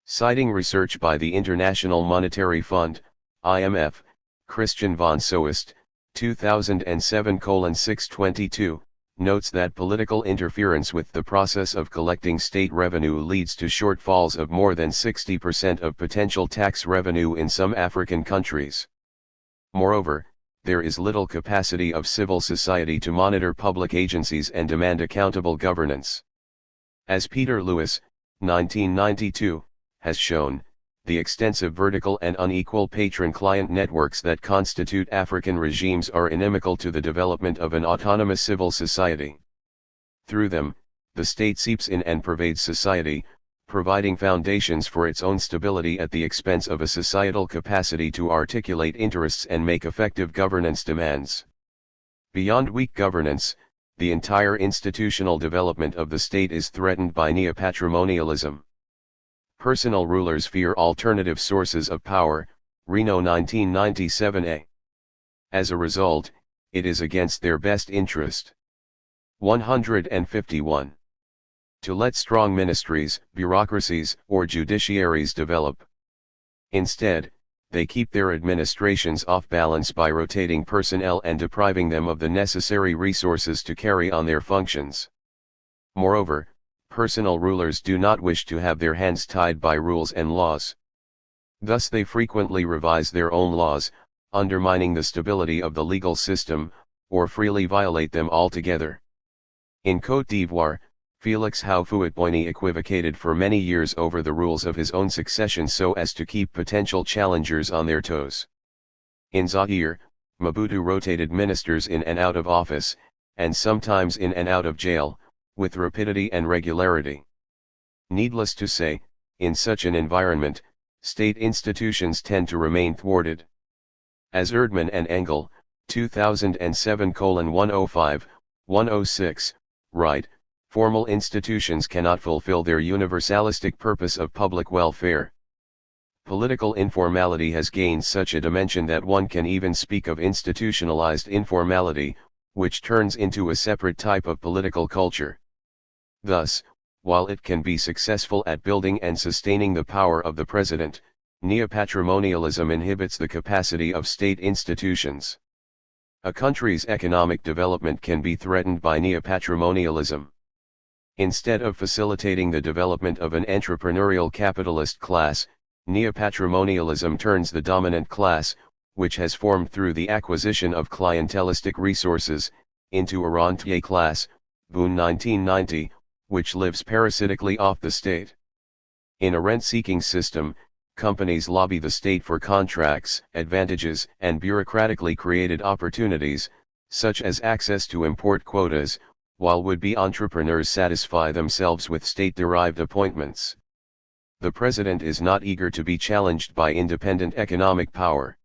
Citing research by the International Monetary Fund, IMF, Christian von Soest, 2007:622, notes that political interference with the process of collecting state revenue leads to shortfalls of more than 60% of potential tax revenue in some African countries. Moreover, there is little capacity of civil society to monitor public agencies and demand accountable governance. As Peter Lewis, 1992, has shown, the extensive vertical and unequal patron-client networks that constitute African regimes are inimical to the development of an autonomous civil society. Through them, the state seeps in and pervades society, providing foundations for its own stability at the expense of a societal capacity to articulate interests and make effective governance demands. Beyond weak governance, the entire institutional development of the state is threatened by neopatrimonialism. Personal rulers fear alternative sources of power, Reno 1997a. As a result, it is against their best interest. 151. To let strong ministries, bureaucracies, or judiciaries develop. Instead, they keep their administrations off balance by rotating personnel and depriving them of the necessary resources to carry on their functions. Moreover, personal rulers do not wish to have their hands tied by rules and laws. Thus they frequently revise their own laws, undermining the stability of the legal system, or freely violate them altogether. In Côte d'Ivoire, Félix Houphouët-Boigny equivocated for many years over the rules of his own succession so as to keep potential challengers on their toes. In Zaire, Mobutu rotated ministers in and out of office, and sometimes in and out of jail, with rapidity and regularity. Needless to say, in such an environment, state institutions tend to remain thwarted. As Erdmann and Engel, 2007:105-106, write, formal institutions cannot fulfill their universalistic purpose of public welfare. Political informality has gained such a dimension that one can even speak of institutionalized informality, which turns into a separate type of political culture. Thus, while it can be successful at building and sustaining the power of the president, neopatrimonialism inhibits the capacity of state institutions. A country's economic development can be threatened by neopatrimonialism. Instead of facilitating the development of an entrepreneurial capitalist class, neopatrimonialism turns the dominant class, which has formed through the acquisition of clientelistic resources, into a rentier class, Boone 1990, which lives parasitically off the state. In a rent-seeking system, companies lobby the state for contracts, advantages, and bureaucratically created opportunities, such as access to import quotas, while would-be entrepreneurs satisfy themselves with state-derived appointments. The president is not eager to be challenged by independent economic power.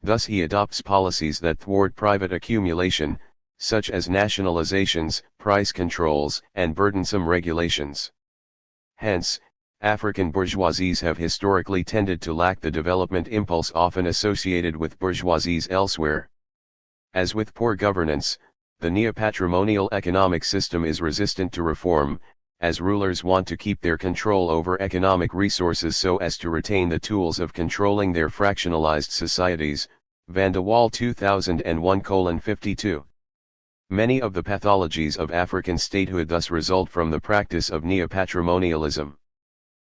Thus he adopts policies that thwart private accumulation, such as nationalizations, price controls, and burdensome regulations. Hence, African bourgeoisies have historically tended to lack the development impulse often associated with bourgeoisies elsewhere. As with poor governance, the neopatrimonial economic system is resistant to reform, as rulers want to keep their control over economic resources so as to retain the tools of controlling their fractionalized societies. Van de Waal 2001:52. Many of the pathologies of African statehood thus result from the practice of neopatrimonialism.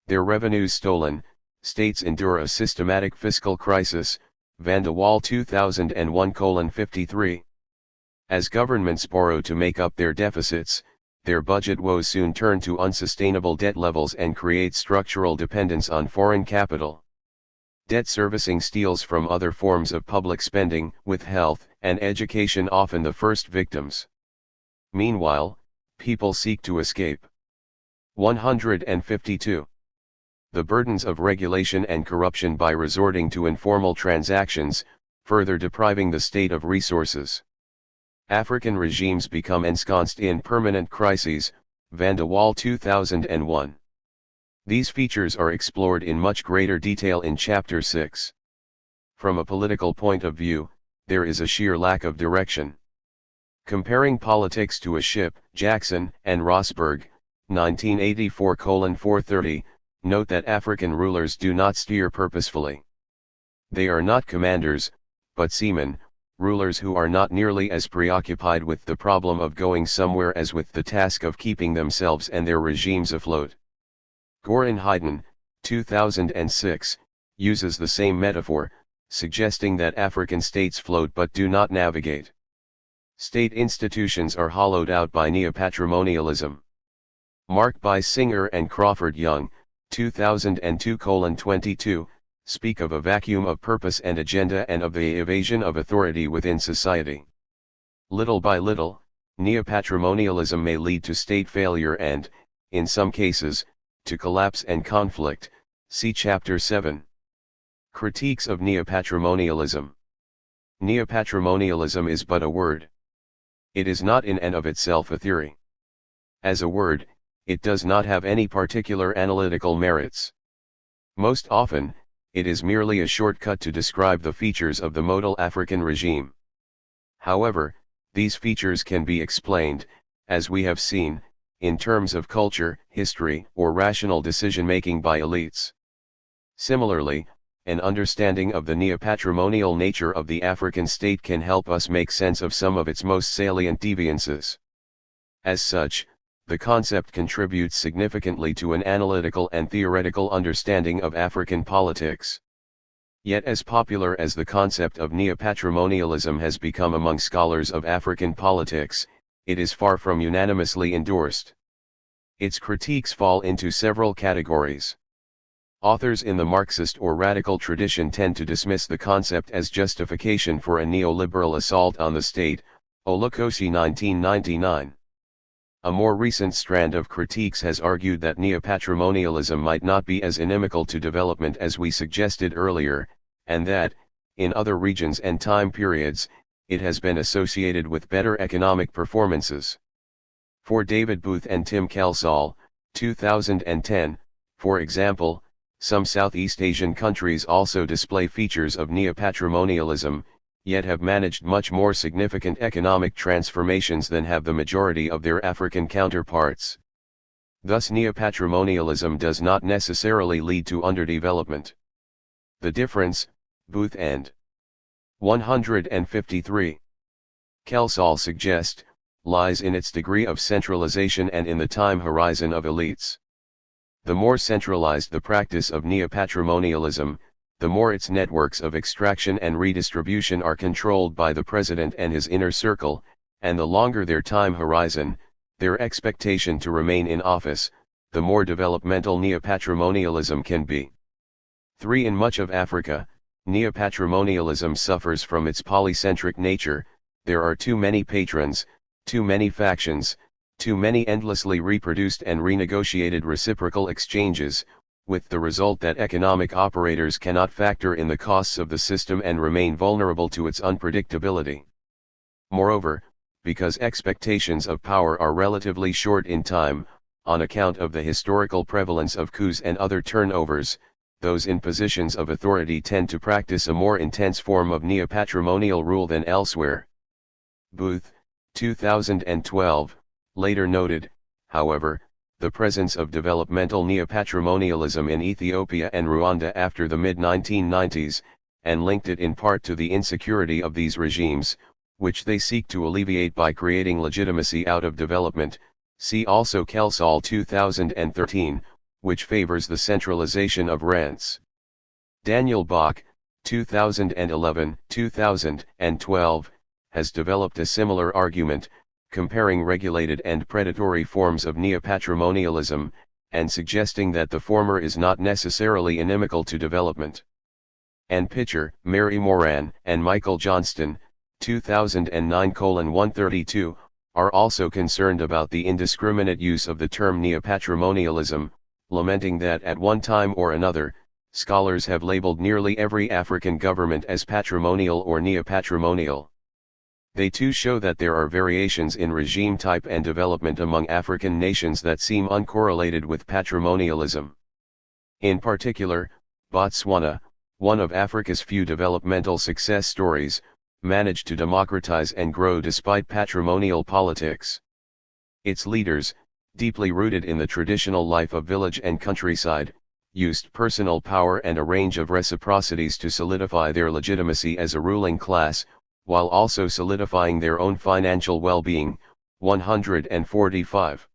Their revenues stolen, states endure a systematic fiscal crisis. Van de Waal 2001:53. As governments borrow to make up their deficits, their budget woes soon turn to unsustainable debt levels and create structural dependence on foreign capital. Debt servicing steals from other forms of public spending, with health and education often the first victims. Meanwhile, people seek to escape. 152. The burdens of regulation and corruption by resorting to informal transactions, further depriving the state of resources. African regimes become ensconced in permanent crises. Van de Waal 2001. These features are explored in much greater detail in Chapter 6. From a political point of view, there is a sheer lack of direction. Comparing politics to a ship, Jackson and Rosberg, 1984:430, Note that African rulers do not steer purposefully. They are not commanders, but seamen, rulers who are not nearly as preoccupied with the problem of going somewhere as with the task of keeping themselves and their regimes afloat. Goran Haydn, 2006, uses the same metaphor, suggesting that African states float but do not navigate. State institutions are hollowed out by neopatrimonialism. Mark by Singer and Crawford Young, 2002:22, speak of a vacuum of purpose and agenda and of the evasion of authority within society. Little by little, neopatrimonialism may lead to state failure and, in some cases, to collapse and conflict, see Chapter 7. Critiques of neopatrimonialism. Neopatrimonialism is but a word. It is not in and of itself a theory. As a word, it does not have any particular analytical merits. Most often, it is merely a shortcut to describe the features of the modal African regime. However, these features can be explained, as we have seen, in terms of culture, history, or rational decision-making by elites. Similarly, an understanding of the neopatrimonial nature of the African state can help us make sense of some of its most salient deviances. As such, the concept contributes significantly to an analytical and theoretical understanding of African politics. Yet as popular as the concept of neopatrimonialism has become among scholars of African politics, it is far from unanimously endorsed. Its critiques fall into several categories. Authors in the Marxist or radical tradition tend to dismiss the concept as justification for a neoliberal assault on the state, Olukosi 1999. A more recent strand of critiques has argued that neopatrimonialism might not be as inimical to development as we suggested earlier, and that, in other regions and time periods, it has been associated with better economic performances. For David Booth and Tim Kelsall, 2010, for example, some Southeast Asian countries also display features of neopatrimonialism, yet have managed much more significant economic transformations than have the majority of their African counterparts. Thus neopatrimonialism does not necessarily lead to underdevelopment. The difference, Booth and 153. Kelsall suggest, lies in its degree of centralization and in the time horizon of elites. The more centralized the practice of neopatrimonialism, the more its networks of extraction and redistribution are controlled by the president and his inner circle, and the longer their time horizon, their expectation to remain in office, the more developmental neopatrimonialism can be. 3. In much of Africa, neopatrimonialism suffers from its polycentric nature. There are too many patrons, too many factions, too many endlessly reproduced and renegotiated reciprocal exchanges, with the result that economic operators cannot factor in the costs of the system and remain vulnerable to its unpredictability. Moreover, because expectations of power are relatively short in time, on account of the historical prevalence of coups and other turnovers, those in positions of authority tend to practice a more intense form of neopatrimonial rule than elsewhere. Booth, 2012, later noted, however, the presence of developmental neopatrimonialism in Ethiopia and Rwanda after the mid-1990s, and linked it in part to the insecurity of these regimes, which they seek to alleviate by creating legitimacy out of development. See also Kelsall 2013, which favors the centralization of rents. Daniel Bach, 2011-2012, has developed a similar argument, comparing regulated and predatory forms of neopatrimonialism, and suggesting that the former is not necessarily inimical to development. And Pitcher, Mary Moran, and Michael Johnston, 2009:132, are also concerned about the indiscriminate use of the term neopatrimonialism, lamenting that at one time or another, scholars have labeled nearly every African government as patrimonial or neopatrimonial. They too show that there are variations in regime type and development among African nations that seem uncorrelated with patrimonialism. In particular, Botswana, one of Africa's few developmental success stories, managed to democratize and grow despite patrimonial politics. Its leaders, deeply rooted in the traditional life of village and countryside, used personal power and a range of reciprocities to solidify their legitimacy as a ruling class, while also solidifying their own financial well-being. 145.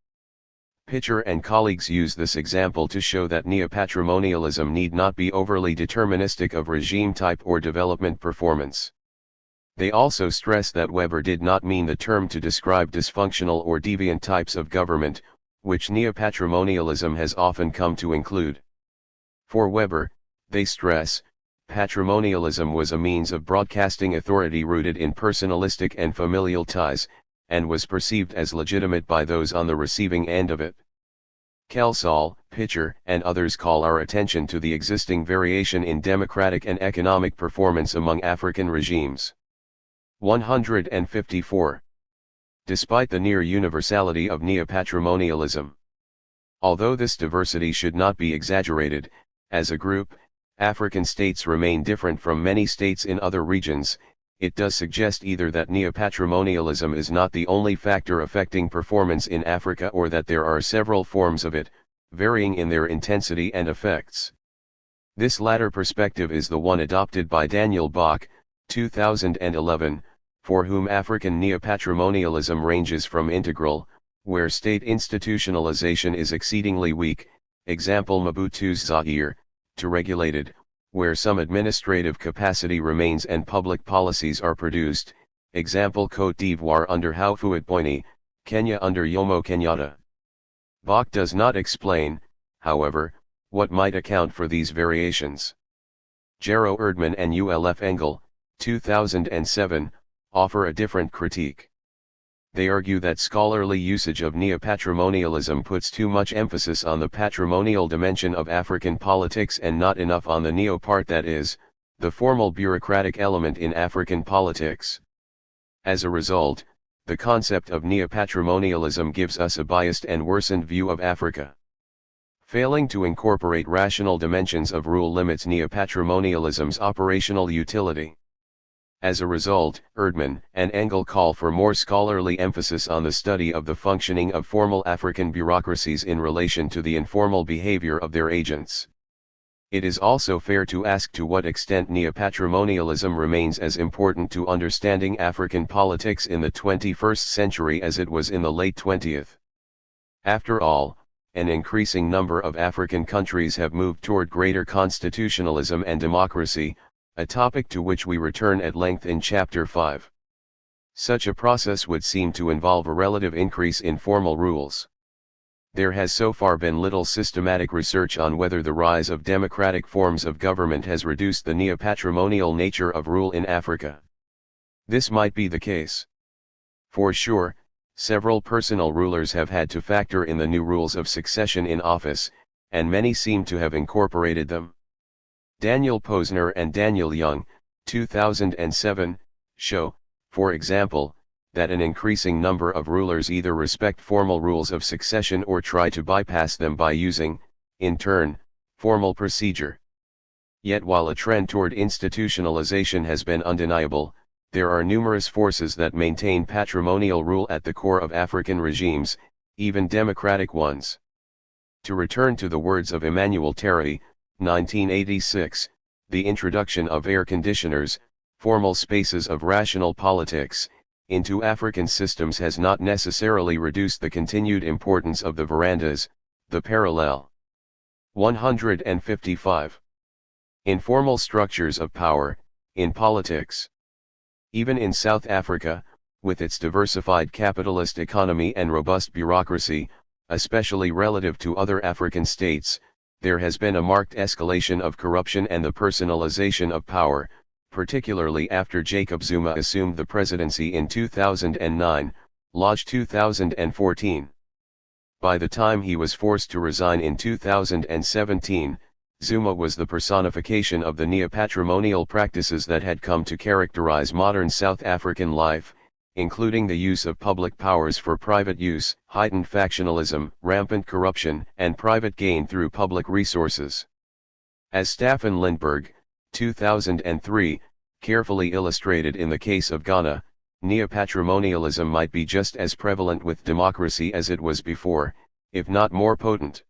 Pitcher and colleagues use this example to show that neopatrimonialism need not be overly deterministic of regime type or development performance. They also stress that Weber did not mean the term to describe dysfunctional or deviant types of government, which neopatrimonialism has often come to include. For Weber, they stress, patrimonialism was a means of broadcasting authority rooted in personalistic and familial ties, and was perceived as legitimate by those on the receiving end of it. Kelsall, Pitcher, and others call our attention to the existing variation in democratic and economic performance among African regimes. 154. Despite the near universality of neopatrimonialism. Although this diversity should not be exaggerated, as a group, African states remain different from many states in other regions. It does suggest either that neopatrimonialism is not the only factor affecting performance in Africa or that there are several forms of it, varying in their intensity and effects. This latter perspective is the one adopted by Daniel Bach, 2011, for whom African neopatrimonialism ranges from integral, where state institutionalization is exceedingly weak, example Mobutu's Zaire, to regulated, where some administrative capacity remains and public policies are produced, example Côte d'Ivoire under Houphouët-Boigny, Kenya under Jomo Kenyatta. Bach does not explain, however, what might account for these variations. Jero Erdmann and Ulf Engel, 2007, offer a different critique. They argue that scholarly usage of neopatrimonialism puts too much emphasis on the patrimonial dimension of African politics and not enough on the neo part, that is, the formal bureaucratic element in African politics. As a result, the concept of neopatrimonialism gives us a biased and worsened view of Africa. Failing to incorporate rational dimensions of rule limits neopatrimonialism's operational utility. As a result, Erdmann and Engel call for more scholarly emphasis on the study of the functioning of formal African bureaucracies in relation to the informal behavior of their agents. It is also fair to ask to what extent neopatrimonialism remains as important to understanding African politics in the 21st century as it was in the late 20th. After all, an increasing number of African countries have moved toward greater constitutionalism and democracy, a topic to which we return at length in Chapter 5. Such a process would seem to involve a relative increase in formal rules. There has so far been little systematic research on whether the rise of democratic forms of government has reduced the neopatrimonial nature of rule in Africa. This might be the case. For sure, several personal rulers have had to factor in the new rules of succession in office, and many seem to have incorporated them. Daniel Posner and Daniel Young, 2007, show, for example, that an increasing number of rulers either respect formal rules of succession or try to bypass them by using, in turn, formal procedure. Yet while a trend toward institutionalization has been undeniable, there are numerous forces that maintain patrimonial rule at the core of African regimes, even democratic ones. To return to the words of Emmanuel Terry, 1986, the introduction of air conditioners, formal spaces of rational politics, into African systems has not necessarily reduced the continued importance of the verandas, the parallel. 155. Informal structures of power, in politics. Even in South Africa, with its diversified capitalist economy and robust bureaucracy, especially relative to other African states, there has been a marked escalation of corruption and the personalization of power, particularly after Jacob Zuma assumed the presidency in 2009, Lodge 2014. By the time he was forced to resign in 2017, Zuma was the personification of the neopatrimonial practices that had come to characterize modern South African life, including the use of public powers for private use, heightened factionalism, rampant corruption, and private gain through public resources. As Staffan Lindberg, 2003, carefully illustrated in the case of Ghana, neopatrimonialism might be just as prevalent with democracy as it was before, if not more potent.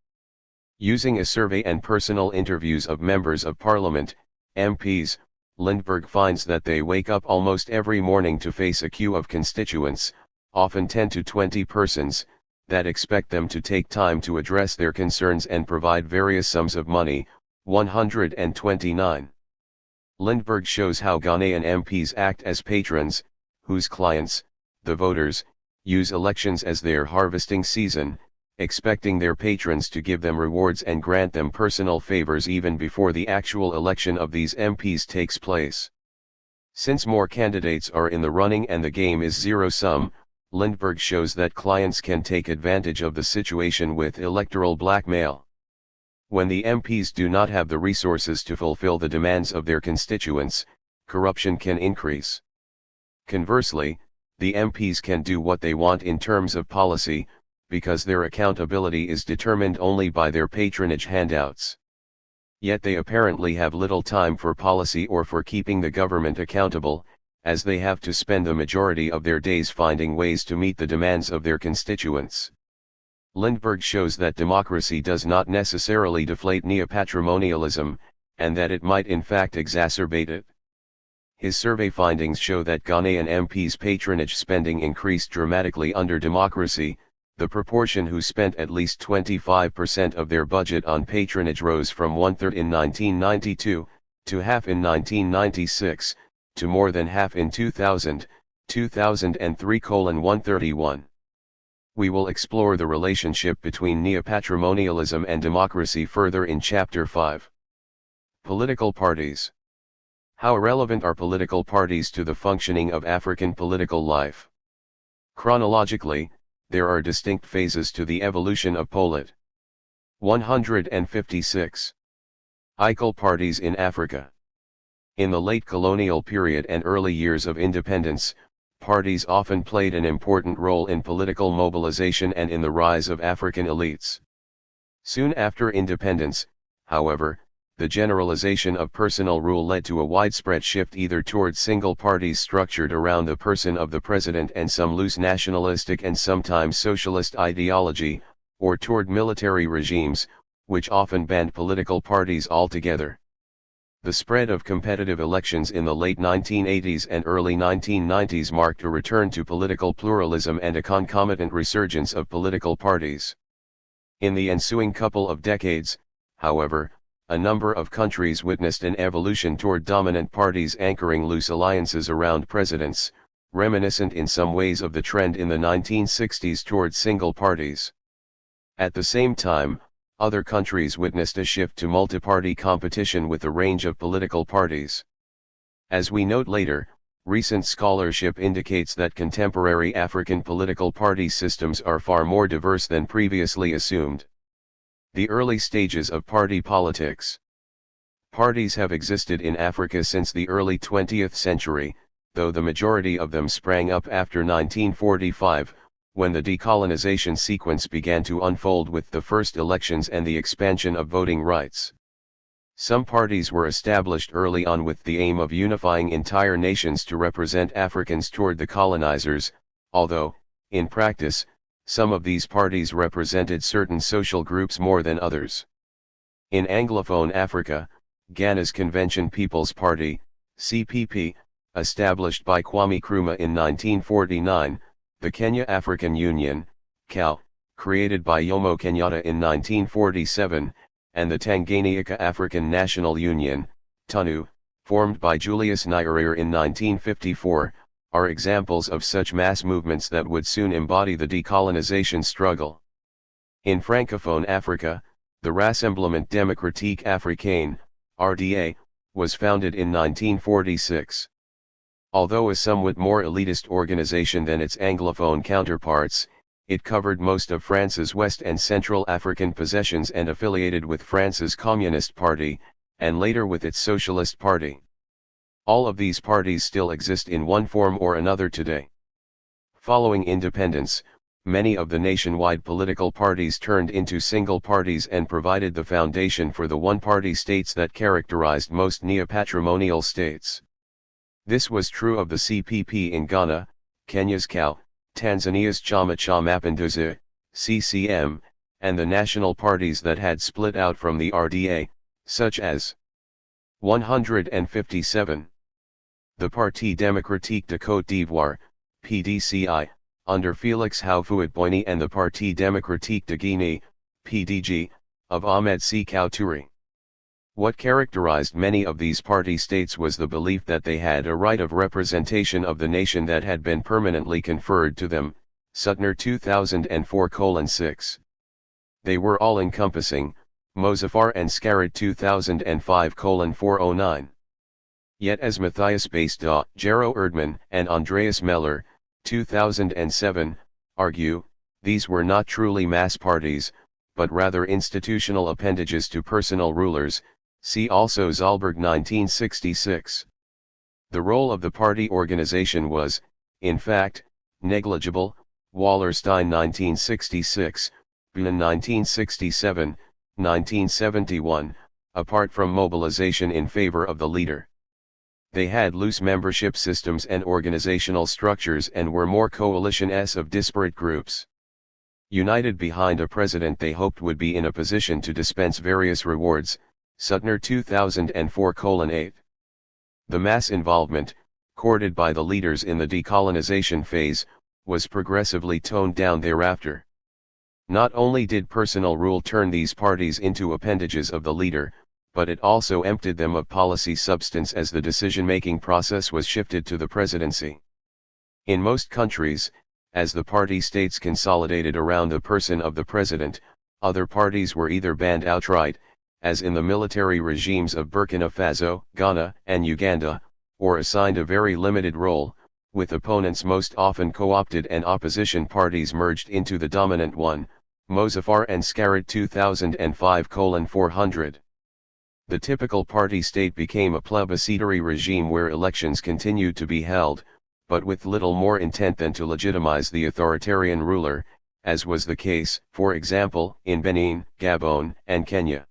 Using a survey and personal interviews of members of parliament, MPs, Lindbergh finds that they wake up almost every morning to face a queue of constituents, often 10 to 20 persons, that expect them to take time to address their concerns and provide various sums of money. 129. Lindbergh shows how Ghanaian MPs act as patrons, whose clients, the voters, use elections as their harvesting season, expecting their patrons to give them rewards and grant them personal favors even before the actual election of these MPs takes place. Since more candidates are in the running and the game is zero-sum, Lindbergh shows that clients can take advantage of the situation with electoral blackmail. When the MPs do not have the resources to fulfill the demands of their constituents, corruption can increase. Conversely, the MPs can do what they want in terms of policy, because their accountability is determined only by their patronage handouts. Yet they apparently have little time for policy or for keeping the government accountable, as they have to spend the majority of their days finding ways to meet the demands of their constituents. Lindbergh shows that democracy does not necessarily deflate neopatrimonialism, and that it might in fact exacerbate it. His survey findings show that Ghanaian MPs' patronage spending increased dramatically under democracy. The proportion who spent at least 25% of their budget on patronage rose from 1/3 in 1992, to half in 1996, to more than half in 2000, 2003:131. We will explore the relationship between neopatrimonialism and democracy further in Chapter 5. Political parties. How relevant are political parties to the functioning of African political life? Chronologically, there are distinct phases to the evolution of polit. 156. Equal parties in Africa. In the late colonial period and early years of independence, parties often played an important role in political mobilization and in the rise of African elites. Soon after independence, however, the generalization of personal rule led to a widespread shift either towards single parties structured around the person of the president and some loose nationalistic and sometimes socialist ideology, or toward military regimes, which often banned political parties altogether. The spread of competitive elections in the late 1980s and early 1990s marked a return to political pluralism and a concomitant resurgence of political parties. In the ensuing couple of decades, however, a number of countries witnessed an evolution toward dominant parties anchoring loose alliances around presidents, reminiscent in some ways of the trend in the 1960s toward single parties. At the same time, other countries witnessed a shift to multi-party competition with a range of political parties. As we note later, recent scholarship indicates that contemporary African political party systems are far more diverse than previously assumed. The early stages of party politics. Parties have existed in Africa since the early 20th century, though the majority of them sprang up after 1945, when the decolonization sequence began to unfold with the first elections and the expansion of voting rights. Some parties were established early on with the aim of unifying entire nations to represent Africans toward the colonizers, although, in practice, some of these parties represented certain social groups more than others. In Anglophone Africa, Ghana's Convention People's Party, CPP, established by Kwame Nkrumah in 1949, the Kenya African Union, KAU, created by Jomo Kenyatta in 1947, and the Tanganyika African National Union, TANU, formed by Julius Nyerere in 1954, are examples of such mass movements that would soon embody the decolonization struggle. In Francophone Africa, the Rassemblement Démocratique Africain, RDA, was founded in 1946. Although a somewhat more elitist organization than its Anglophone counterparts, it covered most of France's West and Central African possessions and affiliated with France's Communist Party, and later with its Socialist Party. All of these parties still exist in one form or another today. Following independence, many of the nationwide political parties turned into single parties and provided the foundation for the one-party states that characterized most neopatrimonial states. This was true of the CPP in Ghana, Kenya's KAU, Tanzania's Chama cha Mapinduzi, CCM, and the national parties that had split out from the RDA, such as 157. The Parti démocratique de Côte d'Ivoire, PDCI, under Félix Houphouët-Boigny, and the Parti démocratique de Guinée, PDG, of Ahmed Sékou Touré. What characterized many of these party states was the belief that they had a right of representation of the nation that had been permanently conferred to them, Suttner 2004:6. They were all-encompassing, Mozafar and Scarrett 2005:409. Yet as Matthias Basedow, Jero Erdmann, and Andreas Meller, 2007, argue, these were not truly mass parties, but rather institutional appendages to personal rulers. See also Zollberg 1966. The role of the party organization was, in fact, negligible, Wallerstein 1966, Bunin 1967, 1971, apart from mobilization in favor of the leader. They had loose membership systems and organizational structures and were more coalitions of disparate groups. United behind a president they hoped would be in a position to dispense various rewards, Suttner 2004:8. The mass involvement, courted by the leaders in the decolonization phase, was progressively toned down thereafter. Not only did personal rule turn these parties into appendages of the leader, but it also emptied them of policy substance as the decision-making process was shifted to the presidency. In most countries, as the party states consolidated around the person of the president, other parties were either banned outright, as in the military regimes of Burkina Faso, Ghana, and Uganda, or assigned a very limited role, with opponents most often co-opted and opposition parties merged into the dominant one, Mozafar and Scarrett 2005:400. The typical party state became a plebiscitary regime where elections continued to be held, but with little more intent than to legitimize the authoritarian ruler, as was the case, for example, in Benin, Gabon, and Kenya.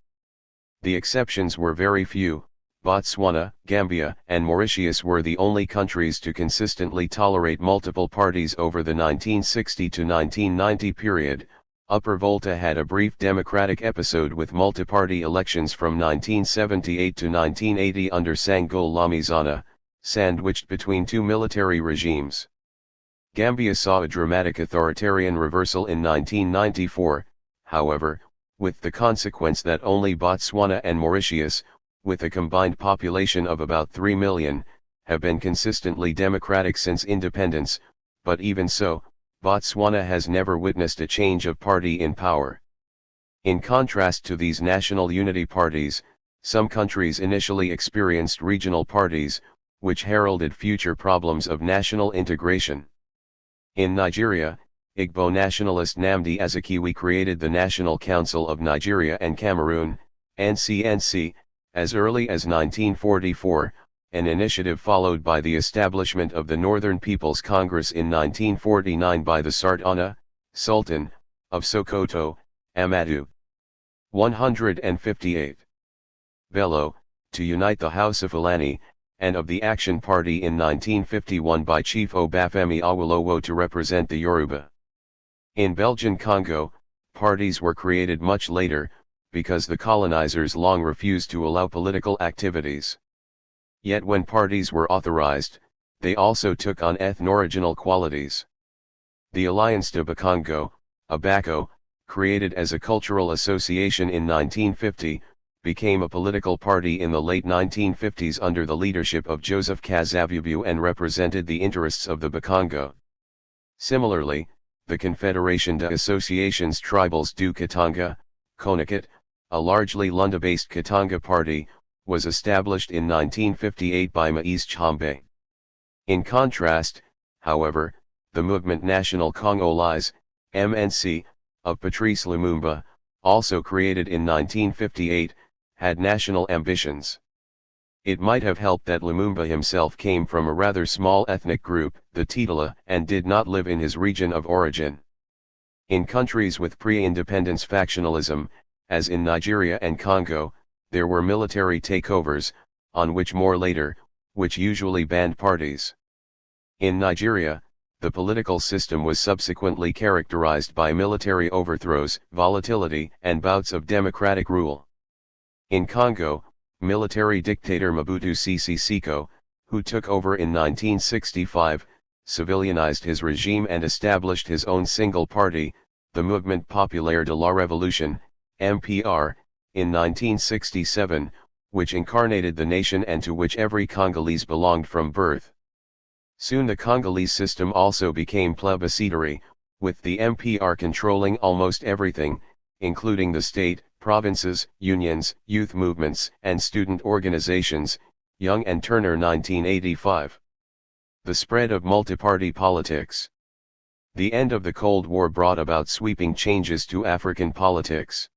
The exceptions were very few. Botswana, Gambia, and Mauritius were the only countries to consistently tolerate multiple parties over the 1960 to 1990 period. Upper Volta had a brief democratic episode with multi-party elections from 1978 to 1980 under Sangolle Lamizana, sandwiched between two military regimes. Gambia saw a dramatic authoritarian reversal in 1994, however, with the consequence that only Botswana and Mauritius, with a combined population of about 3 million, have been consistently democratic since independence, but even so, Botswana has never witnessed a change of party in power. In contrast to these national unity parties, some countries initially experienced regional parties, which heralded future problems of national integration. In Nigeria, Igbo nationalist Nnamdi Azikiwe created the National Council of Nigeria and Cameroon, NCNC, as early as 1944, an initiative followed by the establishment of the Northern People's Congress in 1949 by the Sardauna, Sultan, of Sokoto, Amadu. 158. Bello, to unite the House of Fulani, and of the Action Party in 1951 by Chief Obafemi Awolowo to represent the Yoruba. In Belgian Congo, parties were created much later, because the colonizers long refused to allow political activities. Yet when parties were authorized, they also took on ethno-original qualities. The Alliance de Bakongo, ABACO, created as a cultural association in 1950, became a political party in the late 1950s under the leadership of Joseph Kasavubu and represented the interests of the Bakongo. Similarly, the Confédération des Associations Tribales du Katanga, CONACAT, a largely Lunda-based Katanga party, was established in 1958 by Moïse Tshombe. In contrast, however, the Mouvement National Congolais, MNC, of Patrice Lumumba, also created in 1958, had national ambitions. It might have helped that Lumumba himself came from a rather small ethnic group, the Titala, and did not live in his region of origin. In countries with pre-independence factionalism, as in Nigeria and Congo, there were military takeovers, on which more later, which usually banned parties. In Nigeria, the political system was subsequently characterized by military overthrows, volatility, and bouts of democratic rule. In Congo, military dictator Mobutu Sese Seko, who took over in 1965, civilianized his regime and established his own single party, the Mouvement Populaire de la Révolution, MPR, in 1967, which incarnated the nation and to which every Congolese belonged from birth. Soon the Congolese system also became plebiscitary, with the MPR controlling almost everything, including the state, provinces, unions, youth movements, and student organizations, Young and Turner 1985. The spread of multiparty politics. The end of the Cold War brought about sweeping changes to African politics.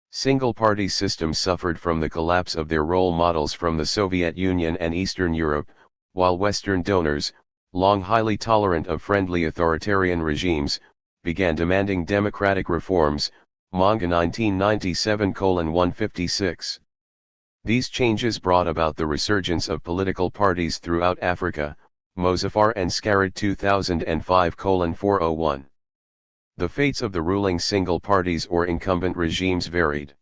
Single-party systems suffered from the collapse of their role models from the Soviet Union and Eastern Europe, while Western donors, long highly tolerant of friendly authoritarian regimes, began demanding democratic reforms, Manga 1997:156. These changes brought about the resurgence of political parties throughout Africa, Mozafar and Scarad 2005:401. The fates of the ruling single parties or incumbent regimes varied.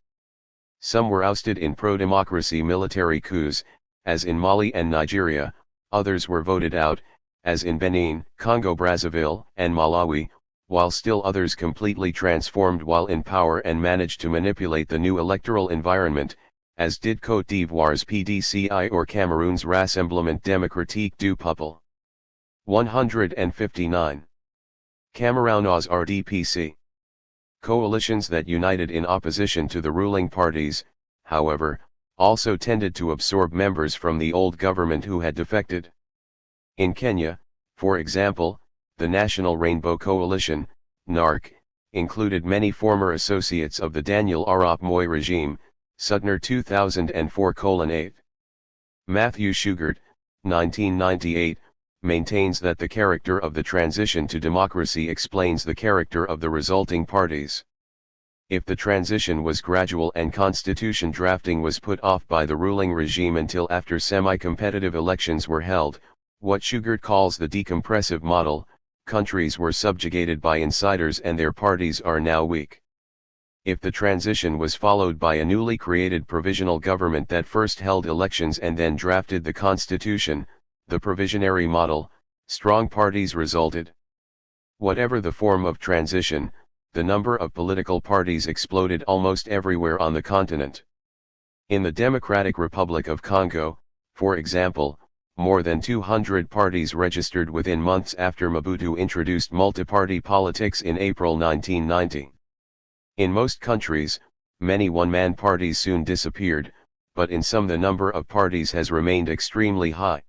Some were ousted in pro-democracy military coups, as in Mali and Nigeria, others were voted out, as in Benin, Congo-Brazzaville, and Malawi, while still others completely transformed while in power and managed to manipulate the new electoral environment, as did Côte d'Ivoire's PDCI or Cameroon's Rassemblement Démocratique du Peuple. 159. Cameroun's RDPC. Coalitions that united in opposition to the ruling parties, however, also tended to absorb members from the old government who had defected. In Kenya, for example, the National Rainbow Coalition, NARC, included many former associates of the Daniel Arap Moi regime, Suttner 2004:8. Matthew Shugart, 1998, maintains that the character of the transition to democracy explains the character of the resulting parties. If the transition was gradual and constitution drafting was put off by the ruling regime until after semi-competitive elections were held, what Shugart calls the decompressive model, countries were subjugated by insiders and their parties are now weak. If the transition was followed by a newly created provisional government that first held elections and then drafted the constitution, the provisionary model, strong parties resulted. Whatever the form of transition, the number of political parties exploded almost everywhere on the continent. In the Democratic Republic of Congo, for example, more than 200 parties registered within months after Mobutu introduced multi-party politics in April 1990. In most countries, many one-man parties soon disappeared, but in some the number of parties has remained extremely high.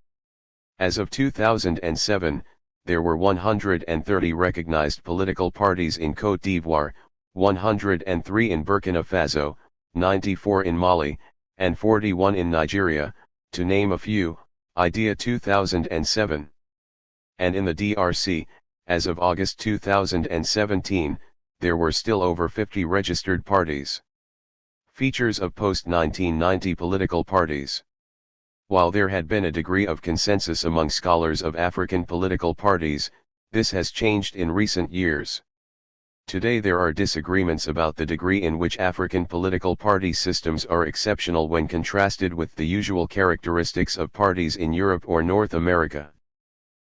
As of 2007, there were 130 recognized political parties in Côte d'Ivoire, 103 in Burkina Faso, 94 in Mali, and 41 in Nigeria, to name a few, Idea 2007. And in the DRC, as of August 2017, there were still over 50 registered parties. Features of post-1990 political parties. While there had been a degree of consensus among scholars of African political parties, this has changed in recent years. Today there are disagreements about the degree in which African political party systems are exceptional when contrasted with the usual characteristics of parties in Europe or North America.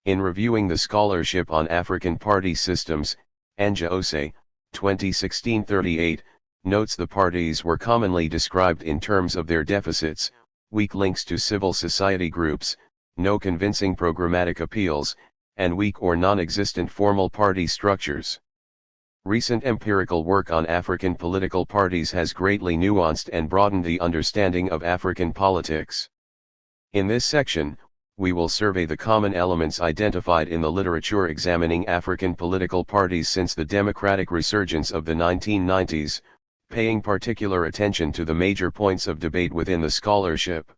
In reviewing the scholarship on African party systems, Anja Ose, 2016-38, notes the parties were commonly described in terms of their deficits, weak links to civil society groups, no convincing programmatic appeals, and weak or non-existent formal party structures. Recent empirical work on African political parties has greatly nuanced and broadened the understanding of African politics. In this section, we will survey the common elements identified in the literature examining African political parties since the democratic resurgence of the 1990s, paying particular attention to the major points of debate within the scholarship.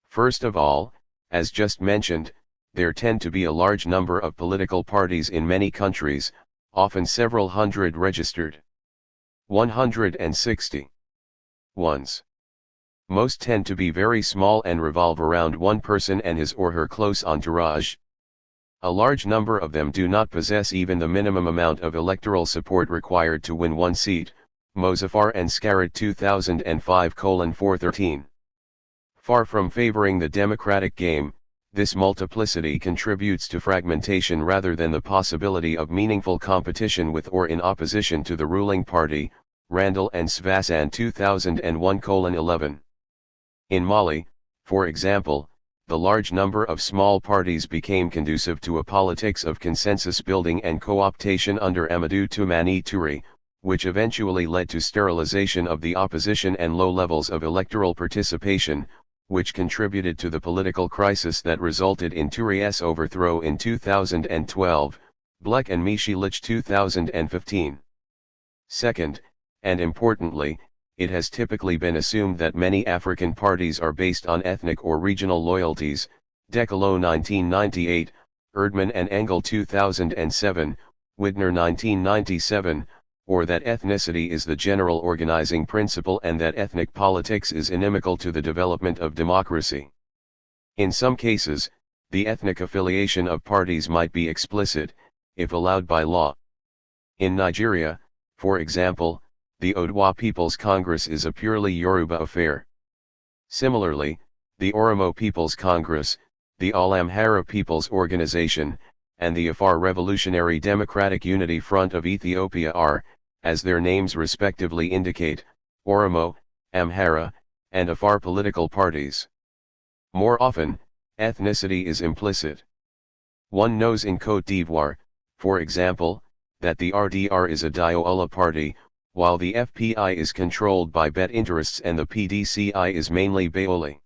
First of all, as just mentioned, there tend to be a large number of political parties in many countries, often several hundred registered. 160. Ones. Most tend to be very small and revolve around one person and his or her close entourage. A large number of them do not possess even the minimum amount of electoral support required to win one seat. Mozaffar and Scarrett 2005:413. Far from favoring the democratic game, this multiplicity contributes to fragmentation rather than the possibility of meaningful competition with or in opposition to the ruling party. Randall and Svassan 2001:11. In Mali, for example, the large number of small parties became conducive to a politics of consensus building and co-optation under Amadou Toumani Touré, which eventually led to sterilization of the opposition and low levels of electoral participation, which contributed to the political crisis that resulted in Touré's overthrow in 2012, Blek and Michelich 2015. Second, and importantly, it has typically been assumed that many African parties are based on ethnic or regional loyalties. Decalo 1998, Erdmann and Engel 2007, Widner 1997, or that ethnicity is the general organizing principle and that ethnic politics is inimical to the development of democracy. In some cases, the ethnic affiliation of parties might be explicit, if allowed by law. In Nigeria, for example, the Oodua People's Congress is a purely Yoruba affair. Similarly, the Oromo People's Congress, the Al-Amhara People's Organization, and the Afar Revolutionary Democratic Unity Front of Ethiopia are, as their names respectively indicate, Oromo, Amhara, and Afar political parties. More often, ethnicity is implicit. One knows in Côte d'Ivoire, for example, that the RDR is a Dioula party, while the FPI is controlled by Bet interests and the PDCI is mainly Baoli.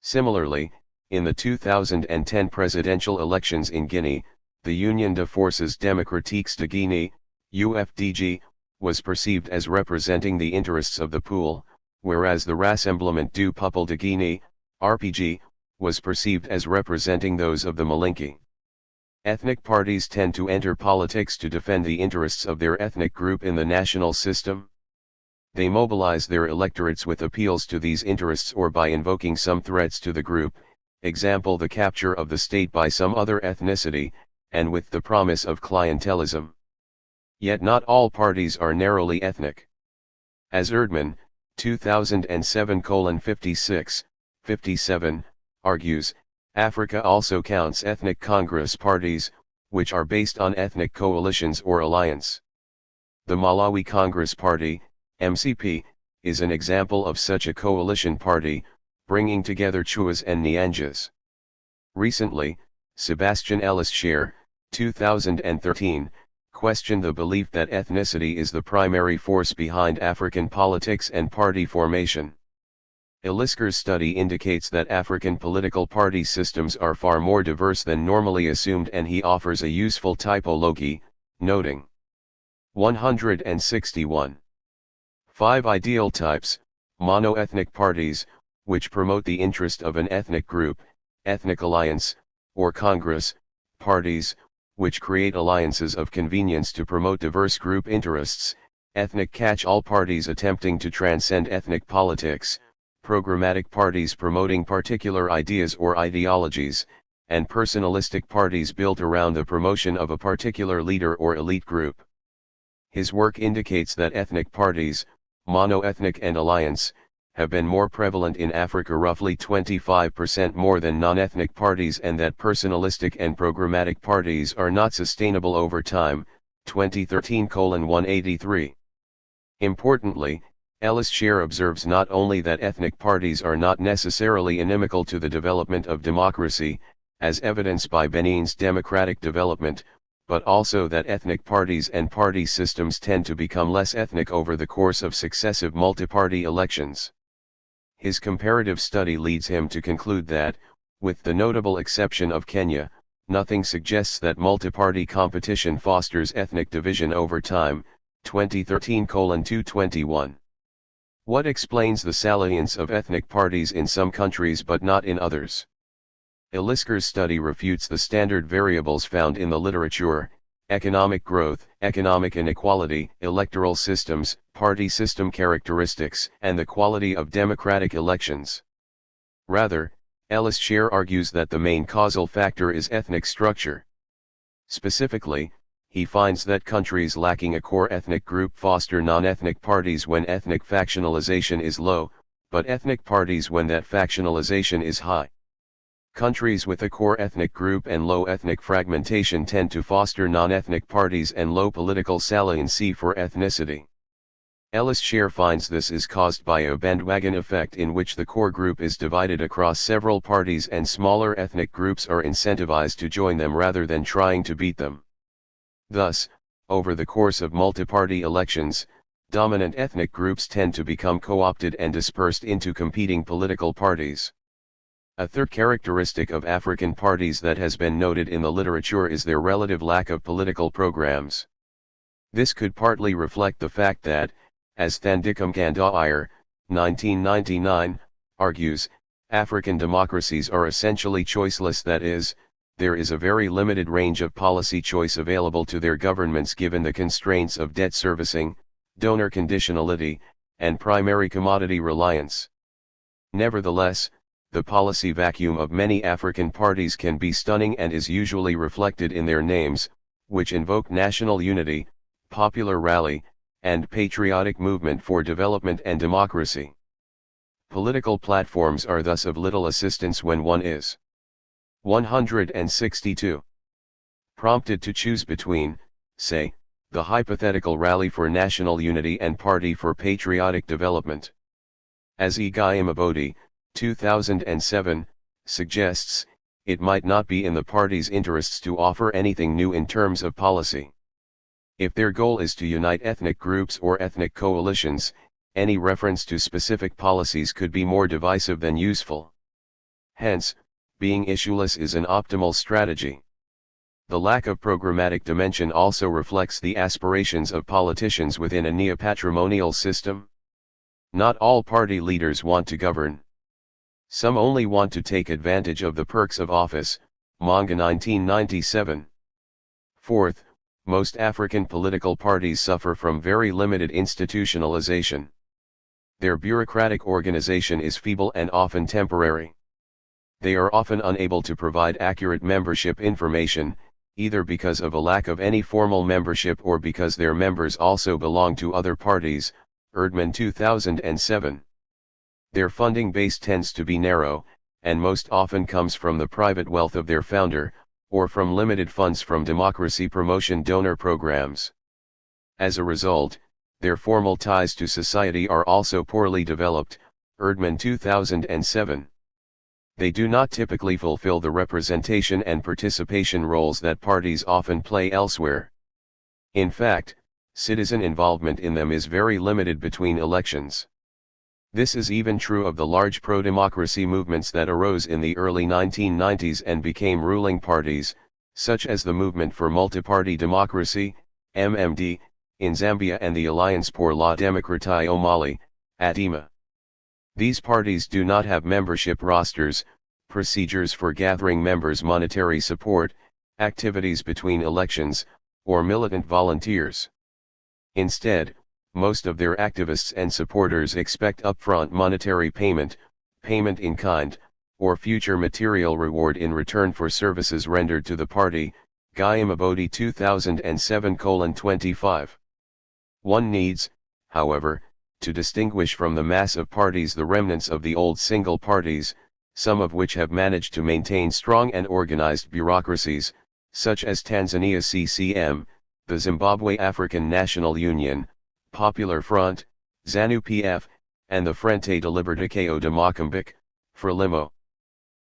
Similarly, in the 2010 presidential elections in Guinea, the Union de Forces Démocratiques de Guinée, UFDG, was perceived as representing the interests of the pool, whereas the Rassemblement du Peuple de Guinée, RPG, was perceived as representing those of the Malinke. Ethnic parties tend to enter politics to defend the interests of their ethnic group in the national system. They mobilize their electorates with appeals to these interests or by invoking some threats to the group, example the capture of the state by some other ethnicity, and with the promise of clientelism. Yet not all parties are narrowly ethnic. As Erdmann, 2007:56, 57, argues, Africa also counts ethnic Congress parties, which are based on ethnic coalitions or alliance. The Malawi Congress Party, MCP, is an example of such a coalition party, bringing together Chuas and Nyanjas. Recently, Sebastian Ellis Scher, 2013, questioned the belief that ethnicity is the primary force behind African politics and party formation. Elisker's study indicates that African political party systems are far more diverse than normally assumed, and he offers a useful typology, noting 161. 5 ideal types: monoethnic parties, which promote the interest of an ethnic group, ethnic alliance, or congress, parties, which create alliances of convenience to promote diverse group interests, ethnic catch-all parties attempting to transcend ethnic politics, programmatic parties promoting particular ideas or ideologies, and personalistic parties built around the promotion of a particular leader or elite group. His work indicates that ethnic parties, monoethnic and alliance, have been more prevalent in Africa, roughly 25% more than non-ethnic parties, and that personalistic and programmatic parties are not sustainable over time. 2013:183. Importantly, Ellis Scher observes not only that ethnic parties are not necessarily inimical to the development of democracy, as evidenced by Benin's democratic development, but also that ethnic parties and party systems tend to become less ethnic over the course of successive multiparty elections. His comparative study leads him to conclude that, with the notable exception of Kenya, nothing suggests that multiparty competition fosters ethnic division over time. 2013:221. What explains the salience of ethnic parties in some countries but not in others? Elisker's study refutes the standard variables found in the literature: economic growth, economic inequality, electoral systems, party system characteristics, and the quality of democratic elections. Rather, Ellis Scher argues that the main causal factor is ethnic structure. Specifically, he finds that countries lacking a core ethnic group foster non-ethnic parties when ethnic factionalization is low, but ethnic parties when that factionalization is high. Countries with a core ethnic group and low ethnic fragmentation tend to foster non-ethnic parties and low political saliency for ethnicity. Ellis Scher finds this is caused by a bandwagon effect in which the core group is divided across several parties and smaller ethnic groups are incentivized to join them rather than trying to beat them. Thus, over the course of multi-party elections, dominant ethnic groups tend to become co-opted and dispersed into competing political parties. A third characteristic of African parties that has been noted in the literature is their relative lack of political programs. This could partly reflect the fact that, as Thandicum Gandaire, 1999, argues, African democracies are essentially choiceless, that is, there is a very limited range of policy choice available to their governments given the constraints of debt servicing, donor conditionality, and primary commodity reliance. Nevertheless, the policy vacuum of many African parties can be stunning and is usually reflected in their names, which invoke national unity, popular rally, and patriotic movement for development and democracy. Political platforms are thus of little assistance when one is 162 prompted to choose between, say, the hypothetical Rally for National Unity and Party for Patriotic Development. As E. Guy 2007, suggests, it might not be in the party's interests to offer anything new in terms of policy. If their goal is to unite ethnic groups or ethnic coalitions, any reference to specific policies could be more divisive than useful. Hence, being issueless is an optimal strategy. The lack of programmatic dimension also reflects the aspirations of politicians within a neo-patrimonial system. Not all party leaders want to govern. Some only want to take advantage of the perks of office, Manga 1997. Fourth, most African political parties suffer from very limited institutionalization. Their bureaucratic organization is feeble and often temporary. They are often unable to provide accurate membership information, either because of a lack of any formal membership or because their members also belong to other parties, Erdmann 2007. Their funding base tends to be narrow, and most often comes from the private wealth of their founder, or from limited funds from democracy promotion donor programs. As a result, their formal ties to society are also poorly developed, Erdmann 2007. They do not typically fulfill the representation and participation roles that parties often play elsewhere. In fact, citizen involvement in them is very limited between elections. This is even true of the large pro-democracy movements that arose in the early 1990s and became ruling parties, such as the Movement for Multiparty Democracy, MMD, in Zambia and the Alliance pour la Démocratie au Mali, ADIMA. These parties do not have membership rosters, procedures for gathering members' monetary support, activities between elections, or militant volunteers. Instead, most of their activists and supporters expect upfront monetary payment, payment in kind, or future material reward in return for services rendered to the party, Guy 2007:25. One needs, however, to distinguish from the mass of parties the remnants of the old single parties, some of which have managed to maintain strong and organized bureaucracies, such as Tanzania CCM, the Zimbabwe African National Union, Popular Front, ZANU-PF, and the Frente de Libertação de Moçambique, FRELIMO.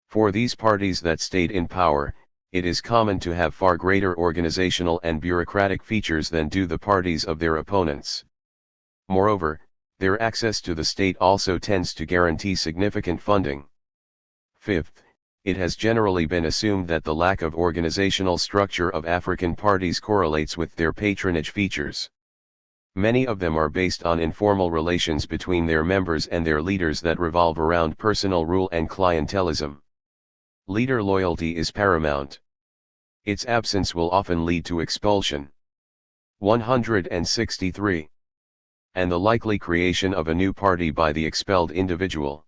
For these parties that stayed in power, it is common to have far greater organizational and bureaucratic features than do the parties of their opponents. Moreover, their access to the state also tends to guarantee significant funding. Fifth, it has generally been assumed that the lack of organizational structure of African parties correlates with their patronage features. Many of them are based on informal relations between their members and their leaders that revolve around personal rule and clientelism. Leader loyalty is paramount. Its absence will often lead to expulsion. 163. And the likely creation of a new party by the expelled individual.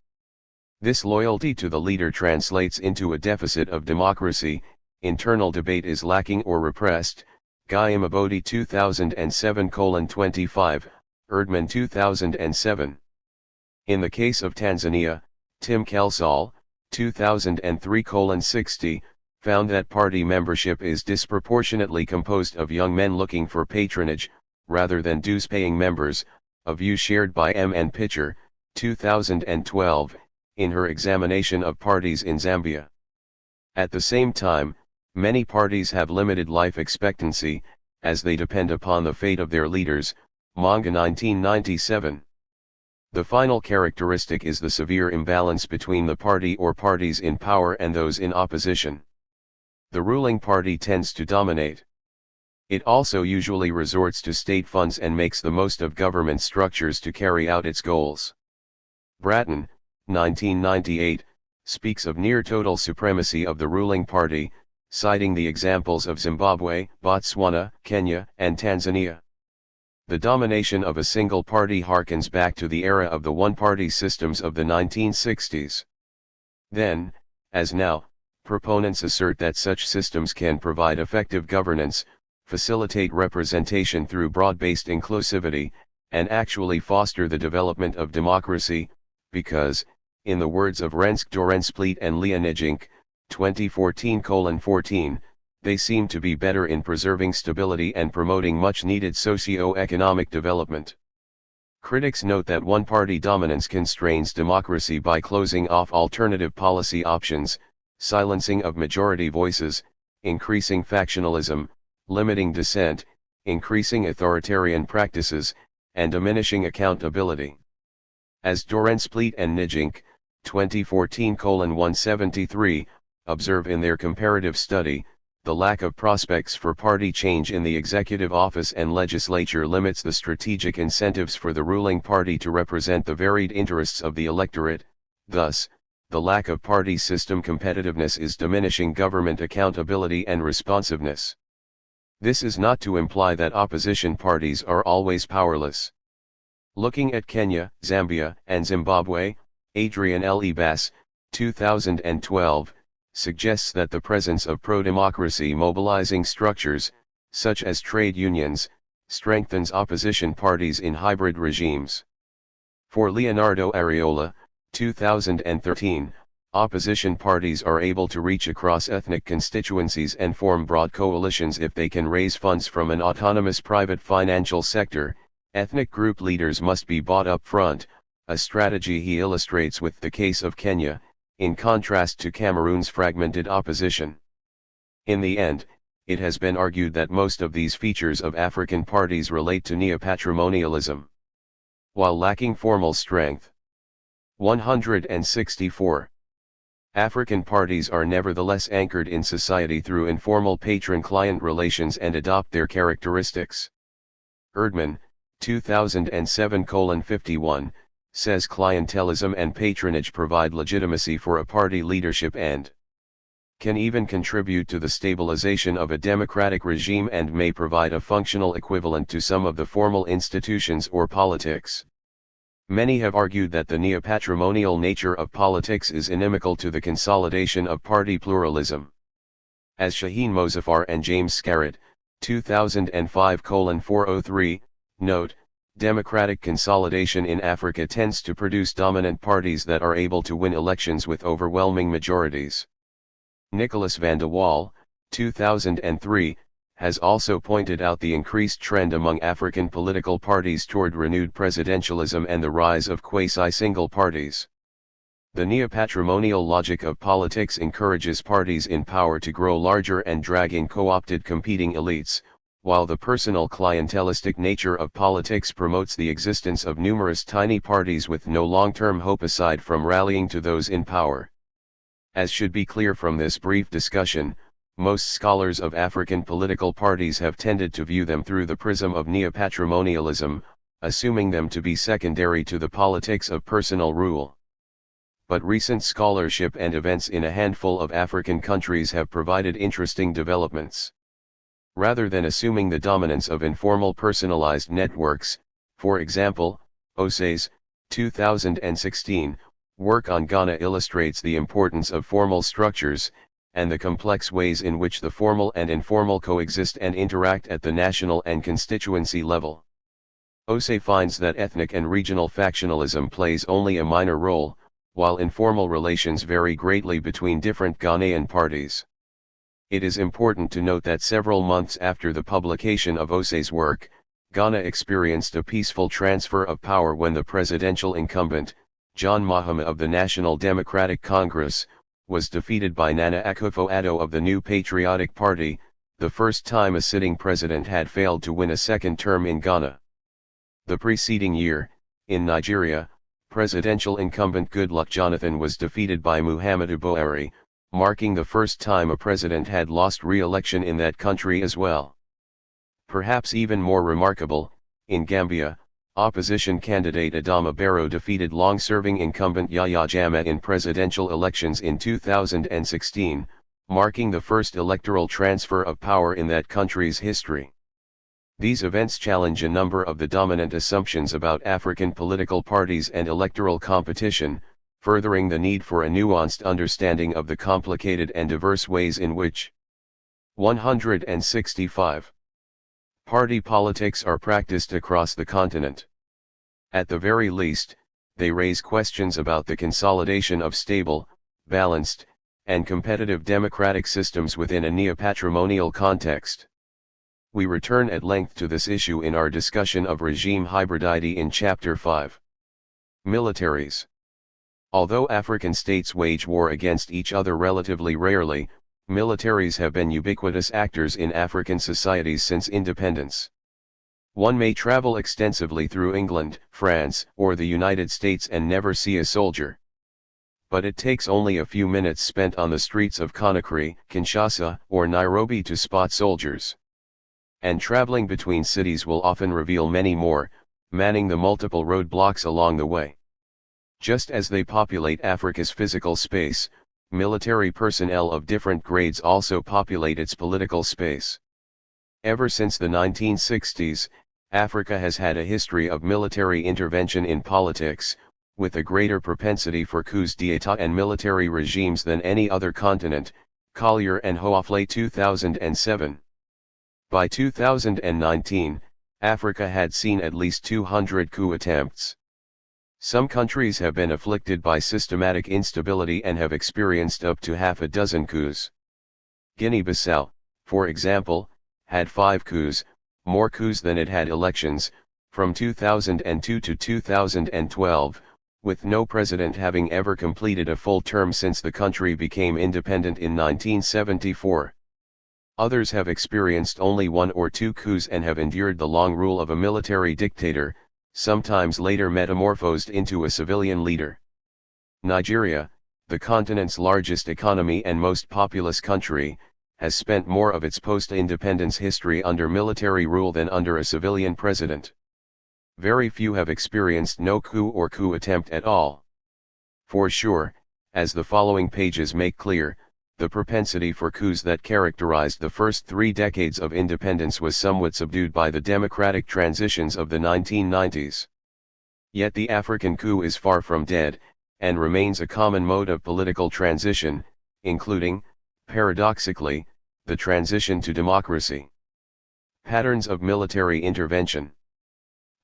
This loyalty to the leader translates into a deficit of democracy, internal debate is lacking or repressed. Guy Imabodi 2007:25, Erdman 2007. In the case of Tanzania, Tim Kelsall, 2003:60, found that party membership is disproportionately composed of young men looking for patronage, rather than dues-paying members, a view shared by M. Pitcher, 2012, in her examination of parties in Zambia. At the same time, many parties have limited life expectancy, as they depend upon the fate of their leaders, Manga 1997. The final characteristic is the severe imbalance between the party or parties in power and those in opposition. The ruling party tends to dominate. It also usually resorts to state funds and makes the most of government structures to carry out its goals. Bratton, 1998, speaks of near total supremacy of the ruling party, citing the examples of Zimbabwe, Botswana, Kenya, and Tanzania. The domination of a single party harkens back to the era of the one-party systems of the 1960s. Then, as now, proponents assert that such systems can provide effective governance, facilitate representation through broad-based inclusivity, and actually foster the development of democracy, because, in the words of Renske Dorensplit and Leonijink, 2014:14, they seem to be better in preserving stability and promoting much-needed socio-economic development. Critics note that one-party dominance constrains democracy by closing off alternative policy options, silencing of majority voices, increasing factionalism, limiting dissent, increasing authoritarian practices, and diminishing accountability. As Dorensplit and Nijink, 2014:173, observe in their comparative study, the lack of prospects for party change in the executive office and legislature limits the strategic incentives for the ruling party to represent the varied interests of the electorate. Thus, the lack of party system competitiveness is diminishing government accountability and responsiveness. This is not to imply that opposition parties are always powerless. Looking at Kenya, Zambia, and Zimbabwe, Adrian L. Bass, 2012, suggests that the presence of pro-democracy mobilizing structures, such as trade unions, strengthens opposition parties in hybrid regimes. For Leonardo Areola, 2013, opposition parties are able to reach across ethnic constituencies and form broad coalitions if they can raise funds from an autonomous private financial sector. Ethnic group leaders must be bought up front, a strategy he illustrates with the case of Kenya, in contrast to Cameroon's fragmented opposition. In the end, it has been argued that most of these features of African parties relate to neopatrimonialism, while lacking formal strength. 164. African parties are nevertheless anchored in society through informal patron-client relations and adopt their characteristics. Erdman, 2007:51, says clientelism and patronage provide legitimacy for a party leadership and can even contribute to the stabilization of a democratic regime and may provide a functional equivalent to some of the formal institutions or politics. Many have argued that the neopatrimonial nature of politics is inimical to the consolidation of party pluralism. As Shaheen Mozaffar and James Scarrett, 2005:403, note, democratic consolidation in Africa tends to produce dominant parties that are able to win elections with overwhelming majorities. Nicholas van de Waal, 2003, has also pointed out the increased trend among African political parties toward renewed presidentialism and the rise of quasi-single parties. The neopatrimonial logic of politics encourages parties in power to grow larger and drag in co-opted competing elites, while the personal clientelistic nature of politics promotes the existence of numerous tiny parties with no long-term hope aside from rallying to those in power. As should be clear from this brief discussion, most scholars of African political parties have tended to view them through the prism of neopatrimonialism, assuming them to be secondary to the politics of personal rule. But recent scholarship and events in a handful of African countries have provided interesting developments. Rather than assuming the dominance of informal personalized networks, for example, Osei's, 2016, Work on Ghana illustrates the importance of formal structures, and the complex ways in which the formal and informal coexist and interact at the national and constituency level. Osei finds that ethnic and regional factionalism plays only a minor role, while informal relations vary greatly between different Ghanaian parties. It is important to note that several months after the publication of Osei's work, Ghana experienced a peaceful transfer of power when the presidential incumbent, John Mahama of the National Democratic Congress, was defeated by Nana Akufo-Addo of the New Patriotic Party, the first time a sitting president had failed to win a second term in Ghana. The preceding year, in Nigeria, presidential incumbent Goodluck Jonathan was defeated by Muhammadu Buhari, marking the first time a president had lost re-election in that country as well. Perhaps even more remarkable, in Gambia, opposition candidate Adama Barrow defeated long-serving incumbent Yahya Jammeh in presidential elections in 2016, marking the first electoral transfer of power in that country's history. These events challenge a number of the dominant assumptions about African political parties and electoral competition, furthering the need for a nuanced understanding of the complicated and diverse ways in which 165 party politics are practiced across the continent. At the very least, they raise questions about the consolidation of stable, balanced, and competitive democratic systems within a neo-patrimonial context. We return at length to this issue in our discussion of regime hybridity in Chapter 5. Militaries. Although African states wage war against each other relatively rarely, militaries have been ubiquitous actors in African societies since independence. One may travel extensively through England, France, or the United States and never see a soldier. But it takes only a few minutes spent on the streets of Conakry, Kinshasa, or Nairobi to spot soldiers. And traveling between cities will often reveal many more, manning the multiple roadblocks along the way. Just as they populate Africa's physical space, military personnel of different grades also populate its political space. Ever since the 1960s, Africa has had a history of military intervention in politics, with a greater propensity for coups d'état and military regimes than any other continent, Collier and Hoafle 2007. By 2019, Africa had seen at least 200 coup attempts. Some countries have been afflicted by systematic instability and have experienced up to half a dozen coups. Guinea-Bissau, for example, had 5 coups, more coups than it had elections, from 2002 to 2012, with no president having ever completed a full term since the country became independent in 1974. Others have experienced only 1 or 2 coups and have endured the long rule of a military dictator, sometimes later metamorphosed into a civilian leader. Nigeria, the continent's largest economy and most populous country, has spent more of its post-independence history under military rule than under a civilian president. Very few have experienced no coup or coup attempt at all. For sure, as the following pages make clear, the propensity for coups that characterized the first 3 decades of independence was somewhat subdued by the democratic transitions of the 1990s. Yet the African coup is far from dead, and remains a common mode of political transition, including, paradoxically, the transition to democracy. Patterns of military intervention.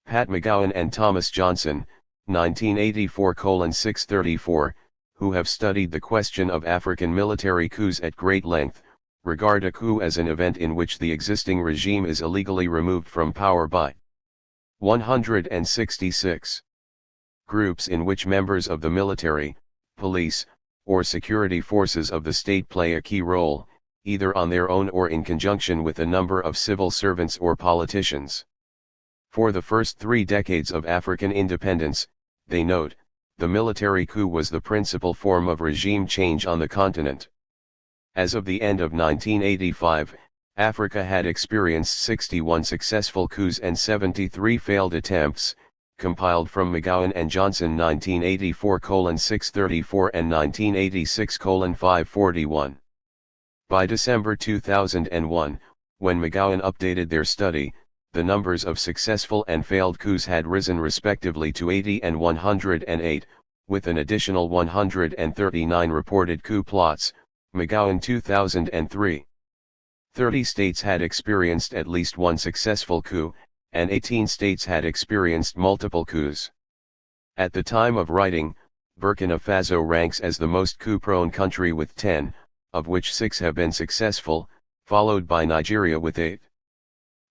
Pat McGowan and Thomas Johnson, 1984:634, who have studied the question of African military coups at great length, regard a coup as an event in which the existing regime is illegally removed from power by 166 groups in which members of the military, police, or security forces of the state play a key role, either on their own or in conjunction with a number of civil servants or politicians. For the first 3 decades of African independence, they note, the military coup was the principal form of regime change on the continent. As of the end of 1985, Africa had experienced 61 successful coups and 73 failed attempts, compiled from McGowan and Johnson 1984:634 and 1986:541. By December 2001, when McGowan updated their study, the numbers of successful and failed coups had risen respectively to 80 and 108, with an additional 139 reported coup plots, McGowan 2003. 30 states had experienced at least one successful coup, and 18 states had experienced multiple coups. At the time of writing, Burkina Faso ranks as the most coup-prone country with 10, of which 6 have been successful, followed by Nigeria with 8.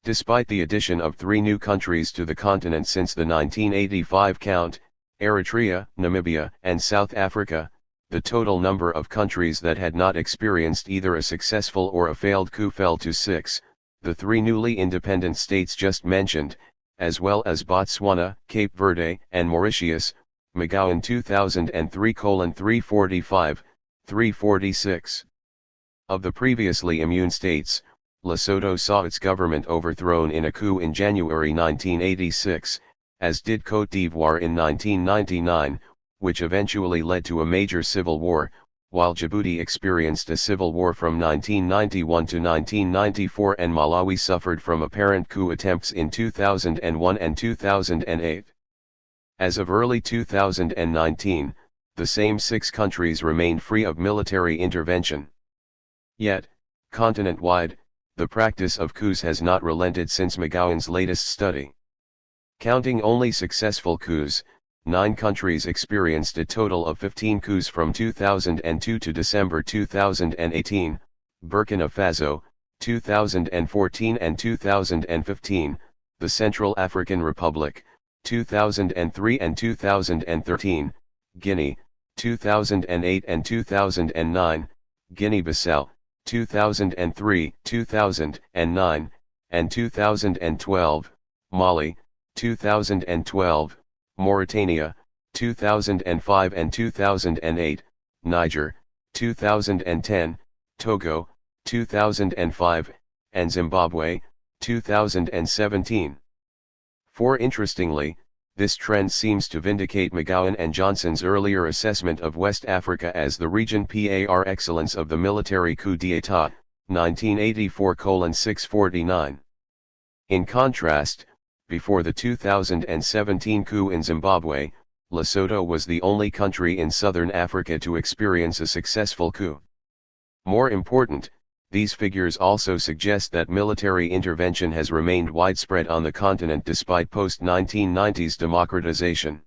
Despite the addition of 3 new countries to the continent since the 1985 count, Eritrea, Namibia, and South Africa, the total number of countries that had not experienced either a successful or a failed coup fell to 6, the 3 newly independent states just mentioned, as well as Botswana, Cape Verde, and Mauritius, McGowan 2003:345, 346. Of the previously immune states, Lesotho saw its government overthrown in a coup in January 1986, as did Côte d'Ivoire in 1999, which eventually led to a major civil war, while Djibouti experienced a civil war from 1991 to 1994 and Malawi suffered from apparent coup attempts in 2001 and 2008. As of early 2019, the same 6 countries remained free of military intervention. Yet, continent-wide, the practice of coups has not relented since McGowan's latest study. Counting only successful coups, 9 countries experienced a total of 15 coups from 2002 to December 2018, Burkina Faso, 2014 and 2015, the Central African Republic, 2003 and 2013, Guinea, 2008 and 2009, Guinea-Bissau, 2003, 2009, and 2012, Mali, 2012, Mauritania, 2005 and 2008, Niger, 2010, Togo, 2005, and Zimbabwe, 2017. Interestingly, this trend seems to vindicate McGowan and Johnson's earlier assessment of West Africa as the region par excellence of the military coup d'état, 1984:649. In contrast, before the 2017 coup in Zimbabwe, Lesotho was the only country in southern Africa to experience a successful coup. More important, these figures also suggest that military intervention has remained widespread on the continent despite post-1990s democratization.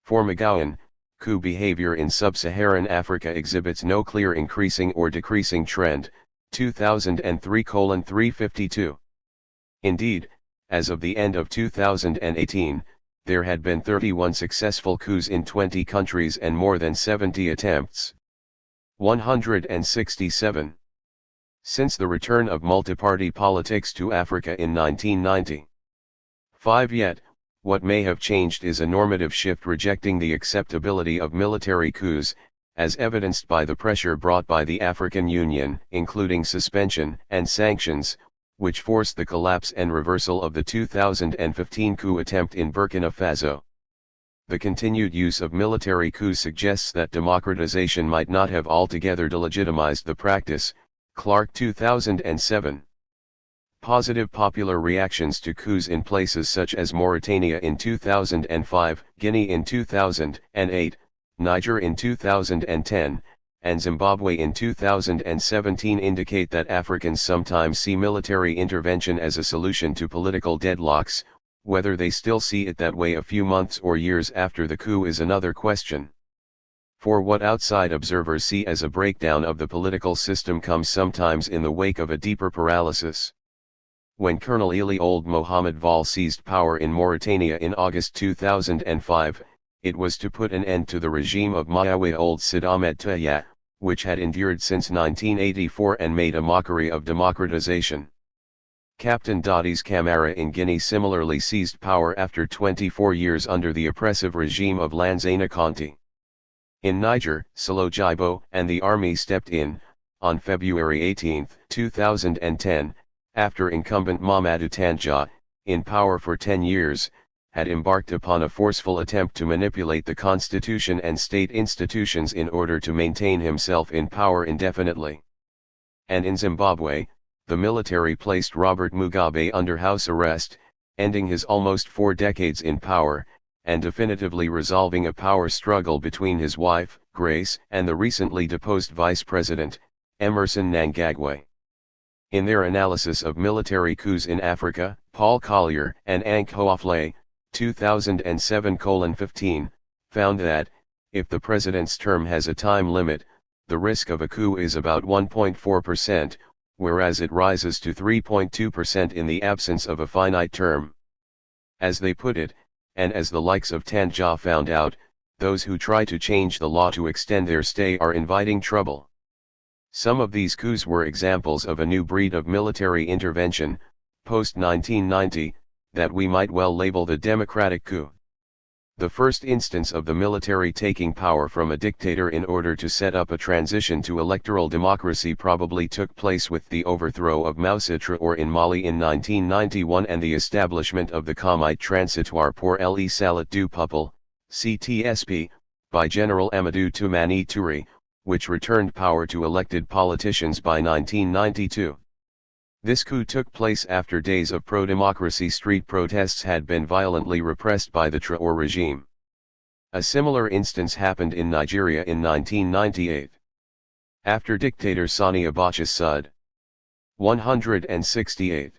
For McGowan, coup behavior in sub-Saharan Africa exhibits no clear increasing or decreasing trend, 2003:352. Indeed, as of the end of 2018, there had been 31 successful coups in 20 countries and more than 70 attempts. 167. Since the return of multiparty politics to Africa in 1990. 5. Yet, what may have changed is a normative shift rejecting the acceptability of military coups, as evidenced by the pressure brought by the African Union, including suspension and sanctions, which forced the collapse and reversal of the 2015 coup attempt in Burkina Faso. The continued use of military coups suggests that democratization might not have altogether delegitimized the practice, Clark 2007. Positive popular reactions to coups in places such as Mauritania in 2005, Guinea in 2008, Niger in 2010, and Zimbabwe in 2017 indicate that Africans sometimes see military intervention as a solution to political deadlocks. Whether they still see it that way a few months or years after the coup is another question. For what outside observers see as a breakdown of the political system comes sometimes in the wake of a deeper paralysis. When Colonel Ili Ould Mohamed Val seized power in Mauritania in August 2005, it was to put an end to the regime of Mayawi Ould Sid Ahmed Taya, which had endured since 1984 and made a mockery of democratization. Captain Dadis Camara in Guinea similarly seized power after 24 years under the oppressive regime of Lansana Conté. In Niger, Salo Jibo and the army stepped in, on February 18, 2010, after incumbent Mamadou Tanja, in power for 10 years, had embarked upon a forceful attempt to manipulate the constitution and state institutions in order to maintain himself in power indefinitely. And in Zimbabwe, the military placed Robert Mugabe under house arrest, ending his almost 4 decades in power, and definitively resolving a power struggle between his wife, Grace, and the recently deposed vice president, Emerson Mnangagwa. In their analysis of military coups in Africa, Paul Collier and Ank Hoafle, 2007:15, found that, if the president's term has a time limit, the risk of a coup is about 1.4%, whereas it rises to 3.2% in the absence of a finite term. As they put it, and as the likes of Tandja found out, those who try to change the law to extend their stay are inviting trouble. Some of these coups were examples of a new breed of military intervention, post-1990, that we might well label the democratic coup. The first instance of the military taking power from a dictator in order to set up a transition to electoral democracy probably took place with the overthrow of Mao Zedong in Mali in 1991 and the establishment of the Comité Transitoire pour le Salut du Peuple, CTSP, by General Amadou Toumani Touré, which returned power to elected politicians by 1992. This coup took place after days of pro-democracy street protests had been violently repressed by the Traoré regime. A similar instance happened in Nigeria in 1998. After dictator Sani Abacha's Sud. 168.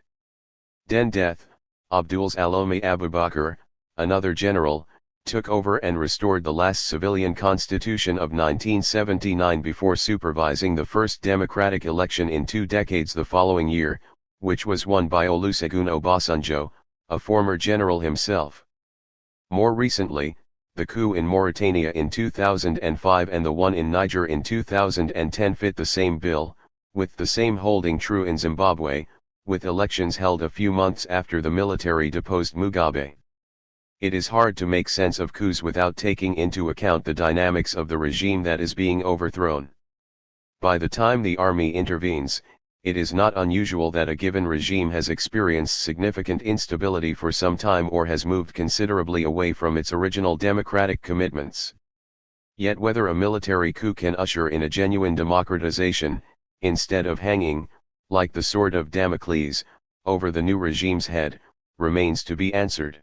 Den death, Abdul Salome Abubakar, another general, took over and restored the last civilian constitution of 1979 before supervising the first democratic election in 2 decades the following year, which was won by Olusegun Obasanjo, a former general himself. More recently, the coup in Mauritania in 2005 and the one in Niger in 2010 fit the same bill, with the same holding true in Zimbabwe, with elections held a few months after the military deposed Mugabe. It is hard to make sense of coups without taking into account the dynamics of the regime that is being overthrown. By the time the army intervenes, it is not unusual that a given regime has experienced significant instability for some time or has moved considerably away from its original democratic commitments. Yet whether a military coup can usher in a genuine democratization, instead of hanging, like the sword of Damocles, over the new regime's head, remains to be answered.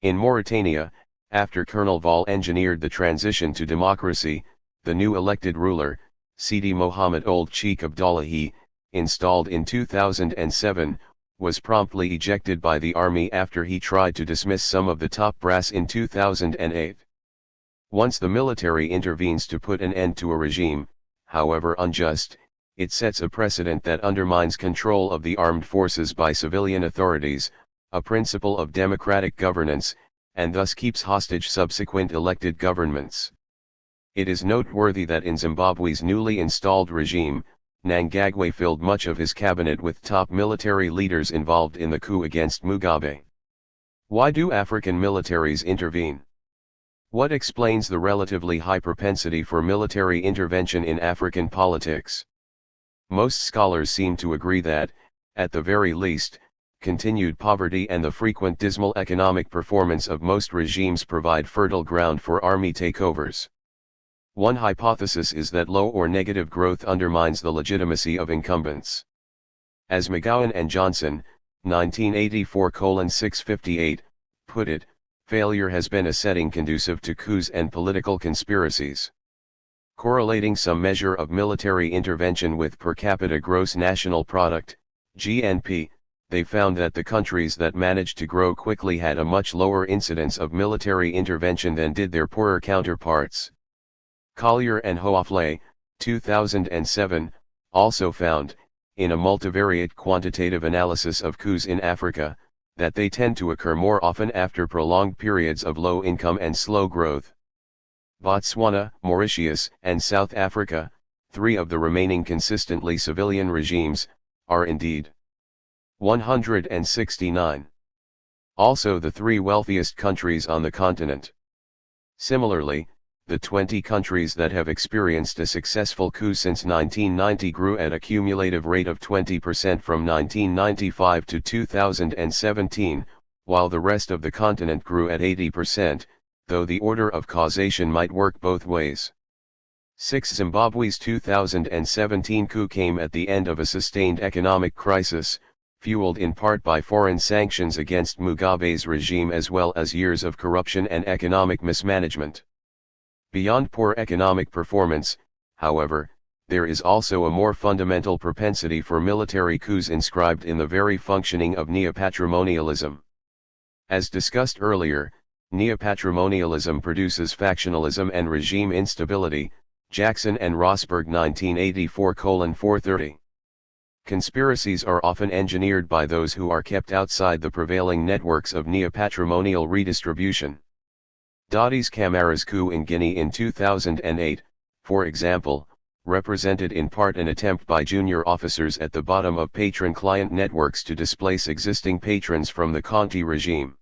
In Mauritania, after Colonel Val engineered the transition to democracy, the new elected ruler, Sidi Mohamed Ould Cheikh Abdullahi, installed in 2007, was promptly ejected by the army after he tried to dismiss some of the top brass in 2008. Once the military intervenes to put an end to a regime, however unjust, it sets a precedent that undermines control of the armed forces by civilian authorities, a principle of democratic governance, and thus keeps hostage subsequent elected governments. It is noteworthy that in Zimbabwe's newly installed regime, Mnangagwa filled much of his cabinet with top military leaders involved in the coup against Mugabe. Why do African militaries intervene? What explains the relatively high propensity for military intervention in African politics? Most scholars seem to agree that, at the very least, continued poverty and the frequent dismal economic performance of most regimes provide fertile ground for army takeovers. One hypothesis is that low or negative growth undermines the legitimacy of incumbents. As McGowan and Johnson, 1984:658, put it, failure has been a setting conducive to coups and political conspiracies. Correlating some measure of military intervention with per capita gross national product, GNP, they found that the countries that managed to grow quickly had a much lower incidence of military intervention than did their poorer counterparts. Collier and Hoafle, 2007, also found, in a multivariate quantitative analysis of coups in Africa, that they tend to occur more often after prolonged periods of low income and slow growth. Botswana, Mauritius, and South Africa, 3 of the remaining consistently civilian regimes, are indeed 169. Also the 3 wealthiest countries on the continent. Similarly, the 20 countries that have experienced a successful coup since 1990 grew at a cumulative rate of 20% from 1995 to 2017, while the rest of the continent grew at 80%, though the order of causation might work both ways. 6. Zimbabwe's 2017 coup came at the end of a sustained economic crisis, fueled in part by foreign sanctions against Mugabe's regime as well as years of corruption and economic mismanagement. Beyond poor economic performance, however, there is also a more fundamental propensity for military coups inscribed in the very functioning of neopatrimonialism. As discussed earlier, neopatrimonialism produces factionalism and regime instability, Jackson and Rosberg 1984:430. Conspiracies are often engineered by those who are kept outside the prevailing networks of neopatrimonial redistribution. Dadis Camara's coup in Guinea in 2008, for example, represented in part an attempt by junior officers at the bottom of patron-client networks to displace existing patrons from the Conti regime.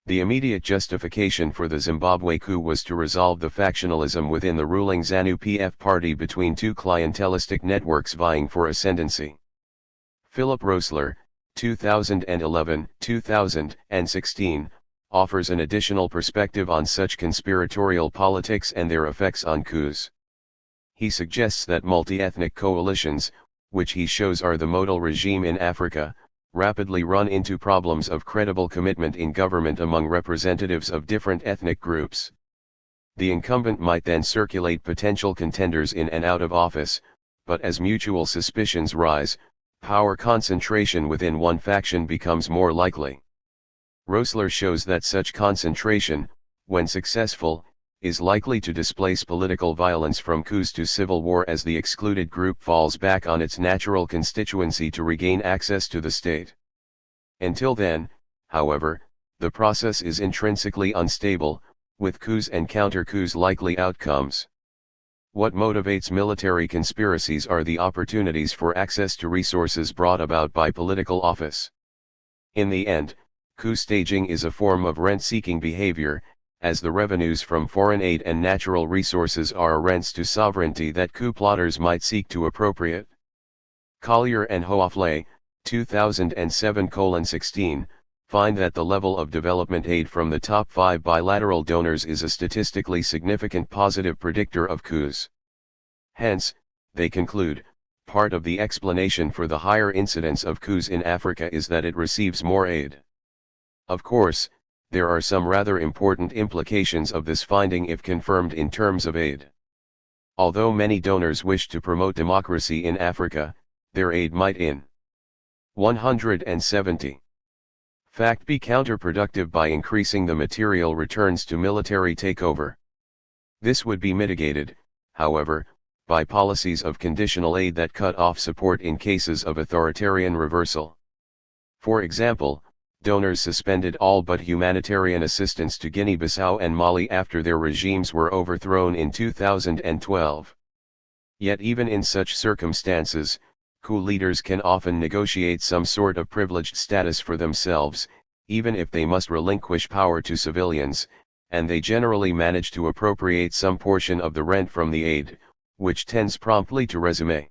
The immediate justification for the Zimbabwe coup was to resolve the factionalism within the ruling ZANU-PF party between two clientelistic networks vying for ascendancy. Philip Roessler, 2011-2016, offers an additional perspective on such conspiratorial politics and their effects on coups. He suggests that multi-ethnic coalitions, which he shows are the modal regime in Africa, rapidly run into problems of credible commitment in government among representatives of different ethnic groups. The incumbent might then circulate potential contenders in and out of office, but as mutual suspicions rise, power concentration within one faction becomes more likely. Roessler shows that such concentration, when successful, is likely to displace political violence from coups to civil war as the excluded group falls back on its natural constituency to regain access to the state. Until then, however, the process is intrinsically unstable, with coups and counter-coups likely outcomes. What motivates military conspiracies are the opportunities for access to resources brought about by political office. In the end, coup staging is a form of rent-seeking behavior, as the revenues from foreign aid and natural resources are rents to sovereignty that coup plotters might seek to appropriate. Collier and Hoafle, 2007:16, find that the level of development aid from the top 5 bilateral donors is a statistically significant positive predictor of coups. Hence, they conclude, part of the explanation for the higher incidence of coups in Africa is that it receives more aid. Of course, there are some rather important implications of this finding if confirmed in terms of aid. Although many donors wish to promote democracy in Africa, their aid might in 170 fact be counterproductive by increasing the material returns to military takeover. This would be mitigated, however, by policies of conditional aid that cut off support in cases of authoritarian reversal. For example, donors suspended all but humanitarian assistance to Guinea-Bissau and Mali after their regimes were overthrown in 2012. Yet even in such circumstances, coup leaders can often negotiate some sort of privileged status for themselves, even if they must relinquish power to civilians, and they generally manage to appropriate some portion of the rent from the aid, which tends promptly to resume.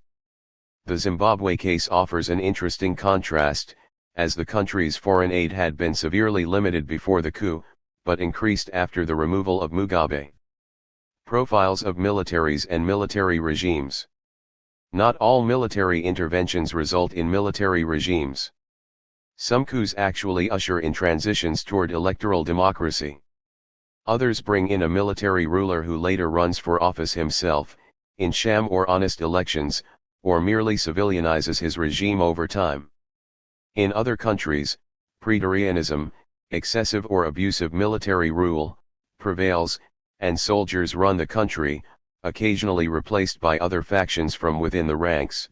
The Zimbabwe case offers an interesting contrast, as the country's foreign aid had been severely limited before the coup, but increased after the removal of Mugabe. Profiles of militaries and military regimes. Not all military interventions result in military regimes. Some coups actually usher in transitions toward electoral democracy. Others bring in a military ruler who later runs for office himself, in sham or honest elections, or merely civilianizes his regime over time. In other countries, praetorianism, excessive or abusive military rule, prevails, and soldiers run the country, occasionally replaced by other factions from within the ranks.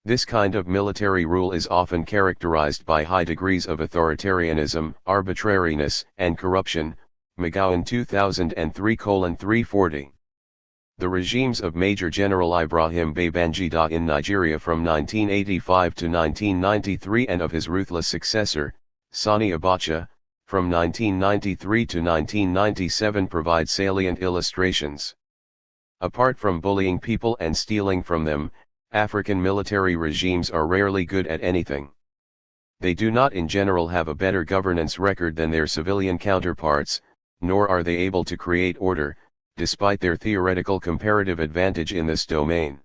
This kind of military rule is often characterized by high degrees of authoritarianism, arbitrariness, and corruption, McGowan 2003:340. The regimes of Major General Ibrahim Babangida in Nigeria from 1985 to 1993 and of his ruthless successor, Sani Abacha, from 1993 to 1997 provide salient illustrations. Apart from bullying people and stealing from them, African military regimes are rarely good at anything. They do not in general have a better governance record than their civilian counterparts, nor are they able to create order, despite their theoretical comparative advantage in this domain.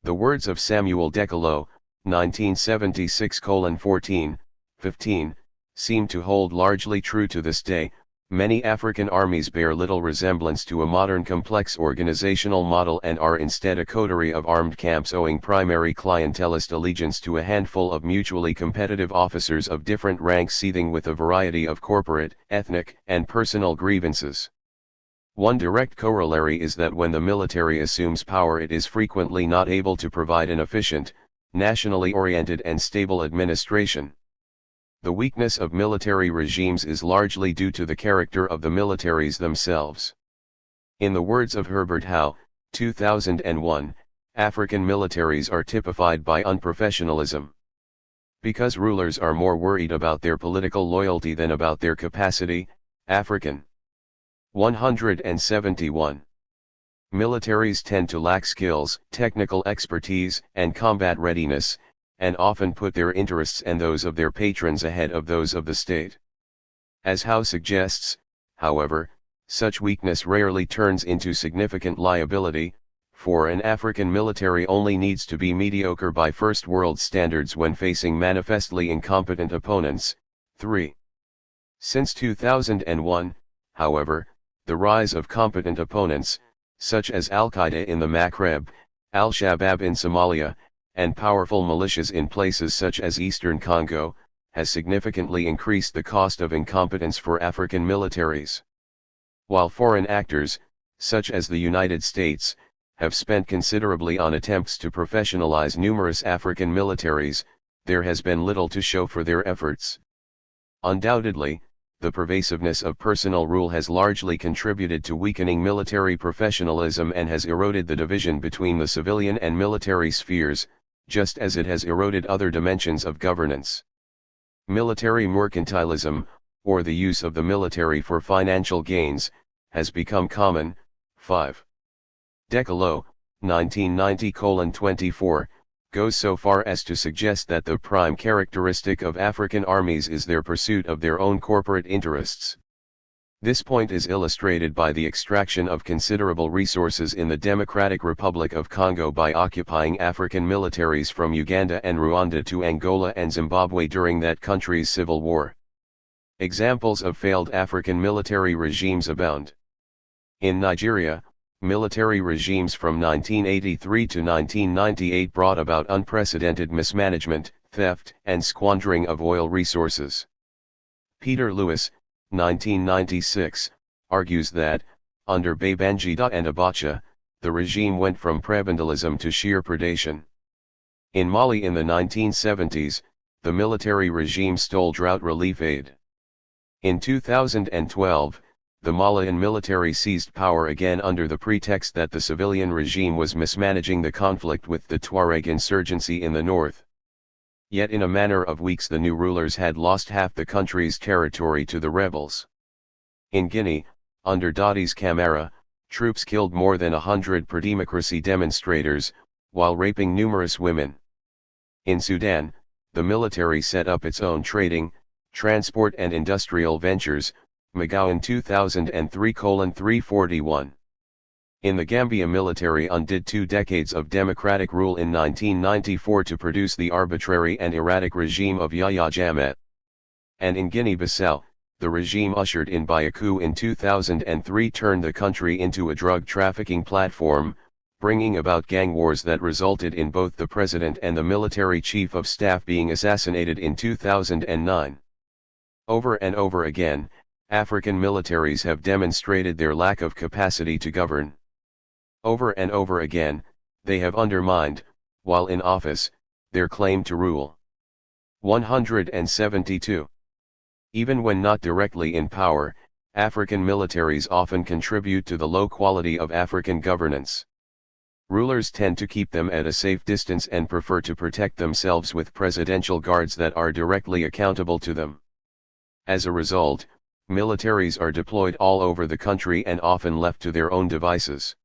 The words of Samuel Dekolo, 1976:14, 15, seem to hold largely true to this day. Many African armies bear little resemblance to a modern complex organizational model and are instead a coterie of armed camps owing primary clientelist allegiance to a handful of mutually competitive officers of different ranks seething with a variety of corporate, ethnic, and personal grievances. One direct corollary is that when the military assumes power, it is frequently not able to provide an efficient, nationally oriented and stable administration. The weakness of military regimes is largely due to the character of the militaries themselves. In the words of Herbert Howe, 2001, African militaries are typified by unprofessionalism. Because rulers are more worried about their political loyalty than about their capacity. African 171. Militaries tend to lack skills, technical expertise, and combat readiness, and often put their interests and those of their patrons ahead of those of the state. As Howe suggests, however, such weakness rarely turns into significant liability, for an African military only needs to be mediocre by first world standards when facing manifestly incompetent opponents. 3. Since 2001, however, the rise of competent opponents, such as Al-Qaeda in the Maghreb, Al-Shabaab in Somalia, and powerful militias in places such as Eastern Congo, has significantly increased the cost of incompetence for African militaries. While foreign actors, such as the United States, have spent considerably on attempts to professionalize numerous African militaries, there has been little to show for their efforts. Undoubtedly, the pervasiveness of personal rule has largely contributed to weakening military professionalism and has eroded the division between the civilian and military spheres, just as it has eroded other dimensions of governance. Military mercantilism, or the use of the military for financial gains, has become common. 5. Decalo, 1990:24, goes so far as to suggest that the prime characteristic of African armies is their pursuit of their own corporate interests. This point is illustrated by the extraction of considerable resources in the Democratic Republic of Congo by occupying African militaries from Uganda and Rwanda to Angola and Zimbabwe during that country's civil war. Examples of failed African military regimes abound. In Nigeria, military regimes from 1983 to 1998 brought about unprecedented mismanagement, theft, and squandering of oil resources. Peter Lewis, 1996, argues that, under Babangida and Abacha, the regime went from prebendalism to sheer predation. In Mali in the 1970s, the military regime stole drought relief aid. In 2012, the Malian military seized power again under the pretext that the civilian regime was mismanaging the conflict with the Tuareg insurgency in the north. Yet in a matter of weeks the new rulers had lost half the country's territory to the rebels. In Guinea, under Dadis Camara, troops killed more than 100 pro-democracy demonstrators, while raping numerous women. In Sudan, the military set up its own trading, transport and industrial ventures, McGowan 2003:341. In the Gambia, military undid 2 decades of democratic rule in 1994 to produce the arbitrary and erratic regime of Yahya Jammeh. And in Guinea-Bissau, the regime ushered in by a coup in 2003 turned the country into a drug trafficking platform, bringing about gang wars that resulted in both the president and the military chief of staff being assassinated in 2009. Over and over again, African militaries have demonstrated their lack of capacity to govern. Over and over again, they have undermined, while in office, their claim to rule. 172. Even when not directly in power, African militaries often contribute to the low quality of African governance. Rulers tend to keep them at a safe distance and prefer to protect themselves with presidential guards that are directly accountable to them. As a result, militaries are deployed all over the country and often left to their own devices.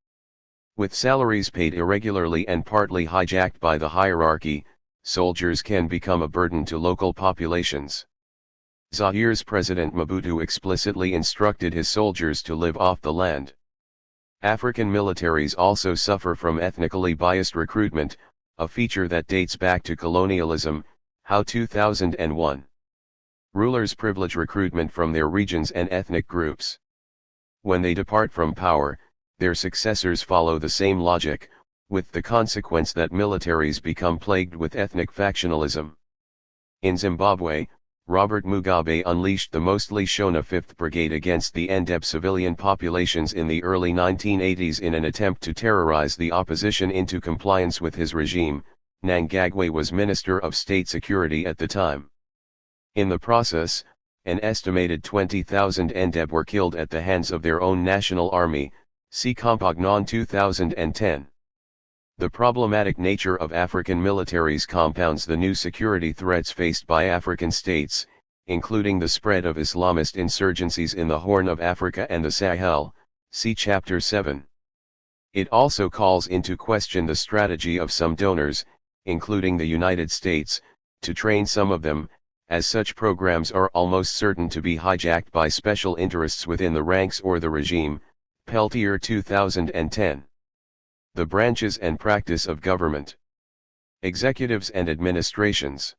With salaries paid irregularly and partly hijacked by the hierarchy, soldiers can become a burden to local populations. Zaire's President Mobutu explicitly instructed his soldiers to live off the land. African militaries also suffer from ethnically biased recruitment, a feature that dates back to colonialism, How 2001. Rulers privilege recruitment from their regions and ethnic groups. When they depart from power, their successors follow the same logic, with the consequence that militaries become plagued with ethnic factionalism. In Zimbabwe, Robert Mugabe unleashed the mostly Shona 5th Brigade against the Ndeb civilian populations in the early 1980s in an attempt to terrorize the opposition into compliance with his regime. Mnangagwa was Minister of State Security at the time. In the process, an estimated 20,000 Ndeb were killed at the hands of their own national army, see Compagnon 2010. The problematic nature of African militaries compounds the new security threats faced by African states, including the spread of Islamist insurgencies in the Horn of Africa and the Sahel, see Chapter 7. It also calls into question the strategy of some donors, including the United States, to train some of them, as such programs are almost certain to be hijacked by special interests within the ranks or the regime, Peltier 2010. The branches and practice of government. Executives and administrations.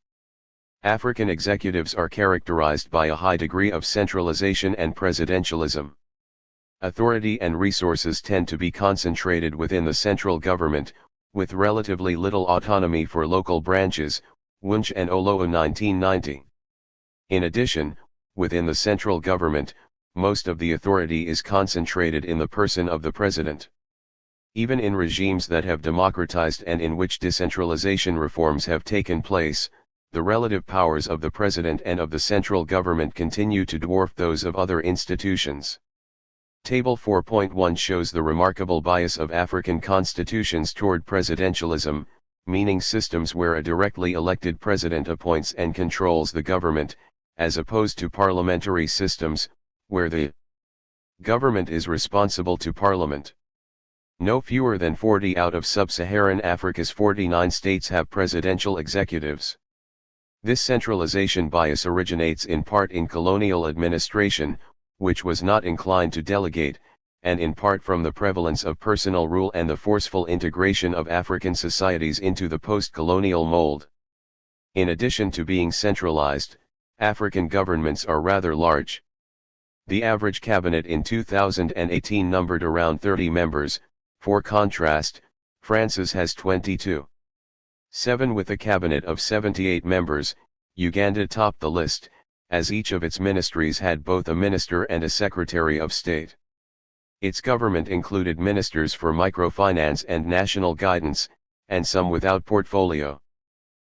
African executives are characterized by a high degree of centralization and presidentialism. Authority and resources tend to be concentrated within the central government, with relatively little autonomy for local branches, Wunsch and Oloa 1990. In addition, within the central government, most of the authority is concentrated in the person of the president. Even in regimes that have democratized and in which decentralization reforms have taken place, the relative powers of the president and of the central government continue to dwarf those of other institutions. Table 4.1 shows the remarkable bias of African constitutions toward presidentialism, meaning systems where a directly elected president appoints and controls the government, as opposed to parliamentary systems, where the government is responsible to parliament. No fewer than 40 out of sub-Saharan Africa's 49 states have presidential executives. This centralization bias originates in part in colonial administration, which was not inclined to delegate, and in part from the prevalence of personal rule and the forceful integration of African societies into the post-colonial mold. In addition to being centralized, African governments are rather large. The average cabinet in 2018 numbered around 30 members. For contrast, France's has 22. 7 with a cabinet of 78 members. Uganda topped the list, as each of its ministries had both a minister and a secretary of state. Its government included ministers for microfinance and national guidance, and some without portfolio.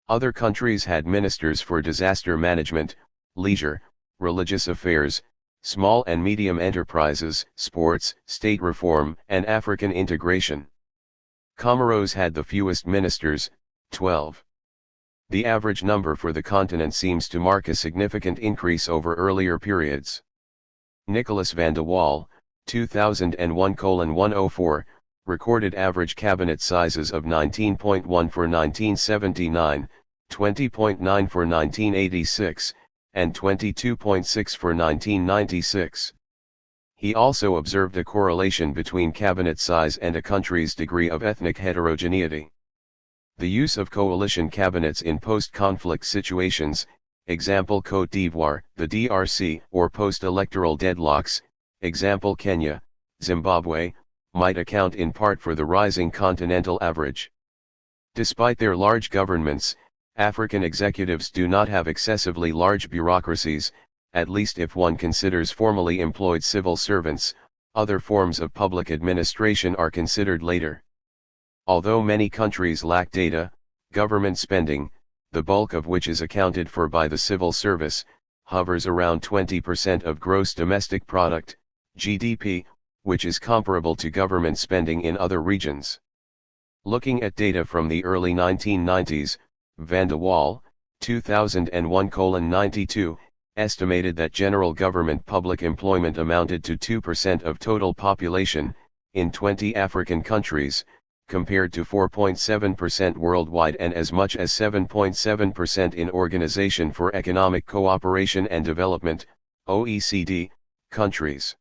Other countries had ministers for disaster management, leisure, religious affairs, small and medium enterprises, sports, state reform, and African integration. Comoros had the fewest ministers, 12. The average number for the continent seems to mark a significant increase over earlier periods. Nicholas van de Waal, 2001:104, recorded average cabinet sizes of 19.1 for 1979, 20.9 for 1986, and 22.6 for 1996. He also observed a correlation between cabinet size and a country's degree of ethnic heterogeneity. The use of coalition cabinets in post-conflict situations, example Côte d'Ivoire, the DRC, or post-electoral deadlocks, example Kenya, Zimbabwe, might account in part for the rising continental average. Despite their large governments, African executives do not have excessively large bureaucracies, at least if one considers formally employed civil servants. Other forms of public administration are considered later. Although many countries lack data, government spending, the bulk of which is accounted for by the civil service, hovers around 20% of gross domestic product, GDP, which is comparable to government spending in other regions. Looking at data from the early 1990s, Van de Waal, 2001:92, estimated that general government public employment amounted to 2% of total population, in 20 African countries, compared to 4.7% worldwide and as much as 7.7% in Organization for Economic Cooperation and Development, OECD, countries.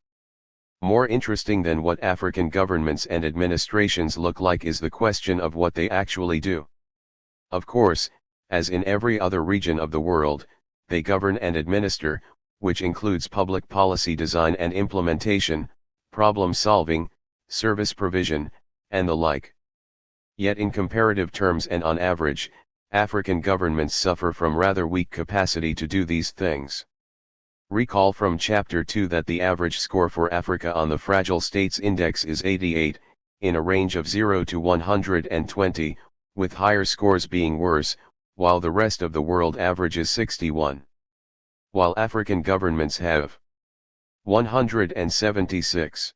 More interesting than what African governments and administrations look like is the question of what they actually do. Of course, as in every other region of the world, they govern and administer, which includes public policy design and implementation, problem solving, service provision, and the like. Yet in comparative terms and on average, African governments suffer from rather weak capacity to do these things. Recall from Chapter 2 that the average score for Africa on the Fragile States Index is 88, in a range of 0 to 120, with higher scores being worse, while the rest of the world averages 61. While African governments have 176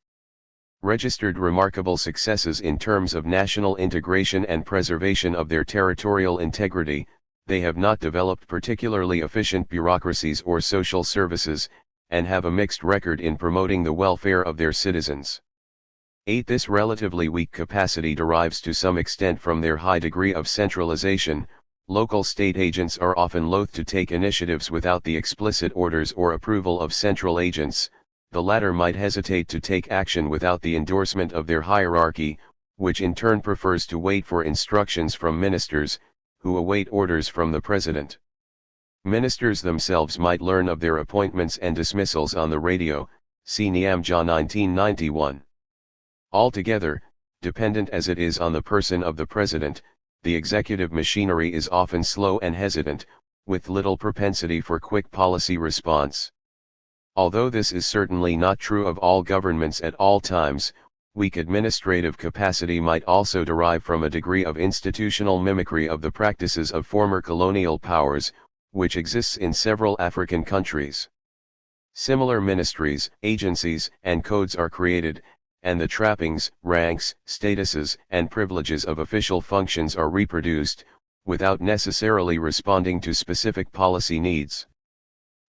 registered remarkable successes in terms of national integration and preservation of their territorial integrity, they have not developed particularly efficient bureaucracies or social services, and have a mixed record in promoting the welfare of their citizens. 8. This relatively weak capacity derives to some extent from their high degree of centralization. Local state agents are often loath to take initiatives without the explicit orders or approval of central agents. The latter might hesitate to take action without the endorsement of their hierarchy, which in turn prefers to wait for instructions from ministers, who await orders from the president. Ministers themselves might learn of their appointments and dismissals on the radio, see Niamja 1991. Altogether, dependent as it is on the person of the president, the executive machinery is often slow and hesitant, with little propensity for quick policy response. Although this is certainly not true of all governments at all times, weak administrative capacity might also derive from a degree of institutional mimicry of the practices of former colonial powers, which exists in several African countries. Similar ministries, agencies, and codes are created, and the trappings, ranks, statuses, and privileges of official functions are reproduced, without necessarily responding to specific policy needs.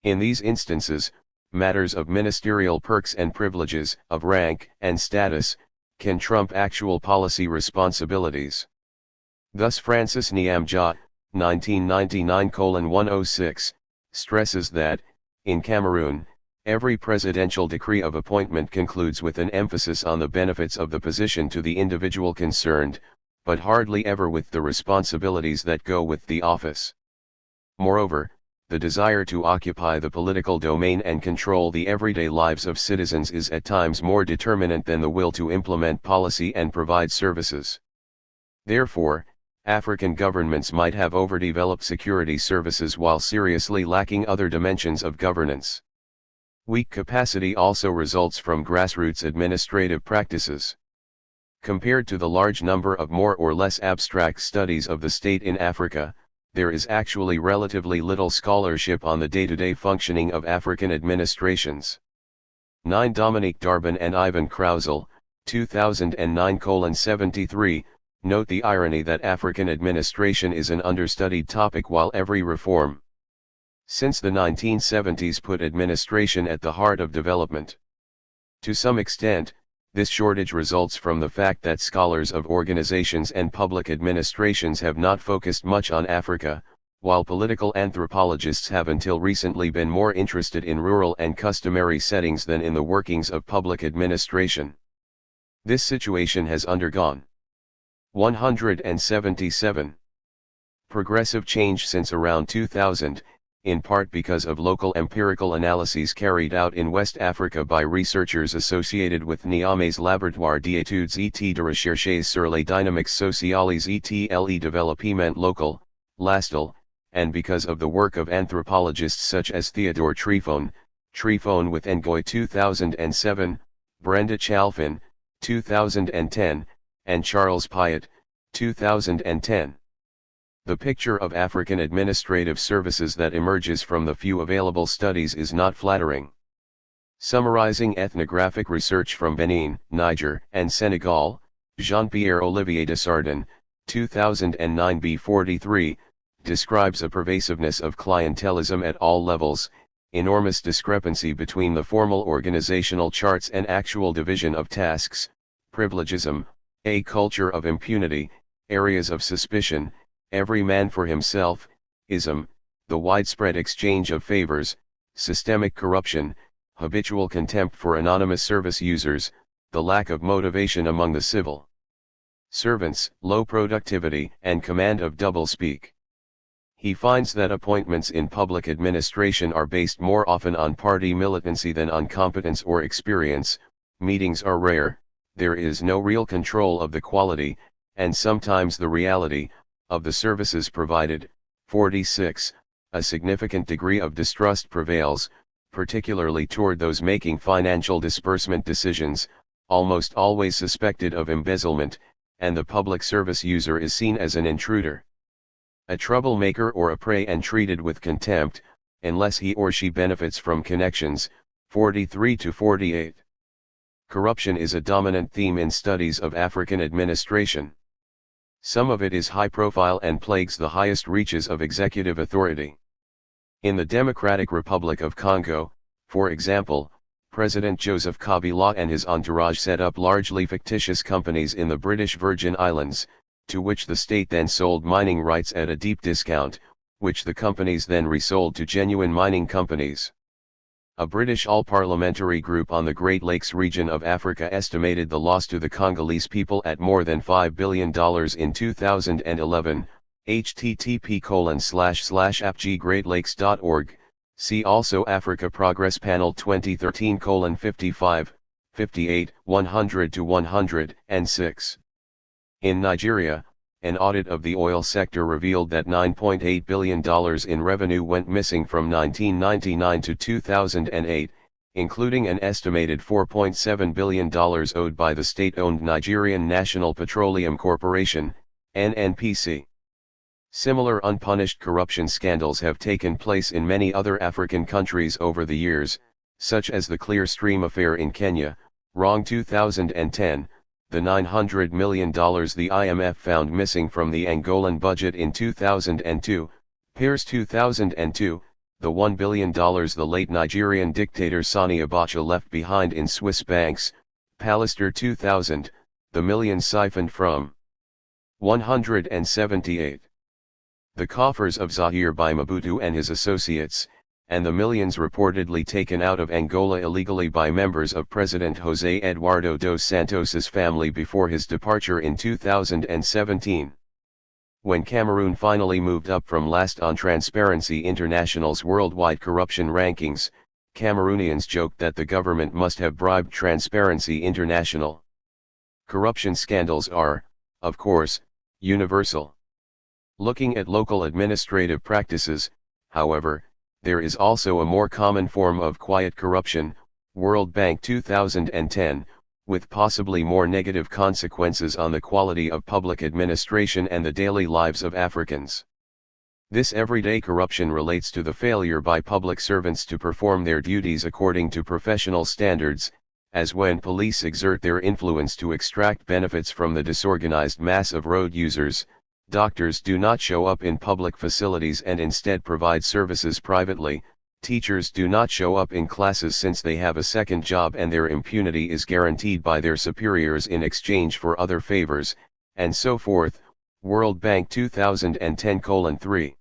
In these instances, matters of ministerial perks and privileges, of rank and status, can trump actual policy responsibilities. Thus Francis Niamja, 1999:106, stresses that, in Cameroon, every presidential decree of appointment concludes with an emphasis on the benefits of the position to the individual concerned, but hardly ever with the responsibilities that go with the office. Moreover, the desire to occupy the political domain and control the everyday lives of citizens is at times more determinant than the will to implement policy and provide services. Therefore, African governments might have overdeveloped security services while seriously lacking other dimensions of governance. Weak capacity also results from grassroots administrative practices. Compared to the large number of more or less abstract studies of the state in Africa, there is actually relatively little scholarship on the day-to-day functioning of African administrations. 9. Dominique Darbin and Ivan Krausel, 2009:73, note the irony that African administration is an understudied topic while every reform since the 1970s put administration at the heart of development. To some extent, this shortage results from the fact that scholars of organizations and public administrations have not focused much on Africa, while political anthropologists have until recently been more interested in rural and customary settings than in the workings of public administration. This situation has undergone 177 progressive change since around 2000, in part because of local empirical analyses carried out in West Africa by researchers associated with Niamey's Laboratoire d'études et de recherche sur les dynamiques sociales et le développement local, LASTL, and because of the work of anthropologists such as Theodore Trifon with Ngoy 2007, Brenda Chalfin, 2010, and Charles Piatt, 2010. The picture of African administrative services that emerges from the few available studies is not flattering. Summarizing ethnographic research from Benin, Niger, and Senegal, Jean-Pierre Olivier Desardin, 2009 B43, describes a pervasiveness of clientelism at all levels, enormous discrepancy between the formal organizational charts and actual division of tasks, privilegism, a culture of impunity, areas of suspicion, every man for himself, ism, the widespread exchange of favors, systemic corruption, habitual contempt for anonymous service users, the lack of motivation among the civil servants, low productivity, and command of doublespeak. He finds that appointments in public administration are based more often on party militancy than on competence or experience, meetings are rare, there is no real control of the quality, and sometimes the reality, of the services provided. 46. A significant degree of distrust prevails, particularly toward those making financial disbursement decisions, almost always suspected of embezzlement, and the public service user is seen as an intruder, a troublemaker or a prey, and treated with contempt, unless he or she benefits from connections. 43 to 48. Corruption is a dominant theme in studies of African administration. Some of it is high profile and plagues the highest reaches of executive authority. In the Democratic Republic of Congo, for example, President Joseph Kabila and his entourage set up largely fictitious companies in the British Virgin Islands, to which the state then sold mining rights at a deep discount, which the companies then resold to genuine mining companies. A British all-parliamentary group on the Great Lakes region of Africa estimated the loss to the Congolese people at more than $5 billion in 2011, http://apggreatlakes.org, see also Africa Progress Panel 2013:55, 58, 100-106. In Nigeria, an audit of the oil sector revealed that $9.8 billion in revenue went missing from 1999 to 2008, including an estimated $4.7 billion owed by the state-owned Nigerian National Petroleum Corporation, NNPC. Similar unpunished corruption scandals have taken place in many other African countries over the years, such as the Clearstream affair in Kenya, wrong 2010, the $900 million the IMF found missing from the Angolan budget in 2002, Pierre's 2002, the $1 billion the late Nigerian dictator Sani Abacha left behind in Swiss banks, Pallister 2000, the millions siphoned from 178. The coffers of Zaire by Mobutu and his associates, and the millions reportedly taken out of Angola illegally by members of President José Eduardo dos Santos's family before his departure in 2017. When Cameroon finally moved up from last on Transparency International's worldwide corruption rankings, Cameroonians joked that the government must have bribed Transparency International. Corruption scandals are, of course, universal. Looking at local administrative practices, however, there is also a more common form of quiet corruption, World Bank 2010, with possibly more negative consequences on the quality of public administration and the daily lives of Africans. This everyday corruption relates to the failure by public servants to perform their duties according to professional standards, as when police exert their influence to extract benefits from the disorganized mass of road users. Doctors do not show up in public facilities and instead provide services privately, teachers do not show up in classes since they have a second job and their impunity is guaranteed by their superiors in exchange for other favors, and so forth. World Bank 2010:3.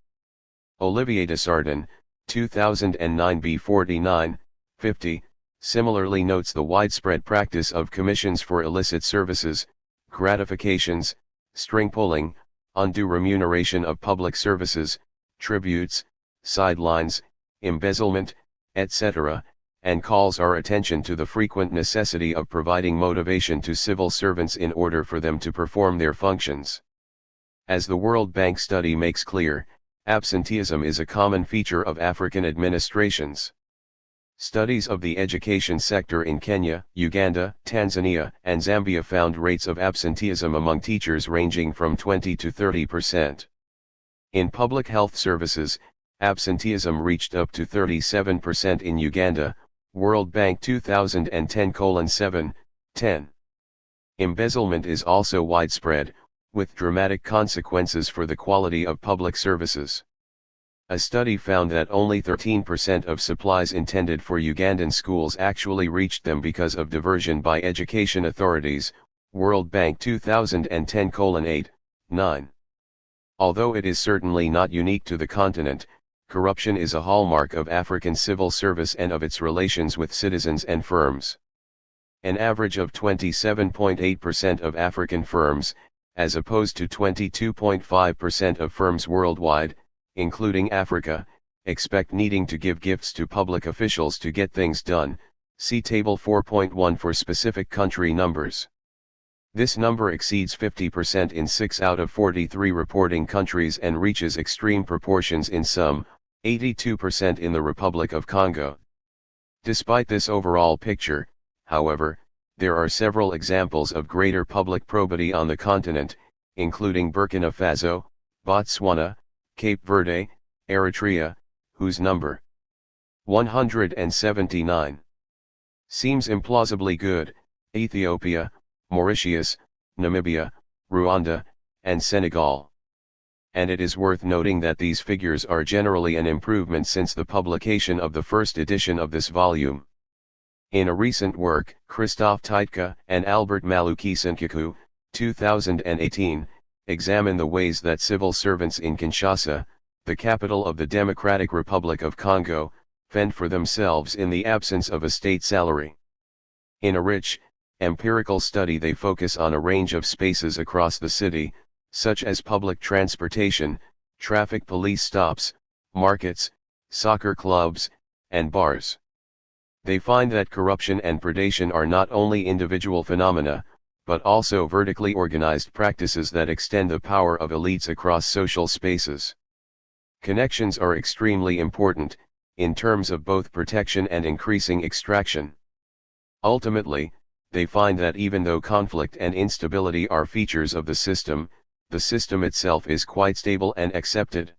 Olivier Desardin, 2009 B49, 50, similarly notes the widespread practice of commissions for illicit services, gratifications, string pulling, undue remuneration of public services, tributes, sidelines, embezzlement, etc., and calls our attention to the frequent necessity of providing motivation to civil servants in order for them to perform their functions. As the World Bank study makes clear, absenteeism is a common feature of African administrations. Studies of the education sector in Kenya, Uganda, Tanzania, and Zambia found rates of absenteeism among teachers ranging from 20 to 30%. In public health services, absenteeism reached up to 37% in Uganda, World Bank 2010:7, 10. Embezzlement is also widespread, with dramatic consequences for the quality of public services. A study found that only 13% of supplies intended for Ugandan schools actually reached them because of diversion by education authorities, World Bank 2010:8, 9. Although it is certainly not unique to the continent, corruption is a hallmark of African civil service and of its relations with citizens and firms. An average of 27.8% of African firms, as opposed to 22.5% of firms worldwide, including Africa, expect needing to give gifts to public officials to get things done. See Table 4.1 for specific country numbers. This number exceeds 50% in 6 out of 43 reporting countries and reaches extreme proportions in some, 82% in the Republic of Congo. Despite this overall picture, however, there are several examples of greater public probity on the continent, including Burkina Faso, Botswana, Cape Verde, Eritrea, whose number 179 seems implausibly good, Ethiopia, Mauritius, Namibia, Rwanda, and Senegal. And it is worth noting that these figures are generally an improvement since the publication of the first edition of this volume. In a recent work, Christophe Teitka and Albert Maluki-Sinkaku, 2018, examine the ways that civil servants in Kinshasa, the capital of the Democratic Republic of Congo, fend for themselves in the absence of a state salary. In a rich, empirical study they focus on a range of spaces across the city, such as public transportation, traffic police stops, markets, soccer clubs, and bars. They find that corruption and predation are not only individual phenomena, but also vertically organized practices that extend the power of elites across social spaces. Connections are extremely important, in terms of both protection and increasing extraction. Ultimately, they find that even though conflict and instability are features of the system itself is quite stable and accepted.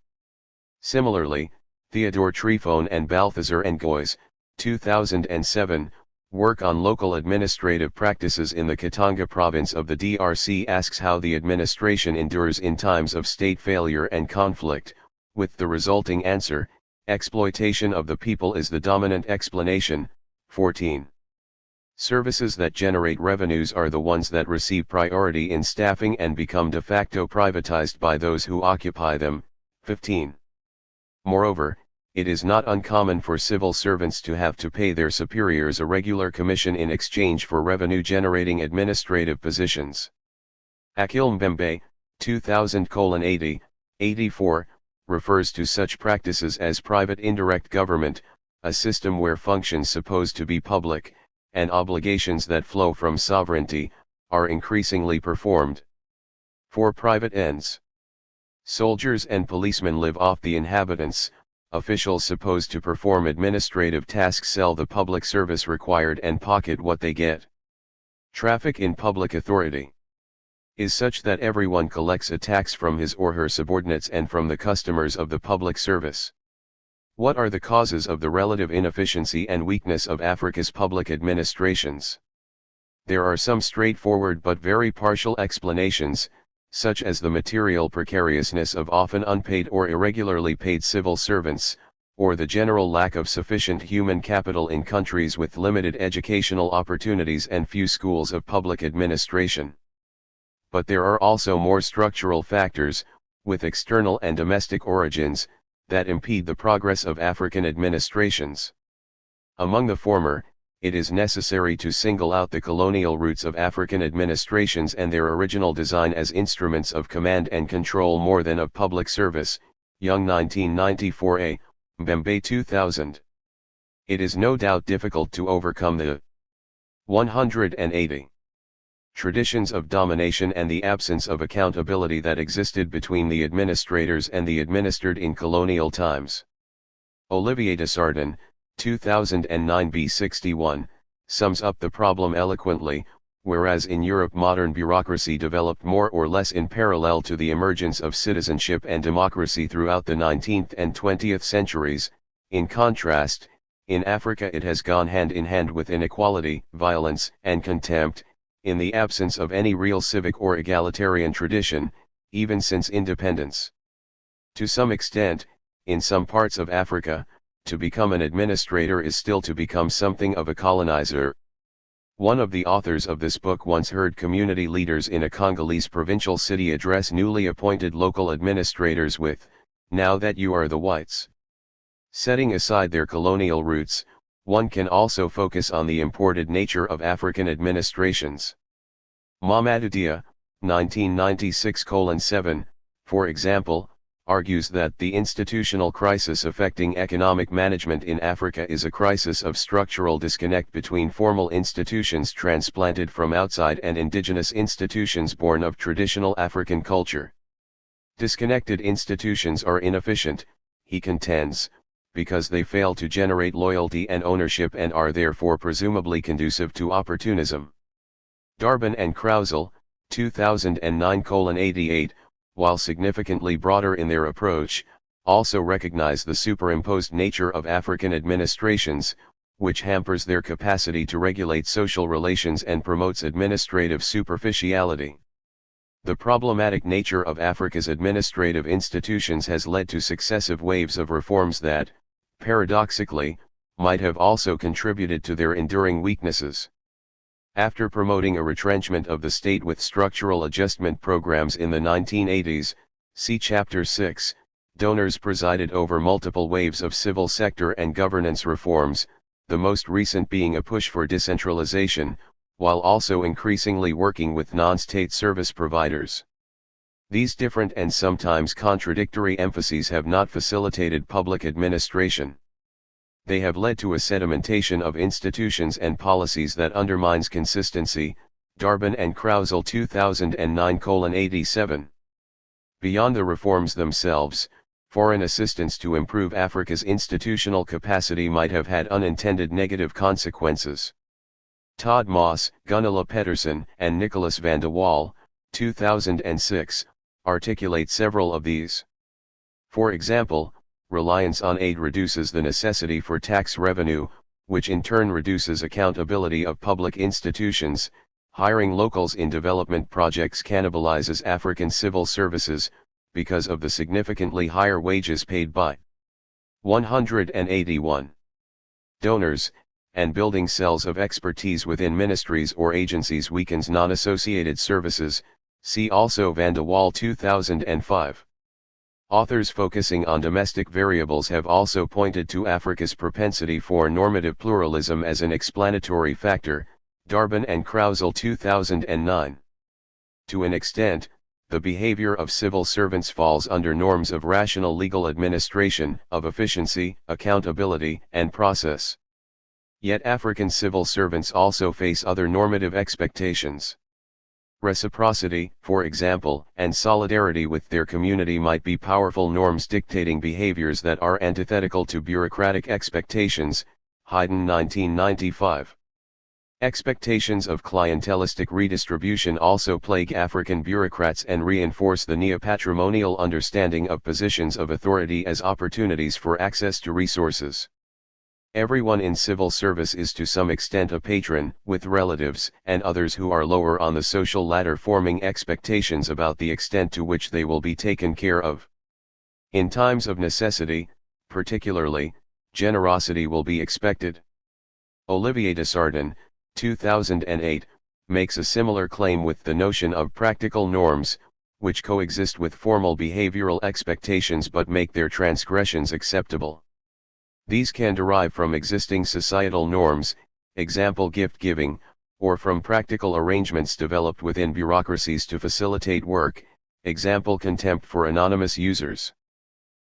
Similarly, Theodore Trifon and Balthazar Ngois, 2007, work on local administrative practices in the Katanga province of the DRC asks how the administration endures in times of state failure and conflict, with the resulting answer, exploitation of the people is the dominant explanation. 14. Services that generate revenues are the ones that receive priority in staffing and become de facto privatized by those who occupy them. 15. Moreover, it is not uncommon for civil servants to have to pay their superiors a regular commission in exchange for revenue-generating administrative positions. Akil Mbembe, 2000:80, 84, refers to such practices as private indirect government, a system where functions supposed to be public, and obligations that flow from sovereignty, are increasingly performed for private ends. Soldiers and policemen live off the inhabitants. Officials supposed to perform administrative tasks sell the public service required and pocket what they get. Traffic in public authority is such that everyone collects a tax from his or her subordinates and from the customers of the public service. What are the causes of the relative inefficiency and weakness of Africa's public administrations? There are some straightforward but very partial explanations, such as the material precariousness of often unpaid or irregularly paid civil servants, or the general lack of sufficient human capital in countries with limited educational opportunities and few schools of public administration. But there are also more structural factors, with external and domestic origins, that impede the progress of African administrations. Among the former, it is necessary to single out the colonial roots of African administrations and their original design as instruments of command and control more than of public service. Young 1994a, Mbembe 2000. It is no doubt difficult to overcome the 180 traditions of domination and the absence of accountability that existed between the administrators and the administered in colonial times. Olivier Desardin, 2009 B61, sums up the problem eloquently. Whereas in Europe modern bureaucracy developed more or less in parallel to the emergence of citizenship and democracy throughout the 19th and 20th centuries, in contrast, in Africa it has gone hand in hand with inequality, violence, and contempt, in the absence of any real civic or egalitarian tradition, even since independence. To some extent, in some parts of Africa, to become an administrator is still to become something of a colonizer. One of the authors of this book once heard community leaders in a Congolese provincial city address newly appointed local administrators with, "Now that you are the whites." Setting aside their colonial roots, one can also focus on the imported nature of African administrations. Mamadou Dia, 1996:7, for example, argues that the institutional crisis affecting economic management in Africa is a crisis of structural disconnect between formal institutions transplanted from outside and indigenous institutions born of traditional African culture. Disconnected institutions are inefficient, he contends, because they fail to generate loyalty and ownership and are therefore presumably conducive to opportunism. Dunn and Krausel, 2009:88, while significantly broader in their approach, also recognize the superimposed nature of African administrations, which hampers their capacity to regulate social relations and promotes administrative superficiality. The problematic nature of Africa's administrative institutions has led to successive waves of reforms that, paradoxically, might have also contributed to their enduring weaknesses. After promoting a retrenchment of the state with structural adjustment programs in the 1980s, see Chapter 6, donors presided over multiple waves of civil sector and governance reforms, the most recent being a push for decentralization, while also increasingly working with non-state service providers. These different and sometimes contradictory emphases have not facilitated public administration. They have led to a sedimentation of institutions and policies that undermines consistency, Dunn and Krausel 2009:87. Beyond the reforms themselves, foreign assistance to improve Africa's institutional capacity might have had unintended negative consequences. Todd Moss, Gunilla Pettersson, and Nicholas van de Waal, 2006, articulate several of these. For example, reliance on aid reduces the necessity for tax revenue, which in turn reduces accountability of public institutions. Hiring locals in development projects cannibalizes African civil services, because of the significantly higher wages paid by 181 donors, and building cells of expertise within ministries or agencies weakens non-associated services. See also Van de Waal 2005. Authors focusing on domestic variables have also pointed to Africa's propensity for normative pluralism as an explanatory factor, Dunn and Krausel 2009. To an extent, the behavior of civil servants falls under norms of rational legal administration, of efficiency, accountability, and process. Yet African civil servants also face other normative expectations. Reciprocity, for example, and solidarity with their community might be powerful norms dictating behaviors that are antithetical to bureaucratic expectations, Hayden 1995. Expectations of clientelistic redistribution also plague African bureaucrats and reinforce the neo-patrimonial understanding of positions of authority as opportunities for access to resources. Everyone in civil service is to some extent a patron, with relatives and others who are lower on the social ladder forming expectations about the extent to which they will be taken care of. In times of necessity, particularly, generosity will be expected. Olivier Desardin, 2008, makes a similar claim with the notion of practical norms, which coexist with formal behavioral expectations but make their transgressions acceptable. These can derive from existing societal norms, example gift-giving, or from practical arrangements developed within bureaucracies to facilitate work, example contempt for anonymous users.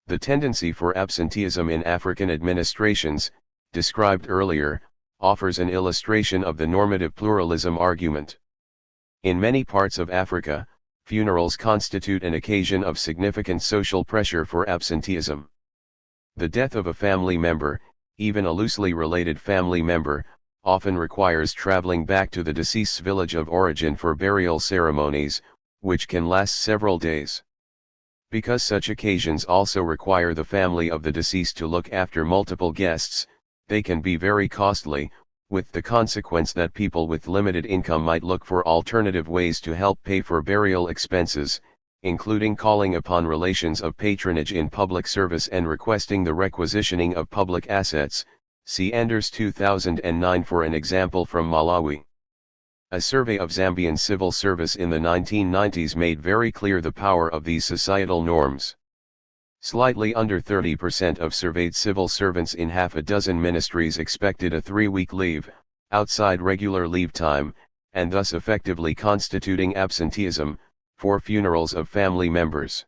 The tendency for absenteeism in African administrations, described earlier, offers an illustration of the normative pluralism argument. In many parts of Africa, funerals constitute an occasion of significant social pressure for absenteeism. The death of a family member, even a loosely related family member, often requires traveling back to the deceased's village of origin for burial ceremonies, which can last several days. Because such occasions also require the family of the deceased to look after multiple guests, they can be very costly, with the consequence that people with limited income might look for alternative ways to help pay for burial expenses, including calling upon relations of patronage in public service and requesting the requisitioning of public assets. See Anders 2009 for an example from Malawi. A survey of Zambian civil service in the 1990s made very clear the power of these societal norms. Slightly under 30% of surveyed civil servants in half a dozen ministries expected a 3-week leave, outside regular leave time, and thus effectively constituting absenteeism, for funerals of family members.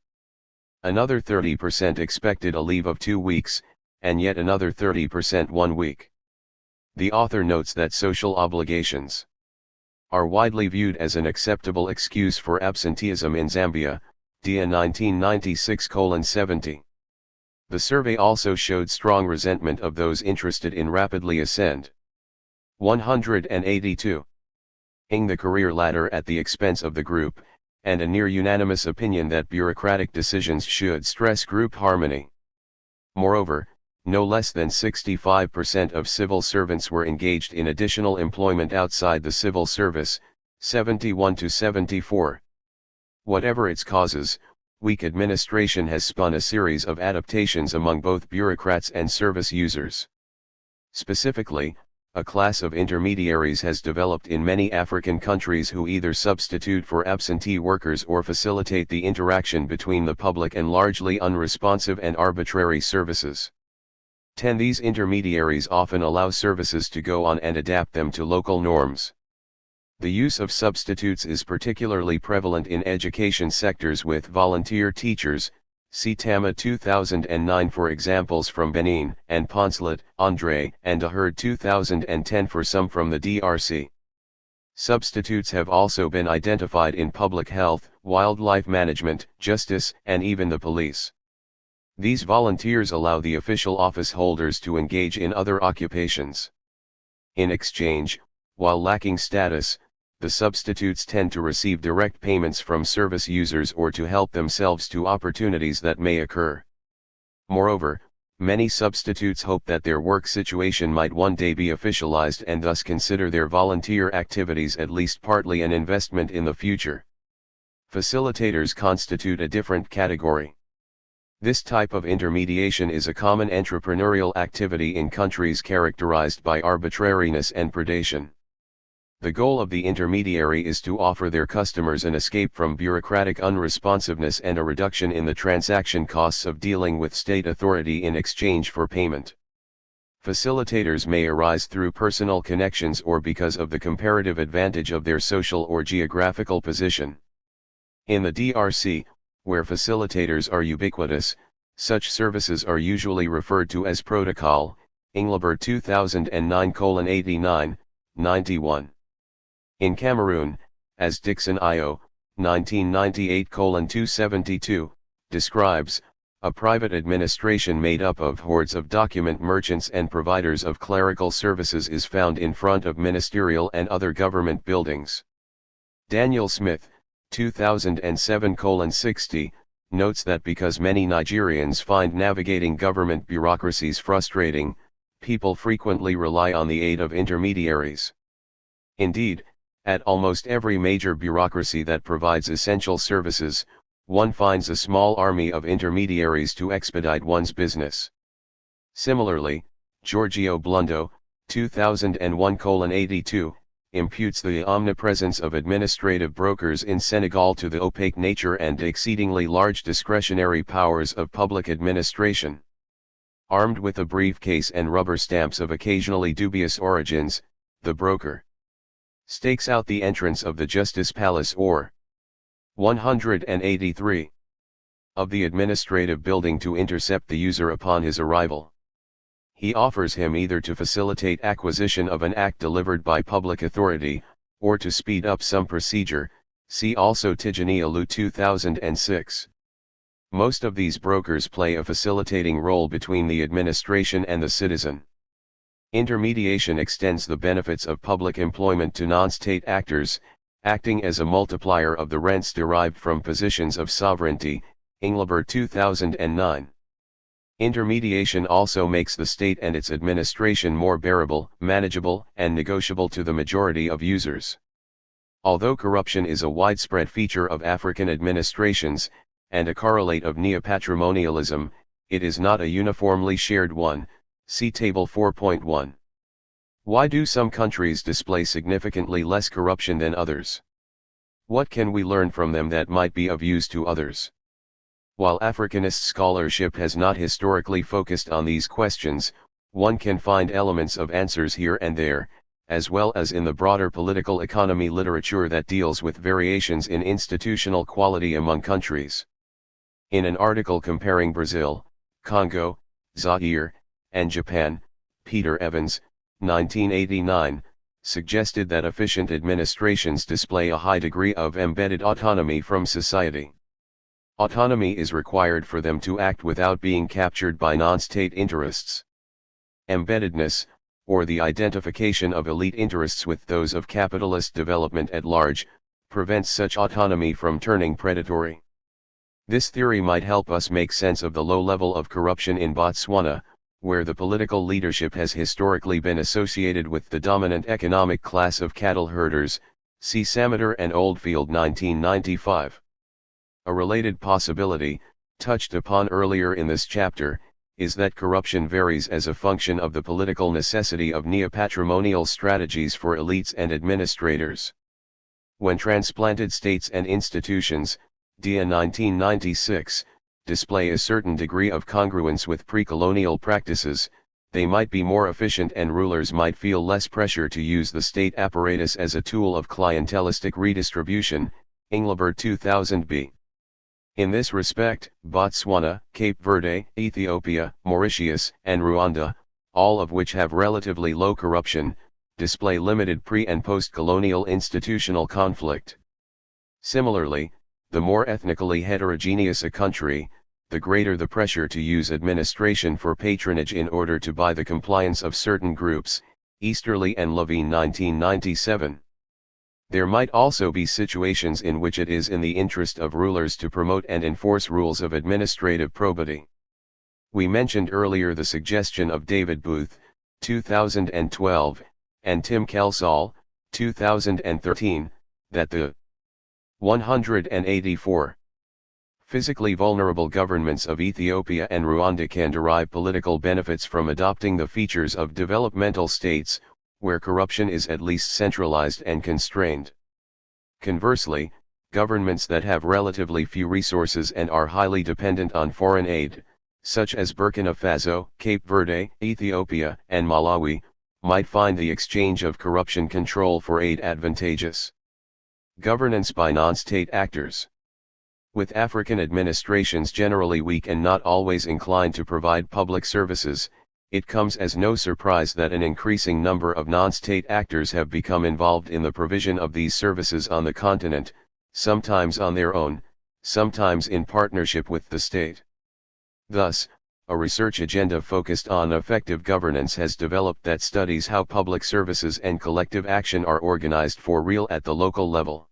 Another 30% expected a leave of 2 weeks, and yet another 30% 1 week. The author notes that social obligations are widely viewed as an acceptable excuse for absenteeism in Zambia, DIA 1996:70. The survey also showed strong resentment of those interested in rapidly ascend. 182. ing the career ladder at the expense of the group, and a near-unanimous opinion that bureaucratic decisions should stress group harmony. Moreover, no less than 65% of civil servants were engaged in additional employment outside the civil service, 71-74. Whatever its causes, weak administration has spun a series of adaptations among both bureaucrats and service users. Specifically, a class of intermediaries has developed in many African countries who either substitute for absentee workers or facilitate the interaction between the public and largely unresponsive and arbitrary services. 10. These intermediaries often allow services to go on and adapt them to local norms. The use of substitutes is particularly prevalent in education sectors with volunteer teachers, see TAMA 2009 for examples from Benin, and Poncelet, André, and THIRD 2010 for some from the DRC. Substitutes have also been identified in public health, wildlife management, justice, and even the police. These volunteers allow the official office holders to engage in other occupations. In exchange, while lacking status, the substitutes tend to receive direct payments from service users or to help themselves to opportunities that may occur. Moreover, many substitutes hope that their work situation might one day be officialized and thus consider their volunteer activities at least partly an investment in the future. Facilitators constitute a different category. This type of intermediation is a common entrepreneurial activity in countries characterized by arbitrariness and predation. The goal of the intermediary is to offer their customers an escape from bureaucratic unresponsiveness and a reduction in the transaction costs of dealing with state authority in exchange for payment. Facilitators may arise through personal connections or because of the comparative advantage of their social or geographical position. In the DRC, where facilitators are ubiquitous, such services are usually referred to as protocol, Englebert 2009:89, 91. In Cameroon, as Dixon I.O., 1998:272, describes, a private administration made up of hordes of document merchants and providers of clerical services is found in front of ministerial and other government buildings. Daniel Smith, 2007:60, notes that because many Nigerians find navigating government bureaucracies frustrating, people frequently rely on the aid of intermediaries. Indeed, at almost every major bureaucracy that provides essential services, one finds a small army of intermediaries to expedite one's business. Similarly, Giorgio Blundo, 2001:82, imputes the omnipresence of administrative brokers in Senegal to the opaque nature and exceedingly large discretionary powers of public administration. Armed with a briefcase and rubber stamps of occasionally dubious origins, the broker stakes out the entrance of the Justice Palace or 183 of the administrative building to intercept the user upon his arrival. He offers him either to facilitate acquisition of an act delivered by public authority, or to speed up some procedure, see also Tijani Alu 2006. Most of these brokers play a facilitating role between the administration and the citizen. Intermediation extends the benefits of public employment to non-state actors, acting as a multiplier of the rents derived from positions of sovereignty, Englebert 2009. Intermediation also makes the state and its administration more bearable, manageable, and negotiable to the majority of users. Although corruption is a widespread feature of African administrations, and a correlate of neopatrimonialism, it is not a uniformly shared one. See Table 4.1. Why do some countries display significantly less corruption than others? What can we learn from them that might be of use to others? While Africanist scholarship has not historically focused on these questions, one can find elements of answers here and there, as well as in the broader political economy literature that deals with variations in institutional quality among countries. In an article comparing Brazil, Congo, Zaire, and Japan, Peter Evans, 1989, suggested that efficient administrations display a high degree of embedded autonomy from society. Autonomy is required for them to act without being captured by non-state interests. Embeddedness, or the identification of elite interests with those of capitalist development at large, prevents such autonomy from turning predatory. This theory might help us make sense of the low level of corruption in Botswana, where the political leadership has historically been associated with the dominant economic class of cattle herders, see Samater and Oldfield 1995. A related possibility, touched upon earlier in this chapter, is that corruption varies as a function of the political necessity of neopatrimonial strategies for elites and administrators. When transplanted states and institutions, DIA 1996, display a certain degree of congruence with pre-colonial practices, they might be more efficient and rulers might feel less pressure to use the state apparatus as a tool of clientelistic redistribution, Englebert 2000b. In this respect, Botswana, Cape Verde, Ethiopia, Mauritius, and Rwanda, all of which have relatively low corruption, display limited pre- and post-colonial institutional conflict. Similarly, the more ethnically heterogeneous a country, the greater the pressure to use administration for patronage in order to buy the compliance of certain groups, Easterly and Levine 1997. There might also be situations in which it is in the interest of rulers to promote and enforce rules of administrative probity. We mentioned earlier the suggestion of David Booth, 2012, and Tim Kelsall, 2013, that the 184 physically vulnerable governments of Ethiopia and Rwanda can derive political benefits from adopting the features of developmental states, where corruption is at least centralized and constrained. Conversely, governments that have relatively few resources and are highly dependent on foreign aid, such as Burkina Faso, Cape Verde, Ethiopia, and Malawi, might find the exchange of corruption control for aid advantageous. Governance by non-state actors. With African administrations generally weak and not always inclined to provide public services, it comes as no surprise that an increasing number of non-state actors have become involved in the provision of these services on the continent, sometimes on their own, sometimes in partnership with the state. Thus, a research agenda focused on effective governance has developed that studies how public services and collective action are organized for real at the local level.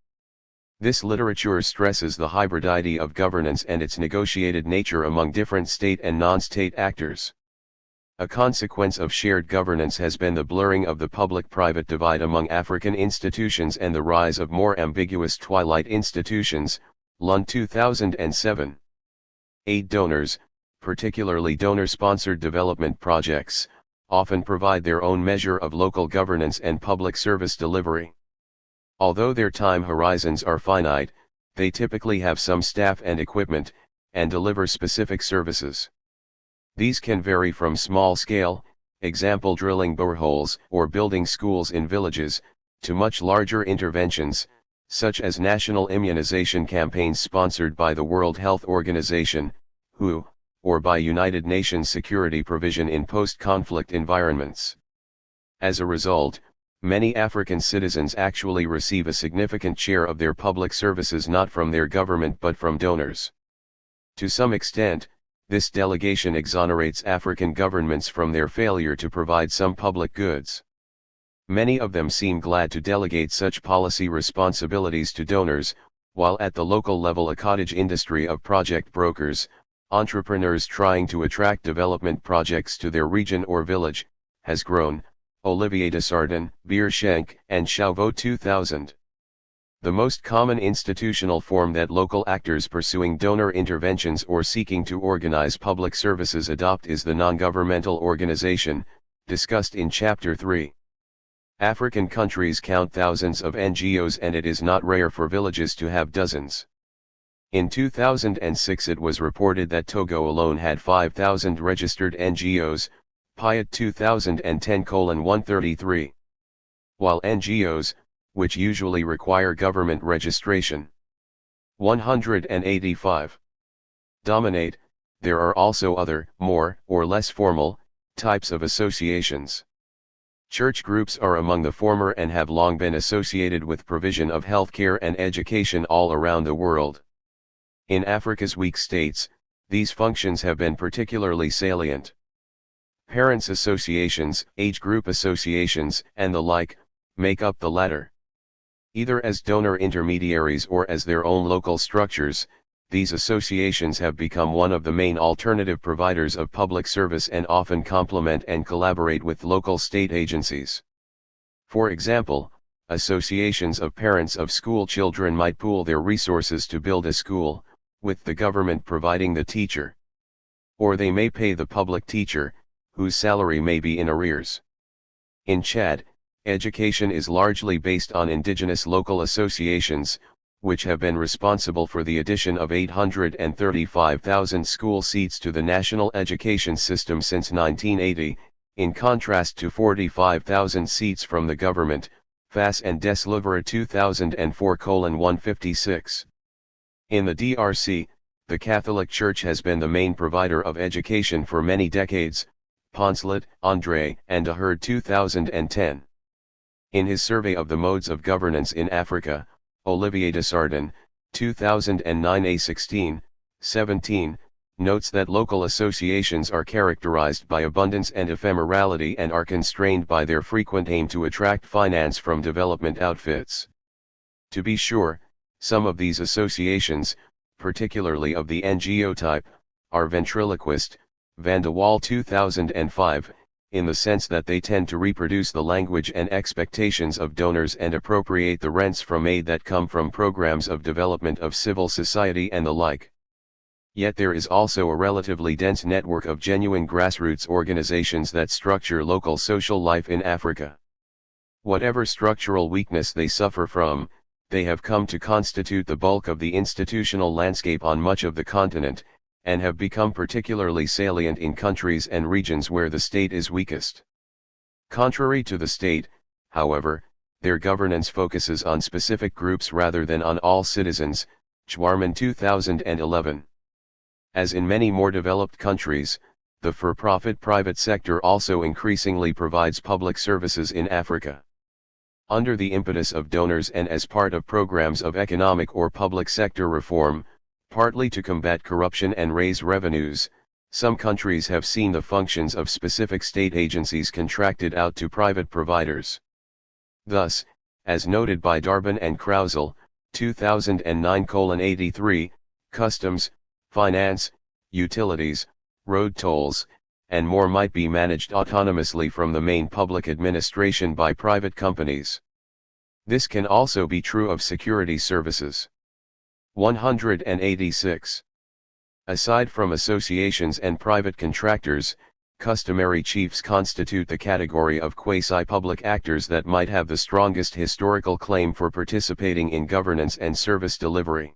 This literature stresses the hybridity of governance and its negotiated nature among different state and non-state actors. A consequence of shared governance has been the blurring of the public-private divide among African institutions and the rise of more ambiguous twilight institutions, Lund 2007. Aid donors, particularly donor-sponsored development projects, often provide their own measure of local governance and public service delivery. Although their time horizons are finite, they typically have some staff and equipment, and deliver specific services. These can vary from small scale, example drilling boreholes or building schools in villages, to much larger interventions, such as national immunization campaigns sponsored by the World Health Organization, WHO, or by United Nations security provision in post-conflict environments. As a result, many African citizens actually receive a significant share of their public services not from their government but from donors. To some extent, this delegation exonerates African governments from their failure to provide some public goods. Many of them seem glad to delegate such policy responsibilities to donors, while at the local level a cottage industry of project brokers, entrepreneurs trying to attract development projects to their region or village, has grown. Olivier Desardin, Bierschenk, and Chauveau 2000. The most common institutional form that local actors pursuing donor interventions or seeking to organize public services adopt is the non-governmental organization, discussed in Chapter 3. African countries count thousands of NGOs and it is not rare for villages to have dozens. In 2006 it was reported that Togo alone had 5,000 registered NGOs, Piat 2010:133. while NGOs, which usually require government registration. 185. Dominate. There are also other, more or less formal, types of associations. Church groups are among the former and have long been associated with provision of healthcare and education all around the world. In Africa's weak states, these functions have been particularly salient. Parents' associations, age group associations, and the like, make up the latter. Either as donor intermediaries or as their own local structures, these associations have become one of the main alternative providers of public service and often complement and collaborate with local state agencies. For example, associations of parents of school children might pool their resources to build a school, with the government providing the teacher. Or they may pay the public teacher, whose salary may be in arrears. In Chad, education is largely based on indigenous local associations, which have been responsible for the addition of 835,000 school seats to the national education system since 1980, in contrast to 45,000 seats from the government, FAS and Des Louvres 2004:156. In the DRC, the Catholic Church has been the main provider of education for many decades, Poncelet, André, and THIRD 2010. In his survey of the modes of governance in Africa, Olivier Desardin, 2009 A16, 17, notes that local associations are characterized by abundance and ephemerality and are constrained by their frequent aim to attract finance from development outfits. To be sure, some of these associations, particularly of the NGO type, are ventriloquist, Van de Waal 2005, in the sense that they tend to reproduce the language and expectations of donors and appropriate the rents from aid that come from programs of development of civil society and the like. Yet there is also a relatively dense network of genuine grassroots organizations that structure local social life in Africa. Whatever structural weakness they suffer from, they have come to constitute the bulk of the institutional landscape on much of the continent, and have become particularly salient in countries and regions where the state is weakest. Contrary to the state, however, their governance focuses on specific groups rather than on all citizens, Schwarman 2011. As in many more developed countries, the for-profit private sector also increasingly provides public services in Africa. Under the impetus of donors and as part of programs of economic or public sector reform, partly to combat corruption and raise revenues, some countries have seen the functions of specific state agencies contracted out to private providers. Thus, as noted by Darbin and Krausel, 2009:83, customs, finance, utilities, road tolls, and more might be managed autonomously from the main public administration by private companies. This can also be true of security services. 186. Aside from associations and private contractors, customary chiefs constitute the category of quasi-public actors that might have the strongest historical claim for participating in governance and service delivery.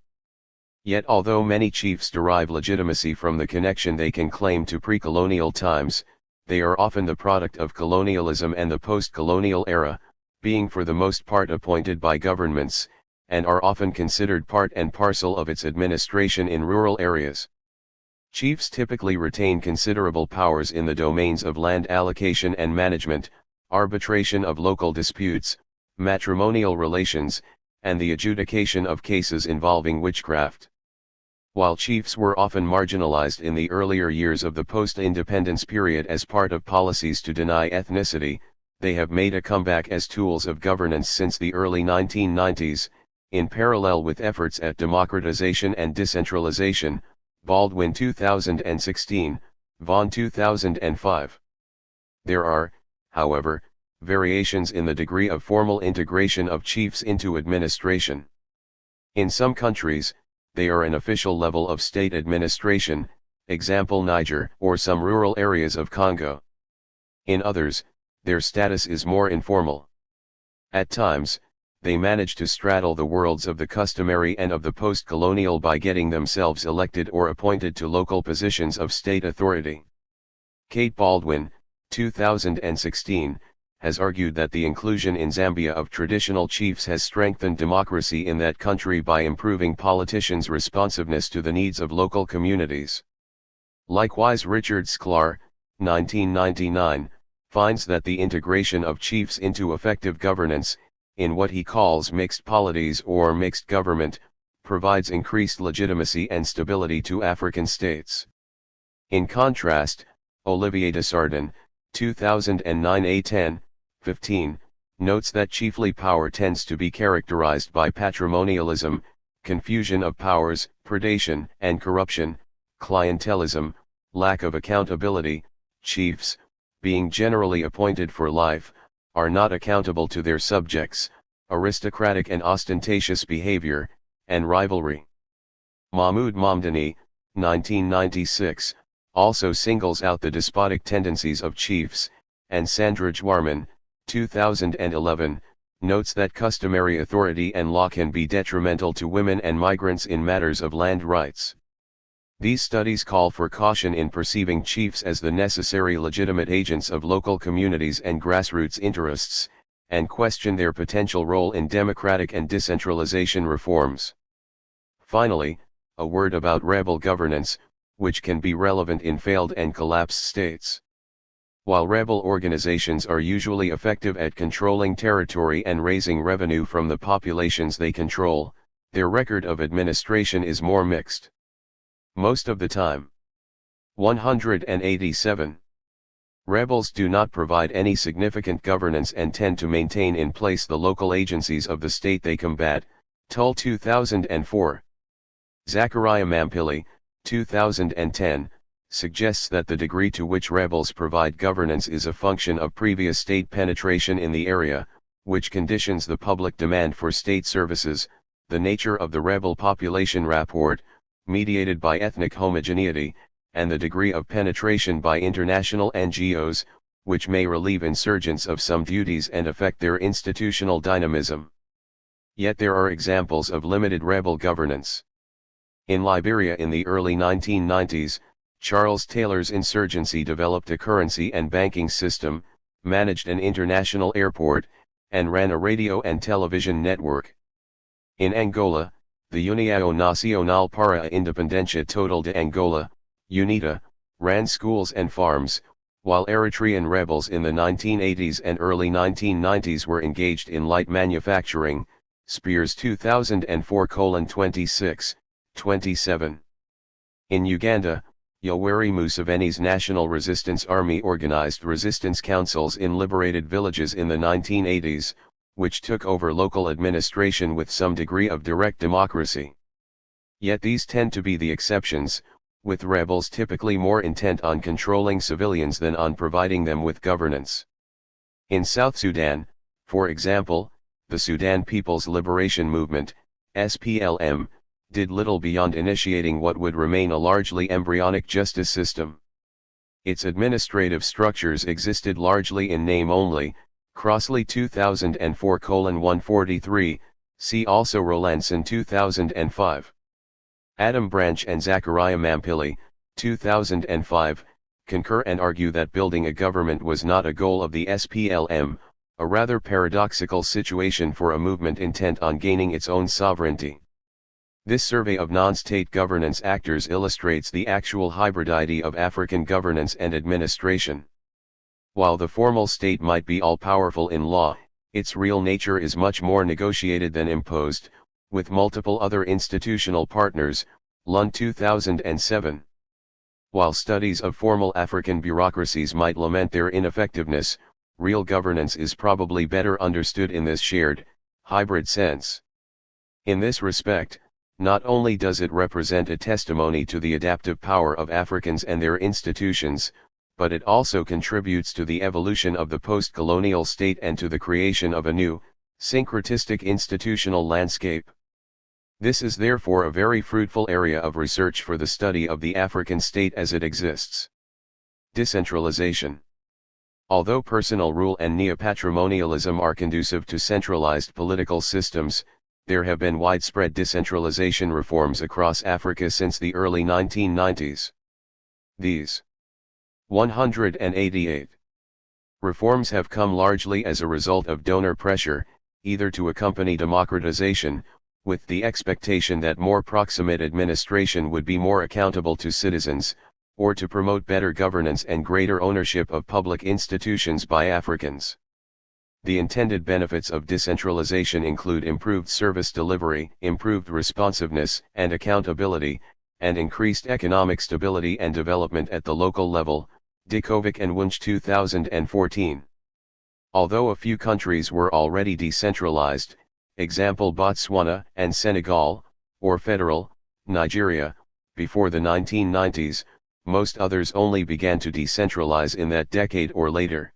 Yet although many chiefs derive legitimacy from the connection they can claim to pre-colonial times, they are often the product of colonialism and the post-colonial era, being for the most part appointed by governments, and are often considered part and parcel of its administration in rural areas. Chiefs typically retain considerable powers in the domains of land allocation and management, arbitration of local disputes, matrimonial relations, and the adjudication of cases involving witchcraft. While chiefs were often marginalized in the earlier years of the post-independence period as part of policies to deny ethnicity, they have made a comeback as tools of governance since the early 1990s, in parallel with efforts at democratization and decentralization, Baldwin 2016, Vaughan 2005. There are, however, variations in the degree of formal integration of chiefs into administration. In some countries, they are an official level of state administration, example Niger or some rural areas of Congo. In others, their status is more informal. At times, they manage to straddle the worlds of the customary and of the post-colonial by getting themselves elected or appointed to local positions of state authority. Kate Baldwin, 2016, has argued that the inclusion in Zambia of traditional chiefs has strengthened democracy in that country by improving politicians' responsiveness to the needs of local communities. Likewise, Richard Sklar, 1999, finds that the integration of chiefs into effective governance, in what he calls mixed polities or mixed government, provides increased legitimacy and stability to African states. In contrast, Olivier Desardin, 2009 A10, 15, notes that chiefly power tends to be characterized by patrimonialism, confusion of powers, predation and corruption, clientelism, lack of accountability. Chiefs, being generally appointed for life, are not accountable to their subjects, aristocratic and ostentatious behavior, and rivalry. Mahmoud Mamdani, 1996, also singles out the despotic tendencies of chiefs, and Sandra Jwarman, 2011, notes that customary authority and law can be detrimental to women and migrants in matters of land rights. These studies call for caution in perceiving chiefs as the necessary legitimate agents of local communities and grassroots interests, and question their potential role in democratic and decentralization reforms. Finally, a word about rebel governance, which can be relevant in failed and collapsed states. While rebel organizations are usually effective at controlling territory and raising revenue from the populations they control, their record of administration is more mixed. Most of the time. 187. Rebels do not provide any significant governance and tend to maintain in place the local agencies of the state they combat. Tull 2004. Zachariah Mampili, 2010, suggests that the degree to which rebels provide governance is a function of previous state penetration in the area, which conditions the public demand for state services, the nature of the rebel population rapport, mediated by ethnic homogeneity, and the degree of penetration by international NGOs, which may relieve insurgents of some duties and affect their institutional dynamism. Yet there are examples of limited rebel governance. In Liberia in the early 1990s, Charles Taylor's insurgency developed a currency and banking system, managed an international airport, and ran a radio and television network. In Angola, the União Nacional para a Independencia Total de Angola, UNITA, ran schools and farms, while Eritrean rebels in the 1980s and early 1990s were engaged in light manufacturing. Spears 2004:26, 27. In Uganda, Yoweri Museveni's National Resistance Army organized resistance councils in liberated villages in the 1980s, which took over local administration with some degree of direct democracy. Yet these tend to be the exceptions, with rebels typically more intent on controlling civilians than on providing them with governance. In South Sudan, for example, the Sudan People's Liberation Movement, SPLM, did little beyond initiating what would remain a largely embryonic justice system. Its administrative structures existed largely in name only. Crossley 2004:143, see also Rolandson 2005. Adam Branch and Zachariah Mampili, 2005, concur and argue that building a government was not a goal of the SPLM, a rather paradoxical situation for a movement intent on gaining its own sovereignty. This survey of non-state governance actors illustrates the actual hybridity of African governance and administration. While the formal state might be all-powerful in law, its real nature is much more negotiated than imposed, with multiple other institutional partners. Lund 2007. While studies of formal African bureaucracies might lament their ineffectiveness, real governance is probably better understood in this shared, hybrid sense. In this respect, not only does it represent a testimony to the adaptive power of Africans and their institutions, but it also contributes to the evolution of the post-colonial state and to the creation of a new, syncretistic institutional landscape. This is therefore a very fruitful area of research for the study of the African state as it exists. Decentralization. Although personal rule and neopatrimonialism are conducive to centralized political systems, there have been widespread decentralization reforms across Africa since the early 1990s. These 188 Reforms have come largely as a result of donor pressure, either to accompany democratization, with the expectation that more proximate administration would be more accountable to citizens, or to promote better governance and greater ownership of public institutions by Africans. The intended benefits of decentralization include improved service delivery, improved responsiveness and accountability, and increased economic stability and development at the local level. Dikovic and Wunsch 2014. Although a few countries were already decentralized, example Botswana and Senegal, or federal, Nigeria, before the 1990s, most others only began to decentralize in that decade or later.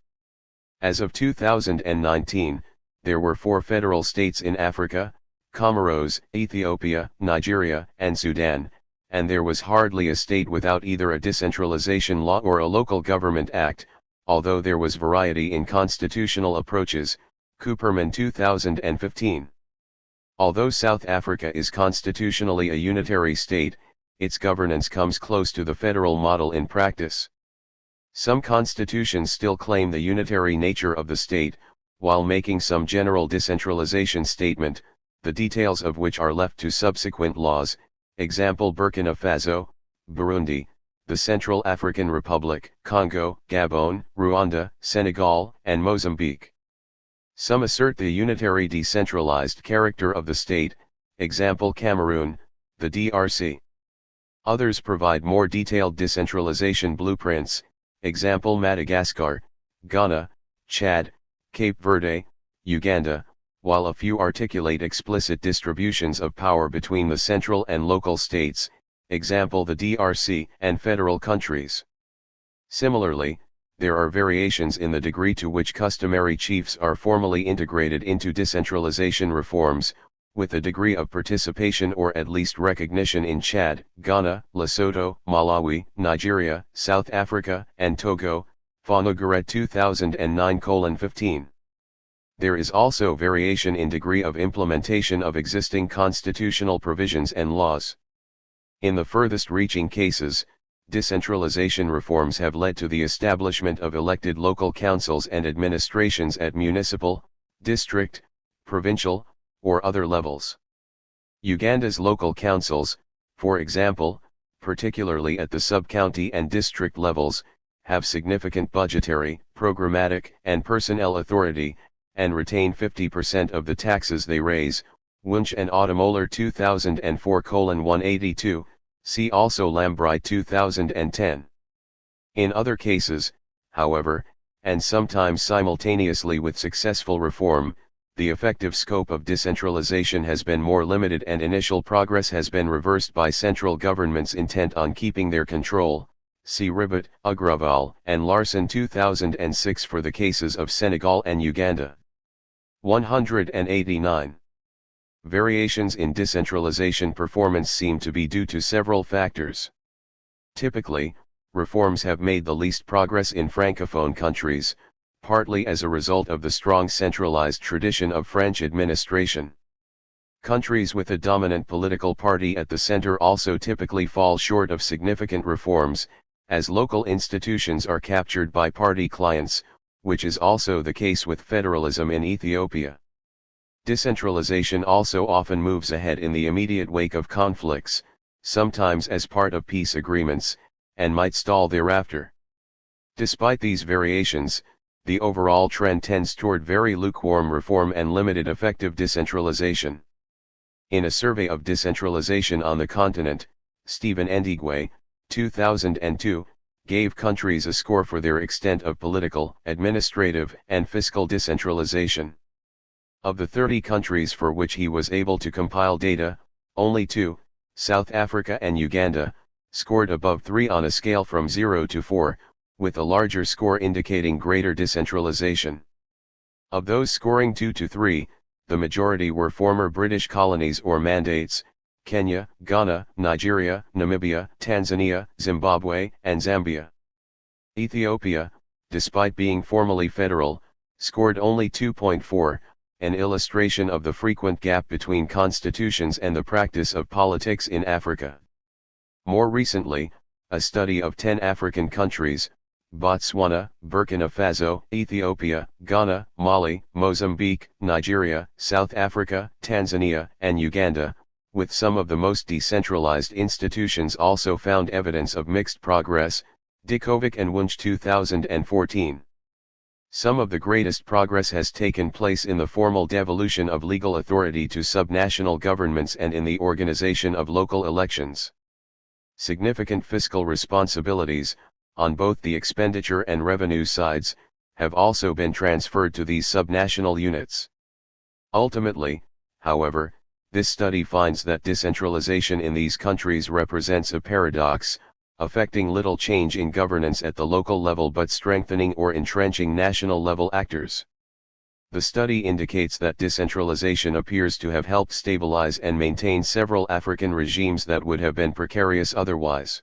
As of 2019, there were 4 federal states in Africa: Comoros, Ethiopia, Nigeria, and Sudan, and there was hardly a state without either a decentralization law or a local government act, although there was variety in constitutional approaches. Cooperman 2015. Although South Africa is constitutionally a unitary state, its governance comes close to the federal model in practice. Some constitutions still claim the unitary nature of the state, while making some general decentralization statement, the details of which are left to subsequent laws. Example Burkina Faso, Burundi, the Central African Republic, Congo, Gabon, Rwanda, Senegal, and Mozambique. Some assert the unitary decentralized character of the state, example Cameroon, the DRC. Others provide more detailed decentralization blueprints, example Madagascar, Ghana, Chad, Cape Verde, Uganda, while a few articulate explicit distributions of power between the central and local states, example the DRC and federal countries. Similarly, there are variations in the degree to which customary chiefs are formally integrated into decentralization reforms, with a degree of participation or at least recognition in Chad, Ghana, Lesotho, Malawi, Nigeria, South Africa, and Togo. Fonogaret 2009:15. There is also variation in degree of implementation of existing constitutional provisions and laws. In the furthest reaching cases, decentralization reforms have led to the establishment of elected local councils and administrations at municipal, district, provincial, or other levels. Uganda's local councils, for example, particularly at the sub-county and district levels, have significant budgetary, programmatic, and personnel authority, and retain 50% of the taxes they raise. Wunsch and Automoller 2004:182, see also Lambright 2010. In other cases, however, and sometimes simultaneously with successful reform, the effective scope of decentralization has been more limited and initial progress has been reversed by central governments intent on keeping their control. See Ribbott, Agrawal, and Larson 2006 for the cases of Senegal and Uganda. 189. Variations in decentralization performance seem to be due to several factors. Typically, reforms have made the least progress in Francophone countries, partly as a result of the strong centralized tradition of French administration. Countries with a dominant political party at the center also typically fall short of significant reforms, as local institutions are captured by party clients, which is also the case with federalism in Ethiopia. Decentralization also often moves ahead in the immediate wake of conflicts, sometimes as part of peace agreements, and might stall thereafter. Despite these variations, the overall trend tends toward very lukewarm reform and limited effective decentralization. In a survey of decentralization on the continent, Stephen Ndigwe, 2002, gave countries a score for their extent of political, administrative, and fiscal decentralization. Of the 30 countries for which he was able to compile data, only 2, South Africa and Uganda, scored above 3 on a scale from 0 to 4, with a larger score indicating greater decentralization. Of those scoring 2 to 3, the majority were former British colonies or mandates: Kenya, Ghana, Nigeria, Namibia, Tanzania, Zimbabwe, and Zambia. Ethiopia, despite being formally federal, scored only 2.4, an illustration of the frequent gap between constitutions and the practice of politics in Africa. More recently, a study of 10 African countries, Botswana, Burkina Faso, Ethiopia, Ghana, Mali, Mozambique, Nigeria, South Africa, Tanzania, and Uganda, with some of the most decentralized institutions also found evidence of mixed progress, Dikovic and Wunsch 2014. Some of the greatest progress has taken place in the formal devolution of legal authority to subnational governments and in the organization of local elections. Significant fiscal responsibilities, on both the expenditure and revenue sides, have also been transferred to these subnational units. Ultimately, however, this study finds that decentralization in these countries represents a paradox, affecting little change in governance at the local level but strengthening or entrenching national-level actors. The study indicates that decentralization appears to have helped stabilize and maintain several African regimes that would have been precarious otherwise.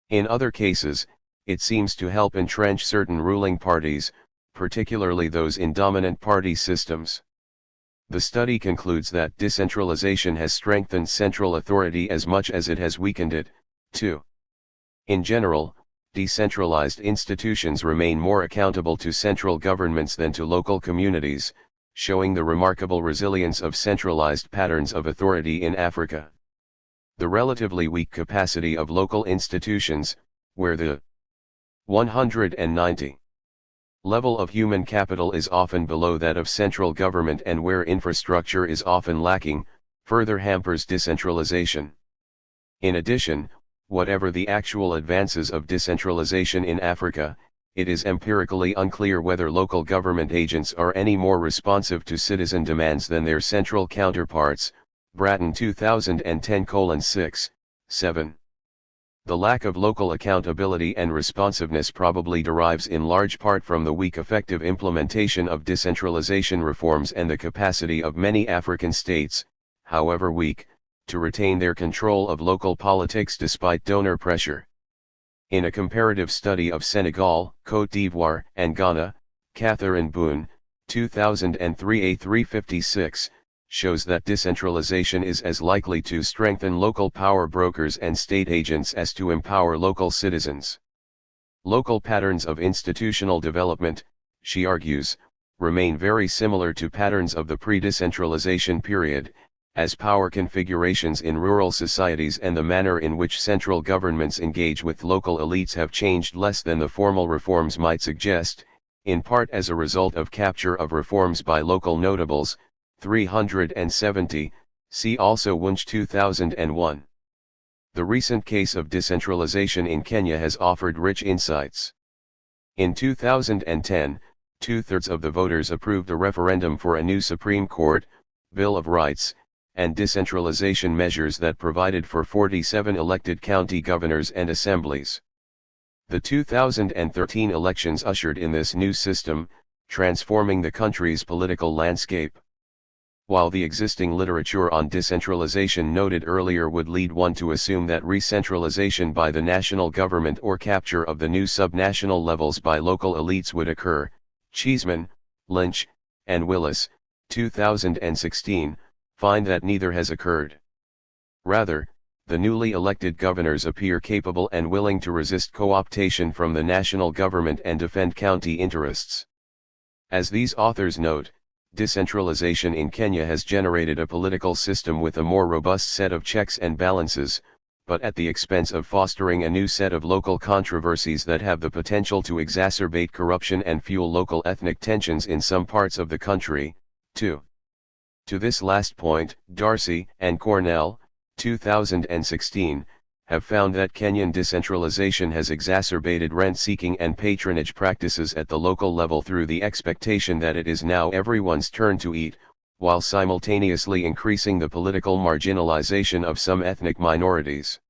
In other cases, it seems to help entrench certain ruling parties, particularly those in dominant party systems. The study concludes that decentralization has strengthened central authority as much as it has weakened it, too. In general, decentralized institutions remain more accountable to central governments than to local communities, showing the remarkable resilience of centralized patterns of authority in Africa. The relatively weak capacity of local institutions, where the 190 level of human capital is often below that of central government and where infrastructure is often lacking, further hampers decentralization. In addition, whatever the actual advances of decentralization in Africa, it is empirically unclear whether local government agents are any more responsive to citizen demands than their central counterparts. Bratton 2010:6, 7. The lack of local accountability and responsiveness probably derives in large part from the weak effective implementation of decentralization reforms and the capacity of many African states, however weak, to retain their control of local politics despite donor pressure. In a comparative study of Senegal, Côte d'Ivoire, and Ghana, Catherine Boone, 2003 A356, shows that decentralization is as likely to strengthen local power brokers and state agents as to empower local citizens. Local patterns of institutional development, she argues, remain very similar to patterns of the pre-decentralization period, as power configurations in rural societies and the manner in which central governments engage with local elites have changed less than the formal reforms might suggest, in part as a result of capture of reforms by local notables. 370, see also Wunsch 2001. The recent case of decentralization in Kenya has offered rich insights. In 2010, 2/3 of the voters approved a referendum for a new Supreme Court, Bill of Rights, and decentralization measures that provided for 47 elected county governors and assemblies. The 2013 elections ushered in this new system, transforming the country's political landscape. While the existing literature on decentralization noted earlier would lead one to assume that re-centralization by the national government or capture of the new subnational levels by local elites would occur, Cheeseman, Lynch, and Willis, 2016, find that neither has occurred. Rather, the newly elected governors appear capable and willing to resist co-optation from the national government and defend county interests. As these authors note, decentralization in Kenya has generated a political system with a more robust set of checks and balances, but at the expense of fostering a new set of local controversies that have the potential to exacerbate corruption and fuel local ethnic tensions in some parts of the country, too. To this last point, Darcy and Cornell, 2016, have found that Kenyan decentralization has exacerbated rent-seeking and patronage practices at the local level through the expectation that it is now everyone's turn to eat, while simultaneously increasing the political marginalization of some ethnic minorities.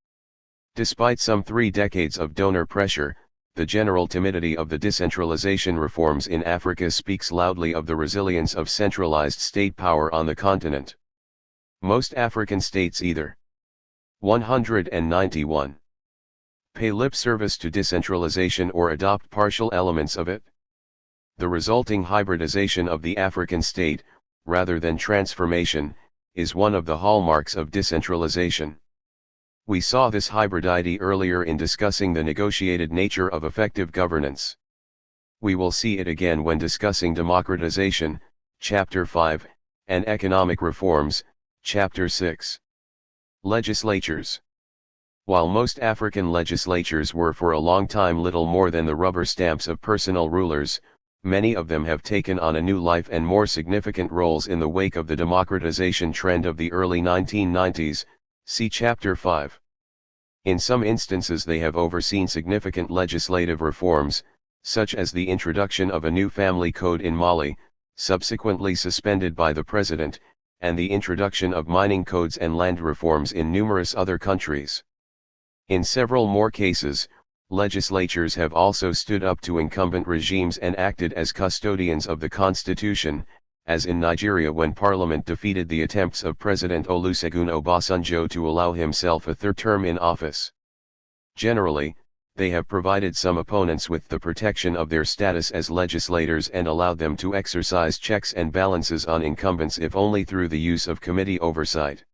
Despite some 3 decades of donor pressure, the general timidity of the decentralization reforms in Africa speaks loudly of the resilience of centralized state power on the continent. Most African states either 191 pay lip service to decentralization or adopt partial elements of it. The resulting hybridization of the African state, rather than transformation, is one of the hallmarks of decentralization. We saw this hybridity earlier in discussing the negotiated nature of effective governance. We will see it again when discussing democratization, Chapter 5, and economic reforms, Chapter 6. Legislatures. While most African legislatures were for a long time little more than the rubber stamps of personal rulers, many of them have taken on a new life and more significant roles in the wake of the democratization trend of the early 1990s, see Chapter 5. In some instances they have overseen significant legislative reforms, such as the introduction of a new family code in Mali, subsequently suspended by the president, and the introduction of mining codes and land reforms in numerous other countries. In several more cases, legislatures have also stood up to incumbent regimes and acted as custodians of the constitution, as in Nigeria when Parliament defeated the attempts of President Olusegun Obasanjo to allow himself a third term in office. Generally, they have provided some opponents with the protection of their status as legislators and allowed them to exercise checks and balances on incumbents if only through the use of committee oversight.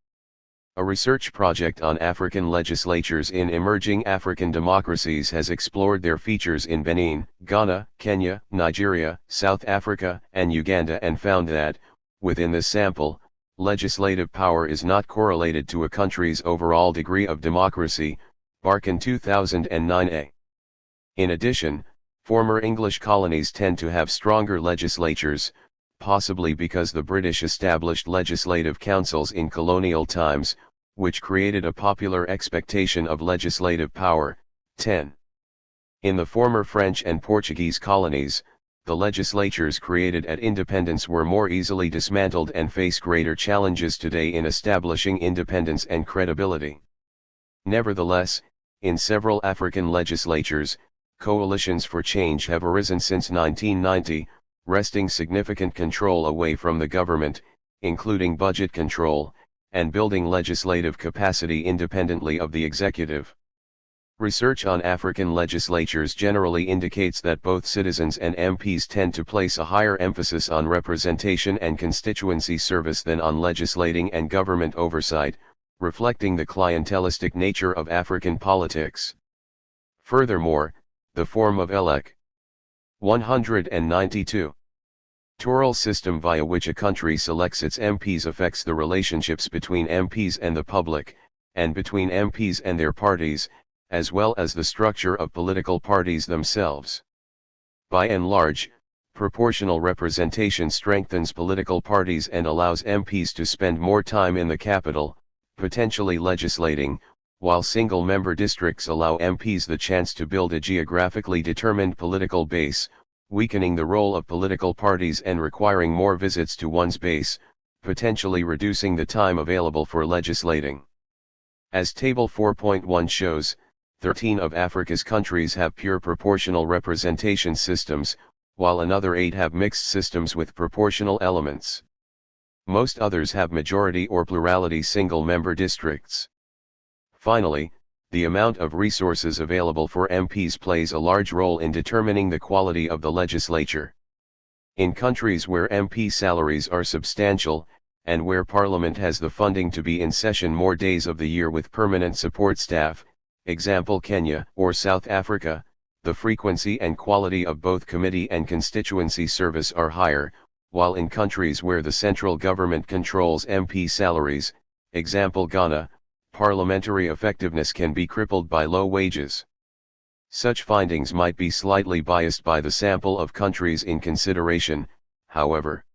A research project on African legislatures in emerging African democracies has explored their features in Benin, Ghana, Kenya, Nigeria, South Africa, and Uganda and found that, within this sample, legislative power is not correlated to a country's overall degree of democracy, Barkin 2009a. In addition, former English colonies tend to have stronger legislatures, possibly because the British established legislative councils in colonial times, which created a popular expectation of legislative power. 10. In the former French and Portuguese colonies, the legislatures created at independence were more easily dismantled and face greater challenges today in establishing independence and credibility. Nevertheless, in several African legislatures, coalitions for change have arisen since 1990, wresting significant control away from the government, including budget control, and building legislative capacity independently of the executive. Research on African legislatures generally indicates that both citizens and MPs tend to place a higher emphasis on representation and constituency service than on legislating and government oversight, reflecting the clientelistic nature of African politics. Furthermore, the form of Elec. 192. Electoral system via which a country selects its MPs affects the relationships between MPs and the public, and between MPs and their parties, as well as the structure of political parties themselves. By and large, proportional representation strengthens political parties and allows MPs to spend more time in the capital, potentially legislating, while single-member districts allow MPs the chance to build a geographically determined political base, weakening the role of political parties and requiring more visits to one's base, potentially reducing the time available for legislating. As Table 4.1 shows, 13 of Africa's countries have pure proportional representation systems, while another 8 have mixed systems with proportional elements. Most others have majority or plurality single-member districts. Finally, the amount of resources available for MPs plays a large role in determining the quality of the legislature. In countries where MP salaries are substantial, and where Parliament has the funding to be in session more days of the year with permanent support staff, example Kenya or South Africa, the frequency and quality of both committee and constituency service are higher, while in countries where the central government controls MP salaries, example Ghana, parliamentary effectiveness can be crippled by low wages. Such findings might be slightly biased by the sample of countries in consideration, however.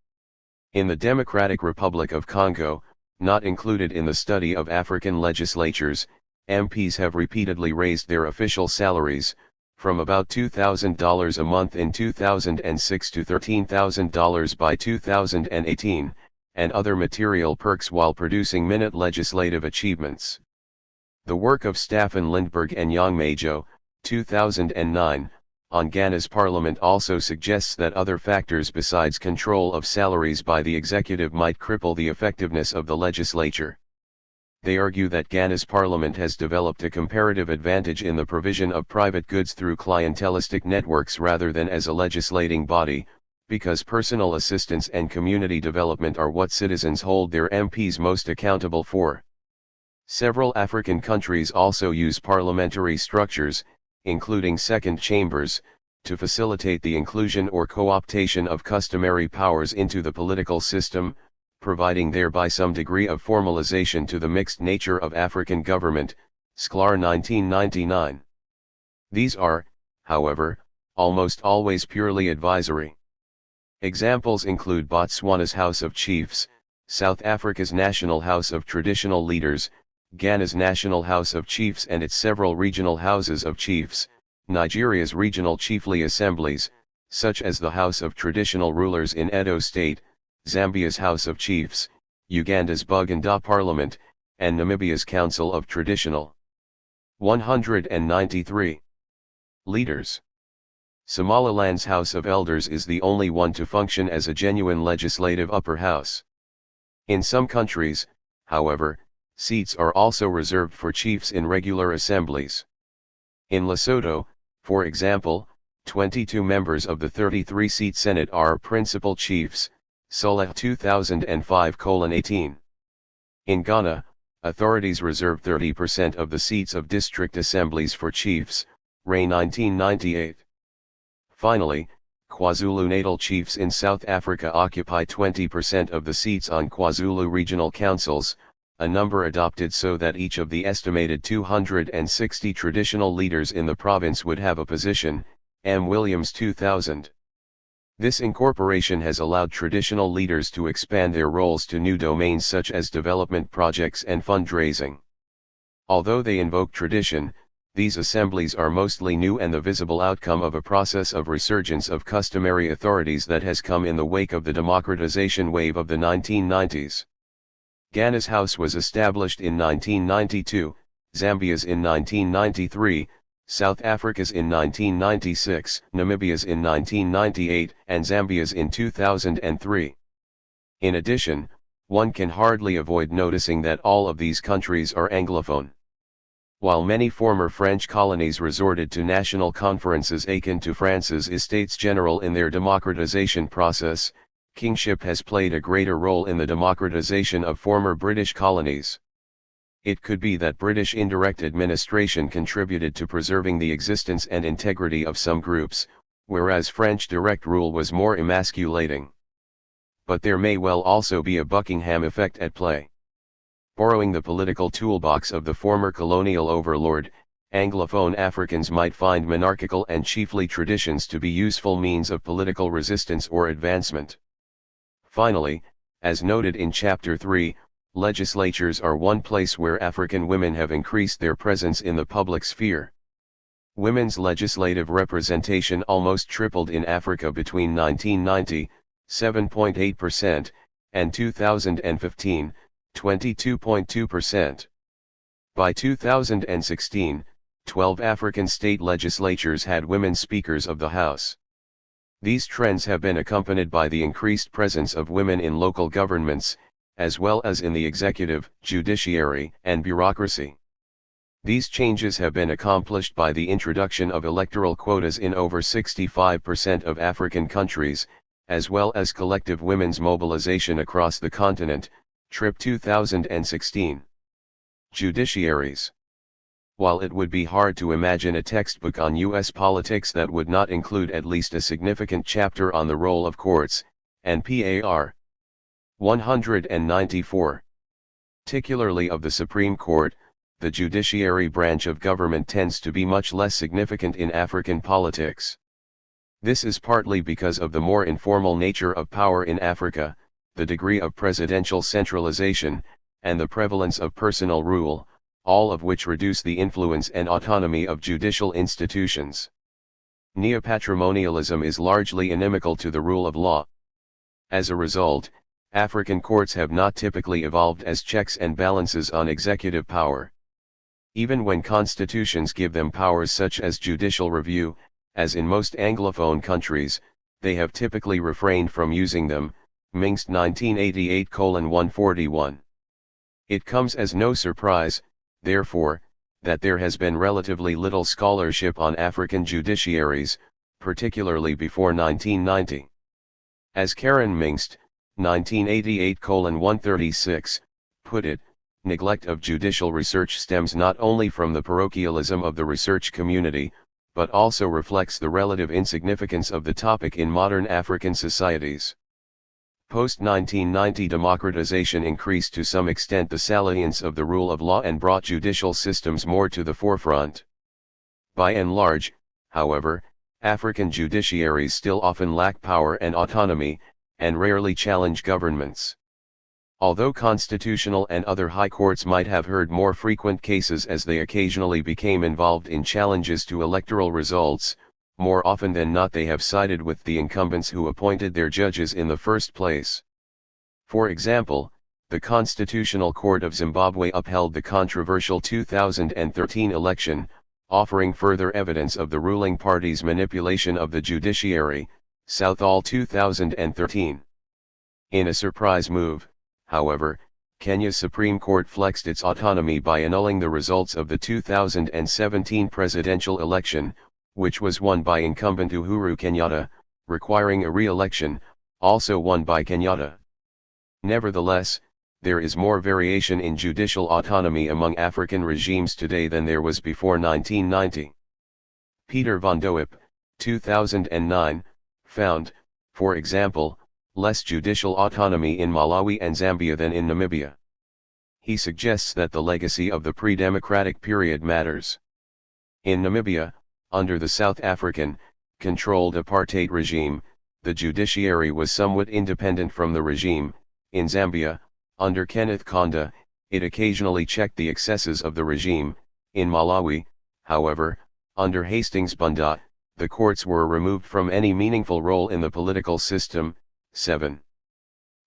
In the Democratic Republic of Congo, not included in the study of African legislatures, MPs have repeatedly raised their official salaries, from about $2,000 a month in 2006 to $13,000 by 2018, and other material perks while producing minute legislative achievements. The work of Staffen Lindberg and Yang Majo, 2009, on Ghana's parliament also suggests that other factors besides control of salaries by the executive might cripple the effectiveness of the legislature. They argue that Ghana's parliament has developed a comparative advantage in the provision of private goods through clientelistic networks rather than as a legislating body, because personal assistance and community development are what citizens hold their MPs most accountable for. Several African countries also use parliamentary structures, including second chambers, to facilitate the inclusion or co-optation of customary powers into the political system, providing thereby some degree of formalization to the mixed nature of African government, Sklar 1999. These are, however, almost always purely advisory. Examples include Botswana's House of Chiefs, South Africa's National House of Traditional Leaders, Ghana's National House of Chiefs and its several regional houses of chiefs, Nigeria's regional chiefly assemblies, such as the House of Traditional Rulers in Edo State, Zambia's House of Chiefs, Uganda's Buganda Parliament, and Namibia's Council of Traditional. 193. Leaders. Somaliland's House of Elders is the only one to function as a genuine legislative upper house. In some countries, however, seats are also reserved for chiefs in regular assemblies. In Lesotho, for example, 22 members of the 33-seat Senate are principal chiefs, Soleh 2005:18. In Ghana, authorities reserve 30% of the seats of district assemblies for chiefs, Ray 1998. Finally, KwaZulu-Natal chiefs in South Africa occupy 20% of the seats on KwaZulu regional councils, a number adopted so that each of the estimated 260 traditional leaders in the province would have a position, M. Williams 2000. This incorporation has allowed traditional leaders to expand their roles to new domains such as development projects and fundraising. Although they invoke tradition, these assemblies are mostly new and the visible outcome of a process of resurgence of customary authorities that has come in the wake of the democratization wave of the 1990s. Ghana's House was established in 1992, Zambia's in 1993, South Africa's in 1996, Namibia's in 1998, and Zambia's in 2003. In addition, one can hardly avoid noticing that all of these countries are Anglophone. While many former French colonies resorted to national conferences akin to France's Estates General in their democratization process, kingship has played a greater role in the democratization of former British colonies. It could be that British indirect administration contributed to preserving the existence and integrity of some groups, whereas French direct rule was more emasculating. But there may well also be a Buckingham effect at play. Borrowing the political toolbox of the former colonial overlord, Anglophone Africans might find monarchical and chiefly traditions to be useful means of political resistance or advancement. Finally, as noted in Chapter 3, legislatures are one place where African women have increased their presence in the public sphere. Women's legislative representation almost tripled in Africa between 1990, 7.8%, and 2015, 22.2%. By 2016, 12 African state legislatures had women speakers of the House. These trends have been accompanied by the increased presence of women in local governments, as well as in the executive, judiciary, and bureaucracy. These changes have been accomplished by the introduction of electoral quotas in over 65% of African countries, as well as collective women's mobilization across the continent, TRIP 2016. Judiciaries. While it would be hard to imagine a textbook on U.S. politics that would not include at least a significant chapter on the role of courts, and Par. 194. Particularly of the Supreme Court, the judiciary branch of government tends to be much less significant in African politics. This is partly because of the more informal nature of power in Africa, the degree of presidential centralization, and the prevalence of personal rule, all of which reduce the influence and autonomy of judicial institutions. Neopatrimonialism is largely inimical to the rule of law. As a result, African courts have not typically evolved as checks and balances on executive power. Even when constitutions give them powers such as judicial review, as in most Anglophone countries, they have typically refrained from using them, Mingst 1988:141. It comes as no surprise, therefore, that there has been relatively little scholarship on African judiciaries, particularly before 1990. As Karen Mingst, 1988:136, put it, neglect of judicial research stems not only from the parochialism of the research community, but also reflects the relative insignificance of the topic in modern African societies. Post-1990 democratization increased to some extent the salience of the rule of law and brought judicial systems more to the forefront. By and large, however, African judiciaries still often lack power and autonomy, and rarely challenge governments. Although constitutional and other high courts might have heard more frequent cases as they occasionally became involved in challenges to electoral results, more often than not they have sided with the incumbents who appointed their judges in the first place. For example, the Constitutional Court of Zimbabwe upheld the controversial 2013 election, offering further evidence of the ruling party's manipulation of the judiciary, Southall 2013. In a surprise move, however, Kenya's Supreme Court flexed its autonomy by annulling the results of the 2017 presidential election, which was won by incumbent Uhuru Kenyatta, requiring a re-election, also won by Kenyatta. Nevertheless, there is more variation in judicial autonomy among African regimes today than there was before 1990. Peter van Doip, 2009, found, for example, less judicial autonomy in Malawi and Zambia than in Namibia. He suggests that the legacy of the pre-democratic period matters. In Namibia, under the South African, controlled apartheid regime, the judiciary was somewhat independent from the regime. In Zambia, under Kenneth Kaunda, it occasionally checked the excesses of the regime. In Malawi, however, under Hastings Banda, the courts were removed from any meaningful role in the political system. 7.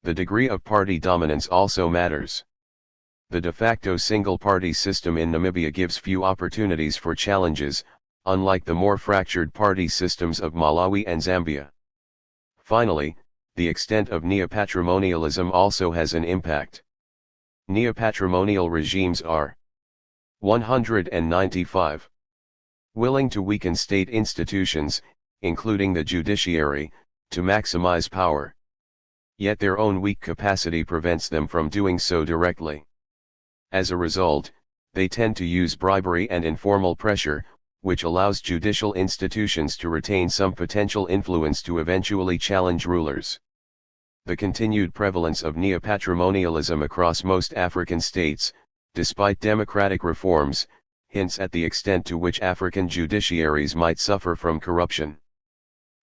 The degree of party dominance also matters. The de facto single-party system in Namibia gives few opportunities for challenges, unlike the more fractured party systems of Malawi and Zambia. Finally, the extent of neopatrimonialism also has an impact. Neopatrimonial regimes are 195. Willing to weaken state institutions, including the judiciary, to maximize power. Yet their own weak capacity prevents them from doing so directly. As a result, they tend to use bribery and informal pressure, which allows judicial institutions to retain some potential influence to eventually challenge rulers. The continued prevalence of neopatrimonialism across most African states, despite democratic reforms, hints at the extent to which African judiciaries might suffer from corruption.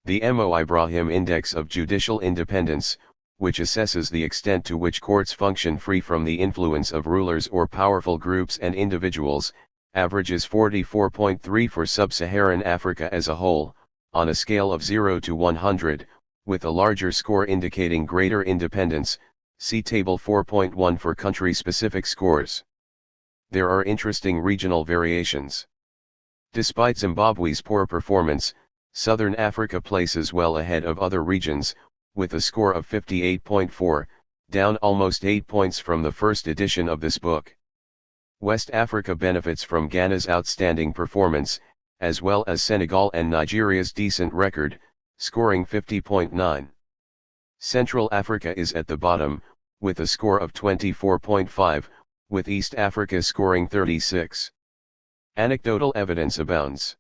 The Mo Ibrahim Index of Judicial Independence, which assesses the extent to which courts function free from the influence of rulers or powerful groups and individuals, averages 44.3 for sub-Saharan Africa as a whole, on a scale of 0 to 100, with a larger score indicating greater independence. See Table 4.1 for country-specific scores. There are interesting regional variations. Despite Zimbabwe's poor performance, Southern Africa places well ahead of other regions, with a score of 58.4, down almost 8 points from the first edition of this book. West Africa benefits from Ghana's outstanding performance, as well as Senegal and Nigeria's decent record, scoring 50.9. Central Africa is at the bottom, with a score of 24.5, with East Africa scoring 36. Anecdotal evidence abounds.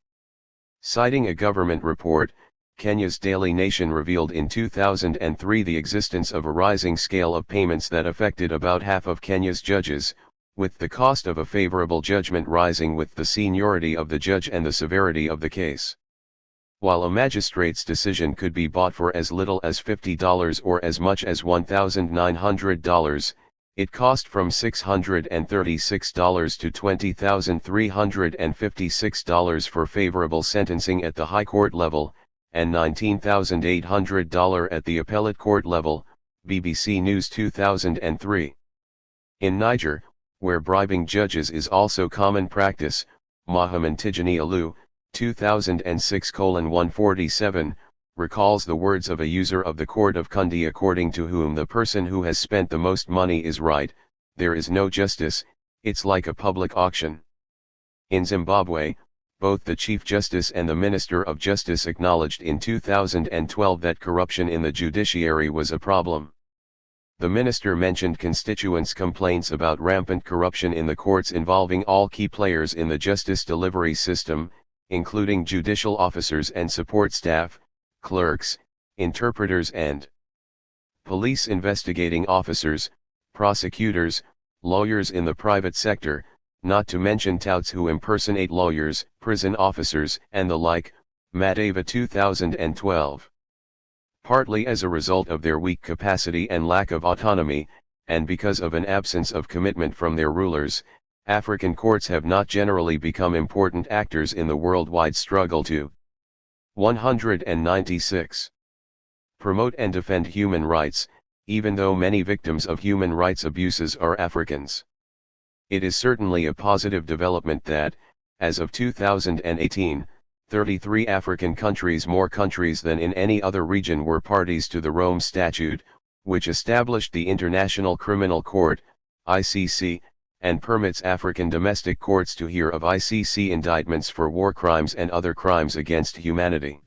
Citing a government report, Kenya's Daily Nation revealed in 2003 the existence of a rising scale of payments that affected about half of Kenya's judges, with the cost of a favorable judgment rising with the seniority of the judge and the severity of the case. While a magistrate's decision could be bought for as little as $50 or as much as $1,900, it cost from $636 to $20,356 for favorable sentencing at the High Court level, and $19,800 at the Appellate Court level, BBC News 2003. In Niger, where bribing judges is also common practice, Mohamed Tijani Alu, 2006:147, recalls the words of a user of the Court of Kundi according to whom the person who has spent the most money is right. There is no justice, it's like a public auction. In Zimbabwe, both the Chief Justice and the Minister of Justice acknowledged in 2012 that corruption in the judiciary was a problem. The minister mentioned constituents' complaints about rampant corruption in the courts involving all key players in the justice delivery system, including judicial officers and support staff, clerks, interpreters and police investigating officers, prosecutors, lawyers in the private sector, not to mention touts who impersonate lawyers, prison officers, and the like, Matava 2012. Partly as a result of their weak capacity and lack of autonomy, and because of an absence of commitment from their rulers, African courts have not generally become important actors in the worldwide struggle to 196. Promote and defend human rights, even though many victims of human rights abuses are Africans. It is certainly a positive development that, as of 2018, 33 African countries, more countries than in any other region, were parties to the Rome Statute, which established the International Criminal Court, ICC, and permits African domestic courts to hear of ICC indictments for war crimes and other crimes against humanity.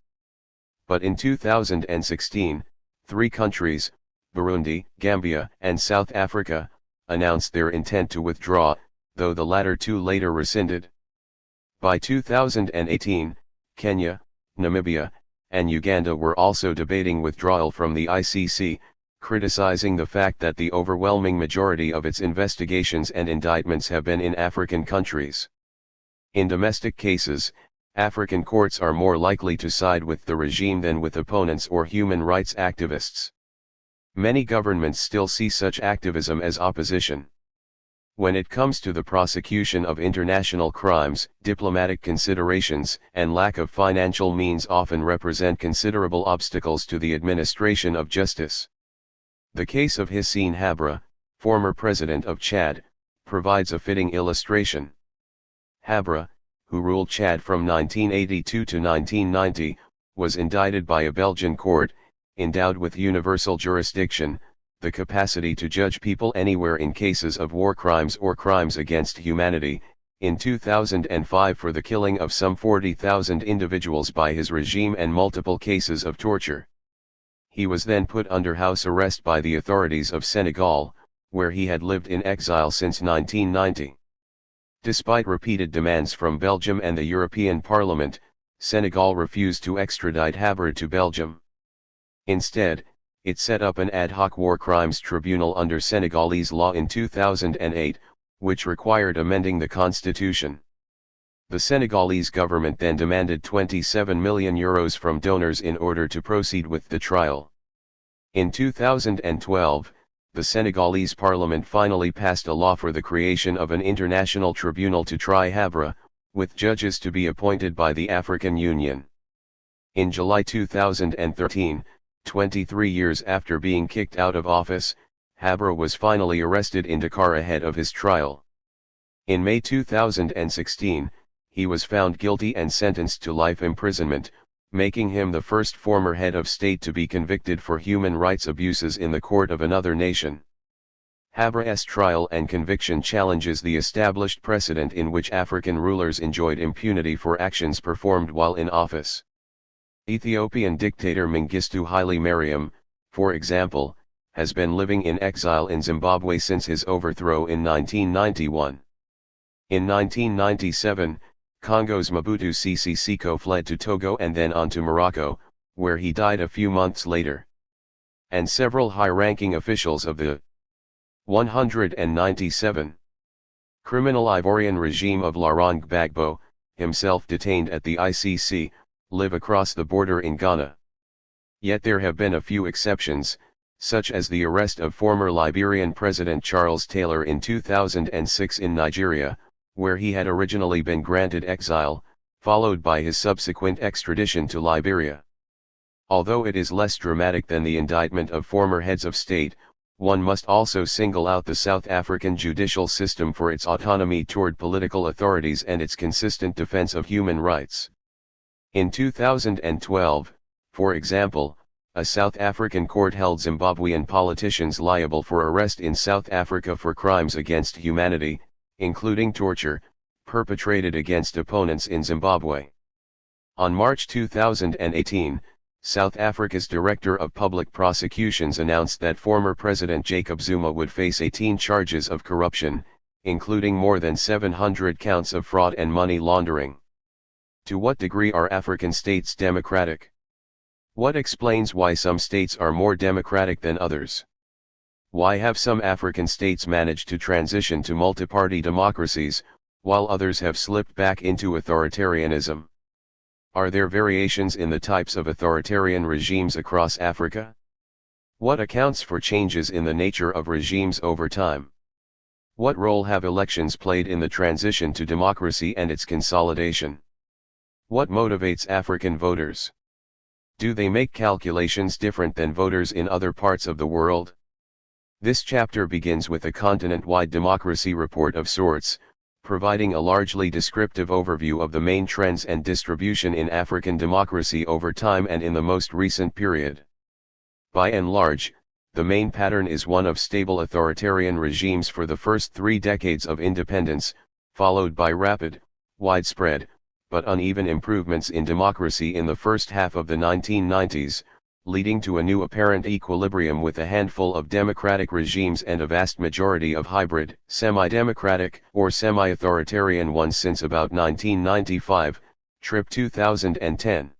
But in 2016, 3 countries, Burundi, Gambia, and South Africa, announced their intent to withdraw, though the latter 2 later rescinded. By 2018, Kenya, Namibia, and Uganda were also debating withdrawal from the ICC, criticizing the fact that the overwhelming majority of its investigations and indictments have been in African countries. In domestic cases, African courts are more likely to side with the regime than with opponents or human rights activists. Many governments still see such activism as opposition. When it comes to the prosecution of international crimes, diplomatic considerations and lack of financial means often represent considerable obstacles to the administration of justice. The case of Hissène Habre, former president of Chad, provides a fitting illustration. Habre, who ruled Chad from 1982 to 1990, was indicted by a Belgian court, endowed with universal jurisdiction, the capacity to judge people anywhere in cases of war crimes or crimes against humanity, in 2005 for the killing of some 40,000 individuals by his regime and multiple cases of torture. He was then put under house arrest by the authorities of Senegal, where he had lived in exile since 1990. Despite repeated demands from Belgium and the European Parliament, Senegal refused to extradite Habre to Belgium. Instead, it set up an ad hoc war crimes tribunal under Senegalese law in 2008, which required amending the constitution. The Senegalese government then demanded €27 million from donors in order to proceed with the trial. In 2012, the Senegalese parliament finally passed a law for the creation of an international tribunal to try Habre, with judges to be appointed by the African Union. In July 2013, 23 years after being kicked out of office, Habre was finally arrested in Dakar ahead of his trial. In May 2016, he was found guilty and sentenced to life imprisonment, making him the first former head of state to be convicted for human rights abuses in the court of another nation. Habre's trial and conviction challenges the established precedent in which African rulers enjoyed impunity for actions performed while in office. Ethiopian dictator Mengistu Haile Mariam, for example, has been living in exile in Zimbabwe since his overthrow in 1991. In 1997, Congo's Mobutu Sese Seko fled to Togo and then on to Morocco, where he died a few months later. And several high-ranking officials of the 197 criminal Ivorian regime of Laurent Gbagbo, himself detained at the ICC, live across the border in Ghana. Yet there have been a few exceptions, such as the arrest of former Liberian President Charles Taylor in 2006 in Nigeria, where he had originally been granted exile, followed by his subsequent extradition to Liberia. Although it is less dramatic than the indictment of former heads of state, one must also single out the South African judicial system for its autonomy toward political authorities and its consistent defense of human rights. In 2012, for example, a South African court held Zimbabwean politicians liable for arrest in South Africa for crimes against humanity, including torture, perpetrated against opponents in Zimbabwe. On March 2018, South Africa's Director of Public Prosecutions announced that former President Jacob Zuma would face 18 charges of corruption, including more than 700 counts of fraud and money laundering. To what degree are African states democratic? What explains why some states are more democratic than others? Why have some African states managed to transition to multi-party democracies, while others have slipped back into authoritarianism? Are there variations in the types of authoritarian regimes across Africa? What accounts for changes in the nature of regimes over time? What role have elections played in the transition to democracy and its consolidation? What motivates African voters? Do they make calculations different than voters in other parts of the world? This chapter begins with a continent-wide democracy report of sorts, providing a largely descriptive overview of the main trends and distribution in African democracy over time and in the most recent period. By and large, the main pattern is one of stable authoritarian regimes for the first 3 decades of independence, followed by rapid, widespread, but uneven improvements in democracy in the first half of the 1990s, leading to a new apparent equilibrium with a handful of democratic regimes and a vast majority of hybrid, semi-democratic, or semi-authoritarian ones since about 1995, trip 2010.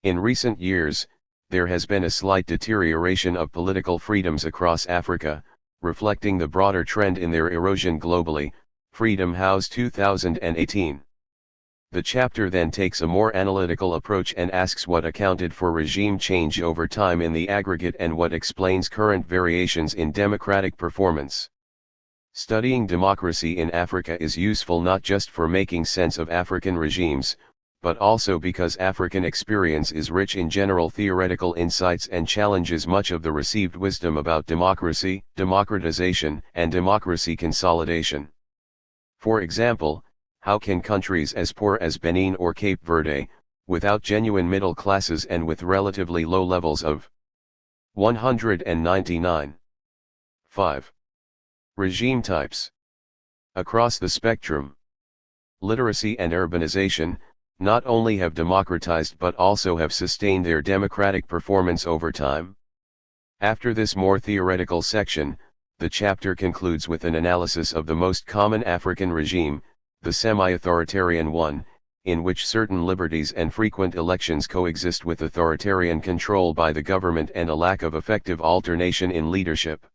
In recent years, there has been a slight deterioration of political freedoms across Africa, reflecting the broader trend in their erosion globally, Freedom House 2018. The chapter then takes a more analytical approach and asks what accounted for regime change over time in the aggregate and what explains current variations in democratic performance. Studying democracy in Africa is useful not just for making sense of African regimes, but also because African experience is rich in general theoretical insights and challenges much of the received wisdom about democracy, democratization, and democracy consolidation. For example, how can countries as poor as Benin or Cape Verde, without genuine middle classes and with relatively low levels of 199. 5. Regime types. Across the spectrum, literacy and urbanization, not only have democratized but also have sustained their democratic performance over time. After this more theoretical section, the chapter concludes with an analysis of the most common African regime, the semi-authoritarian one, in which certain liberties and frequent elections coexist with authoritarian control by the government and a lack of effective alternation in leadership.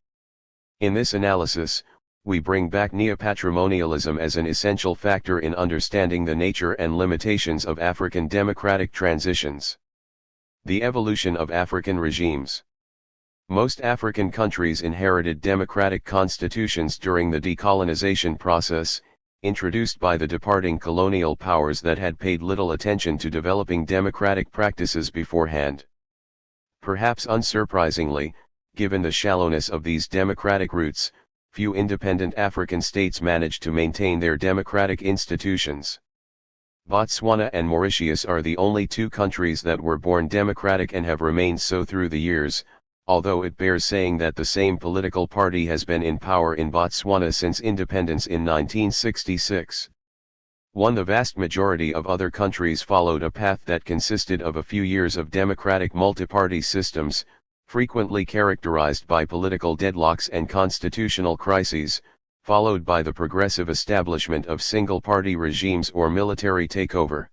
In this analysis, we bring back neopatrimonialism as an essential factor in understanding the nature and limitations of African democratic transitions. The evolution of African regimes. Most African countries inherited democratic constitutions during the decolonization process, introduced by the departing colonial powers that had paid little attention to developing democratic practices beforehand. Perhaps unsurprisingly, given the shallowness of these democratic roots, few independent African states managed to maintain their democratic institutions. Botswana and Mauritius are the only 2 countries that were born democratic and have remained so through the years, although it bears saying that the same political party has been in power in Botswana since independence in 1966. The vast majority of other countries followed a path that consisted of a few years of democratic multi-party systems, frequently characterized by political deadlocks and constitutional crises, followed by the progressive establishment of single-party regimes or military takeover.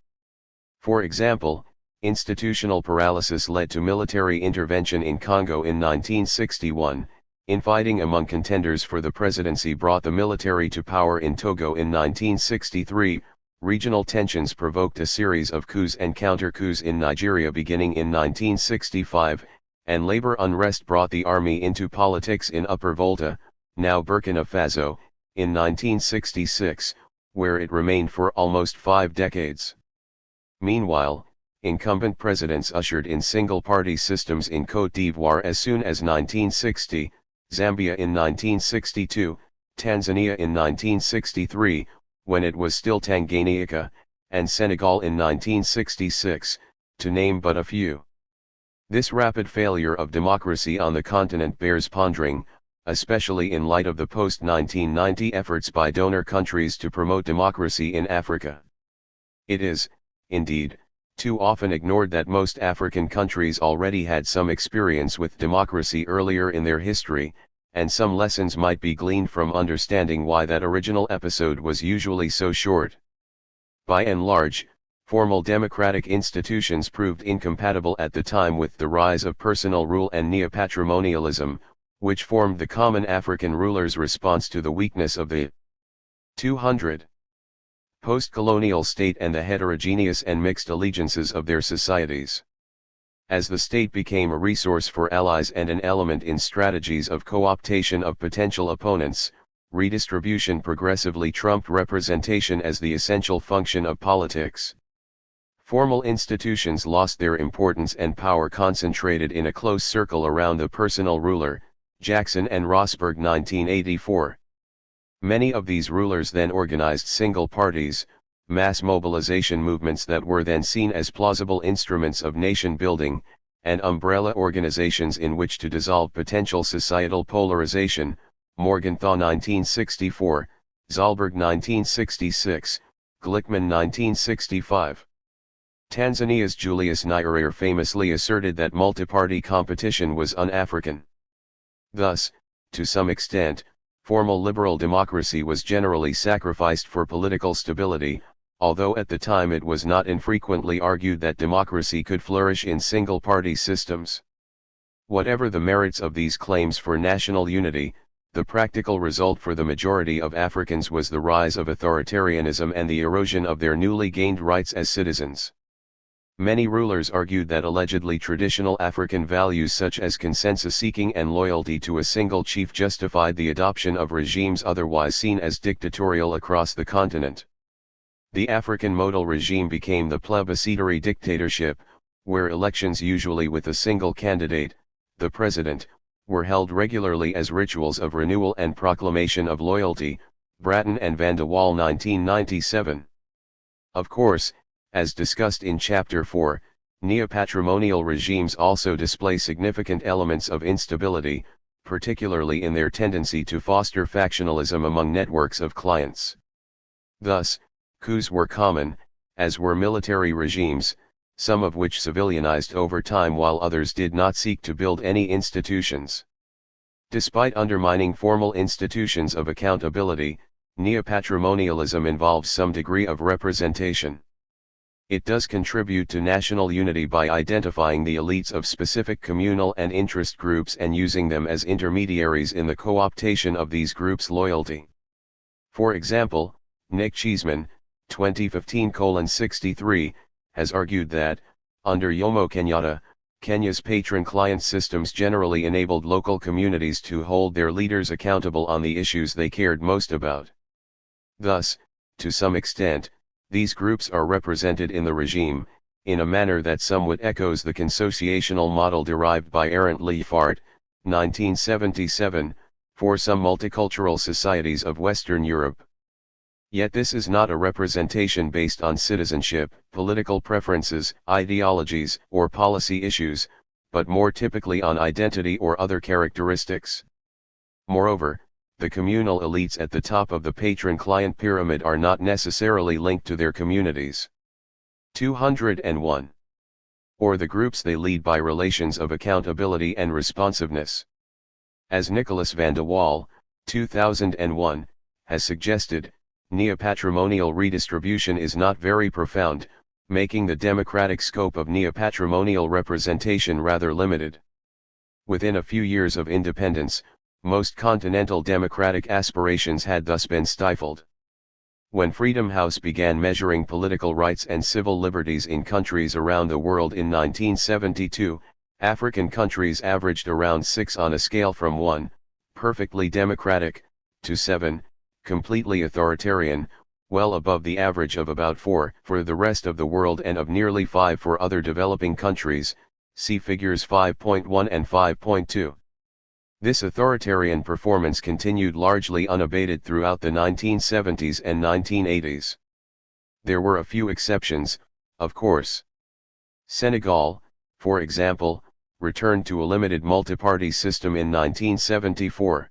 For example, institutional paralysis led to military intervention in Congo in 1961, infighting among contenders for the presidency brought the military to power in Togo in 1963, regional tensions provoked a series of coups and counter-coups in Nigeria beginning in 1965, and labor unrest brought the army into politics in Upper Volta, now Burkina Faso, in 1966, where it remained for almost 5 decades. Meanwhile, incumbent presidents ushered in single-party systems in Côte d'Ivoire as soon as 1960, Zambia in 1962, Tanzania in 1963, when it was still Tanganyika, and Senegal in 1966, to name but a few. This rapid failure of democracy on the continent bears pondering, especially in light of the post-1990 efforts by donor countries to promote democracy in Africa. It is, indeed, too often ignored that most African countries already had some experience with democracy earlier in their history, and some lessons might be gleaned from understanding why that original episode was usually so short. By and large, formal democratic institutions proved incompatible at the time with the rise of personal rule and neopatrimonialism, which formed the common African ruler's response to the weakness of the 200 post-colonial state and the heterogeneous and mixed allegiances of their societies. As the state became a resource for allies and an element in strategies of co-optation of potential opponents, redistribution progressively trumped representation as the essential function of politics. Formal institutions lost their importance and power concentrated in a close circle around the personal ruler, Jackson and Rossberg 1984. Many of these rulers then organized single parties, mass mobilization movements that were then seen as plausible instruments of nation building, and umbrella organizations in which to dissolve potential societal polarization, Morgenthau 1964, Zollberg 1966, Glickman 1965. Tanzania's Julius Nyerere famously asserted that multi-party competition was un-African. Thus, to some extent, formal liberal democracy was generally sacrificed for political stability, although at the time it was not infrequently argued that democracy could flourish in single-party systems. Whatever the merits of these claims for national unity, the practical result for the majority of Africans was the rise of authoritarianism and the erosion of their newly gained rights as citizens. Many rulers argued that allegedly traditional African values such as consensus-seeking and loyalty to a single chief justified the adoption of regimes otherwise seen as dictatorial across the continent. The African modal regime became the plebiscitary dictatorship, where elections usually with a single candidate, the president, were held regularly as rituals of renewal and proclamation of loyalty, Bratton and Van de Waal 1997. Of course, as discussed in Chapter 4, neopatrimonial regimes also display significant elements of instability, particularly in their tendency to foster factionalism among networks of clients. Thus, coups were common, as were military regimes, some of which civilianized over time while others did not seek to build any institutions. Despite undermining formal institutions of accountability, neopatrimonialism involves some degree of representation. It does contribute to national unity by identifying the elites of specific communal and interest groups and using them as intermediaries in the co-optation of these groups' loyalty. For example, Nick Cheeseman, 2015:63, has argued that, under Jomo Kenyatta, Kenya's patron-client systems generally enabled local communities to hold their leaders accountable on the issues they cared most about. Thus, to some extent, these groups are represented in the regime, in a manner that somewhat echoes the consociational model derived by Arent Liefart, 1977, for some multicultural societies of Western Europe. Yet this is not a representation based on citizenship, political preferences, ideologies, or policy issues, but more typically on identity or other characteristics. Moreover, the communal elites at the top of the patron-client pyramid are not necessarily linked to their communities. 201. Or the groups they lead by relations of accountability and responsiveness. As Nicholas van de Waal, 2001, has suggested, neopatrimonial redistribution is not very profound, making the democratic scope of neopatrimonial representation rather limited. Within a few years of independence, most continental democratic aspirations had thus been stifled. When Freedom House began measuring political rights and civil liberties in countries around the world in 1972, African countries averaged around 6 on a scale from 1, perfectly democratic, to 7, completely authoritarian, well above the average of about 4 for the rest of the world and of nearly 5 for other developing countries, see figures 5.1 and 5.2. This authoritarian performance continued largely unabated throughout the 1970s and 1980s. There were a few exceptions, of course. Senegal, for example, returned to a limited multi-party system in 1974.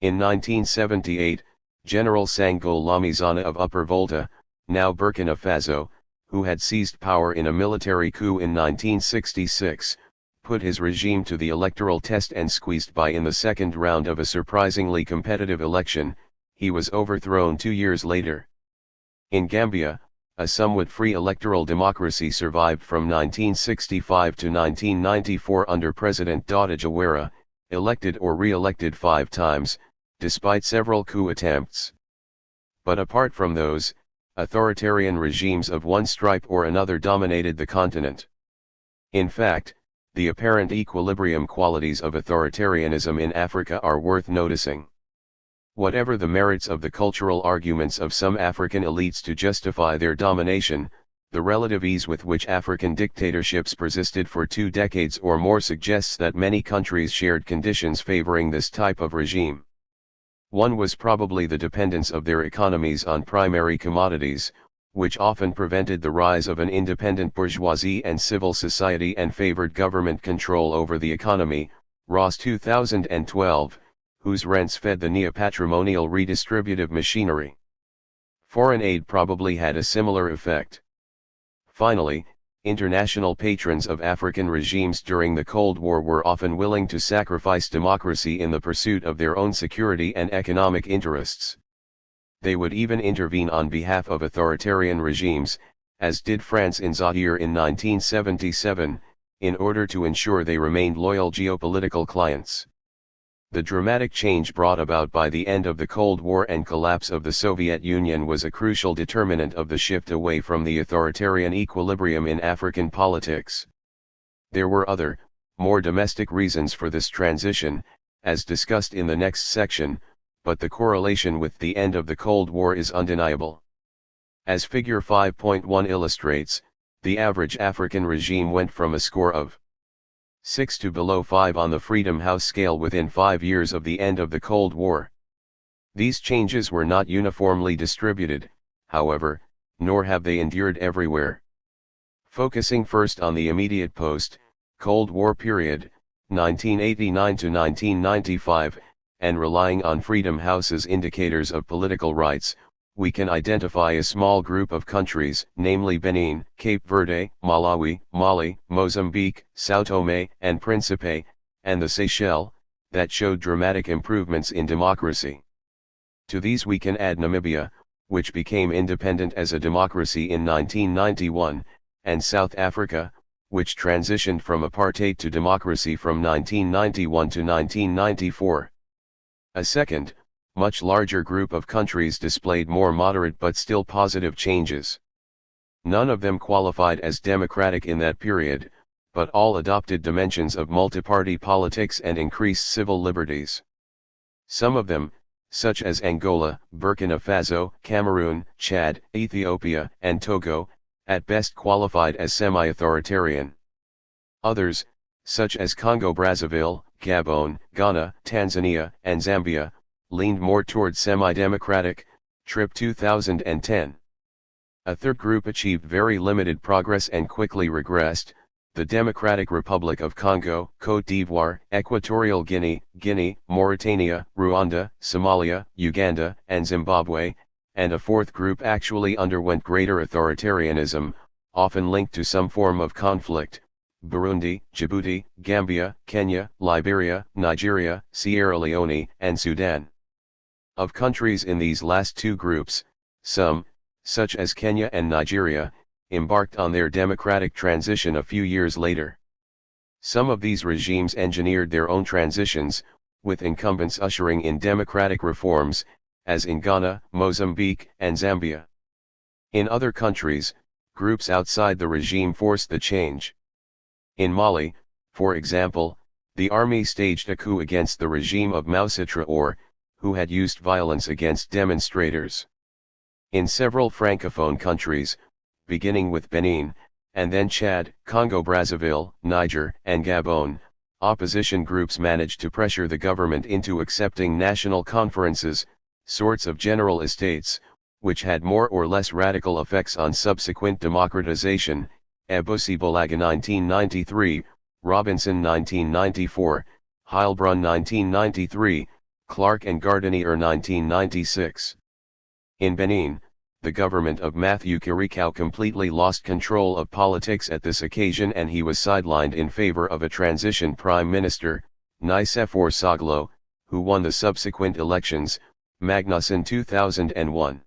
In 1978, General Sango Lamizana of Upper Volta, now Burkina Faso, who had seized power in a military coup in 1966, put his regime to the electoral test and squeezed by in the second round of a surprisingly competitive election, he was overthrown 2 years later. In Gambia, a somewhat free electoral democracy survived from 1965 to 1994 under President Dawda Jawara, elected or re-elected 5 times, despite several coup attempts. But apart from those, authoritarian regimes of one stripe or another dominated the continent. In fact, the apparent equilibrium qualities of authoritarianism in Africa are worth noticing. Whatever the merits of the cultural arguments of some African elites to justify their domination, the relative ease with which African dictatorships persisted for 2 decades or more suggests that many countries shared conditions favoring this type of regime. One was probably the dependence of their economies on primary commodities, which often prevented the rise of an independent bourgeoisie and civil society and favored government control over the economy, Ross 2012, whose rents fed the neo-patrimonial redistributive machinery. Foreign aid probably had a similar effect. Finally, international patrons of African regimes during the Cold War were often willing to sacrifice democracy in the pursuit of their own security and economic interests. They would even intervene on behalf of authoritarian regimes, as did France in Zaire in 1977, in order to ensure they remained loyal geopolitical clients. The dramatic change brought about by the end of the Cold War and collapse of the Soviet Union was a crucial determinant of the shift away from the authoritarian equilibrium in African politics. There were other, more domestic reasons for this transition, as discussed in the next section, but the correlation with the end of the Cold War is undeniable. As Figure 5.1 illustrates, the average African regime went from a score of 6 to below 5 on the Freedom House scale within 5 years of the end of the Cold War. These changes were not uniformly distributed, however, nor have they endured everywhere. Focusing first on the immediate post-Cold War period, 1989 to 1995, and relying on Freedom House's indicators of political rights, we can identify a small group of countries, namely Benin, Cape Verde, Malawi, Mali, Mozambique, São Tomé and Príncipe, and the Seychelles, that showed dramatic improvements in democracy. To these we can add Namibia, which became independent as a democracy in 1991, and South Africa, which transitioned from apartheid to democracy from 1991 to 1994. A second, much larger group of countries displayed more moderate but still positive changes. None of them qualified as democratic in that period, but all adopted dimensions of multi-party politics and increased civil liberties. Some of them, such as Angola, Burkina Faso, Cameroon, Chad, Ethiopia, and Togo, at best qualified as semi-authoritarian. Others, such as Congo-Brazzaville, Gabon, Ghana, Tanzania, and Zambia, leaned more toward semi-democratic, Trip 2010. A third group achieved very limited progress and quickly regressed, the Democratic Republic of Congo, Côte d'Ivoire, Equatorial Guinea, Mauritania, Rwanda, Somalia, Uganda, and Zimbabwe, and a fourth group actually underwent greater authoritarianism, often linked to some form of conflict, Burundi, Djibouti, Gambia, Kenya, Liberia, Nigeria, Sierra Leone, and Sudan. Of countries in these last two groups, some, such as Kenya and Nigeria, embarked on their democratic transition a few years later. Some of these regimes engineered their own transitions, with incumbents ushering in democratic reforms, as in Ghana, Mozambique, and Zambia. In other countries, groups outside the regime forced the change. In Mali, for example, the army staged a coup against the regime of Moussa Traoré, who had used violence against demonstrators. In several francophone countries, beginning with Benin, and then Chad, Congo-Brazzaville, Niger, and Gabon, opposition groups managed to pressure the government into accepting national conferences, sorts of general estates, which had more or less radical effects on subsequent democratization, Ebussi Bolaga 1993, Robinson 1994, Heilbronn 1993, Clark and Gardenier 1996. In Benin, the government of Matthew Kirikau completely lost control of politics at this occasion, and he was sidelined in favor of a transition prime minister, Nicéphore Soglo, who won the subsequent elections, Magnuson 2001.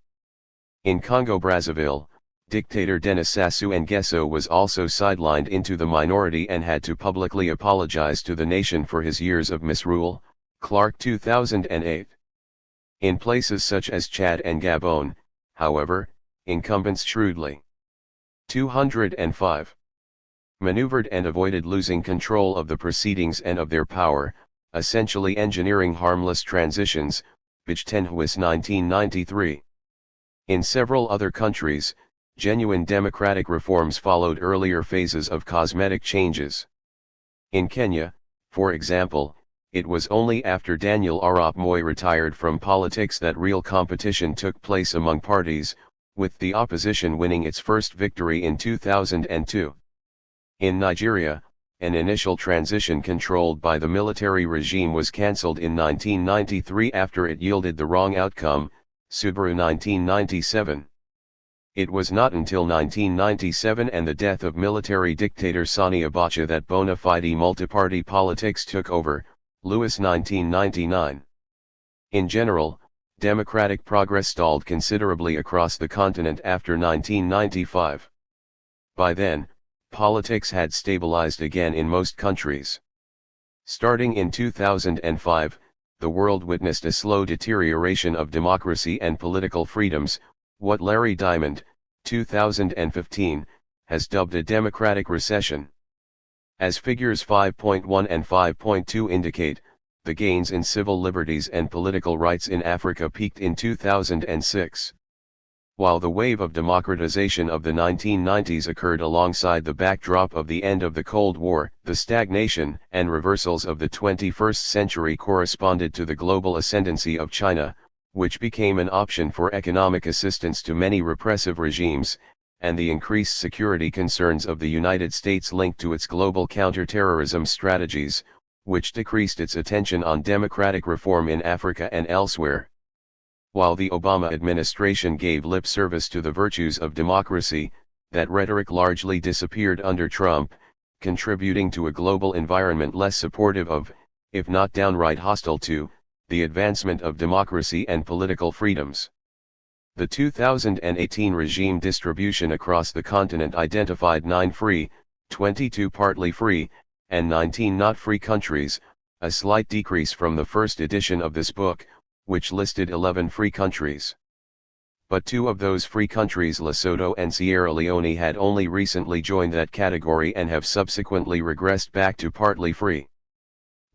In Congo-Brazzaville, dictator Denis Sassou Nguesso was also sidelined into the minority and had to publicly apologize to the nation for his years of misrule, Clark 2008. In places such as Chad and Gabon, however, incumbents shrewdly 205 maneuvered and avoided losing control of the proceedings and of their power, essentially engineering harmless transitions, Bichtenhuis 1993. In several other countries, genuine democratic reforms followed earlier phases of cosmetic changes. In Kenya, for example, it was only after Daniel Arap Moi retired from politics that real competition took place among parties, with the opposition winning its first victory in 2002. In Nigeria, an initial transition controlled by the military regime was cancelled in 1993 after it yielded the wrong outcome, Subaru 1997. It was not until 1997 and the death of military dictator Sani Abacha that bona fide multiparty politics took over, Lewis 1999. In general, democratic progress stalled considerably across the continent after 1995. By then, politics had stabilized again in most countries. Starting in 2005, the world witnessed a slow deterioration of democracy and political freedoms, what Larry Diamond, 2015, has dubbed a democratic recession. As figures 5.1 and 5.2 indicate, the gains in civil liberties and political rights in Africa peaked in 2006. While the wave of democratization of the 1990s occurred alongside the backdrop of the end of the Cold War, the stagnation and reversals of the 21st century corresponded to the global ascendancy of China, which became an option for economic assistance to many repressive regimes, and the increased security concerns of the United States linked to its global counterterrorism strategies, which decreased its attention on democratic reform in Africa and elsewhere. While the Obama administration gave lip service to the virtues of democracy, that rhetoric largely disappeared under Trump, contributing to a global environment less supportive of, if not downright hostile to, the advancement of democracy and political freedoms. The 2018 regime distribution across the continent identified 9 free, 22 partly free, and 19 not free countries, a slight decrease from the first edition of this book, which listed 11 free countries. But 2 of those free countries, Lesotho and Sierra Leone, had only recently joined that category and have subsequently regressed back to partly free.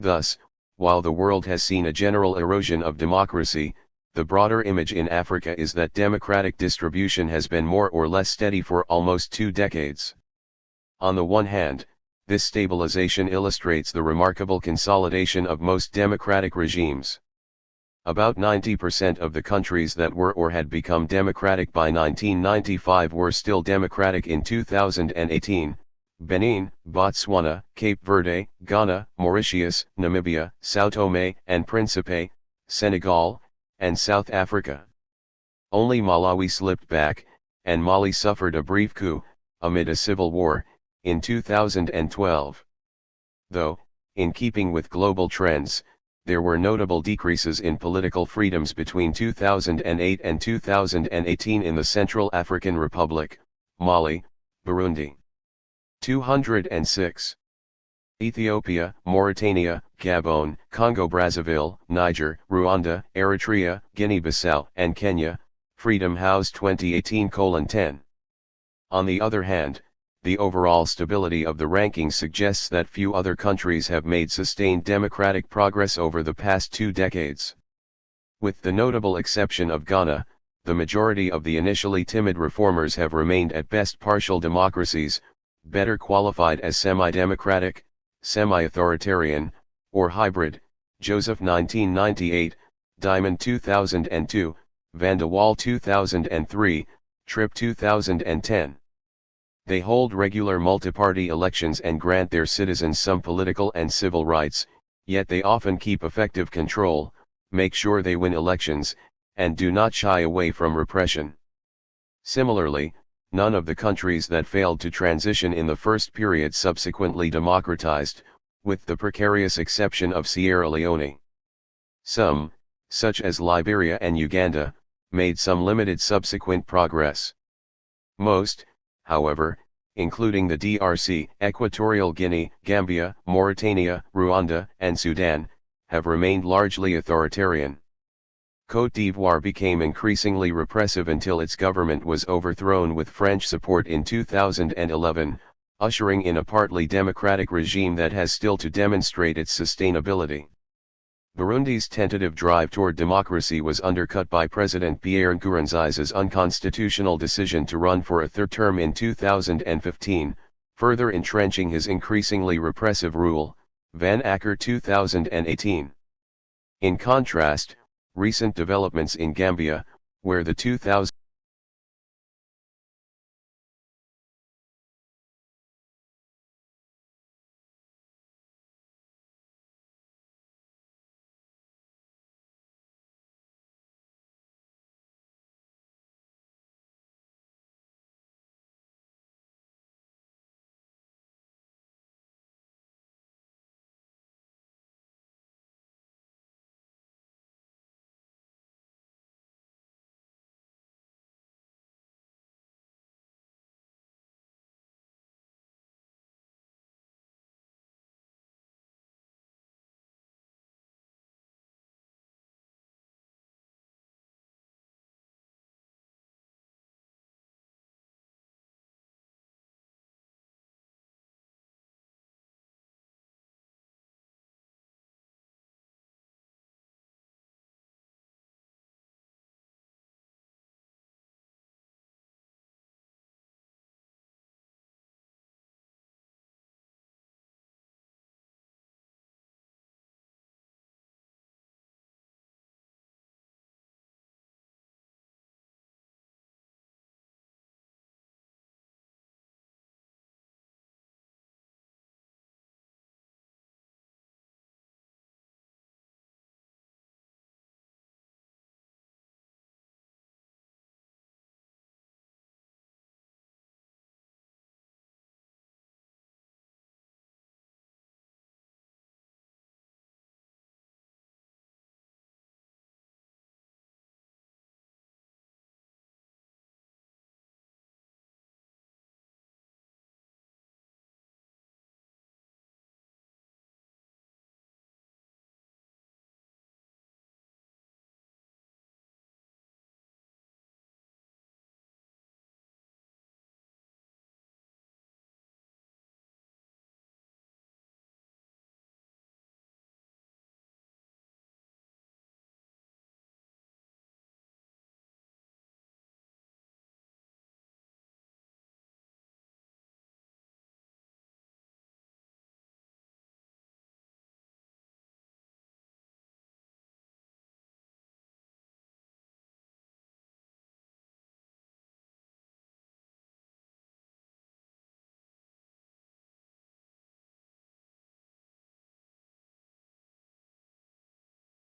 Thus, while the world has seen a general erosion of democracy, the broader image in Africa is that democratic distribution has been more or less steady for almost 2 decades. On the one hand, this stabilization illustrates the remarkable consolidation of most democratic regimes. About 90% of the countries that were or had become democratic by 1995 were still democratic in 2018, Benin, Botswana, Cape Verde, Ghana, Mauritius, Namibia, São Tomé and Príncipe, Senegal, and South Africa. Only Malawi slipped back, and Mali suffered a brief coup, amid a civil war, in 2012. Though, in keeping with global trends, there were notable decreases in political freedoms between 2008 and 2018 in the Central African Republic, Mali, Burundi. 206. Ethiopia, Mauritania, Gabon, Congo-Brazzaville, Niger, Rwanda, Eritrea, Guinea-Bissau, and Kenya, Freedom House 2018:10. On the other hand, the overall stability of the rankings suggests that few other countries have made sustained democratic progress over the past 2 decades. With the notable exception of Ghana, the majority of the initially timid reformers have remained at best partial democracies, better qualified as semi-democratic, semi-authoritarian, or hybrid, Joseph 1998, Diamond 2002, Van de Waal 2003, Tripp 2010. They hold regular multi-party elections and grant their citizens some political and civil rights, yet they often keep effective control, make sure they win elections, and do not shy away from repression. Similarly, none of the countries that failed to transition in the first period subsequently democratized, with the precarious exception of Sierra Leone. Some, such as Liberia and Uganda, made some limited subsequent progress. Most, however, including the DRC, Equatorial Guinea, Gambia, Mauritania, Rwanda, and Sudan, have remained largely authoritarian. Côte d'Ivoire became increasingly repressive until its government was overthrown with French support in 2011, ushering in a partly democratic regime that has still to demonstrate its sustainability. Burundi's tentative drive toward democracy was undercut by President Pierre Nkurunziza's unconstitutional decision to run for a third term in 2015, further entrenching his increasingly repressive rule, Van Acker 2018. In contrast, recent developments in Gambia, where the 2000